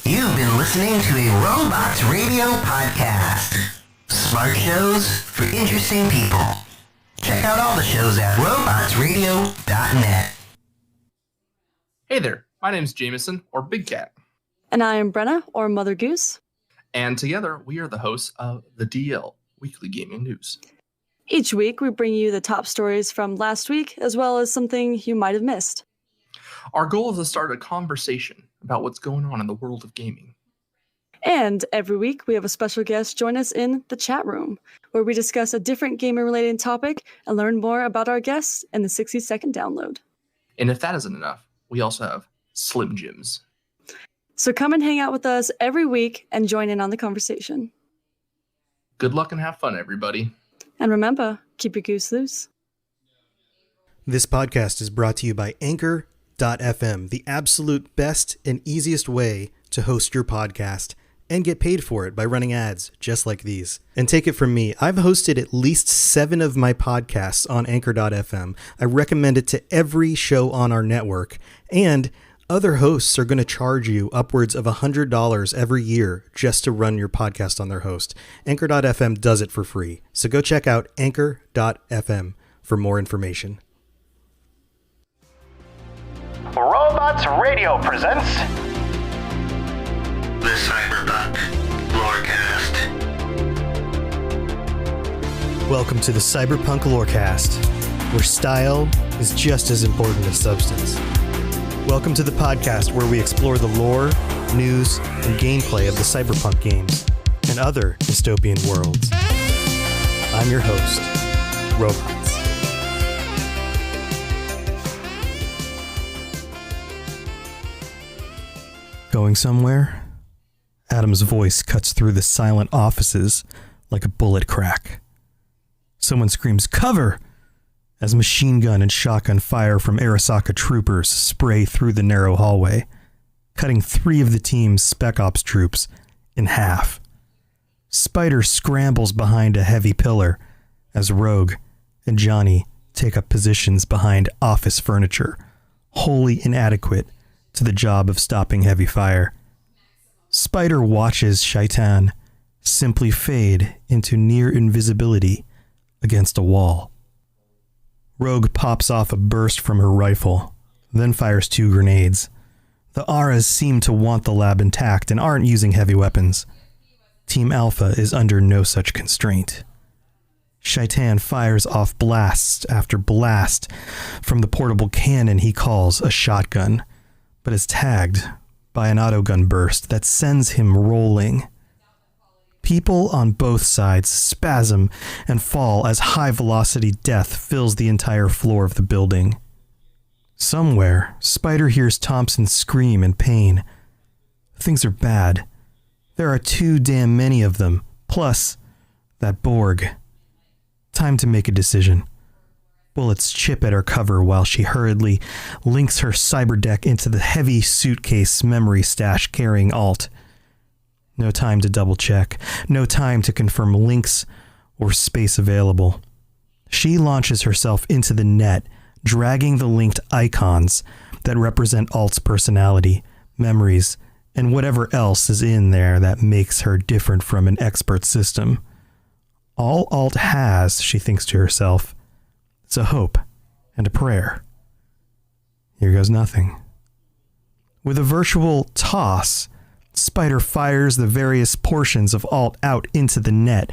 You've been listening to a Robots Radio podcast. Smart shows for interesting people. Check out all the shows at robotsradio.net. Hey there, my name's Jameson, or Big Cat. And I am Brenna, or Mother Goose. And together, we are the hosts of the DL, Weekly Gaming News. Each week, we bring you the top stories from last week, as well as something you might have missed. Our goal is to start a conversation about what's going on in the world of gaming. And every week, we have a special guest join us in the chat room, where we discuss a different gamer-related topic and learn more about our guests in the 60-second download. And if that isn't enough, we also have Slim Jims. So come and hang out with us every week and join in on the conversation. Good luck and have fun, everybody. And remember, keep your goose loose. This podcast is brought to you by Anchor.fm, the absolute best and easiest way to host your podcast and get paid for it by running ads just like these. And take it from me, I've hosted at least 7 of my podcasts on Anchor.fm. I recommend it to every show on our network, and other hosts are going to charge you upwards of $100 every year just to run your podcast on their host. Anchor.fm does it for free. So go check out Anchor.fm for more information. Robots Radio presents the Cyberpunk Lorecast. Welcome to the Cyberpunk Lorecast, where style is just as important as substance. Welcome to the podcast where we explore the lore, news, and gameplay of the cyberpunk games and other dystopian worlds. I'm your host, Robots. Going somewhere? Adam's voice cuts through the silent offices like a bullet crack. Someone screams, "Cover!" as machine gun and shotgun fire from Arasaka troopers spray through the narrow hallway, cutting 3 of the team's Spec Ops troops in half. Spider scrambles behind a heavy pillar as Rogue and Johnny take up positions behind office furniture, wholly inadequate to the job of stopping heavy fire. Spider watches Shaitan simply fade into near invisibility against a wall. Rogue pops off a burst from her rifle, then fires 2 grenades. The Auras seem to want the lab intact and aren't using heavy weapons. Team Alpha is under no such constraint. Shaitan fires off blast after blast from the portable cannon he calls a shotgun, but is tagged by an autogun burst that sends him rolling. People on both sides spasm and fall as high-velocity death fills the entire floor of the building. Somewhere, Spider hears Thompson scream in pain. Things are bad. There are too damn many of them, plus that Borg. Time to make a decision. Bullets chip at her cover while she hurriedly links her cyberdeck into the heavy suitcase memory stash carrying Alt. No time to double check. No time to confirm links or space available. She launches herself into the net, dragging the linked icons that represent Alt's personality, memories, and whatever else is in there that makes her different from an expert system. All Alt has, she thinks to herself, is a hope and a prayer. Here goes nothing. With a virtual toss, Spider fires the various portions of Alt out into the net,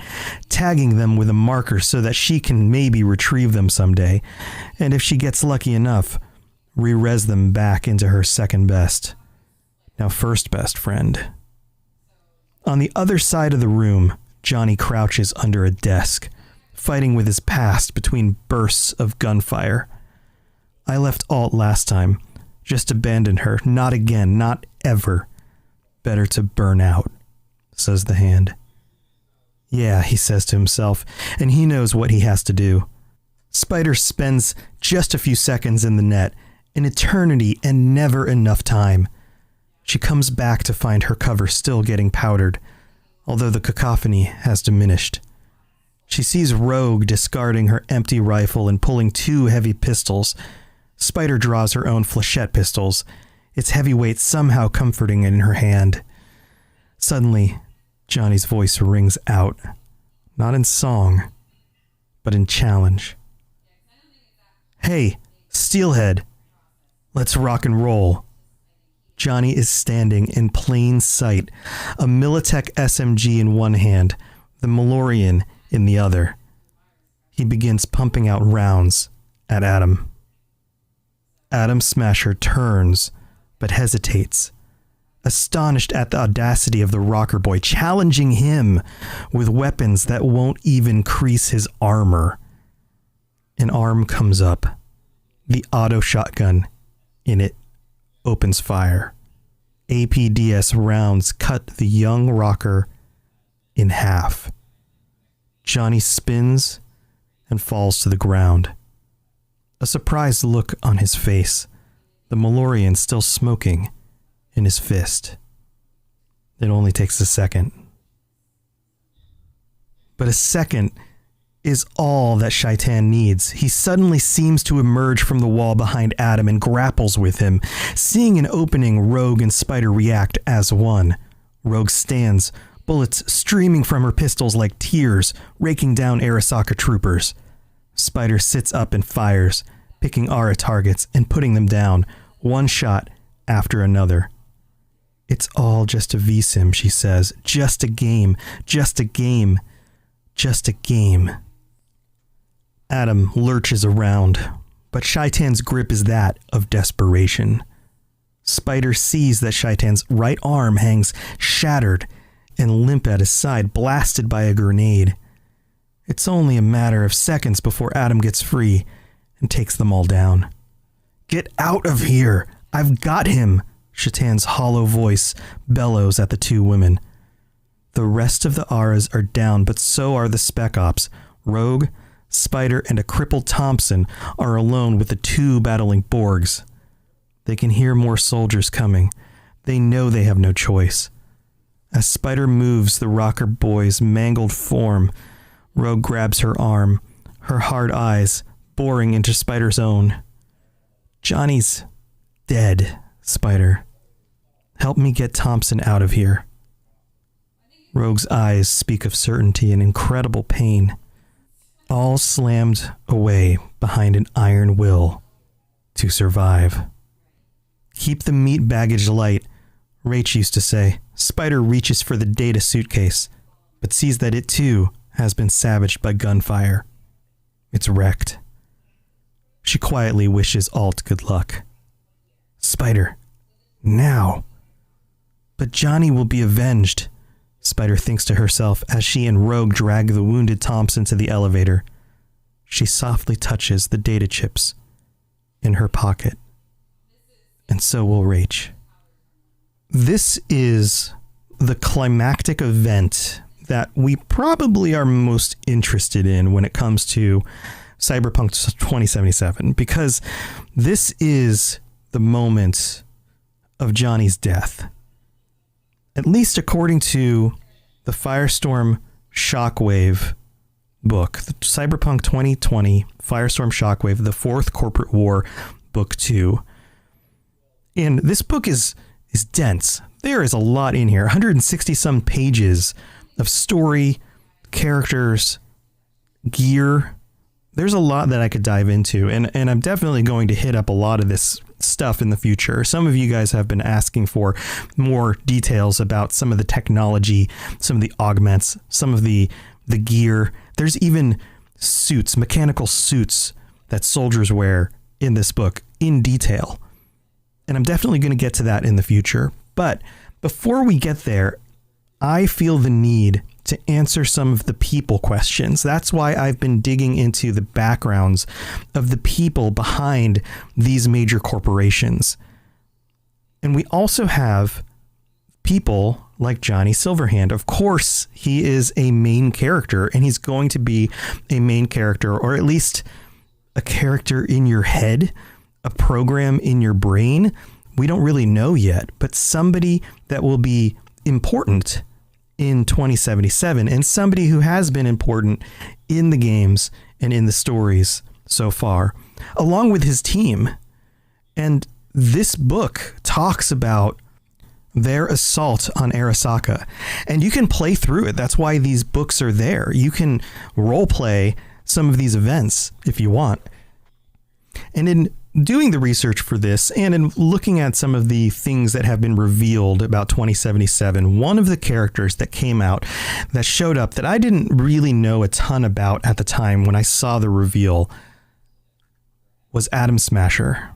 tagging them with a marker so that she can maybe retrieve them someday, and if she gets lucky enough, re-res them back into her second best, now first best friend. On the other side of the room, Johnny crouches under a desk, fighting with his past between bursts of gunfire. I left Alt last time. Just abandon her. Not again. Not ever. Better to burn out, says the hand. Yeah, he says to himself, and he knows what he has to do. Spider spends just a few seconds in the net, an eternity and never enough time. She comes back to find her cover still getting powdered, although the cacophony has diminished. She sees Rogue discarding her empty rifle and pulling 2 heavy pistols. Spider draws her own flechette pistols, its heavy weight somehow comforting in her hand. Suddenly, Johnny's voice rings out, not in song, but in challenge. Hey, Steelhead, let's rock and roll. Johnny is standing in plain sight, a Militech SMG in one hand, the Malorian in the other. he begins pumping out rounds at Adam. Adam Smasher turns, but hesitates, astonished at the audacity of the rocker boy, challenging him with weapons that won't even crease his armor. An arm comes up. The auto shotgun in it opens fire. APDS rounds cut the young rocker in half. Johnny spins and falls to the ground. A surprised look on his face, the Malorian still smoking in his fist. It only takes a second. But a second is all that Shaitan needs. He suddenly seems to emerge from the wall behind Adam and grapples with him. Seeing an opening, Rogue and Spider react as one. Rogue stands, bullets streaming from her pistols like tears, raking down Arasaka troopers. Spider sits up and fires, picking Aura targets and putting them down, one shot after another. It's all just a VSIM, she says. Just a game. Just a game. Just a game. Adam lurches around, but Shaitan's grip is that of desperation. Spider sees that Shaitan's right arm hangs shattered and limp at his side, blasted by a grenade. It's only a matter of seconds before Adam gets free and takes them all down. Get out of here! I've got him! Shaitan's hollow voice bellows at the two women. The rest of the Auras are down, but so are the Spec Ops. Rogue, Spider, and a crippled Thompson are alone with the two battling Borgs. They can hear more soldiers coming. They know they have no choice. As Spider moves the rocker boy's mangled form, Rogue grabs her arm, her hard eyes boring into Spider's own. Johnny's dead, Spider. Help me get Thompson out of here. Rogue's eyes speak of certainty and incredible pain, all slammed away behind an iron will to survive. Keep the meat baggage light, Rach used to say. Spider reaches for the data suitcase, but sees that it too has been savaged by gunfire. It's wrecked. She quietly wishes Alt good luck. Spider, now. But Johnny will be avenged, Spider thinks to herself as she and Rogue drag the wounded Thompson to the elevator. She softly touches the data chips in her pocket. And so will Rach. This is the climactic event that we probably are most interested in when it comes to Cyberpunk 2077, because this is the moment of Johnny's death. At least according to the Firestorm Shockwave book, the Cyberpunk 2020 Firestorm Shockwave, the Fourth Corporate War, Book 2. And this book is dense. There is a lot in here, 160 some pages of story, characters, gear. There's a lot that I could dive into, and I'm definitely going to hit up a lot of this stuff in the future. Some of you guys have been asking for more details about some of the technology, some of the augments, some of the gear. There's even suits, mechanical suits that soldiers wear in this book in detail. And I'm definitely going to get to that in the future. But before we get there, I feel the need to answer some of the people questions. That's why I've been digging into the backgrounds of the people behind these major corporations. And we also have people like Johnny Silverhand. Of course, he is a main character, and he's going to be a main character, or at least a character in your head, a program in your brain. We don't really know yet, but somebody that will be important in 2077, and somebody who has been important in the games and in the stories so far, along with his team. And this book talks about their assault on Arasaka, and you can play through it. That's why these books are there. You can role play some of these events if you want. And in doing the research for this and in looking at some of the things that have been revealed about 2077, one of the characters that came out that showed up that I didn't really know a ton about at the time when I saw the reveal was Atom Smasher.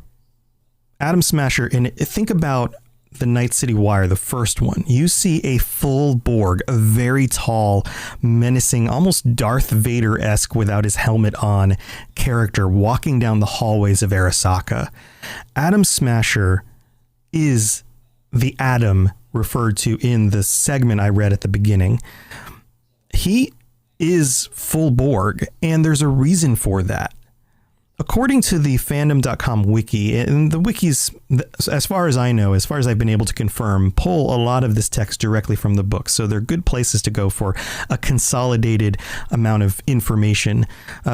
Atom Smasher, and think about the Night City Wire, the first one. You see a full Borg, a very tall, menacing, almost Darth Vader-esque without his helmet on character walking down the hallways of Arasaka. Atom Smasher is the Atom referred to in the segment I read at the beginning. He is full Borg, and there's a reason for that. According to the fandom.com wiki, and the wikis, as far as I know, as far as I've been able to confirm, pull a lot of this text directly from the book. So they're good places to go for a consolidated amount of information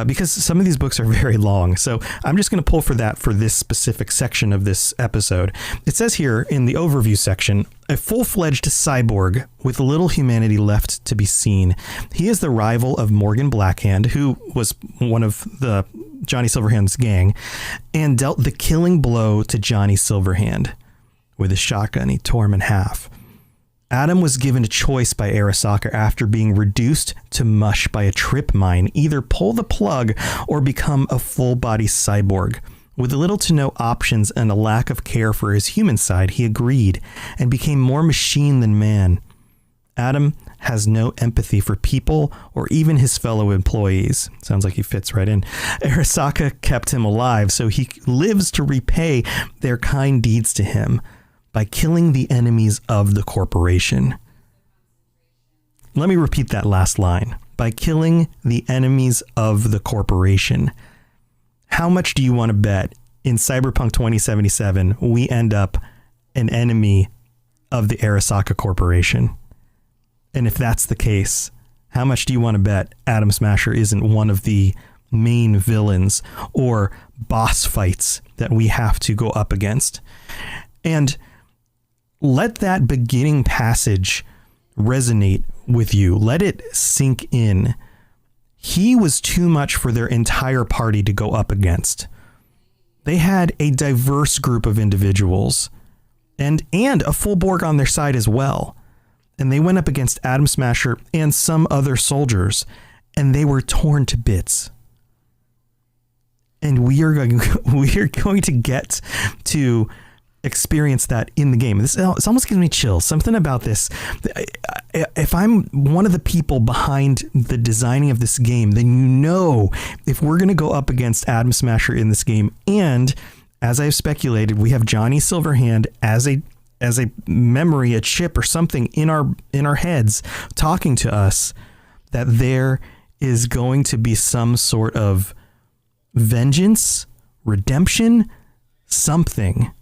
because some of these books are very long. So I'm just going to pull for that for this specific section of this episode. It says here in the overview section, a full-fledged cyborg with little humanity left to be seen. He is the rival of Morgan Blackhand, who was one of the Johnny Silverhand's gang, and dealt the killing blow to Johnny Silverhand. With a shotgun, he tore him in half. Adam was given a choice by Arasaka after being reduced to mush by a trip mine, either pull the plug or become a full-body cyborg. With little to no options and a lack of care for his human side, he agreed and became more machine than man. Adam has no empathy for people or even his fellow employees. Sounds like he fits right in. Arasaka kept him alive, so he lives to repay their kind deeds to him by killing the enemies of the corporation. Let me repeat that last line. By killing the enemies of the corporation. How much do you want to bet in Cyberpunk 2077 we end up an enemy of the Arasaka Corporation? And if that's the case, how much do you want to bet Atom Smasher isn't one of the main villains or boss fights that we have to go up against? And let that beginning passage resonate with you. Let it sink in. He was too much for their entire party to go up against. They had a diverse group of individuals and a full Borg on their side as well. And they went up against Atom Smasher and some other soldiers, and they were torn to bits. And we are going to get to experience that in the game. This almost gives me chills. Something about this. If I'm one of the people behind the designing of this game, then you know if we're going to go up against Atom Smasher in this game, and as I've speculated, we have Johnny Silverhand as a memory, a chip or something in our heads talking to us, that there is going to be some sort of vengeance, redemption, something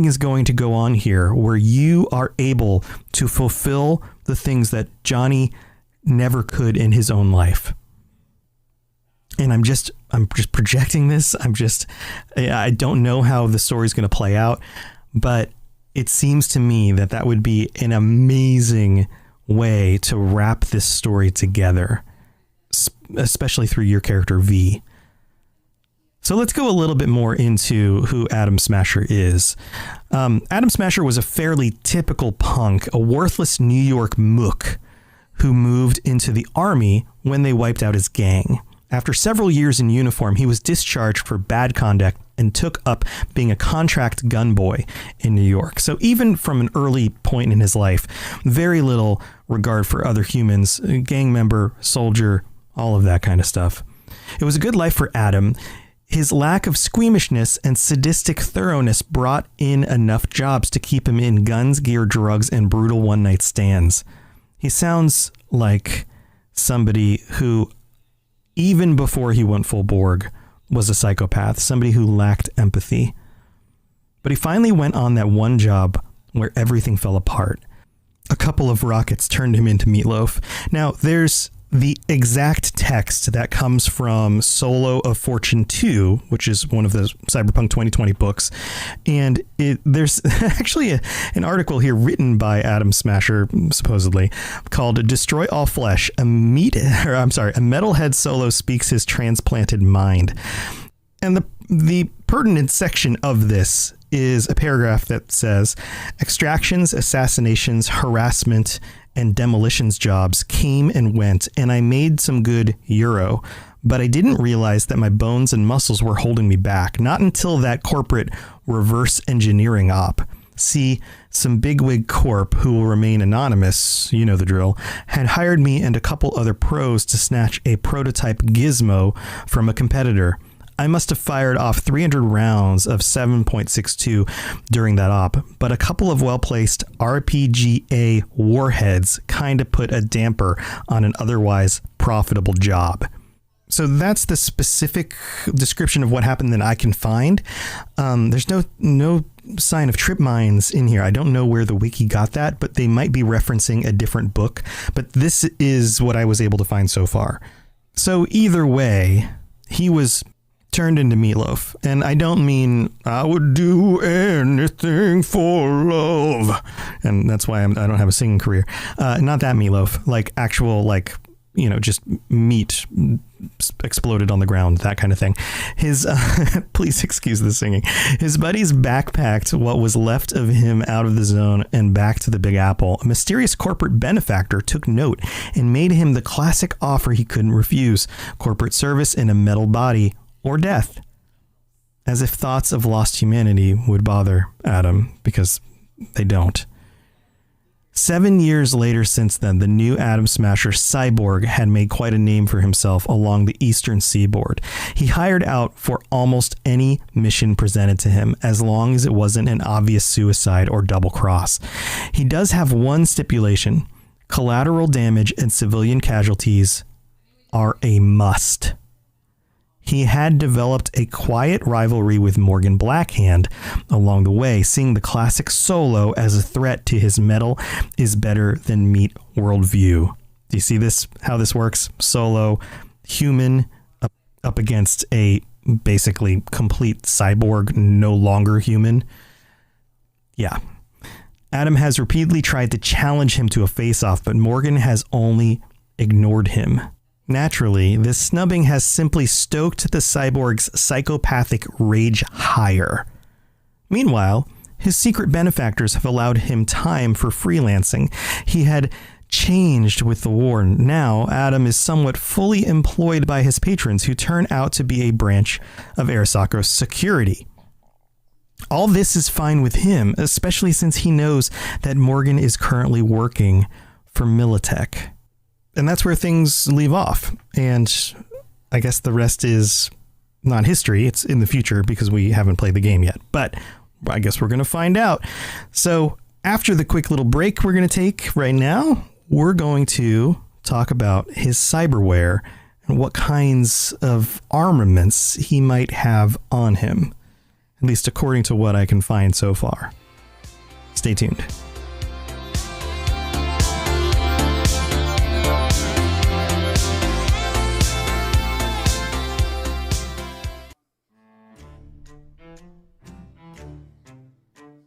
is going to go on here where you are able to fulfill the things that Johnny never could in his own life. And I'm just projecting this. I don't know how the story is going to play out, but it seems to me that would be an amazing way to wrap this story together, especially through your character V. So let's go a little bit more into who Atom Smasher is. Atom Smasher was a fairly typical punk, a worthless New York mook who moved into the army when they wiped out his gang. After several years in uniform, he was discharged for bad conduct and took up being a contract gunboy in New York. So even from an early point in his life, very little regard for other humans, gang member, soldier, all of that kind of stuff. It was a good life for Adam. His lack of squeamishness and sadistic thoroughness brought in enough jobs to keep him in guns, gear, drugs, and brutal one-night stands. He sounds like somebody who, even before he went full Borg, was a psychopath, somebody who lacked empathy. But he finally went on that one job where everything fell apart. A couple of rockets turned him into Meatloaf. Now, there's the exact text that comes from Solo of Fortune 2, which is one of the Cyberpunk 2020 books. And there's actually an article here written by Atom Smasher, supposedly, called Destroy All Flesh. A metalhead Solo speaks his transplanted mind. And the pertinent section of this is a paragraph that says, extractions, assassinations, harassment, and demolitions jobs came and went, and I made some good euro, but I didn't realize that my bones and muscles were holding me back. Not until that corporate reverse engineering op. See, some bigwig corp who will remain anonymous, you know the drill, had hired me and a couple other pros to snatch a prototype gizmo from a competitor. I must have fired off 300 rounds of 7.62 during that op, but a couple of well-placed RPGA warheads kind of put a damper on an otherwise profitable job. So that's the specific description of what happened that I can find. There's no sign of trip mines in here. I don't know where the wiki got that, but they might be referencing a different book. But this is what I was able to find so far. So either way, he was turned into Meatloaf. And I don't mean I would do anything for love. And that's why I don't have a singing career. Not that Meatloaf, like actual, like, you know, just meat exploded on the ground, that kind of thing. His, please excuse the singing. His buddies backpacked what was left of him out of the zone and back to the Big Apple. A mysterious corporate benefactor took note and made him the classic offer he couldn't refuse: corporate service in a metal body or death. As if thoughts of lost humanity would bother Adam, because they don't. 7 years later since then, the new Atom Smasher Cyborg had made quite a name for himself along the eastern seaboard. He hired out for almost any mission presented to him, as long as it wasn't an obvious suicide or double cross. He does have one stipulation: collateral damage and civilian casualties are a must. He had developed a quiet rivalry with Morgan Blackhand along the way, seeing the classic Solo as a threat to his metal is better than meat worldview. Do you see this? How this works? Solo, human up against a basically complete cyborg, no longer human. Yeah. Adam has repeatedly tried to challenge him to a face-off, but Morgan has only ignored him. Naturally, this snubbing has simply stoked the cyborg's psychopathic rage higher. Meanwhile, his secret benefactors have allowed him time for freelancing. He had changed with the war. Now, Adam is somewhat fully employed by his patrons, who turn out to be a branch of Arasaka's security. All this is fine with him, especially since he knows that Morgan is currently working for Militech. And that's where things leave off. And I guess the rest is not history. It's in the future because we haven't played the game yet. But I guess we're going to find out. So after the quick little break we're going to take right now, we're going to talk about his cyberware and what kinds of armaments he might have on him, at least according to what I can find so far. Stay tuned.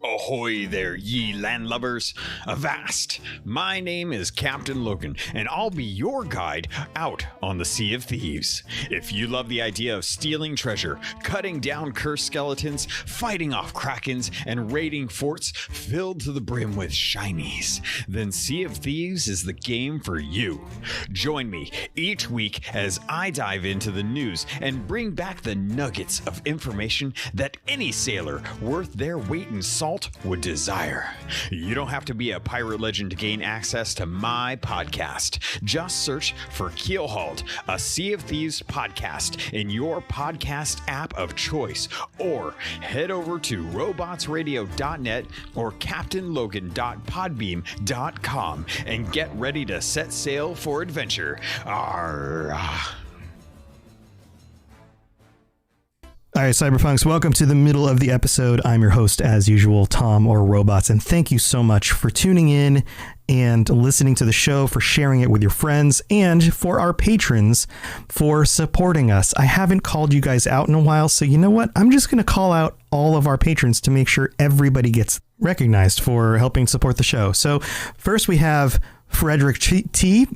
Ahoy there, ye landlubbers! Avast! My name is Captain Logan, and I'll be your guide out on the Sea of Thieves. If you love the idea of stealing treasure, cutting down cursed skeletons, fighting off krakens, and raiding forts filled to the brim with shinies, then Sea of Thieves is the game for you. Join me each week as I dive into the news and bring back the nuggets of information that any sailor worth their weight in salt would desire. You don't have to be a pirate legend to gain access to my podcast. Just search for Keelhauled, a Sea of Thieves podcast in your podcast app of choice, or head over to robotsradio.net or captainlogan.podbeam.com and get ready to set sail for adventure. Arrgh. All right, Cyberpunks, welcome to the middle of the episode. I'm your host, as usual, Tom or Robots, and thank you so much for tuning in and listening to the show, for sharing it with your friends, and for our patrons for supporting us. I haven't called you guys out in a while, so you know what? I'm just going to call out all of our patrons to make sure everybody gets recognized for helping support the show. So first we have Frederick T,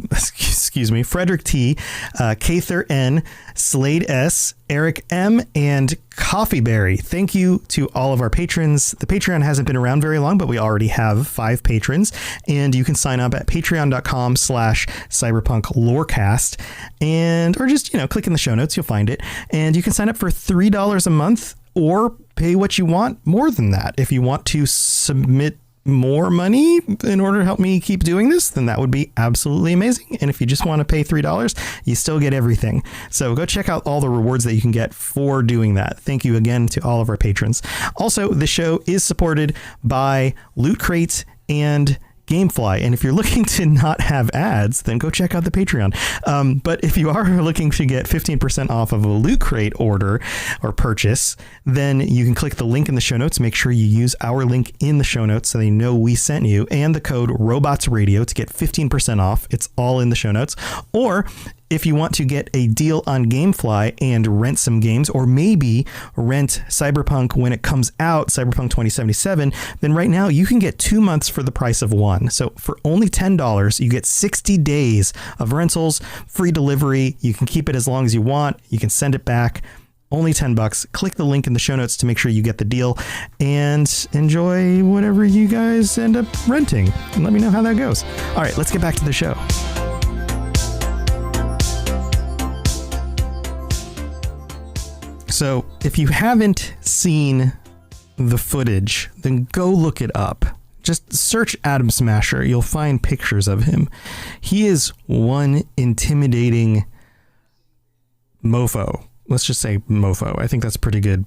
Kather N, Slade S, Eric M, and Coffeeberry. Thank you to all of our patrons. The Patreon hasn't been around very long, but we already have 5 patrons, and you can sign up at patreon.com/cyberpunklorecast, or just, click in the show notes, you'll find it. And you can sign up for $3 a month or pay what you want more than that. If you want to submit more money in order to help me keep doing this, then that would be absolutely amazing. And if you just want to pay $3, you still get everything. So go check out all the rewards that you can get for doing that. Thank you again to all of our patrons. Also, the show is supported by Loot Crate and Gamefly. And if you're looking to not have ads, then go check out the Patreon. But if you are looking to get 15% off of a Loot Crate order or purchase, then you can click the link in the show notes. Make sure you use our link in the show notes so they know we sent you, and the code ROBOTSRadio to get 15% off. It's all in the show notes. Or if you want to get a deal on Gamefly and rent some games, or maybe rent Cyberpunk when it comes out, Cyberpunk 2077, then right now you can get 2 months for the price of one. So for only $10, you get 60 days of rentals, free delivery. You can keep it as long as you want. You can send it back. Only $10. Click the link in the show notes to make sure you get the deal, and enjoy whatever you guys end up renting. And let me know how that goes. All right, let's get back to the show. So if you haven't seen the footage, then go look it up. Just search Atom Smasher. You'll find pictures of him. He is one intimidating mofo. Let's just say mofo. I think that's pretty good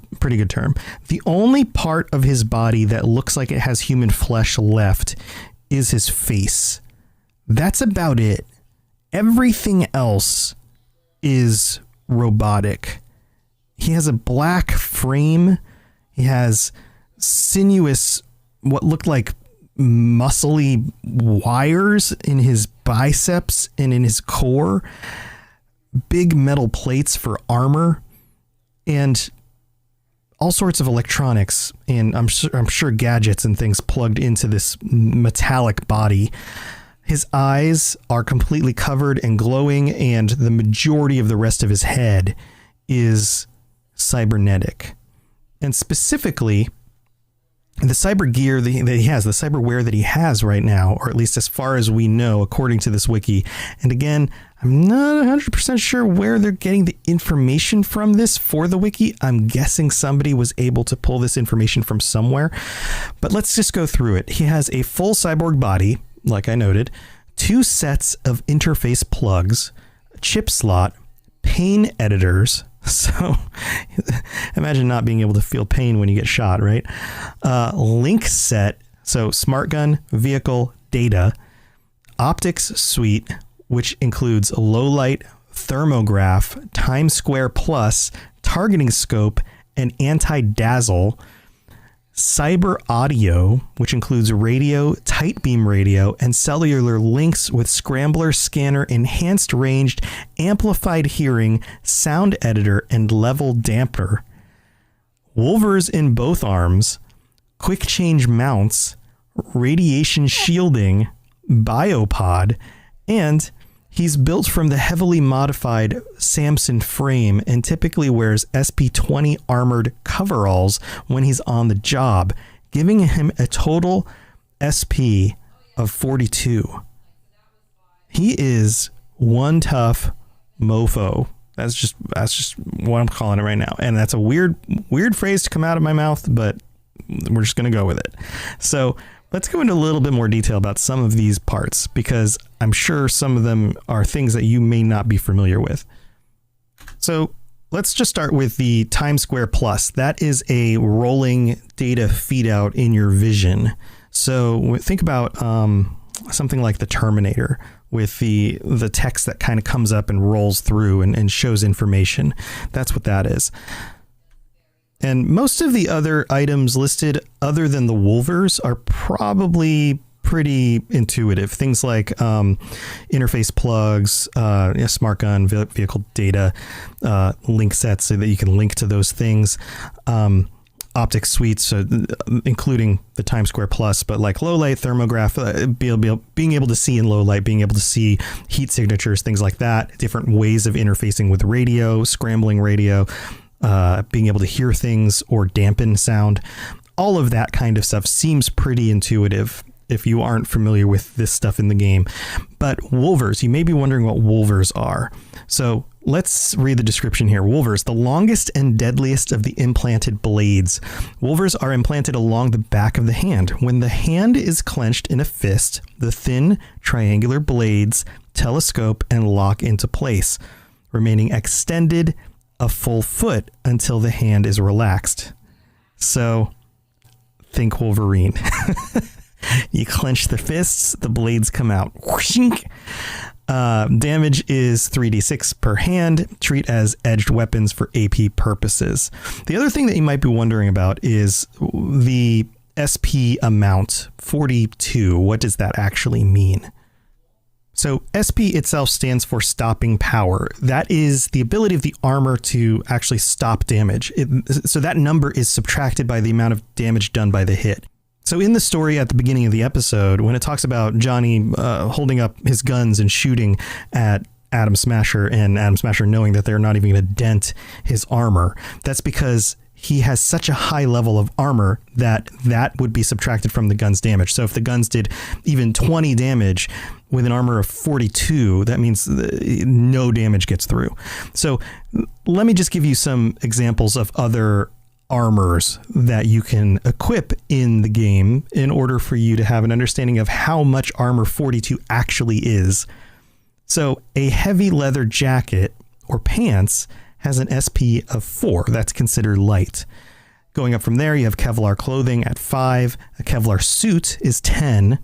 term. The only part of his body that looks like it has human flesh left is his face. That's about it. Everything else is robotic. He has a black frame. He has sinuous, what looked like muscly wires in his biceps and in his core, big metal plates for armor, and all sorts of electronics, and I'm sure gadgets and things plugged into this metallic body. His eyes are completely covered and glowing, and the majority of the rest of his head is cybernetic. And specifically, the cyber gear that he has, the cyberware that he has right now, or at least as far as we know, according to this wiki. And again, I'm not 100% sure where they're getting the information from this for the wiki. I'm guessing somebody was able to pull this information from somewhere. But let's just go through it. He has a full cyborg body, like I noted, 2 sets of interface plugs, a chip slot, pain editors. So imagine not being able to feel pain when you get shot, right? Link set, so smart gun, vehicle, data, optics suite, which includes low light, thermograph, time square plus, targeting scope, and anti-dazzle, cyber audio, which includes radio, tight beam radio, and cellular links with scrambler, scanner, enhanced ranged, amplified hearing, sound editor, and level damper. Wolvers in both arms, quick change mounts, radiation shielding, biopod, and he's built from the heavily modified Samson frame and typically wears SP-20 armored coveralls when he's on the job, giving him a total SP of 42. He is one tough mofo. That's just what I'm calling it right now. And that's a weird phrase to come out of my mouth, but we're just going to go with it. So let's go into a little bit more detail about some of these parts, because I'm sure some of them are things that you may not be familiar with. So let's just start with the Time Square Plus. That is a rolling data feed out in your vision. So think about something like the Terminator with the text that kind of comes up and rolls through and shows information. That's what that is. And most of the other items listed, other than the Wolvers, are probably pretty intuitive. Things like interface plugs, smart gun, vehicle data, link sets so that you can link to those things. optic suites, including the Times Square Plus, but like low light, thermograph, being able to see in low light, being able to see heat signatures, things like that, different ways of interfacing with radio, scrambling radio, being able to hear things or dampen sound. All of that kind of stuff seems pretty intuitive if you aren't familiar with this stuff in the game. But wolvers, you may be wondering what wolvers are. So let's read the description here. Wolvers, the longest and deadliest of the implanted blades. Wolvers are implanted along the back of the hand. When the hand is clenched in a fist, the thin triangular blades telescope and lock into place, remaining extended a full foot until the hand is relaxed. So think Wolverine. You clench the fists, the blades come out. Damage is 3d6 per hand. Treat as edged weapons for AP purposes. The other thing that you might be wondering about is the SP amount, 42. What does that actually mean? So SP itself stands for stopping power. That is the ability of the armor to actually stop damage. So that number is subtracted by the amount of damage done by the hit. So in the story at the beginning of the episode, when it talks about Johnny holding up his guns and shooting at Atom Smasher, and Atom Smasher knowing that they're not even going to dent his armor, that's because he has such a high level of armor that would be subtracted from the gun's damage. So if the guns did even 20 damage with an armor of 42, that means no damage gets through. So let me just give you some examples of other armors that you can equip in the game in order for you to have an understanding of how much armor 42 actually is. So a heavy leather jacket or pants has an SP of 4. That's considered light. Going up from there, you have Kevlar clothing at 5. A Kevlar suit is 10.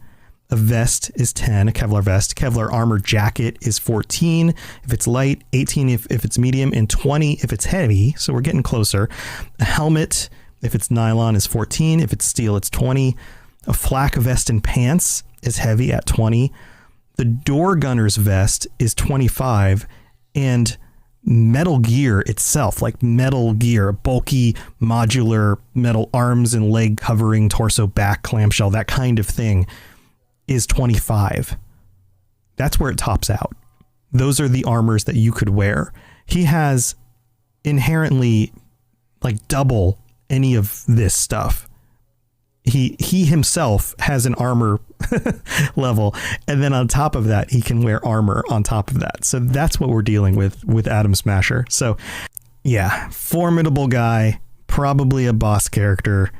A vest is 10, a Kevlar vest. Kevlar armor jacket is 14 if it's light, 18 if it's medium, and 20 if it's heavy. So we're getting closer. A helmet, if it's nylon, is 14. If it's steel, it's 20. A flak vest and pants is heavy at 20. The door gunner's vest is 25. And metal gear itself, like metal gear, bulky, modular metal arms and leg covering, torso, back, clamshell, that kind of thing, is 25. That's where it tops out. Those are the armors that you could wear. He has inherently like double any of this stuff. He himself has an armor level, and then on top of that, he can wear armor on top of that. So that's what we're dealing with Atom Smasher. So yeah, formidable guy, probably a boss character.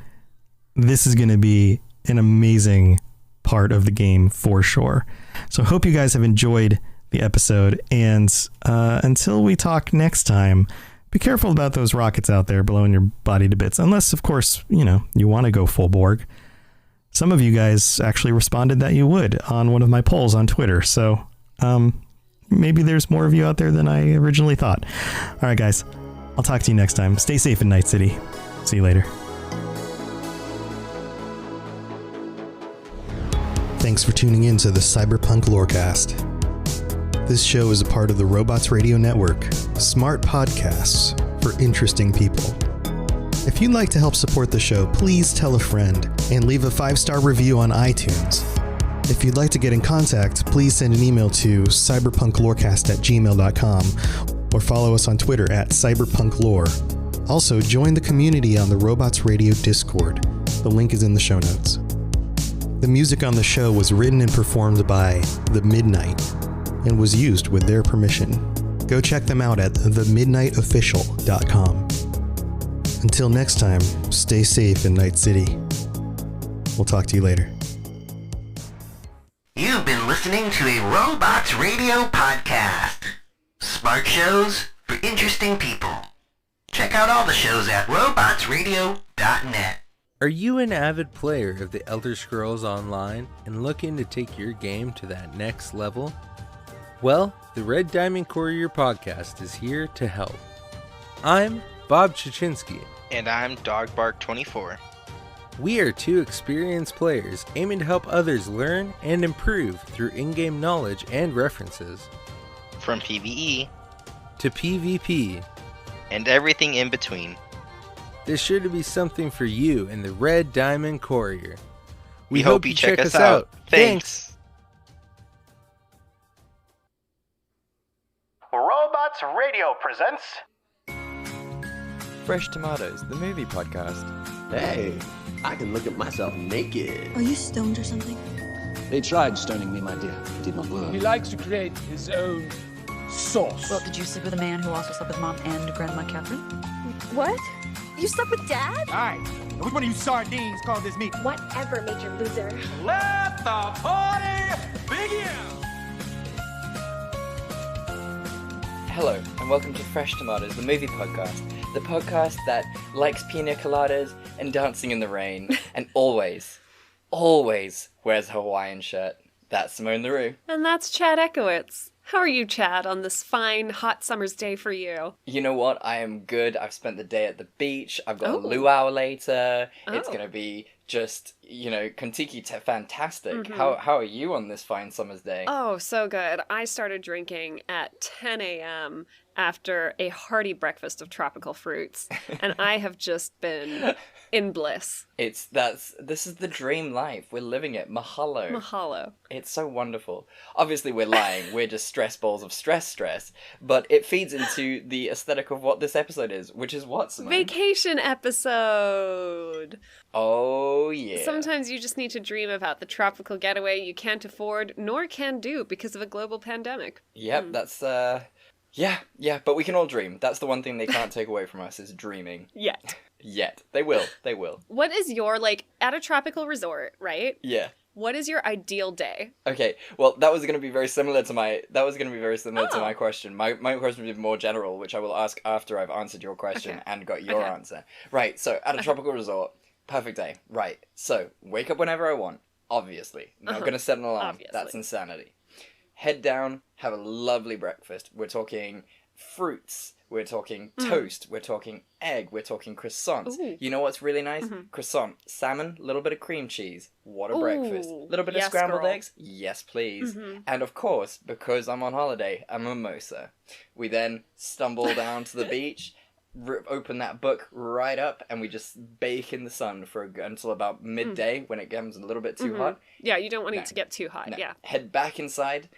This is going to be an amazing part of the game for sure. So I hope you guys have enjoyed the episode, and until we talk next time, be careful about those rockets out there blowing your body to bits, unless of course you want to go full Borg. Some of you guys actually responded that you would on one of my polls on Twitter, so maybe there's more of you out there than I originally thought. All right guys, I'll talk to you next time. Stay safe in Night City. See you later. Thanks for tuning in to the Cyberpunk Lorecast. This show is a part of the Robots Radio Network, smart podcasts for interesting people. If you'd like to help support the show, please tell a friend and leave a 5-star review on iTunes. If you'd like to get in contact, please send an email to cyberpunklorecast@gmail.com or follow us on Twitter @cyberpunklore. Also, join the community on the Robots Radio Discord. The link is in the show notes. The music on the show was written and performed by The Midnight and was used with their permission. Go check them out at themidnightofficial.com. Until next time, stay safe in Night City. We'll talk to you later. You've been listening to a Robots Radio podcast. Smart shows for interesting people. Check out all the shows at robotsradio.net. Are you an avid player of the Elder Scrolls Online and looking to take your game to that next level? Well, the Red Diamond Courier podcast is here to help. I'm Bob Chichinski. And I'm Dogbark24. We are two experienced players aiming to help others learn and improve through in-game knowledge and references. From PvE to PvP and everything in between. there's sure to be something for you in the Red Diamond Courier. We hope you check us out. Thanks. Robots Radio presents Fresh Tomatoes, the movie podcast. Hey, I can look at myself naked. Are you stoned or something? They tried stoning me, my dear. It did not work. He likes to create his own sauce. Well, did you sleep with a man who also slept with Mom and Grandma Catherine? What? You slept with Dad? Alright, which one of you sardines called this meat? Whatever, Major Loser. Let the party begin! Hello, and welcome to Fresh Tomatoes, the movie podcast. The podcast that likes pina coladas and dancing in the rain, and always wears a Hawaiian shirt. That's Simone LaRue. And that's Chad Ekowitz. How are you, Chad, on this fine, hot summer's day for you? You know what? I am good. I've spent the day at the beach. I've got a luau later. It's going to be just, Kontiki fantastic. Mm-hmm. How are you on this fine summer's day? Oh, so good. I started drinking at 10 a.m. after a hearty breakfast of tropical fruits, and I have just been in bliss. This is the dream life. We're living it. Mahalo. Mahalo. It's so wonderful. Obviously, we're lying. We're just stress balls of stress. But it feeds into the aesthetic of what this episode is, which is what, Simone? Vacation episode. Oh, yeah. Sometimes you just need to dream about the tropical getaway you can't afford nor can do because of a global pandemic. Yep, that's, Yeah, but we can all dream. That's the one thing they can't take away from us is dreaming. Yet. They will. What is your, at a tropical resort, right? Yeah. What is your ideal day? Okay, well, that was going to be very similar to my question. My question would be more general, which I will ask after I've answered your question and got your answer. Right, so at a tropical resort, perfect day. Right, so wake up whenever I want, obviously. Not going to set an alarm. Obviously. That's insanity. Head down, have a lovely breakfast. We're talking fruits, we're talking toast, we're talking egg, we're talking croissants. Ooh. You know what's really nice? Croissant, salmon, little bit of cream cheese. What a breakfast. Little bit of scrambled eggs? Yes, please. And of course, because I'm on holiday, a mimosa. We then stumble down to the beach, open that book right up, and we just bake in the sun until about midday when it becomes a little bit too hot. Yeah, you don't want it to get too hot. No. Yeah. Head back inside,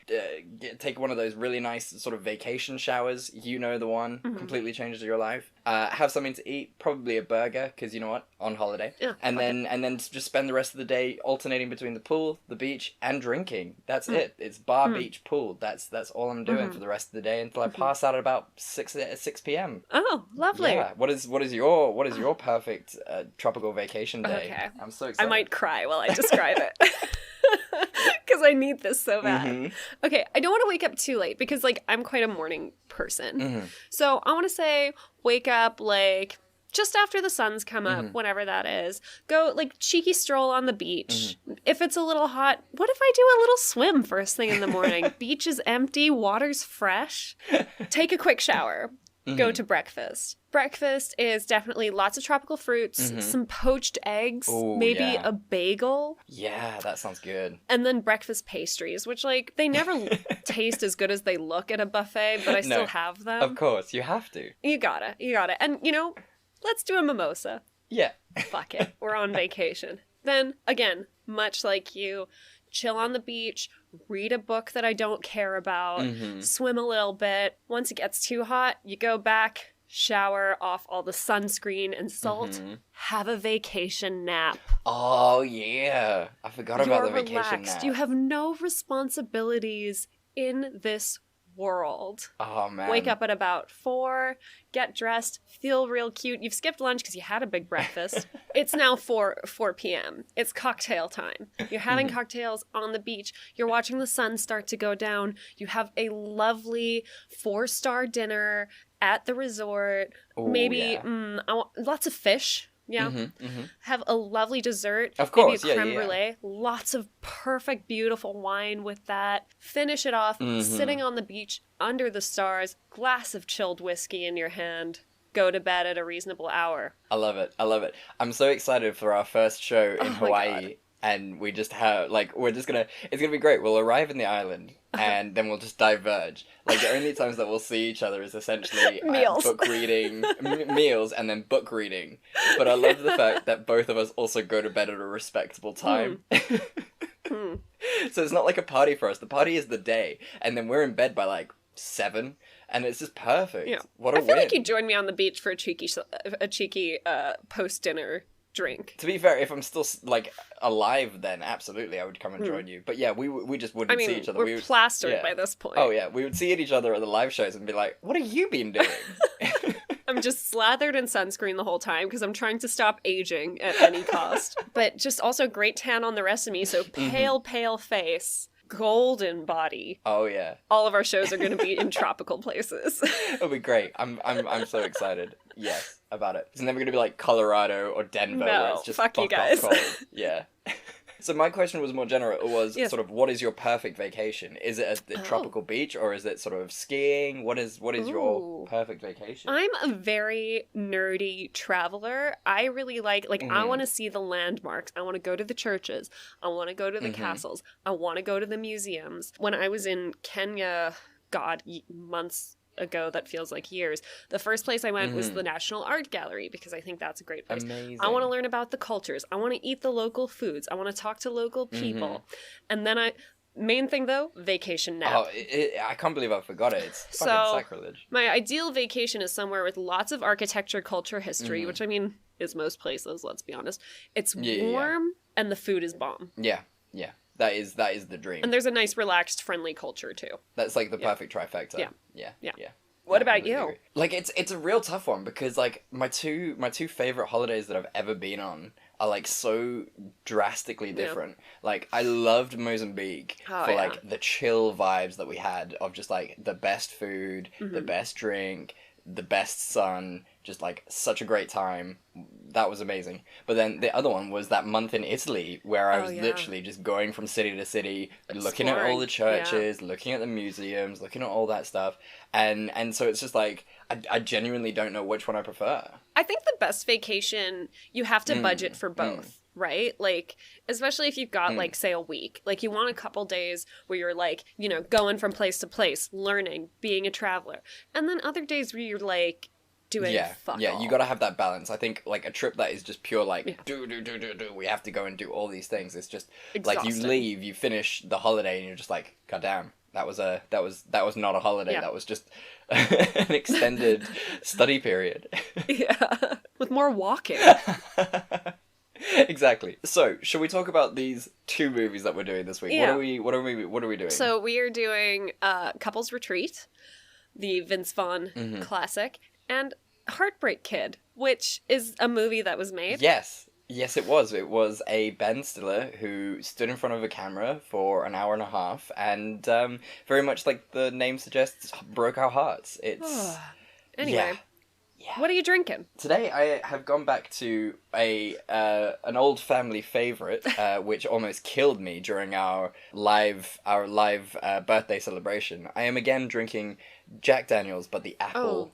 take one of those really nice sort of vacation showers. You know the one. Completely changes your life. Have something to eat, probably a burger, because you know what, on holiday. Yeah, and then just spend the rest of the day alternating between the pool, the beach, and drinking. That's it. It's bar, beach, pool. That's all I'm doing for the rest of the day until I pass out at about 6 p.m. Oh, lovely. Yeah. What is your perfect tropical vacation day? Okay. I'm so excited. I might cry while I describe it. Because I need this so bad. Okay, I don't want to wake up too late because, I'm quite a morning person. So I want to say wake up, just after the sun's come up, whenever that is. Go, cheeky stroll on the beach. If it's a little hot, what if I do a little swim first thing in the morning? Beach is empty, water's fresh. Take a quick shower. Go to breakfast. Breakfast is definitely lots of tropical fruits, some poached eggs, maybe a bagel. Yeah, that sounds good. And then breakfast pastries, which, they never taste as good as they look at a buffet, but I still have them. Of course, you have to. You gotta. And, let's do a mimosa. Yeah. Fuck it. We're on vacation. Then, again, much like you, chill on the beach, read a book that I don't care about, swim a little bit. Once it gets too hot, you go back, shower off all the sunscreen and salt, have a vacation nap. Oh, yeah. I forgot about the vacation relaxed. nap. You have no responsibilities in this world. Oh, man. Wake up at about 4, get dressed, feel real cute. You've skipped lunch because you had a big breakfast. It's now 4 p.m. It's cocktail time. You're having cocktails on the beach. You're watching the sun start to go down. You have a lovely 4-star dinner at the resort. Ooh, maybe yeah. lots of fish. Yeah. Have a lovely dessert. Of course, maybe a creme yeah. brulee. Lots of perfect, beautiful wine with that. Finish it off sitting on the beach under the stars, glass of chilled whiskey in your hand. Go to bed at a reasonable hour. I love it. I'm so excited for our first show in Hawaii. and we just have like it's gonna be great. We'll arrive in the island and then we'll just diverge. Like the only times that we'll see each other is essentially Meals. book reading, meals, and then book reading. But I love the fact that both of us also go to bed at a respectable time. So it's not like a party for us. The party is the day, and then we're in bed by like 7, and it's just perfect. Yeah. What a I feel win. like you'd join me on the beach for a cheeky post-dinner drink. To be fair, if I'm still like alive, then absolutely I would come and join you. But yeah, we just wouldn't see each other. We're plastered by this point. Oh yeah, we would see each other at the live shows and be like, "What have you been doing?" I'm just slathered in sunscreen the whole time because I'm trying to stop aging at any cost. But just also great tan on the rest of me, so pale face, golden body. Oh yeah. All of our shows are going to be in tropical places. It'll be great. I'm so excited. Yes, about it. It's never going to be like Colorado or Denver where it's just fuck you guys. cold. Yeah. So my question was more general. It was Yes. sort of, what is your perfect vacation? Is it a tropical beach, or is it sort of skiing? What is your perfect vacation? I'm a very nerdy traveler. I really like I want to see the landmarks. I want to go to the churches. I want to go to the castles. I want to go to the museums. When I was in Kenya, months ago, that feels like years, the first place I went was the National Art Gallery because I think that's a great place. Amazing. I want to learn about the cultures. I want to eat the local foods. I want to talk to local people. And then main thing though, vacation nap. Oh, I can't believe I forgot it. It's fucking sacrilege. My ideal vacation is somewhere with lots of architecture, culture, history, which I mean is most places, let's be honest. It's warm and the food is bomb. Yeah. That is the dream. And there's a nice, relaxed, friendly culture too. That's like the perfect trifecta. Yeah. Yeah. What about you? Agree. Like it's a real tough one because like my two favorite holidays that I've ever been on are like so drastically different. Like I loved Mozambique for like the chill vibes that we had of just like the best food, the best drink, the best sun, just like such a great time. That was amazing. But then the other one was that month in Italy where I was literally just going from city to city, looking at all the churches, looking at the museums, looking at all that stuff. And so it's just like, I genuinely don't know which one I prefer. I think the best vacation, you have to budget for both. Right? Like, especially if you've got, like, say, a week. Like, you want a couple days where you're, like, you know, going from place to place, learning, being a traveler. And then other days where you're, like, doing fuck all. You gotta have that balance. I think, like, a trip that is just pure, like, do, we have to go and do all these things. It's just, like, you leave, you finish the holiday, and you're just like, God damn. That was not a holiday. That was just an extended study period. Yeah. With more walking. Exactly. So, should we talk about these 2 movies that we're doing this week? Yeah. What are we doing? So we are doing Couples Retreat, the Vince Vaughn classic, and Heartbreak Kid, which is a movie that was made. Yes, it was. It was a Ben Stiller who stood in front of a camera for an hour and a half, and very much like the name suggests, broke our hearts. It's anyway. Yeah. What are you drinking? Today I have gone back to an old family favorite, which almost killed me during our live birthday celebration. I am again drinking Jack Daniel's, but the apple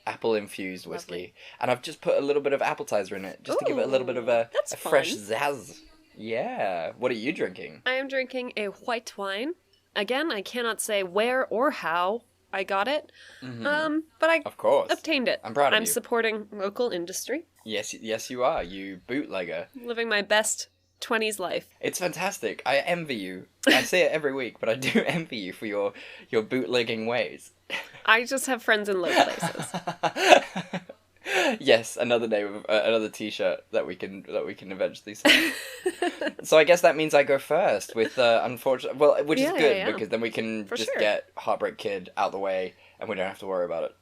apple infused whiskey, lovely. And I've just put a little bit of appetizer in it just to give it a little bit of a fresh zazz. Yeah. What are you drinking? I am drinking a white wine. Again, I cannot say where or how I got it, but I of course obtained it. I'm proud of you. I'm supporting local industry. Yes, you are. You bootlegger. Living my best 20s life. It's fantastic. I envy you. I say it every week, but I do envy you for your bootlegging ways. I just have friends in low places. Yes, another name of another T-shirt that we can eventually sell. So I guess that means I go first with which is good because then we can get Heartbreak Kid out the way and we don't have to worry about it.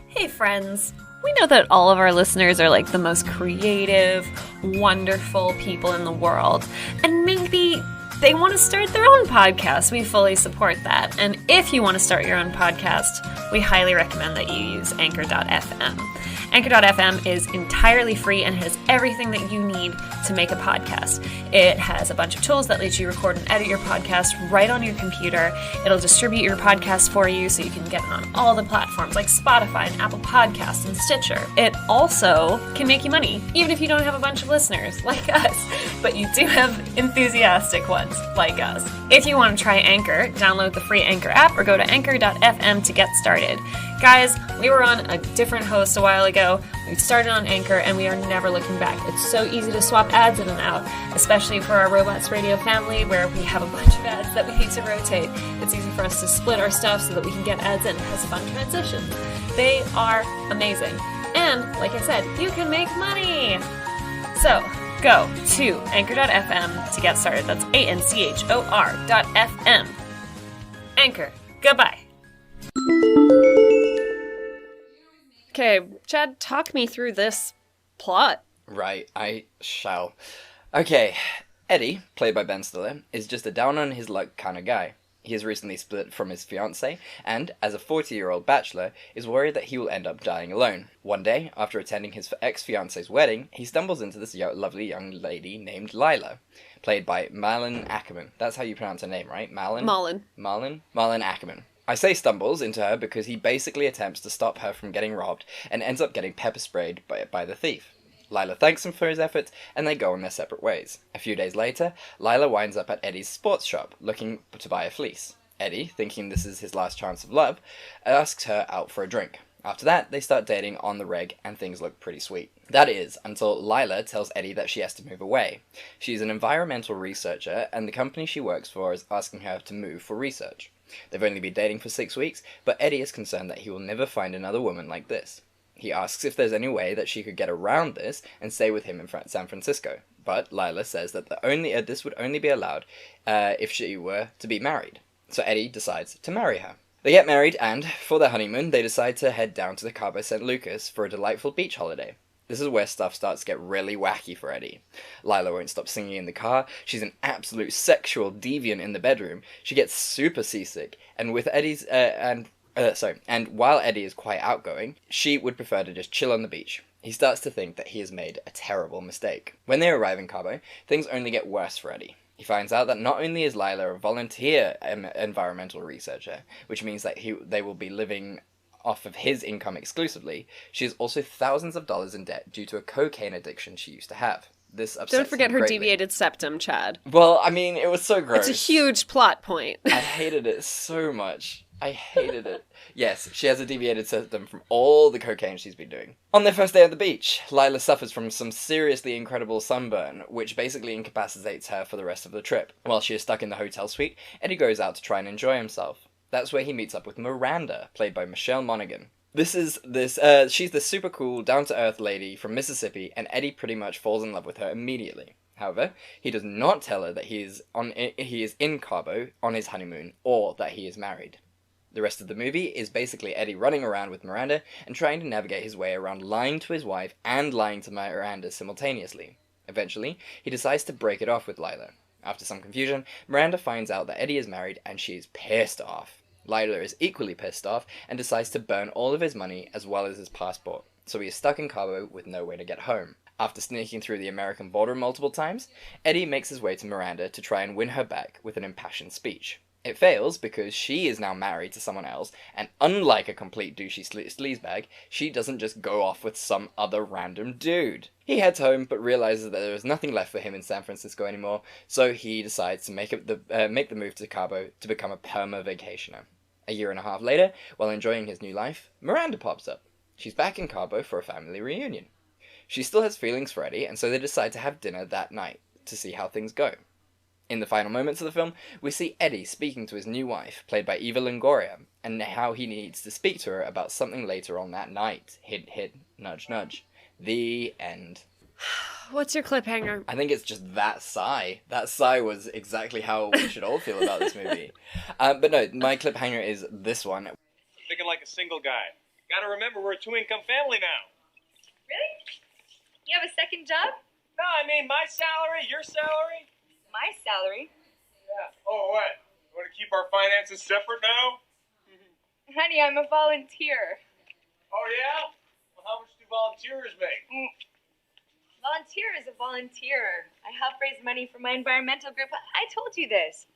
Hey friends, we know that all of our listeners are like the most creative, wonderful people in the world, and maybe they want to start their own podcast, we fully support that. And if you want to start your own podcast, we highly recommend that you use Anchor.fm. Anchor.fm is entirely free and has everything that you need to make a podcast. It has a bunch of tools that let you record and edit your podcast right on your computer. It'll distribute your podcast for you so you can get it on all the platforms like Spotify and Apple Podcasts and Stitcher. It also can make you money, even if you don't have a bunch of listeners like us, but you do have enthusiastic ones like us. If you want to try Anchor, download the free Anchor app or go to Anchor.fm to get started. Guys, we were on a different host a while ago. We started on Anchor and we are never looking back. It's so easy to swap ads in and out, especially for our Robots Radio family where we have a bunch of ads that we need to rotate. It's easy for us to split our stuff so that we can get ads in. It has fun transitions. They are amazing. And, like I said, you can make money! So, go to Anchor.fm to get started. That's ANCHOR.FM. Anchor. Goodbye. Okay, Chad, talk me through this plot. Right, I shall. Okay, Eddie, played by Ben Stiller, is just a down-on-his-luck kind of guy. He has recently split from his fiancée, and, as a 40-year-old bachelor, is worried that he will end up dying alone. One day, after attending his ex-fiancée's wedding, he stumbles into this lovely young lady named Lila, played by Malin Ackerman. That's how you pronounce her name, right? Malin? Malin Ackerman. I say stumbles into her because he basically attempts to stop her from getting robbed and ends up getting pepper sprayed by the thief. Lila thanks him for his efforts and they go on their separate ways. A few days later, Lila winds up at Eddie's sports shop looking to buy a fleece. Eddie, thinking this is his last chance of love, asks her out for a drink. After that, they start dating on the reg and things look pretty sweet. That is, until Lila tells Eddie that she has to move away. She's an environmental researcher and the company she works for is asking her to move for research. They've only been dating for 6 weeks, but Eddie is concerned that he will never find another woman like this. He asks if there's any way that she could get around this and stay with him in San Francisco, but Lila says that this would only be allowed if she were to be married. So Eddie decides to marry her. They get married and, for their honeymoon, they decide to head down to the Cabo San Lucas for a delightful beach holiday. This is where stuff starts to get really wacky for Eddie. Lila won't stop singing in the car, she's an absolute sexual deviant in the bedroom, she gets super seasick, and with and while Eddie is quite outgoing, she would prefer to just chill on the beach. He starts to think that he has made a terrible mistake. When they arrive in Cabo, things only get worse for Eddie. He finds out that not only is Lila a volunteer environmental researcher, which means that they will be living off of his income exclusively, she is also thousands of dollars in debt due to a cocaine addiction she used to have. This upsets Don't forget him her greatly. deviated septum, Chad. Well, I mean, it was so gross. It's a huge plot point. I hated it so much. I hated it. Yes, she has a deviated septum from all the cocaine she's been doing. On their first day at the beach, Lila suffers from some seriously incredible sunburn, which basically incapacitates her for the rest of the trip. While she is stuck in the hotel suite, Eddie goes out to try and enjoy himself. That's where he meets up with Miranda, played by Michelle Monaghan. She's the super cool, down-to-earth lady from Mississippi, and Eddie pretty much falls in love with her immediately. However, he does not tell her that he is in Cabo on his honeymoon, or that he is married. The rest of the movie is basically Eddie running around with Miranda and trying to navigate his way around lying to his wife and lying to Miranda simultaneously. Eventually, he decides to break it off with Lila. After some confusion, Miranda finds out that Eddie is married and she is pissed off. Lila is equally pissed off and decides to burn all of his money as well as his passport, so he is stuck in Cabo with no way to get home. After sneaking through the American border multiple times, Eddie makes his way to Miranda to try and win her back with an impassioned speech. It fails because she is now married to someone else, and unlike a complete douchey sleazebag, she doesn't just go off with some other random dude. He heads home, but realizes that there is nothing left for him in San Francisco anymore, so he decides to make the move to Cabo to become a perma-vacationer. A year and a half later, while enjoying his new life, Miranda pops up. She's back in Cabo for a family reunion. She still has feelings for Eddie, and so they decide to have dinner that night to see how things go. In the final moments of the film, we see Eddie speaking to his new wife, played by Eva Longoria, and how he needs to speak to her about something later on that night. Hint, hint, nudge, nudge. The end. What's your cliffhanger? I think it's just that sigh. That sigh was exactly how we should all feel about this movie. But no, my cliffhanger is this one. Thinking like a single guy. Gotta remember, we're a two-income family now. Really? You have a second job? No, I mean my salary, your salary. My salary? Oh, what? You want to keep our finances separate now? Honey, I'm a volunteer. Oh, yeah? Well, how much do volunteers make? Volunteer is a volunteer. I help raise money for my environmental group. I told you this.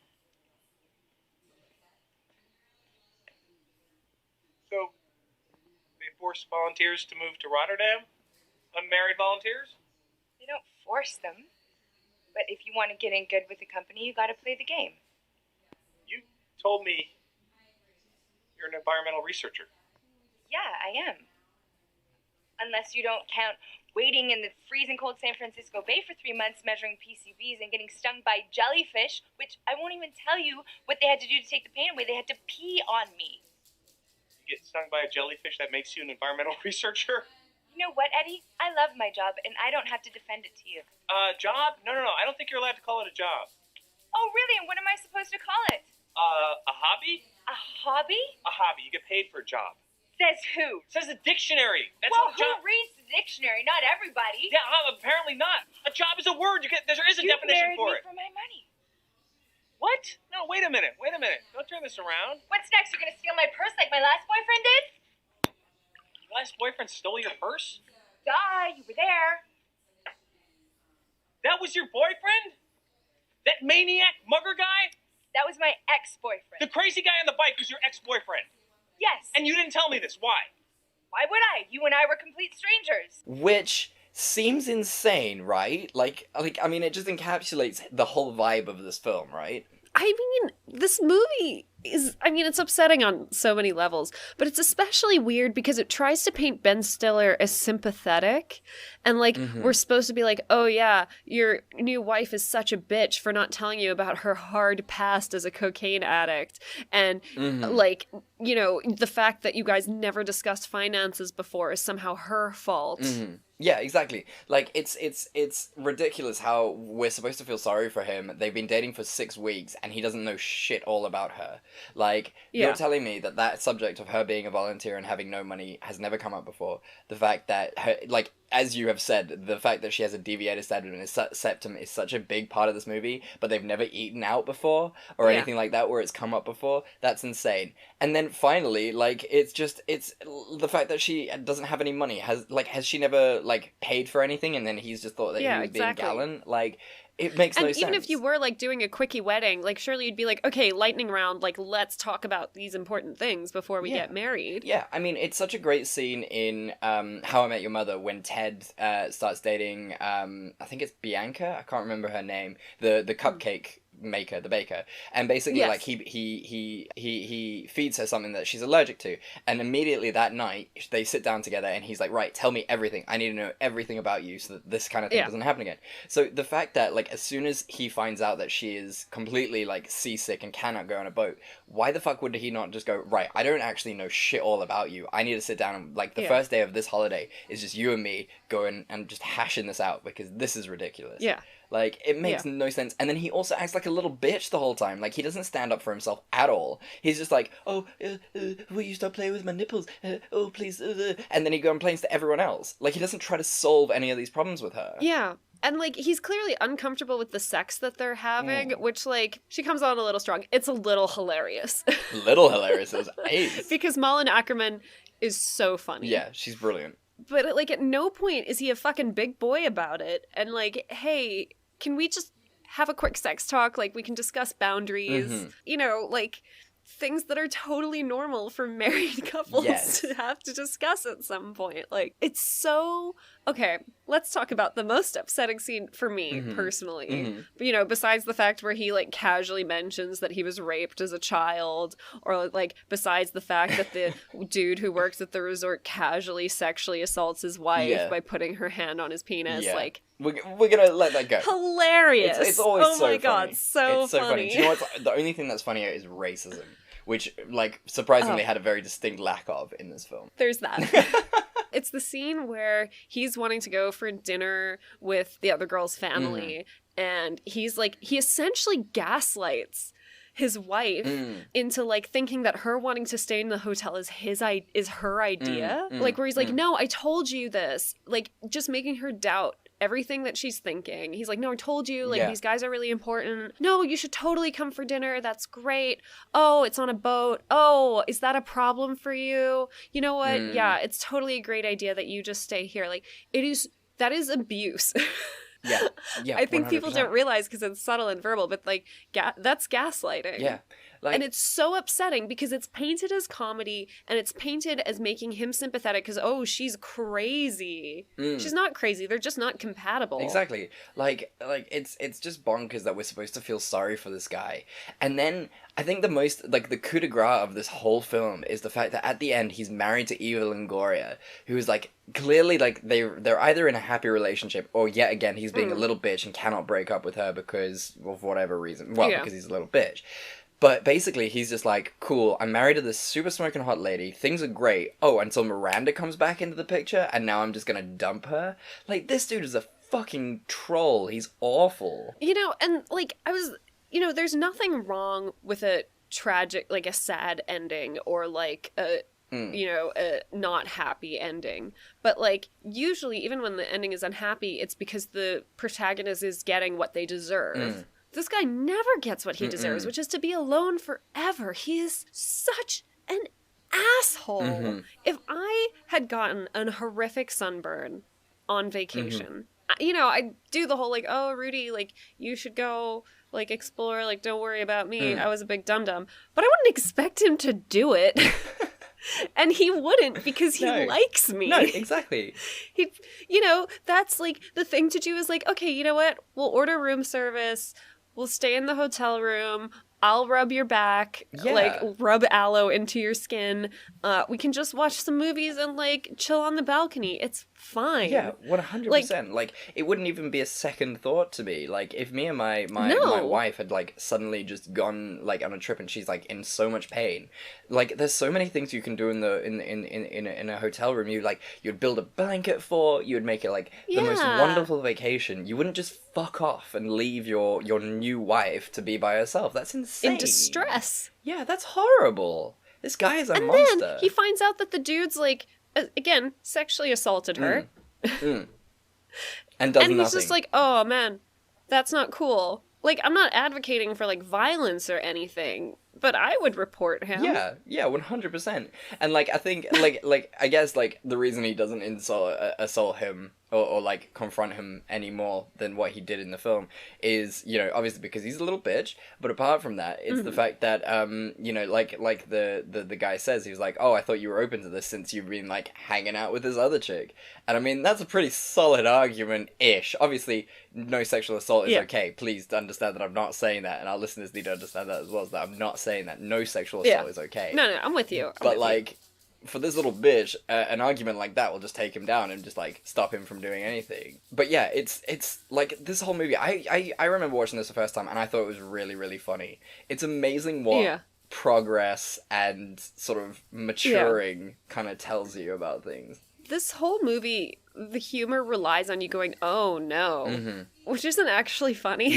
So, they force volunteers to move to Rotterdam? Unmarried volunteers? They don't force them. But if you want to get in good with the company, you gotta play the game. You told me you're an environmental researcher. Yeah, I am. Unless you don't count waiting in the freezing cold San Francisco Bay for 3 months measuring PCBs and getting stung by jellyfish, which I won't even tell you what they had to do to take the pain away. They had to pee on me. You get stung by a jellyfish, that makes you an environmental researcher? You know what, Eddie? I love my job, and I don't have to defend it to you. Job? No. I don't think you're allowed to call it a job. Oh, really? And what am I supposed to call it? A hobby? A hobby? A hobby. You get paid for a job. Says who? Says the dictionary. That's well, what a job... who reads the dictionary? Not everybody. Yeah, apparently not. A job is a word. There is a definition for it. You married me for my money. What? No, wait a minute. Don't turn this around. What's next? You're gonna steal my purse like my last boyfriend did? Your last boyfriend stole your purse? Duh, you were there. That was your boyfriend? That maniac mugger guy? That was my ex-boyfriend. The crazy guy on the bike was your ex-boyfriend? Yes. And you didn't tell me this. Why? Why would I? You and I were complete strangers. Which seems insane, right? Like I mean, it just encapsulates the whole vibe of this film, right? I mean, this movie is, I mean, it's upsetting on so many levels, but it's especially weird because it tries to paint Ben Stiller as sympathetic. And, like, we're supposed to be like, oh, yeah, your new wife is such a bitch for not telling you about her hard past as a cocaine addict. And, like, you know, the fact that you guys never discussed finances before is somehow her fault. Yeah, exactly. Like, it's ridiculous how we're supposed to feel sorry for him. They've been dating for 6 weeks, and he doesn't know shit all about her. Like, you're telling me that subject of her being a volunteer and having no money has never come up before. The fact that her, like, as you have said, the fact that she has a deviated septum is such a big part of this movie, but they've never eaten out before or anything like that where it's come up before. That's insane. And then finally, like, it's the fact that she doesn't have any money. Has she never, like, paid for anything, and then he's just thought that he was being gallant? Like, it makes no sense. And even if you were, like, doing a quickie wedding, like, surely you'd be like, okay, lightning round, like, let's talk about these important things before we get married. Yeah, I mean, it's such a great scene in How I Met Your Mother when Ted starts dating, I think it's Bianca, I can't remember her name, the cupcake maker, the baker, and basically like he feeds her something that she's allergic to, and immediately that night they sit down together and he's like, right, tell me everything, I need to know everything about you so that this kind of thing doesn't happen again. So the fact that, like, as soon as he finds out that she is completely, like, seasick and cannot go on a boat, why the fuck would he not just go, right, I don't actually know shit all about you, I need to sit down and, like, the first day of this holiday is just you and me going and just hashing this out because this is ridiculous. Like, it makes no sense. And then he also acts like a little bitch the whole time. Like, he doesn't stand up for himself at all. He's just like, oh, will you stop playing with my nipples? Oh, please. And then he complains to everyone else. Like, he doesn't try to solve any of these problems with her. Yeah. And, like, he's clearly uncomfortable with the sex that they're having, which, like, she comes on a little strong. It's a little hilarious. Little hilarious as ace. Because Malin Ackerman is so funny. Yeah, she's brilliant. But, like, at no point is he a fucking big boy about it. And, like, hey, can we just have a quick sex talk? Like, we can discuss boundaries. You know, like, things that are totally normal for married couples to have to discuss at some point. Like, it's so... Okay, let's talk about the most upsetting scene for me, personally. You know, besides the fact where he, like, casually mentions that he was raped as a child, or, like, besides the fact that the dude who works at the resort casually sexually assaults his wife by putting her hand on his penis, like... We're gonna let that go. Hilarious! It's always so funny. Oh my god, so funny. Do you know what's... The only thing that's funnier is racism, which, like, surprisingly had a very distinct lack of in this film. There's that. It's the scene where he's wanting to go for dinner with the other girl's family, and he's like, he essentially gaslights his wife into, like, thinking that her wanting to stay in the hotel is her idea. Like, where he's like, no, I told you this. Like, just making her doubt everything that she's thinking. He's like, no, I told you, like, Yeah. these guys are really important. No, you should totally come for dinner. That's great. Oh, it's on a boat. Oh, is that a problem for you? You know what? Yeah, it's totally a great idea that you just stay here. Like, that is abuse. Yeah. Yeah. I think people 100%. don't realize because it's subtle and verbal, but like that's gaslighting. Yeah. Like, and it's so upsetting because it's painted as comedy and it's painted as making him sympathetic because, oh, she's crazy. She's not crazy. They're just not compatible. Exactly. Like it's just bonkers that we're supposed to feel sorry for this guy. And then I think the most, like, the coup de grace of this whole film is the fact that at the end he's married to Eva Longoria, who is, like, clearly, like, they're either in a happy relationship or yet again he's being a little bitch and cannot break up with her because of whatever reason. Well, because he's a little bitch. But basically, he's just like, cool, I'm married to this super smoking hot lady, things are great. Oh, until Miranda comes back into the picture, and now I'm just gonna dump her? Like, this dude is a fucking troll. He's awful. You know, and, like, there's nothing wrong with a tragic, like, a sad ending or, like, a not happy ending. But, like, usually, even when the ending is unhappy, it's because the protagonist is getting what they deserve. This guy never gets what he deserves, which is to be alone forever. He is such an asshole. If I had gotten a horrific sunburn on vacation, I do the whole, like, oh, Rudy, like, you should go, like, explore, like, don't worry about me. I was a big dum-dum. But I wouldn't expect him to do it. And he wouldn't because he likes me. No, exactly. That's, like, the thing to do is, like, okay, you know what? We'll order room service. We'll stay in the hotel room. I'll rub your back, like, rub aloe into your skin. We can just watch some movies and, like, chill on the balcony. It's fine. Yeah, 100%. Like, it wouldn't even be a second thought to me. Like, if me and my wife had, like, suddenly just gone, like, on a trip and she's, like, in so much pain. Like, there's so many things you can do in a hotel room. You'd build a blanket for, you would make it, like, the most wonderful vacation. You wouldn't just fuck off and leave your new wife to be by herself. That's insane. In distress. Yeah, that's horrible. This guy is a monster. And then he finds out that the dude's, like, again, sexually assaulted her. And does and he's nothing. just like, oh, man, that's not cool. Like, I'm not advocating for, like, violence or anything, but I would report him. Yeah, 100%. And, like, I think, like I guess, like, the reason he doesn't assault him or like, confront him any more than what he did in the film is, obviously because he's a little bitch, but apart from that, it's the fact that, like the guy says, he was like, oh, I thought you were open to this since you've been, like, hanging out with this other chick. And, I mean, that's a pretty solid argument-ish. Obviously, no sexual assault is okay. Please understand that I'm not saying that, and our listeners need to understand that as well, so that I'm not saying that no sexual assault is okay. No, I'm with you. But, like, for this little bitch, an argument like that will just take him down and just, like, stop him from doing anything. But yeah, it's like, this whole movie, I remember watching this the first time, and I thought it was really, really funny. It's amazing what progress and sort of maturing kind of tells you about things. This whole movie, the humor relies on you going, oh, no, which isn't actually funny.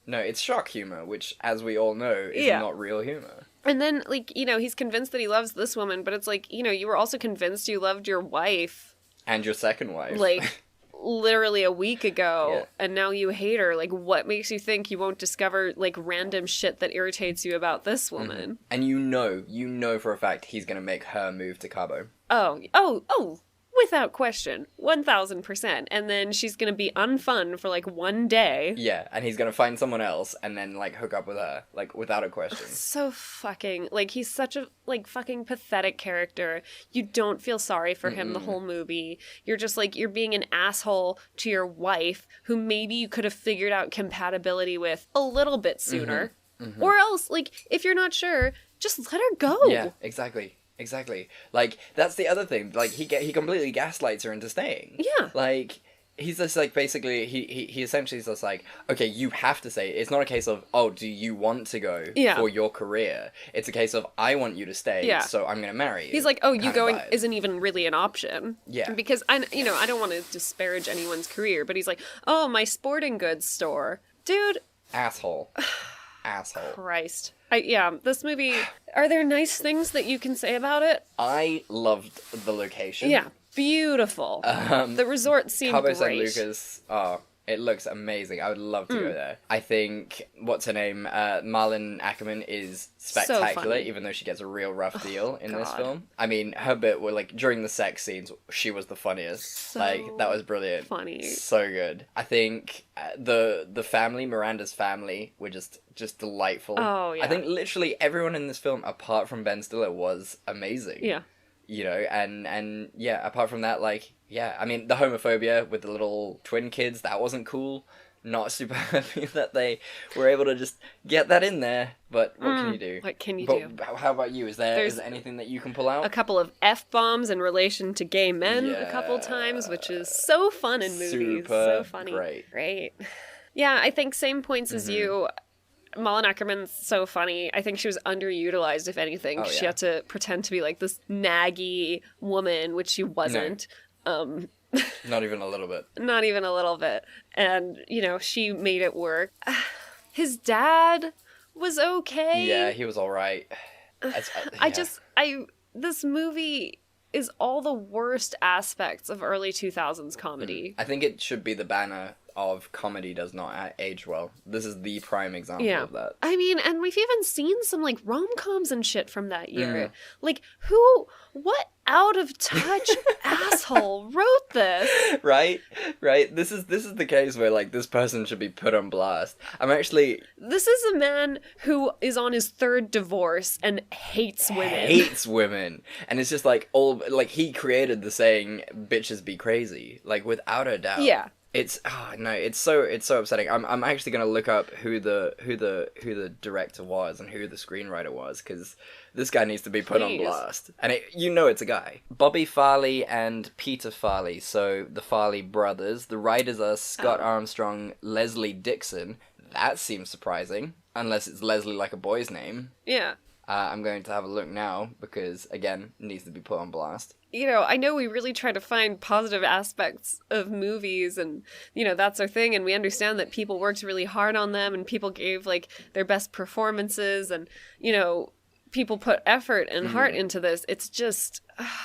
No, it's shock humor, which, as we all know, is not real humor. And then, like, he's convinced that he loves this woman, but it's like, you were also convinced you loved your wife. And your second wife. Like, literally a week ago, and now you hate her. Like, what makes you think you won't discover, like, random shit that irritates you about this woman? And you know for a fact he's gonna make her move to Cabo. Oh, without question, 1000%. And then she's gonna be unfun for, like, one day. Yeah, and he's gonna find someone else and then, like, hook up with her, like, without a question. So fucking, like, he's such a, like, fucking pathetic character. You don't feel sorry for him the whole movie. You're just, like, you're being an asshole to your wife, who maybe you could have figured out compatibility with a little bit sooner. Or else, like, if you're not sure, just let her go. Yeah, exactly. Like, that's the other thing. Like, he completely gaslights her into staying. Yeah. Like, he's just, like, basically, he essentially is just like, okay, you have to stay. It's not a case of, oh, do you want to go for your career? It's a case of, I want you to stay, so I'm going to marry you. He's like, oh, you going isn't even really an option. Yeah. Because, I don't want to disparage anyone's career, but he's like, oh, my sporting goods store. Dude. Asshole. Christ. This movie, are there nice things that you can say about it? I loved the location. Yeah. beautiful. The resort seemed Cabo San great. Lucas, it looks amazing. I would love to go there. I think, what's her name? Marlon Ackerman is spectacular, funny. even though she gets a real rough deal in this God. film. I mean, her bit were like, during the sex scenes, she was the funniest. Like, that was brilliant. Funny. So good. I think the family, Miranda's family, were just delightful. Oh, yeah. I think literally everyone in this film, apart from Ben Stiller, was amazing. Yeah. You know, and yeah, apart from that, like, yeah, I mean, the homophobia with the little twin kids, that wasn't cool. Not super happy that they were able to just get that in there, but what can you do? What can you do? do? How about you? Is there There's anything that you can pull out? A couple of F-bombs in relation to gay men a couple times, which is so fun in movies. Super So funny. great. Yeah, I think same points as Mm-hmm. you. Malin Ackerman's so funny. I think she was underutilized, if anything. Oh, She yeah. had to pretend to be like this naggy woman, which she wasn't. Not even a little bit. Not even a little bit. And, you know, she made it work. His dad was okay. Yeah, he was all right. This movie is all the worst aspects of early 2000s comedy. I think it should be the banner of comedy does not age well. This is the prime example of that. I mean, and we've even seen some like rom-coms and shit from that year. Mm. Like, what out of touch asshole wrote this? Right? This is the case where like this person should be put on blast. This is a man who is on his third divorce and hates women. Hates women. And it's just like he created the saying bitches be crazy, like without a doubt. Yeah. It's so upsetting. I'm actually gonna look up who the director was and who the screenwriter was, because this guy needs to be put on blast. And it's a guy. Bobby Farley and Peter Farley, so the Farley brothers. The writers are Scott Armstrong, Leslie Dixon. That seems surprising, unless it's Leslie like a boy's name. Yeah. I'm going to have a look now because, again, it needs to be put on blast. You know, I know we really try to find positive aspects of movies and, you know, that's our thing. And we understand that people worked really hard on them and people gave, like, their best performances and, you know, people put effort and heart into this. It's just...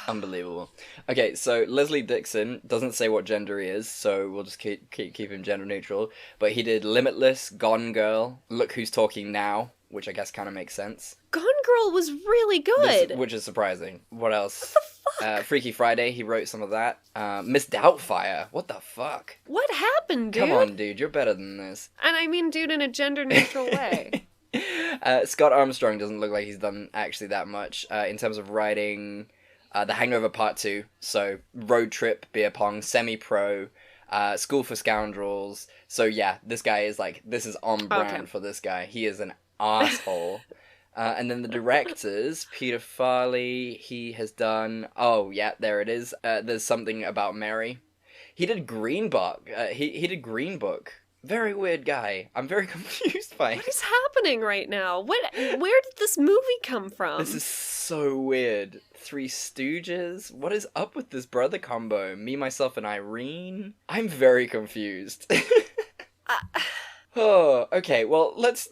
Unbelievable. Okay, so Leslie Dixon doesn't say what gender he is, so we'll just keep him gender neutral. But he did Limitless, Gone Girl, Look Who's Talking Now, which I guess kind of makes sense. Gone Girl was really good. Which is surprising. What else? What the fuck? Freaky Friday, he wrote some of that. Miss Doubtfire, what the fuck? What happened, dude? Come on, dude, you're better than this. And I mean, dude, in a gender neutral way. Scott Armstrong doesn't look like he's done actually that much in terms of writing. The Hangover Part 2, so Road Trip, Beer Pong, Semi-Pro, School for Scoundrels. So yeah, this guy is like, this is on brand for this guy. He is an asshole. And then the directors, Peter Farley, he has done, oh yeah, there it is. There's Something About Mary. He did Green Book. He did Green Book. Very weird guy. I'm very confused by him. What is happening right now? Where did this movie come from? This is so weird. Three Stooges? What is up with this brother combo? Me, Myself, and Irene? I'm very confused. Oh, okay. Well, let's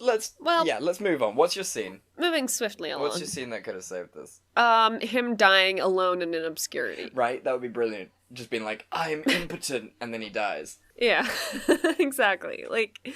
move on. What's your scene? Moving swiftly along. What's your scene that could have saved this? Him dying alone and in obscurity. Right? That would be brilliant. Just being like, I'm impotent, and then he dies. Yeah, exactly. Like,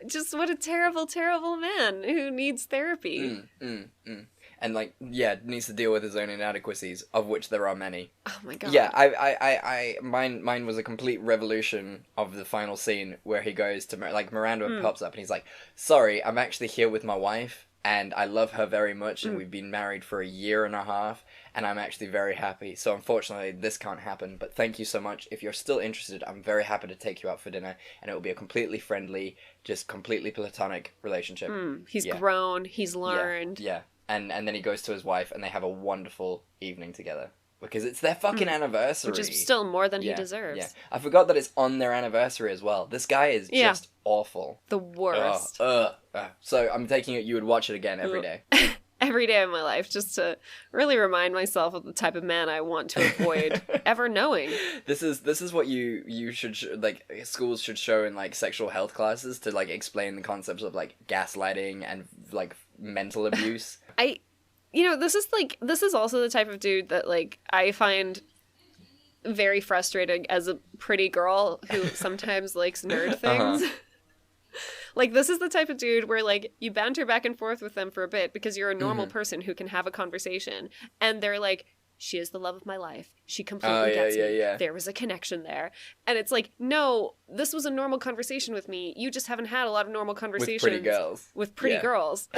just what a terrible, terrible man who needs therapy. And like, yeah, needs to deal with his own inadequacies, of which there are many. Oh my god. Yeah, mine was a complete revolution of the final scene where he goes to, like, Miranda pops up and he's like, sorry, I'm actually here with my wife, and I love her very much, and we've been married for 1.5 years, and I'm actually very happy. So unfortunately, this can't happen, but thank you so much. If you're still interested, I'm very happy to take you out for dinner, and it will be a completely friendly, just completely platonic relationship. He's grown, he's learned. Yeah. And then he goes to his wife, and they have a wonderful evening together. Because it's their fucking anniversary. Which is still more than he deserves. Yeah. I forgot that it's on their anniversary as well. This guy is just awful. The worst. So I'm taking it you would watch it again every day. Every day of my life, just to really remind myself of the type of man I want to avoid ever knowing. This is what you should like schools should show in like sexual health classes to like explain the concepts of like gaslighting and like mental abuse. This is also the type of dude that like I find very frustrating as a pretty girl who sometimes likes nerd things. Like, this is the type of dude where, like, you banter back and forth with them for a bit because you're a normal person who can have a conversation. And they're like, she is the love of my life. She completely gets me. There was a connection there. And it's like, no, this was a normal conversation with me. You just haven't had a lot of normal conversations. With pretty girls.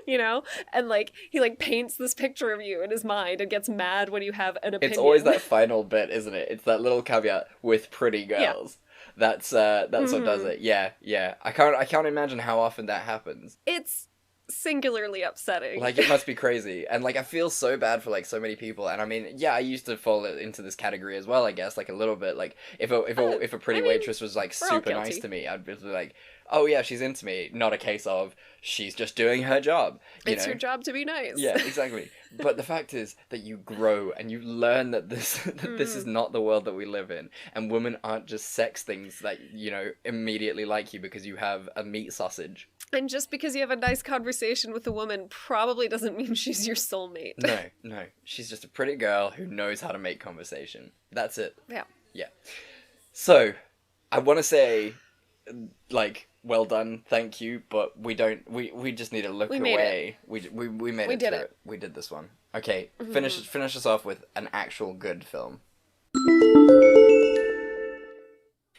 You know? And, like, he, like, paints this picture of you in his mind and gets mad when you have an opinion. It's always that final bit, isn't it? It's that little caveat, with pretty girls. That's what does it. Yeah. I can't imagine how often that happens. It's singularly upsetting. Like, it must be crazy. And, like, I feel so bad for, like, so many people. And I mean, yeah, I used to fall into this category as well, I guess, like, a little bit. Like, if a pretty waitress was, like, super nice to me, I'd be like, oh yeah, she's into me. Not a case of she's just doing her job. It's your job to be nice. Yeah, exactly. But the fact is that you grow and you learn that this is not the world that we live in, and women aren't just sex things that, you know, immediately like you because you have a meat sausage. And just because you have a nice conversation with a woman probably doesn't mean she's your soulmate. No. She's just a pretty girl who knows how to make conversation. That's it. Yeah. So, I want to say, like, well done, thank you, but we just need to look away. We made it through it. We did this one. Okay, finish us off with an actual good film.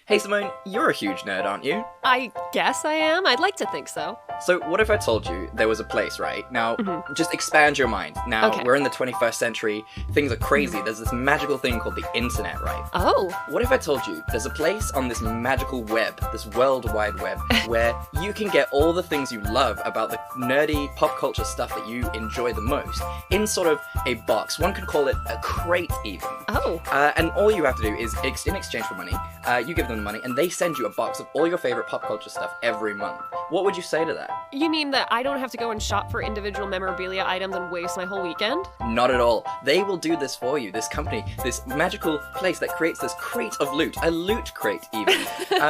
Hey Simone, you're a huge nerd, aren't you? I guess I am. I'd like to think so. So what if I told you there was a place, right? Now, just expand your mind. Now, we're in the 21st century. Things are crazy. There's this magical thing called the internet, right? Oh. What if I told you there's a place on this magical web, this world wide web, where you can get all the things you love about the nerdy pop culture stuff that you enjoy the most in sort of a box. One could call it a crate even. Oh. And all you have to do is, in exchange for money, you give them the money and they send you a box of all your favorite pop culture stuff every month. What would you say to that? You mean that I don't have to go and shop for individual memorabilia items and waste my whole weekend? Not at all. They will do this for you. This company, this magical place that creates this crate of loot, a loot crate even,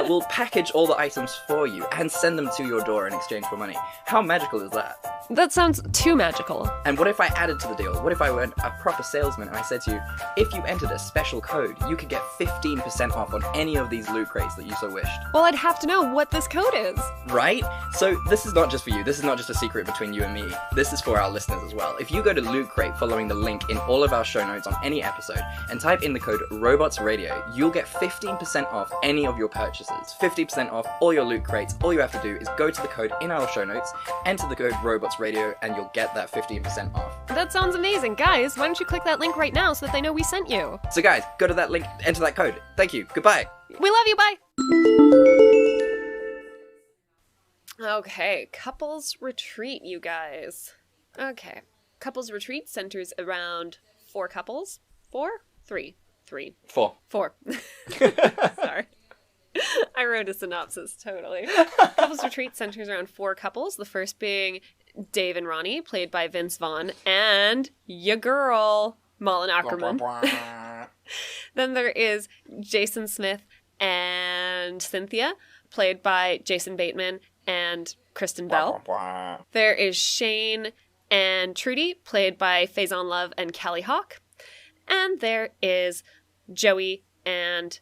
will package all the items for you and send them to your door in exchange for money. How magical is that? That sounds too magical. And what if I added to the deal? What if I were a proper salesman and I said to you, if you entered a special code, you could get 15% off on any of these loot crates that you so wished? Well, I'd have to know what this code is. Right? So this is not just for you. This is not just a secret between you and me. This is for our listeners as well. If you go to Loot Crate following the link in all of our show notes on any episode and type in the code RobotsRadio, you'll get 15% off any of your purchases. 50% off all your loot crates. All you have to do is go to the code in our show notes, enter the code RobotsRadio, and you'll get that 15% off. That sounds amazing. Guys, why don't you click that link right now so that they know we sent you? So guys, go to that link, enter that code. Thank you. Goodbye. We love you. Bye. Okay, Couples Retreat, you guys. Okay, Couples Retreat centers around 4 couples. 4? 3. 3. 4. 4. Sorry. I wrote a synopsis, totally. Couples Retreat centers around 4 couples, the first being Dave and Ronnie, played by Vince Vaughn, and your girl, Malin Ackerman. Then there is Jason Smith and Cynthia, played by Jason Bateman and Kristen Bell. There is Shane and Trudy, played by Faison Love and Callie Hawk. And there is Joey and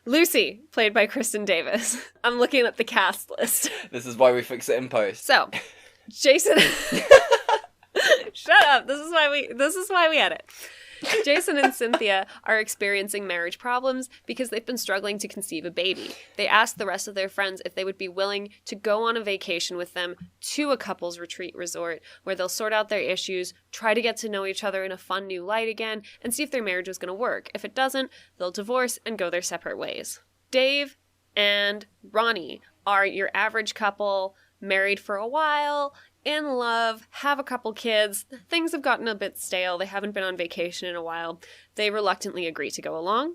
Lucy, played by Kristen Davis. I'm looking at the cast list. This is why we fix it in post. So, Jason... Shut up. This is why we edit. Jason and Cynthia are experiencing marriage problems because they've been struggling to conceive a baby. They asked the rest of their friends if they would be willing to go on a vacation with them to a couples retreat resort where they'll sort out their issues, try to get to know each other in a fun new light again, and see if their marriage was going to work. If it doesn't, they'll divorce and go their separate ways. Dave and Ronnie are your average couple, married for a while, in love, have a couple kids. Things have gotten a bit stale. They haven't been on vacation in a while. They reluctantly agree to go along.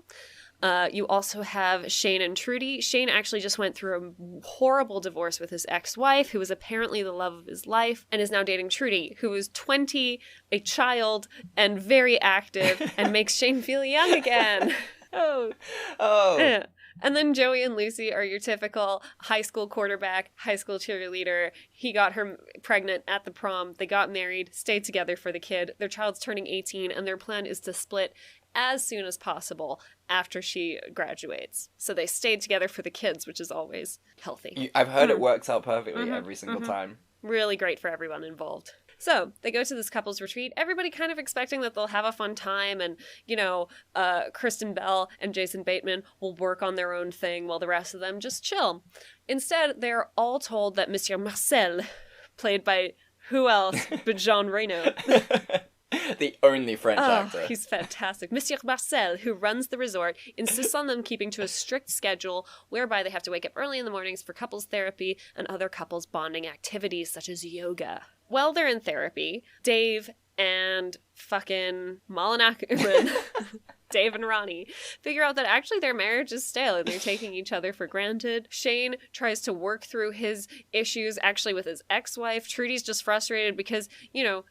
You also have Shane and Trudy. Shane actually just went through a horrible divorce with his ex-wife, who was apparently the love of his life, and is now dating Trudy, who is 20, a child, and very active, and makes Shane feel young again. Oh. Yeah. And then Joey and Lucy are your typical high school quarterback, high school cheerleader. He got her pregnant at the prom. They got married, stayed together for the kid. Their child's turning 18, and their plan is to split as soon as possible after she graduates. So they stayed together for the kids, which is always healthy. I've heard it works out perfectly every single time. Really great for everyone involved. So they go to this couple's retreat, everybody kind of expecting that they'll have a fun time and, Kristen Bell and Jason Bateman will work on their own thing while the rest of them just chill. Instead, they're all told that Monsieur Marcel, played by who else but Jean Reno. The only French actor. He's fantastic. Monsieur Marcel, who runs the resort, insists on them keeping to a strict schedule whereby they have to wake up early in the mornings for couples therapy and other couples bonding activities such as yoga. While they're in therapy, Dave and fucking Malin Ackerman, Dave and Ronnie, figure out that actually their marriage is stale and they're taking each other for granted. Shane tries to work through his issues actually with his ex-wife. Trudy's just frustrated because,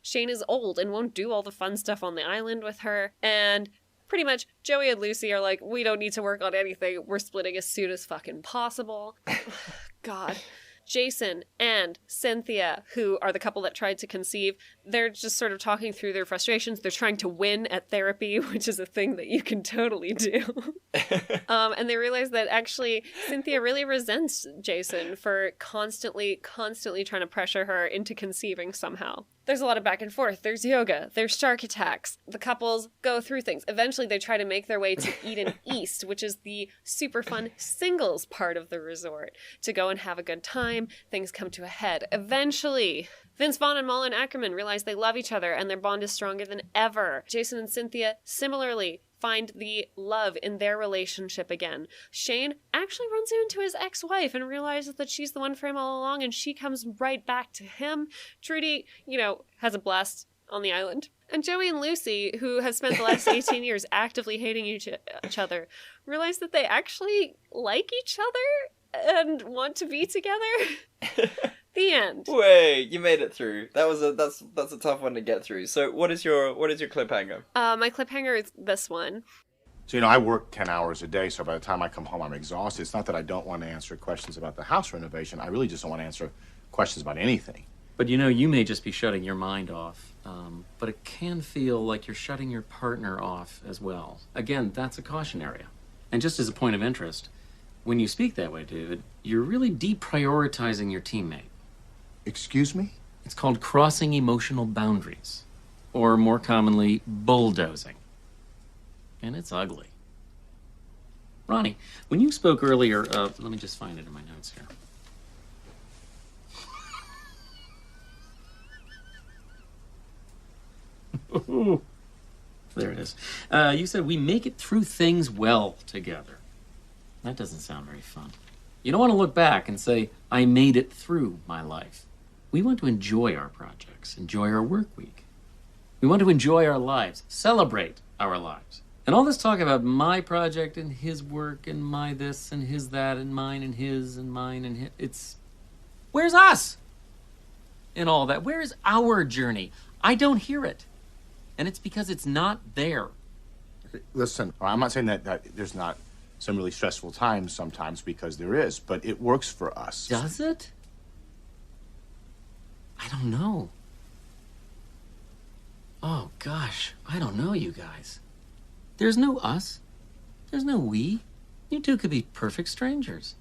Shane is old and won't do all the fun stuff on the island with her. And pretty much Joey and Lucy are like, we don't need to work on anything. We're splitting as soon as fucking possible. God. Jason and Cynthia, who are the couple that tried to conceive, they're just sort of talking through their frustrations. They're trying to win at therapy, which is a thing that you can totally do. And they realize that actually Cynthia really resents Jason for constantly trying to pressure her into conceiving somehow. There's a lot of back and forth. There's yoga. There's shark attacks. The couples go through things. Eventually, they try to make their way to Eden East, which is the super fun singles part of the resort, to go and have a good time. Things come to a head. Eventually, Vince Vaughn and Malin Ackerman realize they love each other and their bond is stronger than ever. Jason and Cynthia similarly find the love in their relationship again. Shane actually runs into his ex-wife and realizes that she's the one for him all along, and she comes right back to him. Trudy, has a blast on the island. And Joey and Lucy, who have spent the last 18 years actively hating each other, realize that they actually like each other and want to be together. The end. Wait, you made it through. That's a tough one to get through. So what is your cliffhanger? My cliffhanger is this one. So, I work 10 hours a day, so by the time I come home, I'm exhausted. It's not that I don't want to answer questions about the house renovation. I really just don't want to answer questions about anything. But you may just be shutting your mind off, but it can feel like you're shutting your partner off as well. Again, that's a caution area. And just as a point of interest, when you speak that way, David, you're really deprioritizing your teammate. Excuse me? It's called crossing emotional boundaries, or more commonly, bulldozing. And it's ugly. Ronnie, when you spoke earlier, let me just find it in my notes here. There it is. You said we make it through things well together. That doesn't sound very fun. You don't want to look back and say, I made it through my life. We want to enjoy our projects, enjoy our work week. We want to enjoy our lives, celebrate our lives. And all this talk about my project and his work and my this and his that and mine and his and mine and his, it's, where's us in all that? Where is our journey? I don't hear it. And it's because it's not there. Listen, I'm not saying that there's not some really stressful times sometimes, because there is, but it works for us. Does it? I don't know. Oh, gosh. I don't know, you guys. There's no us. There's no we. You two could be perfect strangers.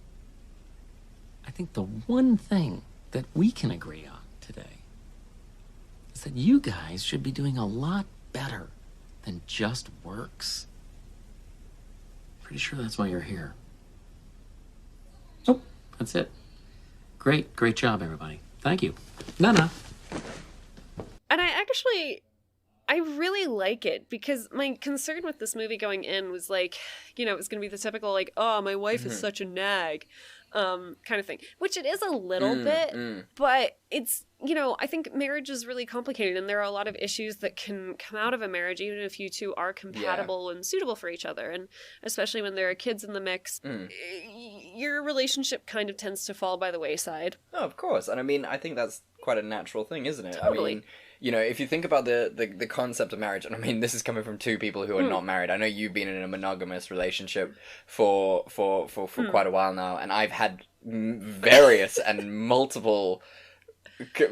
I think the one thing that we can agree on today is that you guys should be doing a lot better than just works. Pretty sure that's why you're here. Oh, that's it. Great job, everybody. Thank you. Nana. And I really like it, because my concern with this movie going in was like, it was going to be the typical like, oh, my wife is such a nag kind of thing, which it is a little bit, but it's, I think marriage is really complicated, and there are a lot of issues that can come out of a marriage, even if you two are compatible and suitable for each other. And especially when there are kids in the mix, your relationship kind of tends to fall by the wayside. Oh, of course. And I think that's quite a natural thing, isn't it? Totally. If you think about the concept of marriage, and this is coming from two people who are not married. I know you've been in a monogamous relationship for quite a while now, and I've had various and multiple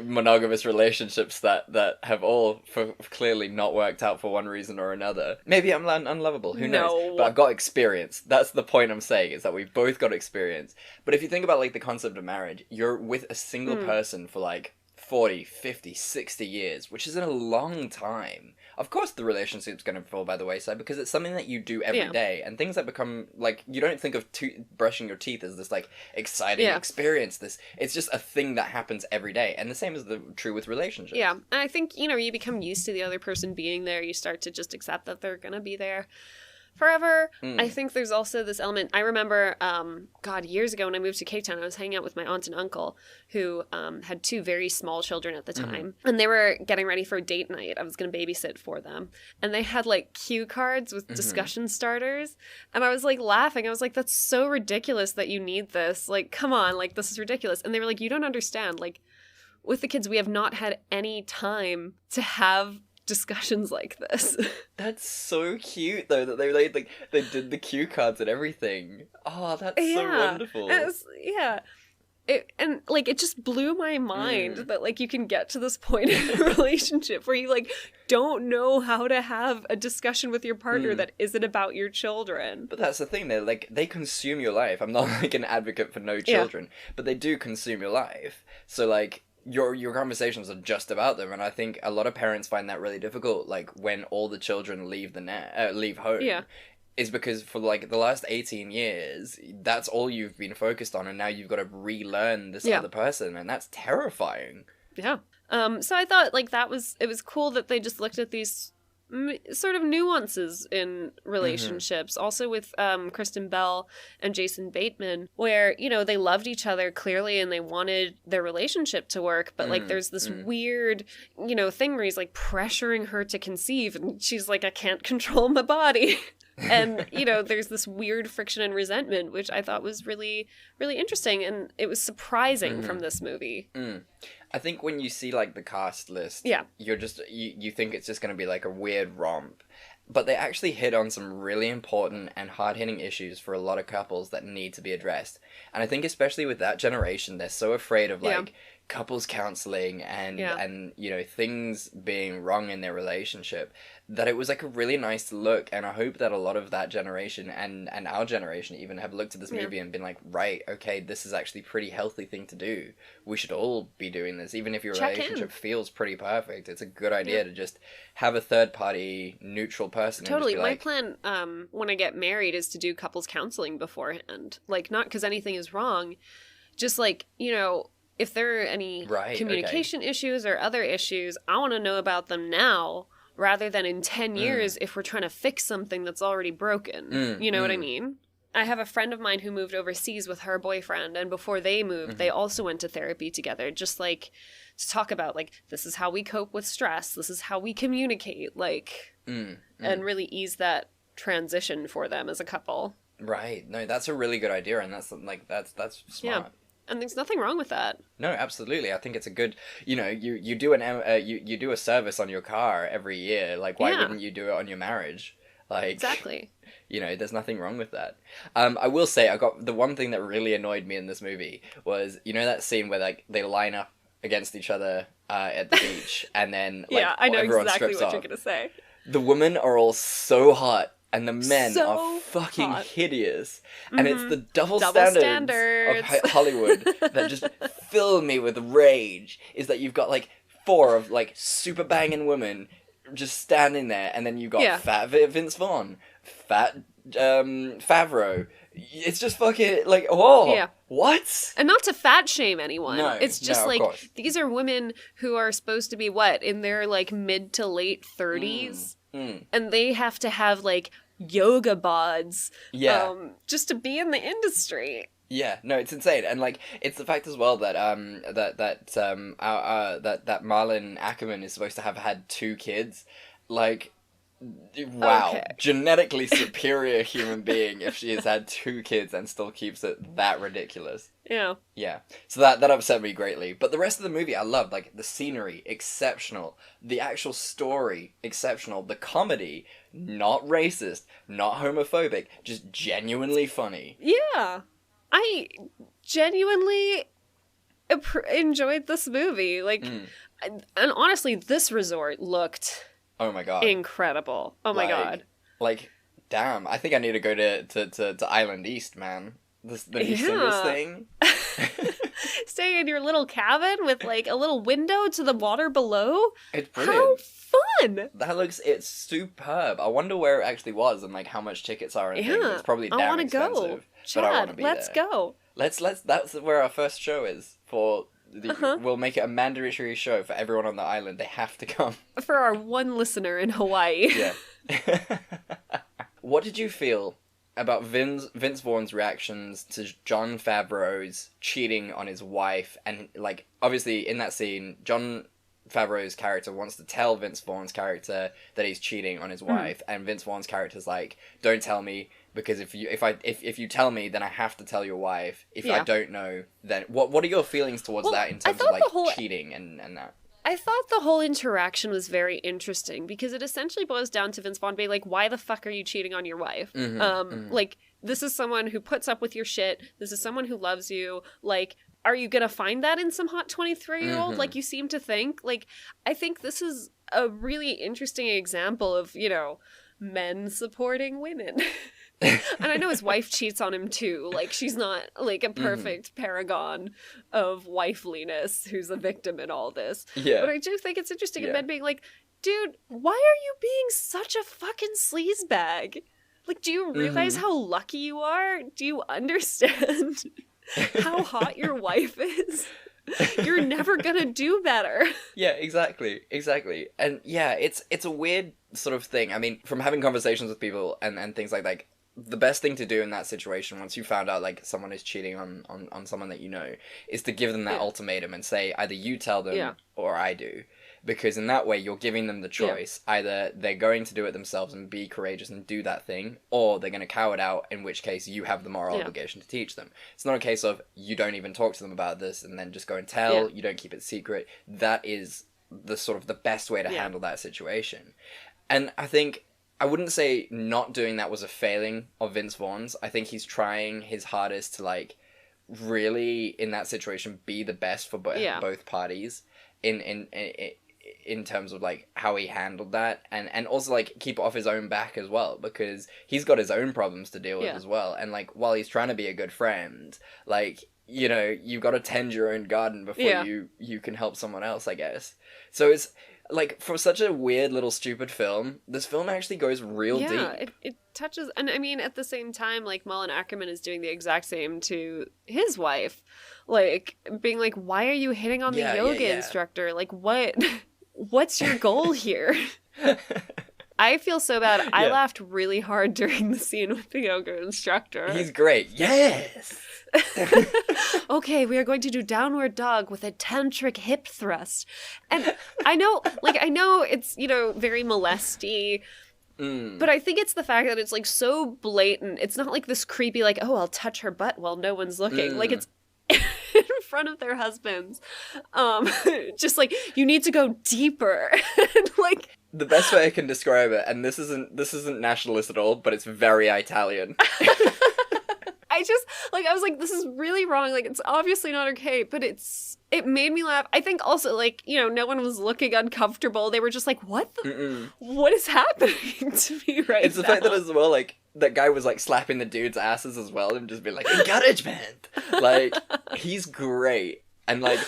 monogamous relationships that have all clearly not worked out for one reason or another. Maybe I'm unlovable, who knows? But I've got experience. That's the point I'm saying, is that we've both got experience. But if you think about, like, the concept of marriage, you're with a single person for, like, 40, 50, 60 years, which is a long time. Of course the relationship's going to fall by the wayside because it's something that you do every day, and things that become, like, you don't think of brushing your teeth as this, like, exciting experience. It's just a thing that happens every day, and the same is true with relationships. Yeah, and I think, you become used to the other person being there. You start to just accept that they're going to be there forever. I think there's also this element. I remember, years ago when I moved to Cape Town, I was hanging out with my aunt and uncle who had 2 very small children at the time. And they were getting ready for a date night. I was going to babysit for them. And they had, like, cue cards with discussion starters. And I was, like, laughing. I was like, that's so ridiculous that you need this. Like, come on, like, this is ridiculous. And they were like, you don't understand. Like, with the kids, we have not had any time to have discussions like this. That's so cute, though, that they did the cue cards and everything. Oh, that's so wonderful. It just blew my mind that, like, you can get to this point in a relationship where you, like, don't know how to have a discussion with your partner that isn't about your children. But that's the thing, they consume your life. I'm not, like, an advocate for no children, but they do consume your life. So, like, your conversations are just about them, and I think a lot of parents find that really difficult, like, when all the children leave leave home. Yeah. Is because for, like, the last 18 years, that's all you've been focused on, and now you've got to relearn this other person, and that's terrifying. Yeah. So I thought, like, it was cool that they just looked at these sort of nuances in relationships, also with Kristen Bell and Jason Bateman, where, they loved each other clearly and they wanted their relationship to work, but like there's this weird, thing where he's, like, pressuring her to conceive, and she's like, I can't control my body. And, there's this weird friction and resentment, which I thought was really, really interesting, and it was surprising from this movie. I think when you see, like, the cast list, you're just, you think it's just going to be, like, a weird romp. But they actually hit on some really important and hard-hitting issues for a lot of couples that need to be addressed. And I think especially with that generation, they're so afraid of, like, couples counseling and things being wrong in their relationship, that it was, like, a really nice look. And I hope that a lot of that generation and our generation even have looked at this movie and been like, right, okay, this is actually a pretty healthy thing to do. We should all be doing this. Even if your relationship feels pretty perfect, it's a good idea to just have a third-party neutral person. Totally. And just be My plan when I get married is to do couples counseling beforehand. Like, not because anything is wrong, just, like, if there are any communication issues or other issues, I want to know about them now rather than in 10 years if we're trying to fix something that's already broken. You know what I mean? I have a friend of mine who moved overseas with her boyfriend, and before they moved, they also went to therapy together, just, like, to talk about, like, this is how we cope with stress, this is how we communicate, like, and really ease that transition for them as a couple. Right. No, that's a really good idea, and that's, like, that's smart. Yeah. And there's nothing wrong with that. No, absolutely. I think it's a good, you do you do a service on your car every year. Like, why wouldn't you do it on your marriage? Like, exactly. There's nothing wrong with that. I will say, the one thing that really annoyed me in this movie was, that scene where, like, they line up against each other at the beach, and then, like, I know everyone exactly strips what off. you're gonna say. The women are all so hot. And the men So are fucking hot. hideous. And it's the double standards of Hollywood that just fill me with rage. Is that you've got, like, 4 of, like, super banging women just standing there, and then you've got fat Vince Vaughn, fat Favreau. It's just fucking, like, what? And not to fat shame anyone. No, it's just, of like, course. these are women who are supposed to be, in their, like, mid to late 30s? And they have to have, like, yoga bods just to be in the industry. Yeah, no, it's insane, and, like, it's the fact as well that that Marlon Ackerman is supposed to have had 2 kids, like, wow, genetically superior human being if she has had 2 kids and still keeps it that ridiculous. Yeah, so that upset me greatly. But the rest of the movie I loved. Like, the scenery, exceptional. The actual story, exceptional. The comedy, not racist, not homophobic, just genuinely funny. Yeah. I genuinely enjoyed this movie. Like, and honestly, this resort looked oh my god incredible. Oh my god. Like, damn, I think I need to go to Island East, man. The new singles thing. Staying in your little cabin with like a little window to the water below. It's brilliant. How fun! It's superb. I wonder where it actually was and like how much tickets are and things. It's probably damn expensive. Go. Chad, but I want to be let's there. Go. Let's that's where our first show is for. We'll make it a mandatory show for everyone on the island. They have to come. For our one listener in Hawaii. Yeah. What did you feel about Vince Vaughn's reactions to Jon Favreau's cheating on his wife? And, like, obviously in that scene, Jon Favreau's character wants to tell Vince Vaughn's character that he's cheating on his wife, and Vince Vaughn's character's like, don't tell me, because if you tell me, then I have to tell your wife. If I don't know, then what are your feelings towards that in terms of like cheating and that? I thought the whole interaction was very interesting because it essentially boils down to Vince Vaughn being like, why the fuck are you cheating on your wife? Like, this is someone who puts up with your shit. This is someone who loves you. Like, are you going to find that in some hot 23-year-old like you seem to think? Like, I think this is a really interesting example of, you know, men supporting women. And I know his wife cheats on him too. Like, she's not like a perfect paragon of wifeliness who's a victim in all this. Yeah. But I do think it's interesting of men being like, dude, why are you being such a fucking sleazebag? Like, do you realize how lucky you are? Do you understand how hot your wife is? You're never gonna do better. Yeah, exactly. And yeah, it's a weird sort of thing. I mean, from having conversations with people and things like the best thing to do in that situation, once you found out like someone is cheating on someone that you know, is to give them that ultimatum and say either you tell them or I do. Because in that way, you're giving them the choice. Either they're going to do it themselves and be courageous and do that thing, or they're going to cow it out, in which case you have the moral obligation to teach them. It's not a case of you don't even talk to them about this and then just go and tell, you don't keep it secret. That is the sort of the best way to handle that situation. And I think, I wouldn't say not doing that was a failing of Vince Vaughn's. I think he's trying his hardest to like really, in that situation, be the best for both parties in terms of like how he handled that, and also like keep it off his own back as well, because he's got his own problems to deal with as well. And like while he's trying to be a good friend, like, you know, you've got to tend your own garden before you can help someone else, I guess. So it's like, for such a weird little stupid film, this film actually goes real deep. Yeah, it touches, and I mean, at the same time, like, Mullen Ackerman is doing the exact same to his wife. Like, being like, why are you hitting on the yoga instructor? Like, what's your goal here? I feel so bad. I laughed really hard during the scene with the yoga instructor. He's great. Yes! Okay, we are going to do downward dog with a tantric hip thrust. And I know it's, you know, very molesty, but I think it's the fact that it's like so blatant. It's not like this creepy, like, oh, I'll touch her butt while no one's looking. Like, it's in front of their husbands. Just like, you need to go deeper. Like, the best way I can describe it, and this isn't nationalist at all, but it's very Italian. I was like, this is really wrong. Like, it's obviously not okay, but it made me laugh. I think also, like, you know, no one was looking uncomfortable. They were just like, what is happening to me right now? It's the fact that as well, like, that guy was, like, slapping the dudes' asses as well and just being like, encouragement! Like, he's great. And, like,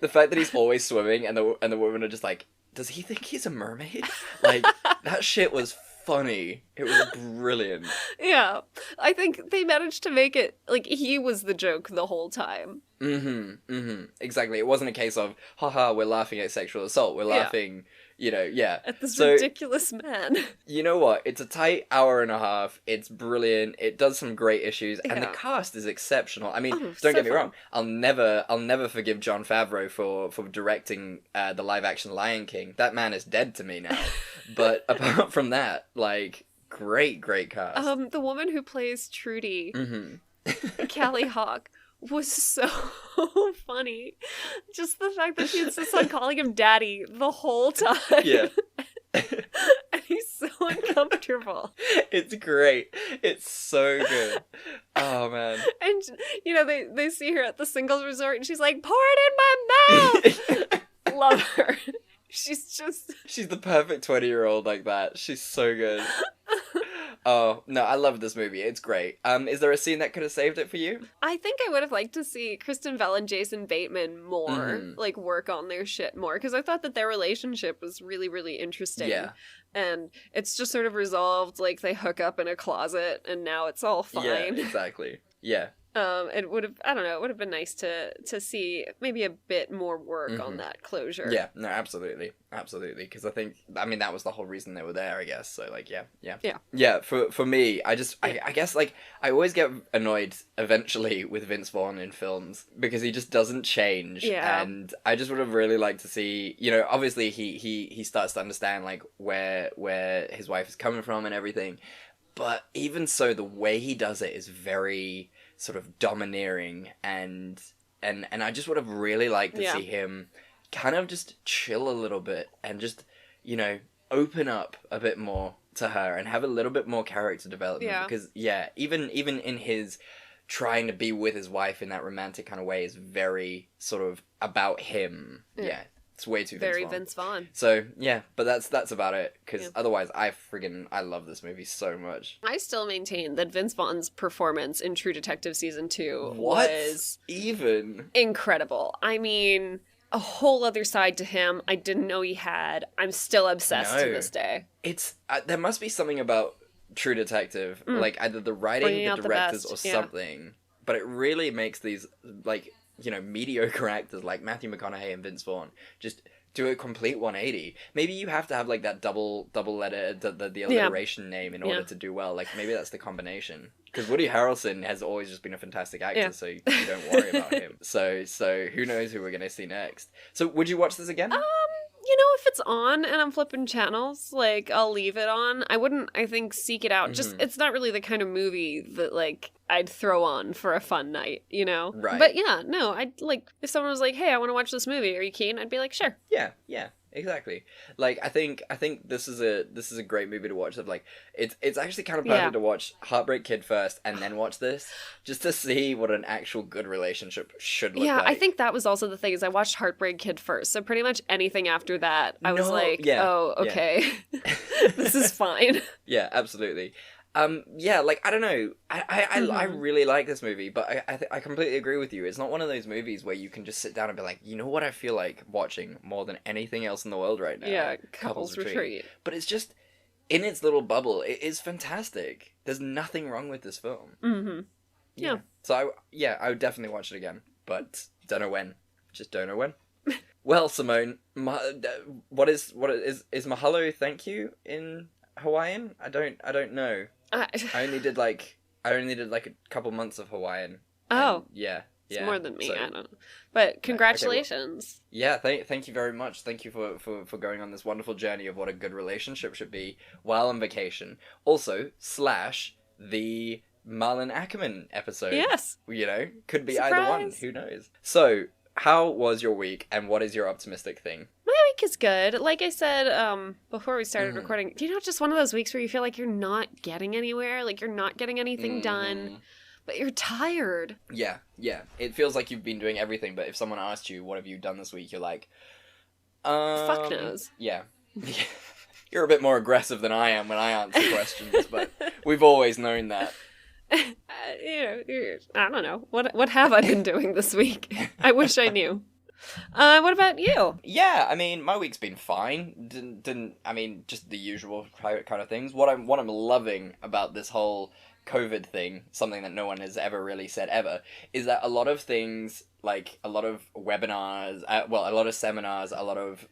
the fact that he's always swimming and the women are just like, does he think he's a mermaid? Like, that shit was funny. It was brilliant. Yeah. I think they managed to make it, like, he was the joke the whole time. Exactly. It wasn't a case of, haha, we're laughing at sexual assault. We're laughing, you know, at this ridiculous man. You know what? It's a tight hour and a half. It's brilliant. It does some great issues. And the cast is exceptional. I mean, don't get me wrong. I'll never forgive Jon Favreau for directing the live-action Lion King. That man is dead to me now. But apart from that, like, great cast. The woman who plays Trudy, Callie Hawk, was so funny. Just the fact that she insists on calling him daddy the whole time. Yeah. And he's so uncomfortable. It's great. It's so good. Oh man. And you know, they see her at the singles resort, and she's like, "Pour it in my mouth." Love her. She's the perfect 20-year-old like that. She's so good. Oh, no, I love this movie. It's great. Is there a scene that could have saved it for you? I think I would have liked to see Kristen Bell and Jason Bateman more, Mhm. like, work on their shit more, because I thought that their relationship was really, really interesting. Yeah. And it's just sort of resolved, like, they hook up in a closet, and now it's all fine. Yeah, exactly. Yeah. It would have, I don't know, it would have been nice to see maybe a bit more work on that closure. Yeah, no, absolutely. Absolutely. Because that was the whole reason they were there, I guess. So, like, yeah. Yeah, for me, I guess, like, I always get annoyed eventually with Vince Vaughn in films because he just doesn't change. Yeah. And I just would have really liked to see, you know, obviously he starts to understand, like, where his wife is coming from and everything. But even so, the way he does it is very sort of domineering, and I just would have really liked to see him kind of just chill a little bit and just, you know, open up a bit more to her and have a little bit more character development. Yeah. Because even in his trying to be with his wife in that romantic kind of way is very sort of about him. Yeah. It's way too Very Vince Vaughn. Vince Vaughn. So, yeah, but that's about it, because otherwise I love this movie so much. I still maintain that Vince Vaughn's performance in True Detective Season 2 What? was Even? incredible. I mean, a whole other side to him I didn't know he had. I'm still obsessed to No. this day. It's, there must be something about True Detective, like either the writing, Bringing the out the directors, or best, yeah. something, but it really makes these, like, you know, mediocre actors like Matthew McConaughey and Vince Vaughn just do a complete 180. Maybe you have to have, like, that double letter, the alliteration name in order to do well. Like, maybe that's the combination. Because Woody Harrelson has always just been a fantastic actor, so you don't worry about him. So who knows who we're going to see next. So would you watch this again? You know, if it's on and I'm flipping channels, like, I'll leave it on. I wouldn't, I think, seek it out. Just, it's not really the kind of movie that, like, I'd throw on for a fun night, you know? Right. But yeah, no, I'd, like, if someone was like, hey, I want to watch this movie, are you keen? I'd be like, sure. Yeah, exactly. Like, I think this is a great movie to watch. Of, like, it's actually kind of perfect to watch Heartbreak Kid first and then watch this, just to see what an actual good relationship should look like. I think that was also the thing, is I watched Heartbreak Kid first, so pretty much anything after that, I was like, oh, okay, this is fine. Yeah, absolutely. Like, I don't know. I really like this movie, but I completely agree with you. It's not one of those movies where you can just sit down and be like, you know what I feel like watching more than anything else in the world right now? Yeah, Couples Retreat. But it's just, in its little bubble, it is fantastic. There's nothing wrong with this film. Mm-hmm. Yeah. So, I would definitely watch it again, but don't know when. Just don't know when. Well, Simone, what is mahalo thank you in Hawaiian? I don't know. I only did like a couple months of Hawaiian. Oh. And yeah. It's more than me, I don't know. But congratulations. Thank you very much. Thank you for going on this wonderful journey of what a good relationship should be while on vacation. Also, / the Marlon Ackerman episode. Yes. You know, could be Surprise. either one. Who knows? So, how was your week, and what is your optimistic thing? My week is good. Like I said before we started recording, you know, just one of those weeks where you feel like you're not getting anywhere, like you're not getting anything done, but you're tired. Yeah. It feels like you've been doing everything, but if someone asked you, what have you done this week, you're like, fuck knows. Yeah. You're a bit more aggressive than I am when I answer questions, but we've always known that. I don't know. What have I been doing this week? I wish I knew. What about you? Yeah, I mean, my week's been fine. Just the usual kind of things. What I'm loving about this whole COVID thing, something that no one has ever really said ever, is that a lot of things, like a lot of webinars, a lot of seminars, a lot of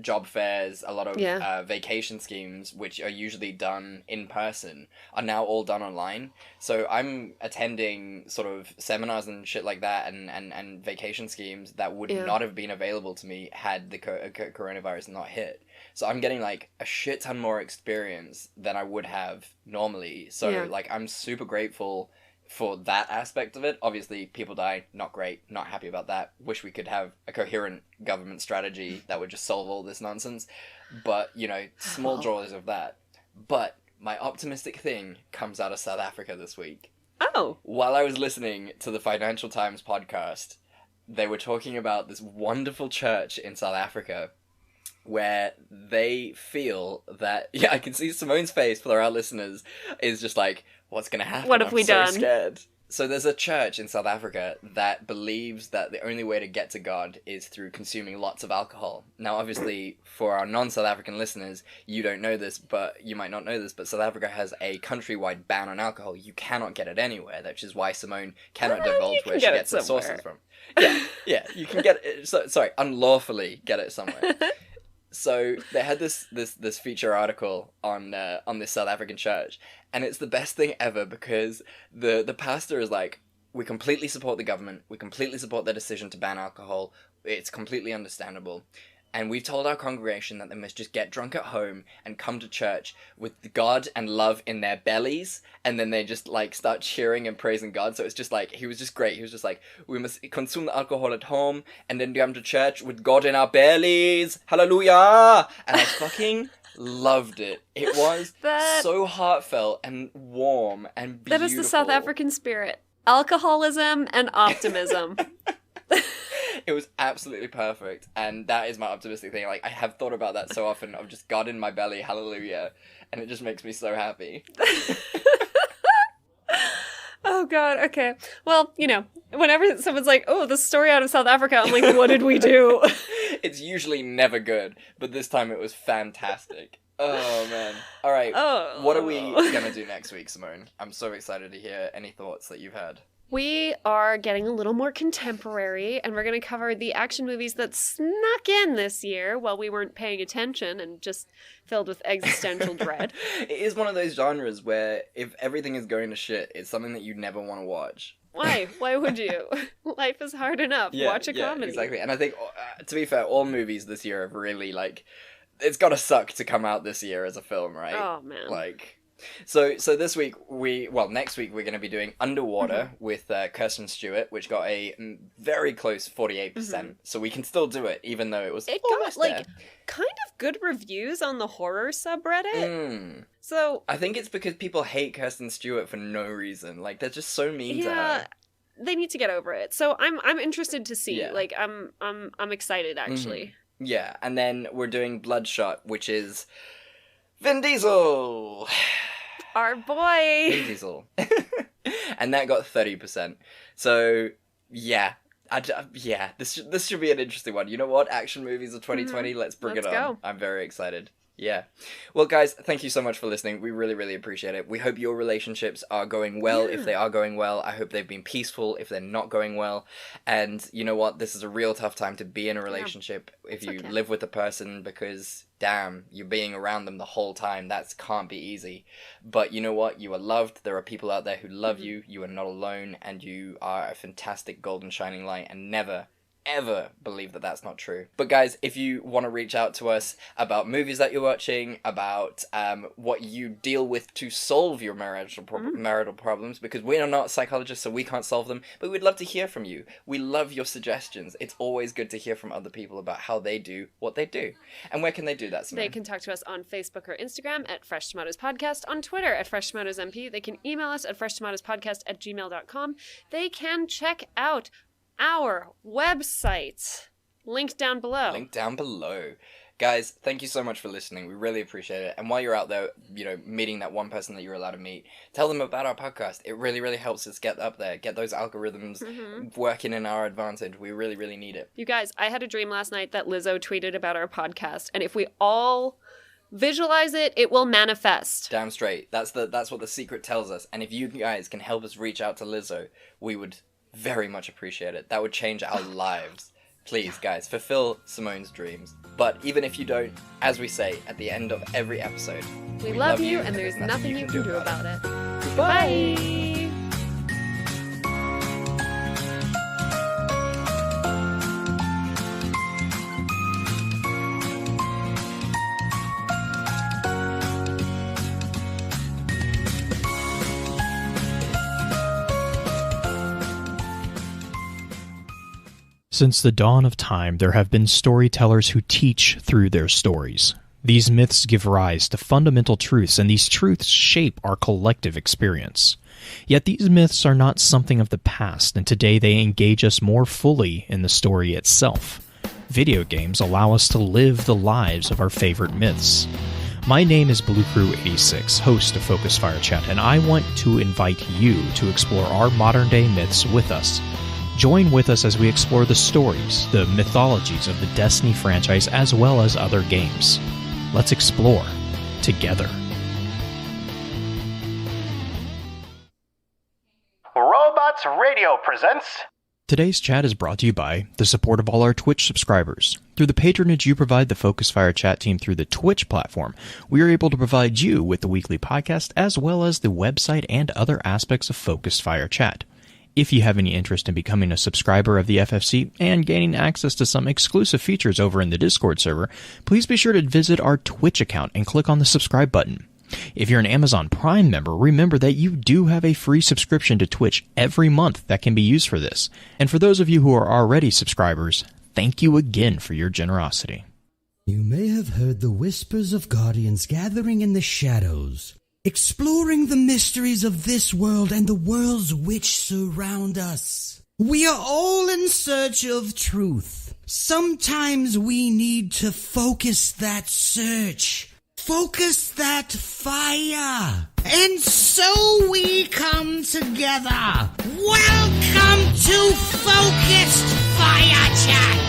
job fairs, a lot of vacation schemes, which are usually done in person, are now all done online. So I'm attending sort of seminars and shit like that, and vacation schemes that would not have been available to me had the coronavirus not hit. So I'm getting, like, a shit ton more experience than I would have normally. So, like, I'm super grateful for that aspect of it. Obviously, people die, not great, not happy about that. Wish we could have a coherent government strategy that would just solve all this nonsense. But, you know, small joys of that. But My optimistic thing comes out of South Africa this week. Oh. While I was listening to the Financial Times podcast, they were talking about this wonderful church in South Africa where they feel that... Yeah, I can see Simone's face for our listeners is just like, what's going to happen? What have we done? I'm so scared. So there's a church in South Africa that believes that the only way to get to God is through consuming lots of alcohol. Now, obviously, for our non-South African listeners, you don't know this, but you might not know this, but South Africa has a countrywide ban on alcohol. You cannot get it anywhere, which is why Simone cannot divulge where she gets her sources from. Yeah, you can get it, unlawfully get it somewhere. So they had this feature article on this South African church, and it's the best thing ever because the pastor is like, we completely support the government, we completely support their decision to ban alcohol, it's completely understandable, and we've told our congregation that they must just get drunk at home and come to church with God and love in their bellies, and then they just like start cheering and praising God. So it's just like, he was just great. He was just like, we must consume the alcohol at home and then come to church with God in our bellies. Hallelujah! And I fucking loved it. It was so heartfelt and warm and beautiful. That is the South African spirit. Alcoholism and optimism. It was absolutely perfect, and that is my optimistic thing. Like, I have thought about that so often, of just God in my belly, hallelujah, and it just makes me so happy. Oh God, okay. Well, whenever someone's like, oh, the story out of South Africa, I'm like, what did we do? It's usually never good, but this time it was fantastic. Oh, man. All right, What are we gonna do next week, Simone? I'm so excited to hear any thoughts that you've had. We are getting a little more contemporary, and we're going to cover the action movies that snuck in this year while we weren't paying attention and just filled with existential dread. It is one of those genres where if everything is going to shit, it's something that you never want to watch. Why? Why would you? Life is hard enough. Watch a comedy. Exactly. And I think, to be fair, all movies this year have really, it's got to suck to come out this year as a film, right? Oh, man. So this week next week we're going to be doing Underwater with Kirsten Stewart, which got a very close 48%. So we can still do it, even though it got kind of good reviews on the horror subreddit. So I think it's because people hate Kirsten Stewart for no reason. Like, they're just so mean to her. They need to get over it. So I'm interested to see. Yeah. I'm excited actually. Yeah, and then we're doing Bloodshot, which is Vin Diesel. Our boy. Vin Diesel. And that got 30%. So, yeah. This should be an interesting one. You know what? Action movies of 2020, let's bring it on. Go. I'm very excited. Yeah. Well, guys, thank you so much for listening. We really, really appreciate it. We hope your relationships are going well. If they are going well, I hope they've been peaceful if they're not going well. And you know what? This is a real tough time to be in a relationship if you live with a person, because damn, you're being around them the whole time. That can't be easy. But you know what? You are loved. There are people out there who love you. You are not alone, and you are a fantastic golden shining light, and never ever believe that that's not true. But guys, if you want to reach out to us about movies that you're watching, about what you deal with to solve your marital problems, because we are not psychologists, so we can't solve them, but we'd love to hear from you. We love your suggestions. It's always good to hear from other people about how they do what they do. And where can they do that, Simone? They can talk to us on Facebook or Instagram at Fresh Tomatoes Podcast, on Twitter at Fresh Tomatoes MP. They can email us at freshtomatoespodcast@gmail.com. They can check out our website. Link down below. Guys, thank you so much for listening. We really appreciate it. And while you're out there, meeting that one person that you're allowed to meet, tell them about our podcast. It really, really helps us get up there, get those algorithms working in our advantage. We really, really need it. You guys, I had a dream last night that Lizzo tweeted about our podcast, and if we all visualize it, it will manifest. Damn straight. That's what the secret tells us. And if you guys can help us reach out to Lizzo, we would very much appreciate it. That would change our lives. Please, guys, fulfill Simone's dreams. But even if you don't, as we say at the end of every episode, we love you, and there's nothing you can do about it. Goodbye! Since the dawn of time, there have been storytellers who teach through their stories. These myths give rise to fundamental truths, and these truths shape our collective experience. Yet these myths are not something of the past, and today they engage us more fully in the story itself. Video games allow us to live the lives of our favorite myths. My name is Blue Crew 86, host of Focus Fire Chat, and I want to invite you to explore our modern-day myths with us. Join with us as we explore the stories, the mythologies of the Destiny franchise, as well as other games. Let's explore together. Robots Radio presents... Today's chat is brought to you by the support of all our Twitch subscribers. Through the patronage you provide the Focus Fire Chat team through the Twitch platform, we are able to provide you with the weekly podcast as well as the website and other aspects of Focus Fire Chat. If you have any interest in becoming a subscriber of the FFC and gaining access to some exclusive features over in the Discord server, please be sure to visit our Twitch account and click on the subscribe button. If you're an Amazon Prime member, remember that you do have a free subscription to Twitch every month that can be used for this. And for those of you who are already subscribers, thank you again for your generosity. You may have heard the whispers of guardians gathering in the shadows, exploring the mysteries of this world and the worlds which surround us. We are all in search of truth. Sometimes we need to focus that search. Focus that fire. And so we come together. Welcome to Focused Fire Chat.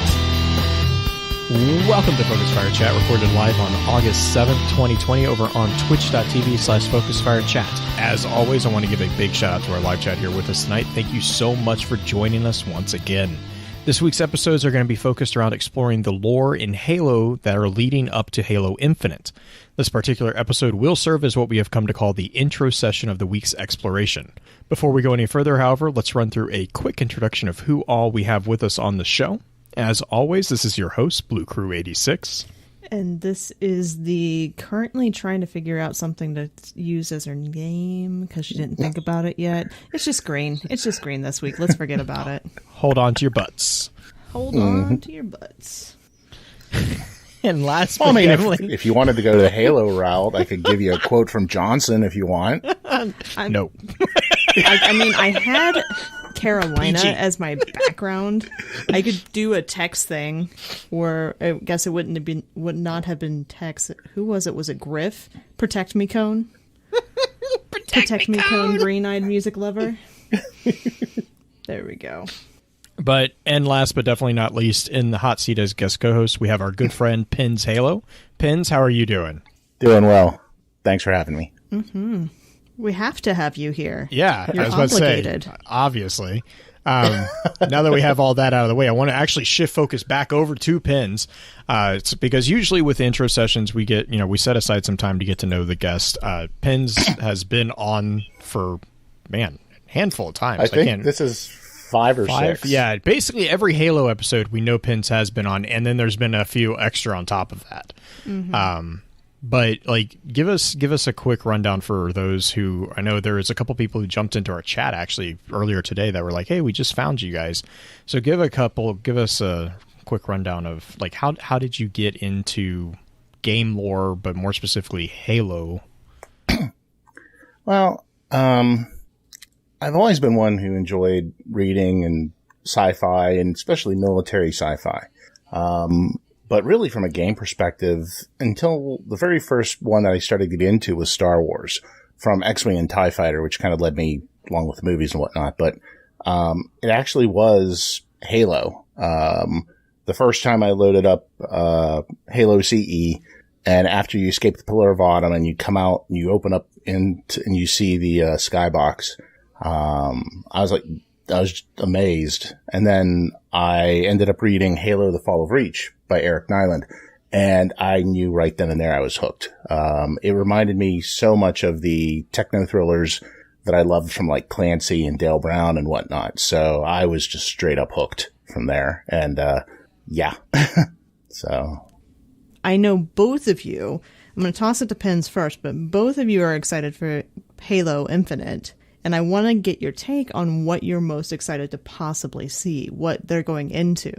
Welcome to Focus Fire Chat, recorded live on August 7th, 2020 over on twitch.tv/FocusFireChat. As always, I want to give a big shout out to our live chat here with us tonight. Thank you so much for joining us once again. This week's episodes are going to be focused around exploring the lore in Halo that are leading up to Halo Infinite. This particular episode will serve as what we have come to call the intro session of the week's exploration. Before we go any further, however, let's run through a quick introduction of who all we have with us on the show. As always, this is your host, Blue Crew 86. And this is the currently trying to figure out something to use as her name because she didn't think about it yet. It's just green. It's just green this week. Let's forget about it. Hold on to your butts. Hold on to your butts. And last well, but I mean, definitely... if you wanted to go the Halo route, I could give you a quote from Johnson if you want. No. I mean, I had Carolina PG. as my background. I could do a text thing, or I guess it would not have been text. Who was it? Was it Griff? Protect me, Cone. Protect me, Cone. Green-eyed music lover. There we go. And last but definitely not least, in the hot seat as guest co-host, we have our good friend Pins Halo. Pins, how are you doing? Doing well. Thanks for having me. Mm-hmm. We have to have you here. Yeah, You're I was about obligated. to say, obviously. Now that we have all that out of the way, I want to actually shift focus back over to Pins. It's because usually with intro sessions, we set aside some time to get to know the guest. Pins has been on for, a handful of times. I think this is 5 or 6. Yeah, basically every Halo episode we know Pins has been on, and then there's been a few extra on top of that. Mm-hmm. But give us a quick rundown for those who, I know there is a couple people who jumped into our chat actually earlier today that were like, "Hey, we just found you guys." So give us a quick rundown of how did you get into game lore, but more specifically Halo? Well, I've always been one who enjoyed reading and sci-fi, and especially military sci-fi. But really from a game perspective, until the very first one that I started to get into was Star Wars, from X-Wing and TIE Fighter, which kind of led me along with the movies and whatnot. But it actually was Halo. The first time I loaded up Halo CE, and after you escape the Pillar of Autumn and you come out and you open up and you see the skybox, I was amazed. And then I ended up reading Halo: The Fall of Reach by Eric Nyland, and I knew right then and there I was hooked. It reminded me so much of the techno thrillers that I loved from like Clancy and Dale Brown and whatnot. So I was just straight up hooked from there. And yeah. So I know both of you. I'm going to toss it to Pins first, but both of you are excited for Halo Infinite. And I want to get your take on what you're most excited to possibly see, what they're going into.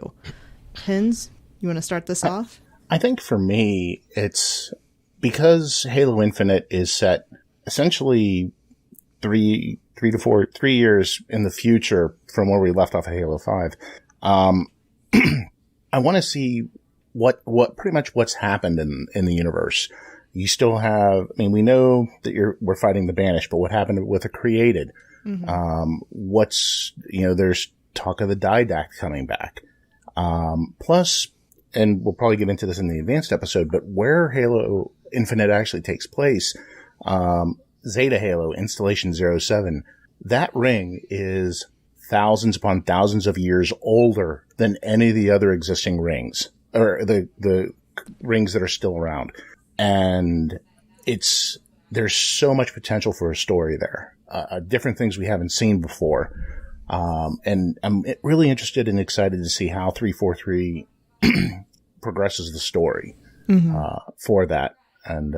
Pins, you want to start this off? I think for me, it's because Halo Infinite is set essentially 3 years in the future from where we left off of Halo 5. I want to see what pretty much what's happened in the universe. You still have, I mean, we know that we're fighting the Banished, but what happened with the Created? Mm-hmm. There's talk of the Didact coming back. Plus, and we'll probably get into this in the advanced episode, but where Halo Infinite actually takes place, Zeta Halo, Installation 07, that ring is thousands upon thousands of years older than any of the other existing rings, or the rings that are still around. And there's so much potential for a story there. Different things we haven't seen before. And I'm really interested and excited to see how 343 progresses the story, for that. And,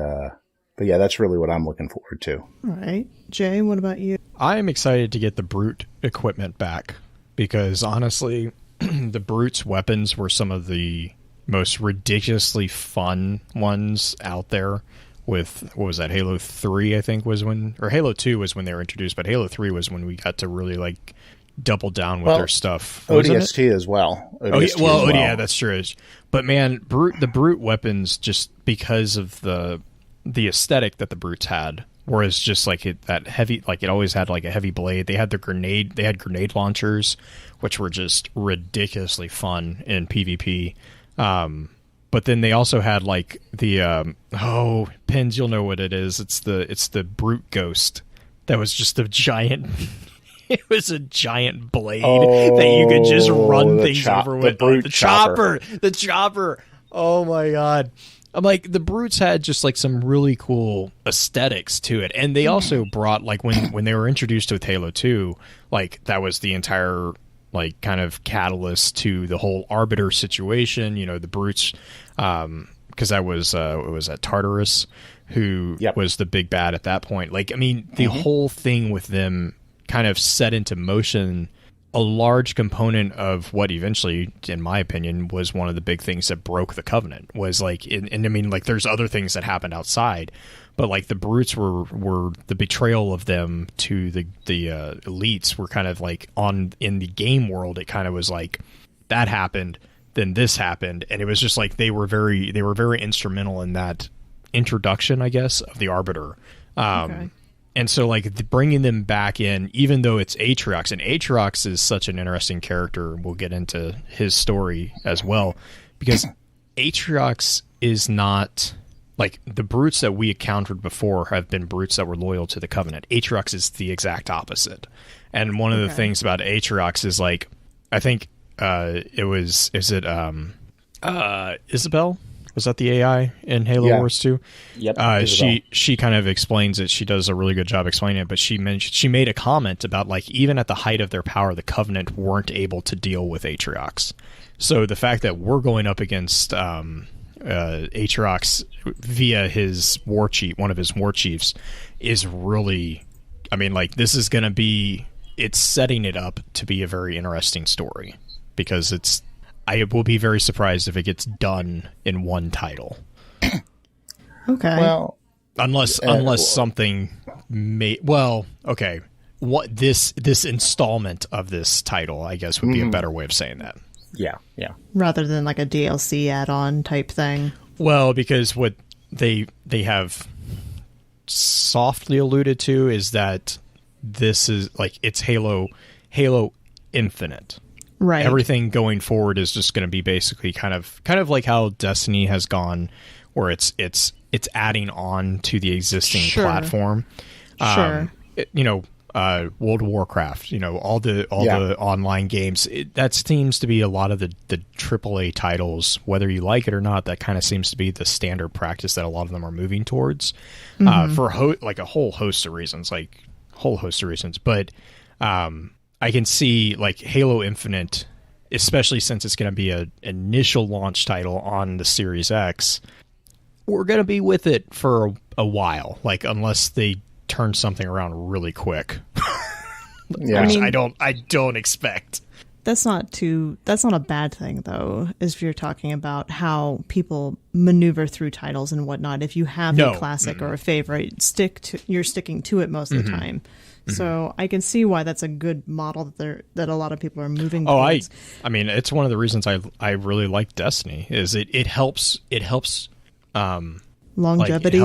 but yeah, that's really what I'm looking forward to. All right. Jay, what about you? I'm excited to get the Brute equipment back because honestly, the Brute's weapons were some of the most ridiculously fun ones out there. With, what was that, Halo 3, I think, was when, or Halo 2 was when they were introduced, but Halo 3 was when we got to really, like, double down with their stuff. ODST as well. Yeah, that's true. But man, the Brute weapons, just because of the aesthetic that the Brutes had, whereas just like that heavy, like it always had like a heavy blade. They had grenade launchers, which were just ridiculously fun in PvP. But then they also had like the Pins, you'll know what it is. It's the Brute Ghost that was just a giant. It was a giant blade that you could just run things over with. The chopper. Oh my god. I'm like, the Brutes had just like some really cool aesthetics to it. And they also brought, like, when they were introduced with Halo 2, like that was the entire like kind of catalyst to the whole Arbiter situation, the Brutes, because that was it was at Tartarus who was the big bad at that point. Like, I mean, the whole thing with them kind of set into motion a large component of what eventually, in my opinion, was one of the big things that broke the Covenant. Was like, and I mean, like, there's other things that happened outside, but like the Brutes were the betrayal of them to the elites were kind of like in the game world. It kind of was like that happened, then this happened, and it was just like they were very instrumental in that introduction, I guess, of the Arbiter. Okay. And so, like, bringing them back in, even though it's Atriox, and Atriox is such an interesting character, we'll get into his story as well, because Atriox is not, like, the Brutes that we encountered before have been Brutes that were loyal to the Covenant. Atriox is the exact opposite. And one of the things about Atriox is, like, I think Isabel? Was that the AI in Halo Wars 2? Yep. She kind of explains it. She does a really good job explaining it, but she made a comment about, like, even at the height of their power, the Covenant weren't able to deal with Atriox. So the fact that we're going up against Atriox via his war chief, one of his war chiefs, is really, I mean, like, this is going to be, it's setting it up to be a very interesting story, because I will be very surprised if it gets done in one title. Okay. Well, unless something okay. What this installment of this title, I guess, would be a better way of saying that. Yeah. Rather than like a DLC add-on type thing. Well, because what they have softly alluded to is that this is like, it's Halo Infinite. Right. Everything going forward is just going to be basically kind of like how Destiny has gone, where it's adding on to the existing platform. Sure. World of Warcraft, all the online games. That seems to be a lot of the AAA titles, whether you like it or not. That kind of seems to be the standard practice that a lot of them are moving towards, for a whole host of reasons. But I can see, like, Halo Infinite, especially since it's going to be an initial launch title on the Series X, we're going to be with it for a while, like, unless they turn something around really quick. Yeah. Which I don't expect. That's not a bad thing, though, if you're talking about how people maneuver through titles and whatnot. If you have a classic or a favorite, you're sticking to it most of the time. So I can see why that's a good model that a lot of people are moving towards. I mean, it's one of the reasons I really like Destiny is it helps longevity.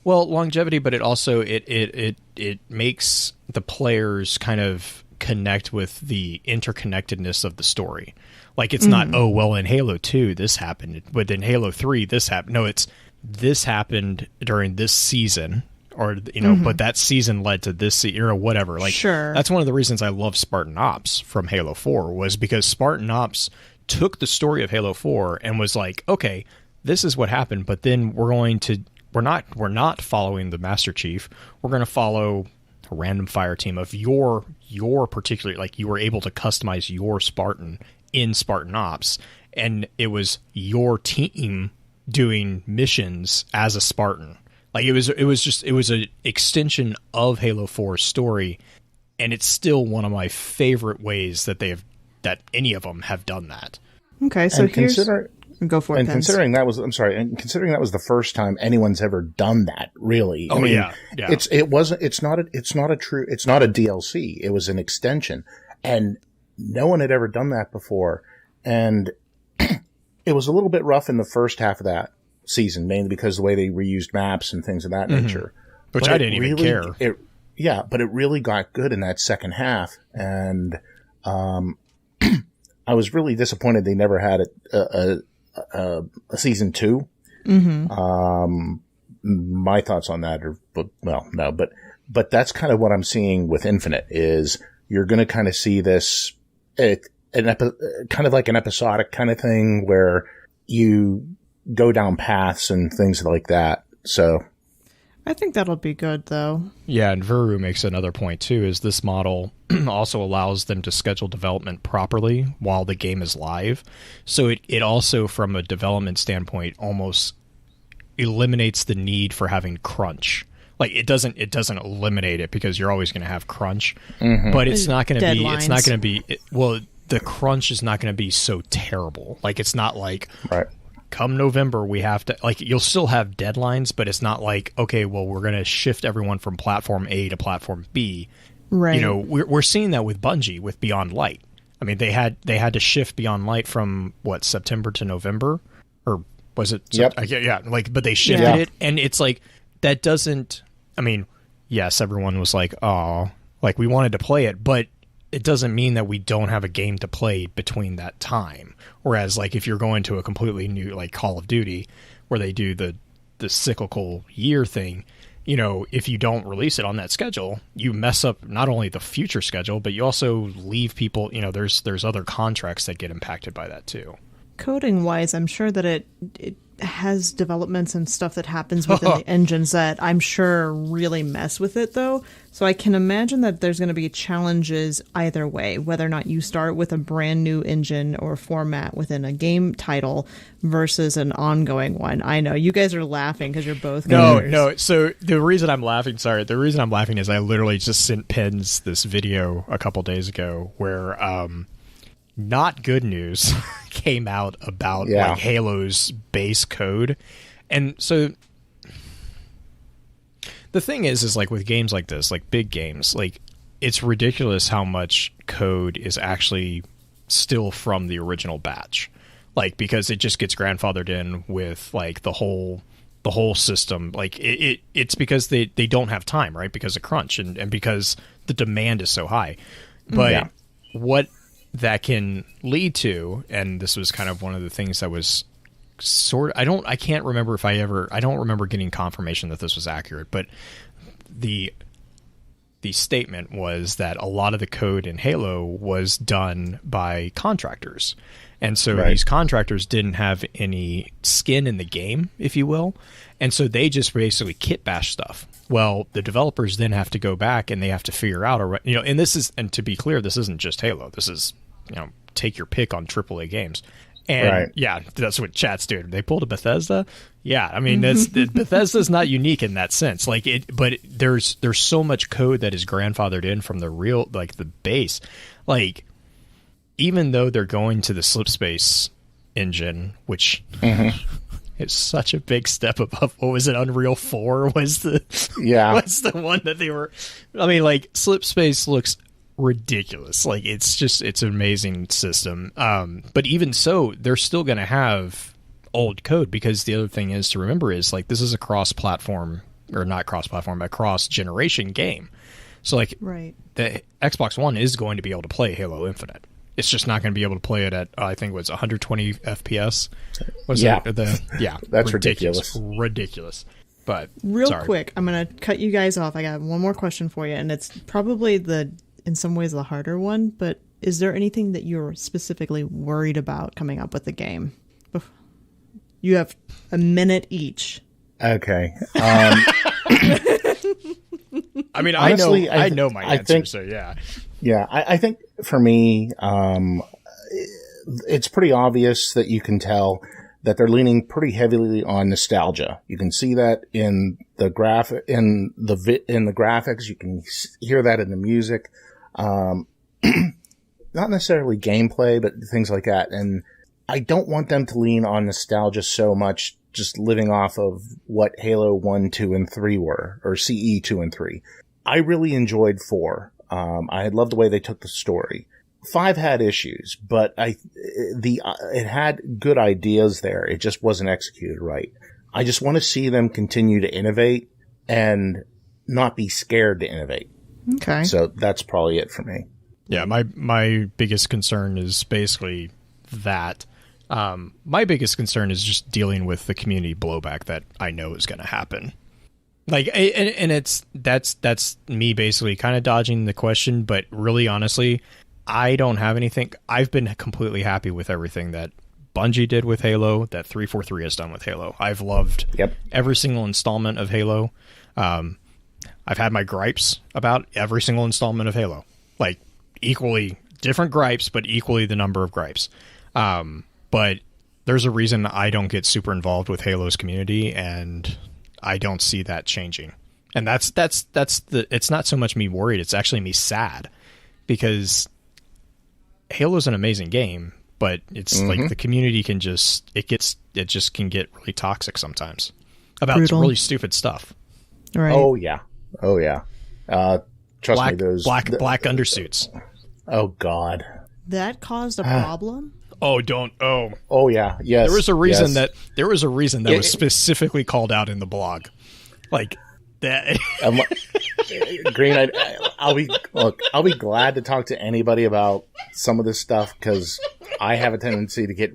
Longevity, but it also it makes the players kind of connect with the interconnectedness of the story. Like it's not, oh well, in Halo 2 this happened, but in Halo 3 this happened. No, it's this happened during this season, or but that season led to this or whatever. Like that's one of the reasons I love Spartan Ops from Halo 4 was because Spartan Ops took the story of Halo 4 and was like, okay, this is what happened, but then we're not following the Master Chief. We're going to follow a random fire team of your particular, like you were able to customize your Spartan in Spartan Ops, and it was your team doing missions as a Spartan. Like it was an extension of Halo 4's story, and it's still one of my favorite ways that any of them have done that. Okay, so go for it. And considering that was the first time anyone's ever done that, really. Oh, yeah. It's not a DLC. It was an extension, and no one had ever done that before. And it was a little bit rough in the first half of that season, mainly because of the way they reused maps and things of that nature. Which I didn't even care. But it really got good in that second half, and I was really disappointed they never had a season 2. My thoughts on that are, but that's kind of what I'm seeing with Infinite is you're going to kind of see this, kind of like an episodic kind of thing where you go down paths and things like that. So I think that'll be good, though. Yeah, and Vuru makes another point, too, is this model also allows them to schedule development properly while the game is live. So it also, from a development standpoint, almost eliminates the need for having crunch. Like, it doesn't eliminate it because you're always going to have crunch, but it's not going to be, the crunch is not going to be so terrible. Like, it's not like... Right. Come November, we have to, like, you'll still have deadlines, but it's not like, okay, well, we're going to shift everyone from platform A to platform B. Right. We're seeing that with Bungie, with Beyond Light. I mean, they had to shift Beyond Light from, September to November? Or was it? Yep. Yeah, but they shifted it, and it's like, that doesn't, I mean, yes, everyone was like, oh, like, we wanted to play it, but it doesn't mean that we don't have a game to play between that time. Whereas, like, if you're going to a completely new, like, Call of Duty, where they do the cyclical year thing, if you don't release it on that schedule, you mess up not only the future schedule, but you also leave people, there's other contracts that get impacted by that, too. Coding-wise, I'm sure that it has developments and stuff that happens within the engines that I'm sure really mess with it, though. So I can imagine that there's going to be challenges either way, whether or not you start with a brand new engine or format within a game title versus an ongoing one. I know you guys are laughing because you're both gamers. No. So the reason I'm laughing is I literally just sent Pins this video a couple days ago where not good news came out about like Halo's base code. And so the thing is like with games like this, like big games, like it's ridiculous how much code is actually still from the original batch. Like, because it just gets grandfathered in with like the whole system. Like it's because they don't have time, right? Because of crunch and because the demand is so high. But what that can lead to, and this was kind of one of the things that was I don't remember getting confirmation that this was accurate, but the statement was that a lot of the code in Halo was done by contractors. And so these contractors didn't have any skin in the game, if you will. And so they just basically kit bash stuff. Well, the developers then have to go back and they have to figure out, and to be clear, this isn't just Halo. This is, take your pick on AAA games. And that's what chat's doing. They pulled a Bethesda. Yeah, I mean, Bethesda's not unique in that sense. Like but there's so much code that is grandfathered in from the real, like the base. Like even though they're going to the Slipspace engine, which is such a big step above, what was it, Unreal 4 was the one that they were, I mean, like, Slipspace looks ridiculous. Like, it's an amazing system. But even so, they're still going to have old code, because the other thing is to remember is, like, this is a cross-platform, or not cross-platform, but cross-generation game. So, like, the Xbox One is going to be able to play Halo Infinite. It's just not going to be able to play it at, I think it was 120 FPS. That's ridiculous. Ridiculous. But real quick, I'm going to cut you guys off. I got one more question for you, and it's probably in some ways the harder one, but is there anything that you're specifically worried about coming up with the game? You have a minute each. Okay. I mean, honestly, I know my answer, so yeah. Yeah, I think for me, it's pretty obvious that you can tell that they're leaning pretty heavily on nostalgia. You can see that in the in the graphics. You can hear that in the music. Not necessarily gameplay, but things like that. And I don't want them to lean on nostalgia so much, just living off of what Halo 1, 2, and 3 were, or CE 2 and 3. I really enjoyed 4. I loved the way they took the story. 5 had issues, but it had good ideas there. It just wasn't executed right. I just want to see them continue to innovate and not be scared to innovate. Okay. So that's probably it for me. Yeah, my biggest concern is basically that. My biggest concern is just dealing with the community blowback that I know is going to happen. Like, and that's me basically kind of dodging the question, but really, honestly, I don't have anything. I've been completely happy with everything that Bungie did with Halo, that 343 has done with Halo. I've loved every single installment of Halo. I've had my gripes about every single installment of Halo, like equally different gripes, but equally the number of gripes. But there's a reason I don't get super involved with Halo's community, and I don't see that changing. And that's it's not so much me worried, it's actually me sad, because Halo's an amazing game, but it's like the community can just can get really toxic sometimes about really stupid stuff. Right. Oh yeah. Trust me, those black undersuits. Oh God. That caused a problem? Oh, don't. Oh, yeah. Yes. There was a reason that was specifically called out in the blog. Like that. Green, I'll be glad to talk to anybody about some of this stuff, because I have a tendency to get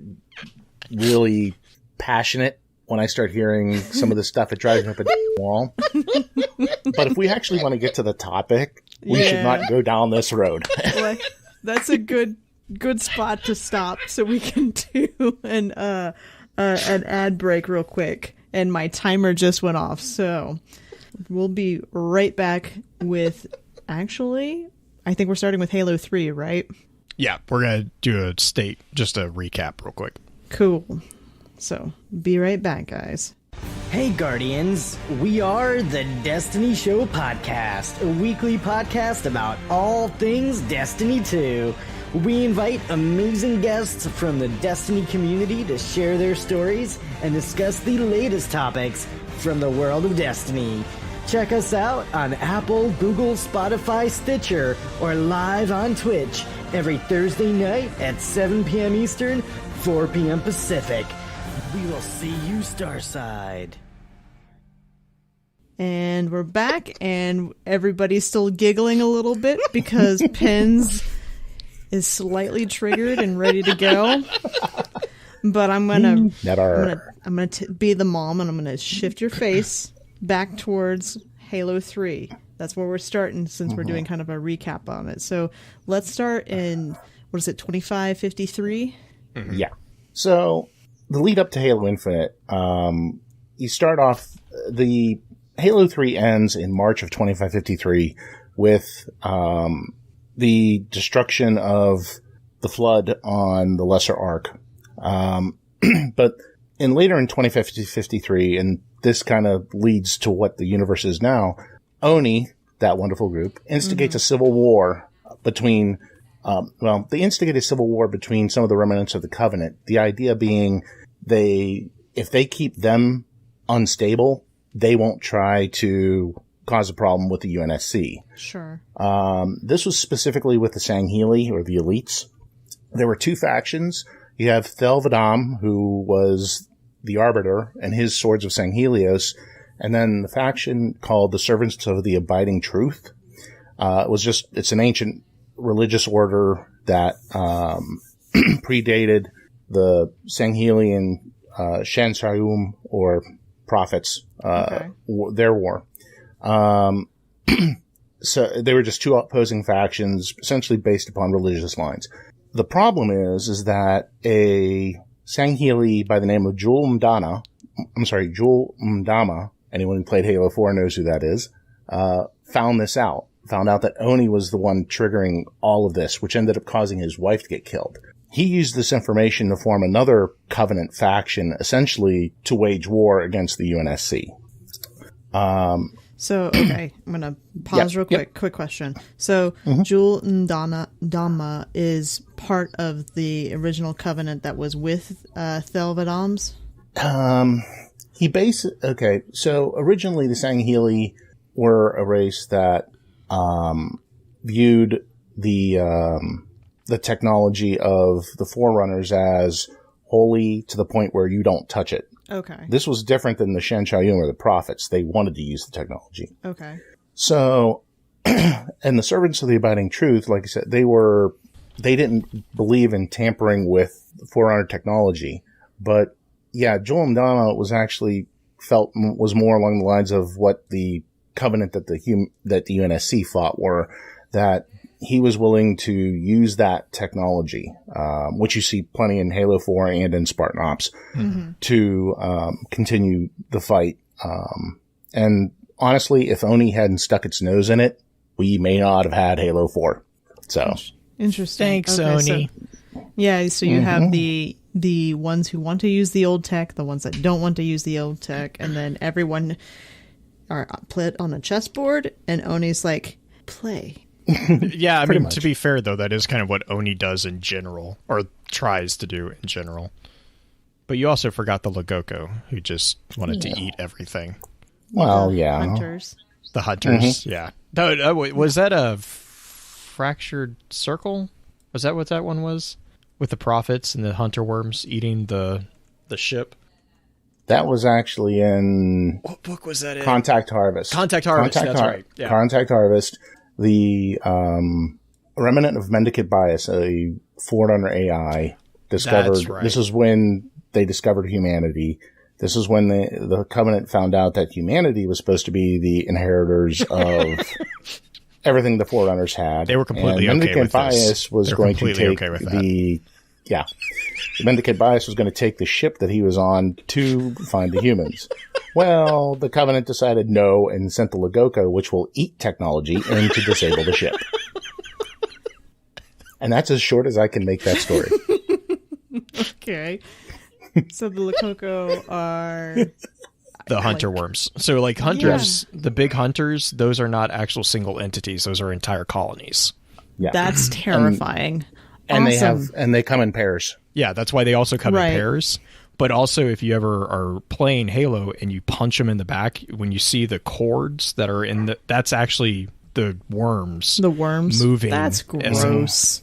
really passionate when I start hearing some of this stuff. It drives me up a wall. But if we actually want to get to the topic, we should not go down this road. Well, that's a good spot to stop, so we can do an ad break real quick. And my timer just went off, so we'll be right back with, actually, I think we're starting with Halo 3, right? Yeah, we're going to do just a recap real quick. Cool. So, be right back, guys. Hey Guardians, we are the Destiny Show Podcast, a weekly podcast about all things Destiny 2. We invite amazing guests from the Destiny community to share their stories and discuss the latest topics from the world of Destiny. Check us out on Apple, Google, Spotify, Stitcher, or live on Twitch every Thursday night at 7 p.m. Eastern, 4 p.m. Pacific. We will see you Starside. And we're back, and everybody's still giggling a little bit because Pens is slightly triggered and ready to go. But I'm gonna be the mom, and I'm gonna shift your face back towards Halo 3. That's where we're starting, since we're doing kind of a recap on it. So let's start in, 2553? Yeah. So the lead up to Halo Infinite, you start off, the Halo 3 ends in March of 2553 with the destruction of the Flood on the Lesser Ark. But later in 2053, and this kind of leads to what the universe is now, Oni, that wonderful group, instigates a civil war between They instigated civil war between some of the remnants of the Covenant. The idea being if they keep them unstable, they won't try to cause a problem with the UNSC. Sure. This was specifically with the Sangheili, or the elites. There were two factions. You have Thel 'Vadam, who was the Arbiter, and his Swords of Sanghelios, and then the faction called the Servants of the Abiding Truth. It's an ancient religious order that predated the Sanghelian Shanshayum, or prophets, their war. So they were just two opposing factions, essentially based upon religious lines. The problem is that a Sangheili by the name of Jul Mdama, anyone who played Halo 4 knows who that is, found out that Oni was the one triggering all of this, which ended up causing his wife to get killed. He used this information to form another Covenant faction, essentially to wage war against the UNSC. So, okay, I'm going to pause real quick. Yep. Quick question. So, Jul Mdama is part of the original Covenant that was with Thel 'Vadam's? So originally the Sangheili were a race that viewed the technology of the Forerunners as holy to the point where you don't touch it. Okay. This was different than the Shanshayum or the prophets. They wanted to use the technology. Okay. So, and the Servants of the Abiding Truth, like I said, they didn't believe in tampering with Forerunner technology. But yeah, Jul Mdama was more along the lines of what the Covenant that the UNSC fought were, that he was willing to use that technology, which you see plenty in Halo 4 and in Spartan Ops, to continue the fight. And honestly, if Oni hadn't stuck its nose in it, we may not have had Halo 4. So interesting. Thanks, Oni. So you have the ones who want to use the old tech, the ones that don't want to use the old tech, and then everyone are put on a chessboard, and Oni's like, play. Yeah, I mean, much. to be fair, though, that is kind of what Oni does in general, or tries to do in general. But you also forgot the Lagoko, who just wanted to eat everything. Well, yeah. Hunters. The Hunters, yeah. No, was that a fractured circle? Was that what that one was? With the prophets and the hunter worms eating the ship? That was actually in... What book was that in? Contact Harvest. That's right. Yeah. Contact Harvest. The remnant of Mendicant Bias, a Forerunner AI, discovered... That's right. This is when they discovered humanity. This is when the Covenant found out that humanity was supposed to be the inheritors of everything the Forerunners had. They were completely and okay with Mendicant Bias this. was They're going to completely take okay with that. Yeah. The Mendicant Bias was going to take the ship that he was on to find the humans. Well, the Covenant decided no and sent the Lagoko, which will eat technology, in to disable the ship. And that's as short as I can make that story. Okay. So the Lagoko are... The hunter worms. So, like, hunters, the big hunters, those are not actual single entities. Those are entire colonies. Yeah. That's terrifying. And awesome. they come in pairs. Yeah, that's why they also come in pairs. But also, if you ever are playing Halo and you punch them in the back, when you see the cords that are in that's actually the worms. The worms moving. That's gross.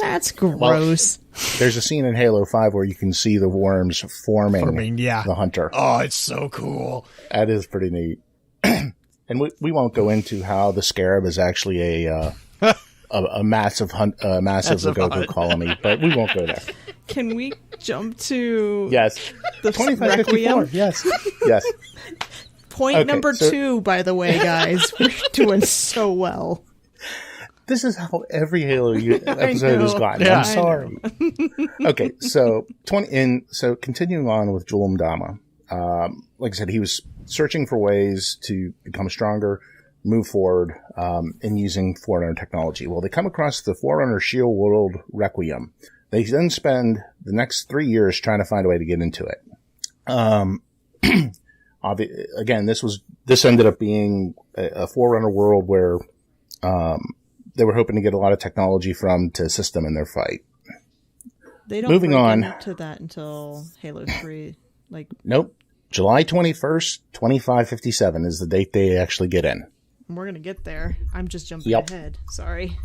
That's gross. Well, there's a scene in Halo 5 where you can see the worms forming the hunter. Oh, it's so cool. That is pretty neat. And we won't go into how the Scarab is actually a massive Lagoko colony, but we won't go there. Can we jump to the 2554? Yes. Point number 2, by the way, guys. We're doing so well. This is how every Halo episode has gone. Yeah, I'm sorry. Okay, so continuing on with Jul Mdama, like I said, he was searching for ways to become stronger, move forward, in using Forerunner technology. Well, they come across the Forerunner Shield World Requiem. They then spend the next 3 years trying to find a way to get into it. Again, this ended up being a Forerunner world where they were hoping to get a lot of technology from to assist them in their fight. They don't Moving break on into that until Halo 3. Nope. July 21st, 2557 is the date they actually get in. We're going to get there. I'm just jumping Yep. ahead. Sorry.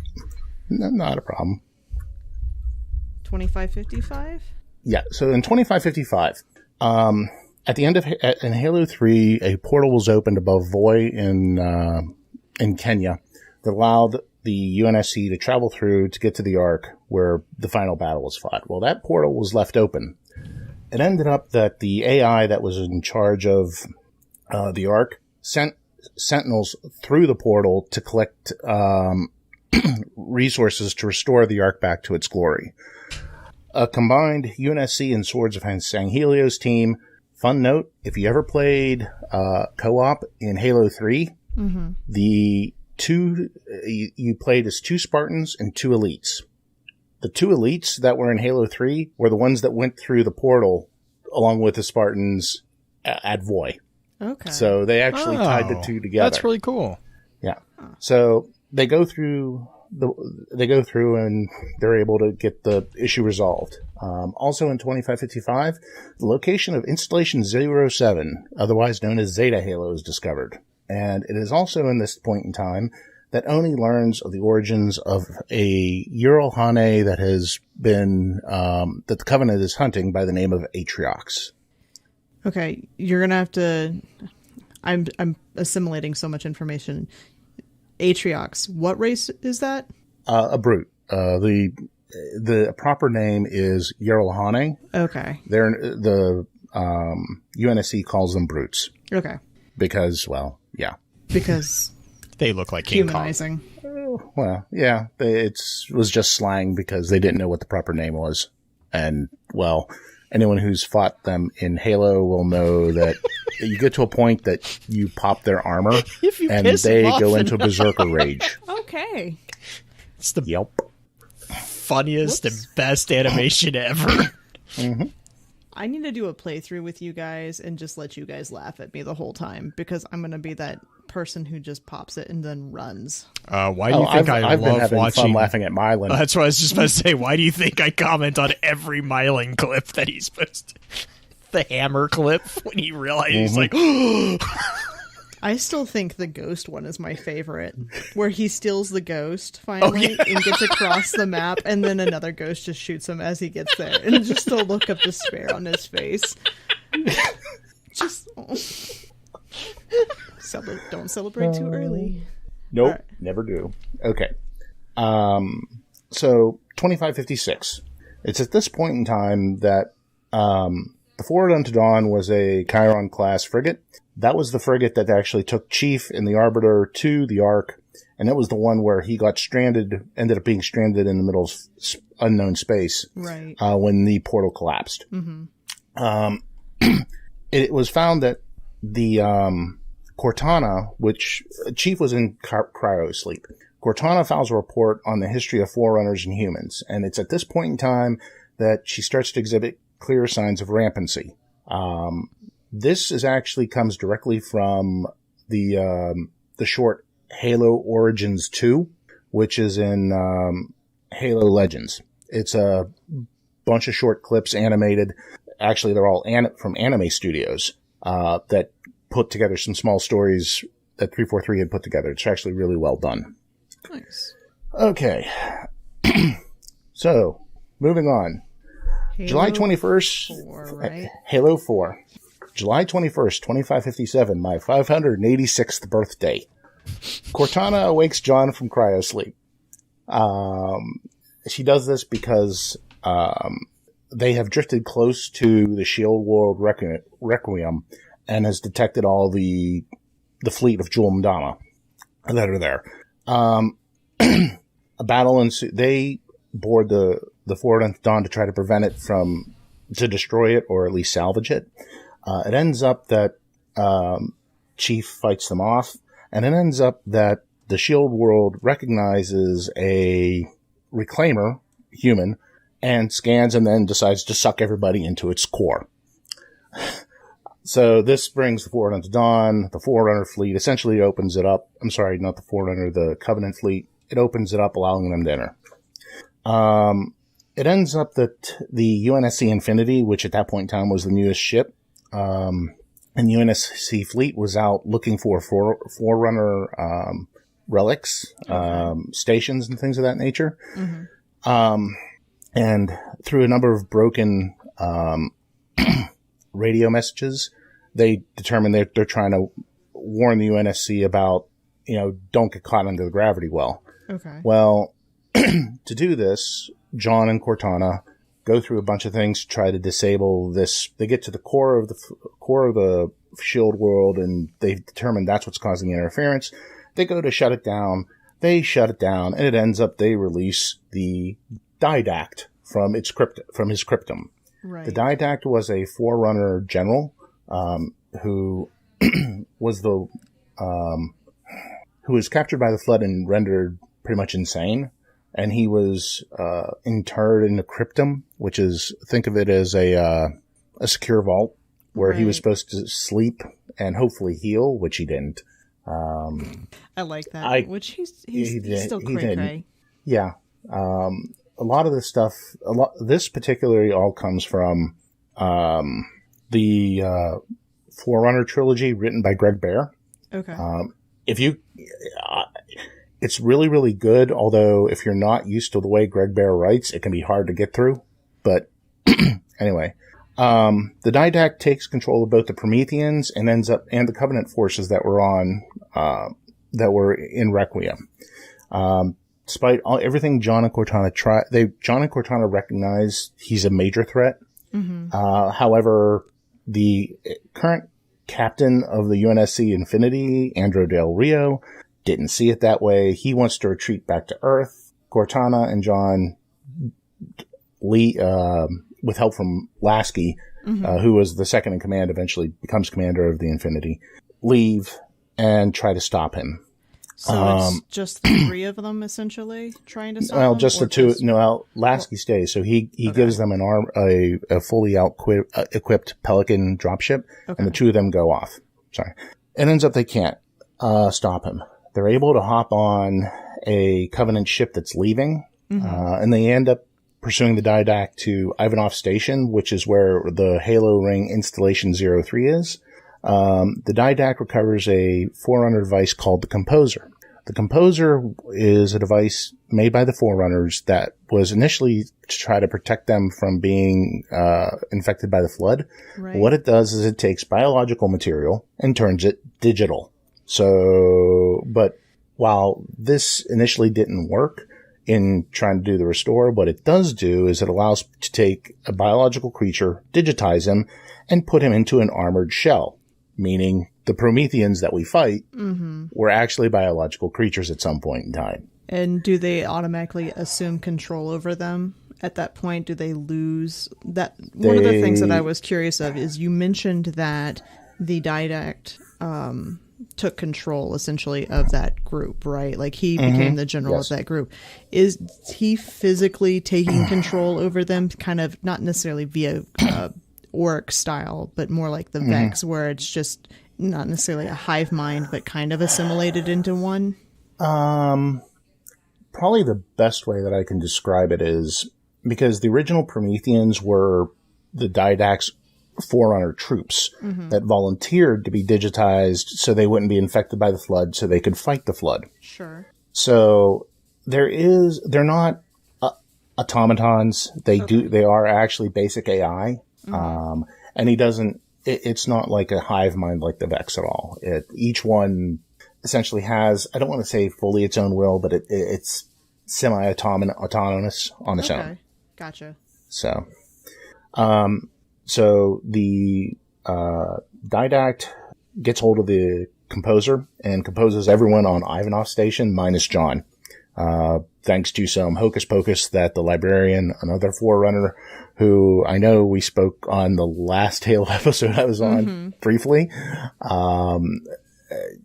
No, not a problem. 2555? Yeah, so in 2555, at the end of in Halo 3, a portal was opened above Voi in Kenya that allowed the UNSC to travel through to get to the Ark where the final battle was fought. Well, that portal was left open. It ended up that the AI that was in charge of the Ark sent sentinels through the portal to collect resources to restore the Ark back to its glory. A combined UNSC and Swords of Sanghelios team. Fun note, if you ever played co-op in Halo 3, the two you played as 2 Spartans and 2 elites. The 2 elites that were in Halo 3 were the ones that went through the portal along with the Spartans at Voi. Okay. So they actually tied the two together. That's really cool. Yeah. So they go through and they're able to get the issue resolved. Also in 2555, the location of Installation 07, otherwise known as Zeta Halo, is discovered. And it is also in this point in time that Oni learns of the origins of a Ural Hane that has been, that the Covenant is hunting by the name of Atriox. Okay, you're going to have to... I'm assimilating so much information. Atriox, what race is that? A brute. The proper name is Ural Hane. Okay. The UNSC calls them brutes. Okay. Because, well, yeah. Because they look like King humanizing. Kong. Well, yeah. It was just slang because they didn't know what the proper name was. And, well, anyone who's fought them in Halo will know that you get to a point that you pop their armor and they go into berserker rage. Okay. It's the funniest and best animation ever. Mm-hmm. I need to do a playthrough with you guys and just let you guys laugh at me the whole time because I'm going to be that person who just pops it and then runs. Why do you think I've been having fun laughing at Mylan? That's what I was just about to say. Why do you think I comment on every Mylan clip that he's posted? The hammer clip when he realizes he's like, I still think the ghost one is my favorite, where he steals the ghost finally and gets across the map, and then another ghost just shoots him as he gets there, and just the look of despair on his face. Just don't celebrate too early. Nope, right. Never do. Okay. So 2556. It's at this point in time that the Forward Unto Dawn was a Chiron class frigate. That was the frigate that actually took Chief and the Arbiter to the Ark, and it was the one where he got stranded, ended up being stranded in the middle of unknown space, right? When the portal collapsed. Mm-hmm. It was found that the Cortana, which Chief was in cryo sleep, Cortana files a report on the history of Forerunners and humans, and it's at this point in time that she starts to exhibit clear signs of rampancy. This comes directly from the short Halo Origins 2, which is in Halo Legends. It's a bunch of short clips animated. Actually, they're all from anime studios that put together some small stories that 343 had put together. It's actually really well done. Nice. Okay. So, moving on. Halo July 21st. 4, right? Halo 4. July 21st, 2557, my 586th birthday. Cortana awakes John from cryosleep. She does this because they have drifted close to the Shield World Requiem and has detected all the fleet of Jul 'Mdama that are there. A battle ensues. They board the Forward Unto Dawn to try to prevent it to destroy it or at least salvage it. It ends up that Chief fights them off, and it ends up that the Shield World recognizes a Reclaimer human and scans and then decides to suck everybody into its core. So this brings the Forward Unto Dawn. The Forerunner fleet essentially opens it up. I'm sorry, not the Forerunner, the Covenant fleet it opens it up, allowing them to enter. It ends up that the UNSC Infinity, which at that point in time was the newest ship, and UNSC fleet was out looking for Forerunner relics, stations, and things of that nature. And through a number of broken radio messages, they determined that they're trying to warn the UNSC about, don't get caught under the gravity well. Okay. Well, to do this, John and Cortana go through a bunch of things to try to disable this. They get to the core of the shield world, and they've determined that's what's causing the interference. They go to shut it down. They shut it down, and it ends up they release the Didact from his cryptum. Right. The Didact was a Forerunner general who was who was captured by the Flood and rendered pretty much insane. And he was interred in the cryptum, which is, think of it as a secure vault where he was supposed to sleep and hopefully heal, which he didn't. I like that. Which he's still cray-cray. Yeah. A lot of this stuff, this particularly all comes from the Forerunner trilogy written by Greg Bear. Okay. It's really, really good, although if you're not used to the way Greg Bear writes, it can be hard to get through. But anyway, the Didact takes control of both the Prometheans and the Covenant forces that were that were in Requiem. Despite everything John and Cortana John and Cortana recognize he's a major threat. However, the current captain of the UNSC Infinity, Andrew Del Rio, didn't see it that way. He wants to retreat back to Earth. Cortana and John, with help from Lasky, who was the second in command, eventually becomes commander of the Infinity, leave and try to stop him. So it's just the three of them essentially trying to stop him? Just the two. No, Lasky stays. So he gives them a fully equipped Pelican dropship, and the two of them go off. Sorry. It ends up they can't stop him. They're able to hop on a Covenant ship that's leaving, and they end up pursuing the Didact to Ivanov Station, which is where the Halo Ring Installation 03 is. The Didact recovers a Forerunner device called the Composer. The Composer is a device made by the Forerunners that was initially to try to protect them from being infected by the Flood. Right. What it does is it takes biological material and turns it digital. So, but while this initially didn't work in trying to do the restore, what it does do is it allows to take a biological creature, digitize him, and put him into an armored shell, meaning the Prometheans that we fight were actually biological creatures at some point in time. And do they automatically assume control over them at that point? Do they lose that? One of the things that I was curious of is you mentioned that the Didact took control essentially of that group, right? Like he became the general of that group. Is he physically taking control over them, kind of not necessarily via orc style, but more like the Vex, where it's just not necessarily a hive mind, but kind of assimilated into one? Probably the best way that I can describe it is because the original Prometheans were the Didact's Forerunner troops that volunteered to be digitized so they wouldn't be infected by the Flood so they could fight the Flood. Sure. So they're not automatons. They are actually basic AI. And it's not like a hive mind like the Vex at all. Each one essentially has, I don't want to say fully its own will, but it's semi-autonomous on its own. Gotcha. So the Didact gets hold of the Composer and composes everyone on Ivanov Station minus John. Thanks to some hocus pocus that the Librarian, another Forerunner, who I know we spoke on the last Halo episode I was on briefly,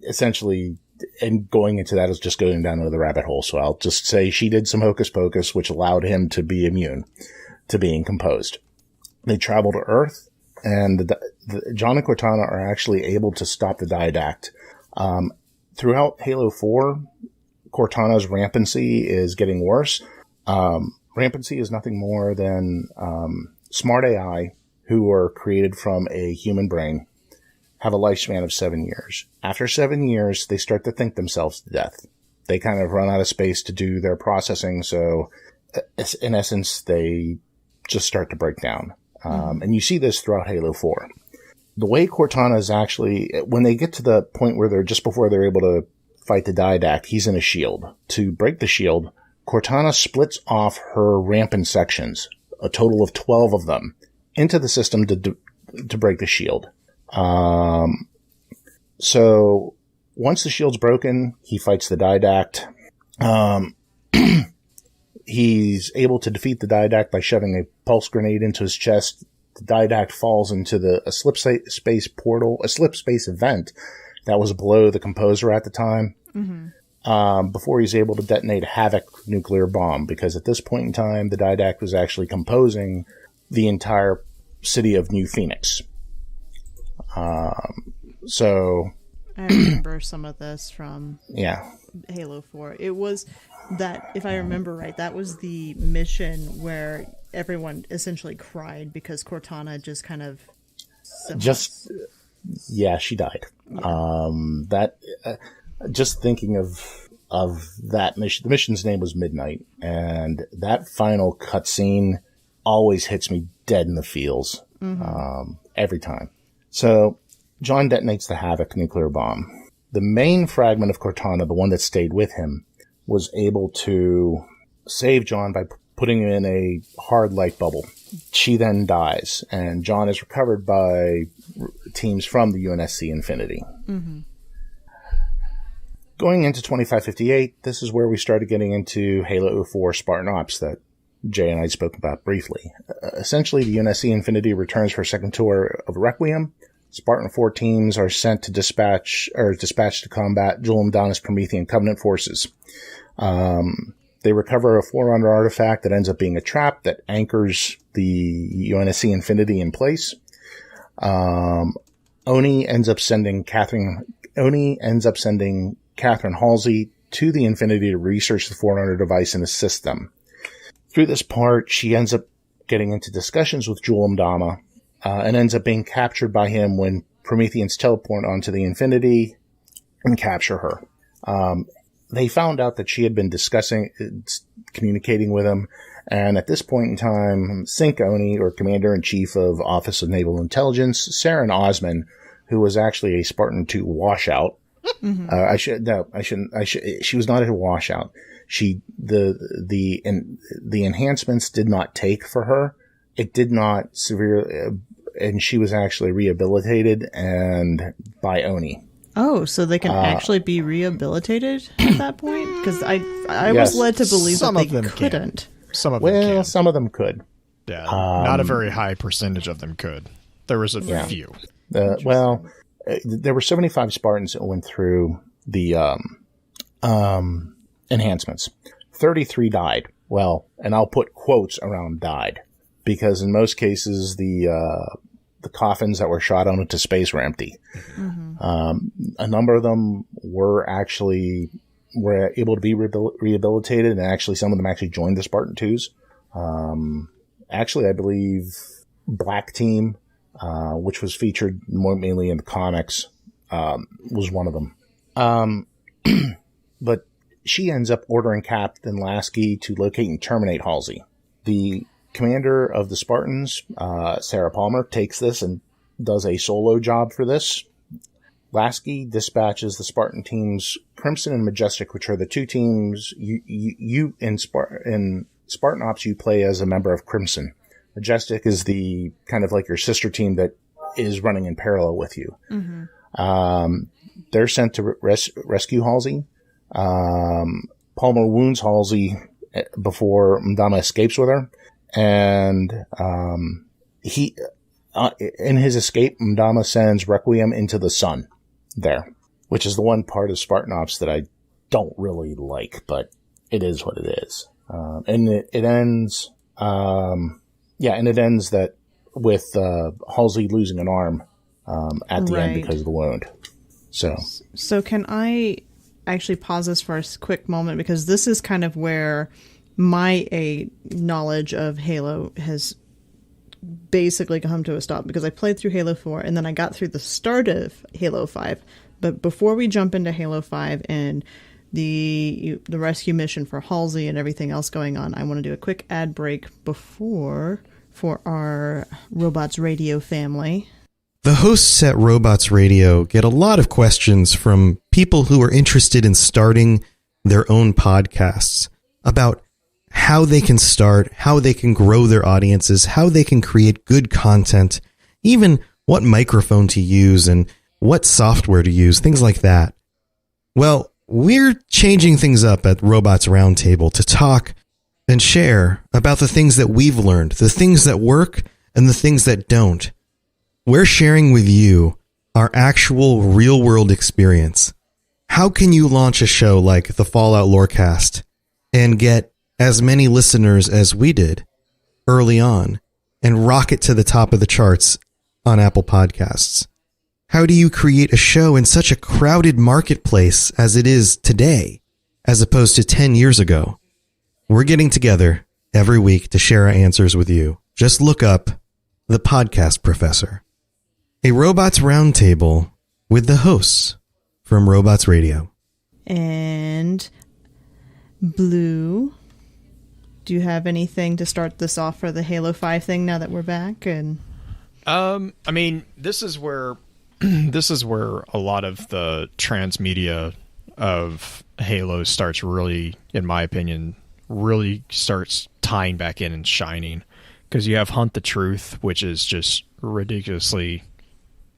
essentially, and going into that is just going down into the rabbit hole. So I'll just say she did some hocus pocus, which allowed him to be immune to being composed. They travel to Earth, and John and Cortana are actually able to stop the Didact. Throughout Halo 4, Cortana's rampancy is getting worse. Rampancy is nothing more than smart AI who are created from a human brain, have a lifespan of 7 years. After 7 years, they start to think themselves to death. They kind of run out of space to do their processing, so in essence, they just start to break down. And you see this throughout Halo 4. The way Cortana is actually, when they get to the point where they're just before they're able to fight the Didact, he's in a shield. To break the shield, Cortana splits off her rampant sections, a total of 12 of them, into the system to break the shield. So once the shield's broken, he fights the Didact. He's able to defeat the Didact by shoving a pulse grenade into his chest. The Didact falls into a slip space portal, a slip space event that was below the Composer at the time. Before he's able to detonate a Havoc nuclear bomb, because at this point in time, the Didact was actually composing the entire city of New Phoenix. So I remember some of this from yeah. Halo 4. It was that, if I remember right, that was the mission where everyone essentially cried because Cortana just kind of she died. Yeah. Just thinking of that mission, the mission's name was Midnight, and that final cutscene always hits me dead in the feels every time. So John detonates the Havoc nuclear bomb. The main fragment of Cortana, the one that stayed with him, was able to save John by putting him in a hard light bubble. She then dies, and John is recovered by teams from the UNSC Infinity. Going into 2558, this is where we started getting into Halo 4 Spartan Ops that Jay and I spoke about briefly. Essentially, the UNSC Infinity returns for a second tour of Requiem. Spartan 4 teams are sent to dispatched to combat Jul 'Mdama's Promethean Covenant forces. They recover a Forerunner artifact that ends up being a trap that anchors the UNSC Infinity in place. Oni ends up sending Catherine Halsey to the Infinity to research the Forerunner device and assist them. Through this part, she ends up getting into discussions with Jul 'Mdama, and ends up being captured by him when Prometheans teleport onto the Infinity and capture her. They found out that she had been communicating with him, and at this point in time, Sync Oni, or Commander-in-Chief of Office of Naval Intelligence, Saren Osman, who was actually a Spartan 2 washout. She was not a washout. The enhancements did not take for her. It did not severely, and she was actually rehabilitated and by Oni. Oh, so they can actually be rehabilitated at that point? Because I was led to believe that they couldn't. Some of them can. Some of them could. Yeah, not a very high percentage of them could. There was a few. There were 75 Spartans that went through the enhancements. 33 died. Well, and I'll put quotes around died, because in most cases the coffins that were shot out into space were empty. A number of them were able to be rehabilitated, and actually some of them actually joined the Spartan 2s. Actually, I believe Black Team, which was featured mainly in the comics, was one of them. But she ends up ordering Captain Lasky to locate and terminate Halsey. The commander of the Spartans, Sarah Palmer, takes this and does a solo job for this. Lasky dispatches the Spartan teams Crimson and Majestic, which are the two teams you in Spartan Ops you play as a member of Crimson. Majestic is the kind of like your sister team that is running in parallel with you. They're sent to rescue Halsey. Palmer wounds Halsey before 'Mdama escapes with her. And he, in his escape, 'Mdama sends Requiem into the sun there, which is the one part of Spartan Ops that I don't really like, but it is what it is. And it ends, it ends that with Halsey losing an arm at the end because of the wound. So can I actually pause this for a quick moment because this is kind of where my knowledge of Halo has basically come to a stop, because I played through Halo 4 and then I got through the start of Halo 5. But before we jump into Halo 5 and the rescue mission for Halsey and everything else going on, I want to do a quick ad break for our Robots Radio family. The hosts at Robots Radio get a lot of questions from people who are interested in starting their own podcasts about how they can start, how they can grow their audiences, how they can create good content, even what microphone to use and what software to use, things like that. Well, we're changing things up at Robots Roundtable to talk and share about the things that we've learned, the things that work and the things that don't. We're sharing with you our actual real-world experience. How can you launch a show like the Fallout Lorecast and get as many listeners as we did early on and rocket to the top of the charts on Apple Podcasts? How do you create a show in such a crowded marketplace as it is today, as opposed to 10 years ago? We're getting together every week to share our answers with you. Just look up The Podcast Professor, a Robots Roundtable with the hosts from Robots Radio. And Blue, do you have anything to start this off for the Halo 5 thing now that we're back? And I mean, this is where a lot of the transmedia of Halo starts really, in my opinion, really starts tying back in and shining, because you have Hunt the Truth, which is just ridiculously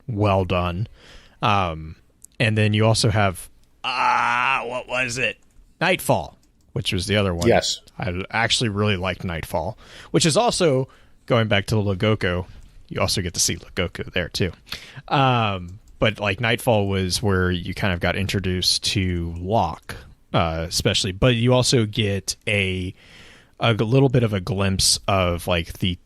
well done, and then you also have what was it? Nightfall, which was the other one. Yes. I actually really liked Nightfall, which is also, going back to Logoko, you also get to see Logoko there too. But like Nightfall was where you kind of got introduced to Locke, especially, but you also get a little bit of a glimpse of like the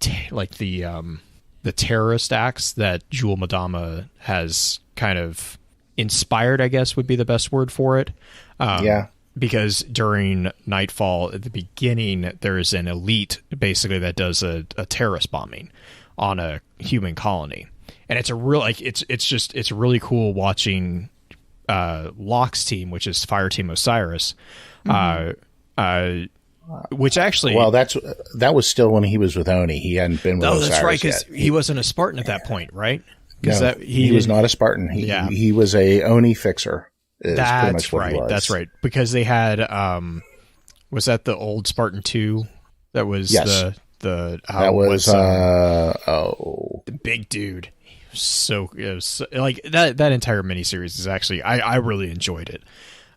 terrorist acts that Jewel Madama has kind of inspired, I guess would be the best word for it. Yeah. Because during Nightfall, at the beginning, there is an elite basically that does a terrorist bombing on a human colony, and it's a real it's really cool watching Locke's team, which is Fireteam Osiris, which actually that was still when he was with Oni. He hadn't been with Osiris. That's right, because yet. he wasn't a Spartan at that point, right? No, he was not a Spartan. He was a Oni fixer. That's right. That's right. Because they had, was that the old Spartan 2? That was yes. the big dude. So it was like that entire miniseries is actually, I really enjoyed it.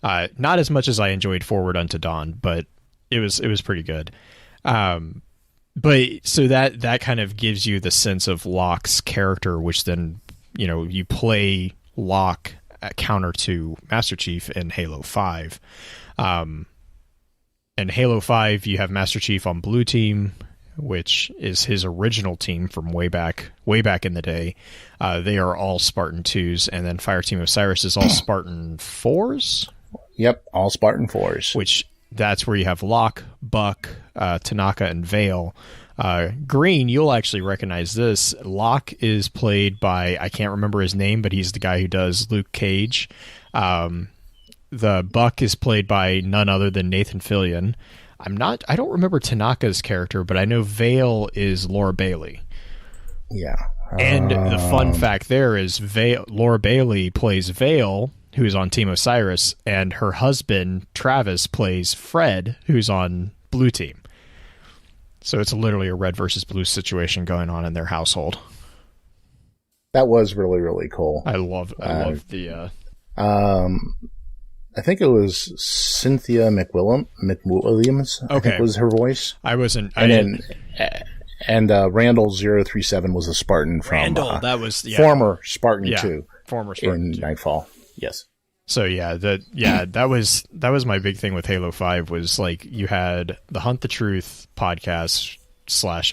Not as much as I enjoyed Forward Unto Dawn, but it was pretty good. But so that kind of gives you the sense of Locke's character, which then, you play Locke counter to Master Chief in Halo 5. In Halo 5, you have Master Chief on Blue Team, which is his original team from way back in the day. They are all Spartan 2s, and then Fireteam Osiris is all Spartan 4s? Yep, all Spartan 4s. Which, that's where you have Locke, Buck, Tanaka, and Vale. Green, you'll actually recognize this. Locke is played by, I can't remember his name, but he's the guy who does Luke Cage. The Buck is played by none other than Nathan Fillion. I don't remember Tanaka's character, but I know Vale is Laura Bailey. Yeah. And the fun fact there is Laura Bailey plays Vale, who's on Team Osiris, and her husband, Travis, plays Fred, who's on Blue Team. So it's literally a red versus blue situation going on in their household. That was really, really cool. I love the... I think it was Cynthia McWilliams. I think was her voice. And Randall 037 was a Spartan from Randall, that was former Spartan 2. Former Spartan in 2. Nightfall. Yes. So that was my big thing with Halo 5 was like you had the Hunt the Truth podcast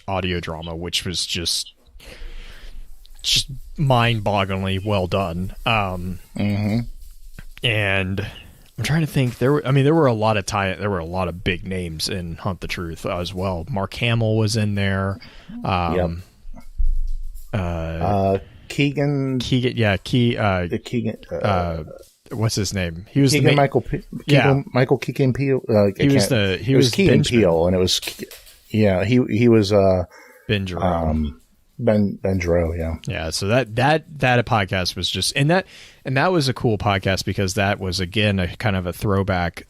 / audio drama, which was just mind-bogglingly well done. And I'm trying to think. There were a lot of big names in Hunt the Truth as well. Mark Hamill was in there. Keegan. Yeah, Keegan. What's his name? He was Keegan Michael Peele. He was Keegan Peele, and it was he was Ben Jerome. Ben Jerome, yeah. Yeah, so that podcast was just and that was a cool podcast because that was again a kind of a throwback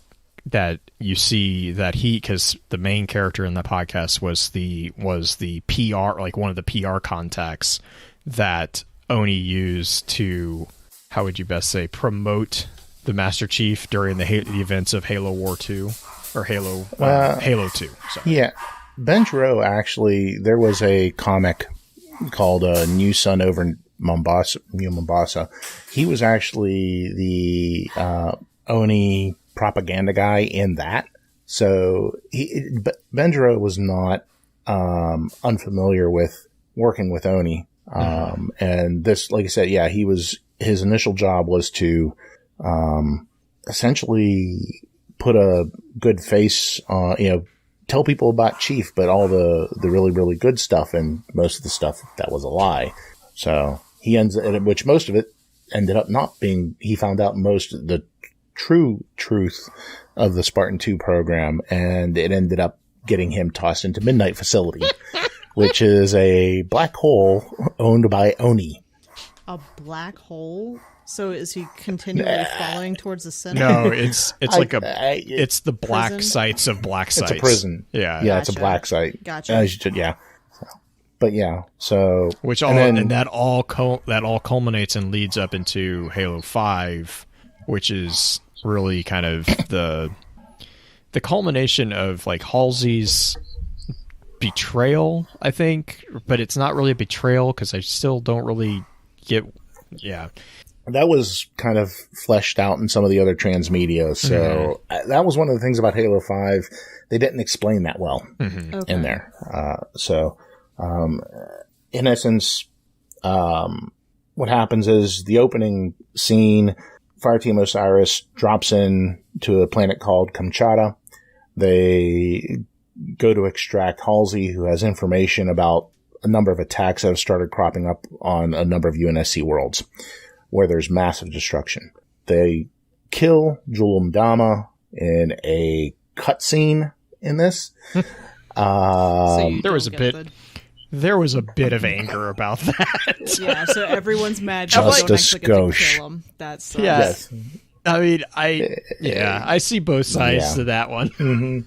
that you see that because the main character in the podcast was the PR, like one of the PR contacts that Oni used to, how would you best say, promote the Master Chief during the events of Halo War 2 or Halo 2. Sorry. Yeah, Ben Jerome actually, there was a comic called New Sun over Mombasa. He was actually the Oni propaganda guy in that. So Ben Jerome was not unfamiliar with working with Oni. And this, like I said, yeah, his initial job was to essentially put a good face on, tell people about Chief, but all the really, really good stuff and most of the stuff that was a lie. So which most of it ended up not being, he found out most of the true truth of the Spartan 2 program, and it ended up getting him tossed into Midnight Facility, which is a black hole owned by Oni. A black hole? So is he continually falling towards the center? No, it's it's the black prison? Sites of black sites. It's a prison. Yeah. Yeah, it's a black site. Gotcha. Yeah. But yeah, so that all culminates and leads up into Halo 5, which is really kind of the culmination of like Halsey's betrayal, I think, but it's not really a betrayal because I still don't really get. Yeah. That was kind of fleshed out in some of the other transmedia. So that was one of the things about Halo 5. They didn't explain that well in there. In essence, what happens is the opening scene, Fireteam Osiris drops in to a planet called Kamchatka. They go to extract Halsey, who has information about a number of attacks that have started cropping up on a number of UNSC worlds, where there's massive destruction. They kill Jul 'Mdama in a cutscene in this. There was a bit of anger about that. Yeah, so everyone's mad. Justice Ghosh. That's yes. I mean, I see both sides to that one. Mm-hmm.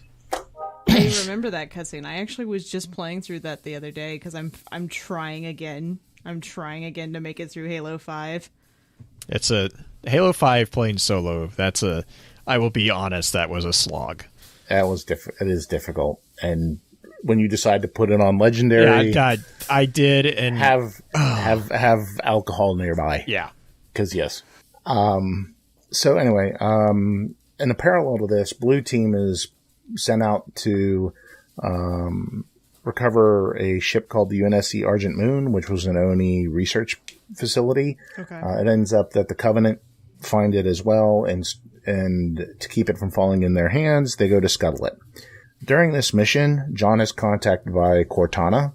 I remember that cutscene. I actually was just playing through that the other day because I'm trying again. I'm trying again to make it through Halo 5. It's a Halo 5 playing solo. I will be honest, that was a slog. That was it is difficult. And when you decide to put it on Legendary, yeah, God, I did, and have alcohol nearby. Yeah, because yes. So anyway, in a parallel to this, Blue Team is sent out to recover a ship called the UNSC Argent Moon, which was an Oni research facility. Okay. It ends up that the Covenant find it as well, and to keep it from falling in their hands, they go to scuttle it. During this mission, John is contacted by Cortana,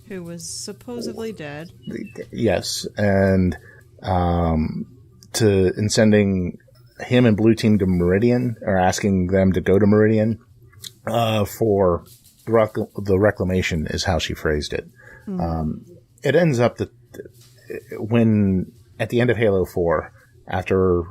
who was supposedly dead. Yes, and in sending him and Blue Team to Meridian, or asking them to go to Meridian for the reclamation, is how she phrased it. It ends up that when at the end of Halo 4, after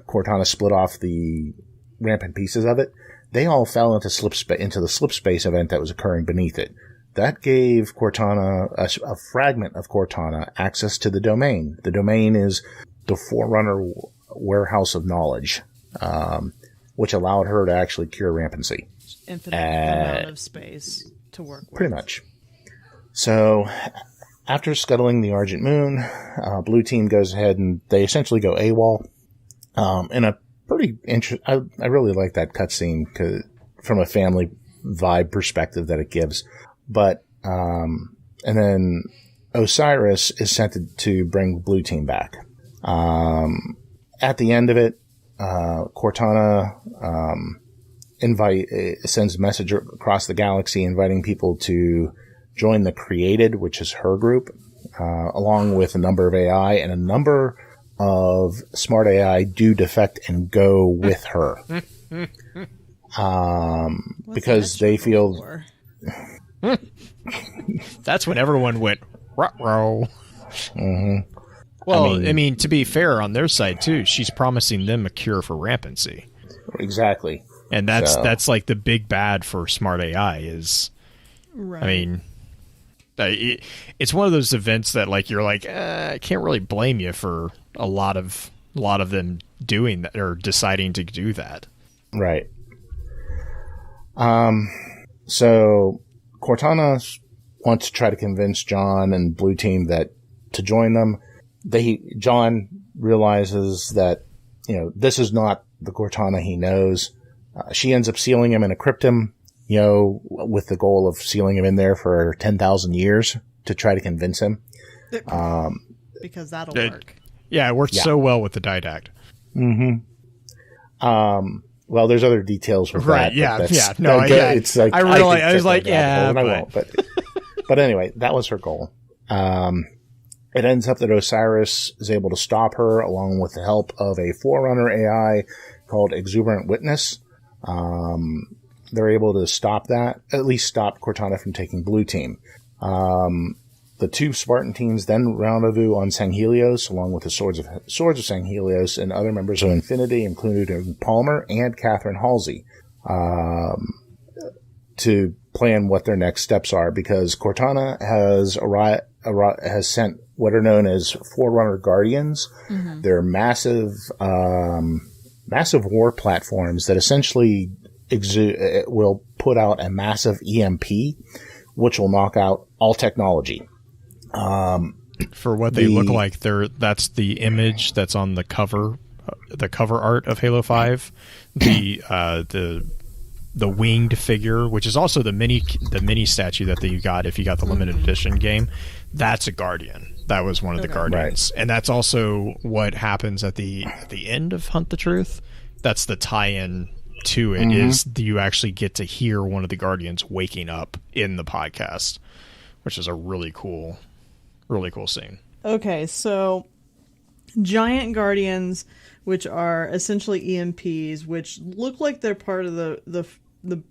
Cortana split off the rampant pieces of it, they all fell into the slip space event that was occurring beneath it. That gave Cortana, a fragment of Cortana, access to the domain. The domain is the Forerunner warehouse of knowledge, which allowed her to actually cure rampancy. Infinite amount of space to work with. Pretty much. So, after scuttling the Argent Moon, Blue Team goes ahead and they essentially go AWOL. In a pretty I really like that cutscene from a family vibe perspective that it gives. But, and then Osiris is sent to bring Blue Team back. At the end of it, Cortana sends a message across the galaxy inviting people to join the Created, which is her group, along with a number of AI, and a number of smart AI do defect and go with her. Because they feel... That's when everyone went, ruh-roh. Mm-hmm. Well, I mean, to be fair, on their side, too, she's promising them a cure for rampancy. Exactly. And that's like the big bad for smart AI is... Right. I mean... it's one of those events that, like, you're like, I can't really blame you for a lot of them doing that or deciding to do that. Right. So Cortana wants to try to convince John and Blue Team to join them. John realizes that, this is not the Cortana he knows. She ends up sealing him in a cryptum, with the goal of sealing him in there for 10,000 years to try to convince him. Because that'll work. Yeah, it worked so well with the Didact. Mm-hmm. Well, there's other details with right, that. Yeah. No, it's like, I was like, yeah, but... I won't. But anyway, that was her goal. It ends up that Osiris is able to stop her along with the help of a Forerunner AI called Exuberant Witness. They're able to stop that, at least stop Cortana from taking Blue Team. The two Spartan teams then rendezvous on Sanghelios, along with the Swords of Sanghelios and other members of Infinity, including Palmer and Catherine Halsey, to plan what their next steps are, because Cortana has sent what are known as Forerunner Guardians. Mm-hmm. They're massive war platforms that essentially will put out a massive EMP, which will knock out all technology. For what they look like, that's the image that's on the cover art of Halo 5. The winged figure, which is also the mini statue that you got if you got the limited edition game. That's a Guardian. That was one of the Guardians, right. And that's also what happens at the end of Hunt the Truth. That's the tie-in to it. Mm-hmm. Is you actually get to hear one of the Guardians waking up in the podcast, which is a really cool scene. Okay, so giant Guardians, which are essentially EMPs, which look like they're part of the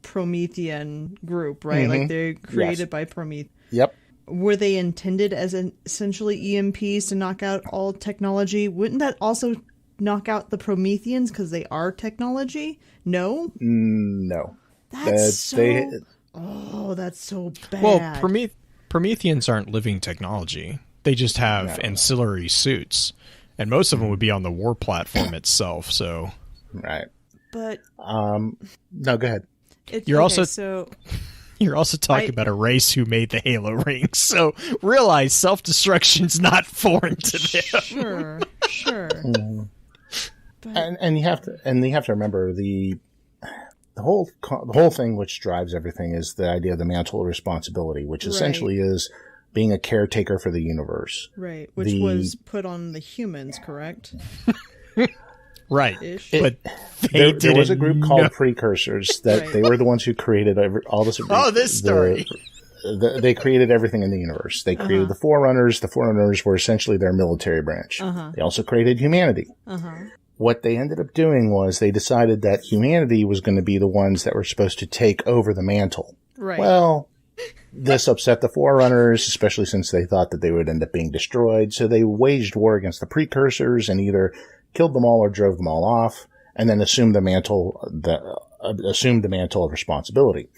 Promethean group, right? Mm-hmm. Like they're created by Prometheus. Yep. Were they intended as essentially EMPs to knock out all technology? Wouldn't that also knock out the Prometheans because they are technology? No? No. That's so bad. Well, Prometheans aren't living technology. They just have ancillary suits. And most of them would be on the war platform itself, so... Right. But... No, go ahead. You're also talking about a race who made the Halo rings, so realize self-destruction's not foreign to them. Sure. Mm. And you have to remember the whole thing which drives everything is the idea of the mantle of responsibility, which essentially is being a caretaker for the universe. Right, which was put on the humans, correct? Right. But there was a group called Precursors that they were the ones who created all this. This story. They created everything in the universe. They created the Forerunners. The Forerunners were essentially their military branch. They also created humanity. What they ended up doing was they decided that humanity was going to be the ones that were supposed to take over the mantle. Right. Well, this upset the Forerunners, especially since they thought that they would end up being destroyed. So they waged war against the Precursors and either killed them all or drove them all off, and then assumed the mantle of responsibility.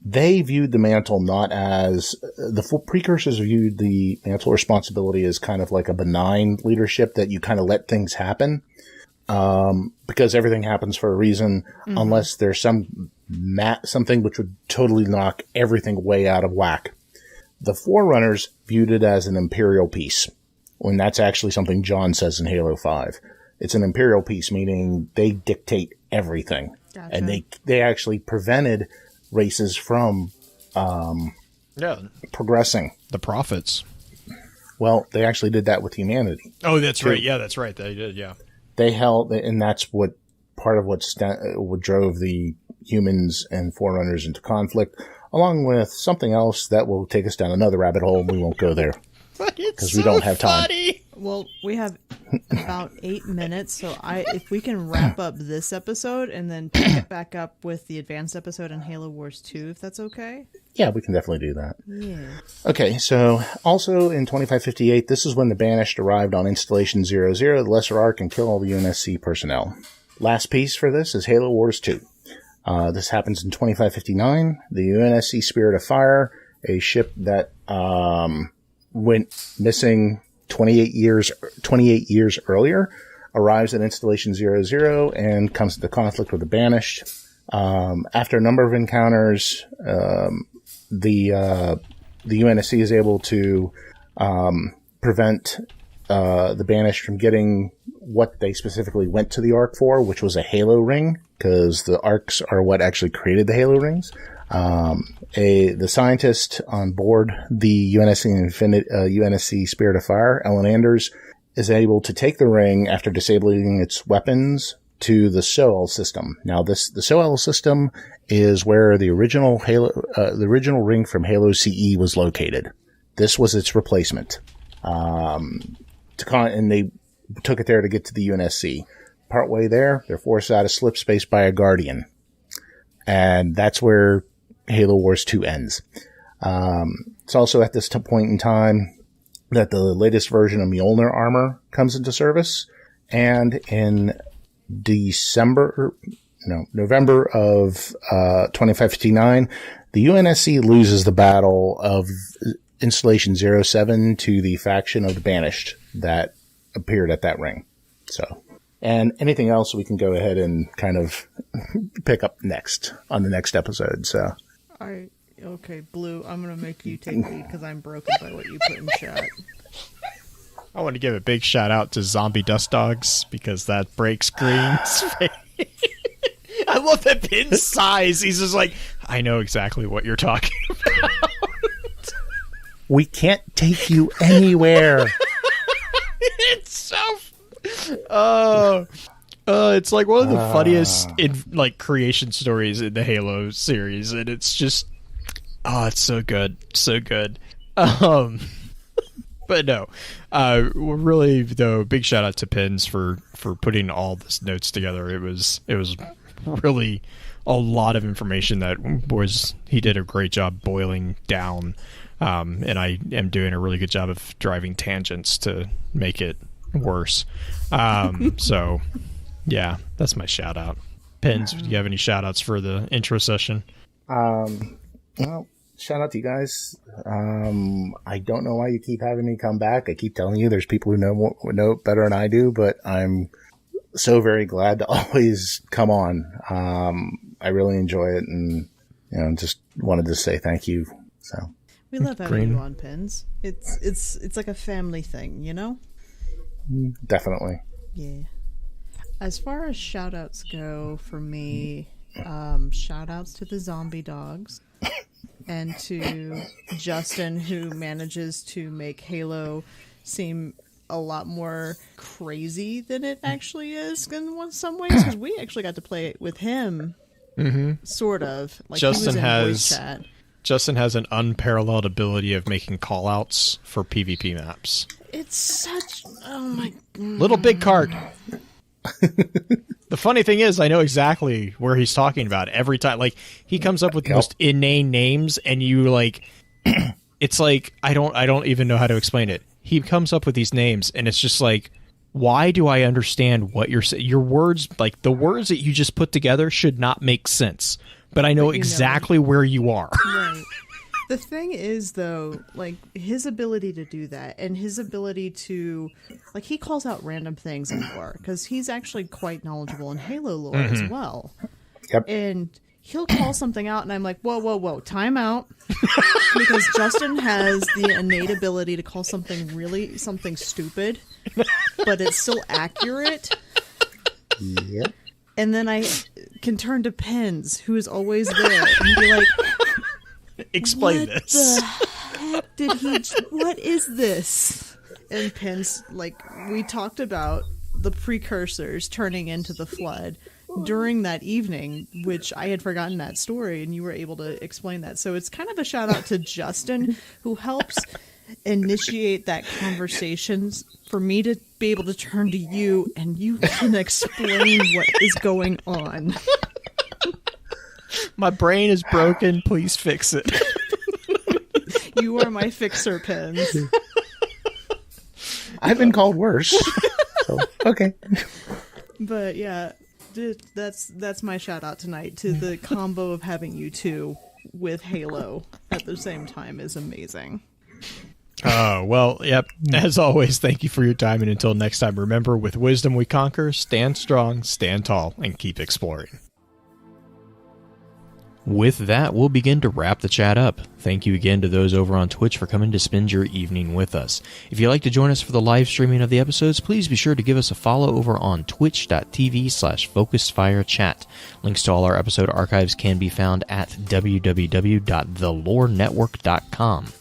They viewed the mantle not as the Precursors viewed the mantle of responsibility as kind of like a benign leadership that you kind of let things happen, because everything happens for a reason, unless there's something which would totally knock everything way out of whack. The Forerunners viewed it as an imperial peace, when that's actually something John says in Halo 5. It's an imperial peace, meaning they dictate everything. Gotcha. And they actually prevented races from progressing. The prophets. Well, they actually did that with humanity. Oh, that's right. Yeah, that's right. They did, yeah. They held, and that's what part of what drove the humans and Forerunners into conflict, along with something else that will take us down another rabbit hole, and we won't go there because we don't have time. Well, we have about 8 minutes, so if we can wrap up this episode and then pick it back up with the advanced episode on Halo Wars 2, if that's okay? Yeah, we can definitely do that. Yeah. Okay, so also in 2558, this is when the Banished arrived on Installation 00, the Lesser Ark, and killed all the UNSC personnel. Last piece for this is Halo Wars 2. This happens in 2559. The UNSC Spirit of Fire, a ship that went missing 28 years earlier, arrives at Installation 00 and comes into conflict with the Banished. After a number of encounters, the UNSC is able to prevent the Banished from getting what they specifically went to the Ark for, which was a Halo ring, because the Arks are what actually created the Halo rings. The scientist on board the UNSC Spirit of Fire, Ellen Anders, is able to take the ring after disabling its weapons to the SOL system. Now, the SOL system is where the original ring from Halo CE was located. This was its replacement. And they took it there to get to the UNSC. Partway there, they're forced out of slip space by a Guardian. And that's where Halo Wars 2 ends. It's also at this point in time that the latest version of Mjolnir armor comes into service. And in November of 2559, the UNSC loses the battle of Installation 07 to the faction of the Banished that appeared at that ring. So, and anything else we can go ahead and kind of pick up next on the next episode. So, okay, Blue, I'm going to make you take lead because I'm broken by what you put in chat. I want to give a big shout out to Zombie Dust Dogs because that breaks Green's face. I love that Pin's size. He's just like, I know exactly what you're talking about. We can't take you anywhere. It's so... it's like one of the funniest creation stories in the Halo series, and it's just... it's so good. So good. But no, really though, big shout out to Pins for putting all this notes together. It was really a lot of information that he did a great job boiling down, and I am doing a really good job of driving tangents to make it worse. So yeah, that's my shout out. Pins, do you have any shout outs for the intro session? Well, shout out to you guys. I don't know why you keep having me come back. I keep telling you there's people who know better than I do, but I'm so very glad to always come on. I really enjoy it, and just wanted to say thank you. So we love having you on, Pins. It's like a family thing, Definitely. Yeah. As far as shout outs go for me, shout outs to the zombie dogs. And to Justin, who manages to make Halo seem a lot more crazy than it actually is in some ways, because we actually got to play it with him, sort of. Like Justin he was in voice chat. Justin has an unparalleled ability of making call-outs for PvP maps. It's such... Oh my... Little big cart. The funny thing is, I know exactly where he's talking about every time. Like, he comes up with the most inane names, and you, like... It's like, I don't even know how to explain it. He comes up with these names, and it's just like, why do I understand what you're saying? Your words, like, the words that you just put together should not make sense. But I know exactly where you are. Right. The thing is, though, like, his ability to do that, and his ability to, like, he calls out random things in lore, because he's actually quite knowledgeable in Halo lore as well. Yep. And he'll call something out, and I'm like, whoa, time out. Because Justin has the innate ability to call something stupid, but it's still accurate. Yep. And then I can turn to Pens, who is always there, and be like... Explain this. What the heck what is this? And Pins, like, we talked about the precursors turning into the Flood, during that evening, which I had forgotten that story, and you were able to explain that. So it's kind of a shout out to Justin, who helps initiate that conversation for me to be able to turn to you, and you can explain what is going on. My brain is broken. Please fix it. You are my fixer pins. I've been called worse. So, okay. But yeah, that's my shout out tonight to the combo of having you two with Halo at the same time is amazing. Well, yep. As always, thank you for your time. And until next time, remember, with wisdom we conquer, stand strong, stand tall, and keep exploring. With that, we'll begin to wrap the chat up. Thank you again to those over on Twitch for coming to spend your evening with us. If you'd like to join us for the live streaming of the episodes, please be sure to give us a follow over on twitch.tv/FocusedFireChat. Links to all our episode archives can be found at www.thelorenetwork.com.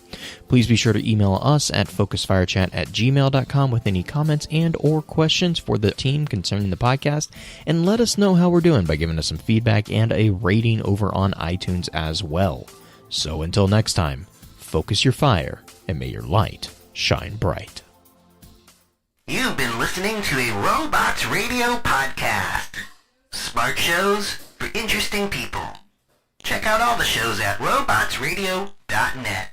Please be sure to email us at focusedfirechat@gmail.com with any comments and or questions for the team concerning the podcast, and let us know how we're doing by giving us some feedback and a rating over on iTunes as well. So until next time, focus your fire and may your light shine bright. You've been listening to a Robots Radio podcast. Smart shows for interesting people. Check out all the shows at robotsradio.net.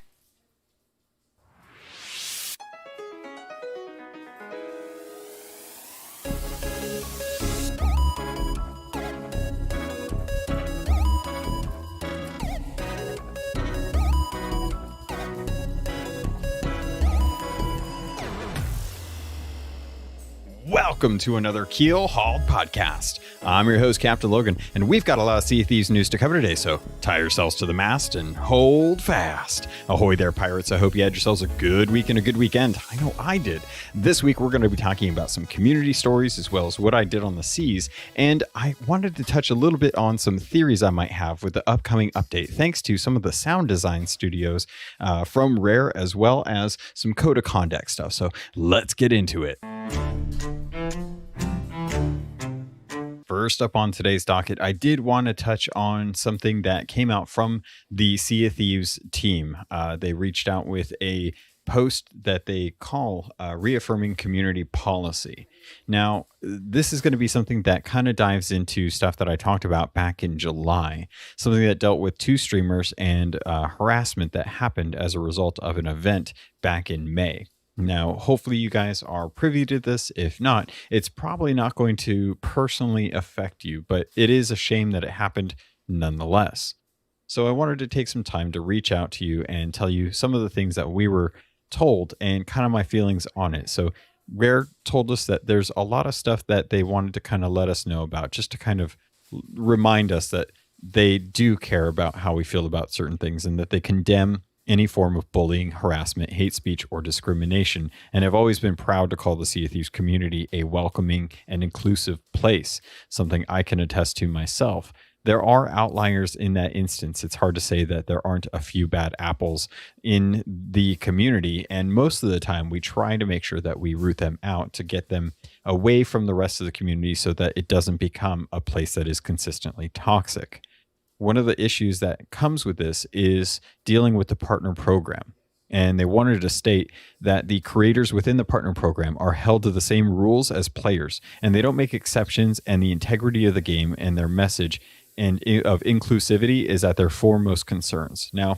Welcome to another Keel Hauled podcast. I'm your host, Captain Logan, and we've got a lot of Sea of Thieves news to cover today, so tie yourselves to the mast and hold fast. Ahoy there, pirates. I hope you had yourselves a good week and a good weekend. I know I did. This week, we're going to be talking about some community stories as well as what I did on the seas, and I wanted to touch a little bit on some theories I might have with the upcoming update, thanks to some of the sound design studios from Rare, as well as some code of conduct stuff. So let's get into it. First up on today's docket, I did want to touch on something that came out from the Sea of Thieves team. They reached out with a post that they call reaffirming community policy. Now, this is going to be something that kind of dives into stuff that I talked about back in July, something that dealt with 2 streamers and harassment that happened as a result of an event back in May. Now, hopefully you guys are privy to this. If not, it's probably not going to personally affect you, but it is a shame that it happened nonetheless. So I wanted to take some time to reach out to you and tell you some of the things that we were told and kind of my feelings on it. So Rare told us that there's a lot of stuff that they wanted to kind of let us know about, just to kind of remind us that they do care about how we feel about certain things and that they condemn any form of bullying, harassment, hate speech, or discrimination, and have always been proud to call the Sea of Thieves community a welcoming and inclusive place, something I can attest to myself. There are outliers in that instance. It's hard to say that there aren't a few bad apples in the community, and most of the time we try to make sure that we root them out to get them away from the rest of the community so that it doesn't become a place that is consistently toxic. One of the issues that comes with this is dealing with the partner program. And they wanted to state that the creators within the partner program are held to the same rules as players, and they don't make exceptions, and the integrity of the game and their message and of inclusivity is at their foremost concerns. Now,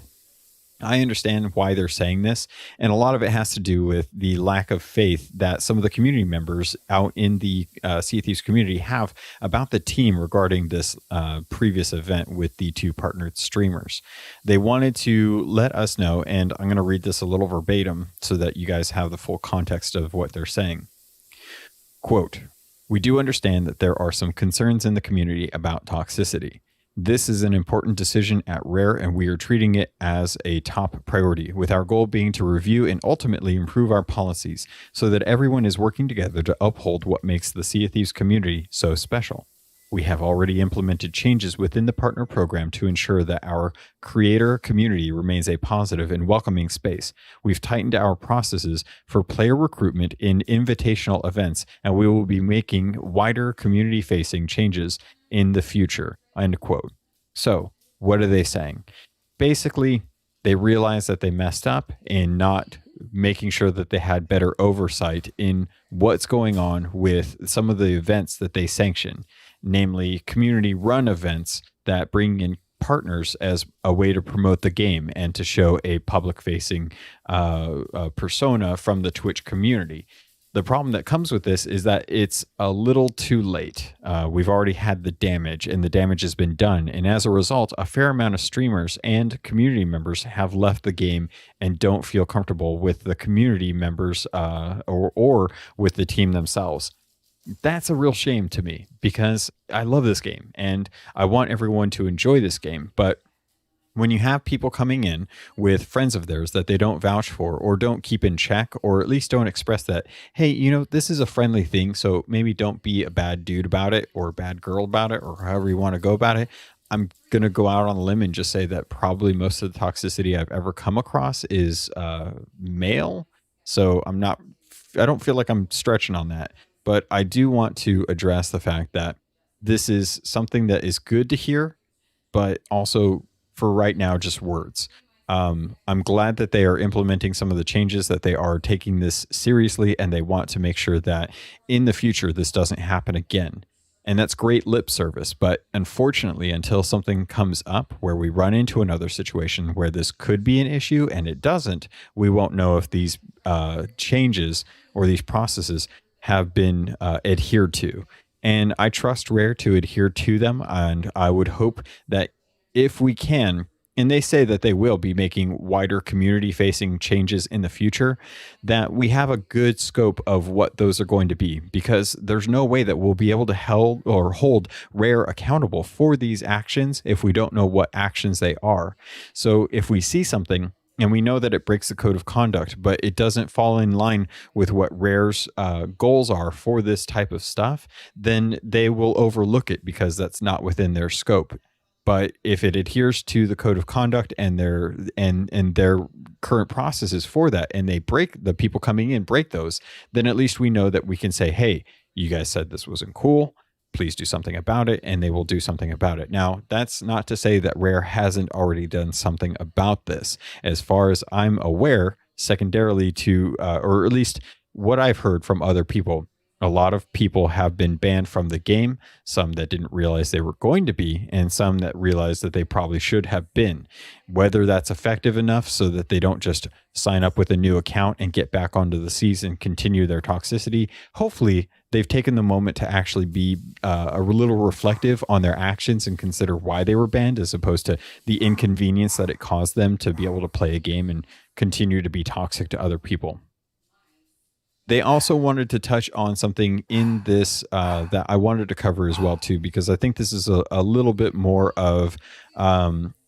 I understand why they're saying this, and a lot of it has to do with the lack of faith that some of the community members out in the Sea of Thieves community have about the team regarding this previous event with the 2 partnered streamers. They wanted to let us know, and I'm going to read this a little verbatim so that you guys have the full context of what they're saying. Quote, "We do understand that there are some concerns in the community about toxicity. This is an important decision at Rare, and we are treating it as a top priority, with our goal being to review and ultimately improve our policies so that everyone is working together to uphold what makes the Sea of Thieves community so special. We have already implemented changes within the partner program to ensure that our creator community remains a positive and welcoming space. We've tightened our processes for player recruitment in invitational events, and we will be making wider community-facing changes in the future, end quote. So, what are they saying? Basically, they realized that they messed up in not making sure that they had better oversight in what's going on with some of the events that they sanction, namely community-run events that bring in partners as a way to promote the game and to show a public-facing persona from the Twitch community. The problem that comes with this is that it's a little too late. We've already had the damage, and the damage has been done. And as a result, a fair amount of streamers and community members have left the game and don't feel comfortable with the community members or with the team themselves. That's a real shame to me, because I love this game and I want everyone to enjoy this game. But when you have people coming in with friends of theirs that they don't vouch for or don't keep in check, or at least don't express that, hey, you know, this is a friendly thing, so maybe don't be a bad dude about it or a bad girl about it, or however you want to go about it. I'm going to go out on a limb and just say that probably most of the toxicity I've ever come across is male. So I don't feel like I'm stretching on that, but I do want to address the fact that this is something that is good to hear, but also for right now, just words. I'm glad that they are implementing some of the changes, that they are taking this seriously, and they want to make sure that in the future this doesn't happen again. And that's great lip service. But unfortunately, until something comes up where we run into another situation where this could be an issue and it doesn't, we won't know if these changes or these processes have been adhered to. And I trust Rare to adhere to them. And I would hope that if we can, and they say that they will be making wider community-facing changes in the future, that we have a good scope of what those are going to be, because there's no way that we'll be able to hold Rare accountable for these actions if we don't know what actions they are. So if we see something and we know that it breaks the code of conduct, but it doesn't fall in line with what Rare's goals are for this type of stuff, then they will overlook it because that's not within their scope. But if it adheres to the code of conduct and their current processes for that, and the people coming in break those, then at least we know that we can say, hey, you guys said this wasn't cool. Please do something about it, and they will do something about it. Now, that's not to say that Rare hasn't already done something about this. As far as I'm aware, secondarily to, or at least what I've heard from other people, a lot of people have been banned from the game, some that didn't realize they were going to be, and some that realized that they probably should have been. Whether that's effective enough so that they don't just sign up with a new account and get back onto the season and continue their toxicity, hopefully they've taken the moment to actually be a little reflective on their actions and consider why they were banned, as opposed to the inconvenience that it caused them to be able to play a game and continue to be toxic to other people. They also wanted to touch on something in this that I wanted to cover as well, too, because I think this is a little bit more of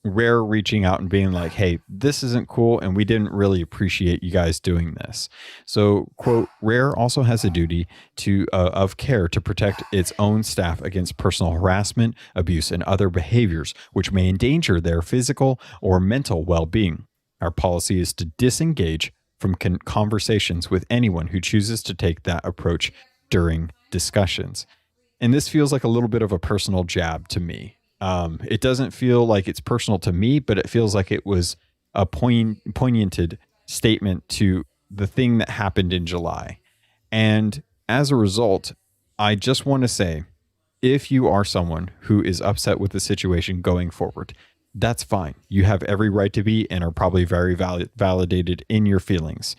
Rare reaching out and being like, hey, this isn't cool, and we didn't really appreciate you guys doing this. So, quote, Rare also has a duty of care to protect its own staff against personal harassment, abuse, and other behaviors which may endanger their physical or mental well-being. Our policy is to disengage from conversations with anyone who chooses to take that approach during discussions. And this feels like a little bit of a personal jab to me. It doesn't feel like it's personal to me, but it feels like it was a poignant statement to the thing that happened in July. And as a result, I just want to say, if you are someone who is upset with the situation going forward, that's fine. You have every right to be and are probably very validated in your feelings.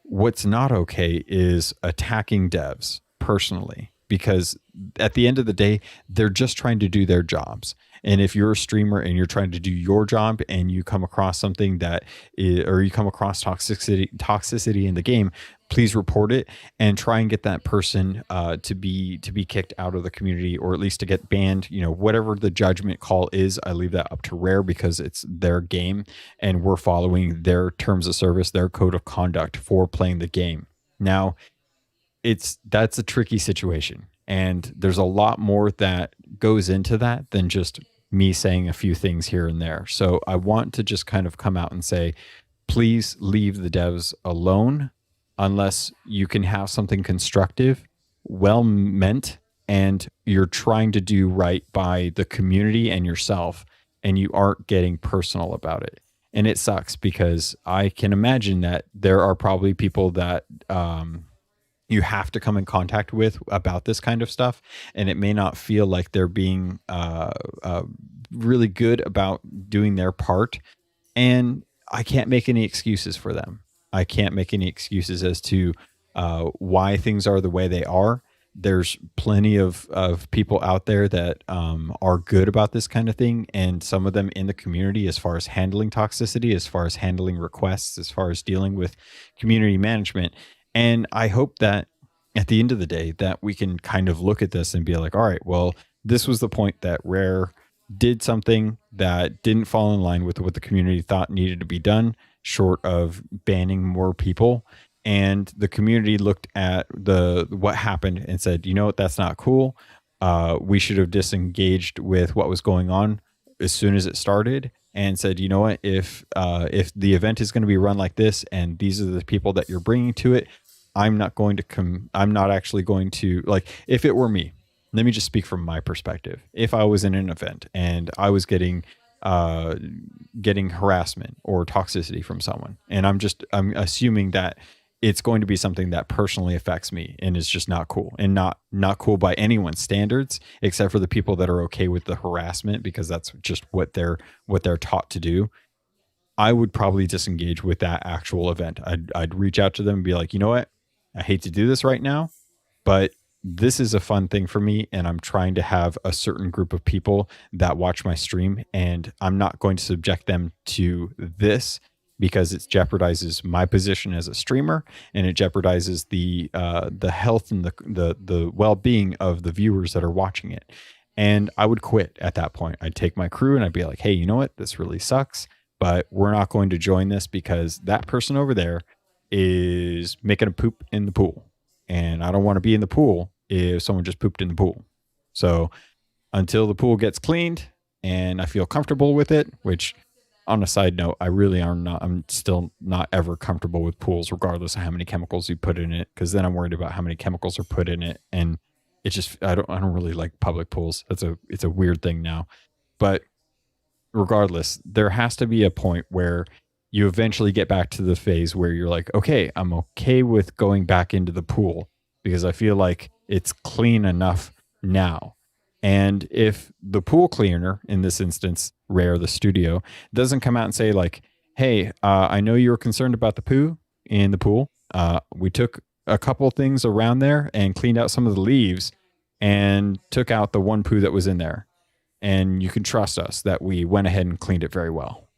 What's not okay is attacking devs personally, because at the end of the day, they're just trying to do their jobs. And if you're a streamer and you're trying to do your job and you come across something or you come across toxicity in the game, please report it and try and get that person to be kicked out of the community, or at least to get banned. You know, whatever the judgment call is, I leave that up to Rare, because it's their game and we're following their terms of service, their code of conduct for playing the game. Now, that's a tricky situation. And there's a lot more that goes into that than just me saying a few things here and there. So I want to just kind of come out and say, please leave the devs alone unless you can have something constructive, well meant, and you're trying to do right by the community and yourself, and you aren't getting personal about it. And it sucks because I can imagine that there are probably people that you have to come in contact with about this kind of stuff, and it may not feel like they're being really good about doing their part. And I can't make any excuses for them. I can't make any excuses as to why things are the way they are. There's plenty of people out there that are good about this kind of thing, and some of them in the community as far as handling toxicity, as far as handling requests, as far as dealing with community management. And I hope that at the end of the day that we can kind of look at this and be like, all right, well, this was the point that Rare did something that didn't fall in line with what the community thought needed to be done, short of banning more people. And the community looked at what happened and said, you know what, that's not cool. We should have disengaged with what was going on as soon as it started, and said, you know what, if the event is going to be run like this and these are the people that you're bringing to it, I'm not actually going to, like, if it were me, let me just speak from my perspective. If I was in an event and I was getting harassment or toxicity from someone, and I'm assuming that it's going to be something that personally affects me and is just not cool, and not cool by anyone's standards, except for the people that are okay with the harassment because that's just what they're taught to do. I would probably disengage with that actual event. I'd reach out to them and be like, you know what, I hate to do this right now, but this is a fun thing for me, and I'm trying to have a certain group of people that watch my stream, and I'm not going to subject them to this because it jeopardizes my position as a streamer, and it jeopardizes the health and the well-being of the viewers that are watching it. And I would quit at that point. I'd take my crew and I'd be like, hey, you know what? This really sucks, but we're not going to join this because that person over there is making a poop in the pool. And I don't want to be in the pool if someone just pooped in the pool. So until the pool gets cleaned and I feel comfortable with it, which on a side note, I'm still not ever comfortable with pools, regardless of how many chemicals you put in it, because then I'm worried about how many chemicals are put in it. And it just, I don't really like public pools. It's a weird thing now. But regardless, there has to be a point where you eventually get back to the phase where you're like, okay, I'm okay with going back into the pool because I feel like it's clean enough now. And if the pool cleaner, in this instance, Rare, the studio, doesn't come out and say like, hey, I know you were concerned about the poo in the pool. We took a couple things around there and cleaned out some of the leaves and took out the one poo that was in there. And you can trust us that we went ahead and cleaned it very well.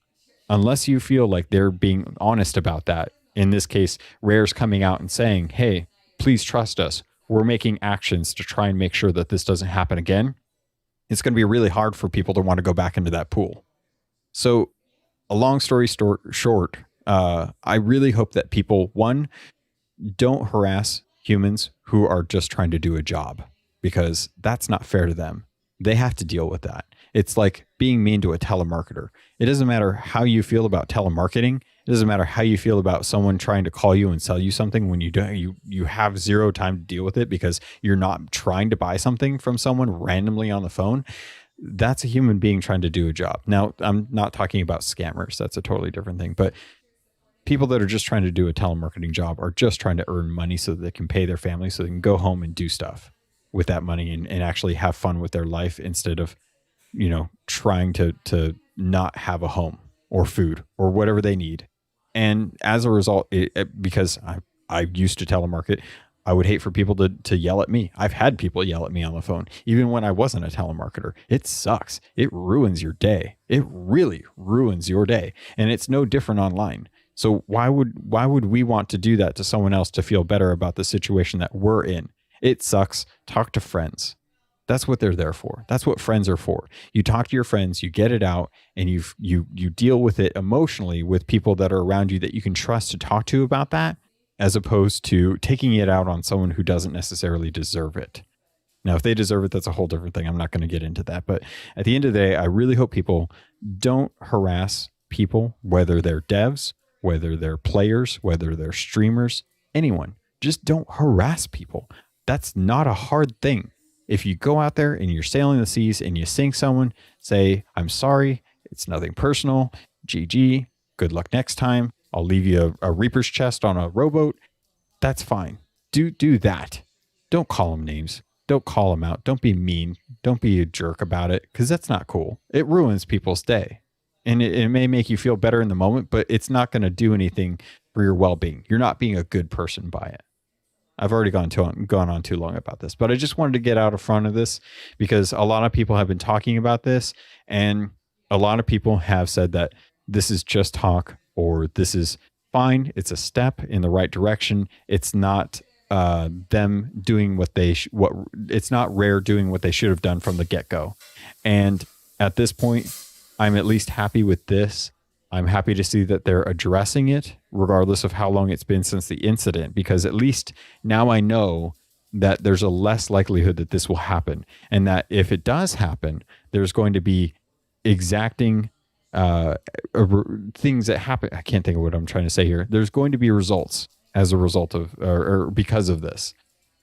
Unless you feel like they're being honest about that. In this case, Rare's coming out and saying, hey, please trust us. We're making actions to try and make sure that this doesn't happen again. It's going to be really hard for people to want to go back into that pool. So a long story short, I really hope that people, one, don't harass humans who are just trying to do a job, because that's not fair to them. They have to deal with that. It's like being mean to a telemarketer. It doesn't matter how you feel about telemarketing. It doesn't matter how you feel about someone trying to call you and sell you something when you have zero time to deal with it because you're not trying to buy something from someone randomly on the phone. That's a human being trying to do a job. Now, I'm not talking about scammers. That's a totally different thing. But people that are just trying to do a telemarketing job are just trying to earn money so that they can pay their family, so they can go home and do stuff with that money and actually have fun with their life instead of, trying to not have a home or food or whatever they need. And as a result, because I used to telemarket, I would hate for people to yell at me. I've had people yell at me on the phone, even when I wasn't a telemarketer. It sucks. It ruins your day. It really ruins your day. And it's no different online. So why would we want to do that to someone else to feel better about the situation that we're in? It sucks. Talk to friends. That's what they're there for. That's what friends are for. You talk to your friends, you get it out, and you deal with it emotionally with people that are around you that you can trust to talk to about that, as opposed to taking it out on someone who doesn't necessarily deserve it. Now, if they deserve it, that's a whole different thing. I'm not going to get into that. But at the end of the day, I really hope people don't harass people, whether they're devs, whether they're players, whether they're streamers, anyone. Just don't harass people. That's not a hard thing. If you go out there and you're sailing the seas and you sink someone, say, I'm sorry, it's nothing personal, GG, good luck next time. I'll leave you a Reaper's chest on a rowboat. That's fine. Do that. Don't call them names. Don't call them out. Don't be mean. Don't be a jerk about it, because that's not cool. It ruins people's day. And it may make you feel better in the moment, but it's not going to do anything for your well-being. You're not being a good person by it. I've already gone on too long about this, but I just wanted to get out in front of this because a lot of people have been talking about this, and a lot of people have said that this is just talk, or this is fine. It's a step in the right direction. It's not them doing it's not Rare doing what they should have done from the get-go. And at this point, I'm at least happy with this. I'm happy to see that they're addressing it, regardless of how long it's been since the incident, because at least now I know that there's a less likelihood that this will happen. And that if it does happen, there's going to be exacting things that happen. I can't think of what I'm trying to say here. There's going to be results as a result of, or because of this,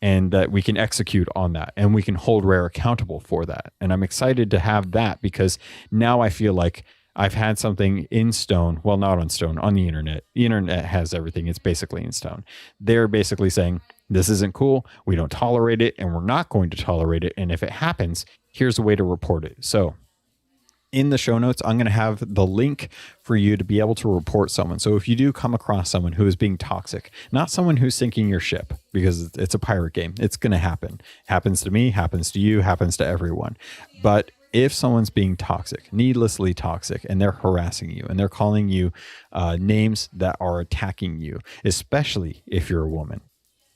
and that we can execute on that and we can hold Rare accountable for that. And I'm excited to have that, because now I feel like I've had something in stone. Well, not on stone, on the internet. The internet has everything. It's basically in stone. They're basically saying, this isn't cool. We don't tolerate it, and we're not going to tolerate it. And if it happens, here's a way to report it. So in the show notes, I'm going to have the link for you to be able to report someone. So if you do come across someone who is being toxic, not someone who's sinking your ship, because it's a pirate game, it's going to happen. Happens to me, happens to you, happens to everyone. But if someone's being toxic, needlessly toxic, and they're harassing you and they're calling you names that are attacking you, especially if you're a woman,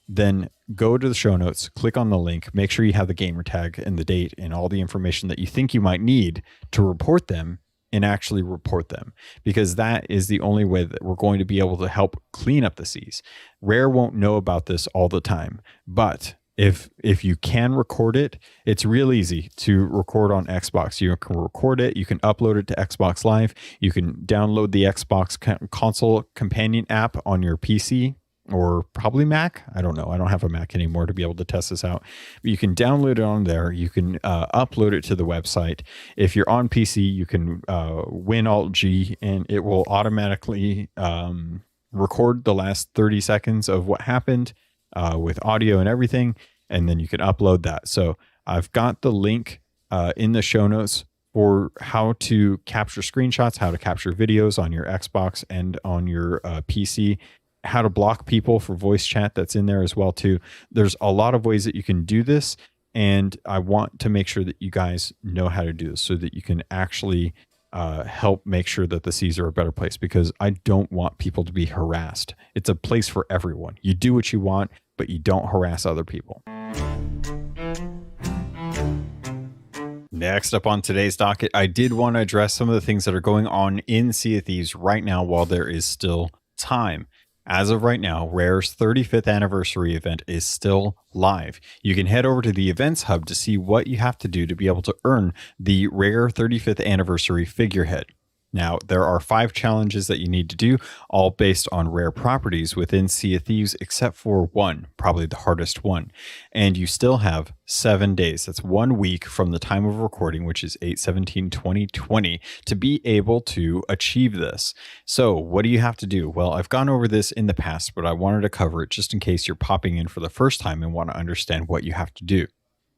then go to the show notes, click on the link, make sure you have the gamer tag and the date and all the information that you think you might need to report them, and actually report them, because that is the only way that we're going to be able to help clean up the seas. Rare won't know about this all the time, but if you can record it, it's real easy to record on Xbox. You can record it, you can upload it to Xbox Live, you can download the Xbox console companion app on your PC, or probably Mac. I don't know. I don't have a Mac anymore to be able to test this out. But you can download it on there. You can upload it to the website. If you're on PC, you can Win Alt G, and it will automatically record the last 30 seconds of what happened with audio and everything, and then you can upload that. So I've got the link in the show notes for how to capture screenshots, how to capture videos on your Xbox and on your PC, how to block people for voice chat. That's in there as well too. There's a lot of ways that you can do this, and I want to make sure that you guys know how to do this so that you can actually help make sure that the seas are a better place, because I don't want people to be harassed. It's a place for everyone. You do what you want, but you don't harass other people. Next up on today's docket, I did want to address some of the things that are going on in Sea of Thieves right now while there is still time. As of right now, Rare's 35th anniversary event is still live. You can head over to the events hub to see what you have to do to be able to earn the Rare 35th anniversary figurehead. Now, there are 5 challenges that you need to do, all based on Rare properties within Sea of Thieves, except for one, probably the hardest one. And you still have 7 days. That's 1 week from the time of recording, which is 8/17/2020, to be able to achieve this. So what do you have to do? Well, I've gone over this in the past, but I wanted to cover it just in case you're popping in for the first time and want to understand what you have to do.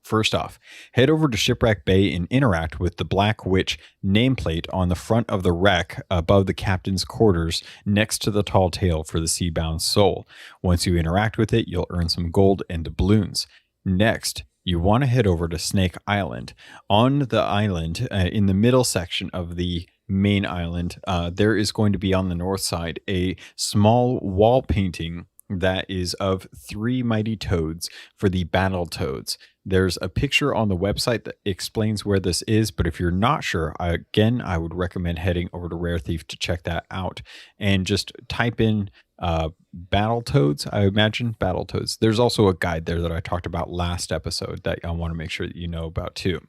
First off, head over to Shipwreck Bay and interact with the Black Witch nameplate on the front of the wreck above the captain's quarters next to the tall tale for the Seabound Soul. Once you interact with it, you'll earn some gold and doubloons. Next, you want to head over to Snake Island. On the island, in the middle section of the main island, there is going to be on the north side a small wall painting that is of 3 mighty toads for the battle toads. There's a picture on the website that explains where this is, but if you're not sure, I would recommend heading over to Rare Thief to check that out, and just type in Battletoads, I imagine. Battletoads. There's also a guide there that I talked about last episode that I want to make sure that you know about too.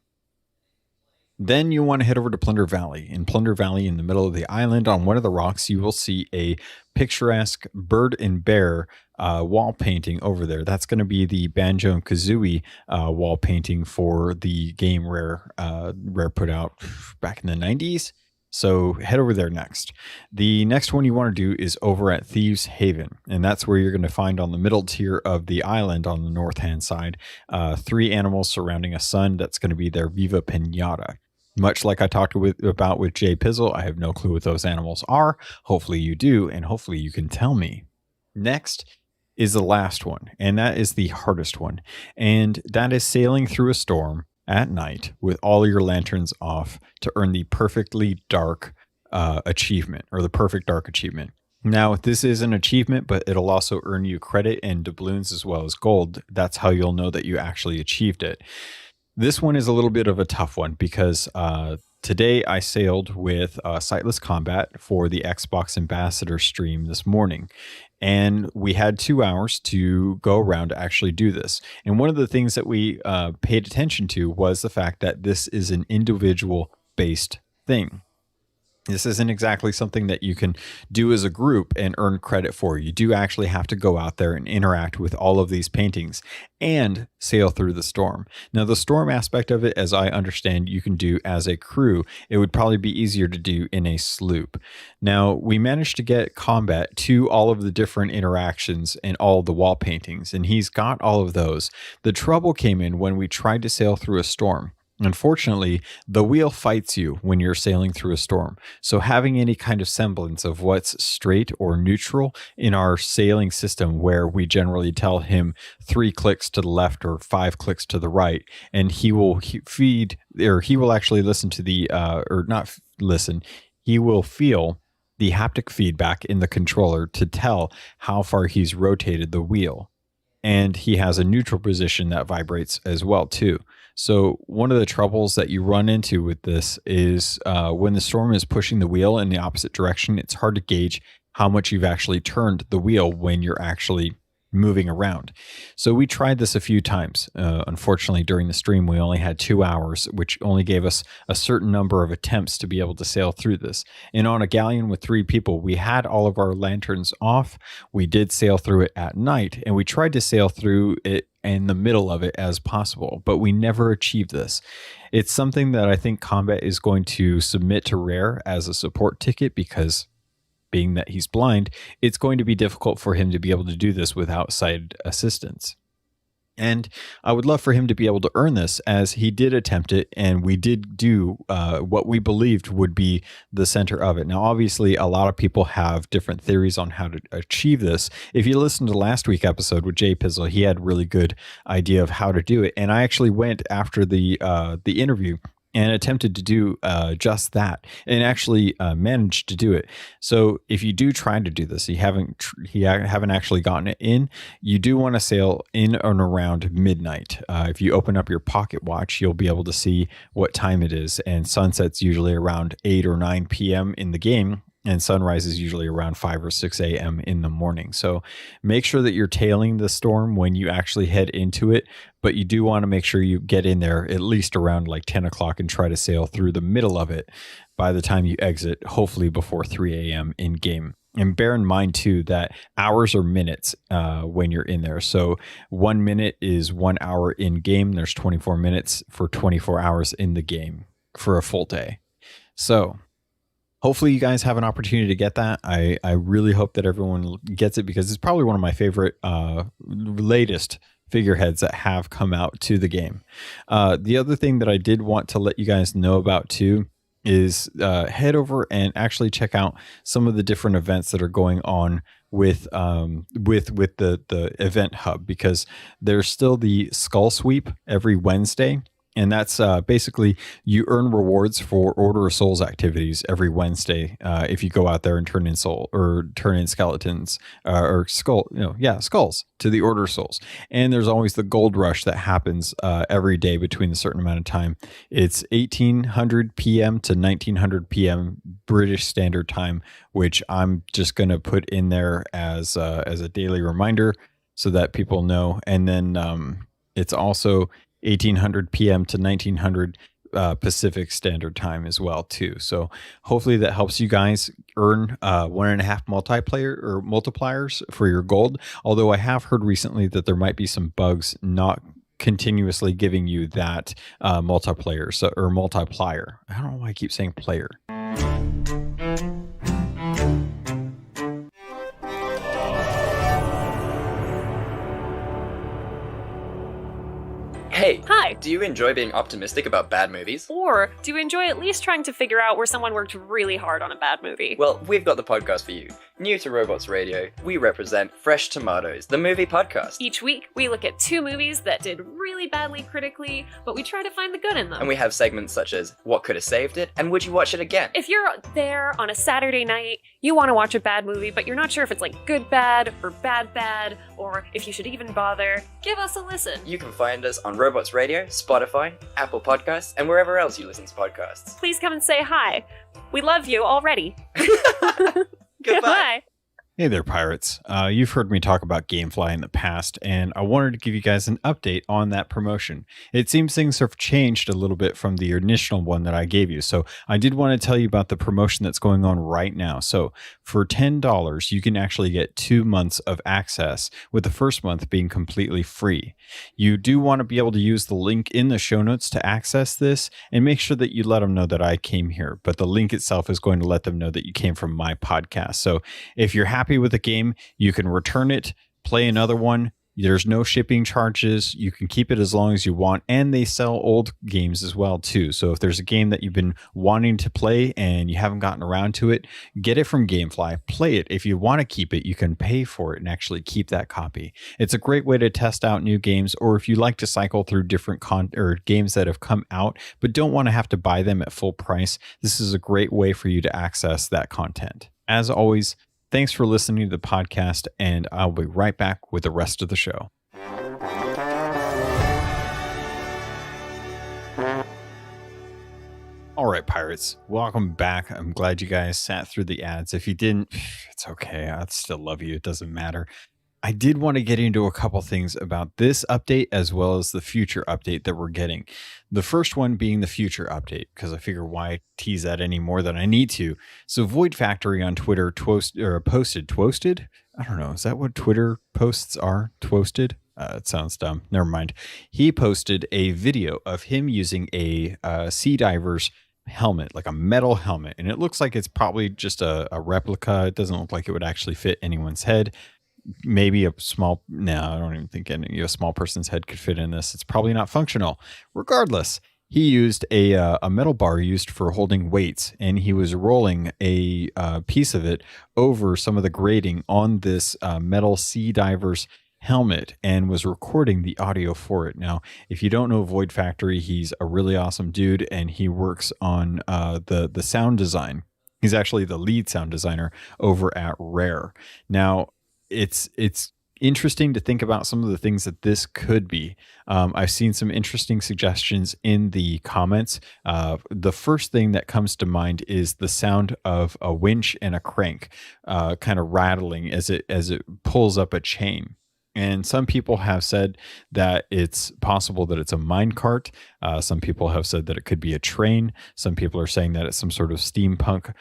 Then you want to head over to Plunder Valley. In Plunder Valley, in the middle of the island, on one of the rocks, you will see a picturesque bird and bear wall painting over there. That's going to be the Banjo and Kazooie wall painting for the game Rare put out back in the 90s. So head over there next. The next one you want to do is over at Thieves Haven, and that's where you're going to find on the middle tier of the island on the north-hand side 3 animals surrounding a sun. That's going to be their Viva Pinata. Much like I talked about with Jay Pizzle, I have no clue what those animals are. Hopefully you do, and hopefully you can tell me. Next is the last one, and that is the hardest one, and that is sailing through a storm at night with all your lanterns off to earn the perfectly dark achievement, or the perfect dark achievement. Now, this is an achievement, but it'll also earn you credit and doubloons as well as gold. That's how you'll know that you actually achieved it. This one is a little bit of a tough one because today I sailed with Sightless Combat for the Xbox Ambassador stream this morning. And we had 2 hours to go around to actually do this. And one of the things that we paid attention to was the fact that this is an individual-based thing. This isn't exactly something that you can do as a group and earn credit for. You do actually have to go out there and interact with all of these paintings and sail through the storm. Now, the storm aspect of it, as I understand, you can do as a crew. It would probably be easier to do in a sloop. Now, we managed to get Combat to all of the different interactions and all the wall paintings, and he's got all of those. The trouble came in when we tried to sail through a storm. Unfortunately, the wheel fights you when you're sailing through a storm. So having any kind of semblance of what's straight or neutral in our sailing system, where we generally tell him 3 clicks to the left or 5 clicks to the right, and he will actually listen to the, he will feel the haptic feedback in the controller to tell how far he's rotated the wheel. And he has a neutral position that vibrates as well too. So one of the troubles that you run into with this is when the storm is pushing the wheel in the opposite direction, it's hard to gauge how much you've actually turned the wheel when you're actually moving around. So we tried this a few times. Unfortunately, during the stream, we only had 2 hours, which only gave us a certain number of attempts to be able to sail through this. And on a galleon with 3 people, we had all of our lanterns off. We did sail through it at night, and we tried to sail through it in the middle of it as possible, but we never achieved this. It's something that I think Combat is going to submit to Rare as a support ticket, because being that he's blind, it's going to be difficult for him to be able to do this without sighted assistance. And I would love for him to be able to earn this, as he did attempt it, and we did do what we believed would be the center of it. Now, obviously, a lot of people have different theories on how to achieve this. If you listen to last week's episode with Jay Pizzle, he had a really good idea of how to do it. And I actually went after the interview and attempted to do just that, and actually managed to do it. So if you do try to do this, you haven't actually gotten it in, you do want to sail in and around midnight. If you open up your pocket watch, you'll be able to see what time it is, and sunset's usually around 8 or 9 p.m. in the game, and sunrise is usually around 5 or 6 a.m. in the morning. So make sure that you're tailing the storm when you actually head into it, but you do want to make sure you get in there at least around like 10 o'clock and try to sail through the middle of it by the time you exit, hopefully before 3 a.m. in game. And bear in mind too that hours are minutes when you're in there. So 1 minute is 1 hour in game. There's 24 minutes for 24 hours in the game for a full day. So hopefully you guys have an opportunity to get that. I really hope that everyone gets it, because it's probably one of my favorite latest figureheads that have come out to the game. The other thing that I did want to let you guys know about too is head over and actually check out some of the different events that are going on with the event hub, because there's still the Skull Sweep every Wednesday. And that's basically you earn rewards for Order of Souls activities every Wednesday if you go out there and turn in skeletons skulls to the Order of Souls. And there's always the gold rush that happens every day between a certain amount of time. It's 1800 p.m. to 1900 p.m. British Standard Time, which I'm just going to put in there as a daily reminder so that people know. And then it's also 1800 p.m. to 1900 Pacific Standard Time as well too. So hopefully that helps you guys earn 1.5 multipliers for your gold. Although I have heard recently that there might be some bugs not continuously giving you that multiplier. I don't know why I keep saying player. Hey. Hi. Do you enjoy being optimistic about bad movies? Or do you enjoy at least trying to figure out where someone worked really hard on a bad movie? Well, we've got the podcast for you. New to Robots Radio, we represent Fresh Tomatoes, the movie podcast. Each week, we look at 2 movies that did really badly critically, but we try to find the good in them. And we have segments such as What Could Have Saved It and Would You Watch It Again? If you're there on a Saturday night, you want to watch a bad movie, but you're not sure if it's like good bad, or if you should even bother, give us a listen. You can find us on Robots Radio, Spotify, Apple Podcasts, and wherever else you listen to podcasts. Please come and say hi. We love you already. Goodbye. Hey there, pirates. You've heard me talk about Gamefly in the past, and I wanted to give you guys an update on that promotion. It seems things have changed a little bit from the initial one that I gave you, so I did want to tell you about the promotion that's going on right now. So for $10, you can actually get 2 months of access, with the first month being completely free. You do want to be able to use the link in the show notes to access this, and make sure that you let them know that I came here, but the link itself is going to let them know that you came from my podcast. So if you're happy with a game, you can return it, play another one. There's no shipping charges. You can keep it as long as you want, and they sell old games as well too. So if there's a game that you've been wanting to play and you haven't gotten around to it, get it from Gamefly, play it. If you want to keep it, you can pay for it and actually keep that copy. It's a great way to test out new games, or if you like to cycle through different games that have come out but don't want to have to buy them at full price, this is a great way for you to access that content. As always, thanks for listening to the podcast, and I'll be right back with the rest of the show. All right, pirates, welcome back. I'm glad you guys sat through the ads. If you didn't, it's okay. I'd still love you. It doesn't matter. I did want to get into a couple things about this update as well as the future update that we're getting. The first one being the future update, because I figure why tease that any more than I need to. So Void Factory on Twitter posted. I don't know. Is that what Twitter posts are? Twosted? It sounds dumb. Never mind. He posted a video of him using a sea diver's helmet, like a metal helmet. And it looks like it's probably just a replica. It doesn't look like it would actually fit anyone's head. Maybe I don't even think a small person's head could fit in this. It's probably not functional. Regardless, he used a metal bar used for holding weights, and he was rolling a piece of it over some of the grating on this metal sea diver's helmet and was recording the audio for it. Now, if you don't know Void Factory, he's a really awesome dude, and he works on the sound design. He's actually the lead sound designer over at Rare. Now, it's interesting to think about some of the things that this could be. I've seen some interesting suggestions in the comments. The first thing that comes to mind is the sound of a winch and a crank kind of rattling as it pulls up a chain. And some people have said that it's possible that it's a minecart. Some people have said that it could be a train. Some people are saying that it's some sort of steampunk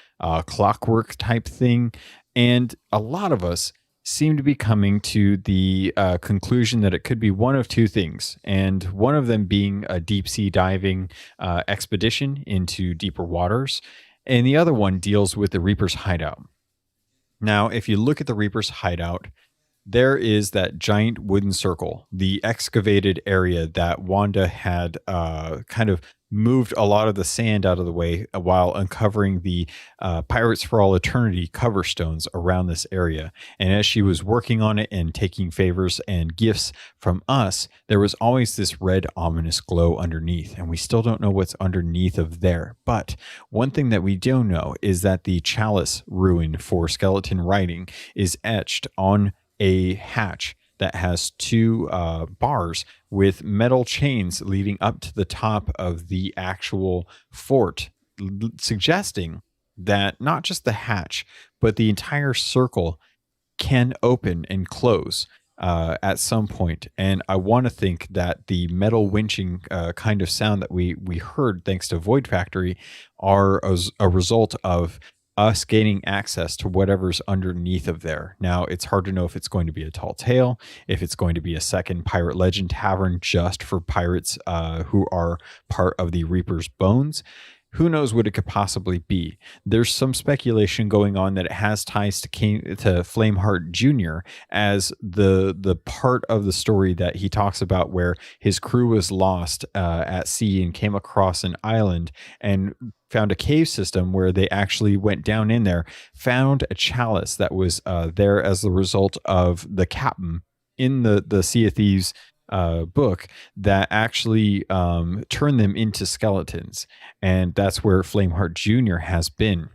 clockwork type thing. And a lot of us seem to be coming to the conclusion that it could be one of two things, and one of them being a deep sea diving expedition into deeper waters, and the other one deals with the Reaper's hideout. Now, if you look at the Reaper's hideout, there is that giant wooden circle, the excavated area that Wanda had kind of moved a lot of the sand out of the way while uncovering the Pirates for All Eternity cover stones around this area. And as she was working on it and taking favors and gifts from us, there was always this red ominous glow underneath, and we still don't know what's underneath of there. But one thing that we do know is that the chalice ruin for skeleton writing is etched on a hatch that has 2 bars with metal chains leading up to the top of the actual fort, suggesting that not just the hatch, but the entire circle can open and close at some point. And I want to think that the metal winching kind of sound that we heard thanks to Void Factory are a result of us gaining access to whatever's underneath of there. Now, it's hard to know if it's going to be a tall tale, if it's going to be a second Pirate Legend tavern just for pirates who are part of the Reaper's Bones. Who knows what it could possibly be? There's some speculation going on that it has ties to Flameheart Jr. as the part of the story that he talks about where his crew was lost at sea and came across an island and found a cave system where they actually went down in there, found a chalice that was there as the result of the captain in the Sea of Thieves book that actually turned them into skeletons. And that's where Flameheart Jr. has been.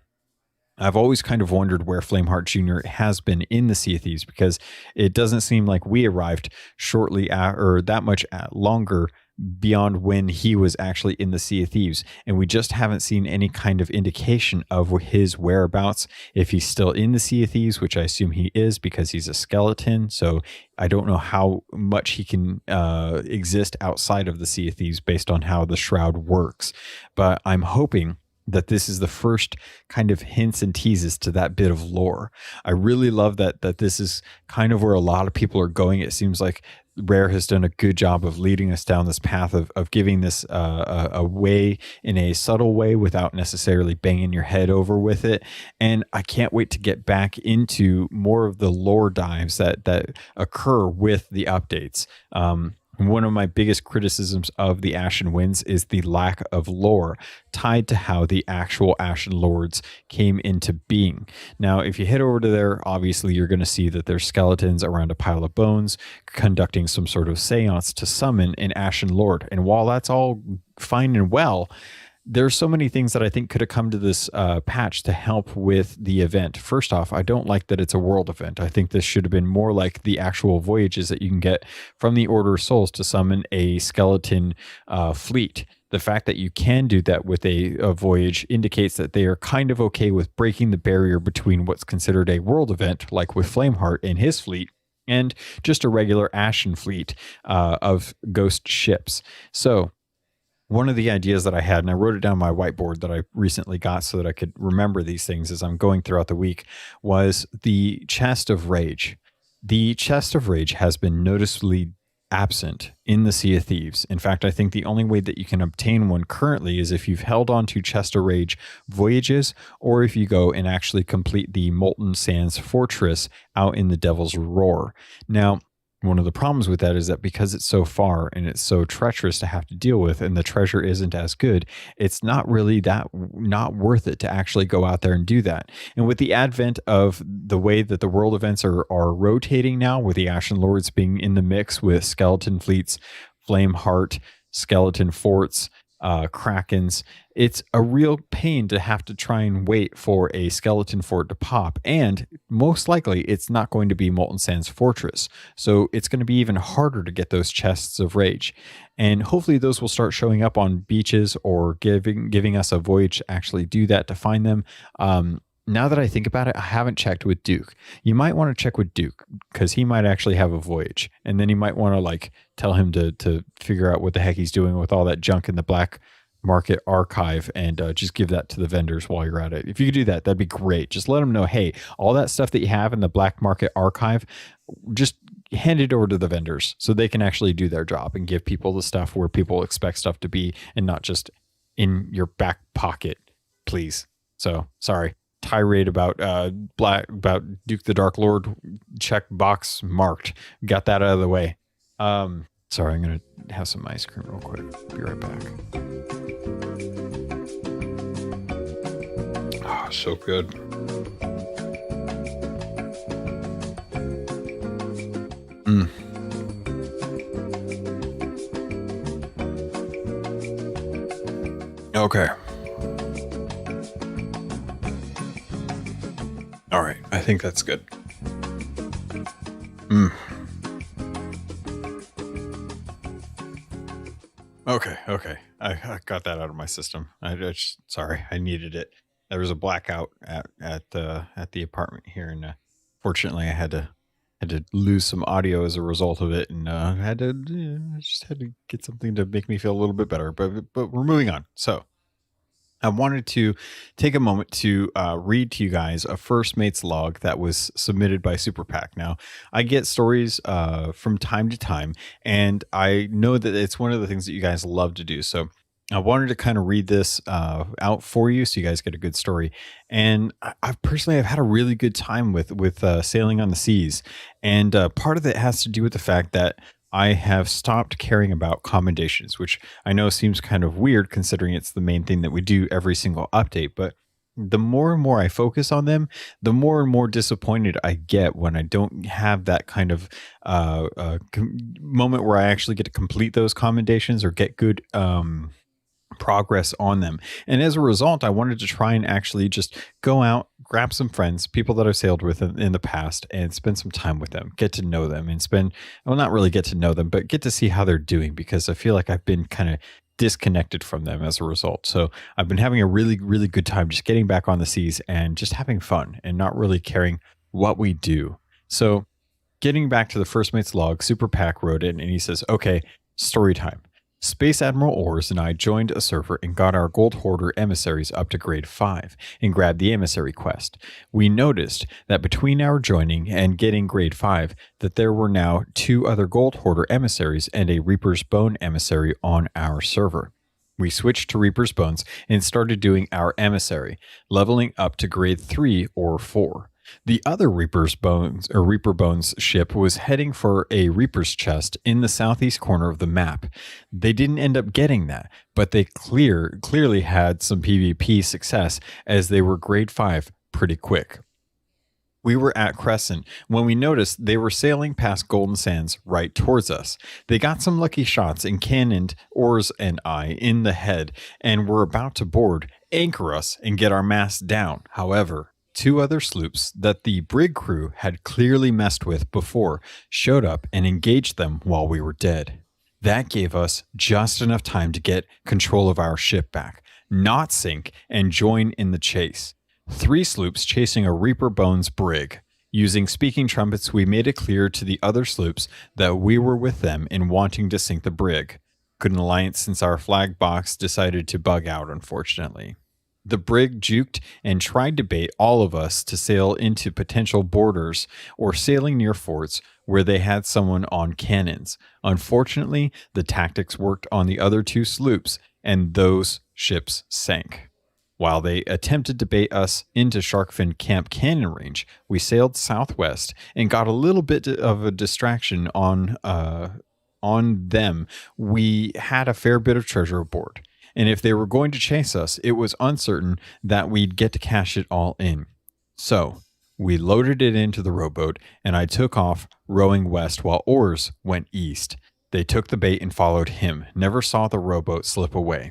I've always kind of wondered where Flameheart Jr. has been in the Sea of Thieves, because it doesn't seem like we arrived shortly or that much longer beyond when he was actually in the Sea of Thieves. And we just haven't seen any kind of indication of his whereabouts, if he's still in the Sea of Thieves, which I assume he is because he's a skeleton. So I don't know how much he can exist outside of the Sea of Thieves based on how the shroud works. But I'm hoping that this is the first kind of hints and teases to that bit of lore. I really love that this is kind of where a lot of people are going. It seems like Rare has done a good job of leading us down this path of giving this a way in a subtle way without necessarily banging your head over with it. And I can't wait to get back into more of the lore dives that occur with the updates. One of my biggest criticisms of the Ashen Winds is the lack of lore tied to how the actual Ashen Lords came into being. Now, if you head over to there, obviously you're going to see that there's skeletons around a pile of bones conducting some sort of seance to summon an Ashen Lord. And while that's all fine and well, there's so many things that I think could have come to this patch to help with the event. First off, I don't like that it's a world event. I think this should have been more like the actual voyages that you can get from the Order of Souls to summon a skeleton fleet. The fact that you can do that with a voyage indicates that they are kind of okay with breaking the barrier between what's considered a world event, like with Flameheart and his fleet, and just a regular Ashen fleet of ghost ships. So one of the ideas that I had, and I wrote it down on my whiteboard that I recently got so that I could remember these things as I'm going throughout the week, was the Chest of Rage. The Chest of Rage has been noticeably absent in the Sea of Thieves. In fact, I think the only way that you can obtain one currently is if you've held on to Chest of Rage voyages, or if you go and actually complete the Molten Sands Fortress out in the Devil's Roar. Now, one of the problems with that is that because it's so far and it's so treacherous to have to deal with, and the treasure isn't as good, it's not really not worth it to actually go out there and do that. And with the advent of the way that the world events are rotating now, with the Ashen Lords being in the mix with skeleton fleets, Flameheart, skeleton forts, Krakens, it's a real pain to have to try and wait for a skeleton fort to pop, and most likely it's not going to be Molten Sands Fortress, so it's going to be even harder to get those Chests of Rage, and hopefully those will start showing up on beaches or giving us a voyage to actually do that, to find them. Now that I think about it, I haven't checked with Duke. You might want to check with Duke, because he might actually have a voyage, and then you might want to tell him to figure out what the heck he's doing with all that junk in the black market archive, and just give that to the vendors while you're at it. If you could do that, that'd be great. Just let them know, hey, all that stuff that you have in the black market archive, just hand it over to the vendors so they can actually do their job and give people the stuff where people expect stuff to be, and not just in your back pocket, please. So sorry. Tirade about Duke the Dark Lord, check box marked. Got that out of the way. Sorry, I'm going to have some ice cream real quick. Be right back. Oh, so good. Okay. All right. I think that's good. Okay. I got that out of my system. Sorry, I needed it. There was a blackout at the apartment here, and fortunately, I had to lose some audio as a result of it, and I just had to get something to make me feel a little bit better. But we're moving on. So I wanted to take a moment to read to you guys a First Mates log that was submitted by Super PAC. Now, I get stories from time to time, and I know that it's one of the things that you guys love to do. So I wanted to kind of read this out for you so you guys get a good story. And I've had a really good time with sailing on the seas. And part of it has to do with the fact that I have stopped caring about commendations, which I know seems kind of weird considering it's the main thing that we do every single update. But the more and more I focus on them, the more and more disappointed I get when I don't have that kind of moment where I actually get to complete those commendations or get good progress on them. And as a result, I wanted to try and actually just go out, grab some friends, people that I've sailed with in the past, and spend some time with them, get to know them, and not really get to know them, but get to see how they're doing, because I feel like I've been kind of disconnected from them as a result. So I've been having a really, really good time just getting back on the seas and just having fun and not really caring what we do. So getting back to the First Mates log, Super PAC wrote in and he says, okay, story time. Space Admiral Ors and I joined a server and got our Gold Hoarder emissaries up to grade 5 and grabbed the emissary quest. We noticed that between our joining and getting grade 5 that there were now 2 other Gold Hoarder emissaries and a Reaper's Bone emissary on our server. We switched to Reaper's Bones and started doing our emissary, leveling up to grade 3 or 4. The other Reaper Bones ship was heading for a Reaper's chest in the southeast corner of the map. They didn't end up getting that, but they clearly had some PvP success as they were grade 5 pretty quick. We were at Crescent when we noticed they were sailing past Golden Sands right towards us. They got some lucky shots and cannoned Ors and I in the head and were about to board, anchor us, and get our mast down. However, 2 other sloops that the brig crew had clearly messed with before showed up and engaged them while we were dead. That gave us just enough time to get control of our ship back, not sink, and join in the chase. 3 sloops chasing a Reaper Bones brig. Using speaking trumpets, we made it clear to the other sloops that we were with them in wanting to sink the brig. Couldn't alliance since our flag box decided to bug out, unfortunately. The brig juked and tried to bait all of us to sail into potential borders or sailing near forts where they had someone on cannons. Unfortunately, the tactics worked on the other 2 sloops, and those ships sank. While they attempted to bait us into Sharkfin Camp cannon range, we sailed southwest and got a little bit of a distraction on them. We had a fair bit of treasure aboard. And if they were going to chase us, it was uncertain that we'd get to cash it all in. So we loaded it into the rowboat, and I took off rowing west while Ors went east. They took the bait and followed him, never saw the rowboat slip away.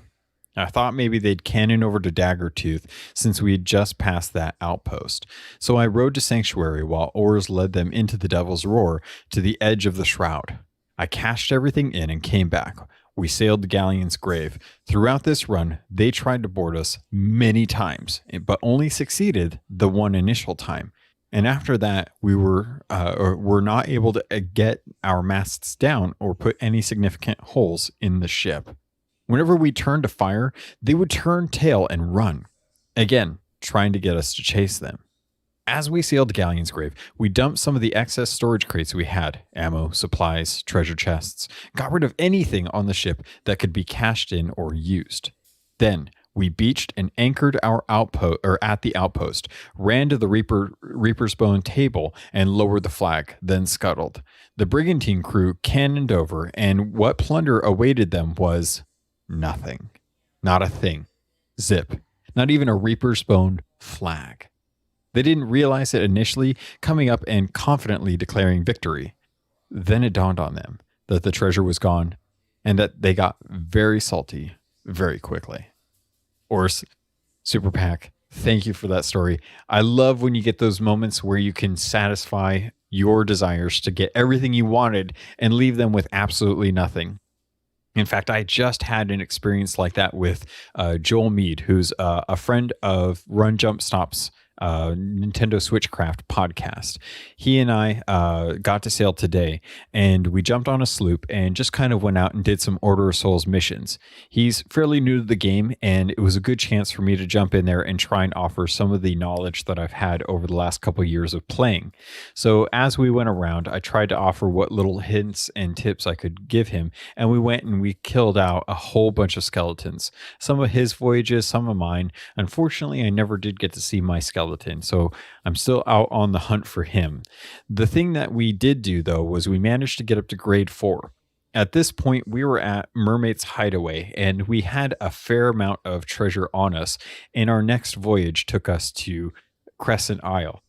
I thought maybe they'd cannon over to Daggertooth since we had just passed that outpost. So I rowed to Sanctuary while Ors led them into the Devil's Roar to the edge of the shroud. I cashed everything in and came back. We sailed the Galleon's grave. Throughout this run, they tried to board us many times, but only succeeded the one initial time. And after that, we were not able to get our masts down or put any significant holes in the ship. Whenever we turned to fire, they would turn tail and run, again, trying to get us to chase them. As we sailed to Galleon's grave, we dumped some of the excess storage crates we had, ammo, supplies, treasure chests, got rid of anything on the ship that could be cashed in or used. Then We beached and anchored our outpost at the outpost, ran to the Reaper's Bone table and lowered the flag, then scuttled. The brigantine crew cannoned over, and what plunder awaited them was nothing. Not a thing. Zip. Not even a Reaper's Bone flag. They didn't realize it initially, coming up and confidently declaring victory. Then it dawned on them that the treasure was gone and that they got very salty very quickly. Ors, Super Pack, thank you for that story. I love when you get those moments where you can satisfy your desires to get everything you wanted and leave them with absolutely nothing. In fact, I just had an experience like that with Joel Mead, who's a friend of Run Jump Stop's Nintendo Switchcraft podcast. He and I got to sail today, and we jumped on a sloop and just kind of went out and did some Order of Souls missions. He's fairly new to the game, and it was a good chance for me to jump in there and try and offer some of the knowledge that I've had over the last couple of years of playing. So as we went around, I tried to offer what little hints and tips I could give him, and we went and we killed out a whole bunch of skeletons. Some of his voyages, some of mine. Unfortunately, I never did get to see my skeleton. So I'm still out on the hunt for him. The thing that we did do, though, was we managed to get up to grade 4. At this point, we were at Mermaid's Hideaway, and we had a fair amount of treasure on us, and our next voyage took us to Crescent Isle.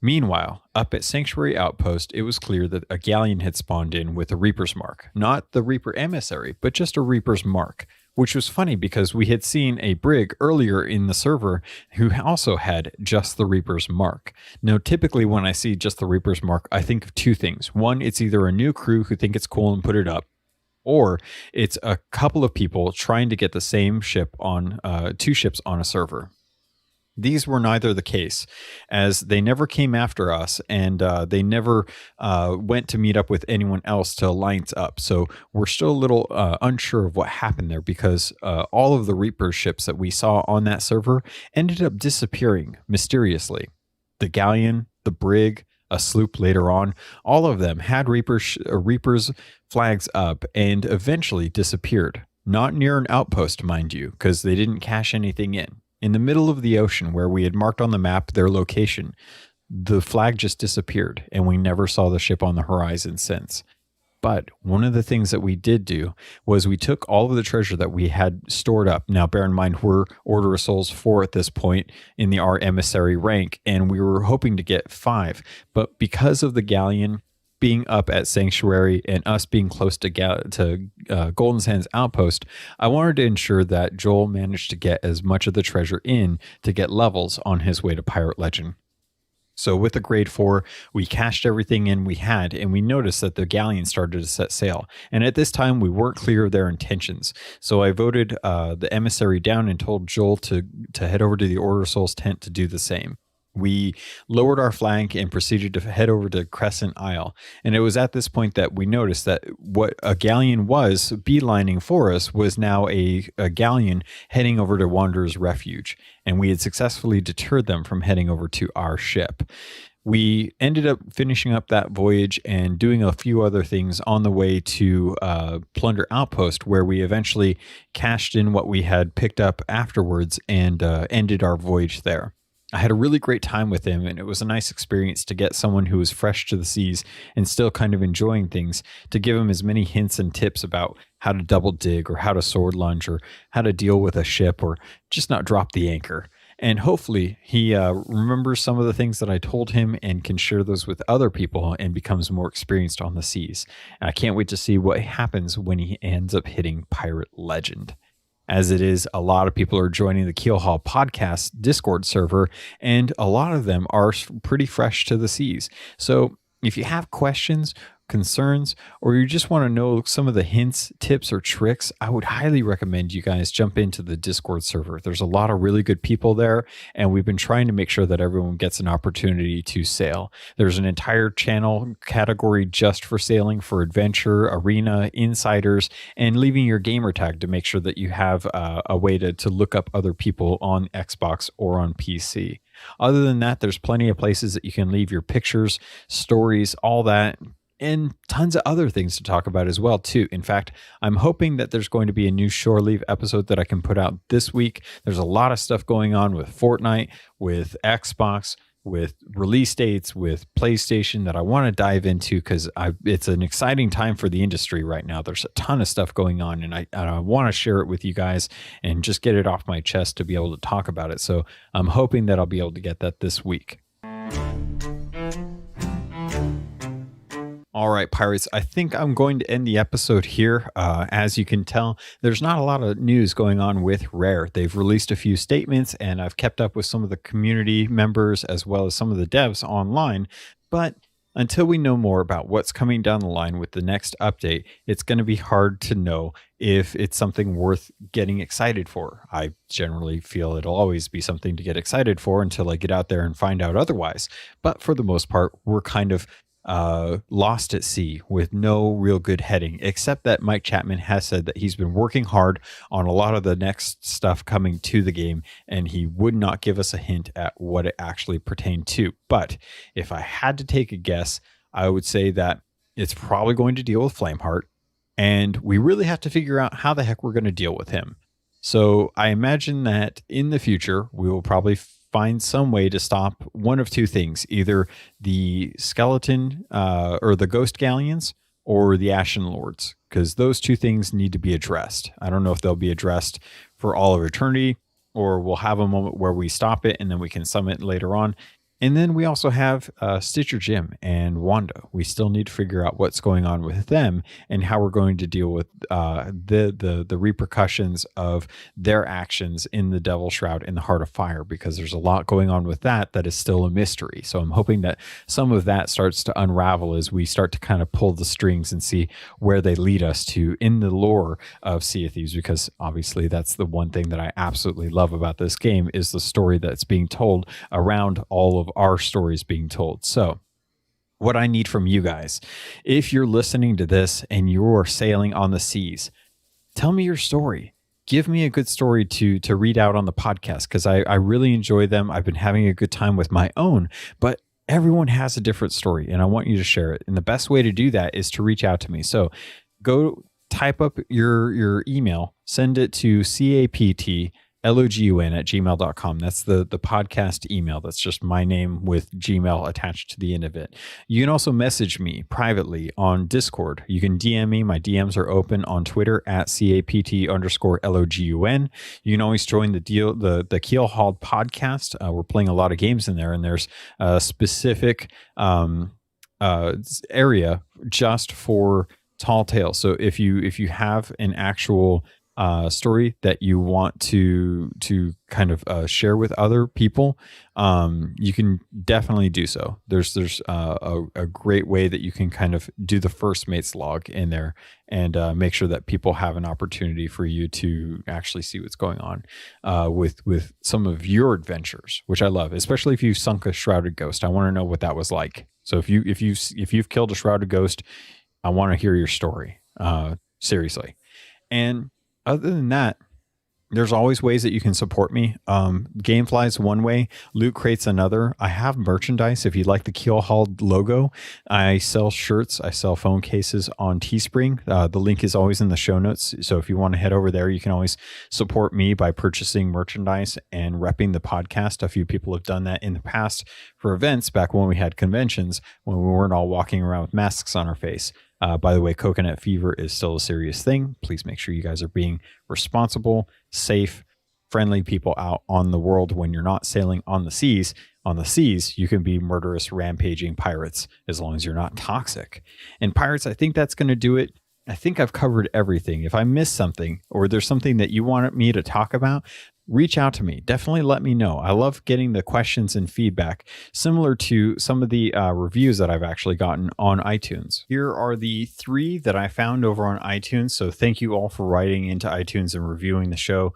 Meanwhile, up at Sanctuary Outpost, it was clear that a galleon had spawned in with a Reaper's Mark. Not the Reaper Emissary, but just a Reaper's Mark. Which was funny because we had seen a brig earlier in the server who also had just the Reaper's Mark. Now, typically when I see just the Reaper's Mark, I think of two things. One, it's either a new crew who think it's cool and put it up, or it's a couple of people trying to get the same ship on, 2 ships on a server. These were neither the case, as they never came after us, and they never went to meet up with anyone else to alliance up. So we're still a little unsure of what happened there, because all of the Reaper ships that we saw on that server ended up disappearing mysteriously. The galleon, the brig, a sloop later on, all of them had Reaper's flags up and eventually disappeared. Not near an outpost, mind you, because they didn't cash anything in. In the middle of the ocean where we had marked on the map their location, the flag just disappeared and we never saw the ship on the horizon since. But one of the things that we did do was we took all of the treasure that we had stored up. Now, bear in mind, we're Order of Souls 4 at this point in the our emissary rank, and we were hoping to get 5. But because of the galleon being up at Sanctuary and us being close to Golden Sands Outpost, I wanted to ensure that Joel managed to get as much of the treasure in to get levels on his way to Pirate Legend. So with the grade 4, we cashed everything in we had, and we noticed that the galleon started to set sail. And at this time, we weren't clear of their intentions. So I voted the emissary down and told Joel to head over to the Order of Souls tent to do the same. We lowered our flank and proceeded to head over to Crescent Isle. And it was at this point that we noticed that what a galleon was beelining for us was now a galleon heading over to Wanderer's Refuge. And we had successfully deterred them from heading over to our ship. We ended up finishing up that voyage and doing a few other things on the way to Plunder Outpost, where we eventually cashed in what we had picked up afterwards and ended our voyage there. I had a really great time with him, and it was a nice experience to get someone who was fresh to the seas and still kind of enjoying things, to give him as many hints and tips about how to double dig or how to sword lunge or how to deal with a ship or just not drop the anchor. And hopefully he remembers some of the things that I told him and can share those with other people and becomes more experienced on the seas. And I can't wait to see what happens when he ends up hitting Pirate Legend. As it is, a lot of people are joining the Keelhaul podcast Discord server, and a lot of them are pretty fresh to the seas. So if you have questions, concerns, or you just want to know some of the hints, tips, or tricks, I would highly recommend you guys jump into the Discord server. There's a lot of really good people there, and we've been trying to make sure that everyone gets an opportunity to sail. There's an entire channel category just for sailing, for adventure, arena, insiders, and leaving your gamer tag to make sure that you have a way to look up other people on Xbox or on PC. Other than that, there's plenty of places that you can leave your pictures, stories, all that. and tons of other things to talk about as well, too. In fact, I'm hoping that there's going to be a new Shore Leave episode that I can put out this week. There's a lot of stuff going on with Fortnite, with Xbox, with release dates, with PlayStation that I want to dive into because it's an exciting time for the industry right now. There's a ton of stuff going on, and I want to share it with you guys and just get it off my chest to be able to talk about it. So I'm hoping that I'll be able to get that this week. All right, Pirates, I think I'm going to end the episode here. As you can tell, there's not a lot of news going on with Rare. They've released a few statements, and I've kept up with some of the community members as well as some of the devs online. But until we know more about what's coming down the line with the next update, it's going to be hard to know if it's something worth getting excited for. I generally feel it'll always be something to get excited for until I get out there and find out otherwise. But for the most part, we're kind of lost at sea with no real good heading, except that Mike Chapman has said that he's been working hard on a lot of the next stuff coming to the game, and he would not give us a hint at what it actually pertained to. But if I had to take a guess, I would say that it's probably going to deal with Flameheart, and we really have to figure out how the heck we're going to deal with him. So I imagine that in the future, we will probably find some way to stop one of two things, either the skeleton or the ghost galleons or the Ashen Lords, because those two things need to be addressed. I don't know if they'll be addressed for all of eternity, or we'll have a moment where we stop it and then we can summon it later on. And then we also have Stitcher Jim and Wanda. We still need to figure out what's going on with them and how we're going to deal with the repercussions of their actions in the Devil Shroud in the Heart of Fire, because there's a lot going on with that is still a mystery. So I'm hoping that some of that starts to unravel as we start to kind of pull the strings and see where they lead us to in the lore of Sea of Thieves, because obviously that's the one thing that I absolutely love about this game is the story that's being told around all of our stories being told. So what I need from you guys, if you're listening to this and you're sailing on the seas, tell me your story. Give me a good story to read out on the podcast, because I really enjoy them. I've been having a good time with my own, but everyone has a different story and I want you to share it. And the best way to do that is to reach out to me. So go type up your email, send it to captlogun@gmail.com. That's the podcast email. That's just my name with Gmail attached to the end of it. You can also message me privately on Discord. You can DM me. My DMs are open on Twitter at CAPT_LOGUN. You can always join the Keelhauled podcast. We're playing a lot of games in there, and there's a specific area just for Tall Tales. So if you have an actual story that you want to kind of share with other people, you can definitely do so. There's a great way that you can kind of do the First Mates log in there and make sure that people have an opportunity for you to actually see what's going on with some of your adventures, which I love, especially if you sunk a shrouded ghost. I want to know what that was like. So if you've killed a shrouded ghost, I want to hear your story. Seriously. And other than that, there's always ways that you can support me. Gamefly's one way, Loot Crate's another. I have merchandise. If you like the Keelhauled logo, I sell shirts. I sell phone cases on Teespring. The link is always in the show notes. So if you want to head over there, you can always support me by purchasing merchandise and repping the podcast. A few people have done that in the past for events back when we had conventions, when we weren't all walking around with masks on our face. By the way, coconut fever is still a serious thing. Please make sure you guys are being responsible, safe, friendly people out on the world when you're not sailing on the seas. On the seas, you can be murderous, rampaging pirates as long as you're not toxic. And pirates, I think that's going to do it. I think I've covered everything. If I missed something or there's something that you want me to talk about, reach out to me. Definitely let me know. I love getting the questions and feedback, similar to some of the reviews that I've actually gotten on iTunes. Here are the 3 that I found over on iTunes. So thank you all for writing into iTunes and reviewing the show.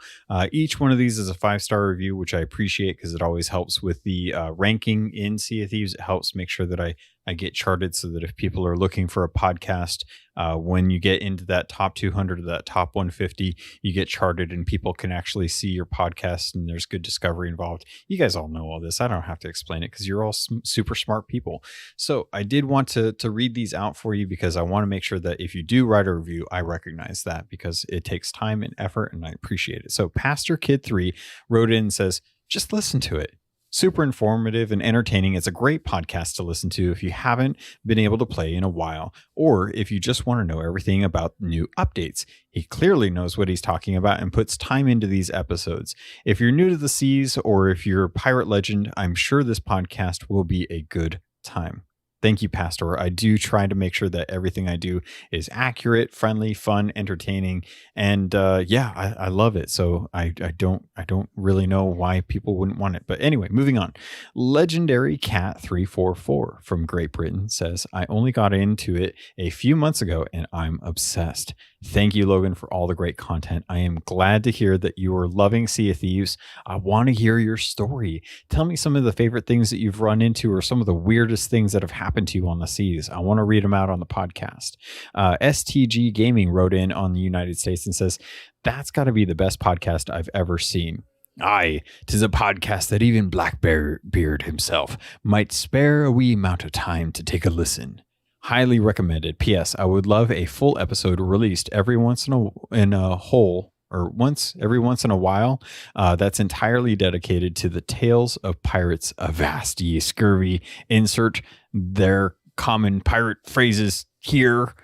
Each one of these is a 5-star review, which I appreciate because it always helps with the ranking in Sea of Thieves. It helps make sure that I I get charted so that if people are looking for a podcast, when you get into that top 200 or that top 150, you get charted and people can actually see your podcast and there's good discovery involved. You guys all know all this. I don't have to explain it because you're all super smart people. So I did want to read these out for you because I want to make sure that if you do write a review, I recognize that because it takes time and effort and I appreciate it. So Pastor Kid 3 wrote in and says, just listen to it. Super informative and entertaining. It's a great podcast to listen to if you haven't been able to play in a while, or if you just want to know everything about new updates. He clearly knows what he's talking about and puts time into these episodes. If you're new to the seas or if you're a pirate legend, I'm sure this podcast will be a good time. Thank you, Pastor. I do try to make sure that everything I do is accurate, friendly, fun, entertaining, and I love it. So I don't really know why people wouldn't want it. But anyway, moving on. Legendary Cat 344 from Great Britain says, I only got into it a few months ago and I'm obsessed. Thank you, Logan, for all the great content. I am glad to hear that you are loving Sea of Thieves. I want to hear your story. Tell me some of the favorite things that you've run into or some of the weirdest things that have happened to you on the seas. I want to read them out on the podcast. STG Gaming wrote in on the United States and says, that's got to be the best podcast I've ever seen. Aye, 'tis a podcast that even Blackbeard himself might spare a wee amount of time to take a listen. Highly recommended. P.S. I would love a full episode released every once in a while. That's entirely dedicated to the tales of pirates. Avast ye scurvy. Insert their common pirate phrases here.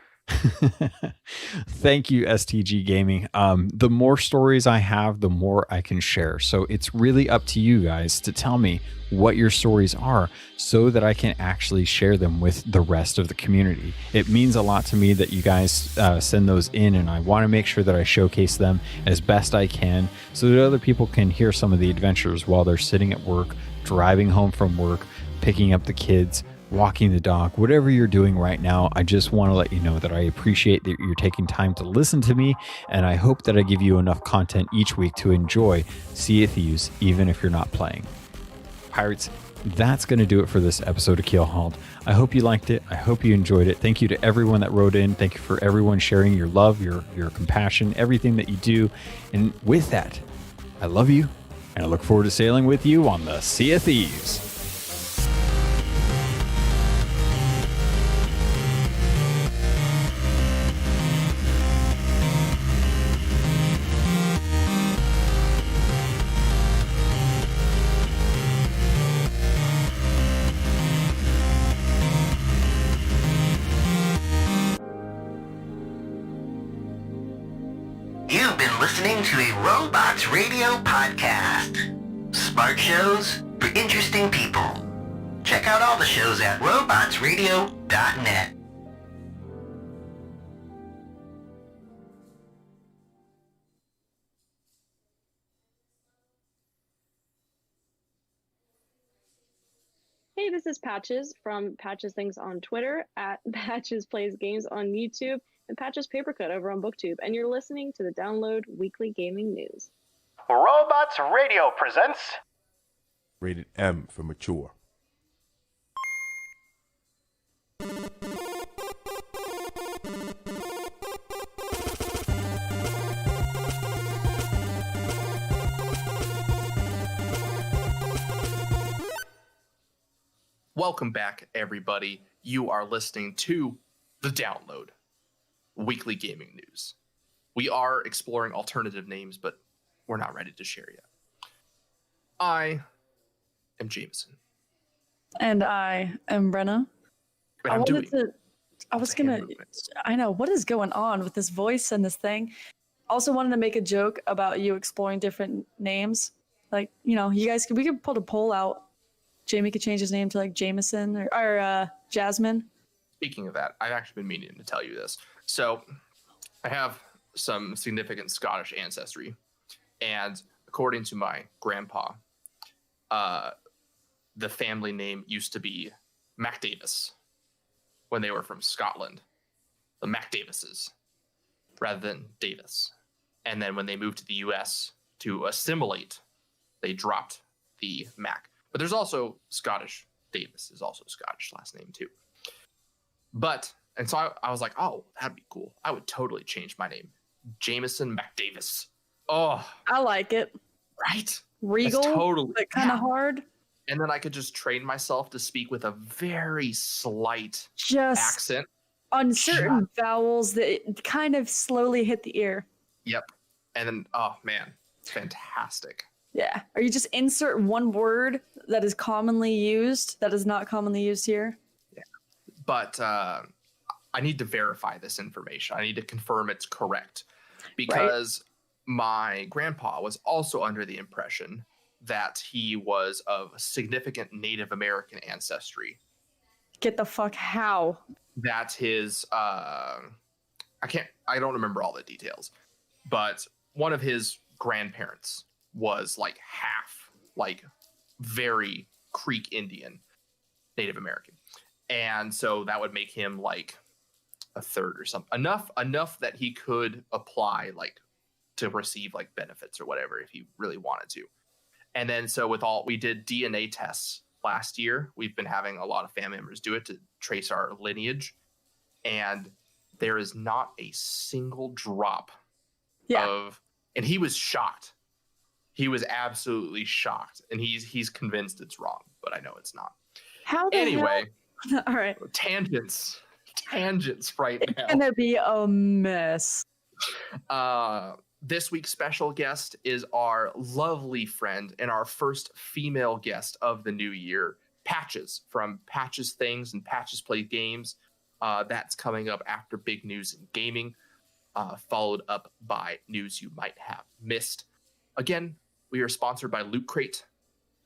Thank you, STG Gaming. The more stories I have, the more I can share. So it's really up to you guys to tell me what your stories are so that I can actually share them with the rest of the community. It means a lot to me that you guys send those in, and I want to make sure that I showcase them as best I can so that other people can hear some of the adventures while they're sitting at work, driving home from work, picking up the kids, walking the dog, whatever you're doing right now. I just want to let you know that I appreciate that you're taking time to listen to me, and I hope that I give you enough content each week to enjoy Sea of Thieves, even if you're not playing. Pirates, that's going to do it for this episode of Keelhauled. I hope you liked it. I hope you enjoyed it. Thank you to everyone that wrote in. Thank you for everyone sharing your love, your compassion, everything that you do. And with that, I love you, and I look forward to sailing with you on the Sea of Thieves. You've been listening to a Robots Radio podcast. Smart shows for interesting people. Check out all the shows at robotsradio.net. Hey, this is Patches from Patches Things on Twitter, at Patches Plays Games on YouTube, and Patches Papercut over on BookTube, and you're listening to the Download Weekly Gaming News. Robots Radio presents... Rated M for mature. Welcome back, everybody. You are listening to The Download, Weekly Gaming News. We are exploring alternative names, but we're not ready to share yet. I am Jameson. And I am Brenna. I know, what is going on with this voice and this thing? Also wanted to make a joke about you exploring different names. Like, you know, we could put a poll out. Jamie could change his name to like Jameson or Jasmine. Speaking of that, I've actually been meaning to tell you this. So I have some significant Scottish ancestry. And according to my grandpa, the family name used to be MacDavis when they were from Scotland. The MacDavises, rather than Davis. And then when they moved to the US to assimilate, they dropped the Mac. But there's also Scottish. Davis is also a Scottish last name too. And so I was like, oh, that'd be cool. I would totally change my name. Jameson McDavis. Oh, I like it. Right? Regal, that's totally, but kind of hard. And then I could just train myself to speak with a very slight accent. Uncertain vowels that kind of slowly hit the ear. Yep. And then, oh man, it's fantastic. Yeah. Or you just insert one word that is commonly used that is not commonly used here. Yeah. But I need to verify this information. I need to confirm it's correct. Because my grandpa was also under the impression that he was of significant Native American ancestry. Get the fuck how? That his I don't remember all the details, but one of his grandparents was like half, like very Creek Indian Native American. And so that would make him like a third or something. Enough that he could apply like to receive like benefits or whatever if he really wanted to. And then so we did DNA tests last year. We've been having a lot of family members do it to trace our lineage. And there is not a single drop of, and he was shocked. He was absolutely shocked. And he's convinced it's wrong, but I know it's not. How the anyway, hell? All right. Tangents right now. It's gonna be a mess. This week's special guest is our lovely friend and our first female guest of the new year, Patches from Patches Things and Patches Play Games. That's coming up after big news in gaming, followed up by news you might have missed. Again, we are sponsored by Loot Crate.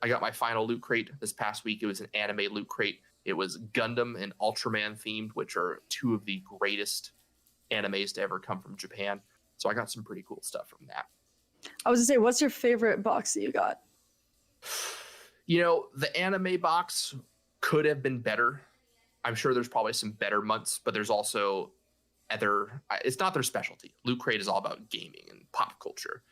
I got my final Loot Crate this past week. It was an anime Loot Crate. It was Gundam and Ultraman themed, which are two of the greatest animes to ever come from Japan. So I got some pretty cool stuff from that. I was gonna say, what's your favorite box that you got? You know, the anime box could have been better. I'm sure there's probably some better months, but there's also it's not their specialty. Loot Crate is all about gaming and pop culture.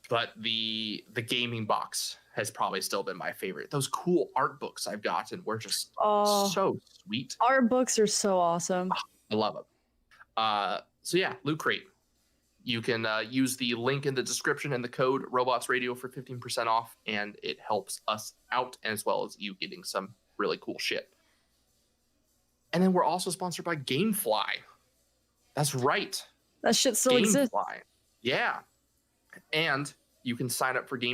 But the gaming box has probably still been my favorite. Those cool art books I've gotten were just so sweet. Art books are so awesome. I love them. So yeah, Loot Crate. You can use the link in the description and the code Robots Radio for 15% off, and it helps us out as well as you getting some really cool shit. And then we're also sponsored by Gamefly. That's right. That shit still exists. Yeah. And you can sign up for Gamefly